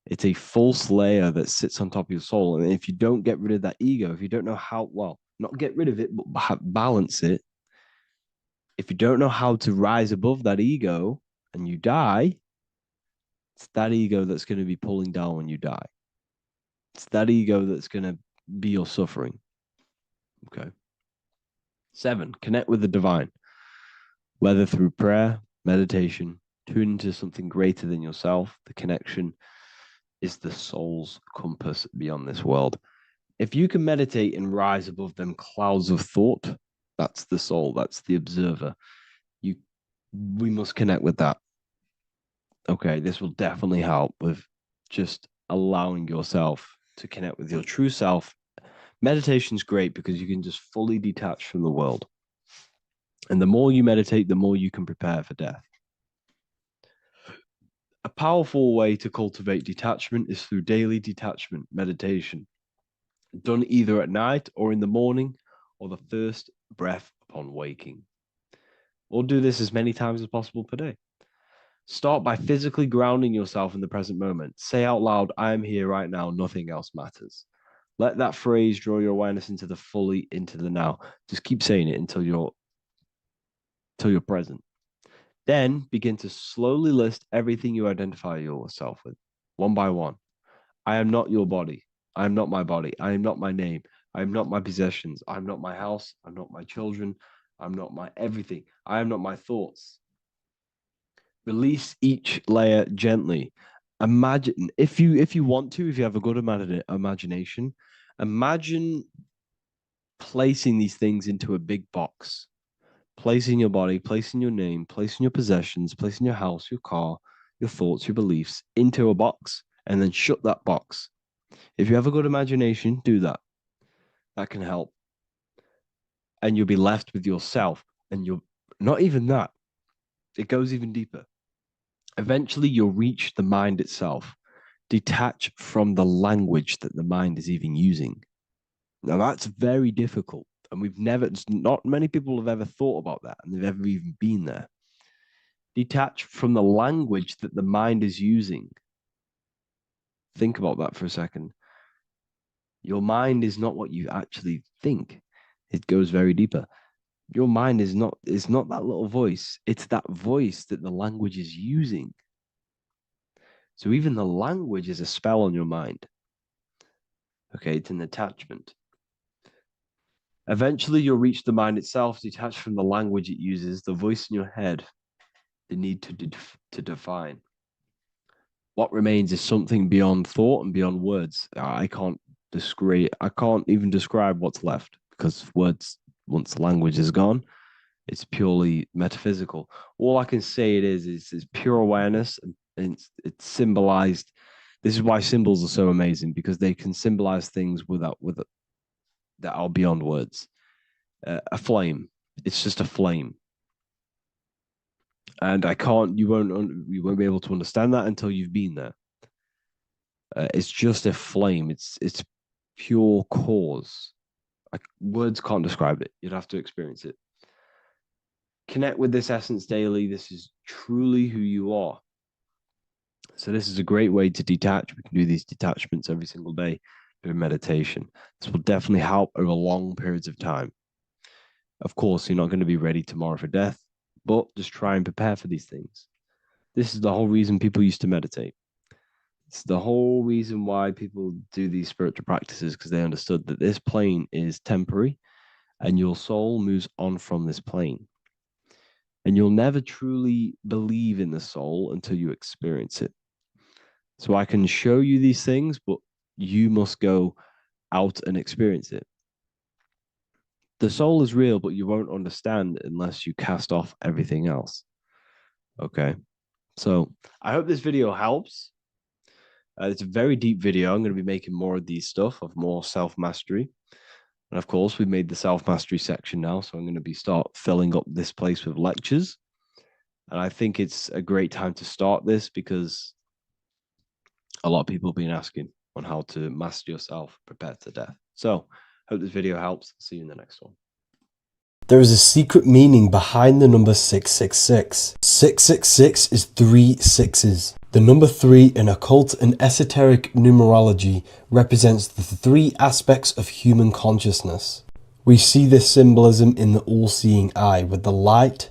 It's a false layer that sits on top of your soul. And if you don't get rid of that ego, if you don't know how, well, not get rid of it, but balance it, if you don't know how to rise above that ego and you die, it's that ego that's going to be pulling down when you die. It's that ego that's going to be your suffering. Okay. 7, connect with the divine, whether through prayer, meditation, tune into something greater than yourself. The connection is the soul's compass beyond this world. If you can meditate and rise above them clouds of thought, that's the soul, that's the observer. We must connect with that. Okay, this will definitely help with just allowing yourself to connect with your true self. Meditation's great because you can just fully detach from the world. And the more you meditate, the more you can prepare for death. A powerful way to cultivate detachment is through daily detachment meditation, done either at night or in the morning or the first breath upon waking. Or do this as many times as possible per day. Start by physically grounding yourself in the present moment. Say out loud, I am here right now, nothing else matters. Let that phrase draw your awareness into the now. Just keep saying it until you're present. Then begin to slowly list everything you identify yourself with, one by one. I am not your body. I am not my body. I am not my name. I am not my possessions. I am not my house. I'm not my children. I'm not my everything. I am not my thoughts. Release each layer gently. Imagine, if you want to, if you have a good imagination, imagine placing these things into a big box. Placing your body, placing your name, placing your possessions, placing your house, your car, your thoughts, your beliefs into a box, and then shut that box. If you have a good imagination, do that. That can help. And you'll be left with yourself. And you're not even that. It goes even deeper. Eventually, you'll reach the mind itself. Detach from the language that the mind is even using. Now, that's very difficult. And not many people have ever thought about that, and they've ever even been there. Detach from the language that the mind is using. Think about that for a second. Your mind is not what you actually think. It goes very deeper. Your mind is not that little voice. It's that voice that the language is using. So even the language is a spell on your mind. Okay, it's an attachment. Eventually, you'll reach the mind itself, detached from the language it uses, the voice in your head, the need to define. What remains is something beyond thought and beyond words. I can't even describe what's left because words, once the language is gone, it's purely metaphysical. All I can say it is pure awareness, and it's symbolized. This is why symbols are so amazing, because they can symbolize things that are beyond words. A flame, it's just a flame, and you won't be able to understand that until you've been there. It's just a flame. It's pure cause. Words can't describe it. You'd have to experience it. Connect with this essence daily. This is truly who you are. So this is a great way to detach. We can do these detachments every single day during meditation. This will definitely help over long periods of time. Of course, you're not going to be ready tomorrow for death, but just try and prepare for these things. This is the whole reason people used to meditate. It's the whole reason why people do these spiritual practices, because they understood that this plane is temporary and your soul moves on from this plane. And you'll never truly believe in the soul until you experience it. So I can show you these things, but You must go out and experience it. The soul is real, but you won't understand unless you cast off everything else. Okay. So I hope this video helps. It's a very deep video. I'm going to be making more of these stuff, of more self-mastery. And of course, we've made the self-mastery section now. So I'm going to be start filling up this place with lectures. And I think it's a great time to start this because a lot of people have been asking on how to master yourself, prepare to death. So hope this video helps. See you in the next one. There is a secret meaning behind the number 666. 666 is 3 sixes. The number 3 in occult and esoteric numerology represents the 3 aspects of human consciousness. We see this symbolism in the all-seeing eye with the light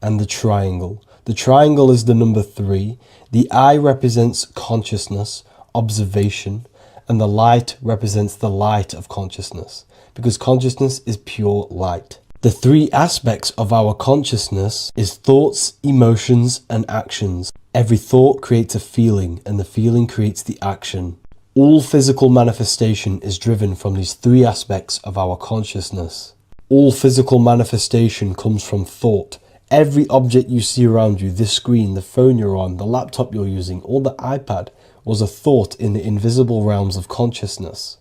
and the triangle. The triangle is the number 3. The eye represents consciousness, observation, and the light represents the light of consciousness, because consciousness is pure light. The 3 aspects of our consciousness is thoughts, emotions, and actions. Every thought creates a feeling, and the feeling creates the action. All physical manifestation is driven from these 3 aspects of our consciousness. All physical manifestation comes from thought. Every object you see around you, this screen, the phone you're on, the laptop you're using, or the iPad, was a thought in the invisible realms of consciousness.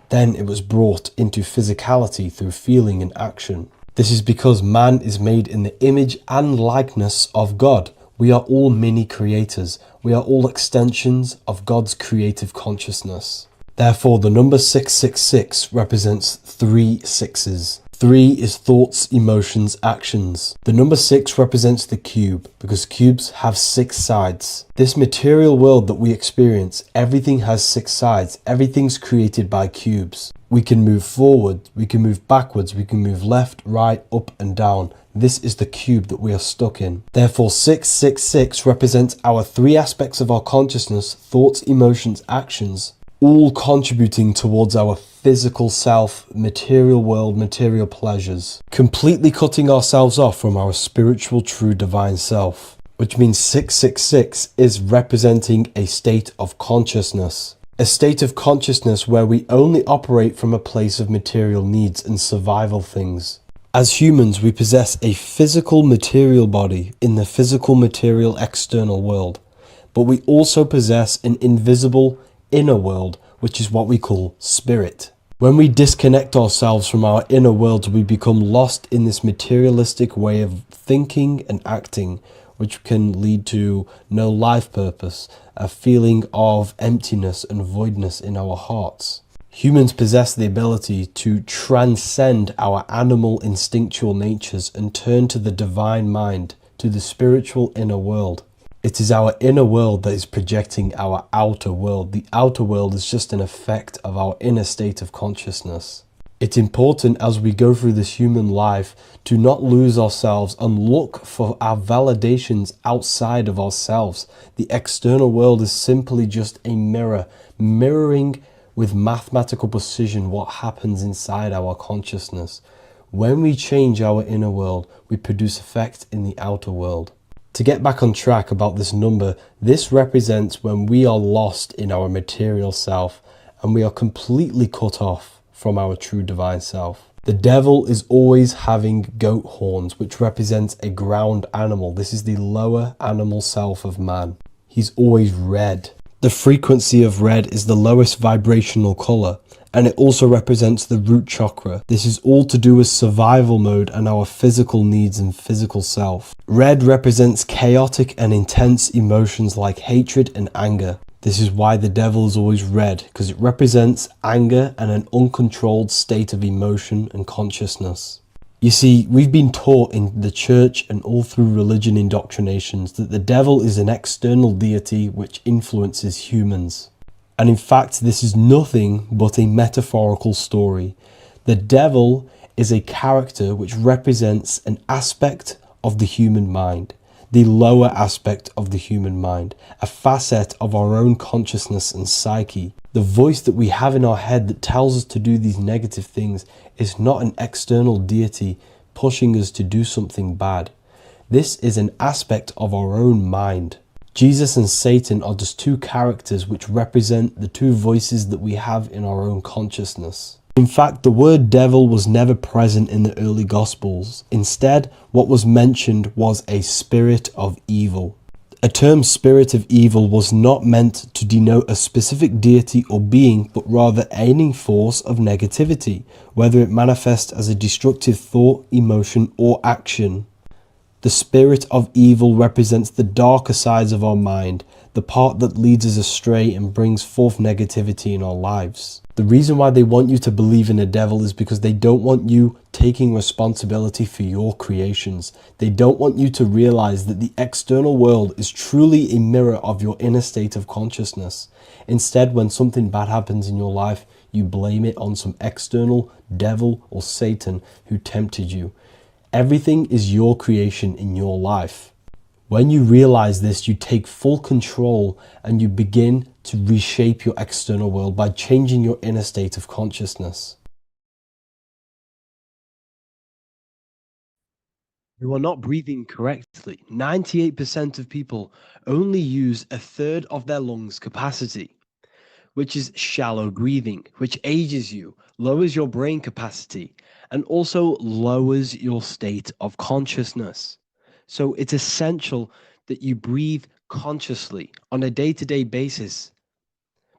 Then it was brought into physicality through feeling and action. This is because man is made in the image and likeness of God. We are all mini creators. We are all extensions of God's creative consciousness. Therefore, the number 666 represents 3 sixes. 3 is thoughts, emotions, actions. The number 6 represents the cube, because cubes have 6 sides. This material world that we experience, everything has 6 sides. Everything's created by cubes. We can move forward, we can move backwards, we can move left, right, up and down. This is the cube that we are stuck in. Therefore, 666 represents our 3 aspects of our consciousness, thoughts, emotions, actions, all contributing towards our physical self, material world, material pleasures, completely cutting ourselves off from our spiritual, true, divine self, which means 666 is representing a state of consciousness. A state of consciousness where we only operate from a place of material needs and survival things. As humans, we possess a physical material body in the physical material external world, but we also possess an invisible inner world, which is what we call spirit. When we disconnect ourselves from our inner worlds, we become lost in this materialistic way of thinking and acting, which can lead to no life purpose, a feeling of emptiness and voidness in our hearts. Humans possess the ability to transcend our animal instinctual natures and turn to the divine mind, to the spiritual inner world. It is our inner world that is projecting our outer world. The outer world is just an effect of our inner state of consciousness. It's important as we go through this human life to not lose ourselves and look for our validations outside of ourselves. The external world is simply just a mirror, mirroring with mathematical precision what happens inside our consciousness. When we change our inner world, we produce effect in the outer world. To get back on track about this number, this represents when we are lost in our material self and we are completely cut off from our true divine self. The devil is always having goat horns, which represents a ground animal. This is the lower animal self of man. He's always red. The frequency of red is the lowest vibrational color, and it also represents the root chakra. This is all to do with survival mode and our physical needs and physical self. Red represents chaotic and intense emotions like hatred and anger. This is why the devil is always red, because it represents anger and an uncontrolled state of emotion and consciousness. You see, we've been taught in the church and all through religion indoctrinations that the devil is an external deity which influences humans. And in fact, this is nothing but a metaphorical story. The devil is a character which represents an aspect of the human mind, the lower aspect of the human mind, a facet of our own consciousness and psyche. The voice that we have in our head that tells us to do these negative things is not an external deity pushing us to do something bad. This is an aspect of our own mind. Jesus and Satan are just two characters which represent the two voices that we have in our own consciousness. In fact, the word devil was never present in the early Gospels. Instead, what was mentioned was a spirit of evil. A term spirit of evil was not meant to denote a specific deity or being, but rather any force of negativity, whether it manifests as a destructive thought, emotion, or action. The spirit of evil represents the darker sides of our mind, the part that leads us astray and brings forth negativity in our lives. The reason why they want you to believe in a devil is because they don't want you taking responsibility for your creations. They don't want you to realize that the external world is truly a mirror of your inner state of consciousness. Instead, when something bad happens in your life, you blame it on some external devil or Satan who tempted you. Everything is your creation in your life. When you realize this, you take full control and you begin to reshape your external world by changing your inner state of consciousness. You are not breathing correctly. 98% of people only use a third of their lungs capacity, which is shallow breathing, which ages you, lowers your brain capacity, and also lowers your state of consciousness. So it's essential that you breathe consciously on a day-to-day basis,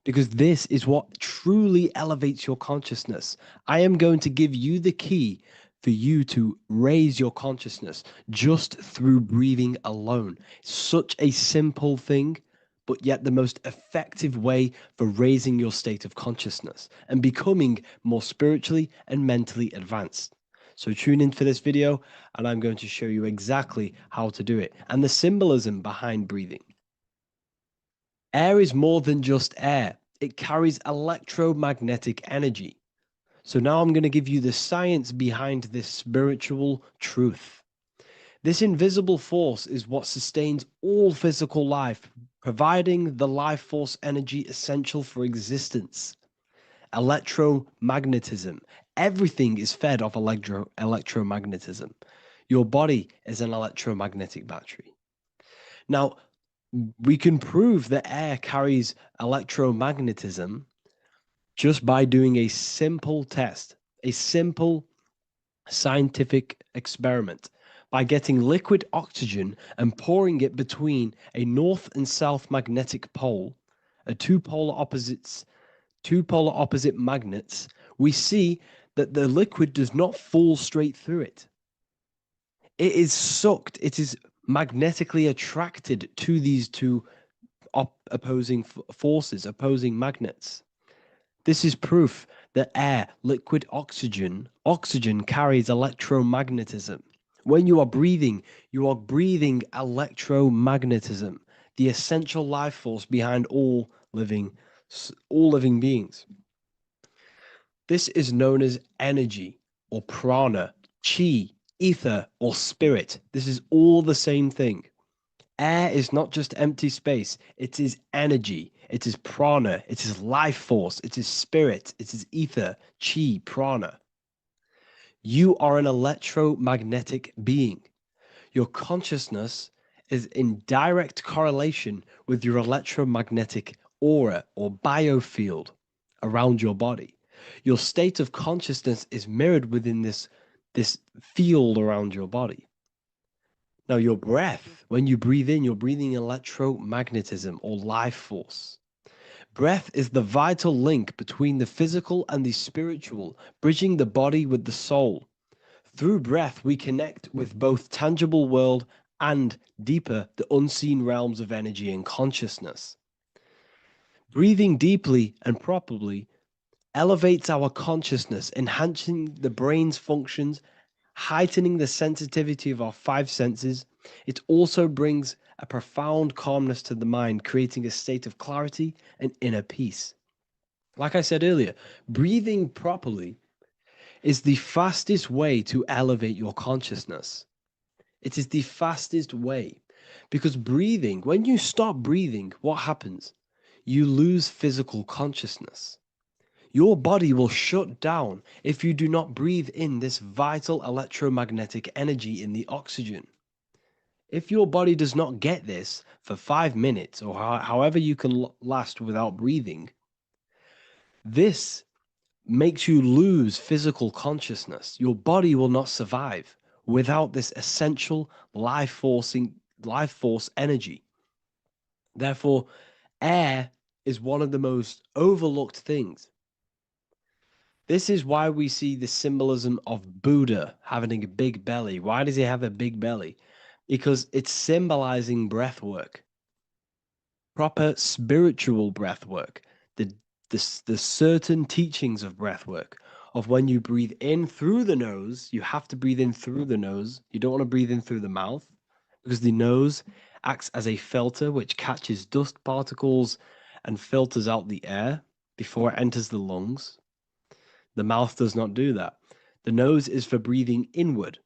because this is what truly elevates your consciousness. I am going to give you the key for you to raise your consciousness just through breathing alone. Such a simple thing, but yet the most effective way for raising your state of consciousness and becoming more spiritually and mentally advanced. So tune in for this video and I'm going to show you exactly how to do it and the symbolism behind breathing. Air is more than just air. It carries electromagnetic energy. So now I'm going to give you the science behind this spiritual truth. This invisible force is what sustains all physical life, providing the life force energy essential for existence. Electromagnetism. Everything is fed off electromagnetism. Your body is an electromagnetic battery. Now, we can prove that air carries electromagnetism just by doing a simple test, a simple scientific experiment, by getting liquid oxygen and pouring it between a north and south magnetic pole, two polar opposite magnets. We see that the liquid does not fall straight through it. It is sucked, it is magnetically attracted to these two opposing forces, opposing magnets. This is proof that air, liquid oxygen carries electromagnetism. When you are breathing electromagnetism, the essential life force behind all living beings. This is known as energy or prana, chi, ether, or spirit. This is all the same thing. Air is not just empty space, it is energy, it is prana, it is life force, it is spirit, it is ether, chi, prana. You are an electromagnetic being. Your consciousness is in direct correlation with your electromagnetic aura or biofield around your body. Your state of consciousness is mirrored within this field around your body. Now, your breath, when you breathe in, you're breathing electromagnetism or life force. Breath is the vital link between the physical and the spiritual, bridging the body with the soul. Through breath, we connect with both tangible world and deeper, the unseen realms of energy and consciousness. Breathing deeply and properly elevates our consciousness, enhancing the brain's functions, heightening the sensitivity of our five senses. It also brings a profound calmness to the mind, creating a state of clarity and inner peace. Like I said earlier, breathing properly is the fastest way to elevate your consciousness. It is the fastest way because breathing, when you stop breathing, what happens? You lose physical consciousness. Your body will shut down if you do not breathe in this vital electromagnetic energy in the oxygen. If your body does not get this for 5 minutes or however you can last without breathing, this makes you lose physical consciousness. Your body will not survive without this essential life force energy. Therefore, air is one of the most overlooked things. This is why we see the symbolism of Buddha having a big belly. Why does he have a big belly? Because it's symbolizing breath work, proper spiritual breath work, the certain teachings of breath work, of when you breathe in through the nose, you have to breathe in through the nose. You don't want to breathe in through the mouth because the nose acts as a filter which catches dust particles and filters out the air before it enters the lungs. The mouth does not do that. The nose is for breathing inward.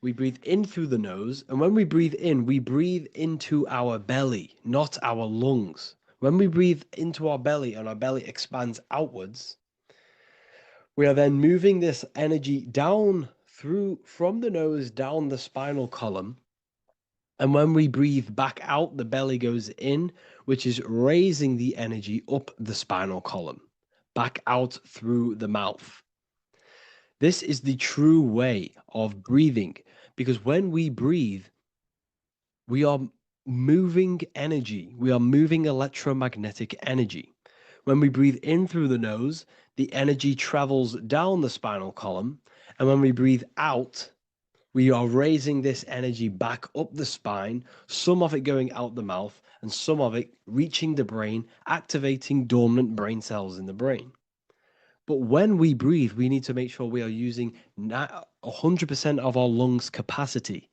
We breathe in through the nose, and when we breathe in, we breathe into our belly, not our lungs. When we breathe into our belly and our belly expands outwards, we are then moving this energy down from the nose down the spinal column. And when we breathe back out, the belly goes in, which is raising the energy up the spinal column, back out through the mouth. This is the true way of breathing, because when we breathe, we are moving energy. We are moving electromagnetic energy. When we breathe in through the nose, the energy travels down the spinal column. And when we breathe out, we are raising this energy back up the spine, some of it going out the mouth, and some of it reaching the brain, activating dormant brain cells in the brain. But when we breathe, we need to make sure we are using 100% of our lungs' capacity,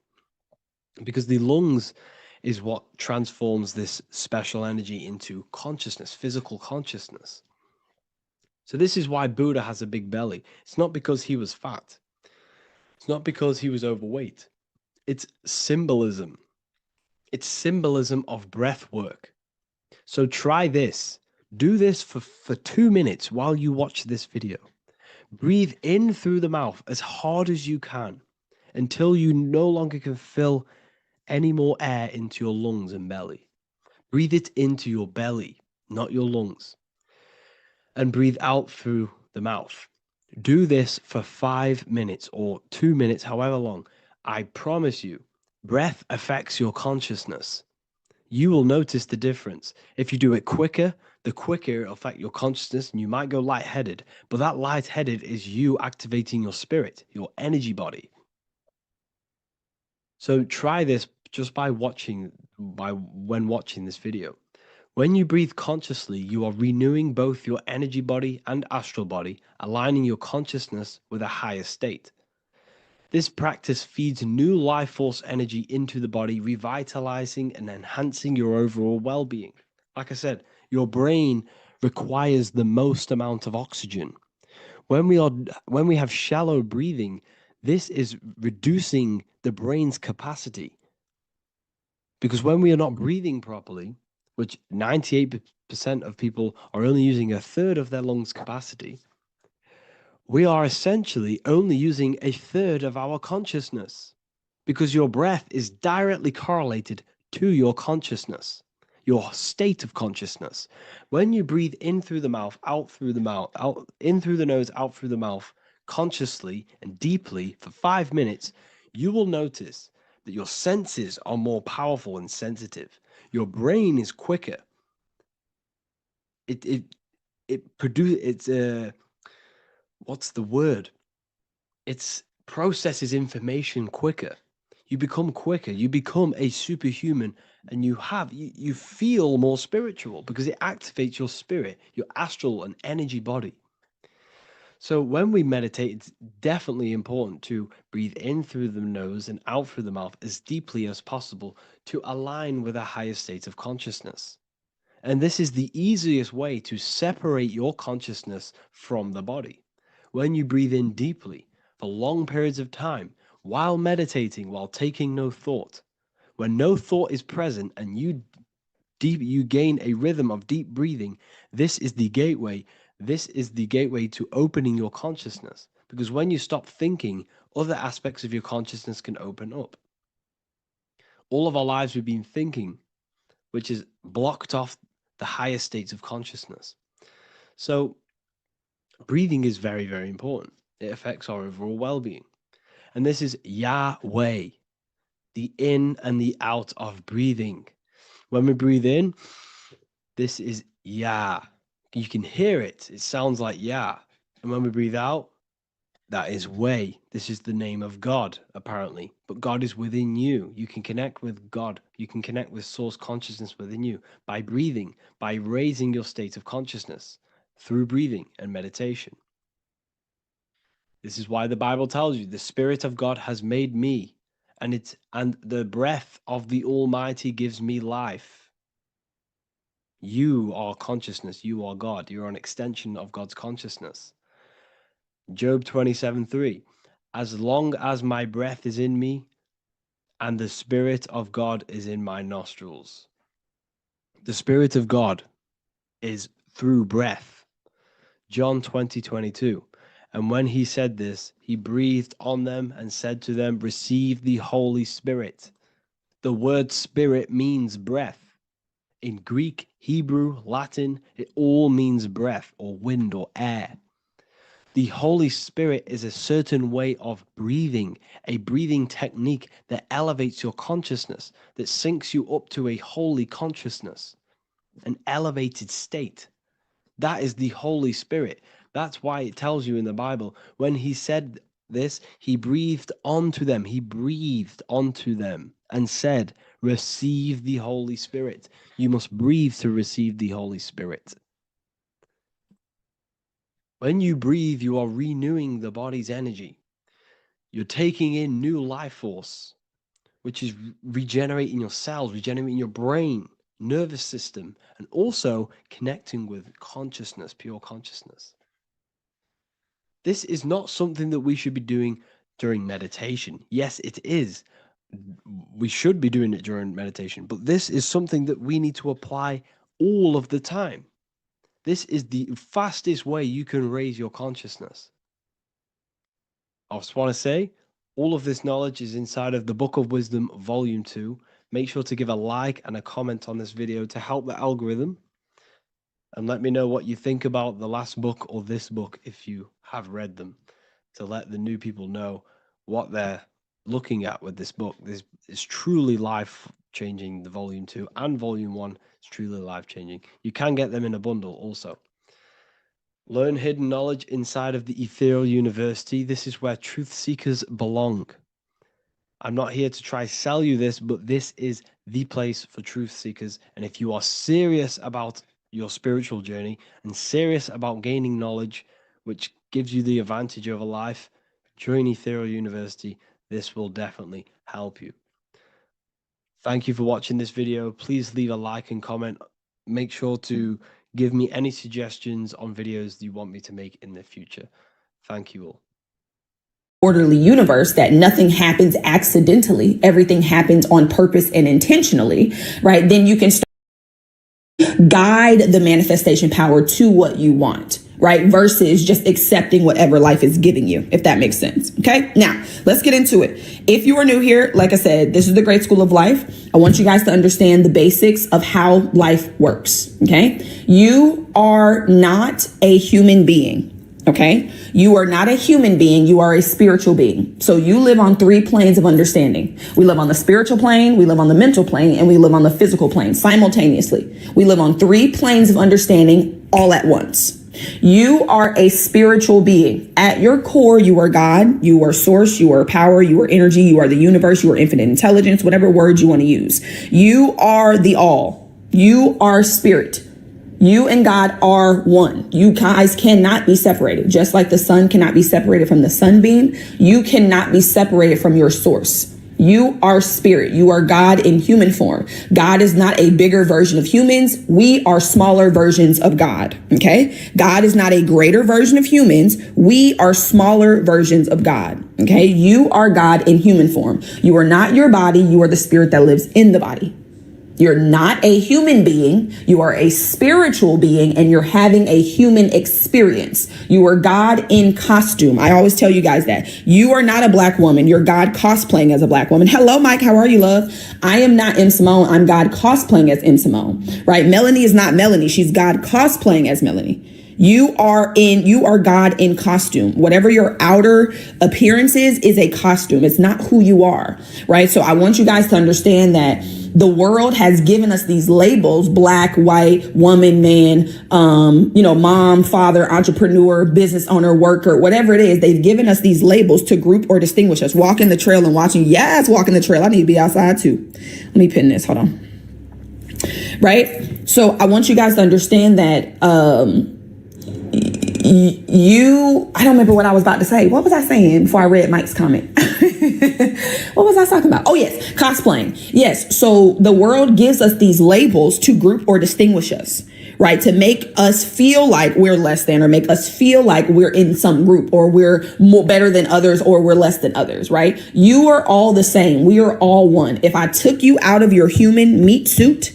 because the lungs is what transforms this special energy into consciousness, physical consciousness. So this is why Buddha has a big belly. It's not because he was fat. It's not because he was overweight. It's symbolism. It's symbolism of breath work. So try this. Do this for 2 minutes while you watch this video. Breathe in through the mouth as hard as you can until you no longer can fill any more air into your lungs and belly. Breathe it into your belly, not your lungs. And breathe out through the mouth. Do this for 5 minutes or 2 minutes, however long. I promise you, breath affects your consciousness. You will notice the difference. If you do it quicker, the quicker it'll affect your consciousness, and you might go lightheaded. But that lightheaded is you activating your spirit, your energy body. So try this just when watching this video. When you breathe consciously, you are renewing both your energy body and astral body, aligning your consciousness with a higher state. This practice feeds new life force energy into the body, revitalizing and enhancing your overall well-being. Like I said, your brain requires the most amount of oxygen. When we have shallow breathing, this is reducing the brain's capacity. Because when we are not breathing properly, which 98% of people are only using a third of their lungs capacity, we are essentially only using a third of our consciousness, because your breath is directly correlated to your consciousness, your state of consciousness. When you breathe in through the mouth, out through the mouth, out in through the nose, out through the mouth, consciously and deeply for 5 minutes, you will notice that your senses are more powerful and sensitive. Your brain is quicker. What's the word? It processes information quicker. You become quicker. You become a superhuman, and you feel more spiritual because it activates your spirit, your astral and energy body. So when we meditate, it's definitely important to breathe in through the nose and out through the mouth as deeply as possible to align with a higher state of consciousness. And this is the easiest way to separate your consciousness from the body. When you breathe in deeply for long periods of time, while meditating, while taking no thought, when no thought is present and you gain a rhythm of deep breathing, this is the gateway. This is the gateway to opening your consciousness. Because when you stop thinking, other aspects of your consciousness can open up. All of our lives we've been thinking, which has blocked off the higher states of consciousness. So breathing is very, very important. It affects our overall well-being. And this is Yahweh, the in and the out of breathing. When we breathe in, this is Yah. You can hear it. It sounds like Yah. And when we breathe out, that is way. This is the name of God, apparently. But God is within you. You can connect with God. You can connect with source consciousness within you by breathing, by raising your state of consciousness through breathing and meditation. This is why the Bible tells you the Spirit of God has made me, and the breath of the Almighty gives me life. You are consciousness. You are God. You're an extension of God's consciousness. Job 27:3. As long as my breath is in me and the Spirit of God is in my nostrils. The Spirit of God is through breath. John 20:22. And when he said this, he breathed on them and said to them, receive the Holy Spirit. The word spirit means breath. In Greek, Hebrew, Latin, it all means breath or wind or air. The Holy Spirit is a certain way of breathing, a breathing technique that elevates your consciousness, that syncs you up to a holy consciousness, an elevated state. That is the Holy Spirit. That's why it tells you in the Bible, when he said this, he breathed onto them. He breathed onto them and said, receive the Holy Spirit. You must breathe to receive the Holy Spirit. When you breathe, you are renewing the body's energy. You're taking in new life force, which is regenerating your cells, regenerating your brain, nervous system, and also connecting with consciousness, pure consciousness. This is not something that we should be doing during meditation. Yes, it is. We should be doing it during meditation, but this is something that we need to apply all of the time. This is the fastest way you can raise your consciousness. I just want to say, all of this knowledge is inside of the Book of Wisdom, Volume 2. Make sure to give a like and a comment on this video to help the algorithm. And let me know what you think about the last book or this book if you have read them, to let the new people know what they're looking at with this book. This is truly life-changing, the Volume 2 and Volume 1 is truly life-changing. You can get them in a bundle also. Learn hidden knowledge inside of the Ethereal University. This is where truth seekers belong. I'm not here to try sell you this, but this is the place for truth seekers. And if you are serious about your spiritual journey and serious about gaining knowledge, which gives you the advantage over life, join Ethereal University. This will definitely help you. Thank you for watching this video. Please leave a like and comment. Make sure to give me any suggestions on videos you want me to make in the future. Thank you all. Orderly universe that nothing happens accidentally, everything happens on purpose and intentionally, right? Then you can start guide the manifestation power to what you want, right? Versus just accepting whatever life is giving you, if that makes sense. Okay. Now let's get into it. If you are new here, like I said, this is the Great School of Life. I want you guys to understand the basics of how life works. Okay. You are not a human being. Okay. You are not a human being. You are a spiritual being. So you live on 3 planes of understanding. We live on the spiritual plane, we live on the mental plane, and we live on the physical plane simultaneously. We live on 3 planes of understanding all at once. You are a spiritual being. At your core, you are God, you are source, you are power, you are energy, you are the universe, you are infinite intelligence, whatever word you want to use. You are the all. You are spirit. You and God are one. You guys cannot be separated. Just like the sun cannot be separated from the sunbeam, you cannot be separated from your source. You are spirit. You are God in human form. God is not a bigger version of humans. We are smaller versions of God. Okay. God is not a greater version of humans. We are smaller versions of God. Okay. You are God in human form. You are not your body. You are the spirit that lives in the body. You're not a human being. You are a spiritual being, and you're having a human experience. You are God in costume. I always tell you guys that. You are not a black woman. You're God cosplaying as a black woman. Hello, Mike. How are you, love? I am not M. Simone. I'm God cosplaying as M. Simone, right? Melanie is not Melanie. She's God cosplaying as Melanie. You are God in costume. Whatever your outer appearance is a costume. It's not who you are, right? So I want you guys to understand that the world has given us these labels: black, white, woman, man, mom, father, entrepreneur, business owner, worker, whatever it is. They've given us these labels to group or distinguish us. Walking the trail and watching. Yes, walking the trail. I need to be outside too. Let me pin this. Hold on. Right. So I want you guys to understand that, I don't remember what I was about to say. What was I saying before I read Mike's comment? What was I talking about? Oh, yes. Cosplaying. Yes. So the world gives us these labels to group or distinguish us, right? To make us feel like we're less than, or make us feel like we're in some group, or we're more better than others, or we're less than others, right? You are all the same. We are all one. If I took you out of your human meat suit,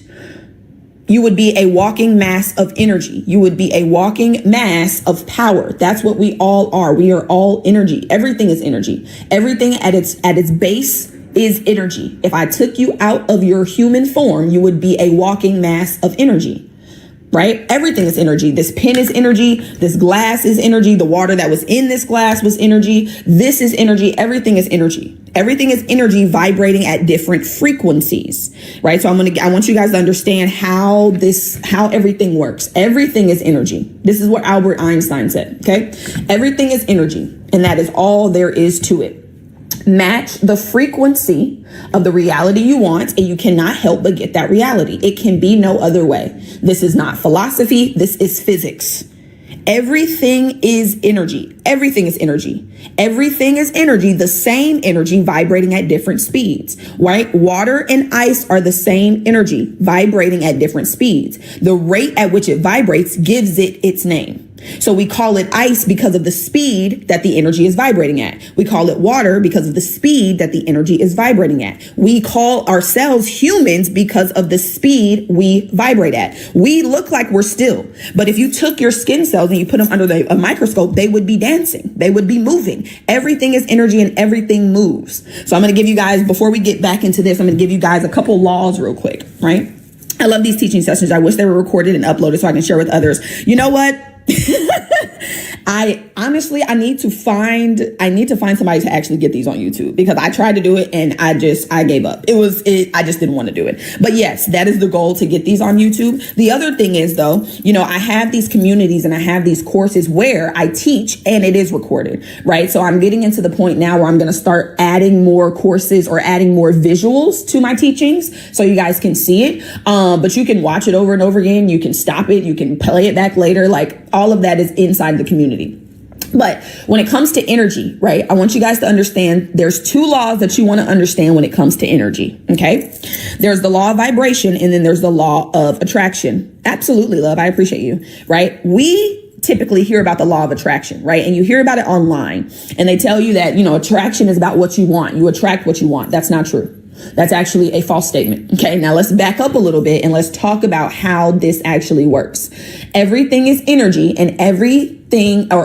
you would be a walking mass of energy. You would be a walking mass of power. That's what we all are. We are all energy. Everything is energy. Everything at its base is energy. If I took you out of your human form, you would be a walking mass of energy. Right? Everything is energy. This pen is energy. This glass is energy. The water that was in this glass was energy. This is energy. Everything is energy. Everything is energy vibrating at different frequencies. Right? So I want you guys to understand how everything works. Everything is energy. This is what Albert Einstein said. Okay? Everything is energy. And that is all there is to it. Match the frequency of the reality you want, and you cannot help but get that reality. It can be no other way. This is not philosophy. This is physics. Everything is energy. Everything is energy. Everything is energy, the same energy vibrating at different speeds, right? Water and ice are the same energy vibrating at different speeds. The rate at which it vibrates gives it its name. So we call it ice because of the speed that the energy is vibrating at. We call it water because of the speed that the energy is vibrating at. We call ourselves humans because of the speed we vibrate at. We look like we're still, but if you took your skin cells and you put them under a microscope, they would be dancing. They would be moving. Everything is energy and everything moves. So I'm going to give you guys, before we get back into this, I'm going to give you guys a couple laws real quick, right? I love these teaching sessions. I wish they were recorded and uploaded so I can share with others. You know what? I need to find somebody to actually get these on YouTube, because I tried to do it and I gave up. I just didn't want to do it. But yes, that is the goal, to get these on YouTube. The other thing is, though, I have these communities and I have these courses where I teach and it is recorded, right? So I'm getting into the point now where I'm going to start adding more courses or adding more visuals to my teachings so you guys can see it. But you can watch it over and over again. You can stop it. You can play it back later. Like, all of that is inside the community. But when it comes to energy, right, I want you guys to understand there's two laws that you want to understand when it comes to energy. Okay. There's the law of vibration, and then there's the law of attraction. Absolutely, love. I appreciate you. Right. We typically hear about the law of attraction, right? And you hear about it online, and they tell you that, attraction is about what you want. You attract what you want. That's not true. That's actually a false statement. Okay, now let's back up a little bit and let's talk about how this actually works. Everything is energy, and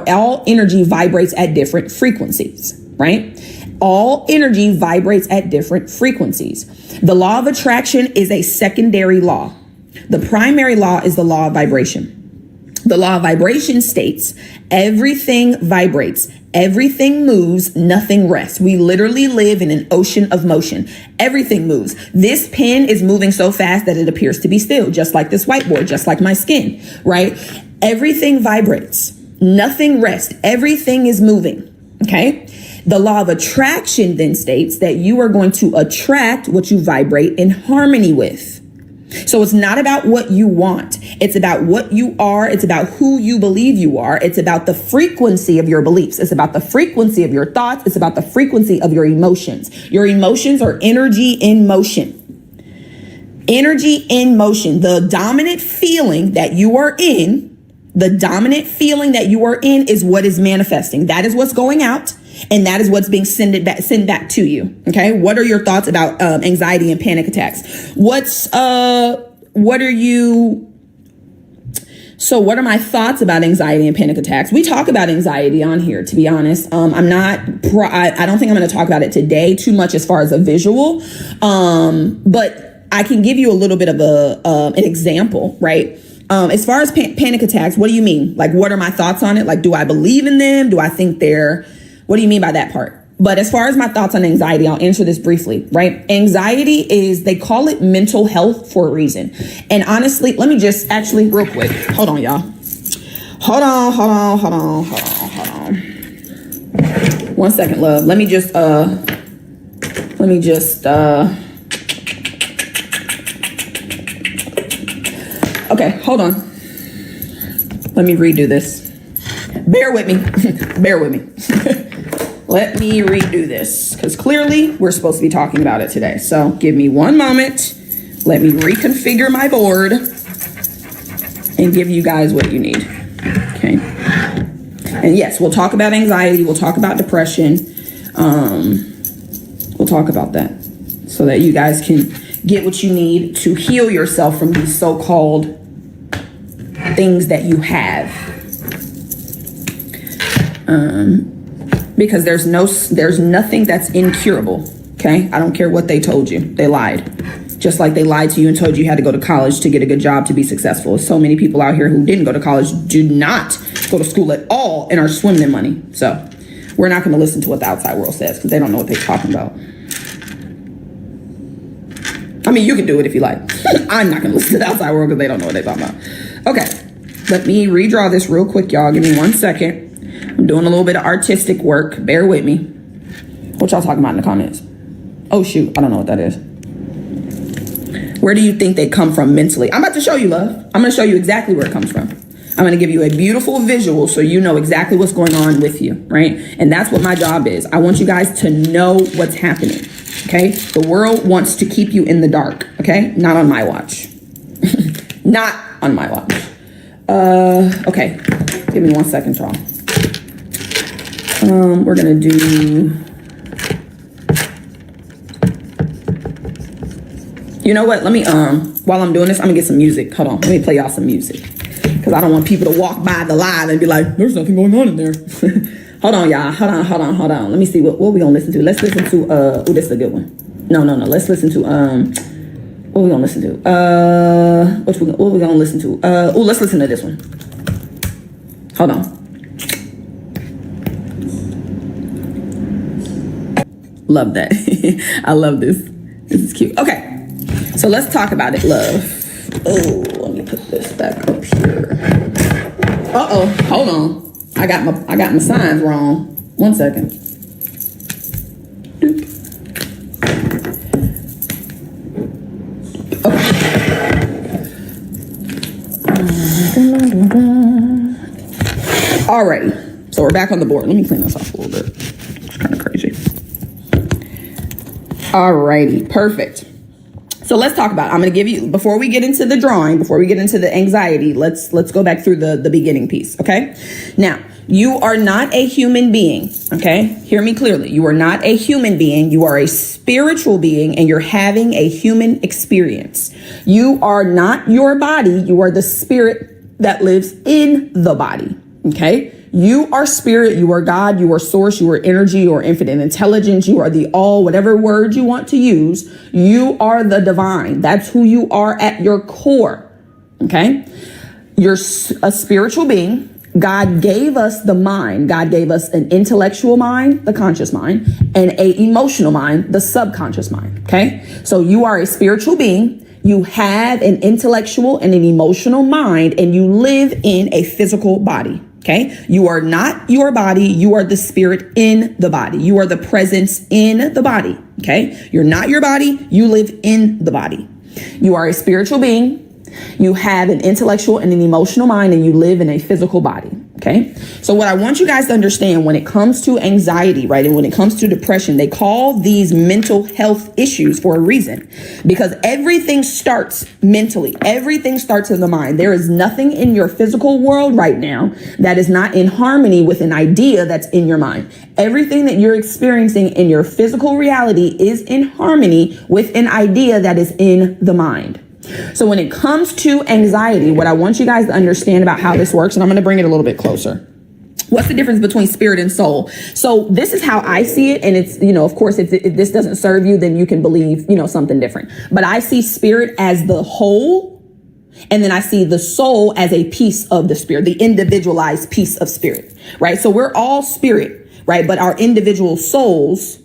all energy vibrates at different frequencies, right? All energy vibrates at different frequencies. The law of attraction is a secondary law. The primary law is the law of vibration. The law of vibration states everything vibrates, everything moves, nothing rests. We literally live in an ocean of motion. Everything moves. This pen is moving so fast that it appears to be still, just like this whiteboard, just like my skin, right? Everything vibrates, nothing rests. Everything is moving, okay? The law of attraction then states that you are going to attract what you vibrate in harmony with. So it's not about what you want. It's about what you are. It's about who you believe you are. It's about the frequency of your beliefs. It's about the frequency of your thoughts. It's about the frequency of your emotions. Your emotions are energy in motion. Energy in motion. The dominant feeling that you are in The dominant feeling that you are in is what is manifesting. That is what's going out, and that is what's being sent back to you. Okay. What are your thoughts about anxiety and panic attacks? So what are my thoughts about anxiety and panic attacks? We talk about anxiety on here, to be honest. I don't think I'm going to talk about it today too much as far as a visual. But I can give you a little bit of an example, right? As far as panic attacks, what do you mean? Like, what are my thoughts on it? Like, do I believe in them? Do I think what do you mean by that part? But as far as my thoughts on anxiety, I'll answer this briefly, right? Anxiety they call it mental health for a reason. And honestly, let me just actually real quick. Hold on, y'all. Hold on. 1 second, love. Let me just, okay, hold on. Let me redo this. Bear with me. Bear with me. Let me redo this, because clearly we're supposed to be talking about it today. So give me 1 moment. Let me reconfigure my board and give you guys what you need. Okay. And yes, we'll talk about anxiety. We'll talk about depression. We'll talk about that so that you guys can get what you need to heal yourself from these so-called things that you have. Because there's nothing that's incurable. Okay. I don't care what they told you. They lied. Just like they lied to you and told you had to go to college to get a good job to be successful. So many people out here who didn't go to college, do not go to school at all, and are swimming in money. So we're not going to listen to what the outside world says, because they don't know what they're talking about. I mean, you can do it if you like. I'm not going to listen to the outside world because they don't know what they're talking about. Okay. Let me redraw this real quick, y'all. Give me 1 second. I'm doing a little bit of artistic work. Bear with me. What y'all talking about in the comments? Oh, shoot. I don't know what that is. Where do you think they come from mentally? I'm about to show you, love. I'm going to show you exactly where it comes from. I'm going to give you a beautiful visual so you know exactly what's going on with you, right? And that's what my job is. I want you guys to know what's happening, okay? The world wants to keep you in the dark, okay? Not on my watch. Not on my watch. Okay. Give me 1 second, y'all. We're going to do... You know what? Let me, while I'm doing this, I'm gonna get some music. Hold on. Let me play y'all some music, because I don't want people to walk by the live and be like, there's nothing going on in there. Hold on, y'all. Hold on. Let me see what we gonna listen to. Let's listen to, oh, this is a good one. No. Let's listen to, what we gonna listen to? What we gonna listen to? Oh, let's listen to this one. Hold on. Love that. I love this. This is cute. Okay. So let's talk about it, love. Oh, let me put this back up here. Uh-oh, hold on. I got my signs wrong. 1 second. Doop. Okay. Alrighty. So we're back on the board. Let me clean this off a little bit. It's kind of crazy. Alrighty, perfect. So let's talk about, I'm going to give you, before we get into the drawing, before we get into the anxiety, let's go back through the beginning piece. Okay. Now, you are not a human being. Okay. Hear me clearly. You are not a human being. You are a spiritual being, and you're having a human experience. You are not your body. You are the spirit that lives in the body. Okay. You are spirit, you are God, you are source, you are energy, you are infinite intelligence, you are the all, whatever word you want to use. You are the divine. That's who you are at your core. Okay. You're a spiritual being. God gave us the mind. God gave us an intellectual mind, the conscious mind, and an emotional mind, the subconscious mind. Okay. So you are a spiritual being. You have an intellectual and an emotional mind, and you live in a physical body. Okay. You are not your body. You are the spirit in the body. You are the presence in the body. Okay. You're not your body. You live in the body. You are a spiritual being. You have an intellectual and an emotional mind, and you live in a physical body. Okay. So what I want you guys to understand when it comes to anxiety, right, and when it comes to depression, they call these mental health issues for a reason, because everything starts mentally. Everything starts in the mind. There is nothing in your physical world right now that is not in harmony with an idea that's in your mind. Everything that you're experiencing in your physical reality is in harmony with an idea that is in the mind. So when it comes to anxiety, what I want you guys to understand about how this works, and I'm going to bring it a little bit closer. What's the difference between spirit and soul? So this is how I see it. And it's, of course, if this doesn't serve you, then you can believe, something different. But I see spirit as the whole. And then I see the soul as a piece of the spirit, the individualized piece of spirit, right? So we're all spirit, right? But our individual souls,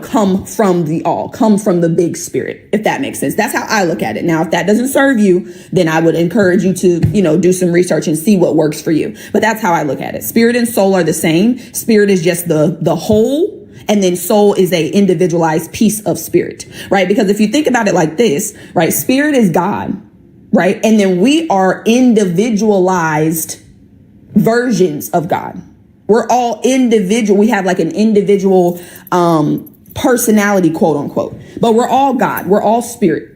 come from come from the big spirit, if that makes sense. That's how I look at it. Now, if that doesn't serve you, then I would encourage you to, do some research and see what works for you. But that's how I look at it. Spirit and soul are the same. Spirit is just the whole, and then soul is a individualized piece of spirit, right? Because if you think about it like this, right, spirit is God, right? And then we are individualized versions of God. We're all individual. We have like an individual personality, quote unquote, but we're all God. We're all spirit.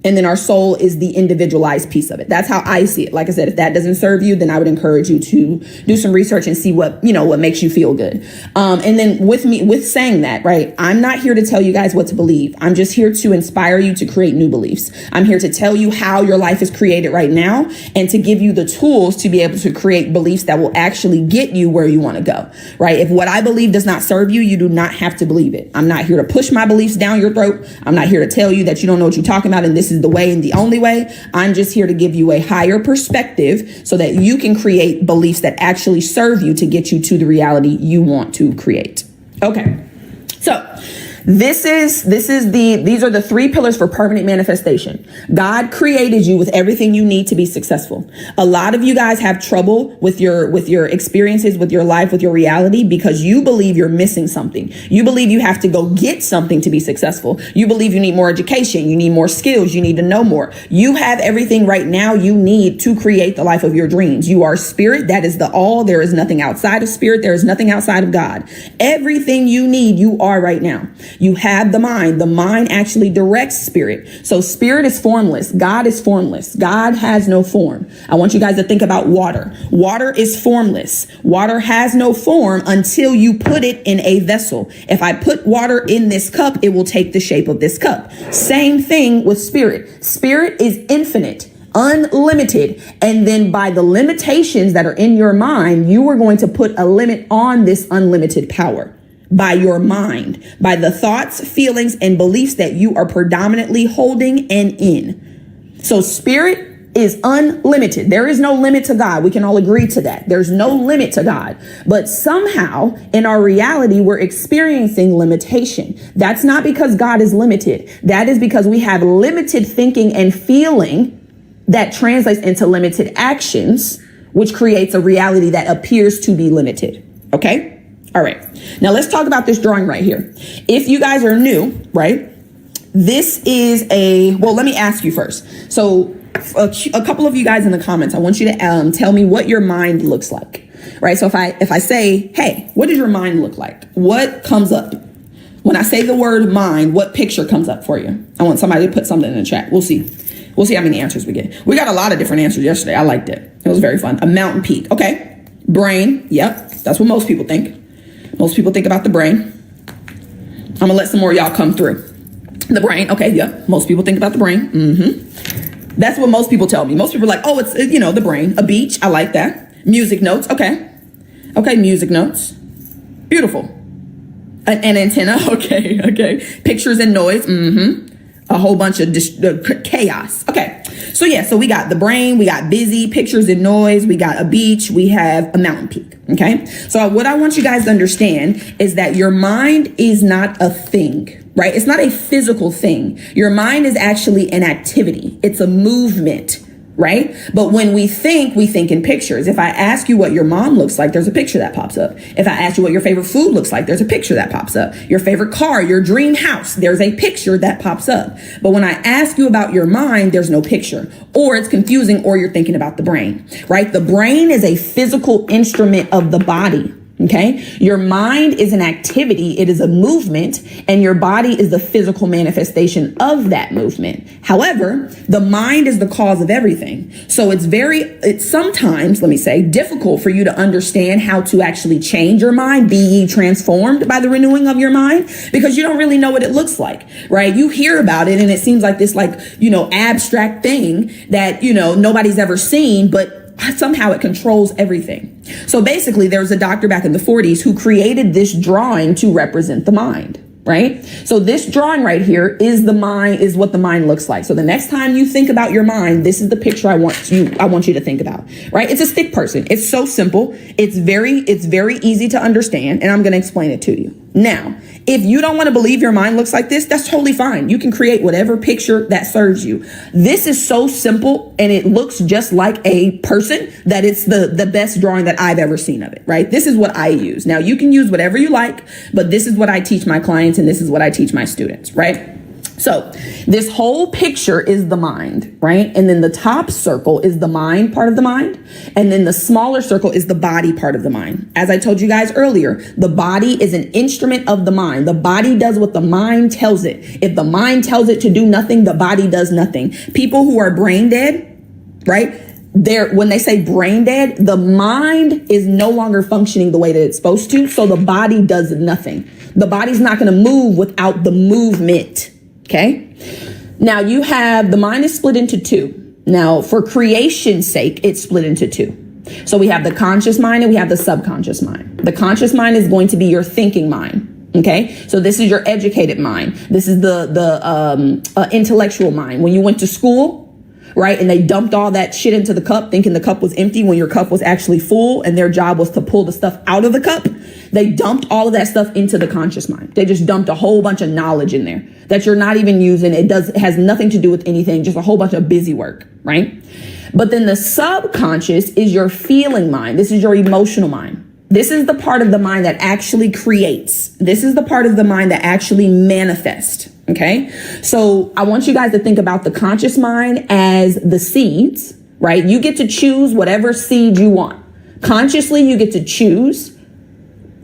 And then our soul is the individualized piece of it. That's how I see it. Like I said, if that doesn't serve you, then I would encourage you to do some research and see what makes you feel good. And then with saying that, right, I'm not here to tell you guys what to believe. I'm just here to inspire you to create new beliefs. I'm here to tell you how your life is created right now and to give you the tools to be able to create beliefs that will actually get you where you want to go, right? If what I believe does not serve you, you do not have to believe it. I'm not here to push my beliefs down your throat. I'm not here to tell you that you don't know what you're talking about and this is the way and the only way. I'm just here to give you a higher perspective so that you can create beliefs that actually serve you to get you to the reality you want to create. Okay. So these are the three pillars for permanent manifestation. God created you with everything you need to be successful. A lot of you guys have trouble with your experiences, with your life, with your reality, because you believe you're missing something. You believe you have to go get something to be successful. You believe you need more education. You need more skills. You need to know more. You have everything right now you need to create the life of your dreams. You are spirit. That is the all. There is nothing outside of spirit. There is nothing outside of God. Everything you need, you are right now. You have the mind. The mind actually directs spirit. So spirit is formless. God is formless. God has no form. I want you guys to think about water. Water is formless. Water has no form until you put it in a vessel. If I put water in this cup, it will take the shape of this cup. Same thing with spirit. Spirit is infinite, unlimited. And then by the limitations that are in your mind, you are going to put a limit on this unlimited power. By your mind, by the thoughts, feelings, and beliefs that you are predominantly holding and in. So spirit is unlimited. There is no limit to God. We can all agree to that. There's no limit to God. But somehow in our reality, we're experiencing limitation. That's not because God is limited. That is because we have limited thinking and feeling that translates into limited actions, which creates a reality that appears to be limited. Okay? All right. Now let's talk about this drawing right here. If you guys are new, right, this is let me ask you first. So a couple of you guys in the comments, I want you to tell me what your mind looks like, right? So if I say, hey, what does your mind look like? What comes up? When I say the word mind, what picture comes up for you? I want somebody to put something in the chat. We'll see. We'll see how many answers we get. We got a lot of different answers yesterday. I liked it. It was very fun. A mountain peak. Okay. Brain. Yep. That's what most people think. Most people think about the brain. I'm going to let some more of y'all come through. The brain. Okay. Yeah. Most people think about the brain. That's what most people tell me. Most people are like, oh, it's, the brain. A beach. I like that. Music notes. Okay. Okay. Music notes. Beautiful. An antenna. Okay. Okay. Pictures and noise. A whole bunch of chaos. Okay. So yeah, so we got the brain, we got busy, pictures and noise, we got a beach, we have a mountain peak. Okay. So what I want you guys to understand is that your mind is not a thing, right? It's not a physical thing. Your mind is actually an activity. It's a movement, right? But when we think in pictures. If I ask you what your mom looks like, there's a picture that pops up. If I ask you what your favorite food looks like, there's a picture that pops up. Your favorite car, your dream house, there's a picture that pops up. But when I ask you about your mind, there's no picture, or it's confusing, or you're thinking about the brain, right? The brain is a physical instrument of the body. Okay. Your mind is an activity. It is a movement, and your body is the physical manifestation of that movement. However, the mind is the cause of everything. So it's sometimes, let me say, difficult for you to understand how to actually change your mind, be ye transformed by the renewing of your mind, because you don't really know what it looks like, right? You hear about it and it seems like this, abstract thing that, nobody's ever seen, but somehow it controls everything. So basically, there was a doctor back in the 40s who created this drawing to represent the mind, right? So this drawing right here is the mind, is what the mind looks like. So the next time you think about your mind, this is the picture I want you to think about, right? It's a stick person. It's so simple. It's very easy to understand, and I'm going to explain it to you. Now, if you don't want to believe your mind looks like this, that's totally fine. You can create whatever picture that serves you. This is so simple, and it looks just like a person, that it's the best drawing that I've ever seen of it, right? This is what I use. Now, you can use whatever you like, but this is what I teach my clients, and this is what I teach my students, right? So this whole picture is the mind, right? And then the top circle is the mind part of the mind. And then the smaller circle is the body part of the mind. As I told you guys earlier, the body is an instrument of the mind. The body does what the mind tells it. If the mind tells it to do nothing, the body does nothing. People who are brain dead, right? When they say brain dead, the mind is no longer functioning the way that it's supposed to. So the body does nothing. The body's not going to move without the movement. Okay. Now the mind is split into two. Now, for creation's sake, it's split into two. So we have the conscious mind and we have the subconscious mind. The conscious mind is going to be your thinking mind. Okay. So this is your educated mind. This is the intellectual mind. When you went to school, right, and they dumped all that shit into the cup thinking the cup was empty when your cup was actually full, and their job was to pull the stuff out of the cup. They dumped all of that stuff into the conscious mind. They just dumped a whole bunch of knowledge in there that you're not even using. It has nothing to do with anything, just a whole bunch of busy work, right? But then the subconscious is your feeling mind. This is your emotional mind. This is the part of the mind that actually creates. This is the part of the mind that actually manifests. Okay. So I want you guys to think about the conscious mind as the seeds, right? You get to choose whatever seed you want. Consciously, you get to choose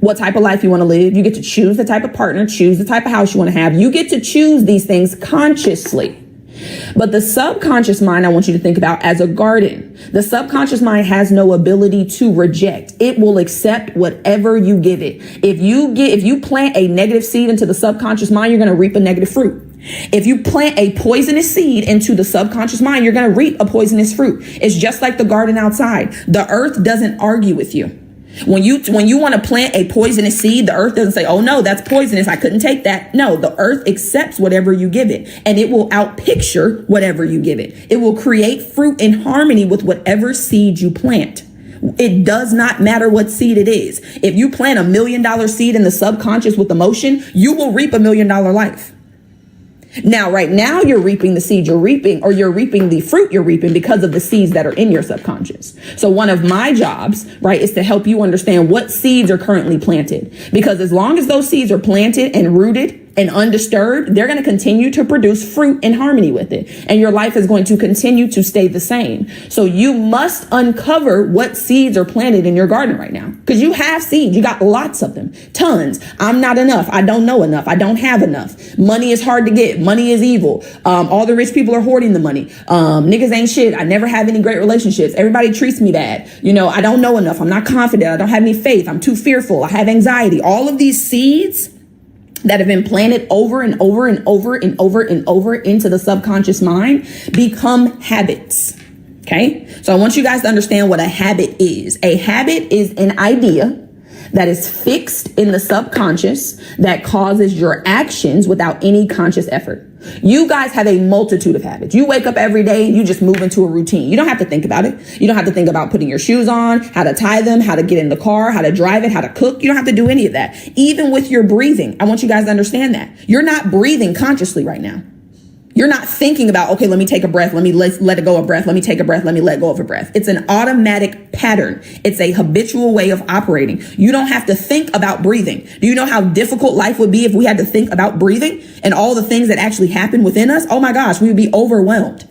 what type of life you want to live. You get to choose the type of partner, choose the type of house you want to have. You get to choose these things consciously. But the subconscious mind, I want you to think about as a garden. The subconscious mind has no ability to reject. It will accept whatever you give it. If you plant a negative seed into the subconscious mind, you're going to reap a negative fruit. If you plant a poisonous seed into the subconscious mind, you're going to reap a poisonous fruit. It's just like the garden outside. The earth doesn't argue with you. When you want to plant a poisonous seed, the earth doesn't say, oh no, that's poisonous, I couldn't take that. No, the earth accepts whatever you give it, and it will outpicture whatever you give it. It will create fruit in harmony with whatever seed you plant. It does not matter what seed it is. If you plant $1 million seed in the subconscious with emotion, you will reap $1 million life. Now, right now you're reaping the seed you're reaping, or you're reaping the fruit you're reaping because of the seeds that are in your subconscious. So one of my jobs, right, is to help you understand what seeds are currently planted, because as long as those seeds are planted and rooted and undisturbed, they're going to continue to produce fruit in harmony with it. And your life is going to continue to stay the same. So you must uncover what seeds are planted in your garden right now, because you have seeds. You got lots of them, tons. I'm not enough. I don't know enough. I don't have enough. Money is hard to get. Money is evil. All the rich people are hoarding the money. Niggas ain't shit. I never have any great relationships. Everybody treats me bad. I don't know enough. I'm not confident. I don't have any faith. I'm too fearful. I have anxiety. All of these seeds that have been planted over and over and over and over and over into the subconscious mind become habits. Okay. So I want you guys to understand what a habit is. A habit is an idea that is fixed in the subconscious that causes your actions without any conscious effort. You guys have a multitude of habits. You wake up every day and you just move into a routine. You don't have to think about it. You don't have to think about putting your shoes on, how to tie them, how to get in the car, how to drive it, how to cook. You don't have to do any of that. Even with your breathing, I want you guys to understand that you're not breathing consciously right now. You're not thinking about, okay, let me take a breath. Let me let it go of breath. Let me take a breath. Let me let go of a breath. It's an automatic pattern. It's a habitual way of operating. You don't have to think about breathing. Do you know how difficult life would be if we had to think about breathing and all the things that actually happen within us? Oh my gosh, we would be overwhelmed.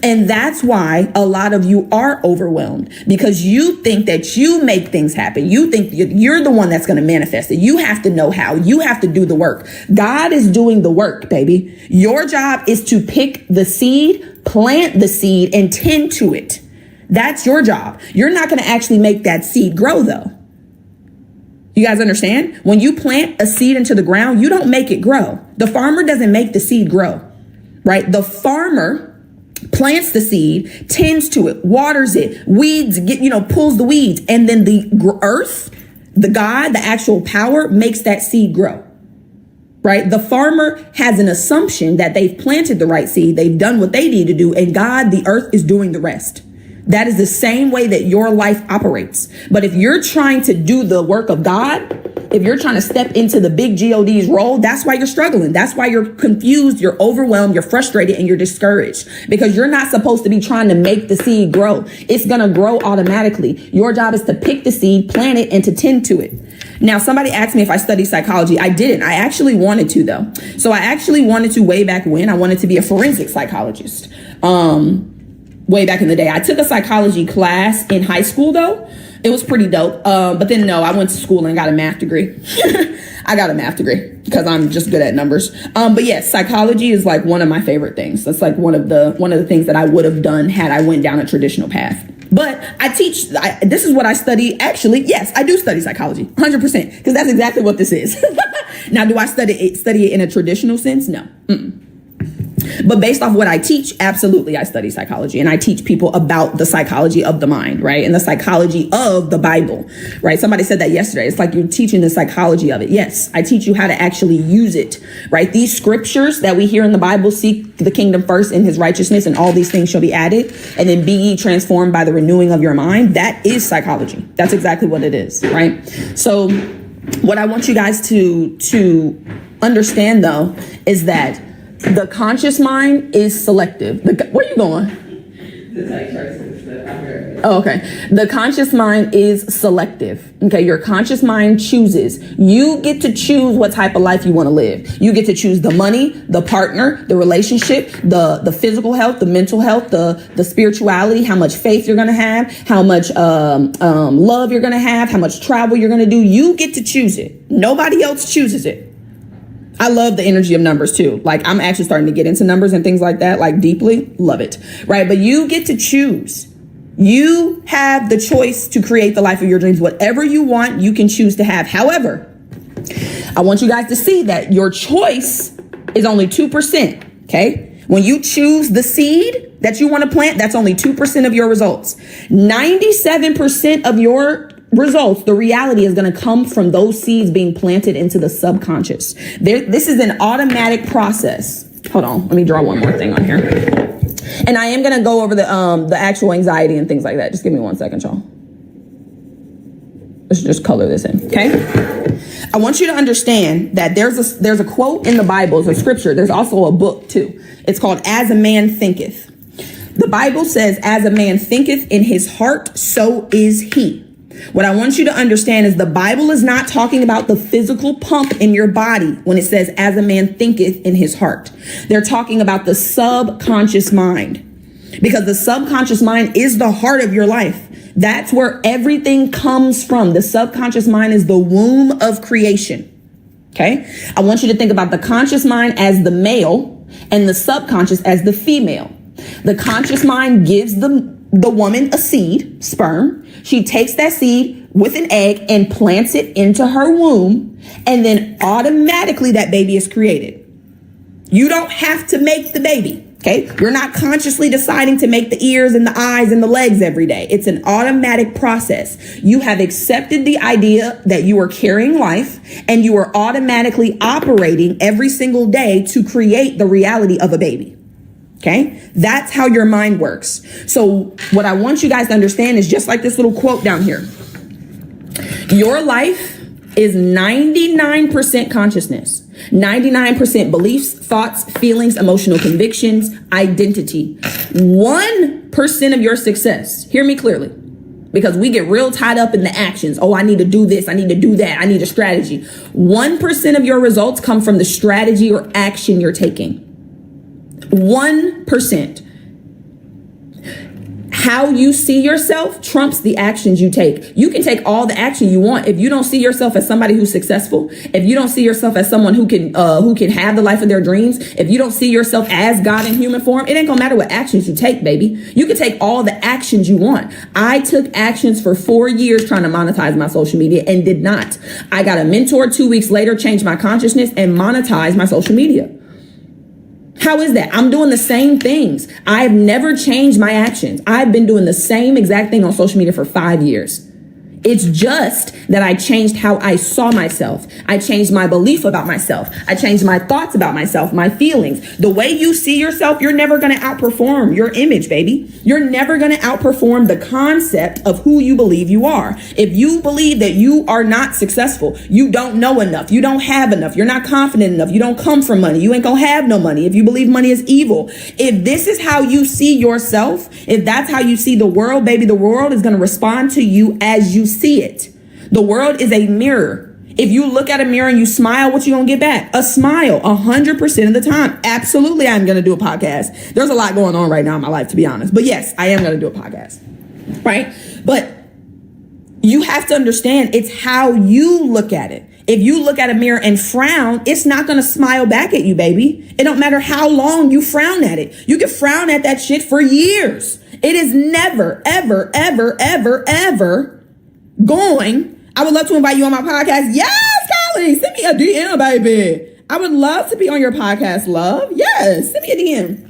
And that's why a lot of you are overwhelmed, because you think that you make things happen. You think you're the one that's going to manifest it. You have to know how. You have to do the work. God is doing the work, baby. Your job is to pick the seed, plant the seed, and tend to it. That's your job. You're not going to actually make that seed grow, though. You guys understand? When you plant a seed into the ground, you don't make it grow. The farmer doesn't make the seed grow, right? The farmer plants the seed, tends to it, waters it, weeds, pulls the weeds. And then the earth, the God, the actual power makes that seed grow, right? The farmer has an assumption that they've planted the right seed. They've done what they need to do. And God, the earth, is doing the rest. That is the same way that your life operates. But if you're trying to do the work of God, if you're trying to step into the big God's role, that's why you're struggling. That's why you're confused, you're overwhelmed, you're frustrated, and you're discouraged, because you're not supposed to be trying to make the seed grow. It's going to grow automatically. Your job is to pick the seed, plant it, and to tend to it. Now, somebody asked me if I studied psychology. I didn't. I actually wanted to, though. So I actually wanted to way back when. I wanted to be a forensic psychologist. Way back in the day. I took a psychology class in high school, though. It was pretty dope. But then no, I went to school and got a math degree. I got a math degree because I'm just good at numbers. But yes, psychology is like one of my favorite things. That's like one of the things that I would have done had I went down a traditional path. But I teach, this is what I study. Actually, yes, I do study psychology 100%, because that's exactly what this is. Now, do I study it in a traditional sense? No. But based off what I teach, absolutely, I study psychology, and I teach people about the psychology of the mind, right? And the psychology of the Bible, right? Somebody said that yesterday. It's like you're teaching the psychology of it. Yes, I teach you how to actually use it, right? These scriptures that we hear in the Bible, seek the kingdom first and his righteousness, and all these things shall be added. And then be ye transformed by the renewing of your mind. That is psychology. That's exactly what it is, right? So what I want you guys to understand, though, is that the conscious mind is selective. Where are you going? Oh, okay. The conscious mind is selective. Okay. Your conscious mind chooses. You get to choose what type of life you want to live. You get to choose the money, the partner, the relationship, the physical health, the mental health, the spirituality, how much faith you're going to have, how much love you're going to have, how much travel you're going to do. You get to choose it. Nobody else chooses it. I love the energy of numbers too. Like, I'm actually starting to get into numbers and things like that, like deeply. Love it. Right. But you get to choose. You have the choice to create the life of your dreams. Whatever you want, you can choose to have. However, I want you guys to see that your choice is only 2%. Okay. When you choose the seed that you want to plant, that's only 2% of your results. 97% of your results, the reality, is going to come from those seeds being planted into the subconscious. This is an automatic process. Hold on, let me draw one more thing on here. And I am going to go over the actual anxiety and things like that. Just give me 1 second, y'all. Let's just color this in, okay? I want you to understand that there's a quote in the Bible, it's a scripture. There's also a book too. It's called "As a Man Thinketh." The Bible says, "As a man thinketh in his heart, so is he." What I want you to understand is the Bible is not talking about the physical pump in your body when it says, "As a man thinketh in his heart." They're talking about the subconscious mind, because the subconscious mind is the heart of your life. That's where everything comes from. The subconscious mind is the womb of creation. Okay. I want you to think about the conscious mind as the male and the subconscious as the female. The conscious mind gives the woman a seed, sperm. She takes that seed with an egg and plants it into her womb. And then automatically that baby is created. You don't have to make the baby. Okay. You're not consciously deciding to make the ears and the eyes and the legs every day. It's an automatic process. You have accepted the idea that you are carrying life, and you are automatically operating every single day to create the reality of a baby. Okay, that's how your mind works. So what I want you guys to understand is just like this little quote down here. Your life is 99% consciousness. 99% beliefs, thoughts, feelings, emotional convictions, identity. 1% of your success, hear me clearly, because we get real tied up in the actions. Oh, I need to do this. I need to do that. I need a strategy. 1% of your results come from the strategy or action you're taking. 1%. How you see yourself trumps the actions you take. You can take all the action you want. If you don't see yourself as somebody who's successful, if you don't see yourself as someone who can have the life of their dreams, if you don't see yourself as God in human form, it ain't gonna matter what actions you take, baby. You can take all the actions you want. I took actions for 4 years trying to monetize my social media and did not. I got a mentor 2 weeks later, changed my consciousness and monetized my social media. How is that? I'm doing the same things. I've never changed my actions. I've been doing the same exact thing on social media for 5 years. It's just that I changed how I saw myself. I changed my belief about myself. I changed my thoughts about myself, my feelings. The way you see yourself, you're never going to outperform your image, baby. You're never going to outperform the concept of who you believe you are. If you believe that you are not successful, you don't know enough, you don't have enough, you're not confident enough, you don't come from money, you ain't going to have no money. If you believe money is evil, if this is how you see yourself, if that's how you see the world, baby, the world is going to respond to you as you see it. The world is a mirror. If you look at a mirror and you smile, what you gonna get back? A smile, 100% of the time. Absolutely, I'm gonna do a podcast. There's a lot going on right now in my life, to be honest. But yes, I am gonna do a podcast, right? But you have to understand it's how you look at it. If you look at a mirror and frown, it's not gonna smile back at you, baby. It don't matter how long you frown at it. You can frown at that shit for years. It is never, ever, ever, ever, ever going. I would love to invite you on my podcast. Yes, Callie, send me a DM, baby. I would love to be on your podcast, love. Yes, send me a DM.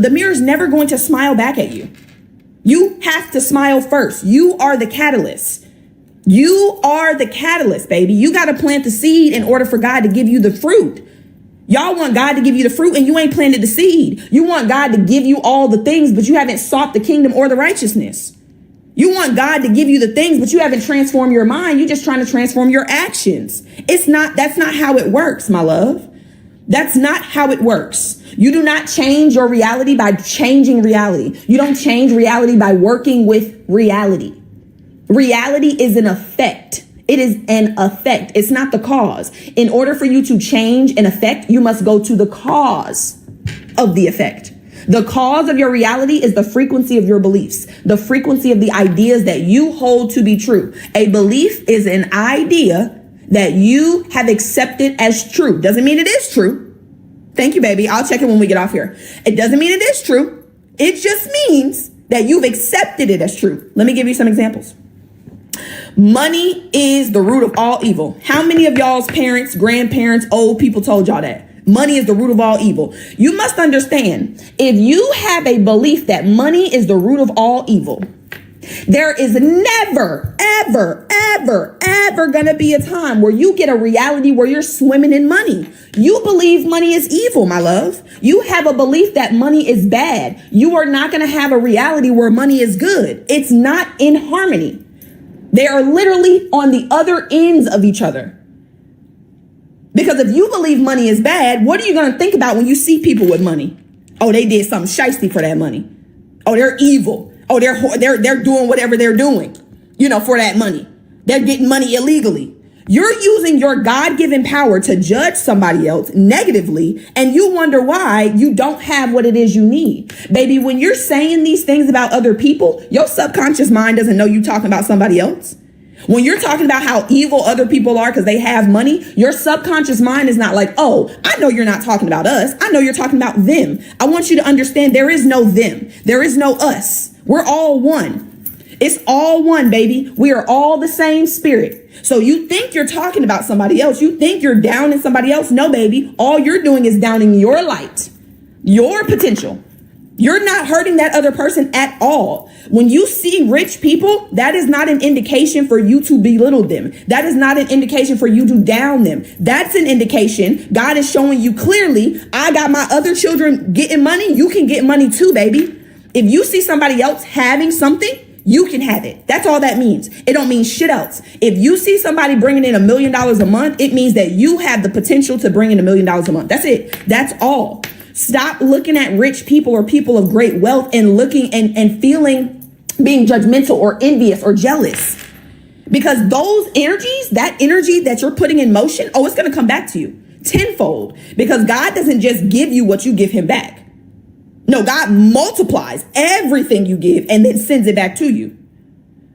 The mirror's never going to smile back at you. You have to smile first. You are the catalyst. You are the catalyst, baby. You got to plant the seed in order for God to give you the fruit. Y'all want God to give you the fruit and you ain't planted the seed. You want God to give you all the things, but you haven't sought the kingdom or the righteousness. You want God to give you the things, but you haven't transformed your mind. You're just trying to transform your actions. That's not how it works, my love. That's not how it works. You do not change your reality by changing reality. You don't change reality by working with reality. Reality is an effect. It is an effect. It's not the cause. In order for you to change an effect, you must go to the cause of the effect. The cause of your reality is the frequency of your beliefs, the frequency of the ideas that you hold to be true. A belief is an idea that you have accepted as true. Doesn't mean it is true. Thank you, baby. I'll check it when we get off here. It doesn't mean it is true. It just means that you've accepted it as true. Let me give you some examples. Money is the root of all evil. How many of y'all's parents, grandparents, old people told y'all that? Money is the root of all evil. You must understand, if you have a belief that money is the root of all evil, there is never, ever, ever, ever going to be a time where you get a reality where you're swimming in money. You believe money is evil, my love. You have a belief that money is bad. You are not going to have a reality where money is good. It's not in harmony. They are literally on the other ends of each other. Because if you believe money is bad, what are you going to think about when you see people with money? Oh, they did something shiesty for that money. Oh, they're evil. Oh, they're doing whatever they're doing, for that money. They're getting money illegally. You're using your God-given power to judge somebody else negatively, and you wonder why you don't have what it is you need. Baby, when you're saying these things about other people, your subconscious mind doesn't know you talking about somebody else. When you're talking about how evil other people are because they have money, your subconscious mind is not like, oh, I know you're not talking about us. I know you're talking about them. I want you to understand there is no them. There is no us. We're all one. It's all one, baby. We are all the same spirit. So you think you're talking about somebody else. You think you're downing somebody else. No, baby. All you're doing is downing your light, your potential. You're not hurting that other person at all. When you see rich people, that is not an indication for you to belittle them. That is not an indication for you to down them. That's an indication God is showing you clearly, I got my other children getting money. You can get money too, baby. If you see somebody else having something, you can have it. That's all that means. It don't mean shit else. If you see somebody bringing in $1 million a month, it means that you have the potential to bring in $1 million a month. That's it. That's all. Stop looking at rich people or people of great wealth and looking and feeling, being judgmental or envious or jealous. Because those energies, that energy that you're putting in motion, it's going to come back to you tenfold. Because God doesn't just give you what you give him back. No, God multiplies everything you give and then sends it back to you.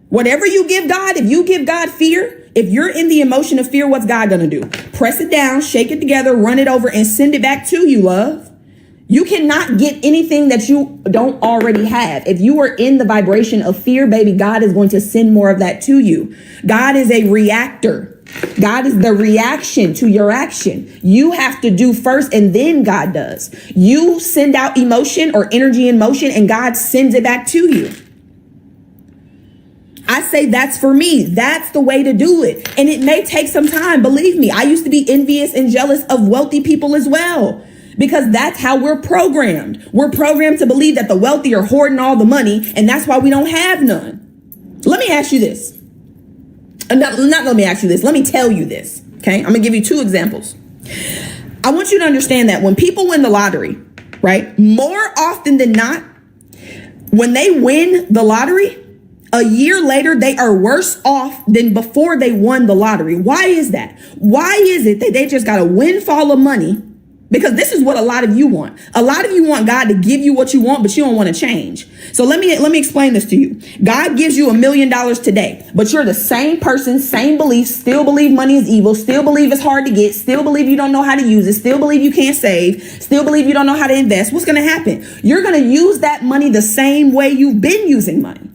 Whatever you give God, if you give God fear, if you're in the emotion of fear, what's God going to do? Press it down, shake it together, run it over, and send it back to you, love. You cannot get anything that you don't already have. If you are in the vibration of fear, baby, God is going to send more of that to you. God is a reactor. God is the reaction to your action. You have to do first and then God does. You send out emotion or energy in motion and God sends it back to you. I say that's for me. That's the way to do it. And it may take some time. Believe me, I used to be envious and jealous of wealthy people as well. Because that's how we're programmed. We're programmed to believe that the wealthy are hoarding all the money, and that's why we don't have none. Let me ask you this. Not let me ask you this. Let me tell you this. Okay, I'm gonna give you 2 examples. I want you to understand that when people win the lottery, right, more often than not, when they win the lottery, a year later, they are worse off than before they won the lottery. Why is that? Why is it that they just got a windfall of money? Because this is what a lot of you want. A lot of you want God to give you what you want, but you don't want to change. So let me explain this to you. God gives you $1 million today, but you're the same person, same beliefs, still believe money is evil, still believe it's hard to get, still believe you don't know how to use it, still believe you can't save, still believe you don't know how to invest. What's going to happen? You're going to use that money the same way you've been using money.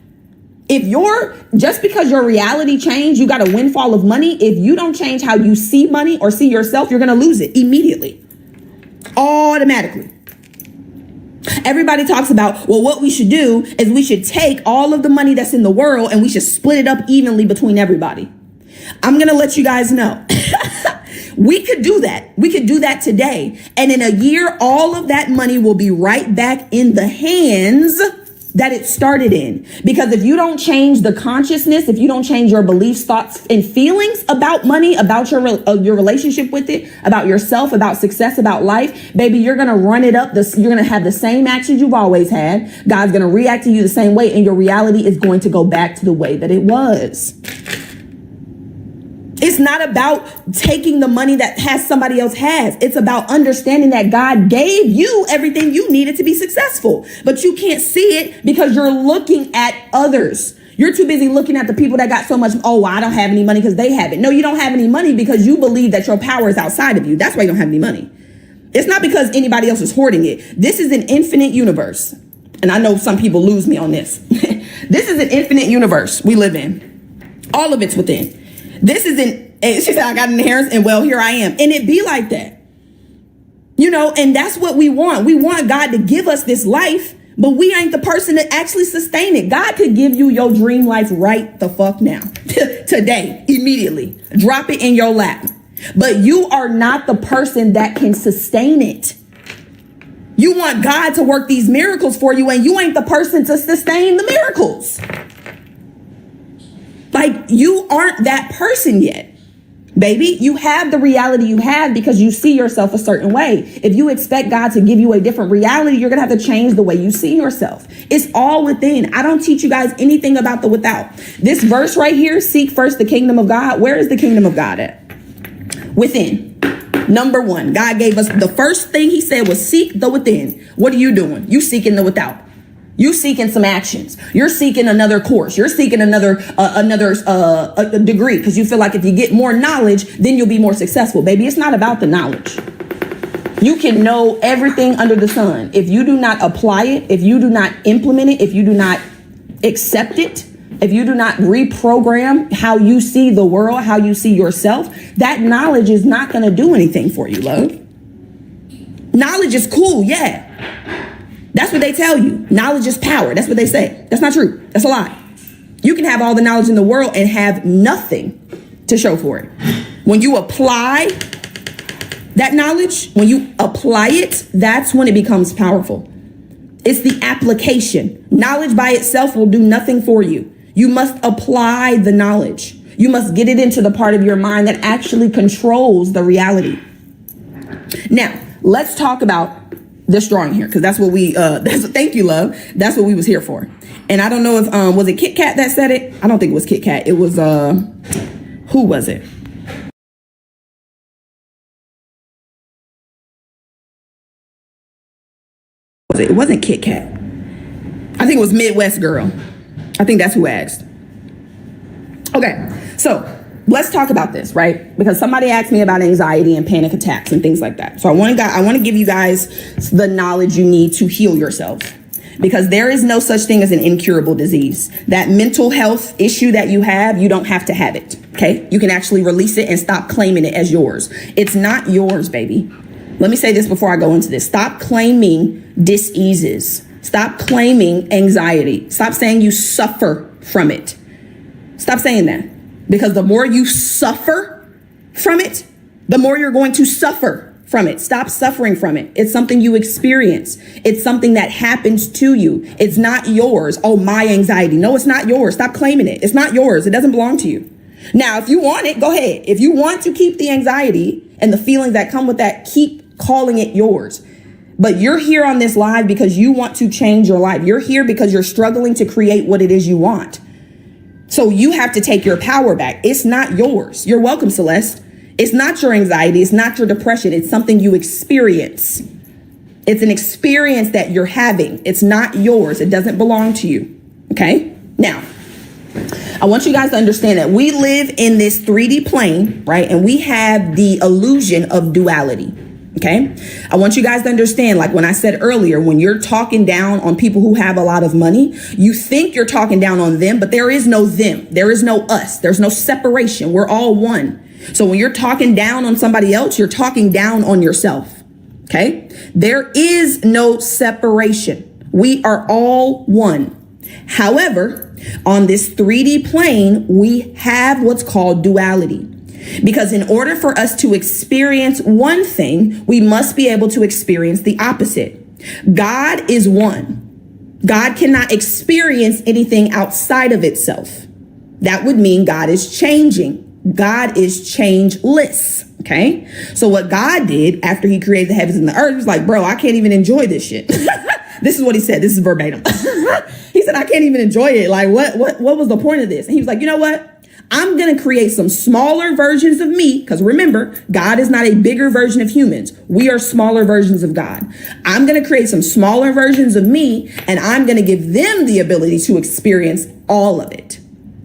Just because your reality changed, you got a windfall of money. If you don't change how you see money or see yourself, you're going to lose it immediately. Automatically. Everybody talks about, well, what we should do is we should take all of the money that's in the world and we should split it up evenly between everybody. I'm going to let you guys know. We could do that. We could do that today. And in a year, all of that money will be right back in the hands that it started in. Because if you don't change the consciousness, if you don't change your beliefs, thoughts, and feelings about money, about your relationship with it, about yourself, about success, about life, baby, you're going to run it up. You're going to have the same actions you've always had. God's going to react to you the same way, and your reality is going to go back to the way that it was. It's not about taking the money that somebody else has. It's about understanding that God gave you everything you needed to be successful, but you can't see it because you're looking at others. You're too busy looking at the people that got so much. Oh, I don't have any money because they have it. No, you don't have any money because you believe that your power is outside of you. That's why you don't have any money. It's not because anybody else is hoarding it. This is an infinite universe. And I know some people lose me on this. This is an infinite universe we live in. All of it's within. This isn't, she said, I got an inheritance and well, here I am. And it be like that. And that's what we want. We want God to give us this life, but we ain't the person to actually sustain it. God could give you your dream life right the fuck now, today, immediately. Drop it in your lap. But you are not the person that can sustain it. You want God to work these miracles for you, and you ain't the person to sustain the miracles. Like, you aren't that person yet, baby. You have the reality you have because you see yourself a certain way. If you expect God to give you a different reality, you're going to have to change the way you see yourself. It's all within. I don't teach you guys anything about the without. This verse right here, seek first the kingdom of God. Where is the kingdom of God at? Within. Number 1, God gave us the first thing he said was seek the within. What are you doing? You seeking the without. You seeking some actions. You're seeking another course. You're seeking another degree because you feel like if you get more knowledge, then you'll be more successful. Baby, it's not about the knowledge. You can know everything under the sun. If you do not apply it, if you do not implement it, if you do not accept it, if you do not reprogram how you see the world, how you see yourself, that knowledge is not going to do anything for you, love. Knowledge is cool, yeah. That's what they tell you. Knowledge is power. That's what they say. That's not true. That's a lie. You can have all the knowledge in the world and have nothing to show for it. When you apply that knowledge, when you apply it, that's when it becomes powerful. It's the application. Knowledge by itself will do nothing for you. You must apply the knowledge. You must get it into the part of your mind that actually controls the reality. Now, let's talk about this drawing here, because that's what we, thank you, love. That's what we was here for. And I don't know if, was it Kit Kat that said it? I don't think it was Kit Kat. It was, who was it? It wasn't Kit Kat. I think it was Midwest Girl. I think that's who asked. Okay, so let's talk about this, right? Because somebody asked me about anxiety and panic attacks and things like that. So I want to give you guys the knowledge you need to heal yourselves, because there is no such thing as an incurable disease. That mental health issue that you have, you don't have to have it, okay? You can actually release it and stop claiming it as yours. It's not yours, baby. Let me say this before I go into this. Stop claiming diseases. Stop claiming anxiety. Stop saying you suffer from it. Stop saying that, because the more you suffer from it, the more you're going to suffer from it. Stop suffering from it. It's something you experience. It's something that happens to you. It's not yours. Oh, my anxiety. No, it's not yours. Stop claiming it. It's not yours. It doesn't belong to you. Now, if you want it, go ahead. If you want to keep the anxiety and the feelings that come with that, keep calling it yours. But you're here on this live because you want to change your life. You're here because you're struggling to create what it is you want. So you have to take your power back. It's not yours. You're welcome, Celeste. It's not your anxiety. It's not your depression. It's something you experience. It's an experience that you're having. It's not yours. It doesn't belong to you. Okay? Now, I want you guys to understand that we live in this 3D plane, right? And we have the illusion of duality. Okay. I want you guys to understand, like when I said earlier, when you're talking down on people who have a lot of money, you think you're talking down on them, but there is no them. There is no us. There's no separation. We're all one. So when you're talking down on somebody else, you're talking down on yourself. Okay. There is no separation. We are all one. However, on this 3D plane, we have what's called duality. Because in order for us to experience one thing, we must be able to experience the opposite. God is one. God cannot experience anything outside of itself. That would mean God is changing. God is changeless. Okay. So what God did after he created the heavens and the earth was like, bro, I can't even enjoy this shit. This is what he said. This is verbatim. He said, I can't even enjoy it. Like, what was the point of this? And he was like, you know what? I'm going to create some smaller versions of me, because remember, God is not a bigger version of humans. We are smaller versions of God. I'm going to create some smaller versions of me, and I'm going to give them the ability to experience all of it.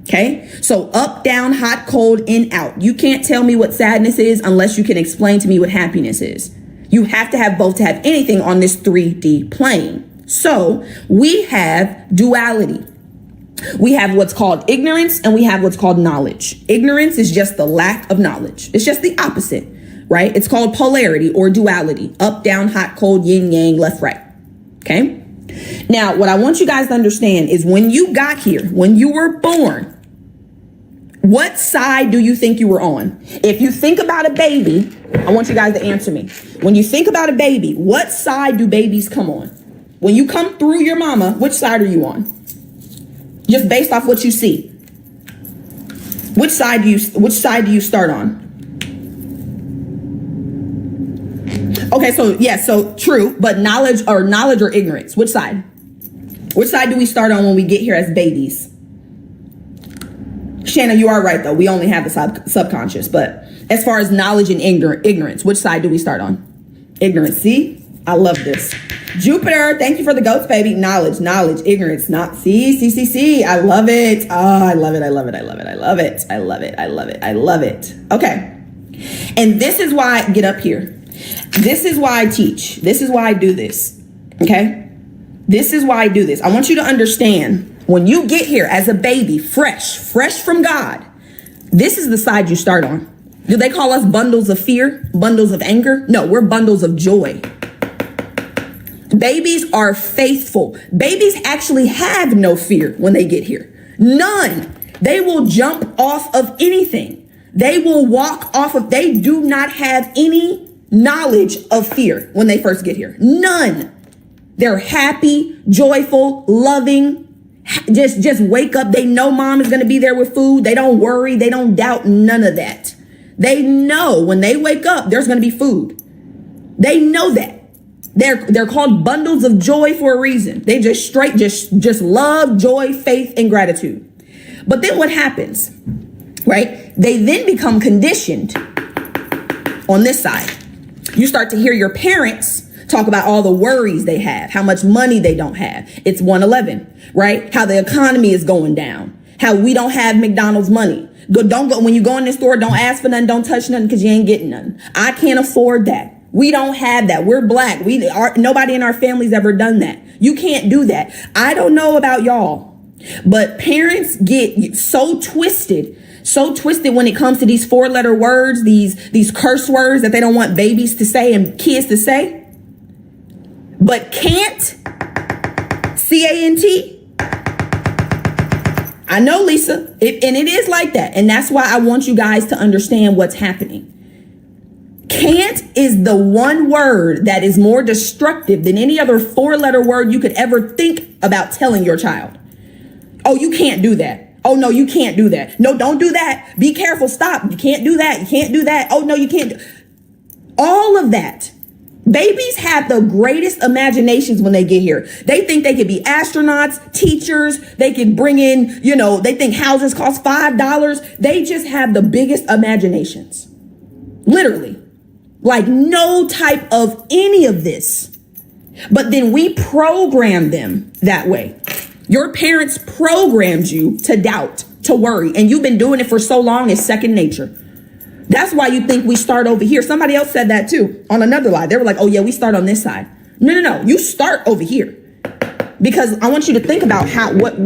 Okay, so up, down, hot, cold, in, out. You can't tell me what sadness is unless you can explain to me what happiness is. You have to have both to have anything on this 3D plane. So we have duality. We have what's called ignorance and we have what's called knowledge. Ignorance is just the lack of knowledge. It's just the opposite, right? It's called polarity or duality. Up, down, hot, cold, yin, yang, left, right. Okay. Now, what I want you guys to understand is when you got here, when you were born, what side do you think you were on? If you think about a baby, I want you guys to answer me. When you think about a baby, what side do babies come on? When you come through your mama, which side are you on? Just based off what you see. Which side do you start on? Okay, so yeah, so true, but knowledge or ignorance, which side? Which side do we start on when we get here as babies? Shanna, you are right though. We only have the subconscious, but as far as knowledge and ignorance, which side do we start on? Ignorance. See? I love this. Jupiter, thank you for the goats, baby. Knowledge, ignorance, not see. I love it. Oh, I love it. I love it. Okay. And this is why I get up here. This is why I teach. This is why I do this. Okay. This is why I do this. I want you to understand when you get here as a baby, fresh from God, this is the side you start on. Do they call us bundles of fear, bundles of anger? No, we're bundles of joy. Babies are faithful. Babies actually have no fear when they get here. None. They will jump off of anything. They will walk off of, they do not have any knowledge of fear when they first get here. None. They're happy, joyful, loving. Just wake up. They know mom is going to be there with food. They don't worry. They don't doubt none of that. They know when they wake up, there's going to be food. They know that. They're called bundles of joy for a reason. They just love, joy, faith, and gratitude. But then what happens, right? They then become conditioned on this side. You start to hear your parents talk about all the worries they have, how much money they don't have. It's 111, right? How the economy is going down, how we don't have McDonald's money. Don't go when you go in the store, don't ask for nothing, don't touch nothing because you ain't getting nothing. I can't afford that. We don't have that. We're black. Nobody in our family's ever done that. You can't do that. I don't know about y'all, but parents get so twisted when it comes to these 4-letter words, these curse words that they don't want babies to say and kids to say. But can't, C-A-N-T. I know, Lisa, and it is like that. And that's why I want you guys to understand what's happening. Can't is the one word that is more destructive than any other 4-letter word you could ever think about telling your child. Oh, you can't do that. Oh, no, you can't do that. No, don't do that. Be careful. Stop. You can't do that. You can't do that. Oh, no, you can't. All of that. Babies have the greatest imaginations when they get here. They think they could be astronauts, teachers. They can bring in, they think houses cost $5. They just have the biggest imaginations. Literally. Like no type of any of this. But then we program them that way. Your parents programmed you to doubt, to worry, and you've been doing it for so long, it's second nature. That's why you think we start over here. Somebody else said that too on another line. They were like, oh yeah, we start on this side. No. You start over here. Because I want you to think about what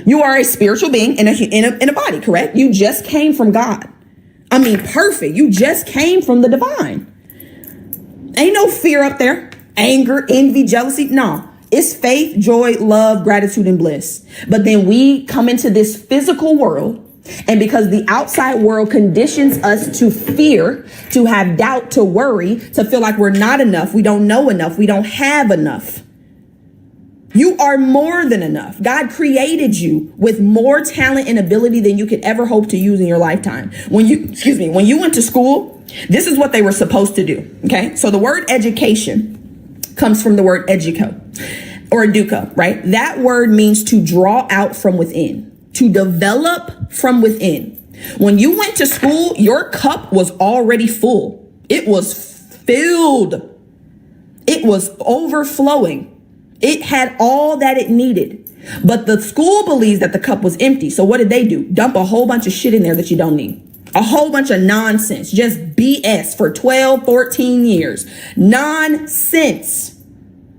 you are a spiritual being in a body, correct? You just came from God. I mean, perfect. You just came from the divine. Ain't no fear up there. Anger, envy, jealousy. No, it's faith, joy, love, gratitude, and bliss. But then we come into this physical world. And because the outside world conditions us to fear, to have doubt, to worry, to feel like we're not enough, we don't know enough, we don't have enough. You are more than enough. God created you with more talent and ability than you could ever hope to use in your lifetime. When you went to school, this is what they were supposed to do. Okay. So the word education comes from the word educo or educa, right? That word means to draw out from within, to develop from within. When you went to school, your cup was already full. It was filled. It was overflowing. It had all that it needed. But the school believes that the cup was empty. So what did they do? Dump a whole bunch of shit in there that you don't need. A whole bunch of nonsense. Just BS for 12, 14 years. Nonsense.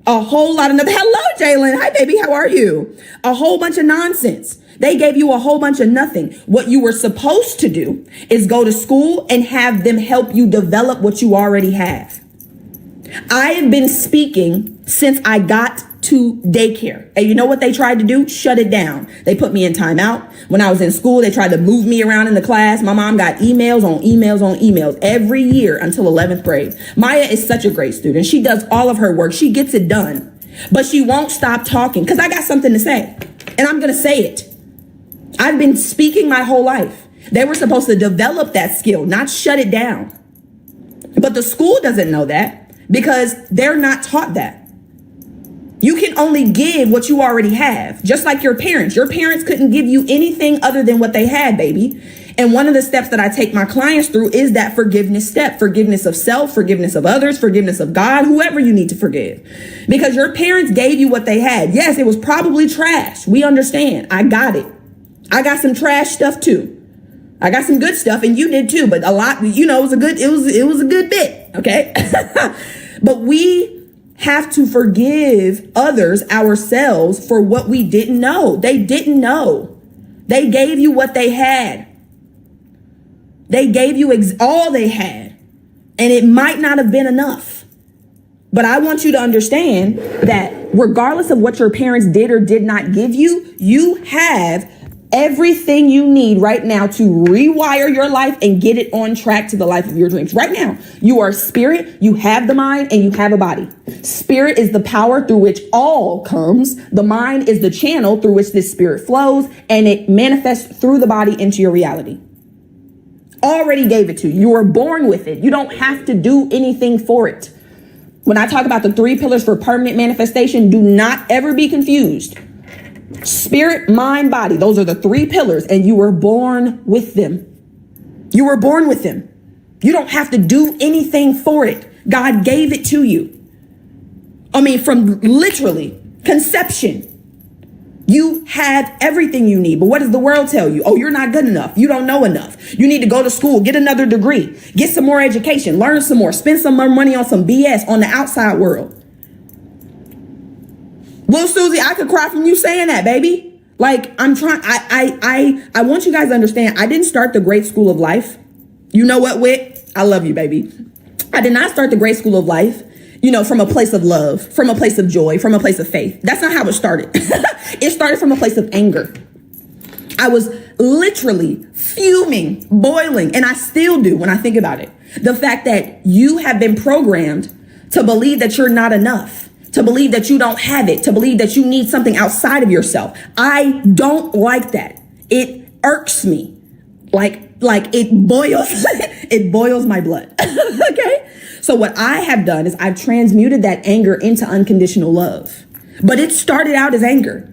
A whole lot of nothing. Hello, Jalen. Hi, baby. How are you? A whole bunch of nonsense. They gave you a whole bunch of nothing. What you were supposed to do is go to school and have them help you develop what you already have. I have been speaking since I got to daycare. And you know what they tried to do? Shut it down. They put me in timeout. When I was in school, they tried to move me around in the class. My mom got emails on emails on emails every year until 11th grade. Maya is such a great student. She does all of her work. She gets it done. But she won't stop talking because I got something to say. And I'm going to say it. I've been speaking my whole life. They were supposed to develop that skill, not shut it down. But the school doesn't know that because they're not taught that. You can only give what you already have, just like your parents. Your parents couldn't give you anything other than what they had, baby. And one of the steps that I take my clients through is that forgiveness step, forgiveness of self, forgiveness of others, forgiveness of God, whoever you need to forgive. Because your parents gave you what they had. Yes, it was probably trash. We understand. I got it. I got some trash stuff too. I got some good stuff and you did too, but a lot, it was a good bit. Okay. But we have to forgive others, ourselves, for what we didn't know. They didn't know. They gave you what they had. They gave you all they had. And it might not have been enough. But I want you to understand that regardless of what your parents did or did not give you, you have everything you need right now to rewire your life and get it on track to the life of your dreams. Right now, you are spirit, you have the mind, and you have a body. Spirit is the power through which all comes. The mind is the channel through which this spirit flows, and it manifests through the body into your reality. Already gave it to you. You were born with it. You don't have to do anything for it. When I talk about the 3 pillars for permanent manifestation, do not ever be confused. Spirit, mind, body. Those are the 3 pillars, and you were born with them. You were born with them. You don't have to do anything for it. God gave it to you. I mean, from literally conception, you have everything you need. But what does the world tell you? Oh, you're not good enough. You don't know enough. You need to go to school, get another degree, get some more education, learn some more, spend some more money on some BS on the outside world. Well, Susie, I could cry from you saying that, baby. Like, I'm trying, I want you guys to understand, I didn't start the great school of life. You know what, Wit? I love you, baby. I did not start the great school of life, from a place of love, from a place of joy, from a place of faith. That's not how it started. It started from a place of anger. I was literally fuming, boiling, and I still do when I think about it. The fact that you have been programmed to believe that you're not enough, to believe that you don't have it, to believe that you need something outside of yourself. I don't like that. It irks me. Like it boils, it boils my blood. Okay. So what I have done is I've transmuted that anger into unconditional love, but it started out as anger.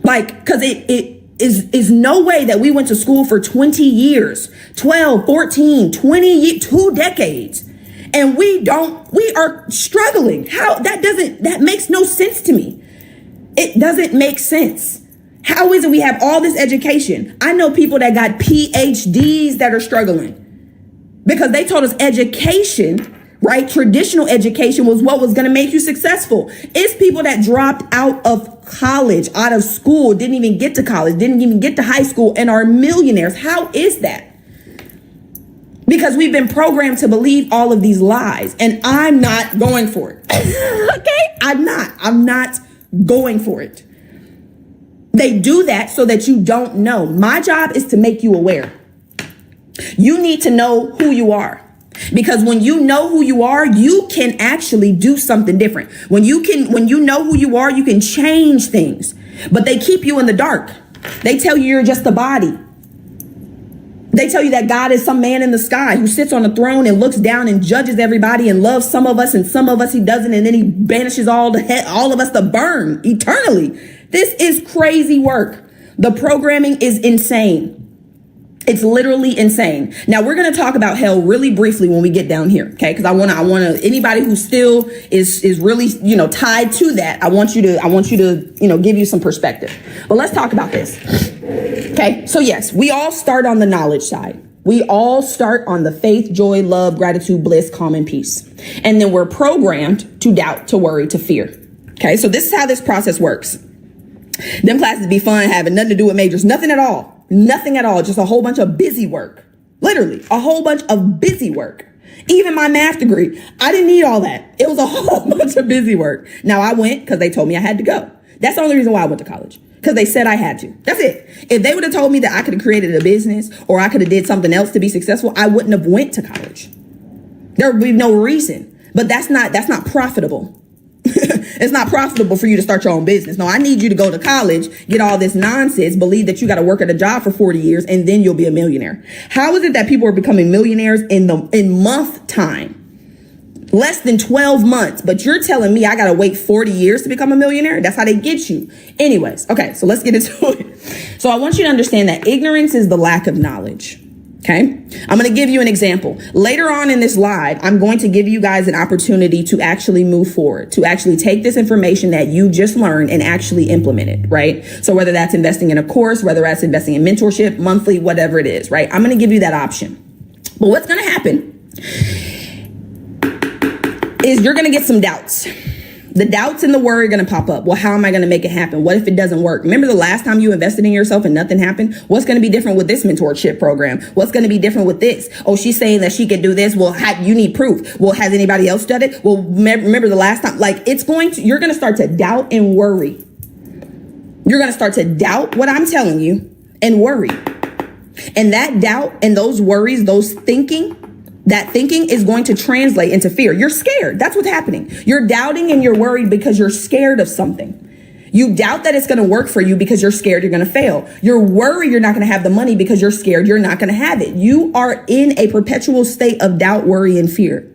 Cause it is no way that we went to school for 20 years, 12, 14, 20 years, 2 decades. And we are struggling. That makes no sense to me. It doesn't make sense. How is it we have all this education? I know people that got PhDs that are struggling because they told us education, right? Traditional education was what was going to make you successful. It's people that dropped out of college, out of school, didn't even get to college, didn't even get to high school, and are millionaires. How is that? Because we've been programmed to believe all of these lies, and I'm not going for it. Okay? I'm not going for it. They do that so that you don't know. My job is to make you aware. You need to know who you are. Because when you know who you are, you can actually do something different. When you know who you are, you can change things. But they keep you in the dark. They tell you you're just a body. They tell you that God is some man in the sky who sits on a throne and looks down and judges everybody and loves some of us and some of us he doesn't. And then he banishes all of us to burn eternally. This is crazy work. The programming is insane. It's literally insane. Now we're going to talk about hell really briefly when we get down here. Okay. Cause I want to, anybody who still is really, tied to that. I want you to, give you some perspective, but let's talk about this. Okay. So yes, we all start on the knowledge side. We all start on the faith, joy, love, gratitude, bliss, calm, and peace. And then we're programmed to doubt, to worry, to fear. Okay. So this is how this process works. Them classes be fun, having nothing to do with majors, nothing at all. Nothing at all. Just a whole bunch of busy work. Literally a whole bunch of busy work. Even my math degree, I didn't need all that. It was a whole bunch of busy work. Now I went because they told me I had to go. That's the only reason why I went to college. Because they said I had to. That's it. If they would have told me that I could have created a business or I could have did something else to be successful, I wouldn't have went to college. There would be no reason. But that's not profitable. It's not profitable for you to start your own business. No, I need you to go to college, get all this nonsense, believe that you got to work at a job for 40 years, and then you'll be a millionaire. How is it that people are becoming millionaires in month time? Less than 12 months. But you're telling me I got to wait 40 years to become a millionaire? That's how they get you. Anyways, okay, so let's get into it. So I want you to understand that ignorance is the lack of knowledge. Okay, I'm going to give you an example. Later on in this live, I'm going to give you guys an opportunity to actually move forward, to actually take this information that you just learned and actually implement it, right? So whether that's investing in a course, whether that's investing in mentorship, monthly, whatever it is, right? I'm going to give you that option. But what's going to happen is you're going to get some doubts. The doubts and the worry are going to pop up. Well, how am I going to make it happen? What if it doesn't work? Remember the last time you invested in yourself and nothing happened? What's going to be different with this mentorship program? What's going to be different with this? Oh, she's saying that she could do this. Well, you need proof. Well, has anybody else done it? Well, remember the last time, you're going to start to doubt and worry. You're going to start to doubt what I'm telling you and worry. And that doubt and those worries, that thinking is going to translate into fear. You're scared. That's what's happening. You're doubting and you're worried because you're scared of something. You doubt that it's going to work for you because you're scared you're going to fail. You're worried you're not going to have the money because you're scared you're not going to have it. You are in a perpetual state of doubt, worry, and fear.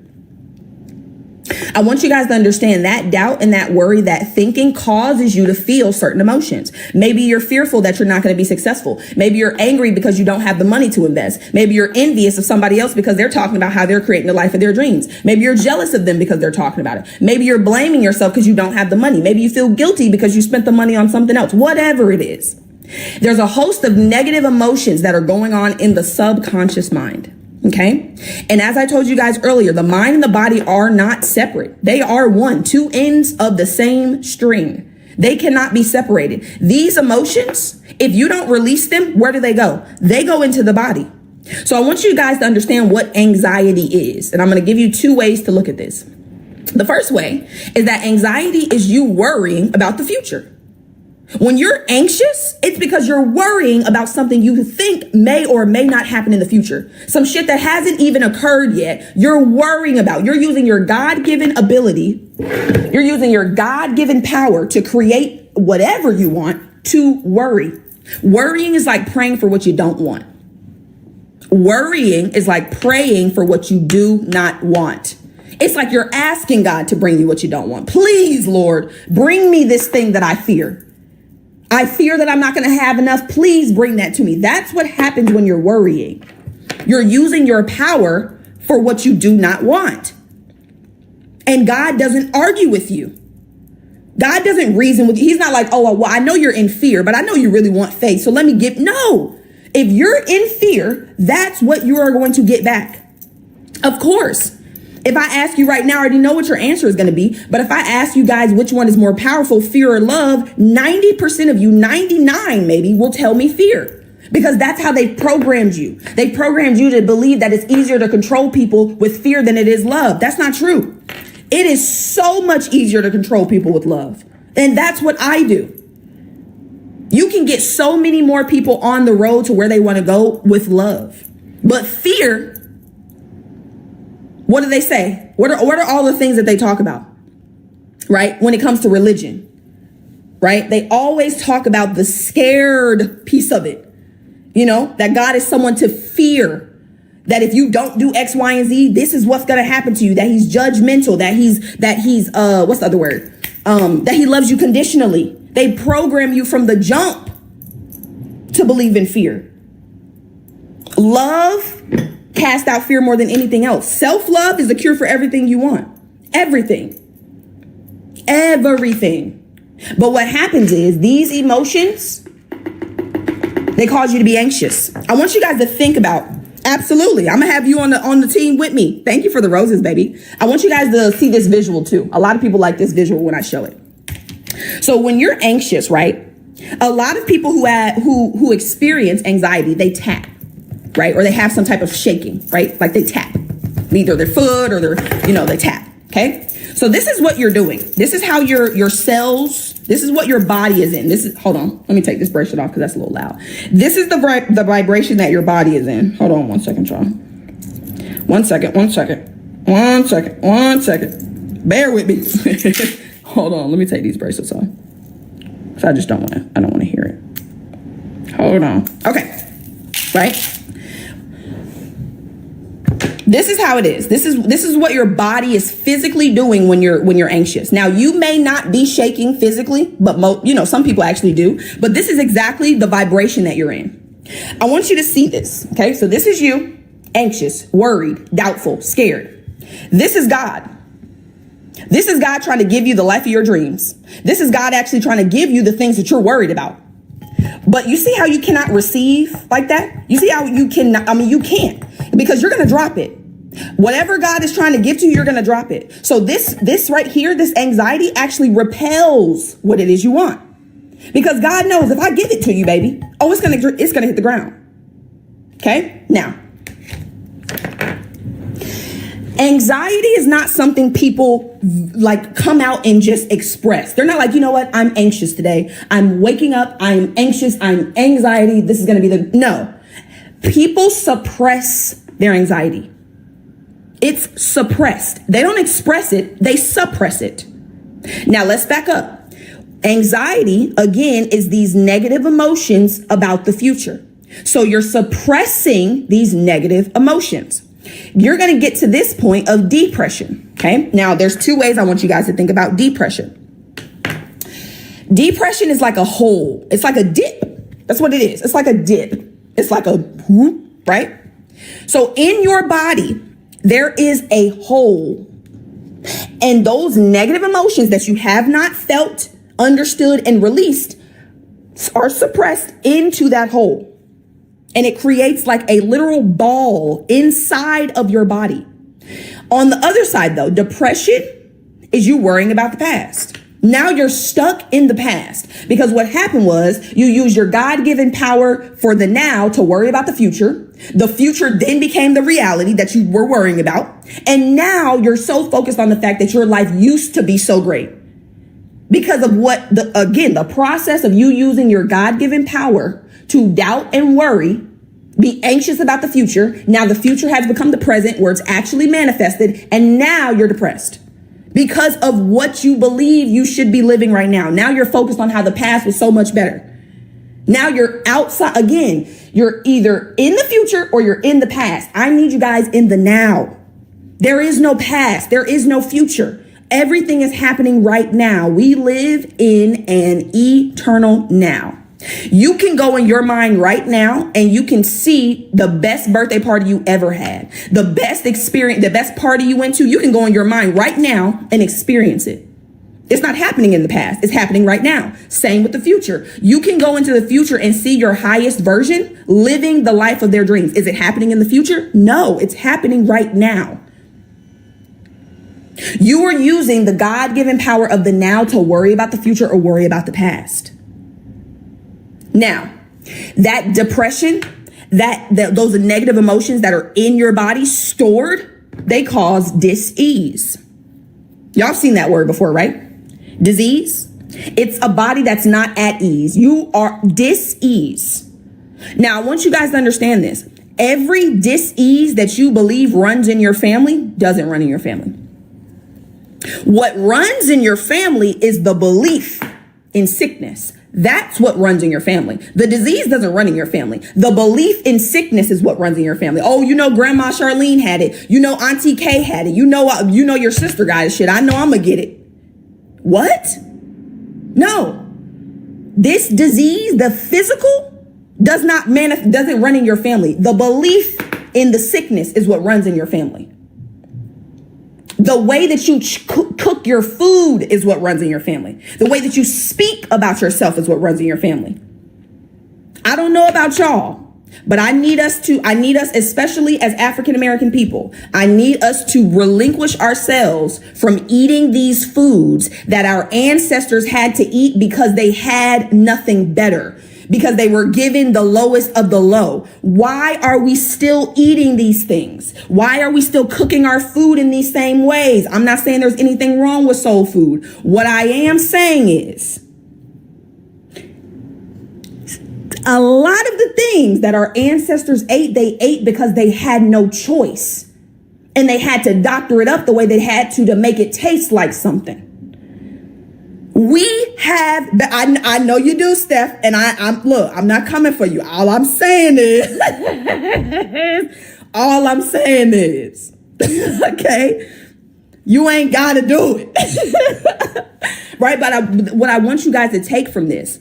I want you guys to understand that doubt and that worry, that thinking causes you to feel certain emotions. Maybe you're fearful that you're not going to be successful. Maybe you're angry because you don't have the money to invest. Maybe you're envious of somebody else because they're talking about how they're creating the life of their dreams. Maybe you're jealous of them because they're talking about it. Maybe you're blaming yourself because you don't have the money. Maybe you feel guilty because you spent the money on something else. Whatever it is, there's a host of negative emotions that are going on in the subconscious mind. Okay. And as I told you guys earlier, the mind and the body are not separate. They are one, two ends of the same string. They cannot be separated. These emotions, if you don't release them, where do they go? They go into the body. So I want you guys to understand what anxiety is. And I'm going to give you two ways to look at this. The first way is that anxiety is you worrying about the future. When you're anxious, it's because you're worrying about something you think may or may not happen in the future. Some shit that hasn't even occurred yet, you're worrying about. You're using your God-given ability. You're using your God-given power to create whatever you want to worry. Worrying is like praying for what you don't want. Worrying is like praying for what you do not want. It's like you're asking God to bring you what you don't want. Please, Lord, bring me this thing that I fear. I fear that I'm not going to have enough. Please bring that to me. That's what happens when you're worrying. You're using your power for what you do not want. And God doesn't argue with you. God doesn't reason with you. He's not like, oh, well, I know you're in fear, but I know you really want faith. So let me give. No, if you're in fear, that's what you are going to get back. Of course. If I ask you right now, I already know what your answer is going to be. But if I ask you guys which one is more powerful, fear or love, 90% of you, 99 maybe, will tell me fear. Because that's how they programmed you. They programmed you to believe that it's easier to control people with fear than it is love. That's not true. It is so much easier to control people with love. And that's what I do. You can get so many more people on the road to where they want to go with love. But fear, what do they say? What are all the things that they talk about? Right? When it comes to religion, right? They always talk about the scared piece of it. You know, that God is someone to fear, that if you don't do X, Y, and Z, this is what's going to happen to you, that he's judgmental, that he's what's the other word? That he loves you conditionally. They program you from the jump to believe in fear. Love cast out fear more than anything else. Self-love is the cure for everything you want. Everything. But what happens is these emotions, they cause you to be anxious. I want you guys to think about, absolutely, I'm gonna have you on the team with me. Thank you for the roses, baby. I want you guys to see this visual too. A lot of people like this visual when I show it. So when you're anxious, right? A lot of people who experience anxiety, they tap. Right? Or they have some type of shaking, right? Like they tap, either their foot or they tap. Okay. So this is what you're doing. This is how your cells, this is what your body is in. Hold on. Let me take this bracelet off because that's a little loud. This is the vibration that your body is in. Hold on 1 second, y'all. 1 second. Bear with me. Hold on. Let me take these bracelets off. So I don't want to hear it. Hold on. Okay. Right. This is how it is. This is what your body is physically doing when you're anxious. Now, you may not be shaking physically, but some people actually do. But this is exactly the vibration that you're in. I want you to see this. Okay, so this is you, anxious, worried, doubtful, scared. This is God. This is God trying to give you the life of your dreams. This is God actually trying to give you the things that you're worried about. But you see how you cannot receive like that? You see how you cannot, you can't, because you're going to drop it. Whatever God is trying to give to you, you're going to drop it. So this right here, this anxiety actually repels what it is you want. Because God knows if I give it to you, baby, it's going to hit the ground. Okay. Now, Anxiety is not something people like come out and just express. They're not like, you know what? I'm anxious today. I'm waking up. I'm anxious. I'm anxiety. This is going to be no. People suppress their anxiety. It's suppressed. They don't express it. They suppress it. Now let's back up. Anxiety, again, is these negative emotions about the future. So you're suppressing these negative emotions. You're going to get to this point of depression. Okay. Now there's two ways I want you guys to think about depression. Depression is like a hole. It's like a dip. That's what it is. It's like a dip. It's like a whoop, right? So in your body, there is a hole. And those negative emotions that you have not felt, understood, and released are suppressed into that hole. And it creates like a literal ball inside of your body. On the other side, though, depression is you worrying about the past. Now you're stuck in the past because what happened was you used your God-given power for the now to worry about the future. The future then became the reality that you were worrying about. And now you're so focused on the fact that your life used to be so great because of the process of you using your God-given power to doubt and worry, be anxious about the future. Now the future has become the present where it's actually manifested. And now you're depressed because of what you believe you should be living right now. Now you're focused on how the past was so much better. Now you're outside again. You're either in the future or you're in the past. I need you guys in the now. There is no past. There is no future. Everything is happening right now. We live in an eternal now. You can go in your mind right now and you can see the best birthday party you ever had, the best experience, the best party you went to. You can go in your mind right now and experience it. It's not happening in the past. It's happening right now. Same with the future. You can go into the future and see your highest version living the life of their dreams. Is it happening in the future? No, it's happening right now. You are using the God-given power of the now to worry about the future or worry about the past. Now, that depression, those negative emotions that are in your body stored, they cause dis-ease. Y'all have seen that word before, right? Disease. It's a body that's not at ease. You are dis-ease. Now, I want you guys to understand this. Every dis-ease that you believe runs in your family doesn't run in your family. What runs in your family is the belief in sickness. That's what runs in your family. The disease doesn't run in your family. The belief in sickness is what runs in your family. Oh, you know, Grandma Charlene had it. You know, Auntie Kay had it. You know, your sister got it. Shit, I know I'm gonna get it. What? No. This disease, the physical, doesn't run in your family. The belief in the sickness is what runs in your family. The way that you cook your food is what runs in your family. The way that you speak about yourself is what runs in your family. I don't know about y'all, but I need us, especially as African-American people, I need us to relinquish ourselves from eating these foods that our ancestors had to eat because they had nothing better, because they were given the lowest of the low. Why are we still eating these things? Why are we still cooking our food in these same ways? I'm not saying there's anything wrong with soul food. What I am saying is a lot of the things that our ancestors ate, they ate because they had no choice. And they had to doctor it up the way they had to make it taste like something. We have, I know you do, Steph, and I'm not coming for you. All I'm saying is, okay, you ain't got to do it. Right? But what I want you guys to take from this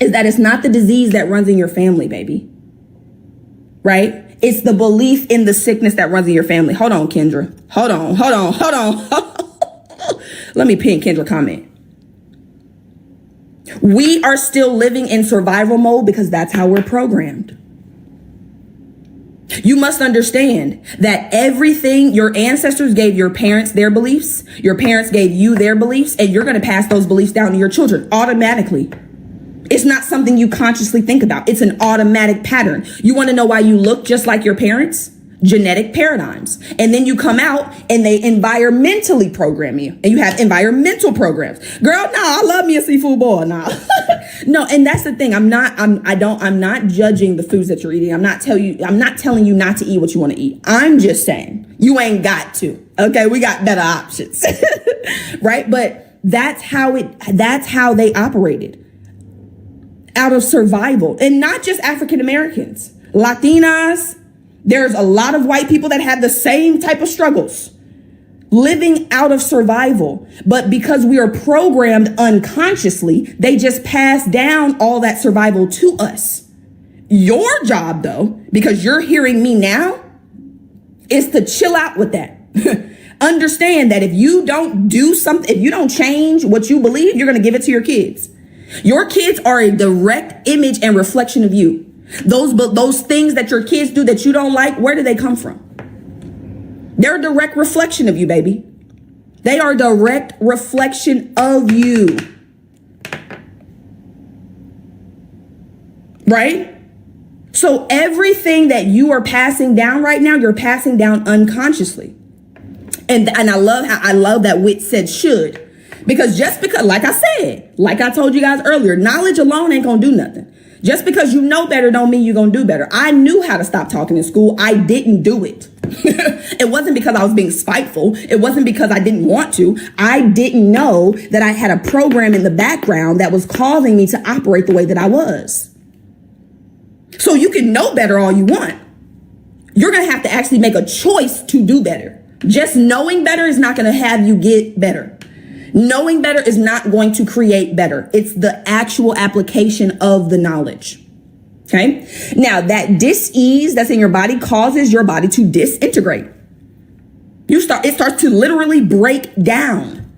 is that it's not the disease that runs in your family, baby. Right? It's the belief in the sickness that runs in your family. Hold on, Kendra. Hold on. Let me pin Kendra comment. We are still living in survival mode because that's how we're programmed. You must understand that everything your ancestors gave your parents their beliefs, your parents gave you their beliefs, and you're going to pass those beliefs down to your children automatically. It's not something you consciously think about. It's an automatic pattern. You want to know why you look just like your parents? genetic paradigms. And then you come out and they environmentally program you, and you have environmental programs. Girl, no, I love me a seafood boil. Nah. No, and that's the thing. I'm not judging the foods that you're eating. I'm not telling you not to eat what you want to eat. I'm just saying you ain't got to. Okay, we got better options. Right? But that's how they operated. Out of survival. And not just African Americans, Latinas. There's a lot of white people that have the same type of struggles, living out of survival. But because we are programmed unconsciously, they just pass down all that survival to us. Your job, though, because you're hearing me now, is to chill out with that. Understand that if you don't do something, if you don't change what you believe, you're going to give it to your kids. Your kids are a direct image and reflection of you. Those things that your kids do that you don't like, where do they come from? They're a direct reflection of you, baby. They are a direct reflection of you. Right? So everything that you are passing down right now, you're passing down unconsciously. And I love that Wit said should. Because just because, like I told you guys earlier, knowledge alone ain't gonna do nothing. Just because you know better don't mean you're gonna do better. I knew how to stop talking in school. I didn't do it. It wasn't because I was being spiteful. It wasn't because I didn't want to. I didn't know that I had a program in the background that was causing me to operate the way that I was. So you can know better all you want. You're gonna have to actually make a choice to do better. Just knowing better is not gonna have you get better. Knowing better is not going to create better. It's the actual application of the knowledge. Okay. Now that dis-ease that's in your body causes your body to disintegrate. It starts to literally break down.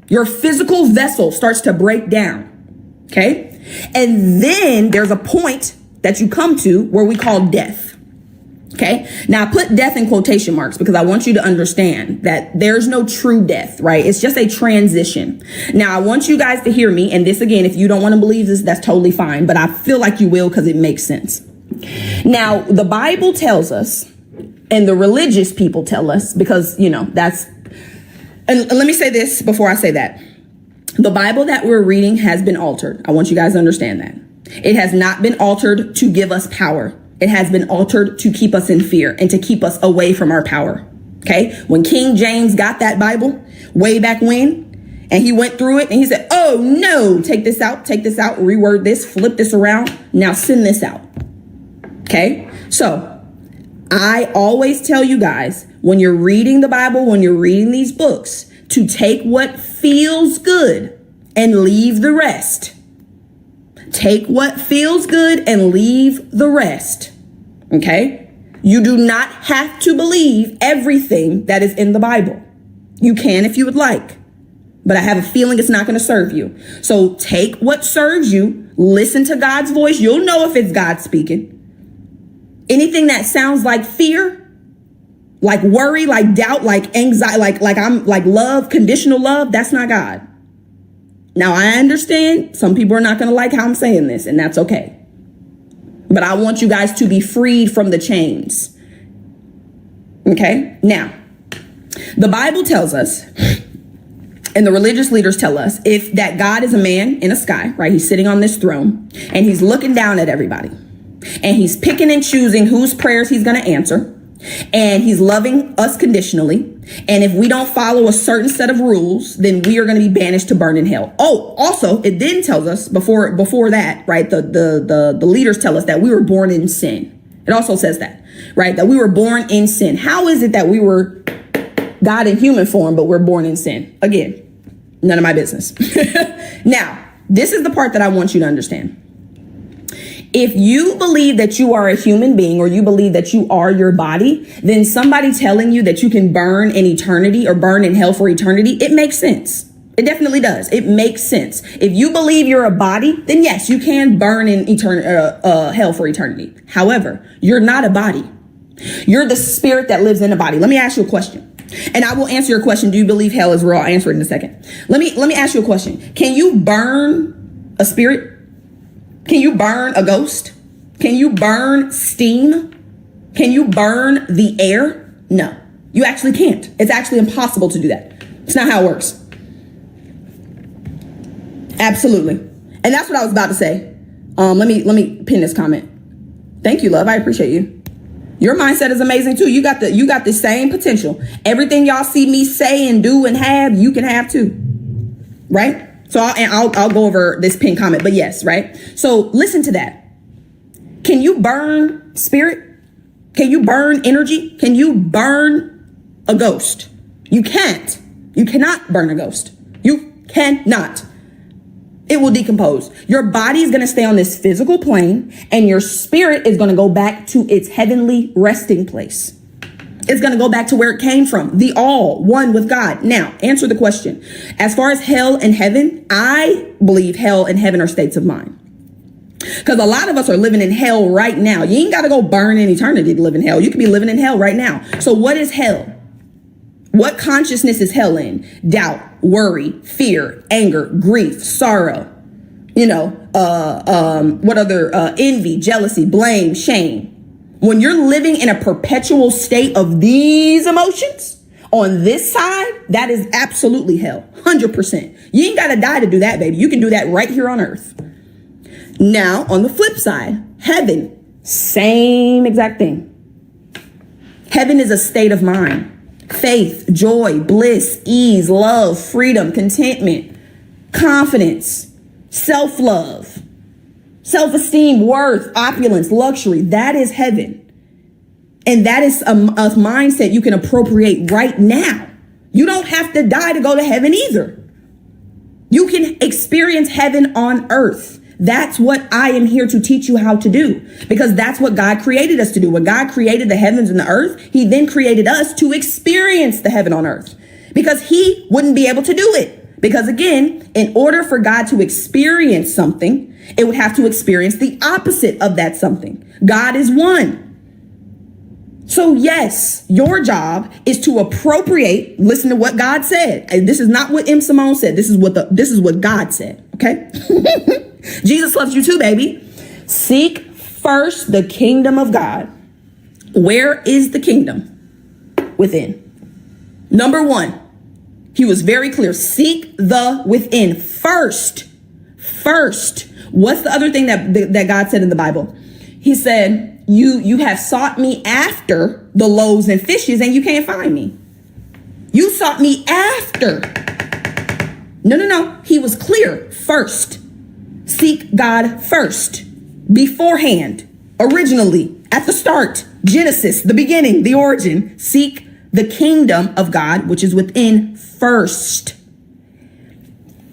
Your physical vessel starts to break down. Okay. And then there's a point that you come to where we call death. Okay. Now I put death in quotation marks because I want you to understand that there's no true death, right? It's just a transition. Now I want you guys to hear me. And this again, if you don't want to believe this, that's totally fine. But I feel like you will because it makes sense. Now the Bible tells us, and the religious people tell us, because, you know, that's, and let me say this before I say that. The Bible that we're reading has been altered. I want you guys to understand that. It has not been altered to give us power. It has been altered to keep us in fear and to keep us away from our power. Okay. When King James got that Bible way back when, and he went through it and he said, oh no, take this out, reword this, flip this around. Now send this out. Okay. So I always tell you guys, when you're reading the Bible, when you're reading these books, to take what feels good and leave the rest. Take what feels good and leave the rest. Okay? You do not have to believe everything that is in the Bible. You can if you would like, but I have a feeling it's not going to serve you. So take what serves you, listen to God's voice. You'll know if it's God speaking. Anything that sounds like fear, like worry, like doubt, like anxiety, like love, conditional love, that's not God. Now, I understand some people are not going to like how I'm saying this, and that's okay. But I want you guys to be freed from the chains. Okay? Now, the Bible tells us, and the religious leaders tell us, if that God is a man in a sky, right? He's sitting on this throne, and he's looking down at everybody. And he's picking and choosing whose prayers he's going to answer. And he's loving us conditionally. And if we don't follow a certain set of rules, then we are going to be banished to burn in hell. Oh, also, it then tells us before that, right? The leaders tell us that we were born in sin. It also says that, right? That we were born in sin. How is it that we were God in human form, but we're born in sin? Again, none of my business. Now, this is the part that I want you to understand. If you believe that you are a human being, or you believe that you are your body, then somebody telling you that you can burn in eternity or burn in hell for eternity, it makes sense. It definitely does. It makes sense. If you believe you're a body, then yes, you can burn in hell for eternity. However, you're not a body. You're the spirit that lives in a body. Let me ask you a question. And I will answer your question. Do you believe hell is real? I'll answer it in a second. Let me ask you a question. Can you burn a spirit? Can you burn a ghost? Can you burn steam? Can you burn the air? No, you actually can't. It's actually impossible to do that. It's not how it works. Absolutely. And that's what I was about to say. Let me pin this comment. Thank you, love. I appreciate you. Your mindset is amazing too. You got the same potential. Everything y'all see me say and do and have, you can have too. Right? So I'll go over this pin comment, but yes, right? So listen to that. Can you burn spirit? Can you burn energy? Can you burn a ghost? You can't. You cannot burn a ghost. You cannot. It will decompose. Your body is going to stay on this physical plane and your spirit is going to go back to its heavenly resting place. It's going to go back to where it came from, the all, one with God. Now, answer the question. As far as hell and heaven, I believe hell and heaven are states of mind. Because a lot of us are living in hell right now. You ain't got to go burn in eternity to live in hell. You could be living in hell right now. So what is hell? What consciousness is hell in? Doubt, worry, fear, anger, grief, sorrow, what other, envy, jealousy, blame, shame. When you're living in a perpetual state of these emotions on this side, that is absolutely hell. 100%. You ain't got to die to do that, baby. You can do that right here on earth. Now, on the flip side, heaven, same exact thing. Heaven is a state of mind. Faith, joy, bliss, ease, love, freedom, contentment, confidence, self-love, self-esteem, worth, opulence, luxury. That is heaven. And that is a mindset you can appropriate right now. You don't have to die to go to heaven either. You can experience heaven on earth. That's what I am here to teach you how to do, because that's what God created us to do. When God created the heavens and the earth, he then created us to experience the heaven on earth, because he wouldn't be able to do it. Because again, in order for God to experience something, it would have to experience the opposite of that something. God is one. So yes, your job is to appropriate, listen to what God said. And this is not what M. Simone said. This is what God said. Okay. Jesus loves you too, baby. Seek first the kingdom of God. Where is the kingdom? Within. Number one, he was very clear. Seek the within first. First. What's the other thing that God said in the Bible? He said, you have sought me after the loaves and fishes and you can't find me. You sought me after. No. He was clear. First. Seek God first, beforehand, originally, at the start, Genesis, the beginning, the origin. Seek the kingdom of God, which is within first,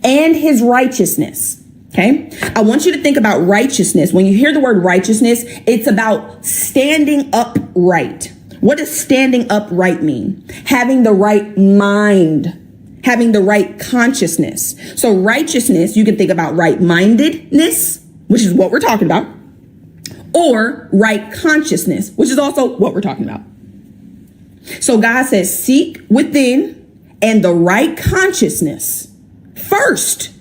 and his righteousness. Okay. I want you to think about righteousness. When you hear the word righteousness, it's about standing upright. What does standing upright mean? Having the right mind. Having the right consciousness. So righteousness, you can think about right-mindedness, which is what we're talking about, or right consciousness, which is also what we're talking about. So God says, seek within and the right consciousness first,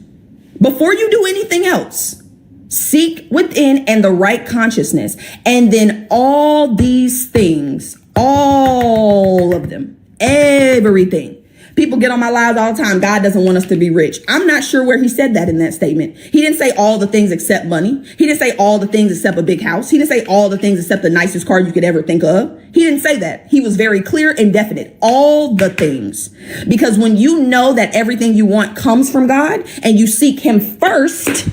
before you do anything else. Seek within and the right consciousness. And then all these things, all of them, everything. People get on my lives all the time. God doesn't want us to be rich. I'm not sure where he said that in that statement. He didn't say all the things except money. He didn't say all the things except a big house. He didn't say all the things except the nicest car you could ever think of. He didn't say that. He was very clear and definite. All the things. Because when you know that everything you want comes from God and you seek him first, he's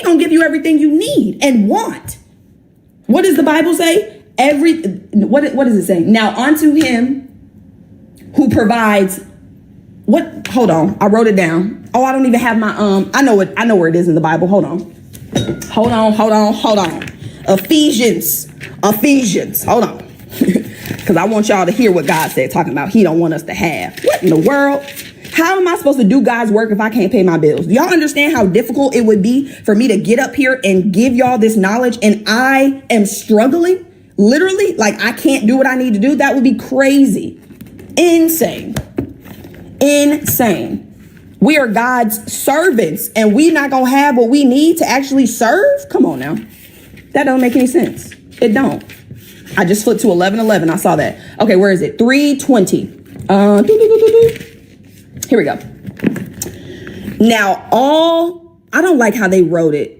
going to give you everything you need and want. What does the Bible say? What does it say? Now unto him who provides what? Hold on. I wrote it down. I don't even have my, I know where it is in the Bible. Hold on. Ephesians. Hold on. Cause I want y'all to hear what God said, talking about he don't want us to have. What in the world? How am I supposed to do God's work if I can't pay my bills? Do y'all understand how difficult it would be for me to get up here and give y'all this knowledge and I am struggling? Literally, like I can't do what I need to do. That would be crazy. Insane. We are God's servants and we not gonna have what we need to actually serve? Come on now. That don't make any sense. It don't. I just flipped to 11:11. I saw that. Okay, where is it? 3:20. Here we go. Now, I don't like how they wrote it.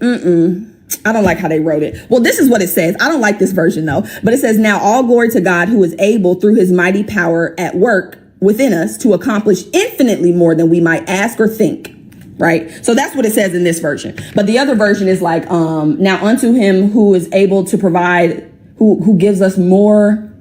I don't like how they wrote it. Well, this is what it says. I don't like this version though, but it says, now all glory to God who is able through his mighty power at work within us to accomplish infinitely more than we might ask or think. Right. So that's what it says in this version. But the other version is like, now unto him who is able to provide, who gives us more.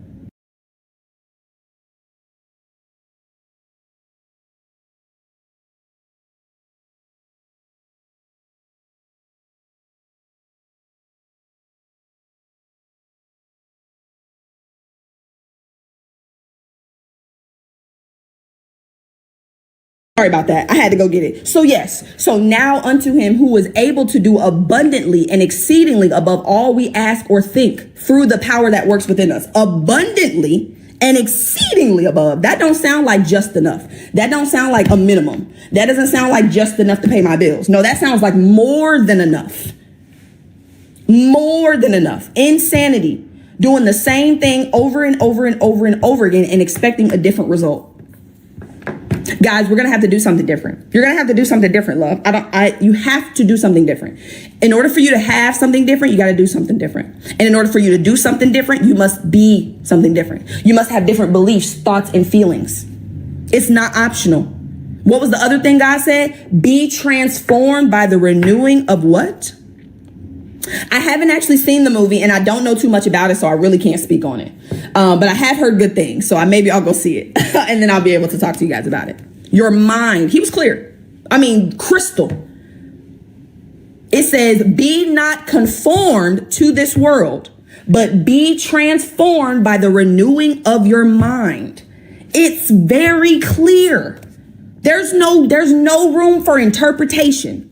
Sorry about that. I had to go get it. So yes. So now unto him who is able to do abundantly and exceedingly above all we ask or think through the power that works within us. Abundantly and exceedingly above. That don't sound like just enough. That don't sound like a minimum. That doesn't sound like just enough to pay my bills. No, that sounds like more than enough. More than enough. Insanity. Doing the same thing over and over and over and over again and expecting a different result. Guys, we're going to have to do something different. You're going to have to do something different, love. You have to do something different. In order for you to have something different, you got to do something different. And in order for you to do something different, you must be something different. You must have different beliefs, thoughts, and feelings. It's not optional. What was the other thing God said? Be transformed by the renewing of what? I haven't actually seen the movie and I don't know too much about it, so I really can't speak on it. But I have heard good things, so maybe I'll go see it and then I'll be able to talk to you guys about it. Your mind. He was clear. I mean, crystal. It says, be not conformed to this world, but be transformed by the renewing of your mind. It's very clear. There's no room for interpretation.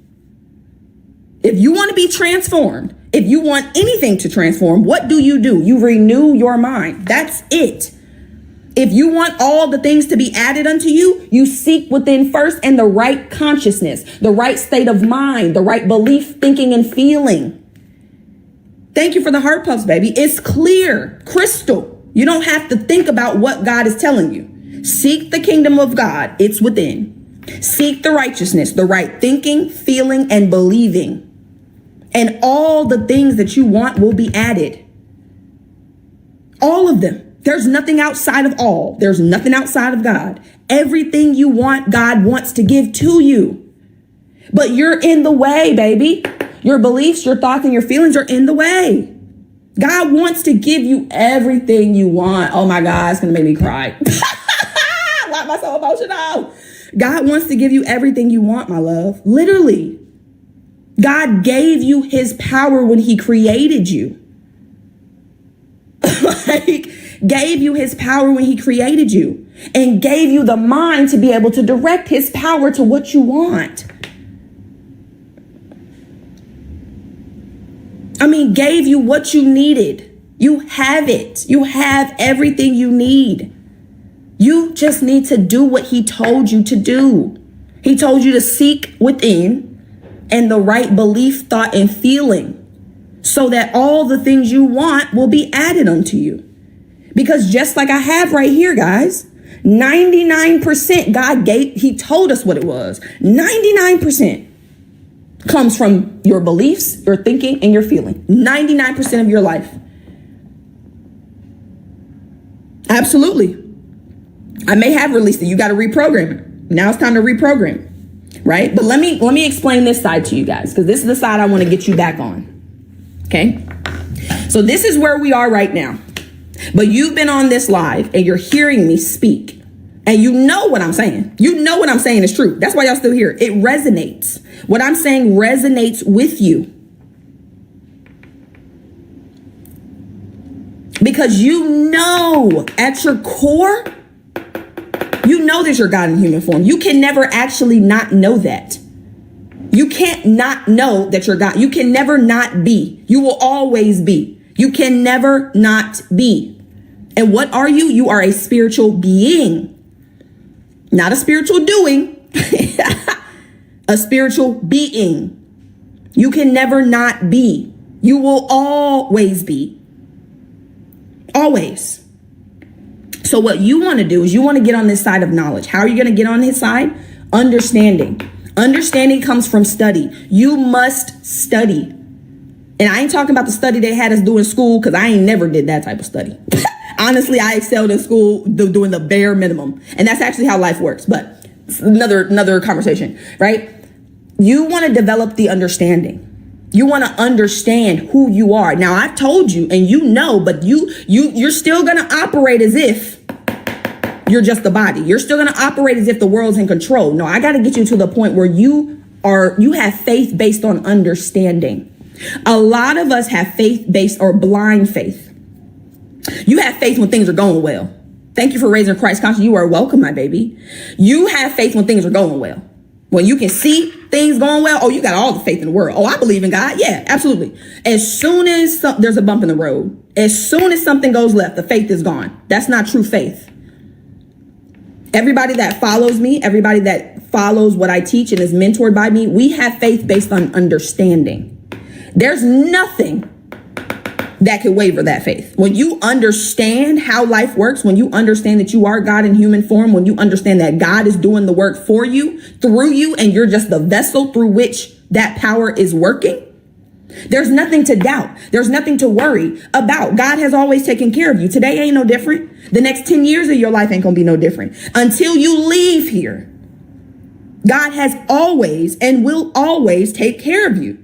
If you want to be transformed, if you want anything to transform, what do? You renew your mind. That's it. If you want all the things to be added unto you, you seek within first and the right consciousness, the right state of mind, the right belief, thinking, and feeling. Thank you for the heart puffs, baby. It's clear, crystal. You don't have to think about what God is telling you. Seek the kingdom of God. It's within. Seek the righteousness, the right thinking, feeling, and believing. And all the things that you want will be added. All of them. There's nothing outside of all. There's nothing outside of God. Everything you want, God wants to give to you. But you're in the way, baby. Your beliefs, your thoughts, and your feelings are in the way. God wants to give you everything you want. Oh my God, it's going to make me cry. Why am I so emotional? God wants to give you everything you want, my love. Literally. God gave you his power when he created you. Gave you his power when he created you and gave you the mind to be able to direct his power to what you want. I mean, gave you what you needed. You have it. You have everything you need. You just need to do what he told you to do. He told you to seek within and the right belief, thought, and feeling so that all the things you want will be added unto you. Because just like I have right here, guys, 99% God gave, he told us what it was. 99% comes from your beliefs, your thinking, and your feeling. 99% of your life. Absolutely. I may have released it. You got to reprogram it. Now it's time to reprogram it, right? But let me explain this side to you guys, because this is the side I want to get you back on. Okay. So this is where we are right now. But you've been on this live and you're hearing me speak and you know what I'm saying. You know what I'm saying is true. That's why y'all still here. It resonates. What I'm saying resonates with you. Because you know at your core, you know that you're God in human form. You can never actually not know that. You can't not know that you're God. You can never not be. You will always be. You can never not be. And what are you? You are a spiritual being, not a spiritual doing, a spiritual being. You can never not be. You will always be. Always. So what you want to do is you want to get on this side of knowledge. How are you going to get on his side? Understanding. Understanding comes from study. You must study. And I ain't talking about the study they had us do in school, because I ain't never did that type of study. Honestly, I excelled in school doing the bare minimum. And that's actually how life works. But another conversation, right? You want to develop the understanding. You want to understand who you are. Now, I've told you, and you know, but you're still going to operate as if you're just the body. You're still going to operate as if the world's in control. No, I got to get you to the point where you have faith based on understanding. A lot of us have faith based or blind faith. You have faith when things are going well. Thank you for raising Christ conscious. You are welcome, my baby. You have faith when things are going well. When you can see things going well, oh, you got all the faith in the world. Oh, I believe in God. Yeah, absolutely. As soon as there's a bump in the road, as soon as something goes left, the faith is gone. That's not true faith. Everybody that follows me, everybody that follows what I teach and is mentored by me, we have faith based on understanding. There's nothing that could waver that faith. When you understand how life works, when you understand that you are God in human form, when you understand that God is doing the work for you, through you, and you're just the vessel through which that power is working, there's nothing to doubt. There's nothing to worry about. God has always taken care of you. Today ain't no different. The next 10 years of your life ain't gonna be no different. Until you leave here, God has always and will always take care of you.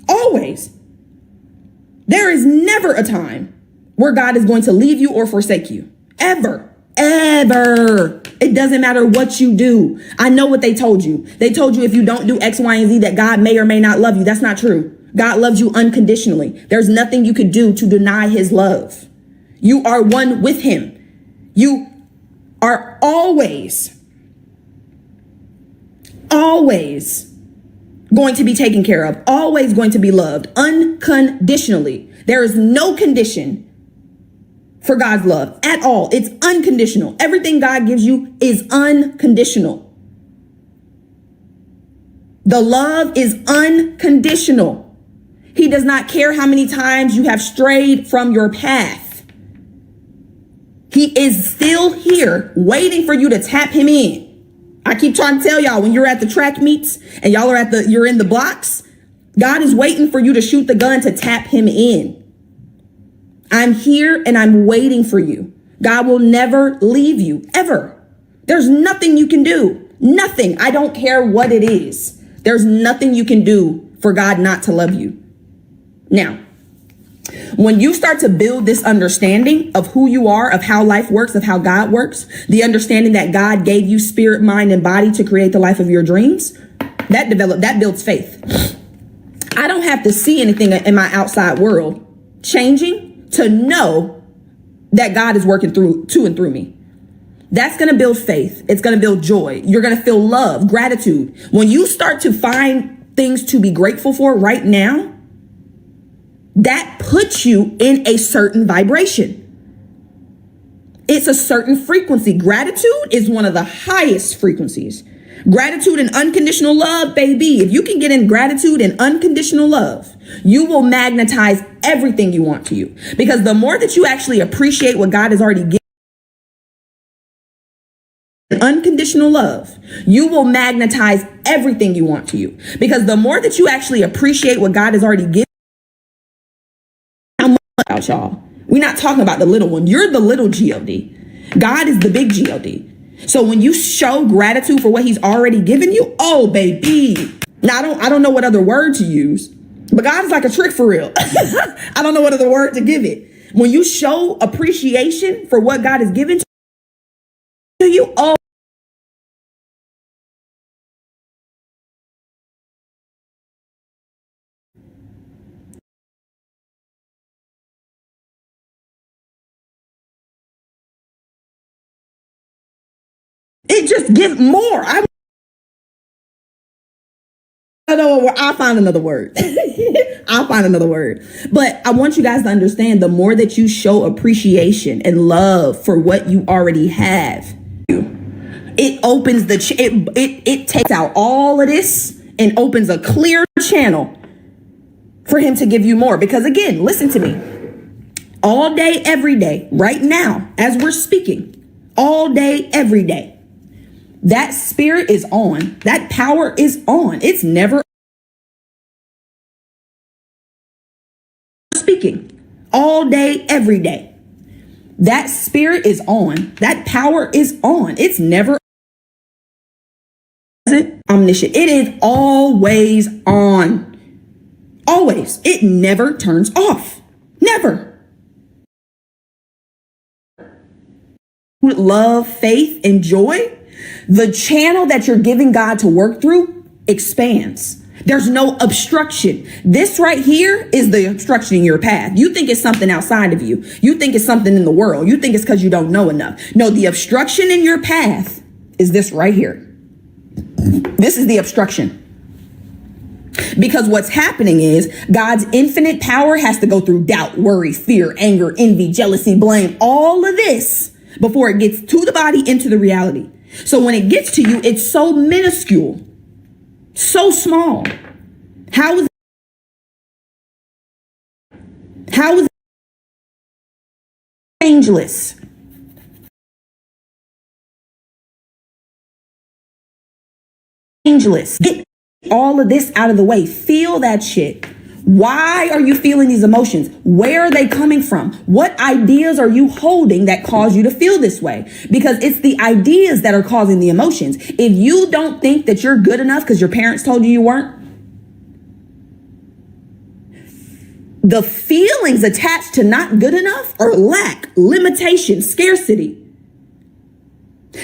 Always. There is never a time where God is going to leave you or forsake you. Ever. Ever. It doesn't matter what you do. I know what they told you. They told you if you don't do X, Y, and Z that God may or may not love you. That's not true. God loves you unconditionally. There's nothing you could do to deny his love. You are one with him. You are always going to be taken care of, always going to be loved unconditionally. There is no condition for God's love at all. It's unconditional. Everything God gives you is unconditional. The love is unconditional. He does not care how many times you have strayed from your path. He is still here waiting for you to tap him in. I keep trying to tell y'all, when you're at the track meets and y'all are you're in the blocks, God is waiting for you to shoot the gun to tap him in. I'm here and I'm waiting for you. God will never leave you, ever. There's nothing you can do. Nothing. I don't care what it is. There's nothing you can do for God not to love you. Now, when you start to build this understanding of who you are, of how life works, of how God works, the understanding that God gave you spirit, mind, and body to create the life of your dreams, that builds faith. I don't have to see anything in my outside world changing to know that God is working to and through me. That's going to build faith. It's going to build joy. You're going to feel love, gratitude. When you start to find things to be grateful for right now, that puts you in a certain vibration. It's a certain frequency. Gratitude is one of the highest frequencies. Gratitude and unconditional love, baby. If you can get in gratitude and unconditional love, you will magnetize everything you want to you. Because the more that you actually appreciate what God has already given, unconditional love, you will magnetize everything you want to you. Because the more that you actually appreciate what God has already given, out, y'all. We're not talking about the little one. You're the little G-O-D. God is the big G-O-D. So when you show gratitude for what he's already given you, oh, baby. Now, I don't know what other word to use, but God is like a trick for real. I don't know what other word to give it. When you show appreciation for what God has given to you, oh, it just gives more. I don't know. I'll find another word. I'll find another word. But I want you guys to understand, the more that you show appreciation and love for what you already have, it opens it takes out all of this and opens a clear channel for him to give you more. Because again, listen to me. all day, every day, right now, as we're speaking, all day, every day. That spirit is on. That power is on. It's never speaking. All day, every day. That spirit is on. That power is on. It's never omniscient. It is always on. Always. It never turns off. Never. Love, faith, and joy, the channel that you're giving God to work through expands. There's no obstruction. This right here is the obstruction in your path. You think it's something outside of you. You think it's something in the world. You think it's because you don't know enough. No, the obstruction in your path is this right here. This is the obstruction. Because what's happening is God's infinite power has to go through doubt, worry, fear, anger, envy, jealousy, blame, all of this before it gets to the body, into the reality. So when it gets to you, it's so minuscule, so small. How is it changeless? Changeless. Get all of this out of the way. Feel that shit. Why are you feeling these emotions? Where are they coming from? What ideas are you holding that cause you to feel this way? Because it's the ideas that are causing the emotions. If you don't think that you're good enough because your parents told you you weren't, the feelings attached to not good enough are lack, limitation, scarcity.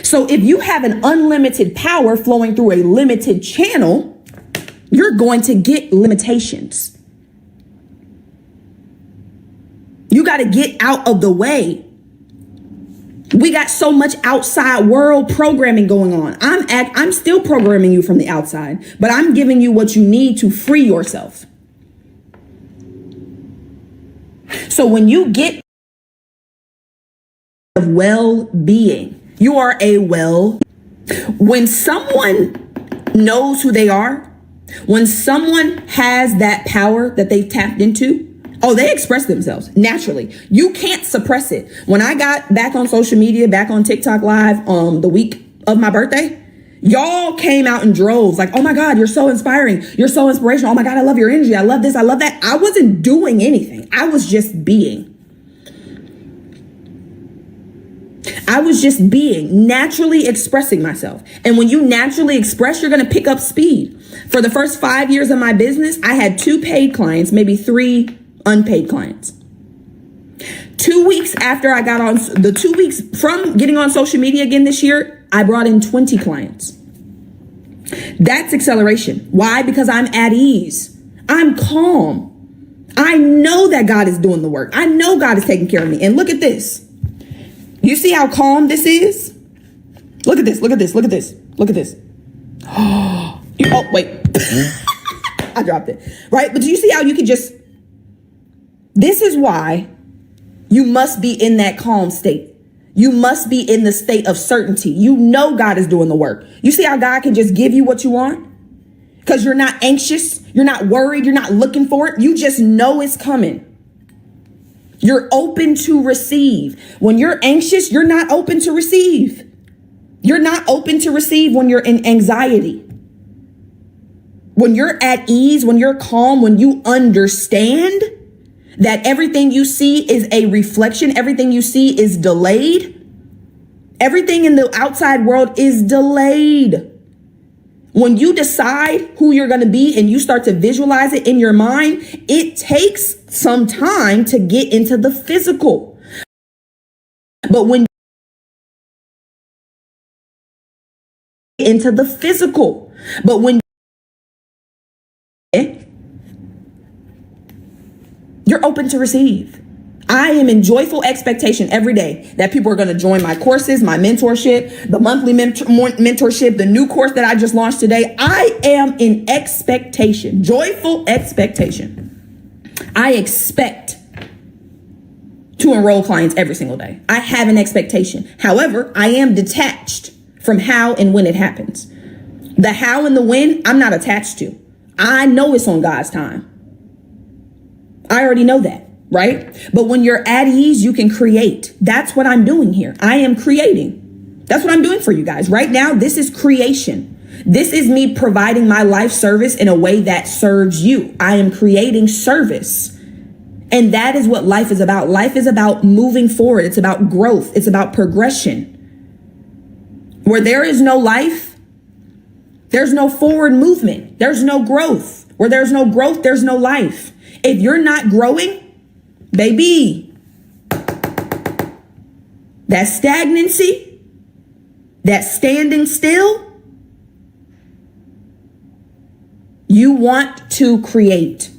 So if you have an unlimited power flowing through a limited channel, you're going to get limitations. You got to get out of the way. We got so much outside world programming going on. I'm still programming you from the outside, but I'm giving you what you need to free yourself. So when you get of well-being, you are when someone knows who they are, when someone has that power that they've tapped into, oh, they express themselves naturally. You can't suppress it. When I got back on social media, back on TikTok Live the week of my birthday, y'all came out in droves like, oh my God, you're so inspiring. You're so inspirational. Oh my God, I love your energy. I love this. I love that. I wasn't doing anything. I was just being. I was just being, naturally expressing myself. And when you naturally express, you're going to pick up speed. For the first 5 years of my business, I had 2 paid clients, maybe 3 unpaid clients. 2 weeks after I got on, the 2 weeks from getting on social media again this year, I brought in 20 clients. That's acceleration. Why? Because I'm at ease. I'm calm. I know that God is doing the work. I know God is taking care of me. And look at this. You see how calm this is? Look at this. Look at this. Look at this. Look at this. Oh, wait. I dropped it. Right? But do you see how you can just... This is why you must be in that calm state. You must be in the state of certainty. You know God is doing the work. You see how God can just give you what you want? Because you're not anxious. You're not worried. You're not looking for it. You just know it's coming. You're open to receive. When you're anxious, you're not open to receive. You're not open to receive when you're in anxiety. When you're at ease, when you're calm, when you understand that everything you see is a reflection, everything you see is delayed. Everything in the outside world is delayed. When you decide who you're going to be and you start to visualize it in your mind, it takes some time to get into the physical. But when into the physical, but when you're open to receive. I am in joyful expectation every day that people are going to join my courses, my mentorship, the monthly mentorship, the new course that I just launched today. I am in expectation, joyful expectation. I expect to enroll clients every single day. I have an expectation. However, I am detached from how and when it happens. The how and the when, I'm not attached to. I know it's on God's time. I already know that. right? But when you're at ease, you can create. That's what I'm doing here. I am creating. That's what I'm doing for you guys. Right now, this is creation. This is me providing my life service in a way that serves you. I am creating service. And that is what life is about. Life is about moving forward. It's about growth. It's about progression. Where there is no life, there's no forward movement. There's no growth. Where there's no growth, there's no life. If you're not growing, baby, that stagnancy, that standing still, you want to create.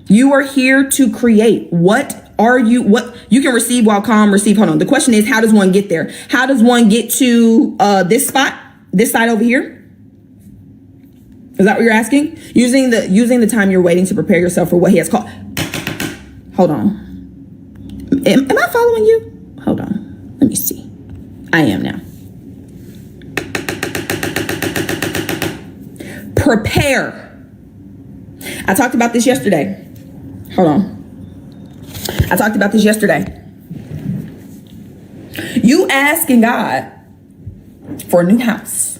You are here to create. What you can receive while calm, receive. Hold on. The question is, how does one get there? How does one get to this spot, this side over here? Is that what you're asking? Using the time you're waiting to prepare yourself for what he has called. Hold on. Am I following you? Hold on. Let me see. I am now. Prepare. I talked about this yesterday. Hold on. I talked about this yesterday. You asking God for a new house.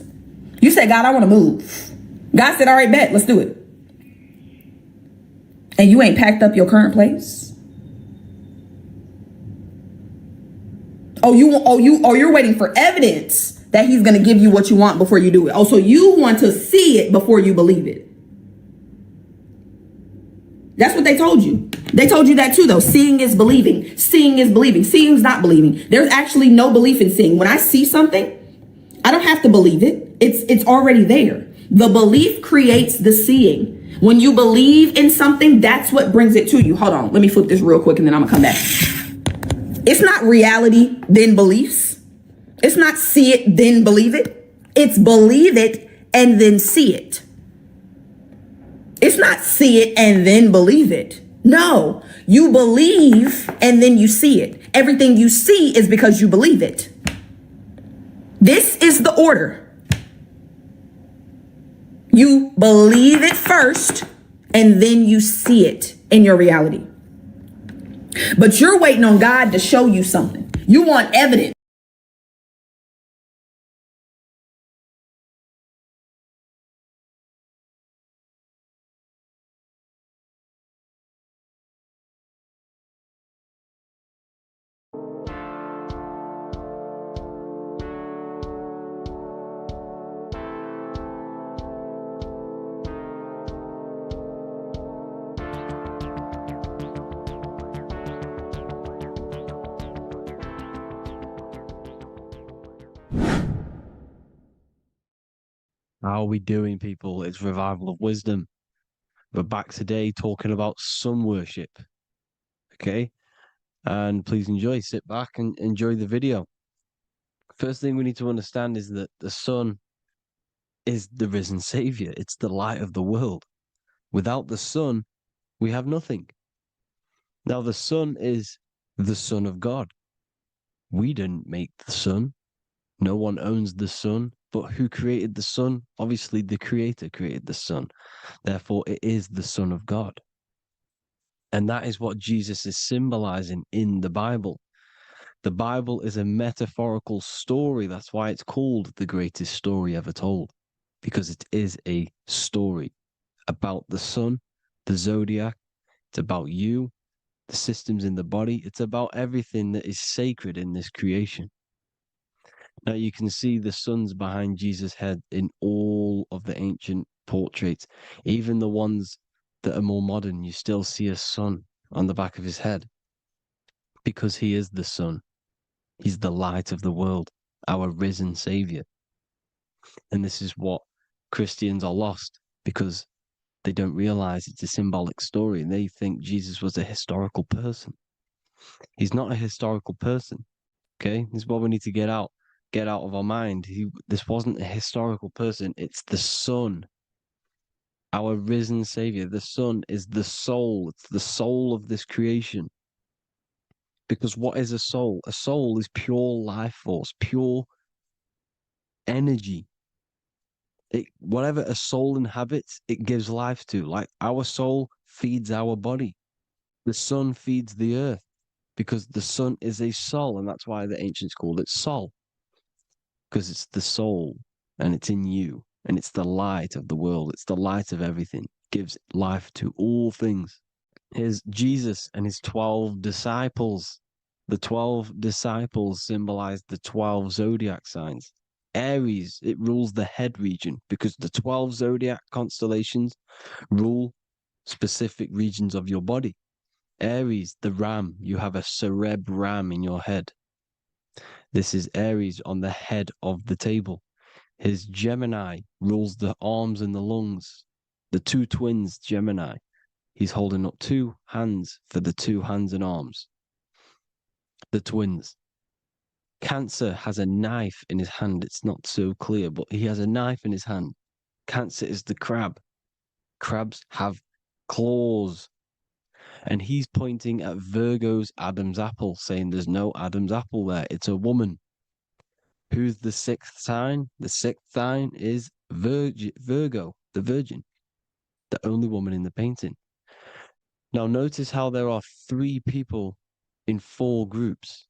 You said, God, I want to move. God said, all right, bet, let's do it. And you ain't packed up your current place. You're waiting for evidence that he's going to give you what you want before you do it. Oh, so you want to see it before you believe it. That's what they told you. They told you that too, though. Seeing is believing. Seeing is believing. Seeing is not believing. There's actually no belief in seeing. When I see something, I don't have to believe it. It's already there. The belief creates the seeing. When you believe in something, that's what brings it to you. Hold on. Let me flip this real quick and then I'm going to come back. It's not reality, then beliefs. It's not see it, then believe it. It's believe it and then see it. It's not see it and then believe it. No, you believe and then you see it. Everything you see is because you believe it. This is the order. You believe it first and then you see it in your reality. But you're waiting on God to show you something. You want evidence. How are we doing, people? It's Revival of Wisdom. We're back today talking about sun worship. Okay? And please enjoy, sit back and enjoy the video. First thing we need to understand is that the sun is the risen savior. It's the light of the world. Without the sun, we have nothing. Now, the sun is the Son of God. We didn't make the sun. No one owns the sun. But who created the sun? Obviously, the Creator created the sun. Therefore, it is the Son of God. And that is what Jesus is symbolizing in the Bible. The Bible is a metaphorical story. That's why it's called the greatest story ever told, because it is a story about the sun, the zodiac. It's about you, the systems in the body. It's about everything that is sacred in this creation. Now you can see the suns behind Jesus' head in all of the ancient portraits, even the ones that are more modern. You still see a sun on the back of his head because he is the sun. He's the light of the world, our risen savior. And this is what Christians are lost because they don't realize it's a symbolic story and they think Jesus was a historical person. He's not a historical person. Okay, this is what we need to get out of our mind. This wasn't a historical person. It's the Son, our risen Savior. The Son is the soul. It's the soul of this creation. Because what is a soul? A soul is pure life force, pure energy. Whatever a soul inhabits, it gives life to. Like our soul feeds our body. The sun feeds the earth because the sun is a soul, and that's why the ancients called it soul, because it's the soul and it's in you, and it's the light of the world. It's the light of everything. It gives life to all things. Here's Jesus and his 12 disciples. The 12 disciples symbolize the 12 zodiac signs. Aries, it rules the head region because the 12 zodiac constellations rule specific regions of your body. Aries, the ram, you have a cerebrum in your head. This is Aries on the head of the table. His Gemini rules the arms and the lungs. The two twins, Gemini. He's holding up two hands for the two hands and arms. The twins. Cancer has a knife in his hand. It's not so clear, but he has a knife in his hand. Cancer is the crab. Crabs have claws. And he's pointing at Virgo's Adam's apple, saying there's no Adam's apple there. It's a woman. Who's the sixth sign? The sixth sign is Virgo, the virgin, the only woman in the painting. Now notice how there are 3 people in 4 groups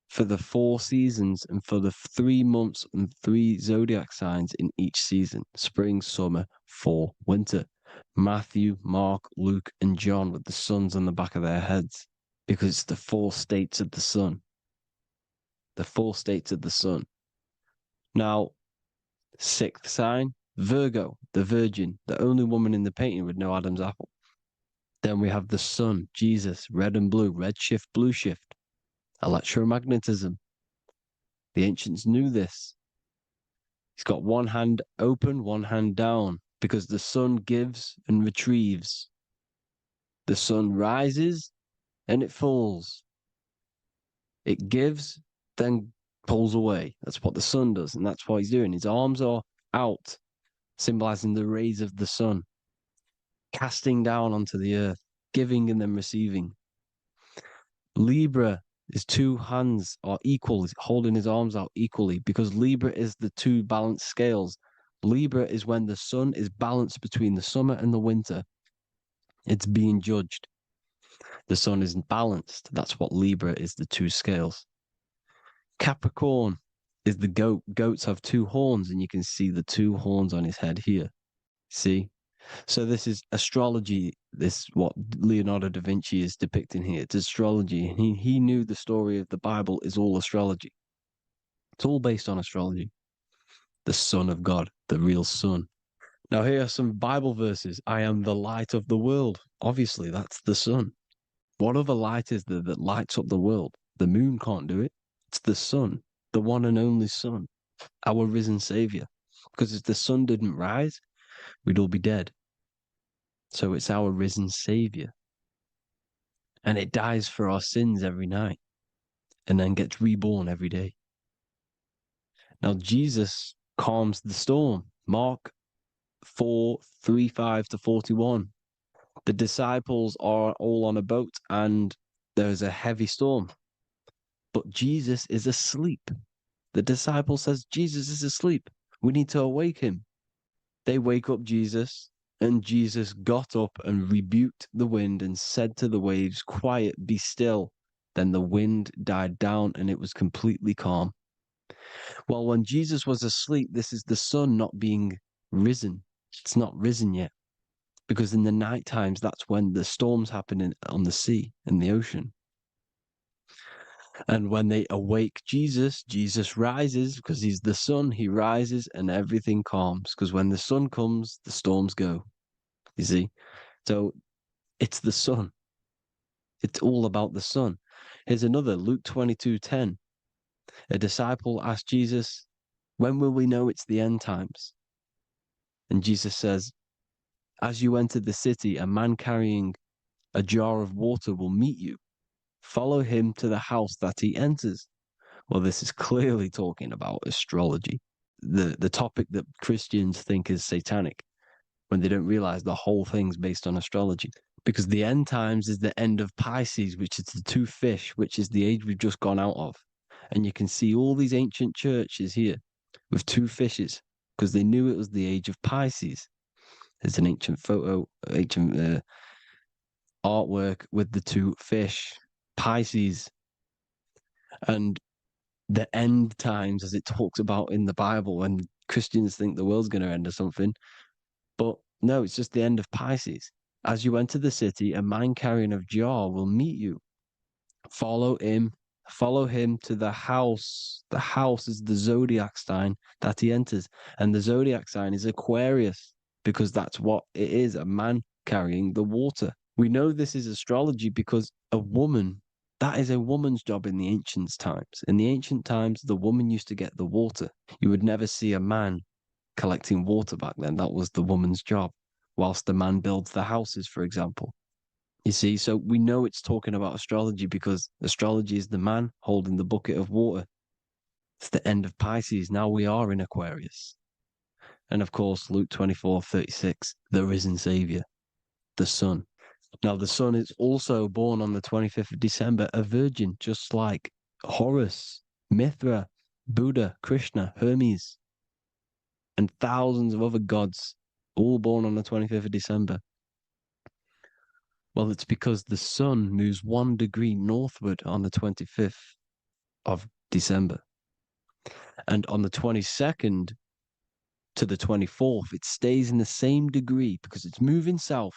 for the 4 seasons and for the 3 months and 3 zodiac signs in each season: spring, summer, fall, winter. Matthew, Mark, Luke, and John with the suns on the back of their heads, because it's the 4 states of the sun. The 4 states of the sun. Now, 6th sign, Virgo, the virgin, the only woman in the painting with no Adam's apple. Then we have the sun, Jesus, red and blue, red shift, blue shift. Electromagnetism. The ancients knew this. He's got one hand open, one hand down, because the sun gives and retrieves. The sun rises and it falls. It gives, then pulls away. That's what the sun does, and that's what he's doing. His arms are out, symbolizing the rays of the sun, casting down onto the earth, giving and then receiving. Libra, his 2 hands are equal, he's holding his arms out equally, because Libra is the 2 balanced scales. Libra is when the sun is balanced between the summer and the winter. It's being judged. The sun isn't balanced. That's what Libra is, the 2 scales. Capricorn is the goat. Goats have 2 horns, and you can see the 2 horns on his head here. See? So this is astrology. This is what Leonardo da Vinci is depicting here. It's astrology. He knew the story of the Bible is all astrology. It's all based on astrology. The Son of God, the real Son. Now here are some Bible verses. I am the light of the world. Obviously, that's the sun. What other light is there that lights up the world? The moon can't do it. It's the sun, the one and only Son, our risen Savior. Because if the sun didn't rise, we'd all be dead. So it's our risen Savior. And it dies for our sins every night and then gets reborn every day. Now Jesus calms the storm. Mark 4:35-41. The disciples are all on a boat and there's a heavy storm. But Jesus is asleep. The disciple says, Jesus is asleep. We need to awake him. They wake up Jesus, and Jesus got up and rebuked the wind and said to the waves, quiet, be still. Then the wind died down and it was completely calm. Well, when Jesus was asleep, this is the sun not being risen. It's not risen yet. Because in the night times, that's when the storms happen on the sea, in the ocean. And when they awake Jesus, Jesus rises because he's the sun. He rises and everything calms. Because when the sun comes, the storms go. You see? So it's the sun. It's all about the sun. Here's another, Luke 22:10. A disciple asked Jesus, when will we know it's the end times? And Jesus says, as you enter the city, a man carrying a jar of water will meet you. Follow him to the house that he enters. Well, this is clearly talking about astrology, the topic that Christians think is satanic, when they don't realize the whole thing's based on astrology. Because the end times is the end of Pisces, which is the 2 fish, which is the age we've just gone out of. And you can see all these ancient churches here with 2 fishes, because they knew it was the age of Pisces. There's an ancient photo, ancient artwork with the two fish, Pisces, and the end times as it talks about in the Bible, and Christians think the world's going to end or something. But no, it's just the end of Pisces. As you enter the city, a man carrying a jar will meet you. Follow him to the house. The house is the zodiac sign that he enters. And the zodiac sign is Aquarius, because that's what it is, a man carrying the water. We know this is astrology because that is a woman's job in the ancient times. In the ancient times, the woman used to get the water. You would never see a man collecting water back then. That was the woman's job, whilst the man builds the houses, for example. You see, so we know it's talking about astrology because astrology is the man holding the bucket of water. It's the end of Pisces. Now we are in Aquarius. And of course, Luke 24:36, the risen Savior, the Son. Now, the Son is also born on the 25th of December, a virgin, just like Horus, Mithra, Buddha, Krishna, Hermes, and thousands of other gods, all born on the 25th of December. Well, it's because the sun moves 1 degree northward on the 25th of December. And on the 22nd to the 24th, it stays in the same degree because it's moving south.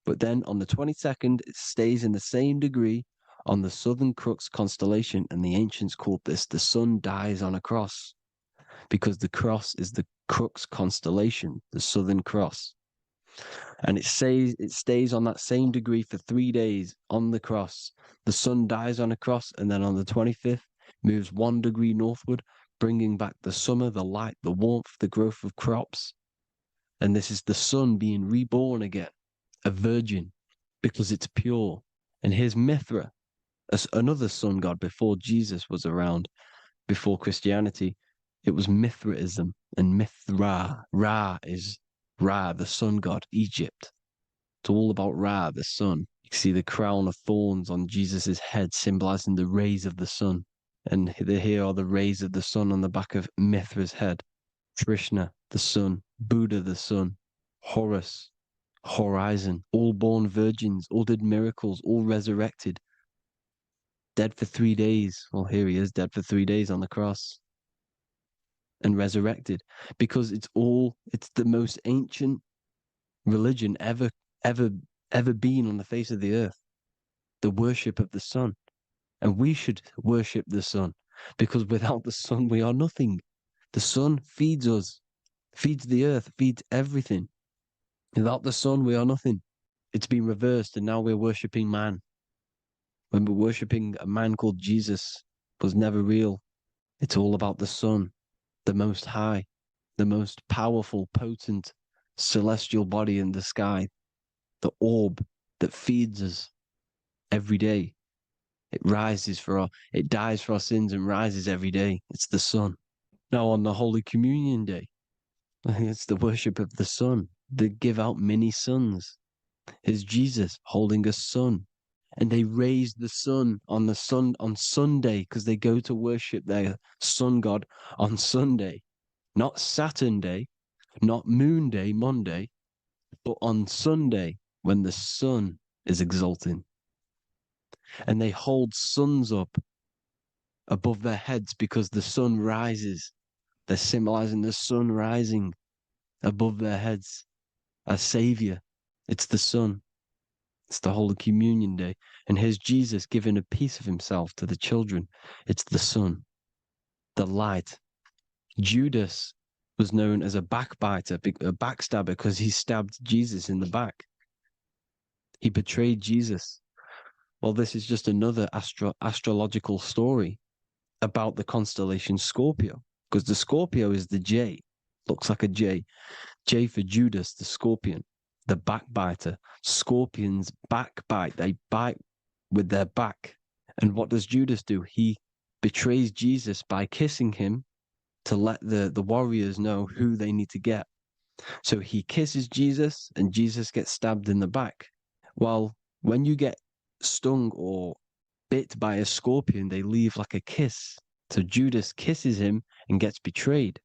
But then on the 22nd, it stays in the same degree on the Southern Crux constellation. And the ancients called this the sun dies on a cross, because the cross is the Crux constellation, the Southern Cross. And it stays on that same degree for 3 days on the cross. The sun dies on a cross, and then on the 25th, moves 1 degree northward, bringing back the summer, the light, the warmth, the growth of crops. And this is the sun being reborn again, a virgin, because it's pure. And here's Mithra, another sun god before Jesus was around, before Christianity. It was Mithraism, and Mithra, Ra is Ra, the sun god, Egypt. It's all about Ra, the sun. You can see the crown of thorns on Jesus' head, symbolizing the rays of the sun. And here are the rays of the sun on the back of Mithra's head. Krishna, the sun. Buddha, the sun. Horus, horizon. All born virgins, all did miracles, all resurrected. Dead for 3 days. Well, here he is, dead for 3 days on the cross. And resurrected, because it's the most ancient religion ever been on the face of the earth, the worship of the sun. And we should worship the sun, because without the sun we are nothing. The sun feeds us, feeds the earth, feeds everything. Without the sun we are nothing. It's been reversed, and now we're worshipping man, when we're worshipping a man called Jesus was never real. It's all about the sun, the most high, the most powerful, potent, celestial body in the sky, the orb that feeds us every day. It dies for our sins and rises every day. It's the sun. Now on the Holy Communion Day, it's the worship of the sun. They give out many suns. It's Jesus holding a sun. And they raise the sun on Sunday, because they go to worship their sun god on Sunday. Not Saturn Day, not Moon Day, Monday, but on Sunday when the sun is exalting. And they hold suns up above their heads because the sun rises. They're symbolizing the sun rising above their heads as Savior. It's the sun. It's the Holy Communion Day. And here's Jesus giving a piece of himself to the children. It's the sun, the light. Judas was known as a backbiter, a backstabber, because he stabbed Jesus in the back. He betrayed Jesus. Well, this is just another astrological story about the constellation Scorpio, because the Scorpio is the J, looks like a J. J for Judas, the scorpion, the backbiter. Scorpions backbite, they bite with their back. And what does Judas do? He betrays Jesus by kissing him to let the warriors know who they need to get. So he kisses Jesus, and Jesus gets stabbed in the back. Well, when you get stung or bit by a scorpion, they leave like a kiss. So Judas kisses him and gets betrayed.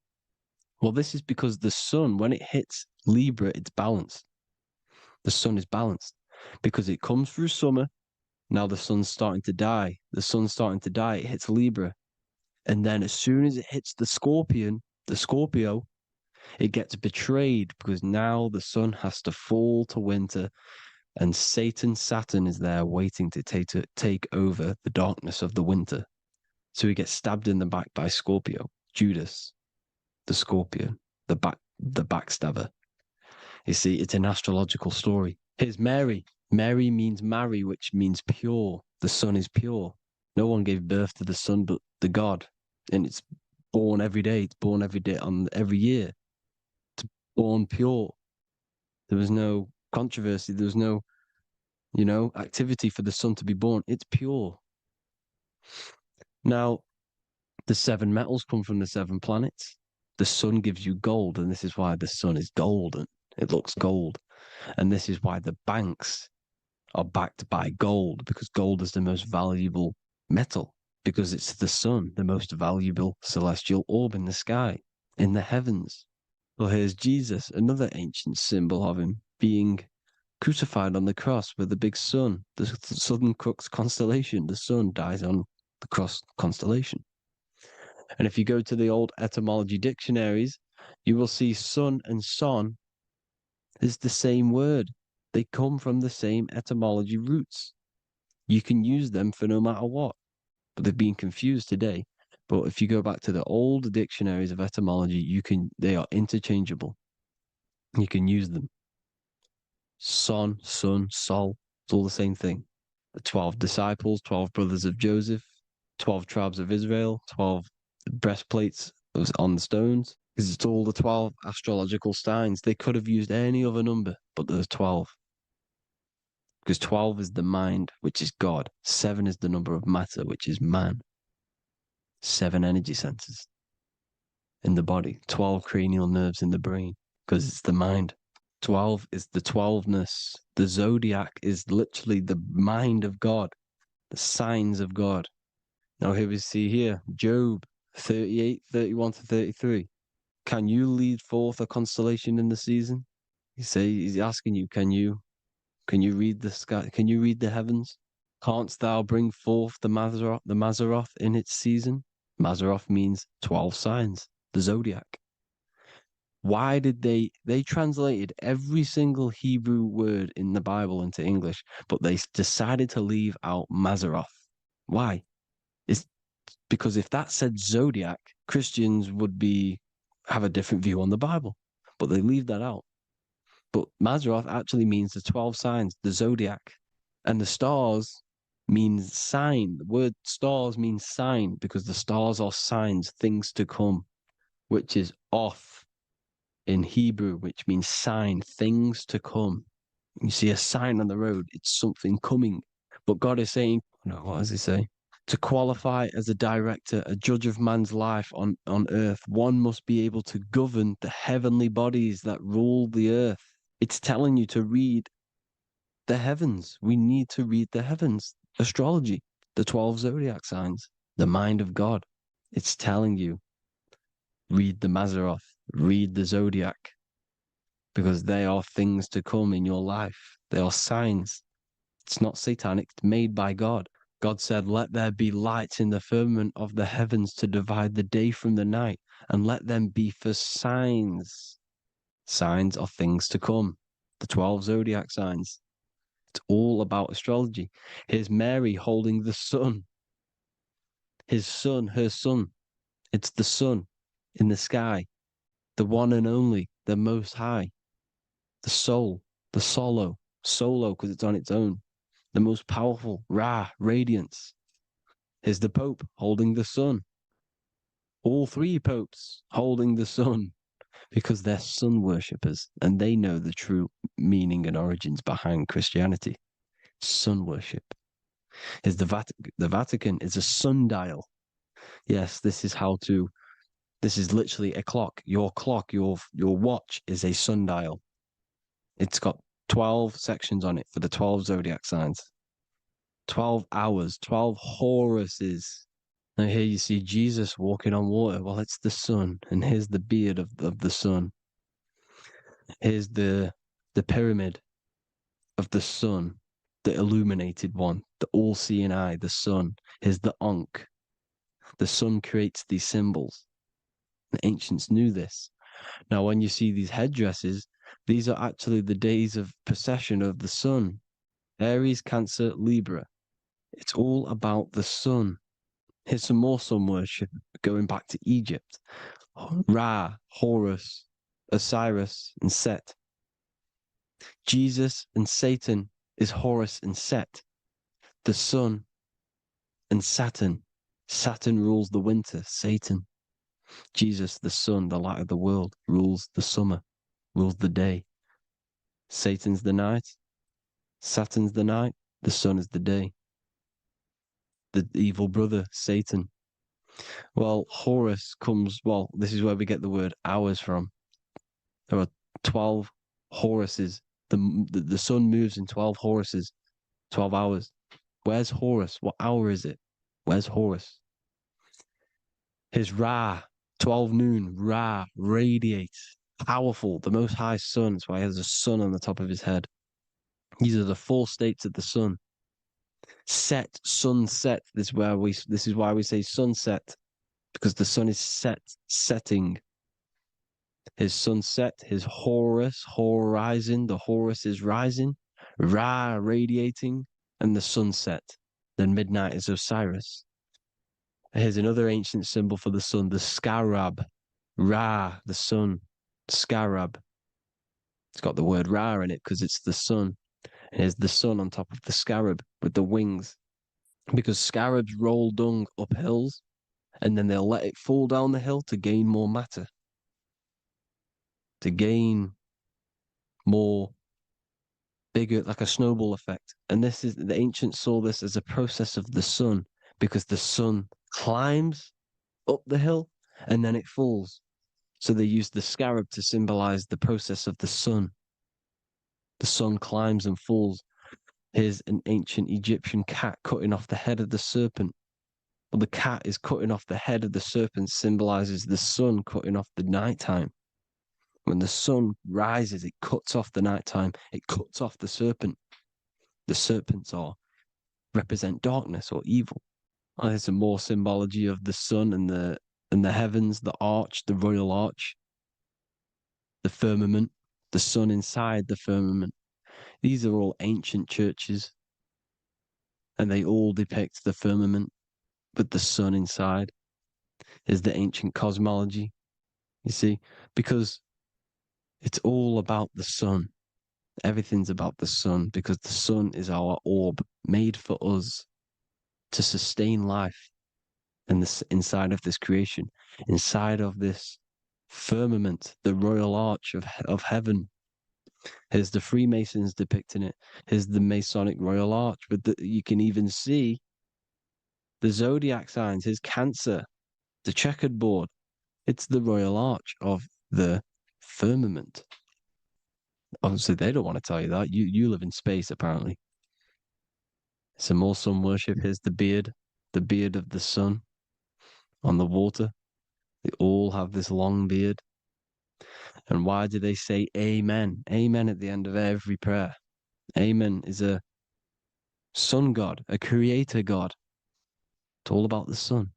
Well, this is because the sun, when it hits Libra, it's balanced. The sun is balanced. because it comes through summer. Now the sun's starting to die. The sun's starting to die. It hits Libra. And then as soon as it hits the Scorpio, it gets betrayed because now the sun has to fall to winter, and Saturn is there waiting to take over the darkness of the winter. So he gets stabbed in the back by Scorpio, Judas, the Scorpion, the backstabber. You see, it's an astrological story. Here's Mary. Mary means marry, which means pure. The sun is pure. No one gave birth to the sun but the God. And it's born every day. It's born every day on every year. It's born pure. There was no controversy. There was no, activity for the sun to be born. It's pure. Now, the 7 metals come from the 7 planets. The sun gives you gold, and this is why the sun is golden. It looks gold. And this is why the banks are backed by gold, because gold is the most valuable metal, because it's the sun, the most valuable celestial orb in the sky, in the heavens. Well, here's Jesus, another ancient symbol of him being crucified on the cross with the big sun, the Southern Crux constellation. The sun dies on the cross constellation. And if you go to the old etymology dictionaries, you will see sun and son is the same word. They come from the same etymology roots. You can use them for no matter what, but they've been confused today. But if you go back to the old dictionaries of etymology, they are interchangeable. You can use them. Son, sun, sol, it's all the same thing. The 12 disciples, 12 brothers of Joseph, 12 tribes of Israel, 12 breastplates on the stones, because it's all the 12 astrological signs. They could have used any other number, but there's 12. Because 12 is the mind, which is God. 7 is the number of matter, which is man. 7 energy centers in the body. 12 cranial nerves in the brain, because it's the mind. 12 is the 12ness. The zodiac is literally the mind of God, the signs of God. Now here we see here, Job 38, 31 to 33. Can you lead forth a constellation in the season? He's asking you, can you read the sky? Can you read the heavens? Canst thou bring forth the Mazzaroth in its season? Mazzaroth means 12 signs, the zodiac. Why did they translated every single Hebrew word in the Bible into English, but they decided to leave out Mazzaroth? Why? It's because if that said zodiac, Christians would have a different view on the Bible, but they leave that out. But Mazzaroth actually means the 12 signs, the zodiac, and the stars means sign. The word stars means sign because the stars are signs, things to come, which is off in Hebrew, which means sign, things to come. You see a sign on the road, it's something coming. But God is saying, what does he say? To qualify as a director, a judge of man's life on earth, one must be able to govern the heavenly bodies that rule the earth. It's telling you to read the heavens. We need to read the heavens. Astrology, the 12 zodiac signs, the mind of God. It's telling you, read the Mazzaroth, read the zodiac, because they are things to come in your life. They are signs. It's not satanic, it's made by God. God said, let there be lights in the firmament of the heavens to divide the day from the night, and let them be for signs. Signs are things to come. The 12 zodiac signs. It's all about astrology. Here's Mary holding the sun. His son, her son. It's the sun in the sky. The one and only, the most high. The soul, the solo because it's on its own. The most powerful, Ra, radiance. Here's the Pope holding the sun. All 3 popes holding the sun because they're sun worshippers and they know the true meaning and origins behind Christianity. Sun worship. Here's the Vatican is a sundial. Yes, this is literally a clock. Your watch is a sundial. It's got 12 sections on it for the 12 zodiac signs. 12 hours, 12 Horuses. Now here you see Jesus walking on water. Well, it's the sun, and here's the beard of the sun. Here's the pyramid of the sun, the illuminated one, the all-seeing eye, the sun, is the Ankh. The sun creates these symbols. The ancients knew this. Now, when you see these headdresses, these are actually the days of precession of the sun. Aries, Cancer, Libra. It's all about the sun. Here's some more sun worship going back to Egypt. Ra, Horus, Osiris, and Set. Jesus and Satan is Horus and Set. The sun and Saturn. Saturn rules the winter, Satan. Jesus, the sun, the light of the world, rules the summer, rules the day. Satan's the night, Saturn's the night, the sun is the day. The evil brother, Satan. Well, Horus comes, well, this is where we get the word hours from. There are 12 Horuses. The sun moves in 12 Horuses, 12 hours. Where's Horus? What hour is it? Where's Horus? His Ra, 12 noon, Ra, radiates, powerful, the most high sun. That's why he has a sun on the top of his head. These are the four states of the sun. Set, sunset. This is why we say sunset, because the sun is setting. His sunset, his Horus, horizon, the Horus is rising, Ra radiating, and the sunset. Then midnight is Osiris. Here's another ancient symbol for the sun, the scarab. Ra, the sun, scarab. It's got the word Ra in it because it's the sun. And here's the sun on top of the scarab with the wings. Because scarabs roll dung up hills, and then they'll let it fall down the hill to gain more matter. To gain more bigger, like a snowball effect. And this is, the ancients saw this as a process of the sun, because the sun climbs up the hill and then it falls. So they used the scarab to symbolize the process of the sun. The sun climbs and falls. Here's an ancient Egyptian cat cutting off the head of the serpent. Well, the cat is cutting off the head of the serpent, symbolizes the sun cutting off the nighttime. When the sun rises, it cuts off the nighttime. It cuts off the serpent. The serpents represent darkness or evil. Oh, there's some more symbology of the sun and the heavens, the arch, the royal arch, the firmament, the sun inside the firmament. These are all ancient churches, and they all depict the firmament with the sun inside. Is the ancient cosmology, you see, because it's all about the sun. Everything's about the sun, because the sun is our orb made for us to sustain life in this, inside of this creation, inside of this firmament, the royal arch of heaven. Here's the Freemasons depicting it. Here's the Masonic royal arch. But you can even see the zodiac signs. Here's Cancer, the checkered board. It's the royal arch of the firmament. Obviously, they don't want to tell you that. You live in space, apparently. Some more sun worship. Here's the beard of the sun on the water. They all have this long beard. And why do they say amen? Amen at the end of every prayer. Amen is a sun god, a creator god. It's all about the sun.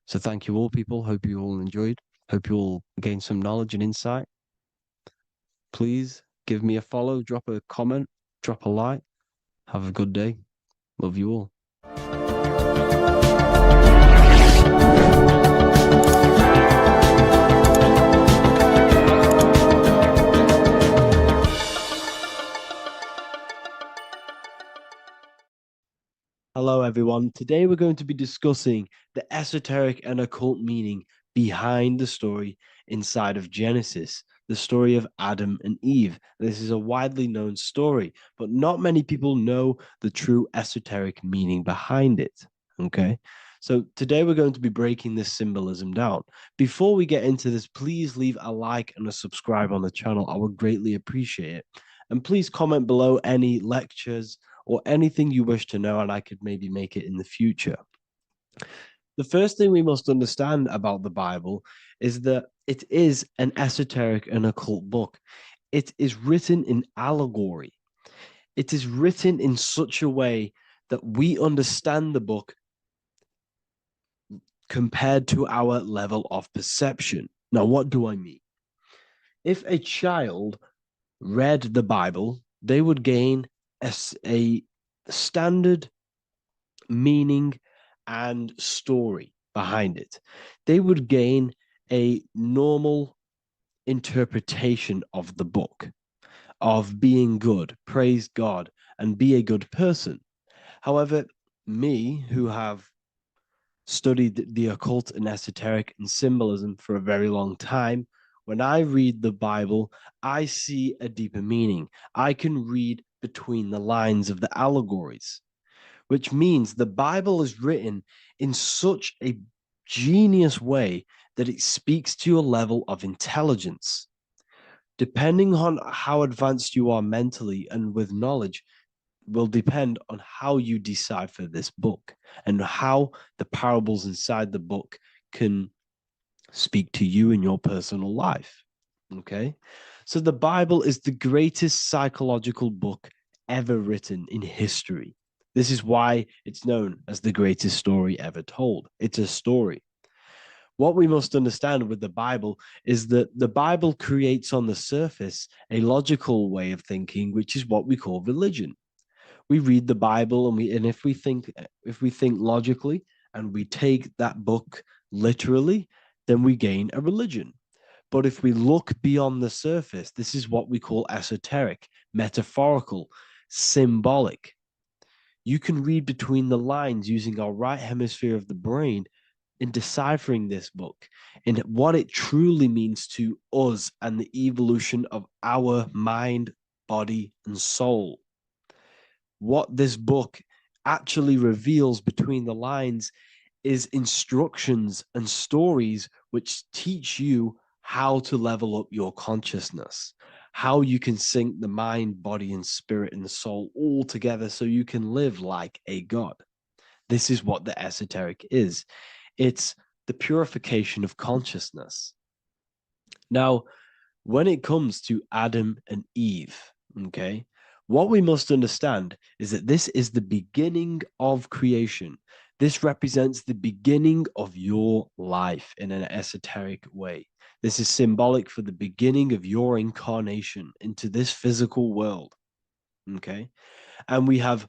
So thank you all, people. Hope you all enjoyed. Hope you all gained some knowledge and insight. Please give me a follow, drop a comment, drop a like. Have a good day. Love you all. Hello everyone, today we're going to be discussing the esoteric and occult meaning behind the story inside of Genesis, the story of Adam and Eve. This is a widely known story, but not many people know the true esoteric meaning behind it, okay? So today we're going to be breaking this symbolism down. Before we get into this, please leave a like and a subscribe on the channel. I would greatly appreciate it. And please comment below any lectures or anything you wish to know, and I could maybe make it in the future. The first thing we must understand about the Bible is that it is an esoteric and occult book. It is written in allegory. It is written in such a way that we understand the book compared to our level of perception. Now, what do I mean? If a child read the Bible, they would gain a standard meaning and story behind it. They would gain a normal interpretation of the book, of being good, praise God, and be a good person. However, me, who have studied the occult and esoteric and symbolism for a very long time, when I read the Bible, I see a deeper meaning. I can read between the lines of the allegories, which means the Bible is written in such a genius way that it speaks to your level of intelligence. Depending on how advanced you are mentally and with knowledge, will depend on how you decipher this book and how the parables inside the book can speak to you in your personal life. Okay. So the Bible is the greatest psychological book ever written in history. This is why it's known as the greatest story ever told. It's a story. What we must understand with the Bible is that the Bible creates on the surface a logical way of thinking, which is what we call religion. We read the Bible and if we think logically and we take that book literally, then we gain a religion. But if we look beyond the surface, this is what we call esoteric, metaphorical, symbolic. You can read between the lines using our right hemisphere of the brain in deciphering this book and what it truly means to us and the evolution of our mind, body, and soul. What this book actually reveals between the lines is instructions and stories which teach you how to level up your consciousness, how you can sync the mind, body, and spirit and the soul all together so you can live like a god. This is what the esoteric is. It's the purification of consciousness. Now, when it comes to Adam and Eve, okay, what we must understand is that this is the beginning of creation. This represents the beginning of your life in an esoteric way. This is symbolic for the beginning of your incarnation into this physical world. Okay. And we have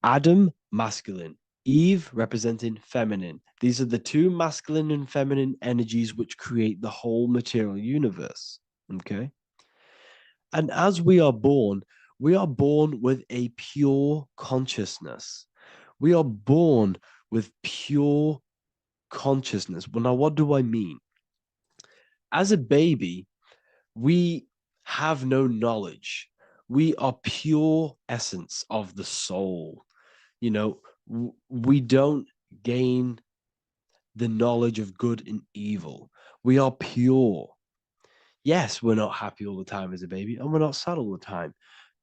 Adam, masculine, Eve representing feminine. These are the two masculine and feminine energies which create the whole material universe. Okay. And as we are born with a pure consciousness. We are born with pure consciousness. Well, now, what do I mean? As a baby, we have no knowledge. We are pure essence of the soul. You know, we don't gain the knowledge of good and evil. We are pure. Yes, we're not happy all the time as a baby, and we're not sad all the time,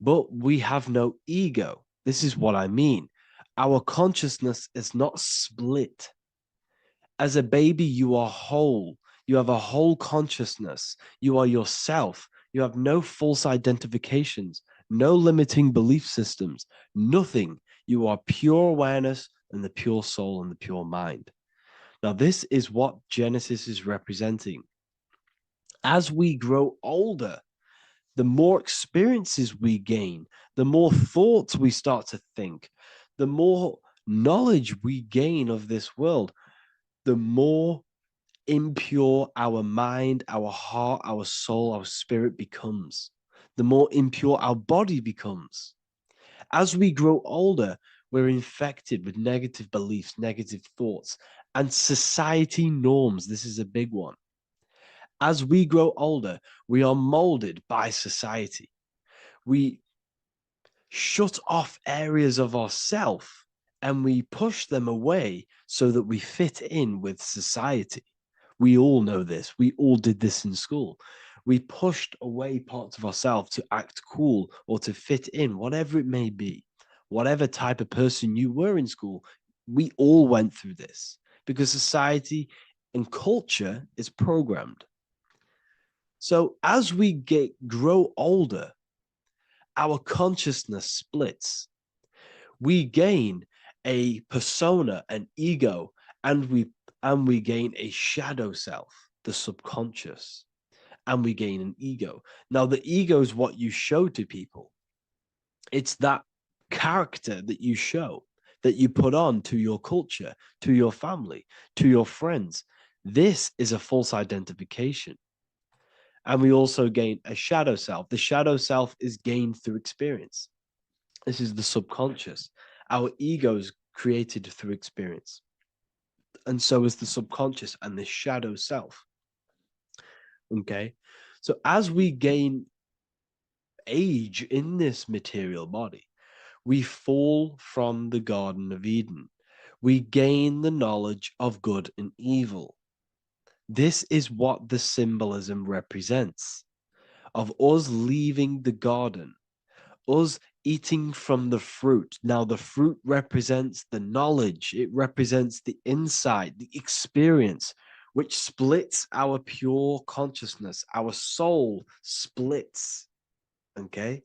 but we have no ego. This is what I mean. Our consciousness is not split. As a baby, you are whole. You have a whole consciousness. You are yourself. You have no false identifications, no limiting belief systems, nothing. You are pure awareness and the pure soul and the pure mind. Now, this is what Genesis is representing. As we grow older, the more experiences we gain, the more thoughts we start to think, the more knowledge we gain of this world, the more impure our mind, our heart, our soul, our spirit becomes, the more impure our body becomes. As we grow older, we're infected with negative beliefs, negative thoughts, and society norms. This is a big one. As we grow older, we are molded by society. We shut off areas of ourself and we push them away so that we fit in with society. We all know this. We all did this in school. We pushed away parts of ourselves to act cool or to fit in, whatever it may be. Whatever type of person you were in school, we all went through this because society and culture is programmed. So as we grow older, our consciousness splits. We gain a persona, an ego, and we gain a shadow self, the subconscious, and we gain an ego. Now, the ego is what you show to people. It's that character that you show, that you put on to your culture, to your family, to your friends. This is a false identification. And we also gain a shadow self. The shadow self is gained through experience. This is the subconscious. Our ego is created through experience. And so is the subconscious and the shadow self. Okay. So as we gain age in this material body, we fall from the Garden of Eden. We gain the knowledge of good and evil. This is what the symbolism represents of us leaving the garden, us eating from the fruit. Now, the fruit represents the knowledge, it represents the insight, the experience, which splits our pure consciousness. Our soul splits. Okay?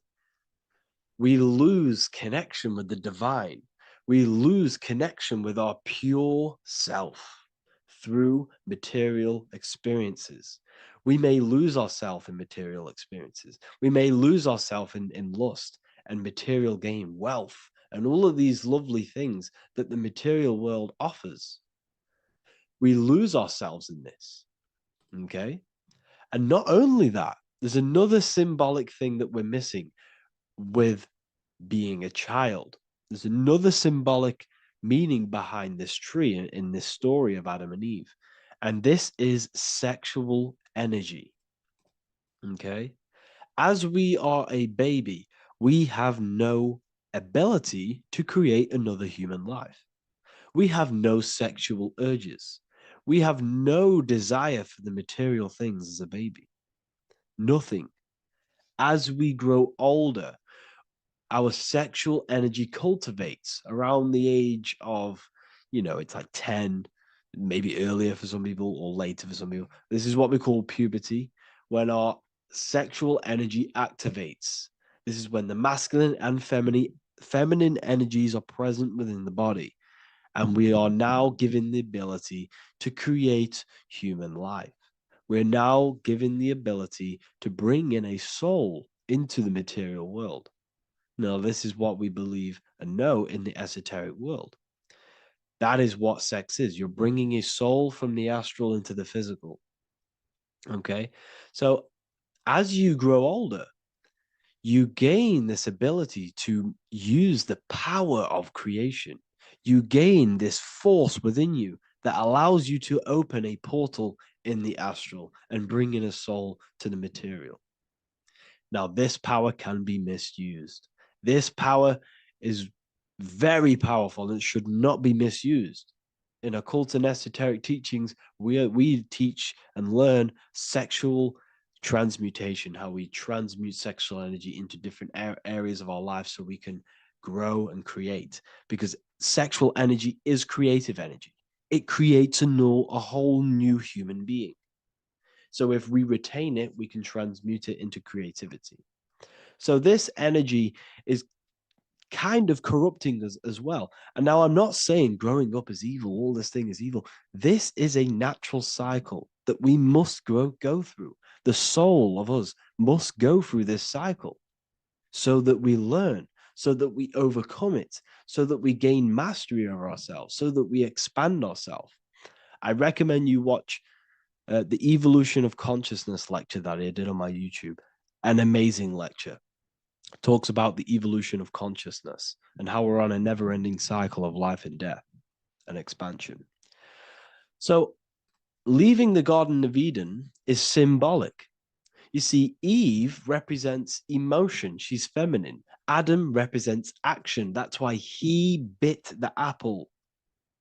We lose connection with the divine. We lose connection with our pure self through material experiences. We may lose ourselves in material experiences. We may lose ourselves in lust and material gain, wealth, and all of these lovely things that the material world offers. We lose ourselves in this. Okay? And not only that, there's another symbolic thing that we're missing with being a child. There's another symbolic meaning behind this tree in this story of Adam and Eve. And this is sexual energy. Okay? As we are a baby, we have no ability to create another human life. We have no sexual urges. We have no desire for the material things as a baby. Nothing. As we grow older, our sexual energy cultivates around the age of, it's like 10, maybe earlier for some people or later for some people. This is what we call puberty, when our sexual energy activates. This is when the masculine and feminine energies are present within the body. And we are now given the ability to create human life. We're now given the ability to bring in a soul into the material world. Now, this is what we believe and know in the esoteric world. That is what sex is. You're bringing a soul from the astral into the physical. Okay? So, as you grow older, you gain this ability to use the power of creation. You gain this force within you that allows you to open a portal in the astral and bring in a soul to the material. Now, this power can be misused. This power is very powerful and should not be misused. In occult and esoteric teachings, we teach and learn sexual transmutation, how we transmute sexual energy into different areas of our life so we can grow and create. Because sexual energy is creative energy. It creates a whole new human being. So if we retain it, we can transmute it into creativity. So this energy is kind of corrupting us as well. And now I'm not saying growing up is evil, all this thing is evil. This is a natural cycle that we must go through. The soul of us must go through this cycle so that we learn, so that we overcome it, so that we gain mastery of ourselves, so that we expand ourselves. I recommend you watch the Evolution of Consciousness lecture that I did on my YouTube. An amazing lecture. Talks about the evolution of consciousness and how we're on a never-ending cycle of life and death and expansion. So leaving the Garden of Eden is symbolic. You see, Eve represents emotion. She's feminine. Adam represents action. That's why he bit the apple.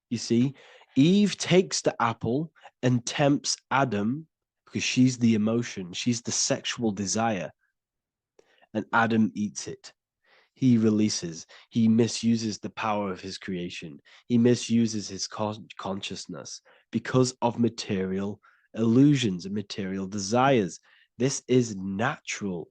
You see, Eve takes the apple and tempts Adam because she's the emotion. She's the sexual desire. And Adam eats it. He releases. He misuses the power of his creation. He misuses his consciousness because of material illusions and material desires. This is natural.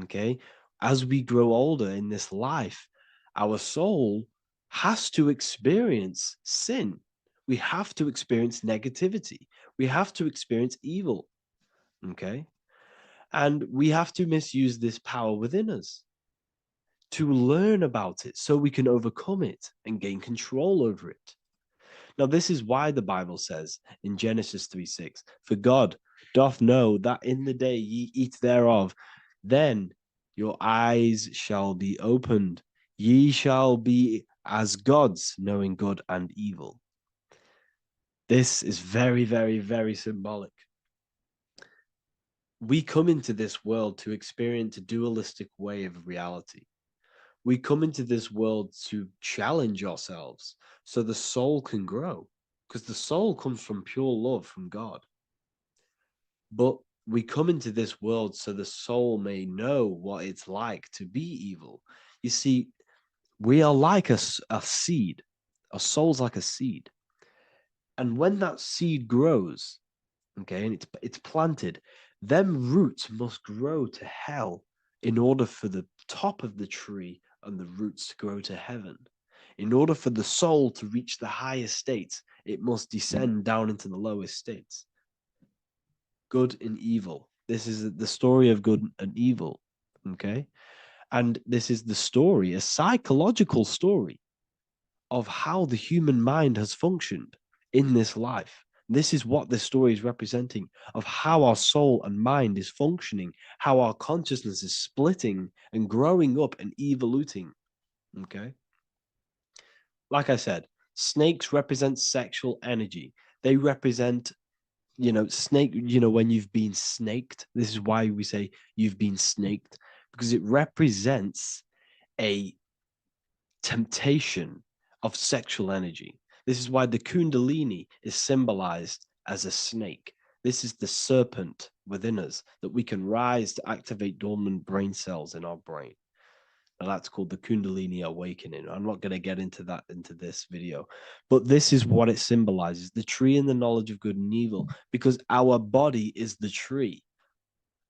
Okay? as we grow older in this life, our soul has to experience sin. We have to experience negativity. We have to experience evil. Okay? And we have to misuse this power within us to learn about it so we can overcome it and gain control over it. Now, this is why the Bible says in Genesis 3:6, for God doth know that in the day ye eat thereof, then your eyes shall be opened. Ye shall be as gods, knowing good and evil. This is very, very, very symbolic. We come into this world to experience a dualistic way of reality. We come into this world to challenge ourselves so the soul can grow, because the soul comes from pure love from God. But we come into this world so the soul may know what it's like to be evil. You see, we are like a seed. Our soul's like a seed. And when that seed grows, okay, and it's planted, them roots must grow to hell in order for the top of the tree and the roots to grow to heaven. In order for the soul to reach the highest states, it must descend down into the lowest states. Good and evil. This is the story of good and evil, okay? And this is the story, a psychological story of how the human mind has functioned in this life. This is what this story is representing of how our soul and mind is functioning, how our consciousness is splitting and growing up and evoluting. Okay. Like I said, snakes represent sexual energy. They represent, snake, when you've been snaked. This is why we say you've been snaked, because it represents a temptation of sexual energy. This is why the Kundalini is symbolized as a snake. This is the serpent within us that we can rise to activate dormant brain cells in our brain. Now that's called the Kundalini awakening. I'm not going to get into that into this video, but this is what it symbolizes, the tree and the knowledge of good and evil, because our body is the tree.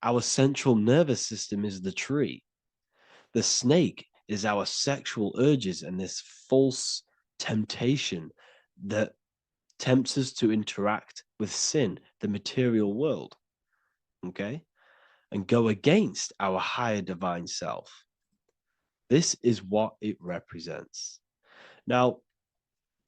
Our central nervous system is the tree. The snake is our sexual urges and this false temptation that tempts us to interact with sin, the material world, okay, and go against our higher divine self. This is what it represents. Now,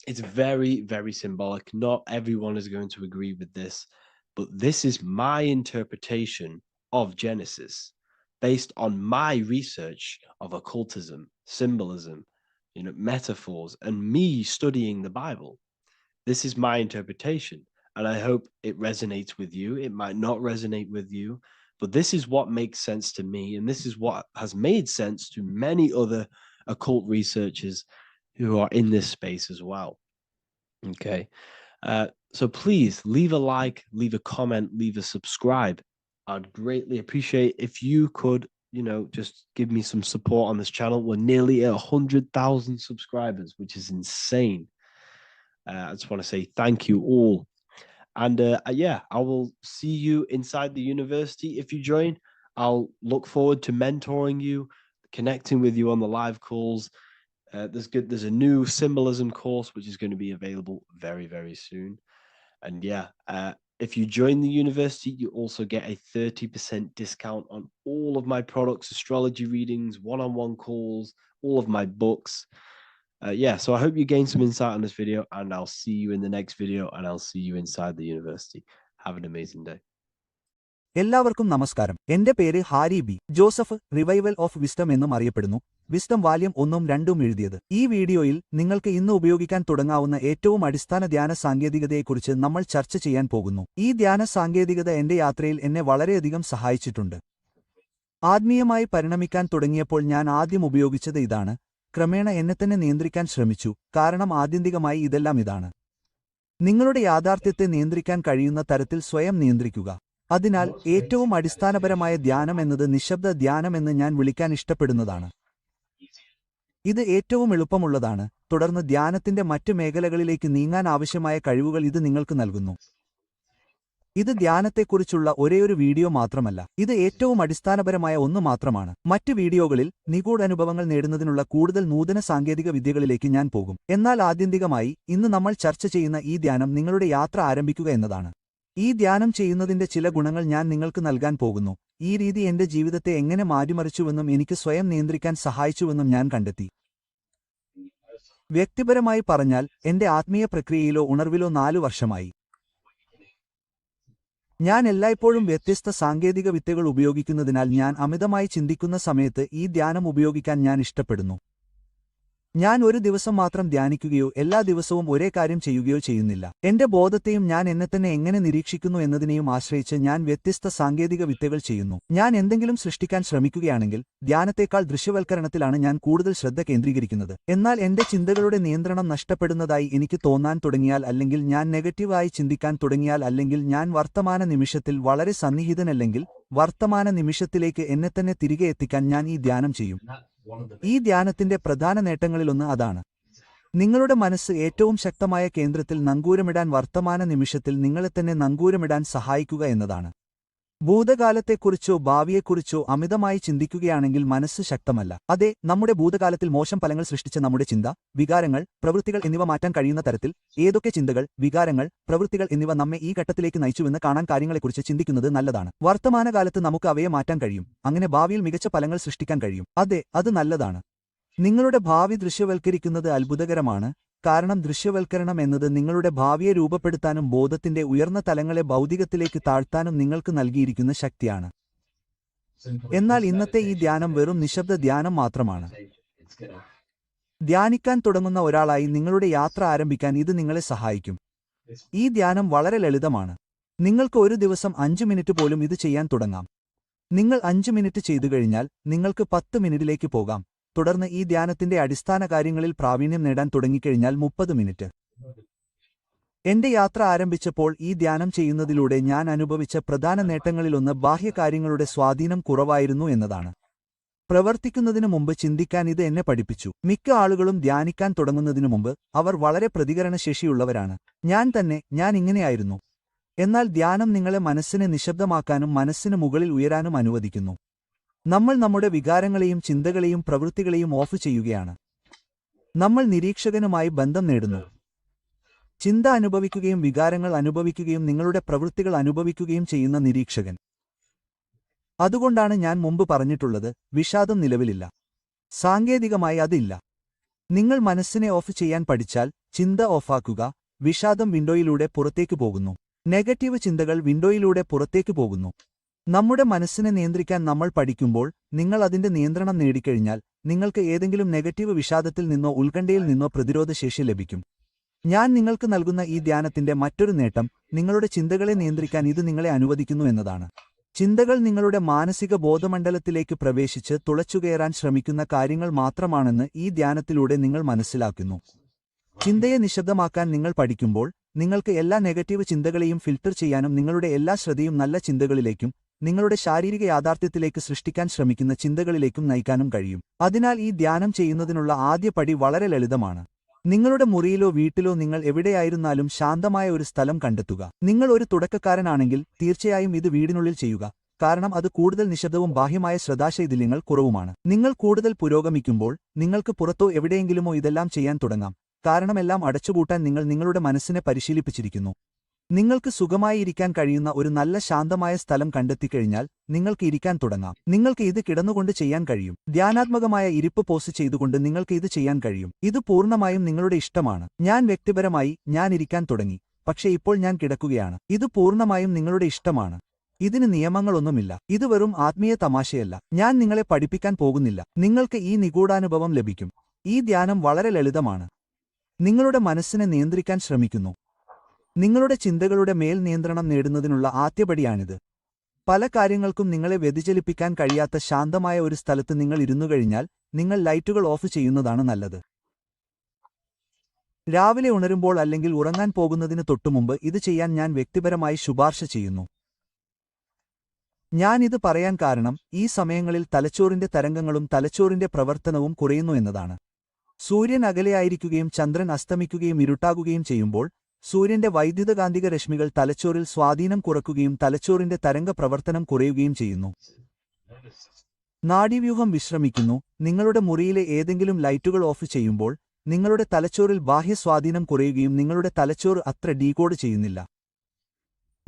it's very, very symbolic. Not everyone is going to agree with this, but this is my interpretation of Genesis based on my research of occultism, symbolism, metaphors, and me studying the Bible. This is my interpretation, and I hope it resonates with you. It might not resonate with you, but this is what makes sense to me, and this is what has made sense to many other occult researchers who are in this space as well. Okay. So please leave a like, leave a comment, leave a subscribe. I'd greatly appreciate if you could, just give me some support on this channel. We're nearly at 100,000 subscribers, which is insane. I just want to say thank you all. And yeah, I will see you inside the university. If you join, I'll look forward to mentoring you, connecting with you on the live calls. There's a new symbolism course, which is going to be available very, very soon. And yeah, if you join the university, you also get a 30% discount on all of my products, astrology readings, one-on-one calls, all of my books. Yeah, so I hope you gain some insight on this video, and I'll see you in the next video, and I'll see you inside the university. Have an amazing day. എല്ലാവർക്കും നമസ്കാരം. എന്റെ പേര് Harry B Joseph, revival of wisdom എന്നും അറിയപ്പെടുന്നു. Wisdom വാല്യം 1ഉം 2ഉം എഴുതിയത്. ഈ വീഡിയോയിൽ നിങ്ങൾക്ക് ഇന്ന് ഉപയോഗിക്കാൻ തുടങ്ങാവുന്ന ഏറ്റവും അടിസ്ഥാന ധ്യാന സാങ്കേതികതയെക്കുറിച്ച് നമ്മൾ ചർച്ച ചെയ്യാൻ പോകുന്നു. ഈ ധ്യാന സാങ്കേതികത എന്റെ യാത്രയിൽ എന്നെ വളരെയധികം സഹായിച്ചിട്ടുണ്ട്. ആത്മീയമായി പരിണമിക്കാൻ തുടങ്ങിയപ്പോൾ ഞാൻ ആദ്യം ഉപയോഗിച്ചത് ഇതാണ്. ക്രമേണ എന്നെ തന്നെ നിയന്ത്രിക്കാൻ ശ്രമിച്ചു, കാരണം ആത്യന്തികമായി ഇതെല്ലാം ഇതാണ്. നിങ്ങളുടെ യാഥാർത്ഥ്യത്തെ നിയന്ത്രിക്കാൻ കഴിയുന്ന തരത്തിൽ സ്വയം നിയന്ത്രിക്കുക. അതിനാൽ ഏറ്റവും അടിസ്ഥാനപരമായ ധ്യാനം എന്നത് നിശബ്ദ ധ്യാനം എന്ന് ഞാൻ വിളിക്കാൻ ഇഷ്ടപ്പെടുന്നതാണ്. ഇത് ഏറ്റവും എളുപ്പമുള്ളതാണ്, തുടർന്ന് ധ്യാനത്തിന്റെ മറ്റ് മേഖലകളിലേക്ക് നീങ്ങാൻ ആവശ്യമായ കഴിവുകൾ ഇത് നിങ്ങൾക്ക് നൽകുന്നു. ഇത് ധ്യാനത്തെക്കുറിച്ചുള്ള ഒരേയൊരു വീഡിയോ മാത്രമല്ല, ഇത് ഏറ്റവും അടിസ്ഥാനപരമായ ഒന്ന് മാത്രമാണ്. മറ്റ് വീഡിയോകളിൽ നിഗൂഢാനുഭവങ്ങൾ നേടുന്നതിനുള്ള കൂടുതൽ നൂതന സാങ്കേതിക വിദ്യകളിലേക്ക് ഞാൻ പോകും. എന്നാൽ ആത്യന്തികമായി ഇന്ന് നമ്മൾ ചർച്ച ചെയ്യുന്ന ഈ ധ്യാനം നിങ്ങളുടെ യാത്ര ആരംഭിക്കുക എന്നതാണ്. ഈ ധ്യാനം ചെയ്യുന്നതിന്റെ ചില ഗുണങ്ങൾ ഞാൻ നിങ്ങൾക്ക് നൽകാൻ പോകുന്നു. ഈ രീതി എന്റെ ജീവിതത്തെ എങ്ങനെ മാറ്റിമറിച്ചുവെന്നും എനിക്ക് സ്വയം നിയന്ത്രിക്കാൻ സഹായിച്ചുവെന്നും ഞാൻ കണ്ടെത്തി. വ്യക്തിപരമായി പറഞ്ഞാൽ എന്റെ ആത്മീയ പ്രക്രിയയിലോ ഉണർവിലോ 4 വർഷമായി. ഞാൻ എല്ലായ്പ്പോഴും വ്യത്യസ്ത സാങ്കേതിക വിദ്യകൾ ഉപയോഗിക്കുന്നതിനാൽ ഞാൻ അമിതമായി ചിന്തിക്കുന്ന സമയത്ത് ഈ ധ്യാനം ഉപയോഗിക്കാൻ ഞാൻ ഇഷ്ടപ്പെടുന്നു. ഞാൻ ഒരു ദിവസം മാത്രം ധ്യാനിക്കുകയോ എല്ലാ ദിവസവും ഒരേ കാര്യം ചെയ്യുകയോ ചെയ്യുന്നില്ല. എന്റെ ബോധത്തെയും ഞാൻ എന്നെത്തന്നെ എങ്ങനെ നിരീക്ഷിക്കുന്നു എന്നതിനെയും ആശ്രയിച്ച് ഞാൻ വ്യത്യസ്ത സാങ്കേതിക വിദ്യകൾ ചെയ്യുന്നു. ഞാൻ എന്തെങ്കിലും സൃഷ്ടിക്കാൻ ശ്രമിക്കുകയാണെങ്കിൽ ധ്യാനത്തേക്കാൾ ദൃശ്യവൽക്കരണത്തിലാണ് ഞാൻ കൂടുതൽ ശ്രദ്ധ കേന്ദ്രീകരിക്കുന്നത്. എന്നാൽ എന്റെ ചിന്തകളുടെ നിയന്ത്രണം നഷ്ടപ്പെടുന്നതായി എനിക്ക് തോന്നാൻ തുടങ്ങിയാൽ, അല്ലെങ്കിൽ ഞാൻ നെഗറ്റീവായി ചിന്തിക്കാൻ തുടങ്ങിയാൽ, അല്ലെങ്കിൽ ഞാൻ വർത്തമാന നിമിഷത്തിൽ വളരെ സന്നിഹിതനല്ലെങ്കിൽ വർത്തമാന നിമിഷത്തിലേക്ക് എന്നെത്തന്നെ തിരികെ എത്തിക്കാൻ ഞാൻ ഈ ധ്യാനം ചെയ്യും. ഈ ധ്യാനത്തിന്റെ പ്രധാന നേട്ടങ്ങളിലൊന്ന് അതാണ്. നിങ്ങളുടെ മനസ്സ് ഏറ്റവും ശക്തമായ കേന്ദ്രത്തിൽ നങ്കൂരമിടാൻ, വർത്തമാന നിമിഷത്തിൽ നിങ്ങളെത്തന്നെ നങ്കൂരമിടാൻ സഹായിക്കുക എന്നതാണ്. ഭൂതകാലത്തെക്കുറിച്ചോ ഭാവിയെക്കുറിച്ചോ അമിതമായി ചിന്തിക്കുകയാണെങ്കിൽ മനസ്സ് ശക്തമല്ല. അതെ, നമ്മുടെ ഭൂതകാലത്തിൽ മോശം ഫലങ്ങൾ സൃഷ്ടിച്ച നമ്മുടെ ചിന്ത, വികാരങ്ങൾ, പ്രവൃത്തികൾ എന്നിവ മാറ്റാൻ കഴിയുന്ന തരത്തിൽ ഏതൊക്കെ ചിന്തകൾ, വികാരങ്ങൾ, പ്രവൃത്തികൾ എന്നിവ നമ്മെ ഈ ഘട്ടത്തിലേക്ക് നയിച്ചുവെന്ന് കാണാൻ കാര്യങ്ങളെക്കുറിച്ച് ചിന്തിക്കുന്നത് നല്ലതാണ്. വർത്തമാനകാലത്ത് നമുക്ക് അവയെ മാറ്റാൻ കഴിയും. അങ്ങനെ ഭാവിയിൽ മികച്ച ഫലങ്ങൾ സൃഷ്ടിക്കാൻ കഴിയും. അതെ, അത് നല്ലതാണ്. നിങ്ങളുടെ ഭാവി ദൃശ്യവൽക്കരിക്കുന്നത് അത്ഭുതകരമാണ്. കാരണം ദൃശ്യവൽക്കരണം എന്നത് നിങ്ങളുടെ ഭാവിയെ രൂപപ്പെടുത്താനും ബോധത്തിന്റെ ഉയർന്ന തലങ്ങളെ ഭൗതികത്തിലേക്ക് താഴ്ത്താനും നിങ്ങൾക്ക് നൽകിയിരിക്കുന്ന ശക്തിയാണ്. എന്നാൽ ഇന്നത്തെ ഈ ധ്യാനം വെറും നിശബ്ദ ധ്യാനം മാത്രമാണ്. ധ്യാനിക്കാൻ തുടങ്ങുന്ന ഒരാളായി നിങ്ങളുടെ യാത്ര ആരംഭിക്കാൻ ഇത് നിങ്ങളെ സഹായിക്കും. ഈ ധ്യാനം വളരെ ലളിതമാണ്. നിങ്ങൾക്ക് ഒരു ദിവസം 5 മിനിറ്റ് പോലും ഇത് ചെയ്യാൻ തുടങ്ങാം. നിങ്ങൾ 5 മിനിറ്റ് ചെയ്തു കഴിഞ്ഞാൽ നിങ്ങൾക്ക് 10 മിനിറ്റിലേക്ക് പോകാം. തുടർന്ന് ഈ ധ്യാനത്തിന്റെ അടിസ്ഥാന കാര്യങ്ങളിൽ പ്രാവീണ്യം നേടാൻ തുടങ്ങിക്കഴിഞ്ഞാൽ 30 മിനിറ്റ്. എന്റെ യാത്ര ആരംഭിച്ചപ്പോൾ ഈ ധ്യാനം ചെയ്യുന്നതിലൂടെ ഞാൻ അനുഭവിച്ച പ്രധാന നേട്ടങ്ങളിലൊന്ന് ബാഹ്യകാര്യങ്ങളുടെ സ്വാധീനം കുറവായിരുന്നു എന്നതാണ്. പ്രവർത്തിക്കുന്നതിനു മുമ്പ് ചിന്തിക്കാൻ ഇത് എന്നെ പഠിപ്പിച്ചു. മിക്ക ആളുകളും ധ്യാനിക്കാൻ തുടങ്ങുന്നതിനു മുമ്പ് അവർ വളരെ പ്രതികരണശേഷിയുള്ളവരാണ്. ഞാൻ ഇങ്ങനെയായിരുന്നു. എന്നാൽ ധ്യാനം നിങ്ങളെ മനസ്സിനെ നിശബ്ദമാക്കാനും മനസ്സിന് മുകളിൽ ഉയരാനും അനുവദിക്കുന്നു. നമ്മൾ നമ്മുടെ വികാരങ്ങളെയും ചിന്തകളെയും പ്രവൃത്തികളെയും ഓഫ് ചെയ്യുകയാണ്. നമ്മൾ നിരീക്ഷകനുമായി ബന്ധം നേടുന്നു. ചിന്ത അനുഭവിക്കുകയും വികാരങ്ങൾ അനുഭവിക്കുകയും നിങ്ങളുടെ പ്രവൃത്തികൾ അനുഭവിക്കുകയും ചെയ്യുന്ന നിരീക്ഷകൻ. അതുകൊണ്ടാണ് ഞാൻ മുമ്പ് പറഞ്ഞിട്ടുള്ളത്, വിഷാദം നിലവിലില്ല. സാങ്കേതികമായി അതില്ല. നിങ്ങൾ മനസ്സിനെ ഓഫ് ചെയ്യാൻ പഠിച്ചാൽ ചിന്ത ഓഫാക്കുക, വിഷാദം വിൻഡോയിലൂടെ പുറത്തേക്ക് പോകുന്നു. നെഗറ്റീവ് ചിന്തകൾ വിൻഡോയിലൂടെ പുറത്തേക്ക് പോകുന്നു. നമ്മുടെ മനസ്സിനെ നിയന്ത്രിക്കാൻ നമ്മൾ പഠിക്കുമ്പോൾ, നിങ്ങൾ അതിന്റെ നിയന്ത്രണം നേടിക്കഴിഞ്ഞാൽ നിങ്ങൾക്ക് ഏതെങ്കിലും നെഗറ്റീവ് വിഷാദത്തിൽ നിന്നോ ഉത്കണ്ഠയിൽ നിന്നോ പ്രതിരോധശേഷി ലഭിക്കും. ഞാൻ നിങ്ങൾക്ക് നൽകുന്ന ഈ ധ്യാനത്തിന്റെ മറ്റൊരു നേട്ടം നിങ്ങളുടെ ചിന്തകളെ നിയന്ത്രിക്കാൻ ഇത് നിങ്ങളെ അനുവദിക്കുന്നു എന്നതാണ്. ചിന്തകൾ നിങ്ങളുടെ മാനസിക ബോധമണ്ഡലത്തിലേക്ക് പ്രവേശിച്ച് തുളച്ചുകയറാൻ ശ്രമിക്കുന്ന കാര്യങ്ങൾ മാത്രമാണെന്ന് ഈ ധ്യാനത്തിലൂടെ നിങ്ങൾ മനസ്സിലാക്കുന്നു. ചിന്തയെ നിശബ്ദമാക്കാൻ നിങ്ങൾ പഠിക്കുമ്പോൾ നിങ്ങൾക്ക് എല്ലാ നെഗറ്റീവ് ചിന്തകളെയും ഫിൽട്ടർ ചെയ്യാനും നിങ്ങളുടെ എല്ലാ ശ്രദ്ധയും നല്ല ചിന്തകളിലേക്കും നിങ്ങളുടെ ശാരീരിക യാഥാർത്ഥ്യത്തിലേക്ക് സൃഷ്ടിക്കാൻ ശ്രമിക്കുന്ന ചിന്തകളിലേക്കും നയിക്കാനും കഴിയും. അതിനാൽ ഈ ധ്യാനം ചെയ്യുന്നതിനുള്ള ആദ്യ പടി വളരെ ലളിതമാണ്. നിങ്ങളുടെ മുറിയിലോ വീട്ടിലോ നിങ്ങൾ എവിടെയായിരുന്നാലും ശാന്തമായ ഒരു സ്ഥലം കണ്ടെത്തുക. നിങ്ങൾ ഒരു തുടക്കക്കാരനാണെങ്കിൽ തീർച്ചയായും ഇത് വീടിനുള്ളിൽ ചെയ്യുക. കാരണം അത് കൂടുതൽ നിശബ്ദവും ബാഹ്യമായ ശ്രദ്ധാശൈഥില്യങ്ങൾ കുറവുമാണ്. നിങ്ങൾ കൂടുതൽ പുരോഗമിക്കുമ്പോൾ നിങ്ങൾക്ക് പുറത്തോ എവിടെയെങ്കിലുമോ ഇതെല്ലാം ചെയ്യാൻ തുടങ്ങാം. കാരണം എല്ലാം അടച്ചുപൂട്ടാൻ നിങ്ങൾ നിങ്ങളുടെ മനസ്സിനെ പരിശീലിപ്പിച്ചിരിക്കുന്നു. നിങ്ങൾക്ക് സുഖമായി ഇരിക്കാൻ കഴിയുന്ന ഒരു നല്ല ശാന്തമായ സ്ഥലം കണ്ടെത്തിക്കഴിഞ്ഞാൽ നിങ്ങൾക്ക് ഇരിക്കാൻ തുടങ്ങാം. നിങ്ങൾക്ക് ഇത് കിടന്നുകൊണ്ട് ചെയ്യാൻ കഴിയും. ധ്യാനാത്മകമായ ഇരിപ്പ് പോസ് ചെയ്തുകൊണ്ട് നിങ്ങൾക്ക് ഇത് ചെയ്യാൻ കഴിയും. ഇത് പൂർണ്ണമായും നിങ്ങളുടെ ഇഷ്ടമാണ്. വ്യക്തിപരമായി ഞാൻ ഇരിക്കാൻ തുടങ്ങി, പക്ഷേ ഇപ്പോൾ ഞാൻ കിടക്കുകയാണ്. ഇത് പൂർണ്ണമായും നിങ്ങളുടെ ഇഷ്ടമാണ്. ഇതിന് നിയമങ്ങളൊന്നുമില്ല. ഇത് വെറും ആത്മീയ തമാശയല്ല. ഞാൻ നിങ്ങളെ പഠിപ്പിക്കാൻ പോകുന്നില്ല. നിങ്ങൾക്ക് ഈ നിഗൂഢാനുഭവം ലഭിക്കും. ഈ ധ്യാനം വളരെ ലളിതമാണ്. നിങ്ങളുടെ മനസ്സിനെ നിയന്ത്രിക്കാൻ ശ്രമിക്കുന്നു. നിങ്ങളുടെ ചിന്തകളുടെ മേൽ നിയന്ത്രണം നേടുന്നതിനുള്ള ആദ്യപടിയാണിത്. പല കാര്യങ്ങൾക്കും നിങ്ങളെ വ്യതിചലിപ്പിക്കാൻ കഴിയാത്ത ശാന്തമായ ഒരു സ്ഥലത്ത് നിങ്ങൾ ഇരുന്നുകഴിഞ്ഞാൽ നിങ്ങൾ ലൈറ്റുകൾ ഓഫ് ചെയ്യുന്നതാണ് നല്ലത്. രാവിലെ ഉണരുമ്പോൾ അല്ലെങ്കിൽ ഉറങ്ങാൻ പോകുന്നതിന് തൊട്ടുമുമ്പ് ഇത് ചെയ്യാൻ ഞാൻ വ്യക്തിപരമായി ശുപാർശ ചെയ്യുന്നു. ഞാൻ ഇത് പറയാൻ കാരണം ഈ സമയങ്ങളിൽ തലച്ചോറിന്റെ തരംഗങ്ങളും തലച്ചോറിന്റെ പ്രവർത്തനവും കുറയുന്നു എന്നതാണ്. സൂര്യൻ അകലെയായിരിക്കുകയും ചന്ദ്രൻ അസ്തമിക്കുകയും ഇരുട്ടാകുകയും ചെയ്യുമ്പോൾ സൂര്യന്റെ വൈദ്യുതകാന്തിക രശ്മികൾ തലച്ചോറിൽ സ്വാധീനം കുറയ്ക്കുകയും തലച്ചോറിന്റെ തരംഗ പ്രവർത്തനം കുറയുകയും ചെയ്യുന്നു. നാഡീവ്യൂഹം വിശ്രമിക്കുന്നു. നിങ്ങളുടെ മുറിയിലെ ഏതെങ്കിലും ലൈറ്റുകൾ ഓഫ് ചെയ്യുമ്പോൾ നിങ്ങളുടെ തലച്ചോറിൽ ബാഹ്യ സ്വാധീനം കുറയുകയും നിങ്ങളുടെ തലച്ചോറ് അത്ര ഡീകോഡ് ചെയ്യുന്നില്ല.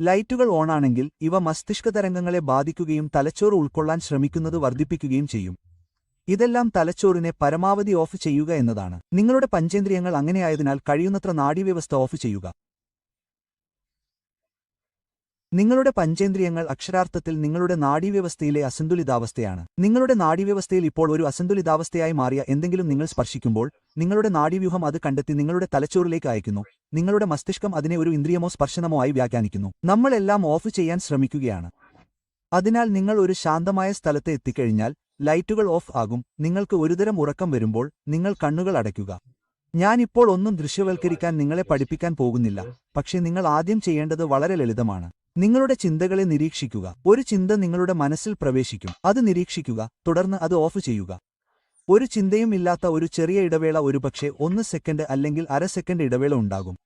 ലൈറ്റുകൾ ഓണാണെങ്കിൽ ഇവ മസ്തിഷ്ക തരംഗങ്ങളെ ബാധിക്കുകയും തലച്ചോറ് ഉൾക്കൊള്ളാൻ ശ്രമിക്കുന്നത് വർദ്ധിപ്പിക്കുകയും ചെയ്യും. ഇതെല്ലാം തലച്ചോറിനെ പരമാവധി ഓഫ് ചെയ്യുക എന്നതാണ്. നിങ്ങളുടെ പഞ്ചേന്ദ്രിയങ്ങൾ അങ്ങനെയായതിനാൽ കഴിയുന്നത്ര നാഡീവ്യവസ്ഥ ഓഫ് ചെയ്യുക. നിങ്ങളുടെ പഞ്ചേന്ദ്രിയങ്ങൾ അക്ഷരാർത്ഥത്തിൽ നിങ്ങളുടെ നാഡീവ്യവസ്ഥയിലെ അസന്തുലിതാവസ്ഥയാണ്. നിങ്ങളുടെ നാഡീവ്യവസ്ഥയിൽ ഇപ്പോൾ ഒരു അസന്തുലിതാവസ്ഥയായി മാറിയ എന്തെങ്കിലും നിങ്ങൾ സ്പർശിക്കുമ്പോൾ നിങ്ങളുടെ നാഡീവ്യൂഹം അത് കണ്ടെത്തി നിങ്ങളുടെ തലച്ചോറിലേക്ക് അയക്കുന്നു. നിങ്ങളുടെ മസ്തിഷ്കം അതിനെ ഒരു ഇന്ദ്രിയമോ സ്പർശനമോ ആയി വ്യാഖ്യാനിക്കുന്നു. നമ്മളെല്ലാം ഓഫ് ചെയ്യാൻ ശ്രമിക്കുകയാണ്. അതിനാൽ നിങ്ങൾ ഒരു ശാന്തമായ സ്ഥലത്ത് എത്തിക്കഴിഞ്ഞാൽ ലൈറ്റുകൾ ഓഫ് ആകും. നിങ്ങൾക്ക് ഒരുതരം ഉറക്കം വരുമ്പോൾ നിങ്ങൾ കണ്ണുകൾ അടയ്ക്കുക. ഞാനിപ്പോൾ ഒന്നും ദൃശ്യവൽക്കരിക്കാൻ നിങ്ങളെ പഠിപ്പിക്കാൻ പോകുന്നില്ല, പക്ഷേ നിങ്ങൾ ആദ്യം ചെയ്യേണ്ടത് വളരെ ലളിതമാണ്. നിങ്ങളുടെ ചിന്തകളെ നിരീക്ഷിക്കുക. ഒരു ചിന്ത നിങ്ങളുടെ മനസ്സിൽ പ്രവേശിക്കും. അത് നിരീക്ഷിക്കുക, തുടർന്ന് അത് ഓഫ് ചെയ്യുക. ഒരു ചിന്തയും ഇല്ലാത്ത ഒരു ചെറിയ ഇടവേള, ഒരുപക്ഷെ 1 സെക്കൻഡ് അല്ലെങ്കിൽ അര സെക്കൻഡ് ഇടവേള ഉണ്ടാകും.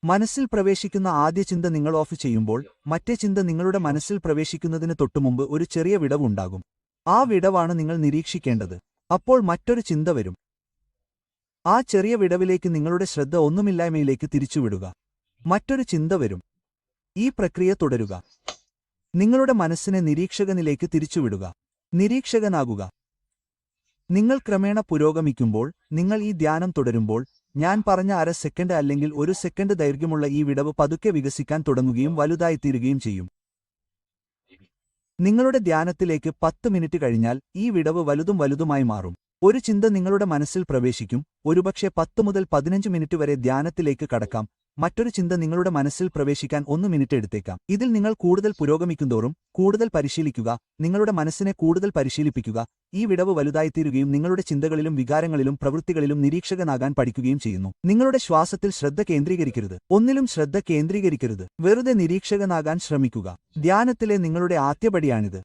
മനസ്സിൽ പ്രവേശിക്കുന്ന ആദ്യ ചിന്ത നിങ്ങൾ ഓഫ് ചെയ്യുമ്പോൾ മറ്റേ ചിന്ത നിങ്ങളുടെ മനസ്സിൽ പ്രവേശിക്കുന്നതിന് തൊട്ടുമുമ്പ് ഒരു ചെറിയ വിടവ് ഉണ്ടാകും. ആ വിടവാണ് നിങ്ങൾ നിരീക്ഷിക്കേണ്ടത്. അപ്പോൾ മറ്റൊരു ചിന്ത വരും. ആ ചെറിയ വിടവിലേക്ക് നിങ്ങളുടെ ശ്രദ്ധ ഒന്നുമില്ലായ്മയിലേക്ക് തിരിച്ചുവിടുക. മറ്റൊരു ചിന്ത വരും. ഈ പ്രക്രിയ തുടരുക. നിങ്ങളുടെ മനസ്സിനെ നിരീക്ഷകനിലേക്ക് തിരിച്ചുവിടുക. നിരീക്ഷകനാകുക. നിങ്ങൾ ക്രമേണ പുരോഗമിക്കുമ്പോൾ, നിങ്ങൾ ഈ ധ്യാനം തുടരുമ്പോൾ, ഞാൻ പറഞ്ഞ അര സെക്കൻഡ് അല്ലെങ്കിൽ 1 സെക്കൻഡ് ദൈർഘ്യമുള്ള ഈ വിടവ് പതുക്കെ വികസിക്കാൻ തുടങ്ങുകയും വലുതായിത്തീരുകയും ചെയ്യും. നിങ്ങളുടെ ധ്യാനത്തിലേക്ക് 10 മിനിറ്റ് കഴിഞ്ഞാൽ ഈ വിടവ് വലുതും വലുതുമായി മാറും. ഒരു ചിന്ത നിങ്ങളുടെ മനസ്സിൽ പ്രവേശിക്കും. ഒരുപക്ഷെ 10 മുതൽ 15 മിനിറ്റ് വരെ ധ്യാനത്തിലേക്ക് കടക്കാം. മറ്റൊരു ചിന്ത നിങ്ങളുടെ മനസ്സിൽ പ്രവേശിക്കാൻ 1 മിനിറ്റ് എടുത്തേക്കാം. ഇതിൽ നിങ്ങൾ കൂടുതൽ പുരോഗമിക്കുന്തോറും കൂടുതൽ പരിശീലിക്കുക. നിങ്ങളുടെ മനസ്സിനെ കൂടുതൽ പരിശീലിപ്പിക്കുക. ഈ വിടവ് വലുതായിത്തീരുകയും നിങ്ങളുടെ ചിന്തകളിലും വികാരങ്ങളിലും പ്രവൃത്തികളിലും നിരീക്ഷകനാകാൻ പഠിക്കുകയും ചെയ്യുന്നു. നിങ്ങളുടെ ശ്വാസത്തിൽ ശ്രദ്ധ കേന്ദ്രീകരിക്കരുത്. ഒന്നിലും ശ്രദ്ധ കേന്ദ്രീകരിക്കരുത്. വെറുതെ നിരീക്ഷകനാകാൻ ശ്രമിക്കുക. ധ്യാനത്തിലെ നിങ്ങളുടെ ആദ്യപടിയാണിത്.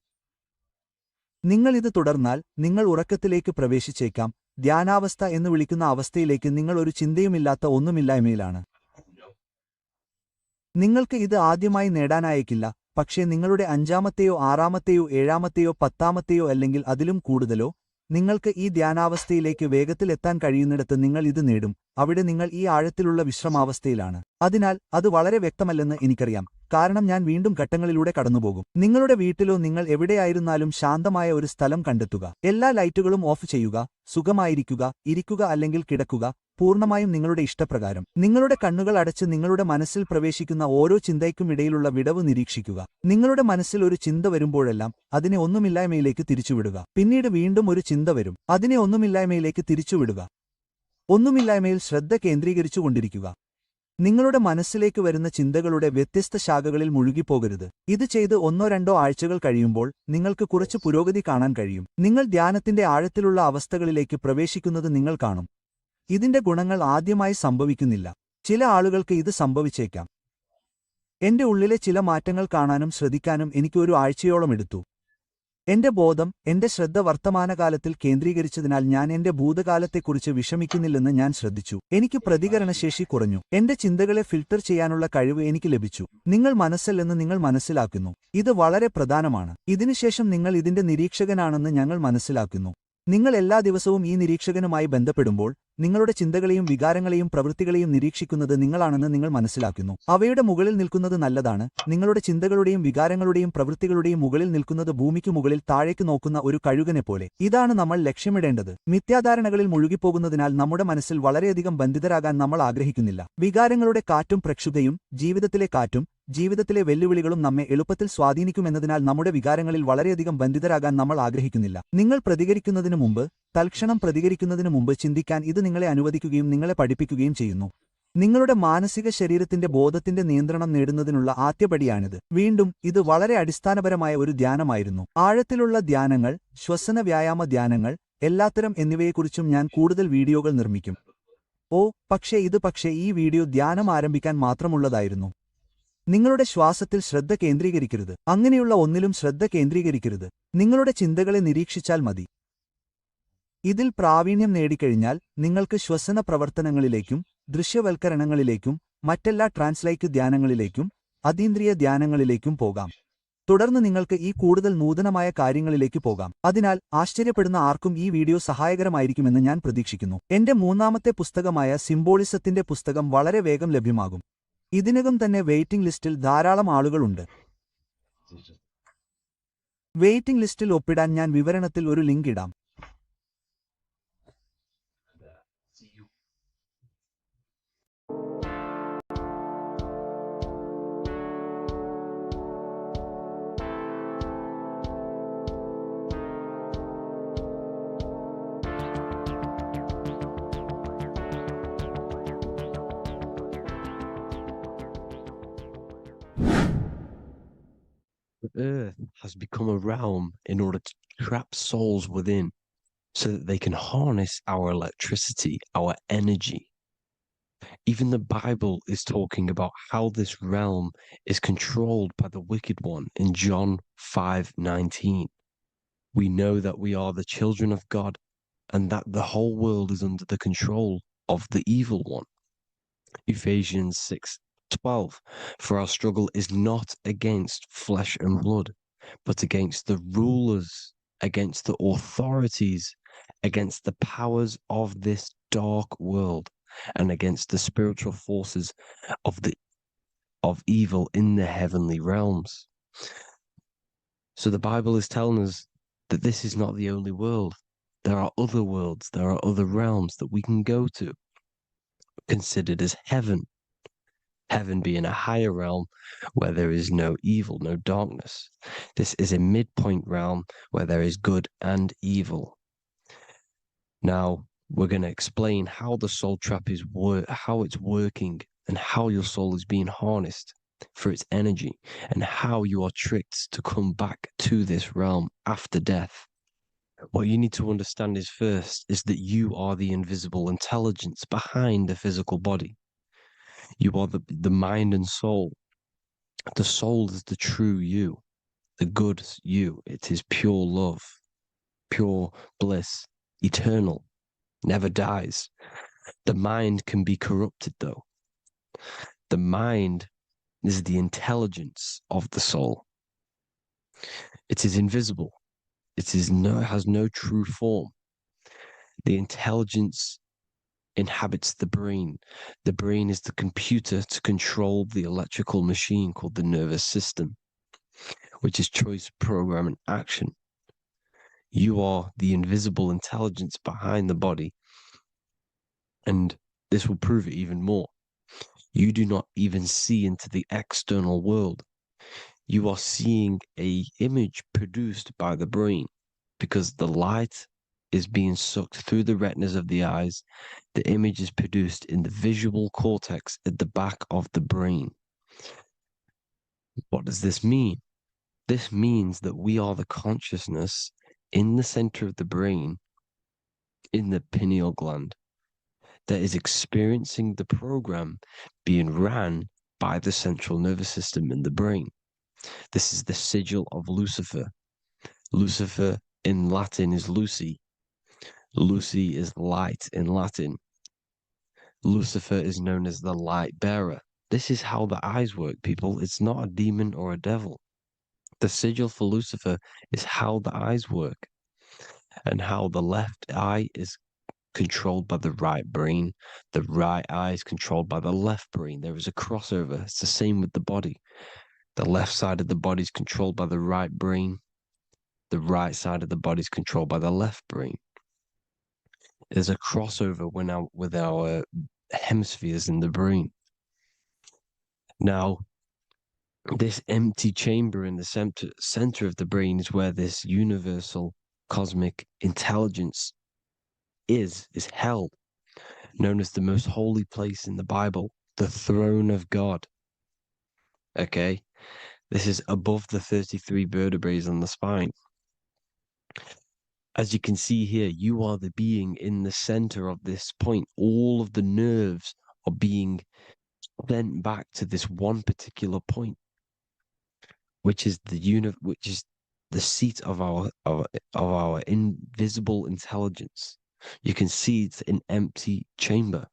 നിങ്ങൾ ഇത് തുടർന്നാൽ നിങ്ങൾ ഉറക്കത്തിലേക്ക് പ്രവേശിച്ചേക്കാം. ധ്യാനാവസ്ഥ എന്ന് വിളിക്കുന്ന അവസ്ഥയിലേക്ക് നിങ്ങൾ ഒരു ചിന്തയുമില്ലാത്ത ഒന്നുമില്ലായ്മയിലാണ്. നിങ്ങൾക്ക് ഇത് ആദ്യമായി നേടാനായേക്കില്ല, പക്ഷേ നിങ്ങളുടെ 5ാമത്തെയോ 6ാമത്തെയോ 7ാമത്തെയോ 10ാമത്തെയോ അല്ലെങ്കിൽ അതിലും കൂടുതലോ നിങ്ങൾക്ക് ഈ ധ്യാനാവസ്ഥയിലേക്ക് വേഗത്തിൽ എത്താൻ കഴിയുന്നിടത്ത് നിങ്ങൾ ഇത് നേടും. അവിടെ നിങ്ങൾ ഈ ആഴത്തിലുള്ള വിശ്രമാവസ്ഥയിലാണ്. അതിനാൽ അത് വളരെ വ്യക്തമല്ലെന്ന് എനിക്കറിയാം, കാരണം ഞാൻ വീണ്ടും ഘട്ടങ്ങളിലൂടെ കടന്നുപോകും. നിങ്ങളുടെ വീട്ടിലോ നിങ്ങൾ എവിടെയായിരുന്നാലും ശാന്തമായ ഒരു സ്ഥലം കണ്ടെത്തുക. എല്ലാ ലൈറ്റുകളും ഓഫ് ചെയ്യുക. സുഖമായിരിക്കുക, ഇരിക്കുക അല്ലെങ്കിൽ കിടക്കുക, പൂർണ്ണമായും നിങ്ങളുടെ ഇഷ്ടപ്രകാരം. നിങ്ങളുടെ കണ്ണുകൾ അടച്ച് നിങ്ങളുടെ മനസ്സിൽ പ്രവേശിക്കുന്ന ഓരോ ചിന്തയ്ക്കും ഇടയിലുള്ള വിടവ് നിരീക്ഷിക്കുക. നിങ്ങളുടെ മനസ്സിൽ ഒരു ചിന്ത വരുമ്പോഴെല്ലാം അതിനെ ഒന്നുമില്ലായ്മയിലേക്ക് തിരിച്ചുവിടുക. പിന്നീട് വീണ്ടും ഒരു ചിന്ത വരും. അതിനെ ഒന്നുമില്ലായ്മയിലേക്ക് തിരിച്ചുവിടുക. ഒന്നുമില്ലായ്മയിൽ ശ്രദ്ധ കേന്ദ്രീകരിച്ചുകൊണ്ടിരിക്കുക. നിങ്ങളുടെ മനസ്സിലേക്ക് വരുന്ന ചിന്തകളുടെ വ്യത്യസ്ത ശാഖകളിൽ മുഴുകിപ്പോകരുത്. ഇത് ചെയ്ത് 1-2 ആഴ്ചകൾ കഴിയുമ്പോൾ നിങ്ങൾക്ക് കുറച്ച് പുരോഗതി കാണാൻ കഴിയും. നിങ്ങൾ ധ്യാനത്തിന്റെ ആഴത്തിലുള്ള അവസ്ഥകളിലേക്ക് പ്രവേശിക്കുന്നത് നിങ്ങൾ കാണും. ഇതിന്റെ ഗുണങ്ങൾ ആദ്യമായി സംഭവിക്കുന്നില്ല. ചില ആളുകൾക്ക് ഇത് സംഭവിച്ചേക്കാം. എന്റെ ഉള്ളിലെ ചില മാറ്റങ്ങൾ കാണാനും ശ്രദ്ധിക്കാനും എനിക്ക് 1 ആഴ്ചയോളം എടുത്തു. എന്റെ ബോധം, എന്റെ ശ്രദ്ധ വർത്തമാനകാലത്തിൽ കേന്ദ്രീകരിച്ചതിനാൽ ഞാൻ എന്റെ ഭൂതകാലത്തെക്കുറിച്ച് വിഷമിക്കുന്നില്ലെന്ന് ഞാൻ ശ്രദ്ധിച്ചു. എനിക്ക് പ്രതികരണശേഷി കുറഞ്ഞു. എന്റെ ചിന്തകളെ ഫിൽട്ടർ ചെയ്യാനുള്ള കഴിവ് എനിക്ക് ലഭിച്ചു. നിങ്ങൾ മനസ്സല്ലെന്ന് നിങ്ങൾ മനസ്സിലാക്കുന്നു. ഇത് വളരെ പ്രധാനമാണ്. ഇതിനുശേഷം നിങ്ങൾ ഇതിന്റെ നിരീക്ഷകനാണെന്ന് ഞങ്ങൾ മനസ്സിലാക്കുന്നു. നിങ്ങൾ എല്ലാ ദിവസവും ഈ നിരീക്ഷകനുമായി ബന്ധപ്പെടുമ്പോൾ നിങ്ങളുടെ ചിന്തകളെയും വികാരങ്ങളെയും പ്രവൃത്തികളെയും നിരീക്ഷിക്കുന്നത് നിങ്ങളാണെന്ന് നിങ്ങൾ മനസ്സിലാക്കുന്നു. അവയുടെ മുകളിൽ നിൽക്കുന്നത് നല്ലതാണ്. നിങ്ങളുടെ ചിന്തകളുടെയും വികാരങ്ങളുടെയും പ്രവൃത്തികളുടെയും മുകളിൽ നിൽക്കുന്നത് ഭൂമിക്കു മുകളിൽ താഴേക്ക് നോക്കുന്ന ഒരു കഴുകനെപ്പോലെ. ഇതാണ് നമ്മൾ ലക്ഷ്യമിടേണ്ടത്. മിഥ്യാധാരണകളിൽ മുഴുകിപ്പോകുന്നതിനാൽ നമ്മുടെ മനസ്സിൽ വളരെയധികം ബന്ധിതരാകാൻ നമ്മൾ ആഗ്രഹിക്കുന്നില്ല. വികാരങ്ങളുടെ കാറ്റും പ്രക്ഷുബ്ധയും ജീവിതത്തിലെ കാറ്റും ജീവിതത്തിലെ വെല്ലുവിളികളും നമ്മെ എളുപ്പത്തിൽ സ്വാധീനിക്കുമെന്നതിനാൽ നമ്മുടെ വികാരങ്ങളിൽ വളരെയധികം ബന്ധിതരാകാൻ നമ്മൾ ആഗ്രഹിക്കുന്നില്ല. നിങ്ങൾ പ്രതികരിക്കുന്നതിനു മുമ്പ്, തൽക്ഷണം പ്രതികരിക്കുന്നതിനു മുമ്പ് ചിന്തിക്കാൻ ഇത് നിങ്ങളെ അനുവദിക്കുകയും നിങ്ങളെ പഠിപ്പിക്കുകയും ചെയ്യുന്നു. നിങ്ങളുടെ മാനസിക ശരീരത്തിന്റെ ബോധത്തിന്റെ നിയന്ത്രണം നേടുന്നതിനുള്ള ആദ്യപടിയാണിത്. വീണ്ടും ഇത് വളരെ അടിസ്ഥാനപരമായ ഒരു ധ്യാനമായിരുന്നു. ആഴത്തിലുള്ള ധ്യാനങ്ങൾ, ശ്വസന വ്യായാമ ധ്യാനങ്ങൾ, എല്ലാത്തരം എന്നിവയെക്കുറിച്ചും ഞാൻ കൂടുതൽ വീഡിയോകൾ നിർമ്മിക്കും. പക്ഷേ ഈ വീഡിയോ ധ്യാനം ആരംഭിക്കാൻ മാത്രമുള്ളതായിരുന്നു. നിങ്ങളുടെ ശ്വാസത്തിൽ ശ്രദ്ധ കേന്ദ്രീകരിക്കരുത്. അങ്ങനെയുള്ള ഒന്നിലും ശ്രദ്ധ കേന്ദ്രീകരിക്കരുത്. നിങ്ങളുടെ ചിന്തകളെ നിരീക്ഷിച്ചാൽ മതി. ഇതിൽ പ്രാവീണ്യം നേടിക്കഴിഞ്ഞാൽ നിങ്ങൾക്ക് ശ്വസന പ്രവർത്തനങ്ങളിലേക്കും ദൃശ്യവൽക്കരണങ്ങളിലേക്കും മറ്റെല്ലാ ട്രാൻസ്ലൈക്ക് ധ്യാനങ്ങളിലേക്കും അതീന്ദ്രിയ ധ്യാനങ്ങളിലേക്കും പോകാം. തുടർന്ന് നിങ്ങൾക്ക് ഈ കൂടുതൽ നൂതനമായ കാര്യങ്ങളിലേക്ക് പോകാം. അതിനാൽ ആശ്ചര്യപ്പെടുന്ന ആർക്കും ഈ വീഡിയോ സഹായകരമായിരിക്കുമെന്ന് ഞാൻ പ്രതീക്ഷിക്കുന്നു. എന്റെ മൂന്നാമത്തെ പുസ്തകമായ സിംബോളിസത്തിന്റെ പുസ്തകം വളരെ വേഗം ലഭ്യമാകും. ഇതിനകം തന്നെ വെയിറ്റിംഗ് ലിസ്റ്റിൽ ധാരാളം ആളുകളുണ്ട്. വെയിറ്റിംഗ് ലിസ്റ്റിൽ ഒപ്പിടാൻ ഞാൻ വിവരണത്തിൽ ഒരു ലിങ്ക് ഇടാം. The earth has become a realm in order to trap souls within so that they can harness our electricity, our energy. Even the Bible is talking about how this realm is controlled by the wicked one in John 5:19. We know that we are the children of God and that the whole world is under the control of the evil one. Ephesians 6:12. For our struggle is not against flesh and blood, but against the rulers, against the authorities, against the powers of this dark world, and against the spiritual forces of evil in the heavenly realms. So the Bible is telling us that this is not the only world. There are other worlds, there are other realms that we can go to, considered as heaven. Heaven being a higher realm where there is no evil, no darkness. This is a midpoint realm where there is good and evil. Now, we're going to explain how the soul trap is how it's working and how your soul is being harnessed for its energy and how you are tricked to come back to this realm after death. What you need to understand is first is that you are the invisible intelligence behind the physical body. You are the mind and soul. The soul is the true you, the good you. It is pure love, pure bliss, eternal, never dies. The mind can be corrupted though. The mind is the intelligence of the soul. It is invisible. It has no true form. The intelligence inhabits the brain. The brain is the computer to control the electrical machine called the nervous system, which is choice, program, and action. You are the invisible intelligence behind the body, and this will prove it even more. You do not even see into the external world. You are seeing an image produced by the brain because the light is being sucked through the retinas of the eyes. The image is produced in the visual cortex at the back of the brain. What does this mean? This means that we are the consciousness in the center of the brain, in the pineal gland, that is experiencing the program being ran by the central nervous system in the brain. This is the sigil of Lucifer. Lucifer in Latin is Lucy. Lucy is light in Latin. Lucifer is known as the light bearer. This is how the eyes work, people. It's not a demon or a devil. The sigil for Lucifer is how the eyes work and how the left eye is controlled by the right brain. The right eye is controlled by the left brain. There is a crossover. It's the same with the body. The left side of the body is controlled by the right brain. The right side of the body is controlled by the left brain. There's a crossover with our hemispheres in the brain. Now, this empty chamber in the center of the brain is where this universal cosmic intelligence is held, known as the most holy place in the Bible, the throne of God. Okay? This is above the 33 vertebrae on the spine. As you can see here, you are the being in the center of this point. All of the nerves are being sent back to this one particular point, which is the seat of our invisible intelligence. You can see it's an empty chamber.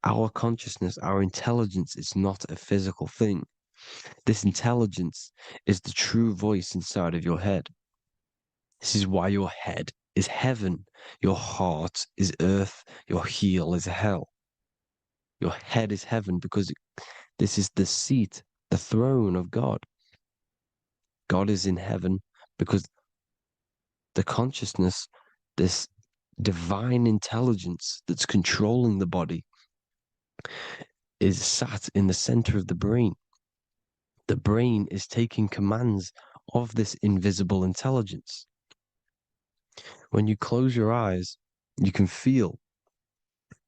Our consciousness, our intelligence is not a physical thing. This intelligence is the true voice inside of your head. This is why your head is heaven, your heart is earth, your heel is hell. Your head is heaven because this is the seat, the throne of God. God is in heaven because the consciousness, this divine intelligence that's controlling the body, is sat in the center of the brain. The brain is taking commands of this invisible intelligence. When you close your eyes, you can feel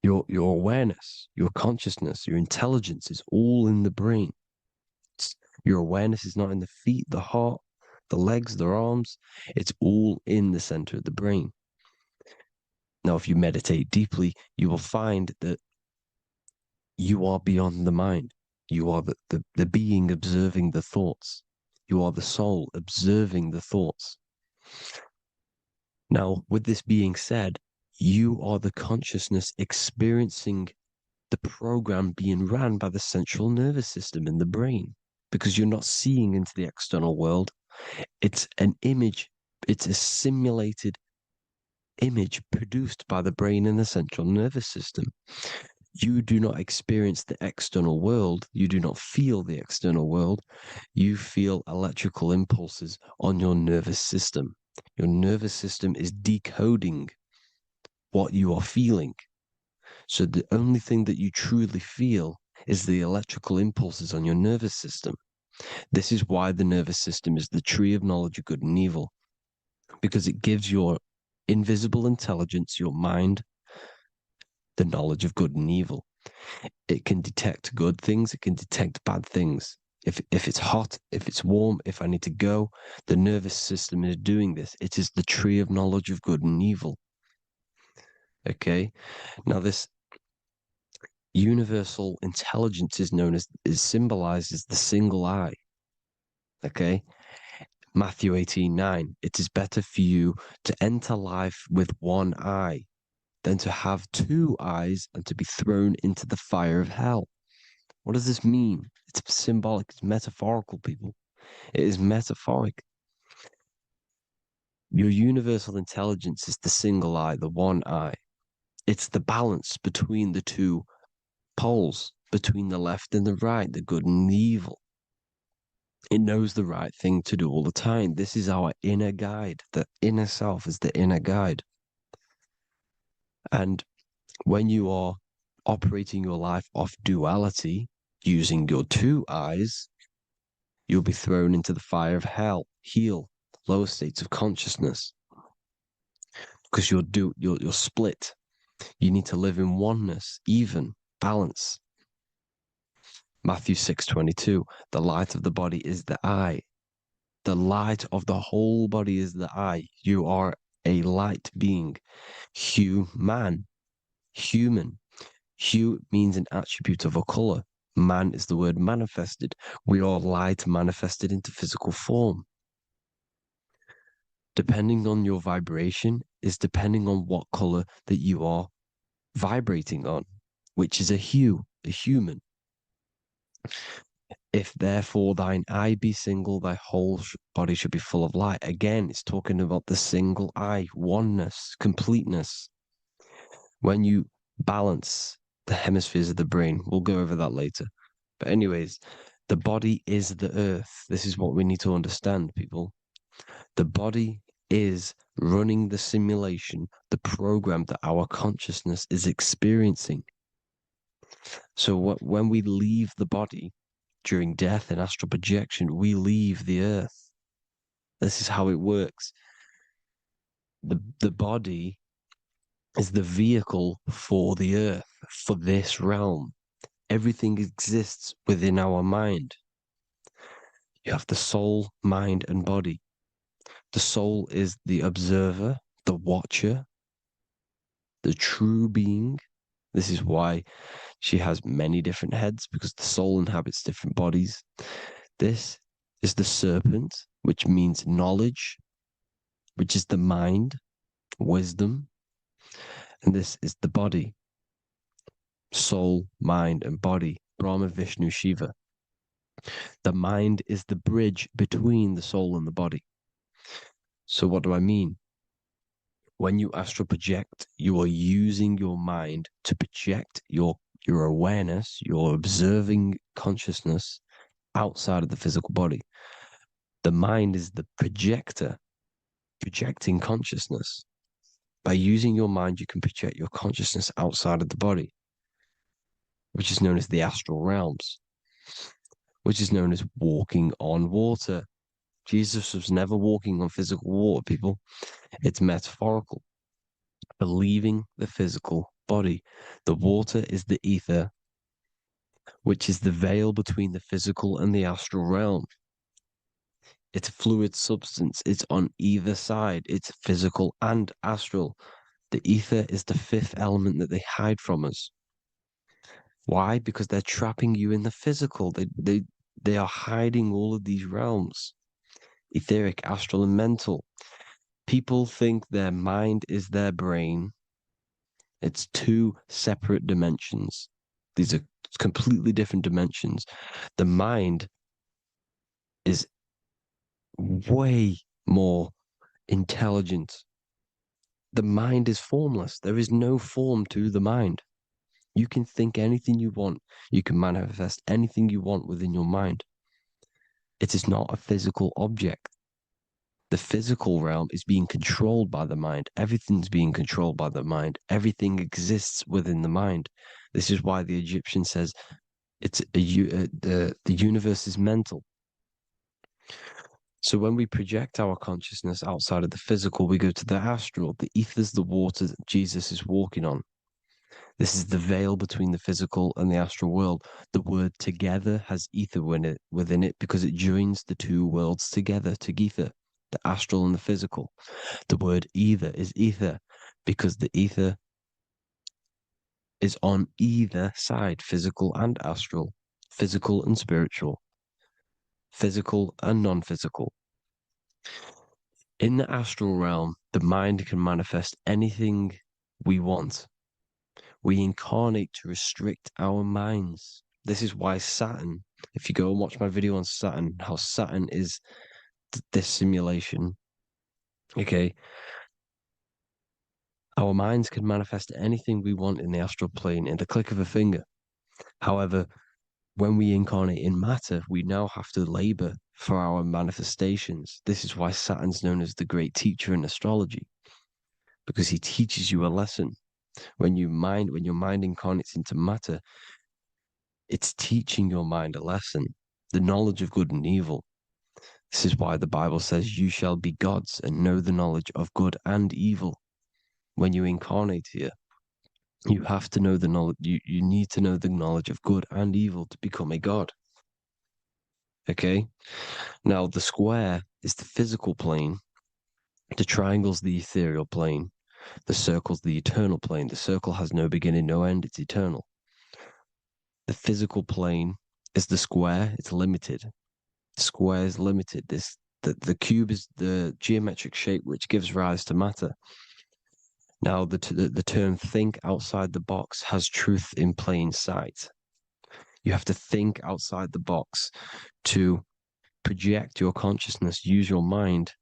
your awareness, your consciousness, your intelligence is all in the brain. Your awareness is not in the feet, the heart, the legs, the arms. It's all in the center of the brain. Now, if you meditate deeply, you will find that you are beyond the mind. You are the being observing the thoughts. You are the soul observing the thoughts. Now, with this being said, you are the consciousness experiencing the program being ran by the central nervous system in the brain, because you're not seeing into the external world. It's an image, it's a simulated image produced by the brain and the central nervous system. You do not experience the external world. You do not feel the external world. You feel electrical impulses on your nervous system. Your nervous system is decoding what you are feeling. So the only thing that you truly feel is the electrical impulses on your nervous system. This is why the nervous system is the tree of knowledge of good and evil, because it gives your invisible intelligence, your mind, the knowledge of good and evil. It can detect good things, it can detect bad things. If it's hot, if it's warm, if I need to go, the nervous system is doing this. It is the tree of knowledge of good and evil. Okay? Now this universal intelligence is symbolized as the single eye. Okay? Matthew 18:9. It is better for you to enter life with one eye than to have two eyes and to be thrown into the fire of hell. What does this mean? It's symbolic, it's metaphorical, people. It is metaphoric. Your universal intelligence is the single eye, the one eye. It's the balance between the two poles, between the left and the right, the good and the evil. It knows the right thing to do all the time. This is our inner guide. The inner self is the inner guide. And when you are operating your life off duality, using your two eyes, you'll be thrown into the fire of hell, lower states of consciousness. Because you're split. You need to live in oneness, even, balance. Matthew 6:22, the light of the body is the eye. The light of the whole body is the eye. You are a light being. Human. Hue means an attribute of a color. Man is the word manifested. We are light manifested into physical form. Depending on your vibration is depending on what color that you are vibrating on, which is a hue, a human. If therefore thine eye be single, thy whole body should be full of light. Again, it's talking about the single eye, oneness, completeness. When you balance the hemispheres of the brain, we'll go over that later. But anyways, the body is the earth. This is what we need to understand, people. The body is running the simulation, the program that our consciousness is experiencing. So when we leave the body during death and astral projection, we leave the earth. This is how it works. The body is the vehicle for the earth, for this realm. Everything exists within our mind. You have the soul, mind, and body. The soul is the observer, the watcher, the true being. This is why she has many different heads, because the soul inhabits different bodies. This is the serpent, which means knowledge, which is the mind, wisdom. And this is the body. soul, mind, and body, Brahma, Vishnu, Shiva. The mind is the bridge between the soul and the body. So what do I mean? When you astral project, you are using your mind to project your awareness, your observing consciousness outside of the physical body. The mind is the projector, projecting consciousness. By using your mind, you can project your consciousness outside of the body, which is known as the astral realms, which is known as walking on water. Jesus was never walking on physical water, people. It's metaphorical. Believing the physical body. The water is the ether, which is the veil between the physical and the astral realm. It's a fluid substance. It's on either side. It's physical and astral. The ether is the fifth element that they hide from us. Why? Because they're trapping you in the physical. They are hiding all of these realms. Etheric, astral, and mental. People think their mind is their brain. It's two separate dimensions. These are completely different dimensions. The mind is way more intelligent. The mind is formless. There is no form to the mind. You can think anything you want. You can manifest anything you want within your mind. It is not a physical object. The physical realm is being controlled by the mind. Everything's being controlled by the mind. Everything exists within the mind. This is why the Egyptian says the universe is mental. So when we project our consciousness outside of the physical, we go to the astral. The ether is the water that Jesus is walking on. This is the veil between the physical and the astral world. The word together has ether within it because it joins the two worlds together, together, the astral and the physical. The word either is ether because the ether is on either side, physical and astral, physical and spiritual, physical and non-physical. In the astral realm, the mind can manifest anything we want. We incarnate to restrict our minds. This is why Saturn, if you go and watch my video on Saturn, how Saturn is this simulation, okay? Our minds can manifest anything we want in the astral plane in the click of a finger. However, when we incarnate in matter, we now have to labor for our manifestations. This is why Saturn's known as the great teacher in astrology, because he teaches you a lesson. When your mind incarnates into matter, it's teaching your mind a lesson, the knowledge of good and evil. This is why the Bible says, you shall be gods and know the knowledge of good and evil. When you incarnate here, you have to know the knowledge, you need to know the knowledge of good and evil to become a god. Okay? Now, the square is the physical plane, the triangle's the ethereal plane, the circle's the eternal plane. The circle has no beginning, no end, it's eternal. The physical plane is the square, it's limited. The square is limited. The cube is the geometric shape which gives rise to matter. Now, the term think outside the box has truth in plain sight. You have to think outside the box to project your consciousness, use your mind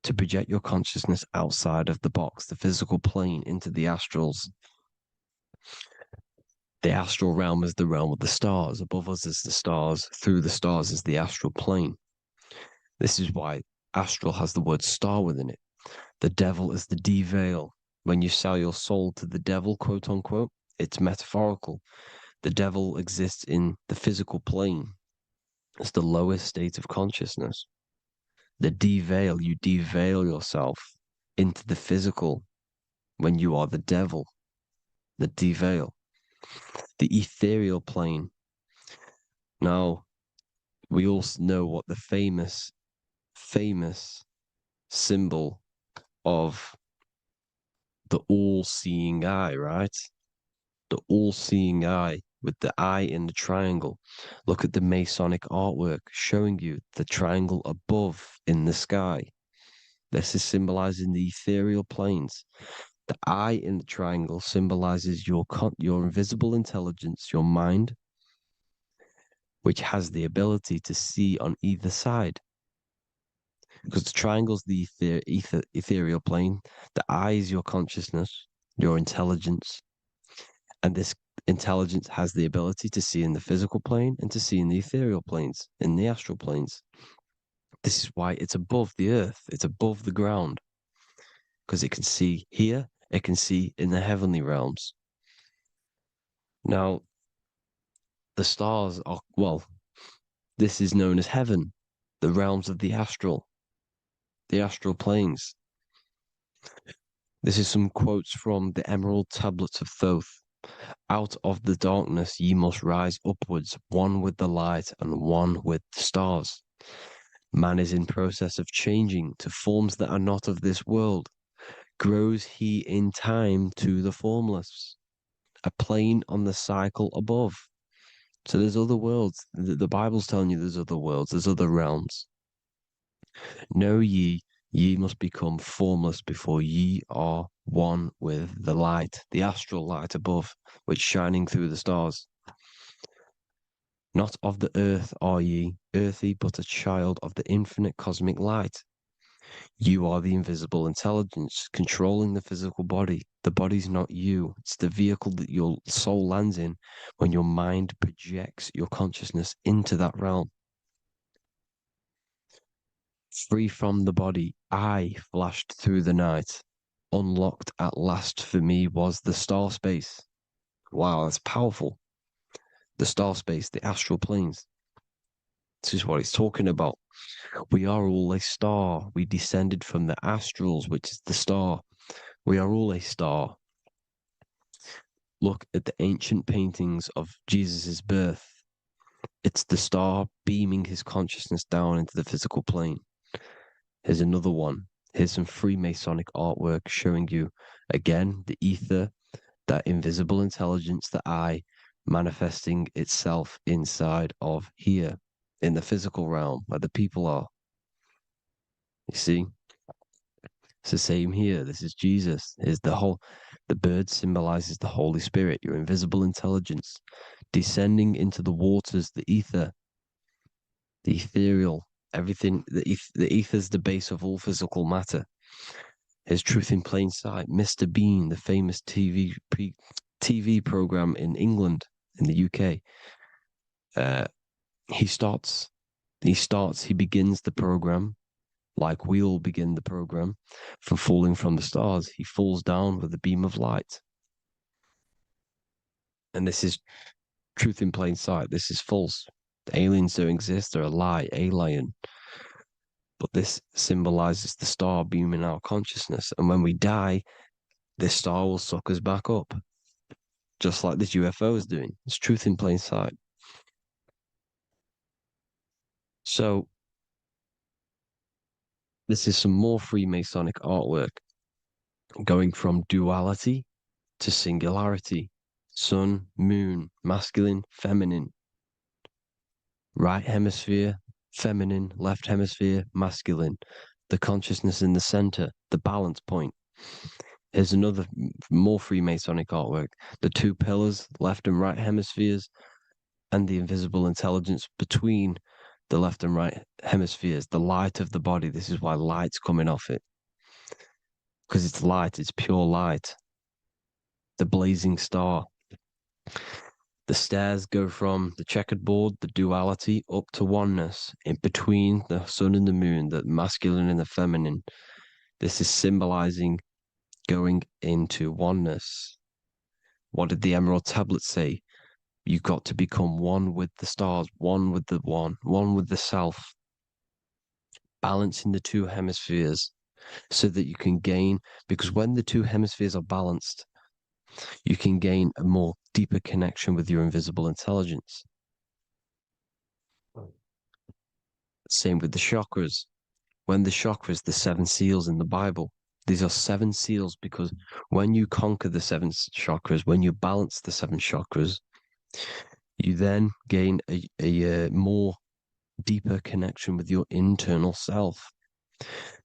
to project your consciousness outside of the box, the physical plane, into the astrals. The astral realm is the realm of the stars. Above us is the stars. Through the stars is the astral plane. This is why astral has the word star within it. The devil is the deveil. When you sell your soul to the devil, quote unquote, it's metaphorical. The devil exists in the physical plane. It's the lowest state of consciousness. The deveil, you deveil yourself into the physical when you are the devil. The deveil. The ethereal plane. Now, we all know what the famous symbol of the all-seeing eye, right? The all-seeing eye with the eye in the triangle. Look at the Masonic artwork showing you the triangle above in the sky. This is symbolizing the ethereal planes. The eye in the triangle symbolizes your invisible intelligence, your mind, which has the ability to see on either side. Because the triangle's the ethereal plane. The eye is your consciousness, your intelligence. And this intelligence has the ability to see in the physical plane and to see in the ethereal planes, in the astral planes. This is why it's above the earth, it's above the ground. Because it can see here, it can see in the heavenly realms. Now, the stars are, well, this is known as heaven, the realms of the astral planes. This is some quotes from the Emerald Tablets of Thoth. Out of the darkness ye must rise upwards, one with the light and one with the stars. Man is in process of changing to forms that are not of this world. Grows he in time to the formless, a plane on the cycle above. So there's other worlds. The Bible's telling you there's other worlds, there's other realms. Know ye must become formless before ye are one with the light, the astral light above, which shining through the stars. Not of the earth are ye, earthy, but a child of the infinite cosmic light. You are the invisible intelligence controlling the physical body. The body's not you. It's the vehicle that your soul lands in when your mind projects your consciousness into that realm. Free from the body, I flashed through the night. Unlocked at last for me was the star space. Wow, that's powerful. The star space, the astral planes. This is what it's talking about. We are all a star. We descended from the astrals, which is the star. We are all a star. Look at the ancient paintings of Jesus' birth. It's the star beaming his consciousness down into the physical plane. Here's another one. Here's some Freemasonic artwork showing you, again, the ether, that invisible intelligence, the eye, manifesting itself inside of here, in the physical realm, where the people are. You see? It's the same here. This is Jesus. Here's the bird symbolizes the Holy Spirit, your invisible intelligence, descending into the waters, the ether, the ethereal, everything. The ether's the base of all physical matter. Here's Truth in Plain Sight. Mr. Bean, the famous TV program in England, in the UK. He begins the program like we all begin the program from falling from the stars. He falls down with a beam of light. And this is Truth in Plain Sight. This is false. The aliens don't exist. They're a lie, alien. But this symbolizes the star beaming our consciousness. And when we die, this star will suck us back up. Just like this UFO is doing. It's Truth in Plain Sight. So, this is some more Freemasonic artwork going from duality to singularity. Sun, moon, masculine, feminine. Right hemisphere, feminine, left hemisphere, masculine. The consciousness in the center, the balance point. Here's another more Freemasonic artwork. The two pillars, left and right hemispheres, and the invisible intelligence between the left and right hemispheres, the light of the body. This is why light's coming off it. Because it's light, it's pure light. The blazing star. The stairs go from the checkered board, the duality, up to oneness, in between the sun and the moon, the masculine and the feminine. This is symbolizing going into oneness. What did the Emerald Tablets say? You got to become one with the stars, one with the one with the self. Balancing the two hemispheres so that you can gain, because when the two hemispheres are balanced, you can gain a more deeper connection with your invisible intelligence. Same with the chakras. When the chakras, the seven seals in the Bible, these are seven seals because when you conquer the seven chakras, when you balance the seven chakras, you then gain a more deeper connection with your internal self.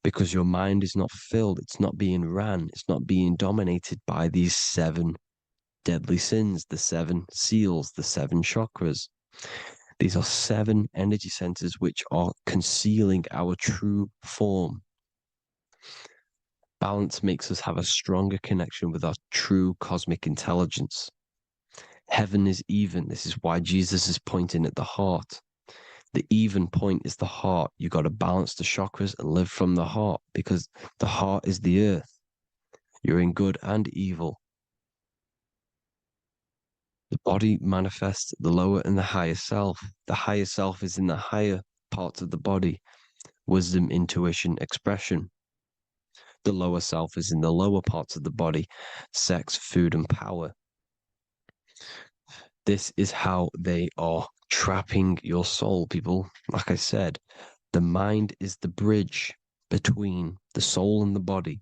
because your mind is not filled, it's not being ran, it's not being dominated by these 7 deadly sins, the 7 seals, the 7 chakras. These are 7 energy centers which are concealing our true form. Balance makes us have a stronger connection with our true cosmic intelligence. Heaven is even. This is why Jesus is pointing at the heart. The even point is the heart. You got to balance the chakras and live from the heart, because the heart is the earth. You're in good and evil. The body manifests the lower and the higher self. The higher self is in the higher parts of the body. Wisdom, intuition, expression. The lower self is in the lower parts of the body. Sex, food, and power. This is how they are trapping your soul, people. Like I said, the mind is the bridge between the soul and the body.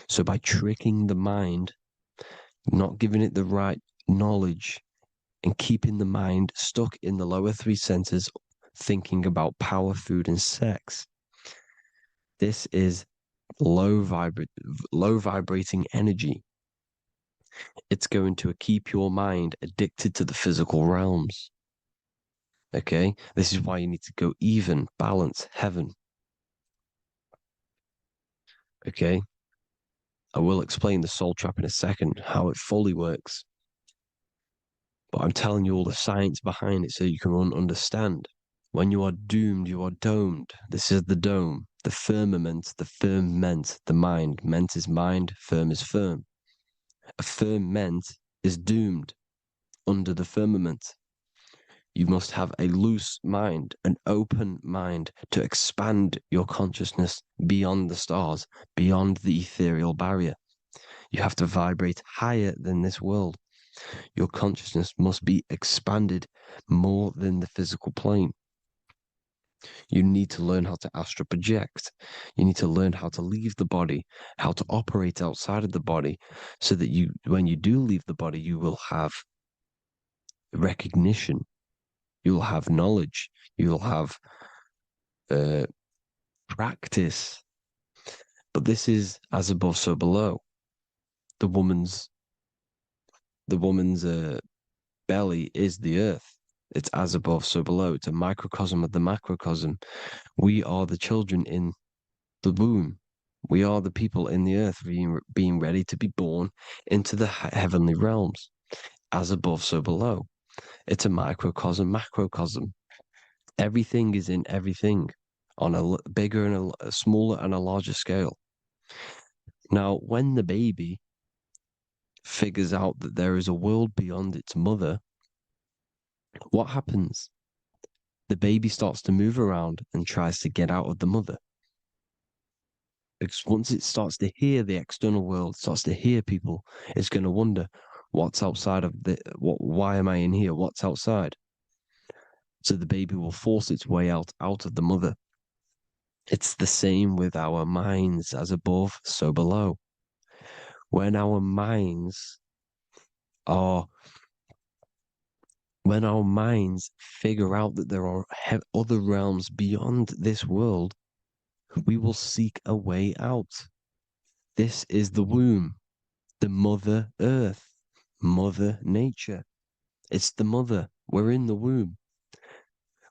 So by tricking the mind, not giving it the right knowledge, and keeping the mind stuck in the lower 3 centers, thinking about power, food, and sex, this is low vibrating energy. It's going to keep your mind addicted to the physical realms. Okay, this is why you need to go even, balance, heaven. Okay, I will explain the soul trap in a second, how it fully works. But I'm telling you all the science behind it so you can understand. When you are doomed, you are domed. This is the dome, the firmament, the mind. Ment is mind, firm is firm. A firm ment is doomed under the firmament. You must have a loose mind, an open mind to expand your consciousness beyond the stars, beyond the ethereal barrier. You have to vibrate higher than this world. Your consciousness must be expanded more than the physical plane. You need to learn how to astral project. You need to learn how to leave the body, how to operate outside of the body, so that you, when you do leave the body, you will have recognition. You'll have knowledge. You'll have practice. But this is as above, so below. The woman's belly is the earth. It's as above, so below. It's a microcosm of the macrocosm. We are the children in the womb. We are the people in the earth being ready to be born into the heavenly realms. As above, so below. It's a microcosm, macrocosm. Everything is in everything on a bigger and a smaller and a larger scale. Now, when the baby figures out that there is a world beyond its mother, what happens? The baby starts to move around and tries to get out of the mother. Because once it starts to hear the external world, starts to hear people, it's going to wonder, what's outside of why am I in here? What's outside? So the baby will force its way out of the mother. It's the same with our minds, as above, so below. When our minds figure out that there are other realms beyond this world, we will seek a way out. This is the womb, the mother earth, mother nature. It's the mother. We're in the womb.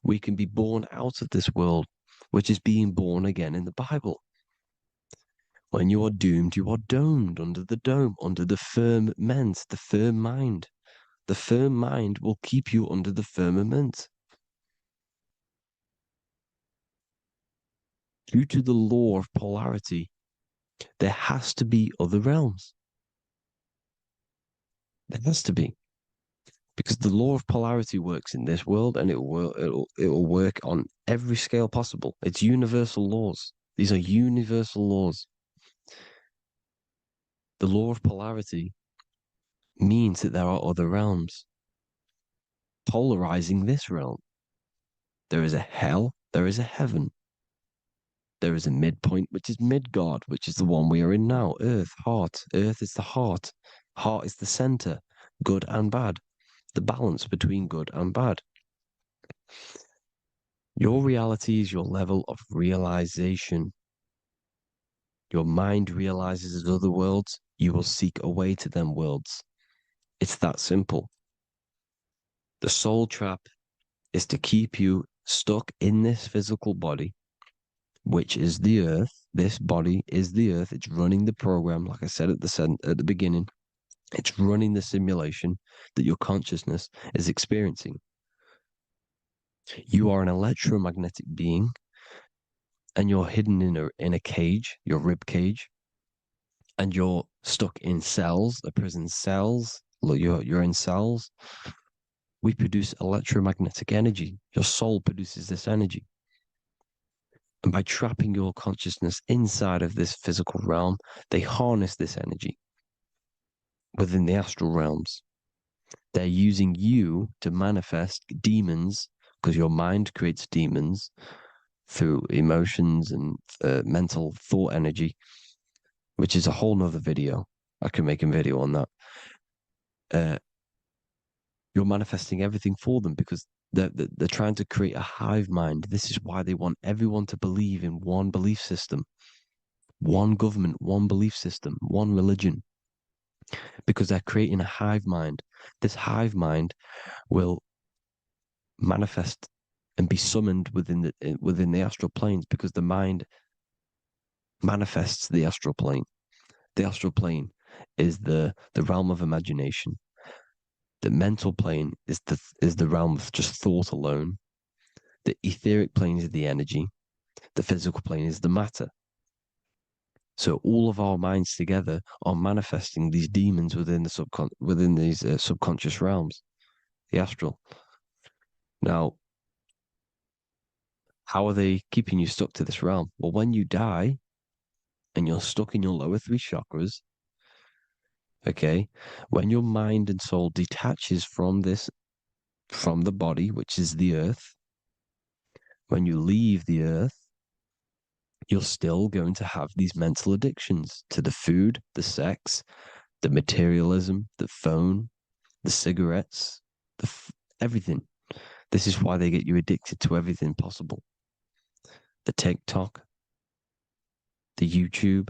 We can be born out of this world, which is being born again in the Bible. When you are doomed, you are domed under the dome, under the firmament, the firm mind. The firm mind will keep you under the firmament. Due to the law of polarity, there has to be other realms. There has to be. Because the law of polarity works in this world, and it will work on every scale possible. It's universal laws. These are universal laws. The law of polarity means that there are other realms polarizing this realm. There is a hell, there is a heaven. There is a midpoint, which is Midgard, which is the one we are in now. Earth, heart. Earth is the heart. Heart is the center, good and bad. The balance between good and bad. Your reality is your level of realization. your mind realizes other worlds, you will seek a way to them worlds. It's that simple. The soul trap is to keep you stuck in this physical body, which is the earth. This body is the earth. It's running the program, like I said at the beginning. It's running the simulation that your consciousness is experiencing. You are an electromagnetic being, and you're hidden in a cage, your rib cage, and you're stuck in cells, a prison cells. Look, you're in cells. We produce electromagnetic energy. Your soul produces this energy. And by trapping your consciousness inside of this physical realm, they harness this energy within the astral realms. They're using you to manifest demons, because your mind creates demons through emotions and mental thought energy, which is a whole nother video. I can make a video on that. You're manifesting everything for them because they're trying to create a hive mind. This is why they want everyone to believe in one belief system, one government, one belief system, one religion, because they're creating a hive mind. This hive mind will manifest and be summoned within the astral planes, because the mind manifests the astral plane. The astral plane is the realm of imagination. The mental plane is the realm of just thought alone. The etheric plane is the energy. The physical plane is the matter. So all of our minds together are manifesting these demons within these subconscious realms, the astral. Now, how are they keeping you stuck to this realm? Well, when you die and you're stuck in your lower three chakras, okay, when your mind and soul detaches from the body, which is the earth, when you leave the earth, you're still going to have these mental addictions to the food, the sex, the materialism, the phone, the cigarettes, everything. This is why they get you addicted to everything possible. The TikTok, the YouTube,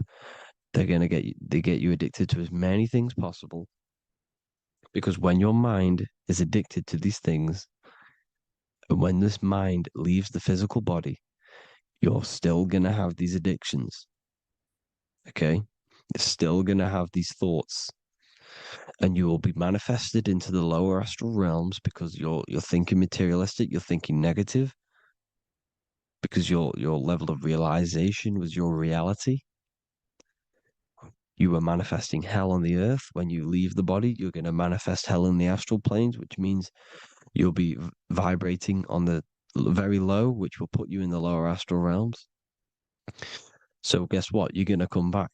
they get you addicted to as many things possible. Because when your mind is addicted to these things, and when this mind leaves the physical body, you're still going to have these addictions. Okay? You're still going to have these thoughts. And you will be manifested into the lower astral realms because you're thinking materialistic, you're thinking negative, because your level of realization was your reality. You were manifesting hell on the earth. When you leave the body, you're going to manifest hell in the astral planes, which means you'll be vibrating on the very low, which will put you in the lower astral realms. So guess what? You're going to come back.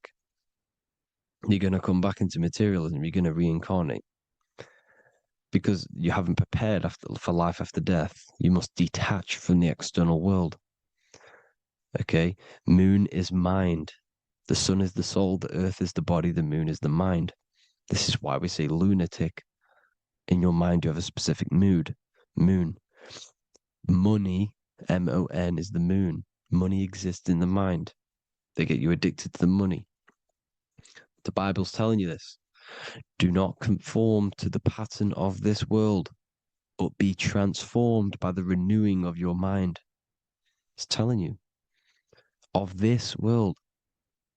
You're going to come back into materialism. You're going to reincarnate. Because you haven't prepared for life after death. You must detach from the external world. Okay? Moon is mind. The sun is the soul. The earth is the body. The moon is the mind. This is why we say lunatic. In your mind, you have a specific mood. Moon. Money, M-O-N, is the moon. Money exists in the mind. They get you addicted to the money. The Bible's telling you this. Do not conform to the pattern of this world, but be transformed by the renewing of your mind. It's telling you. Of this world,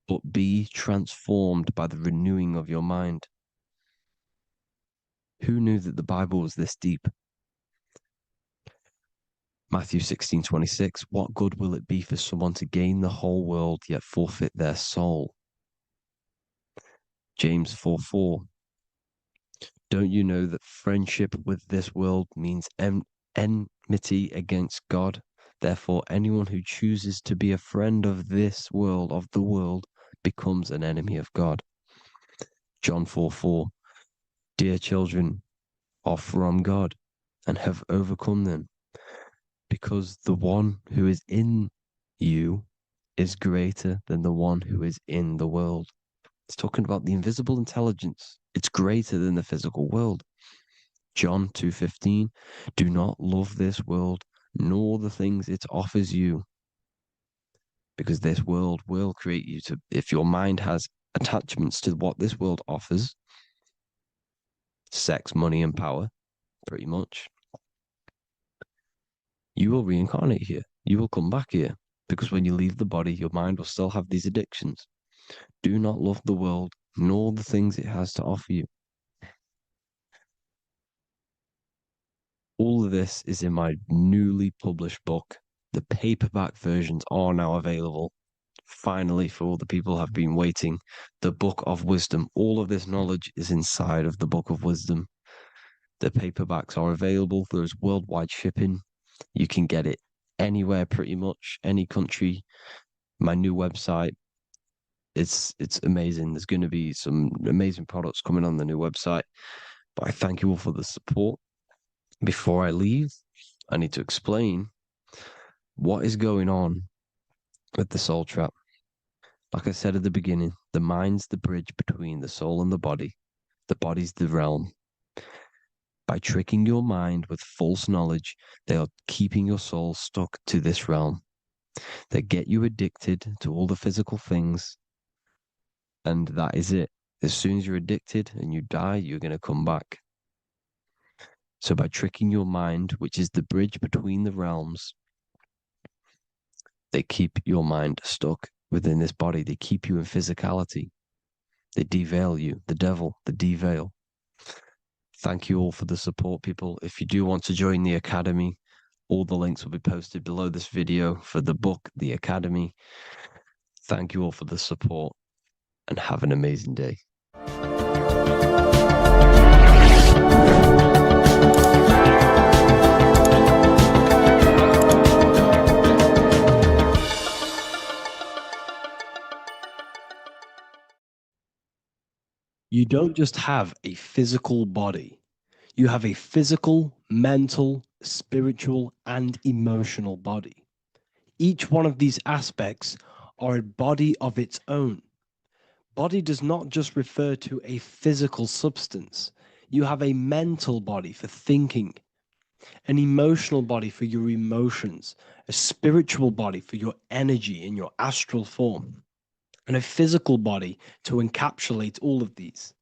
but be transformed by the renewing of your mind. Who knew that the Bible was this deep? Matthew 16:26, what good will it be for someone to gain the whole world yet forfeit their soul? James 4:4, don't you know that friendship with this world means enmity against God? Therefore, anyone who chooses to be a friend of this world, of the world, becomes an enemy of God. John 4:4, dear children, are from God and have overcome them, because the one who is in you is greater than the one who is in the world. It's talking about the invisible intelligence. It's greater than the physical world. John 2:15, do not love this world, nor the things it offers you, because this world will create you to, if your mind has attachments to what this world offers, sex, money, and power, pretty much, you will reincarnate here. You will come back here, because when you leave the body, your mind will still have these addictions. Do not love the world, nor the things it has to offer you. All of this is in my newly published book. The paperback versions are now available. Finally, for all the people who have been waiting, the Book of Wisdom. All of this knowledge is inside of the Book of Wisdom. The paperbacks are available. There's worldwide shipping. You can get it anywhere, pretty much, any country. My new website, it's amazing. There's going to be some amazing products coming on the new website. But I thank you all for the support. Before I leave, I need to explain what is going on with the soul trap. Like I said at the beginning, the mind's the bridge between the soul and the body. The body's the realm. By tricking your mind with false knowledge, they are keeping your soul stuck to this realm. They get you addicted to all the physical things, and that is it. As soon as you're addicted and you die, you're going to come back. So by tricking your mind, which is the bridge between the realms, they keep your mind stuck within this body. They keep you in physicality. They deveil you, the devil, the deveil. Thank you all for the support, people. If you do want to join the Academy, all the links will be posted below this video for the book, The Academy. Thank you all for the support, and have an amazing day. You don't just have a physical body. You have a physical, mental, spiritual, and emotional body. Each one of these aspects are a body of its own. Body does not just refer to a physical substance. You have a mental body for thinking, an emotional body for your emotions, a spiritual body for your energy in your astral form, and a physical body to encapsulate all of these.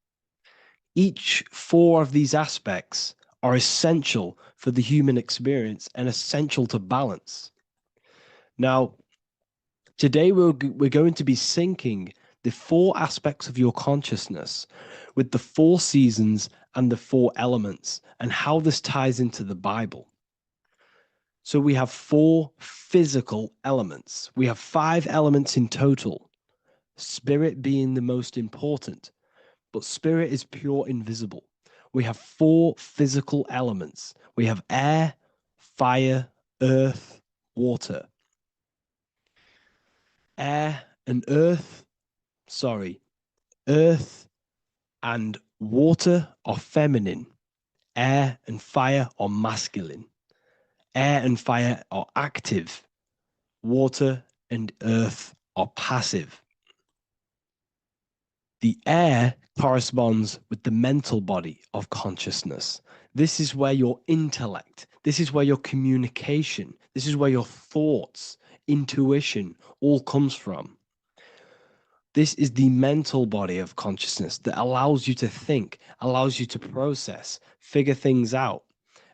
Each four of these aspects are essential for the human experience and essential to balance. Now, today we're going to be syncing the four aspects of your consciousness with the four seasons and the four elements, and how this ties into the Bible. So we have four physical elements. We have 5 elements in total, spirit being the most important, but spirit is pure invisible. We have 4 physical elements. We have air, fire, earth, water. Earth and water are feminine. Air and fire are masculine. Air and fire are active. Water and earth are passive. The air corresponds with the mental body of consciousness. This is where your intellect, this is where your communication, this is where your thoughts, intuition all comes from. This is the mental body of consciousness that allows you to think, allows you to process, figure things out,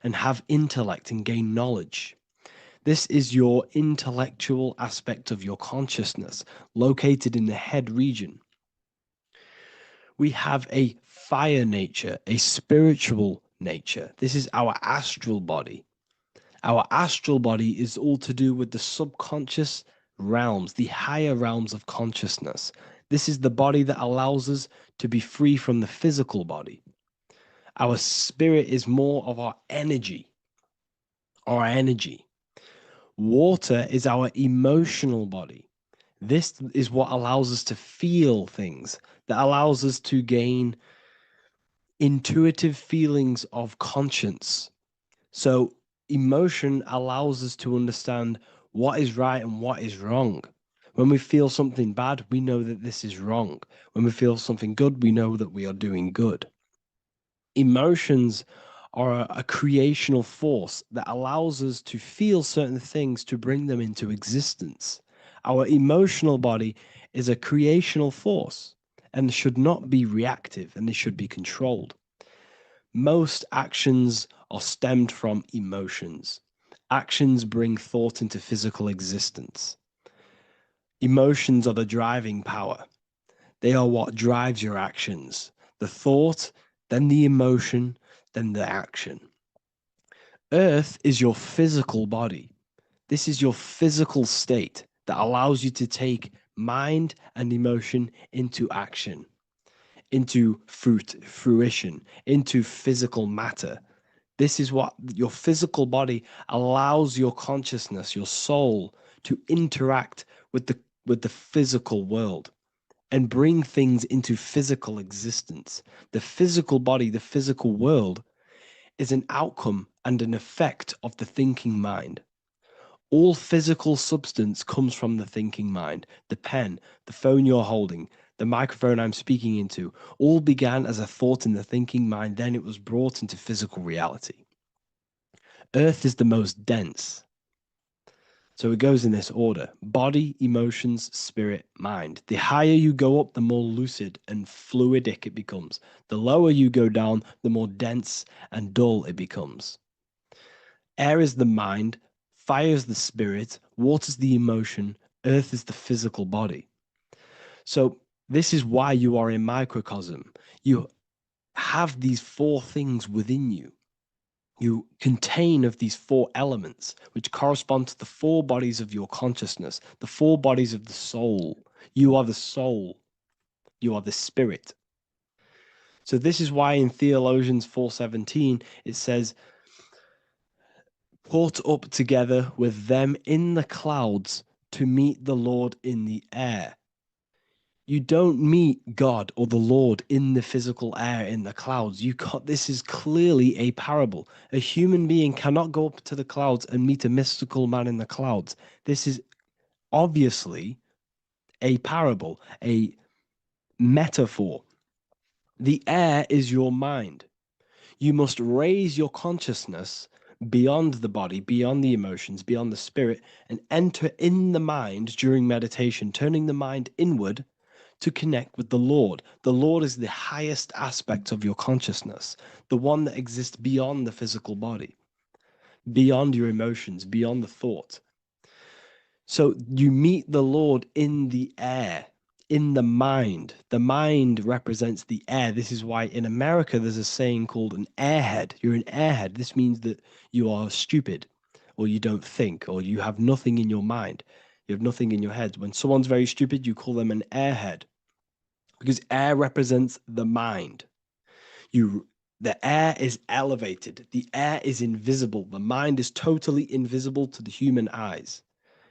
and have intellect and gain knowledge. This is your intellectual aspect of your consciousness, located in the head region. We have a fire nature, a spiritual nature. This is our astral body. Our astral body is all to do with the subconscious realms, the higher realms of consciousness. This is the body that allows us to be free from the physical body. Our spirit is more of our energy. Water is our emotional body. This is what allows us to feel things, that allows us to gain intuitive feelings of conscience. So emotion allows us to understand what is right and what is wrong. When we feel something bad, we know that this is wrong. When we feel something good, we know that we are doing good. Emotions are a creational force that allows us to feel certain things to bring them into existence. Our emotional body is a creational force and should not be reactive, and it should be controlled. Most actions are stemmed from emotions. Actions bring thought into physical existence. Emotions are the driving power. They are what drives your actions. The thought, then the emotion, then the action. Earth is your physical body. This is your physical state that allows you to take mind and emotion into action, into fruition, into physical matter. This is what your physical body allows your consciousness, your soul, to interact with the physical world and bring things into physical existence. The physical body, the physical world, is an outcome and an effect of the thinking mind. All physical substance comes from the thinking mind. The pen, the phone you're holding, the microphone I'm speaking into, all began as a thought in the thinking mind, then it was brought into physical reality. Earth is the most dense. So it goes in this order: body, emotions, spirit, mind. The higher you go up, the more lucid and fluidic it becomes. The lower you go down, the more dense and dull it becomes. Air is the mind, fire is the spirit, water is the emotion, earth is the physical body. So this is why you are a microcosm. You have these four things within you. You contain of these four elements, which correspond to the four bodies of your consciousness, the four bodies of the soul. You are the soul. You are the spirit. So this is why in Theologians 4:17 it says, "Caught up together with them in the clouds to meet the Lord in the air." You don't meet God or the Lord in the physical air, in the clouds. This is clearly a parable. A human being cannot go up to the clouds and meet a mystical man in the clouds. This is obviously a parable, a metaphor. The air is your mind. You must raise your consciousness beyond the body, beyond the emotions, beyond the spirit, and enter in the mind during meditation, turning the mind inward to connect with the Lord. The Lord is the highest aspect of your consciousness, the one that exists beyond the physical body, beyond your emotions, beyond the thought. So you meet the Lord in the air, in the mind. The mind represents the air. This is why in America there's a saying called an airhead. You're an airhead. This means that you are stupid, or you don't think, or you have nothing in your mind. You have nothing in your head. When someone's very stupid, you call them an airhead, because air represents the mind. The air is elevated. The air is invisible. The mind is totally invisible to the human eyes.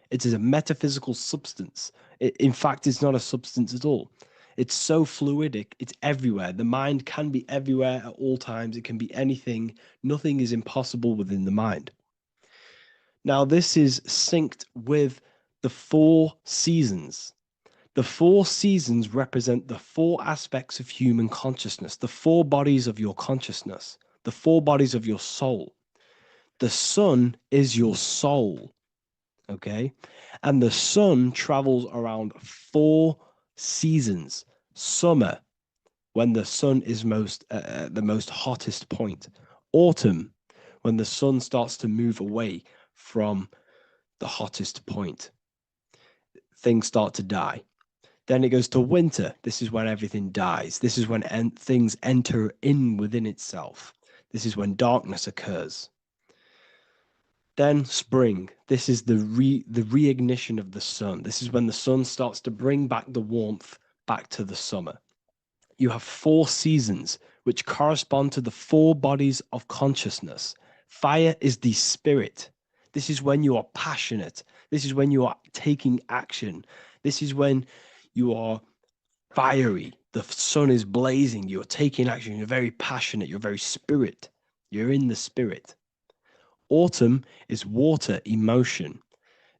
It is a metaphysical substance. In fact, it's not a substance at all. It's so fluidic. It's everywhere. The mind can be everywhere at all times. It can be anything. Nothing is impossible within the mind. Now, this is synced with the four seasons. The four seasons represent the four aspects of human consciousness, the four bodies of your consciousness, the four bodies of your soul. The sun is your soul, okay? And the sun travels around four seasons. Summer, when the sun is the most hottest point. Autumn, when the sun starts to move away from the hottest point. Things start to die. Then it goes to winter. This is when everything dies. This is when things enter in within itself. This is when darkness occurs. Then spring. This is the reignition of the sun. This is when the sun starts to bring back the warmth back to the summer. You have four seasons which correspond to the four bodies of consciousness. Fire is the spirit. This is when you are passionate. This is when you are taking action. This is when you are fiery. The sun is blazing. You're taking action. You're very passionate. You're very spirit. You're in the spirit. Autumn is water, emotion.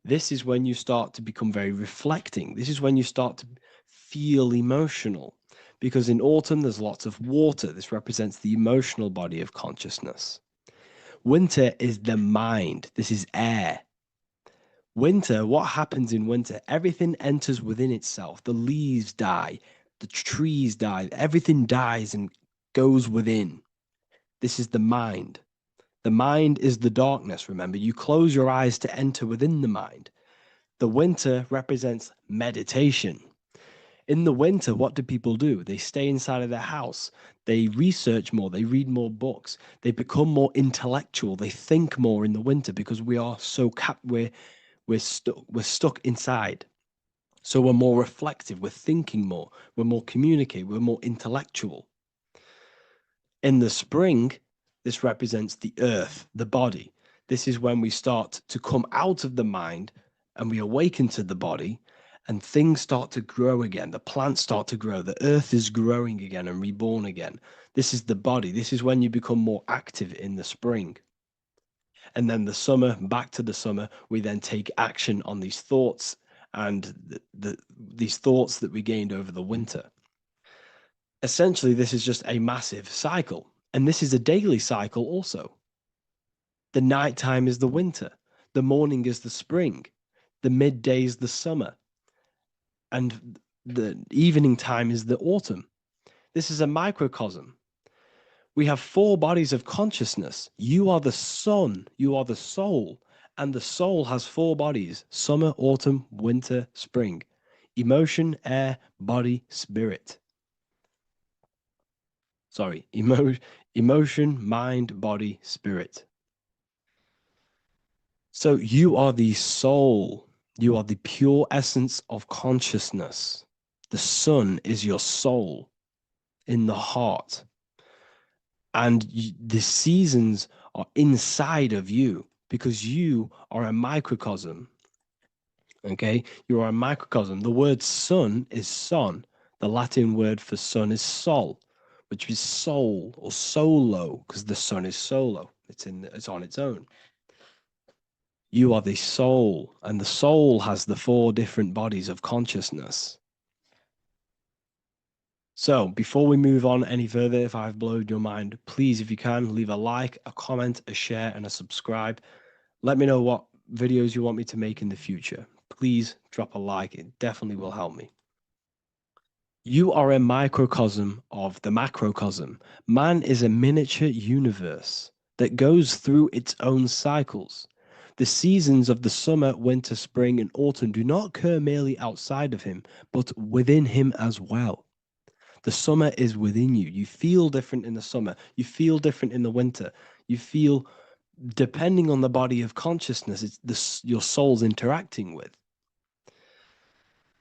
This is when you start to become very reflecting. This is when you start to feel emotional, because in autumn there's lots of water. This represents the emotional body of consciousness. Winter is the mind. This is air. Winter, what happens in winter? Everything enters within itself. The leaves die, the trees die, everything dies and goes within. This is the mind. The mind is the darkness, remember. You close your eyes to enter within the mind. The winter represents meditation. In the winter, what do people do? They stay inside of their house. They research more. They read more books. They become more intellectual. They think more in the winter because we are so we're stuck inside. So we're more reflective. We're thinking more. We're more communicative. We're more intellectual. In the spring, this represents the earth, the body. This is when we start to come out of the mind and we awaken to the body, and things start to grow again. The plants start to grow. The earth is growing again and reborn again. This is the body. This is when you become more active in the spring. And then the summer, back to the summer, we then take action on these thoughts and these thoughts that we gained over the winter. Essentially, this is just a massive cycle. And this is a daily cycle also. The nighttime is the winter. The morning is the spring. The midday is the summer. And the evening time is the autumn. This is a microcosm. We have 4 bodies of consciousness. You are the sun, you are the soul, and the soul has 4 bodies: summer, autumn, winter, spring. Emotion, air, body, spirit. Sorry, emotion, mind, body, spirit. So you are the soul. You are the pure essence of consciousness. The sun is your soul in the heart. And the seasons are inside of you because you are a microcosm. Okay? You are a microcosm. The word sun is son. The Latin word for sun is sol, which is soul or solo, because the sun is solo. It's on its own. You are the soul, and the soul has the 4 different bodies of consciousness. So before we move on any further, if I've blown your mind, please, if you can, leave a like, a comment, a share, and a subscribe. Let me know what videos you want me to make in the future. Please drop a like. It definitely will help me. You are a microcosm of the macrocosm. Man is a miniature universe that goes through its own cycles. The seasons of the summer, winter, spring, and autumn do not occur merely outside of him, but within him as well. The summer is within you. You feel different in the summer. You feel different in the winter. You feel, depending on the body of consciousness, it's your soul's interacting with.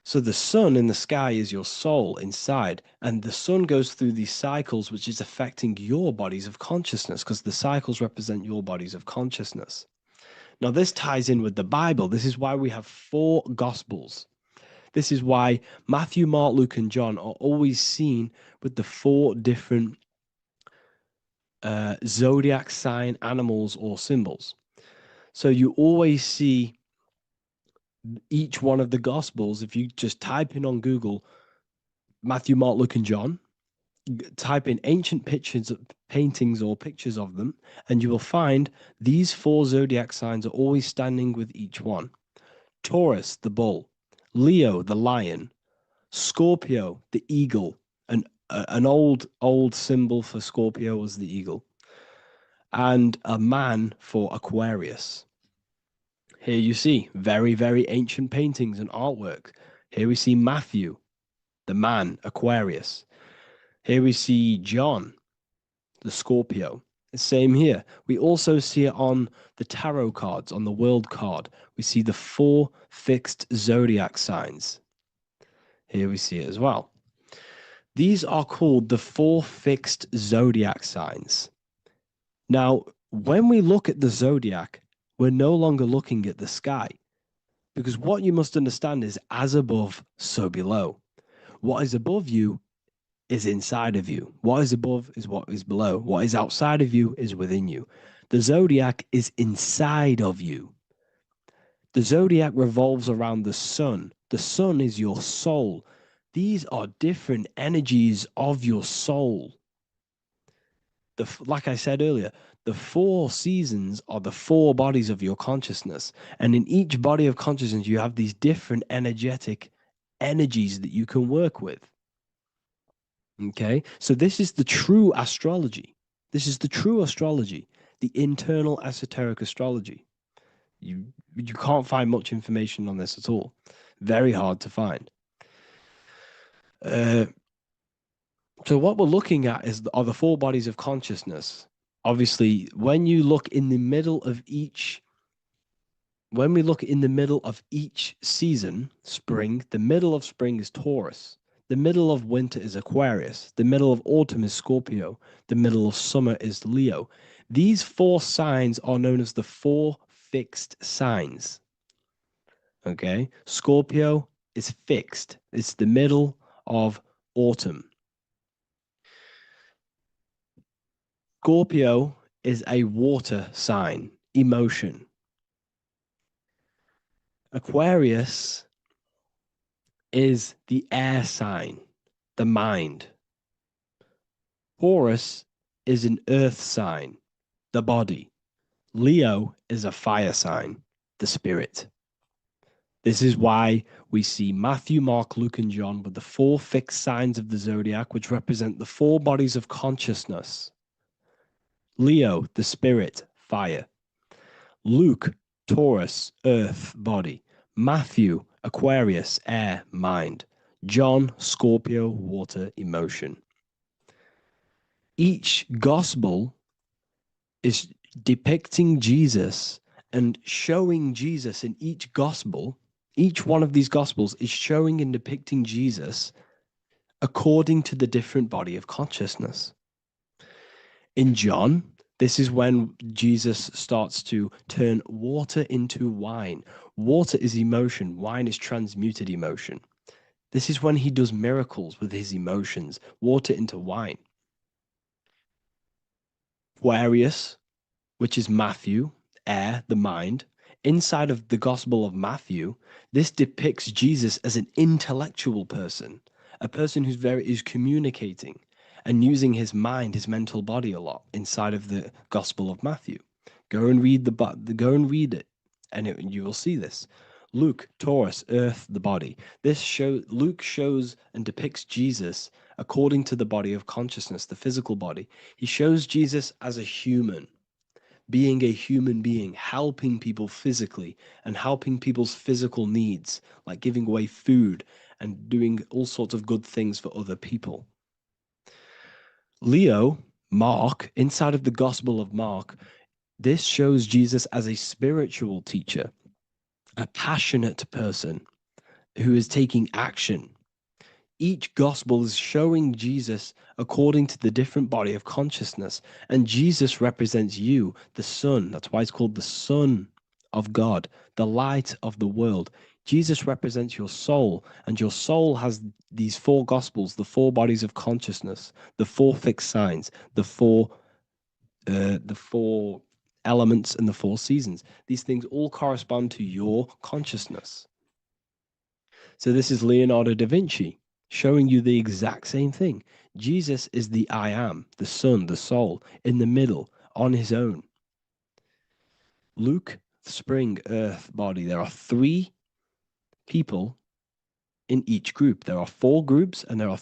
So the sun in the sky is your soul inside, and the sun goes through these cycles, which is affecting your bodies of consciousness, because the cycles represent your bodies of consciousness. Now, this ties in with the Bible. This is why we have 4 Gospels. This is why Matthew, Mark, Luke, and John are always seen with the 4 different zodiac sign animals or symbols. So you always see each one of the Gospels. If you just type in on Google Matthew, Mark, Luke, and John, type in ancient pictures, paintings, or pictures of them, and you will find these 4 zodiac signs are always standing with each one. Taurus, the bull; Leo, the lion; Scorpio, the eagle. An old symbol for Scorpio was the eagle, and a man for Aquarius. Here you see very, very ancient paintings and artwork. Here we see Matthew, the man, Aquarius. Here we see John, the Scorpio. The same here. We also see it on the tarot cards, on the world card. We see the 4 fixed zodiac signs. Here we see it as well. These are called the 4 fixed zodiac signs. Now, when we look at the zodiac, we're no longer looking at the sky, because what you must understand is as above, so below. What is above you is inside of you. What is above is what is below. What is outside of you is within you. The zodiac is inside of you. The zodiac revolves around the sun. The sun is your soul. These are different energies of your soul. Like I said earlier, The 4 seasons are the 4 bodies of your consciousness. And in each body of consciousness, you have these different energetic energies that you can work with. Okay, so this is the true astrology. This is the true astrology, the internal esoteric astrology. You can't find much information on this at all. Very hard to find. So what we're looking at are the 4 bodies of consciousness. Obviously, when you look in the middle of each, when we look in the middle of each season, spring, the middle of spring is Taurus. The middle of winter is Aquarius. The middle of autumn is Scorpio. The middle of summer is Leo. These 4 signs are known as the 4 fixed signs. Okay, Scorpio is fixed. It's the middle of autumn. Scorpio is a water sign, emotion. Aquarius is the air sign, the mind. Taurus is an earth sign, the body. Leo is a fire sign, the spirit. This is why we see Matthew, Mark, Luke, and John with the 4 fixed signs of the zodiac, which represent the 4 bodies of consciousness. Leo, the spirit, fire. Luke, Taurus, earth, body. Matthew, Aquarius, air, mind. John, Scorpio, water, emotion. Each gospel is depicting Jesus and showing Jesus in each gospel. Each one of these gospels is showing and depicting Jesus according to the different body of consciousness. In John, this is when Jesus starts to turn water into wine. Water is emotion. Wine is transmuted emotion. This is when he does miracles with his emotions, water into wine. Aquarius, which is Matthew, air, the mind. Inside of the Gospel of Matthew, this depicts Jesus as an intellectual person, a person who's communicating and using his mind, his mental body a lot inside of the Gospel of Matthew. Go and read it, and you will see this. Luke, Taurus, earth, the body. Luke shows and depicts Jesus according to the body of consciousness, the physical body. He shows Jesus as a human, being a human being, helping people physically and helping people's physical needs, like giving away food and doing all sorts of good things for other people. Leo, Mark, inside of the Gospel of Mark, this shows Jesus as a spiritual teacher, a passionate person who is taking action. Each gospel is showing Jesus according to the different body of consciousness. And Jesus represents you, the Son. That's why it's called the Son of God, the light of the world. Jesus represents your soul, and your soul has these 4 gospels, the 4 bodies of consciousness, the 4 fixed signs, the 4 elements, and the 4 seasons. These things all correspond to your consciousness. So this is Leonardo da Vinci showing you the exact same thing. Jesus is the I am, the Son, the soul, in the middle, on his own. Luke, spring, earth, body. There are 3 people in each group. There are 4 groups and there are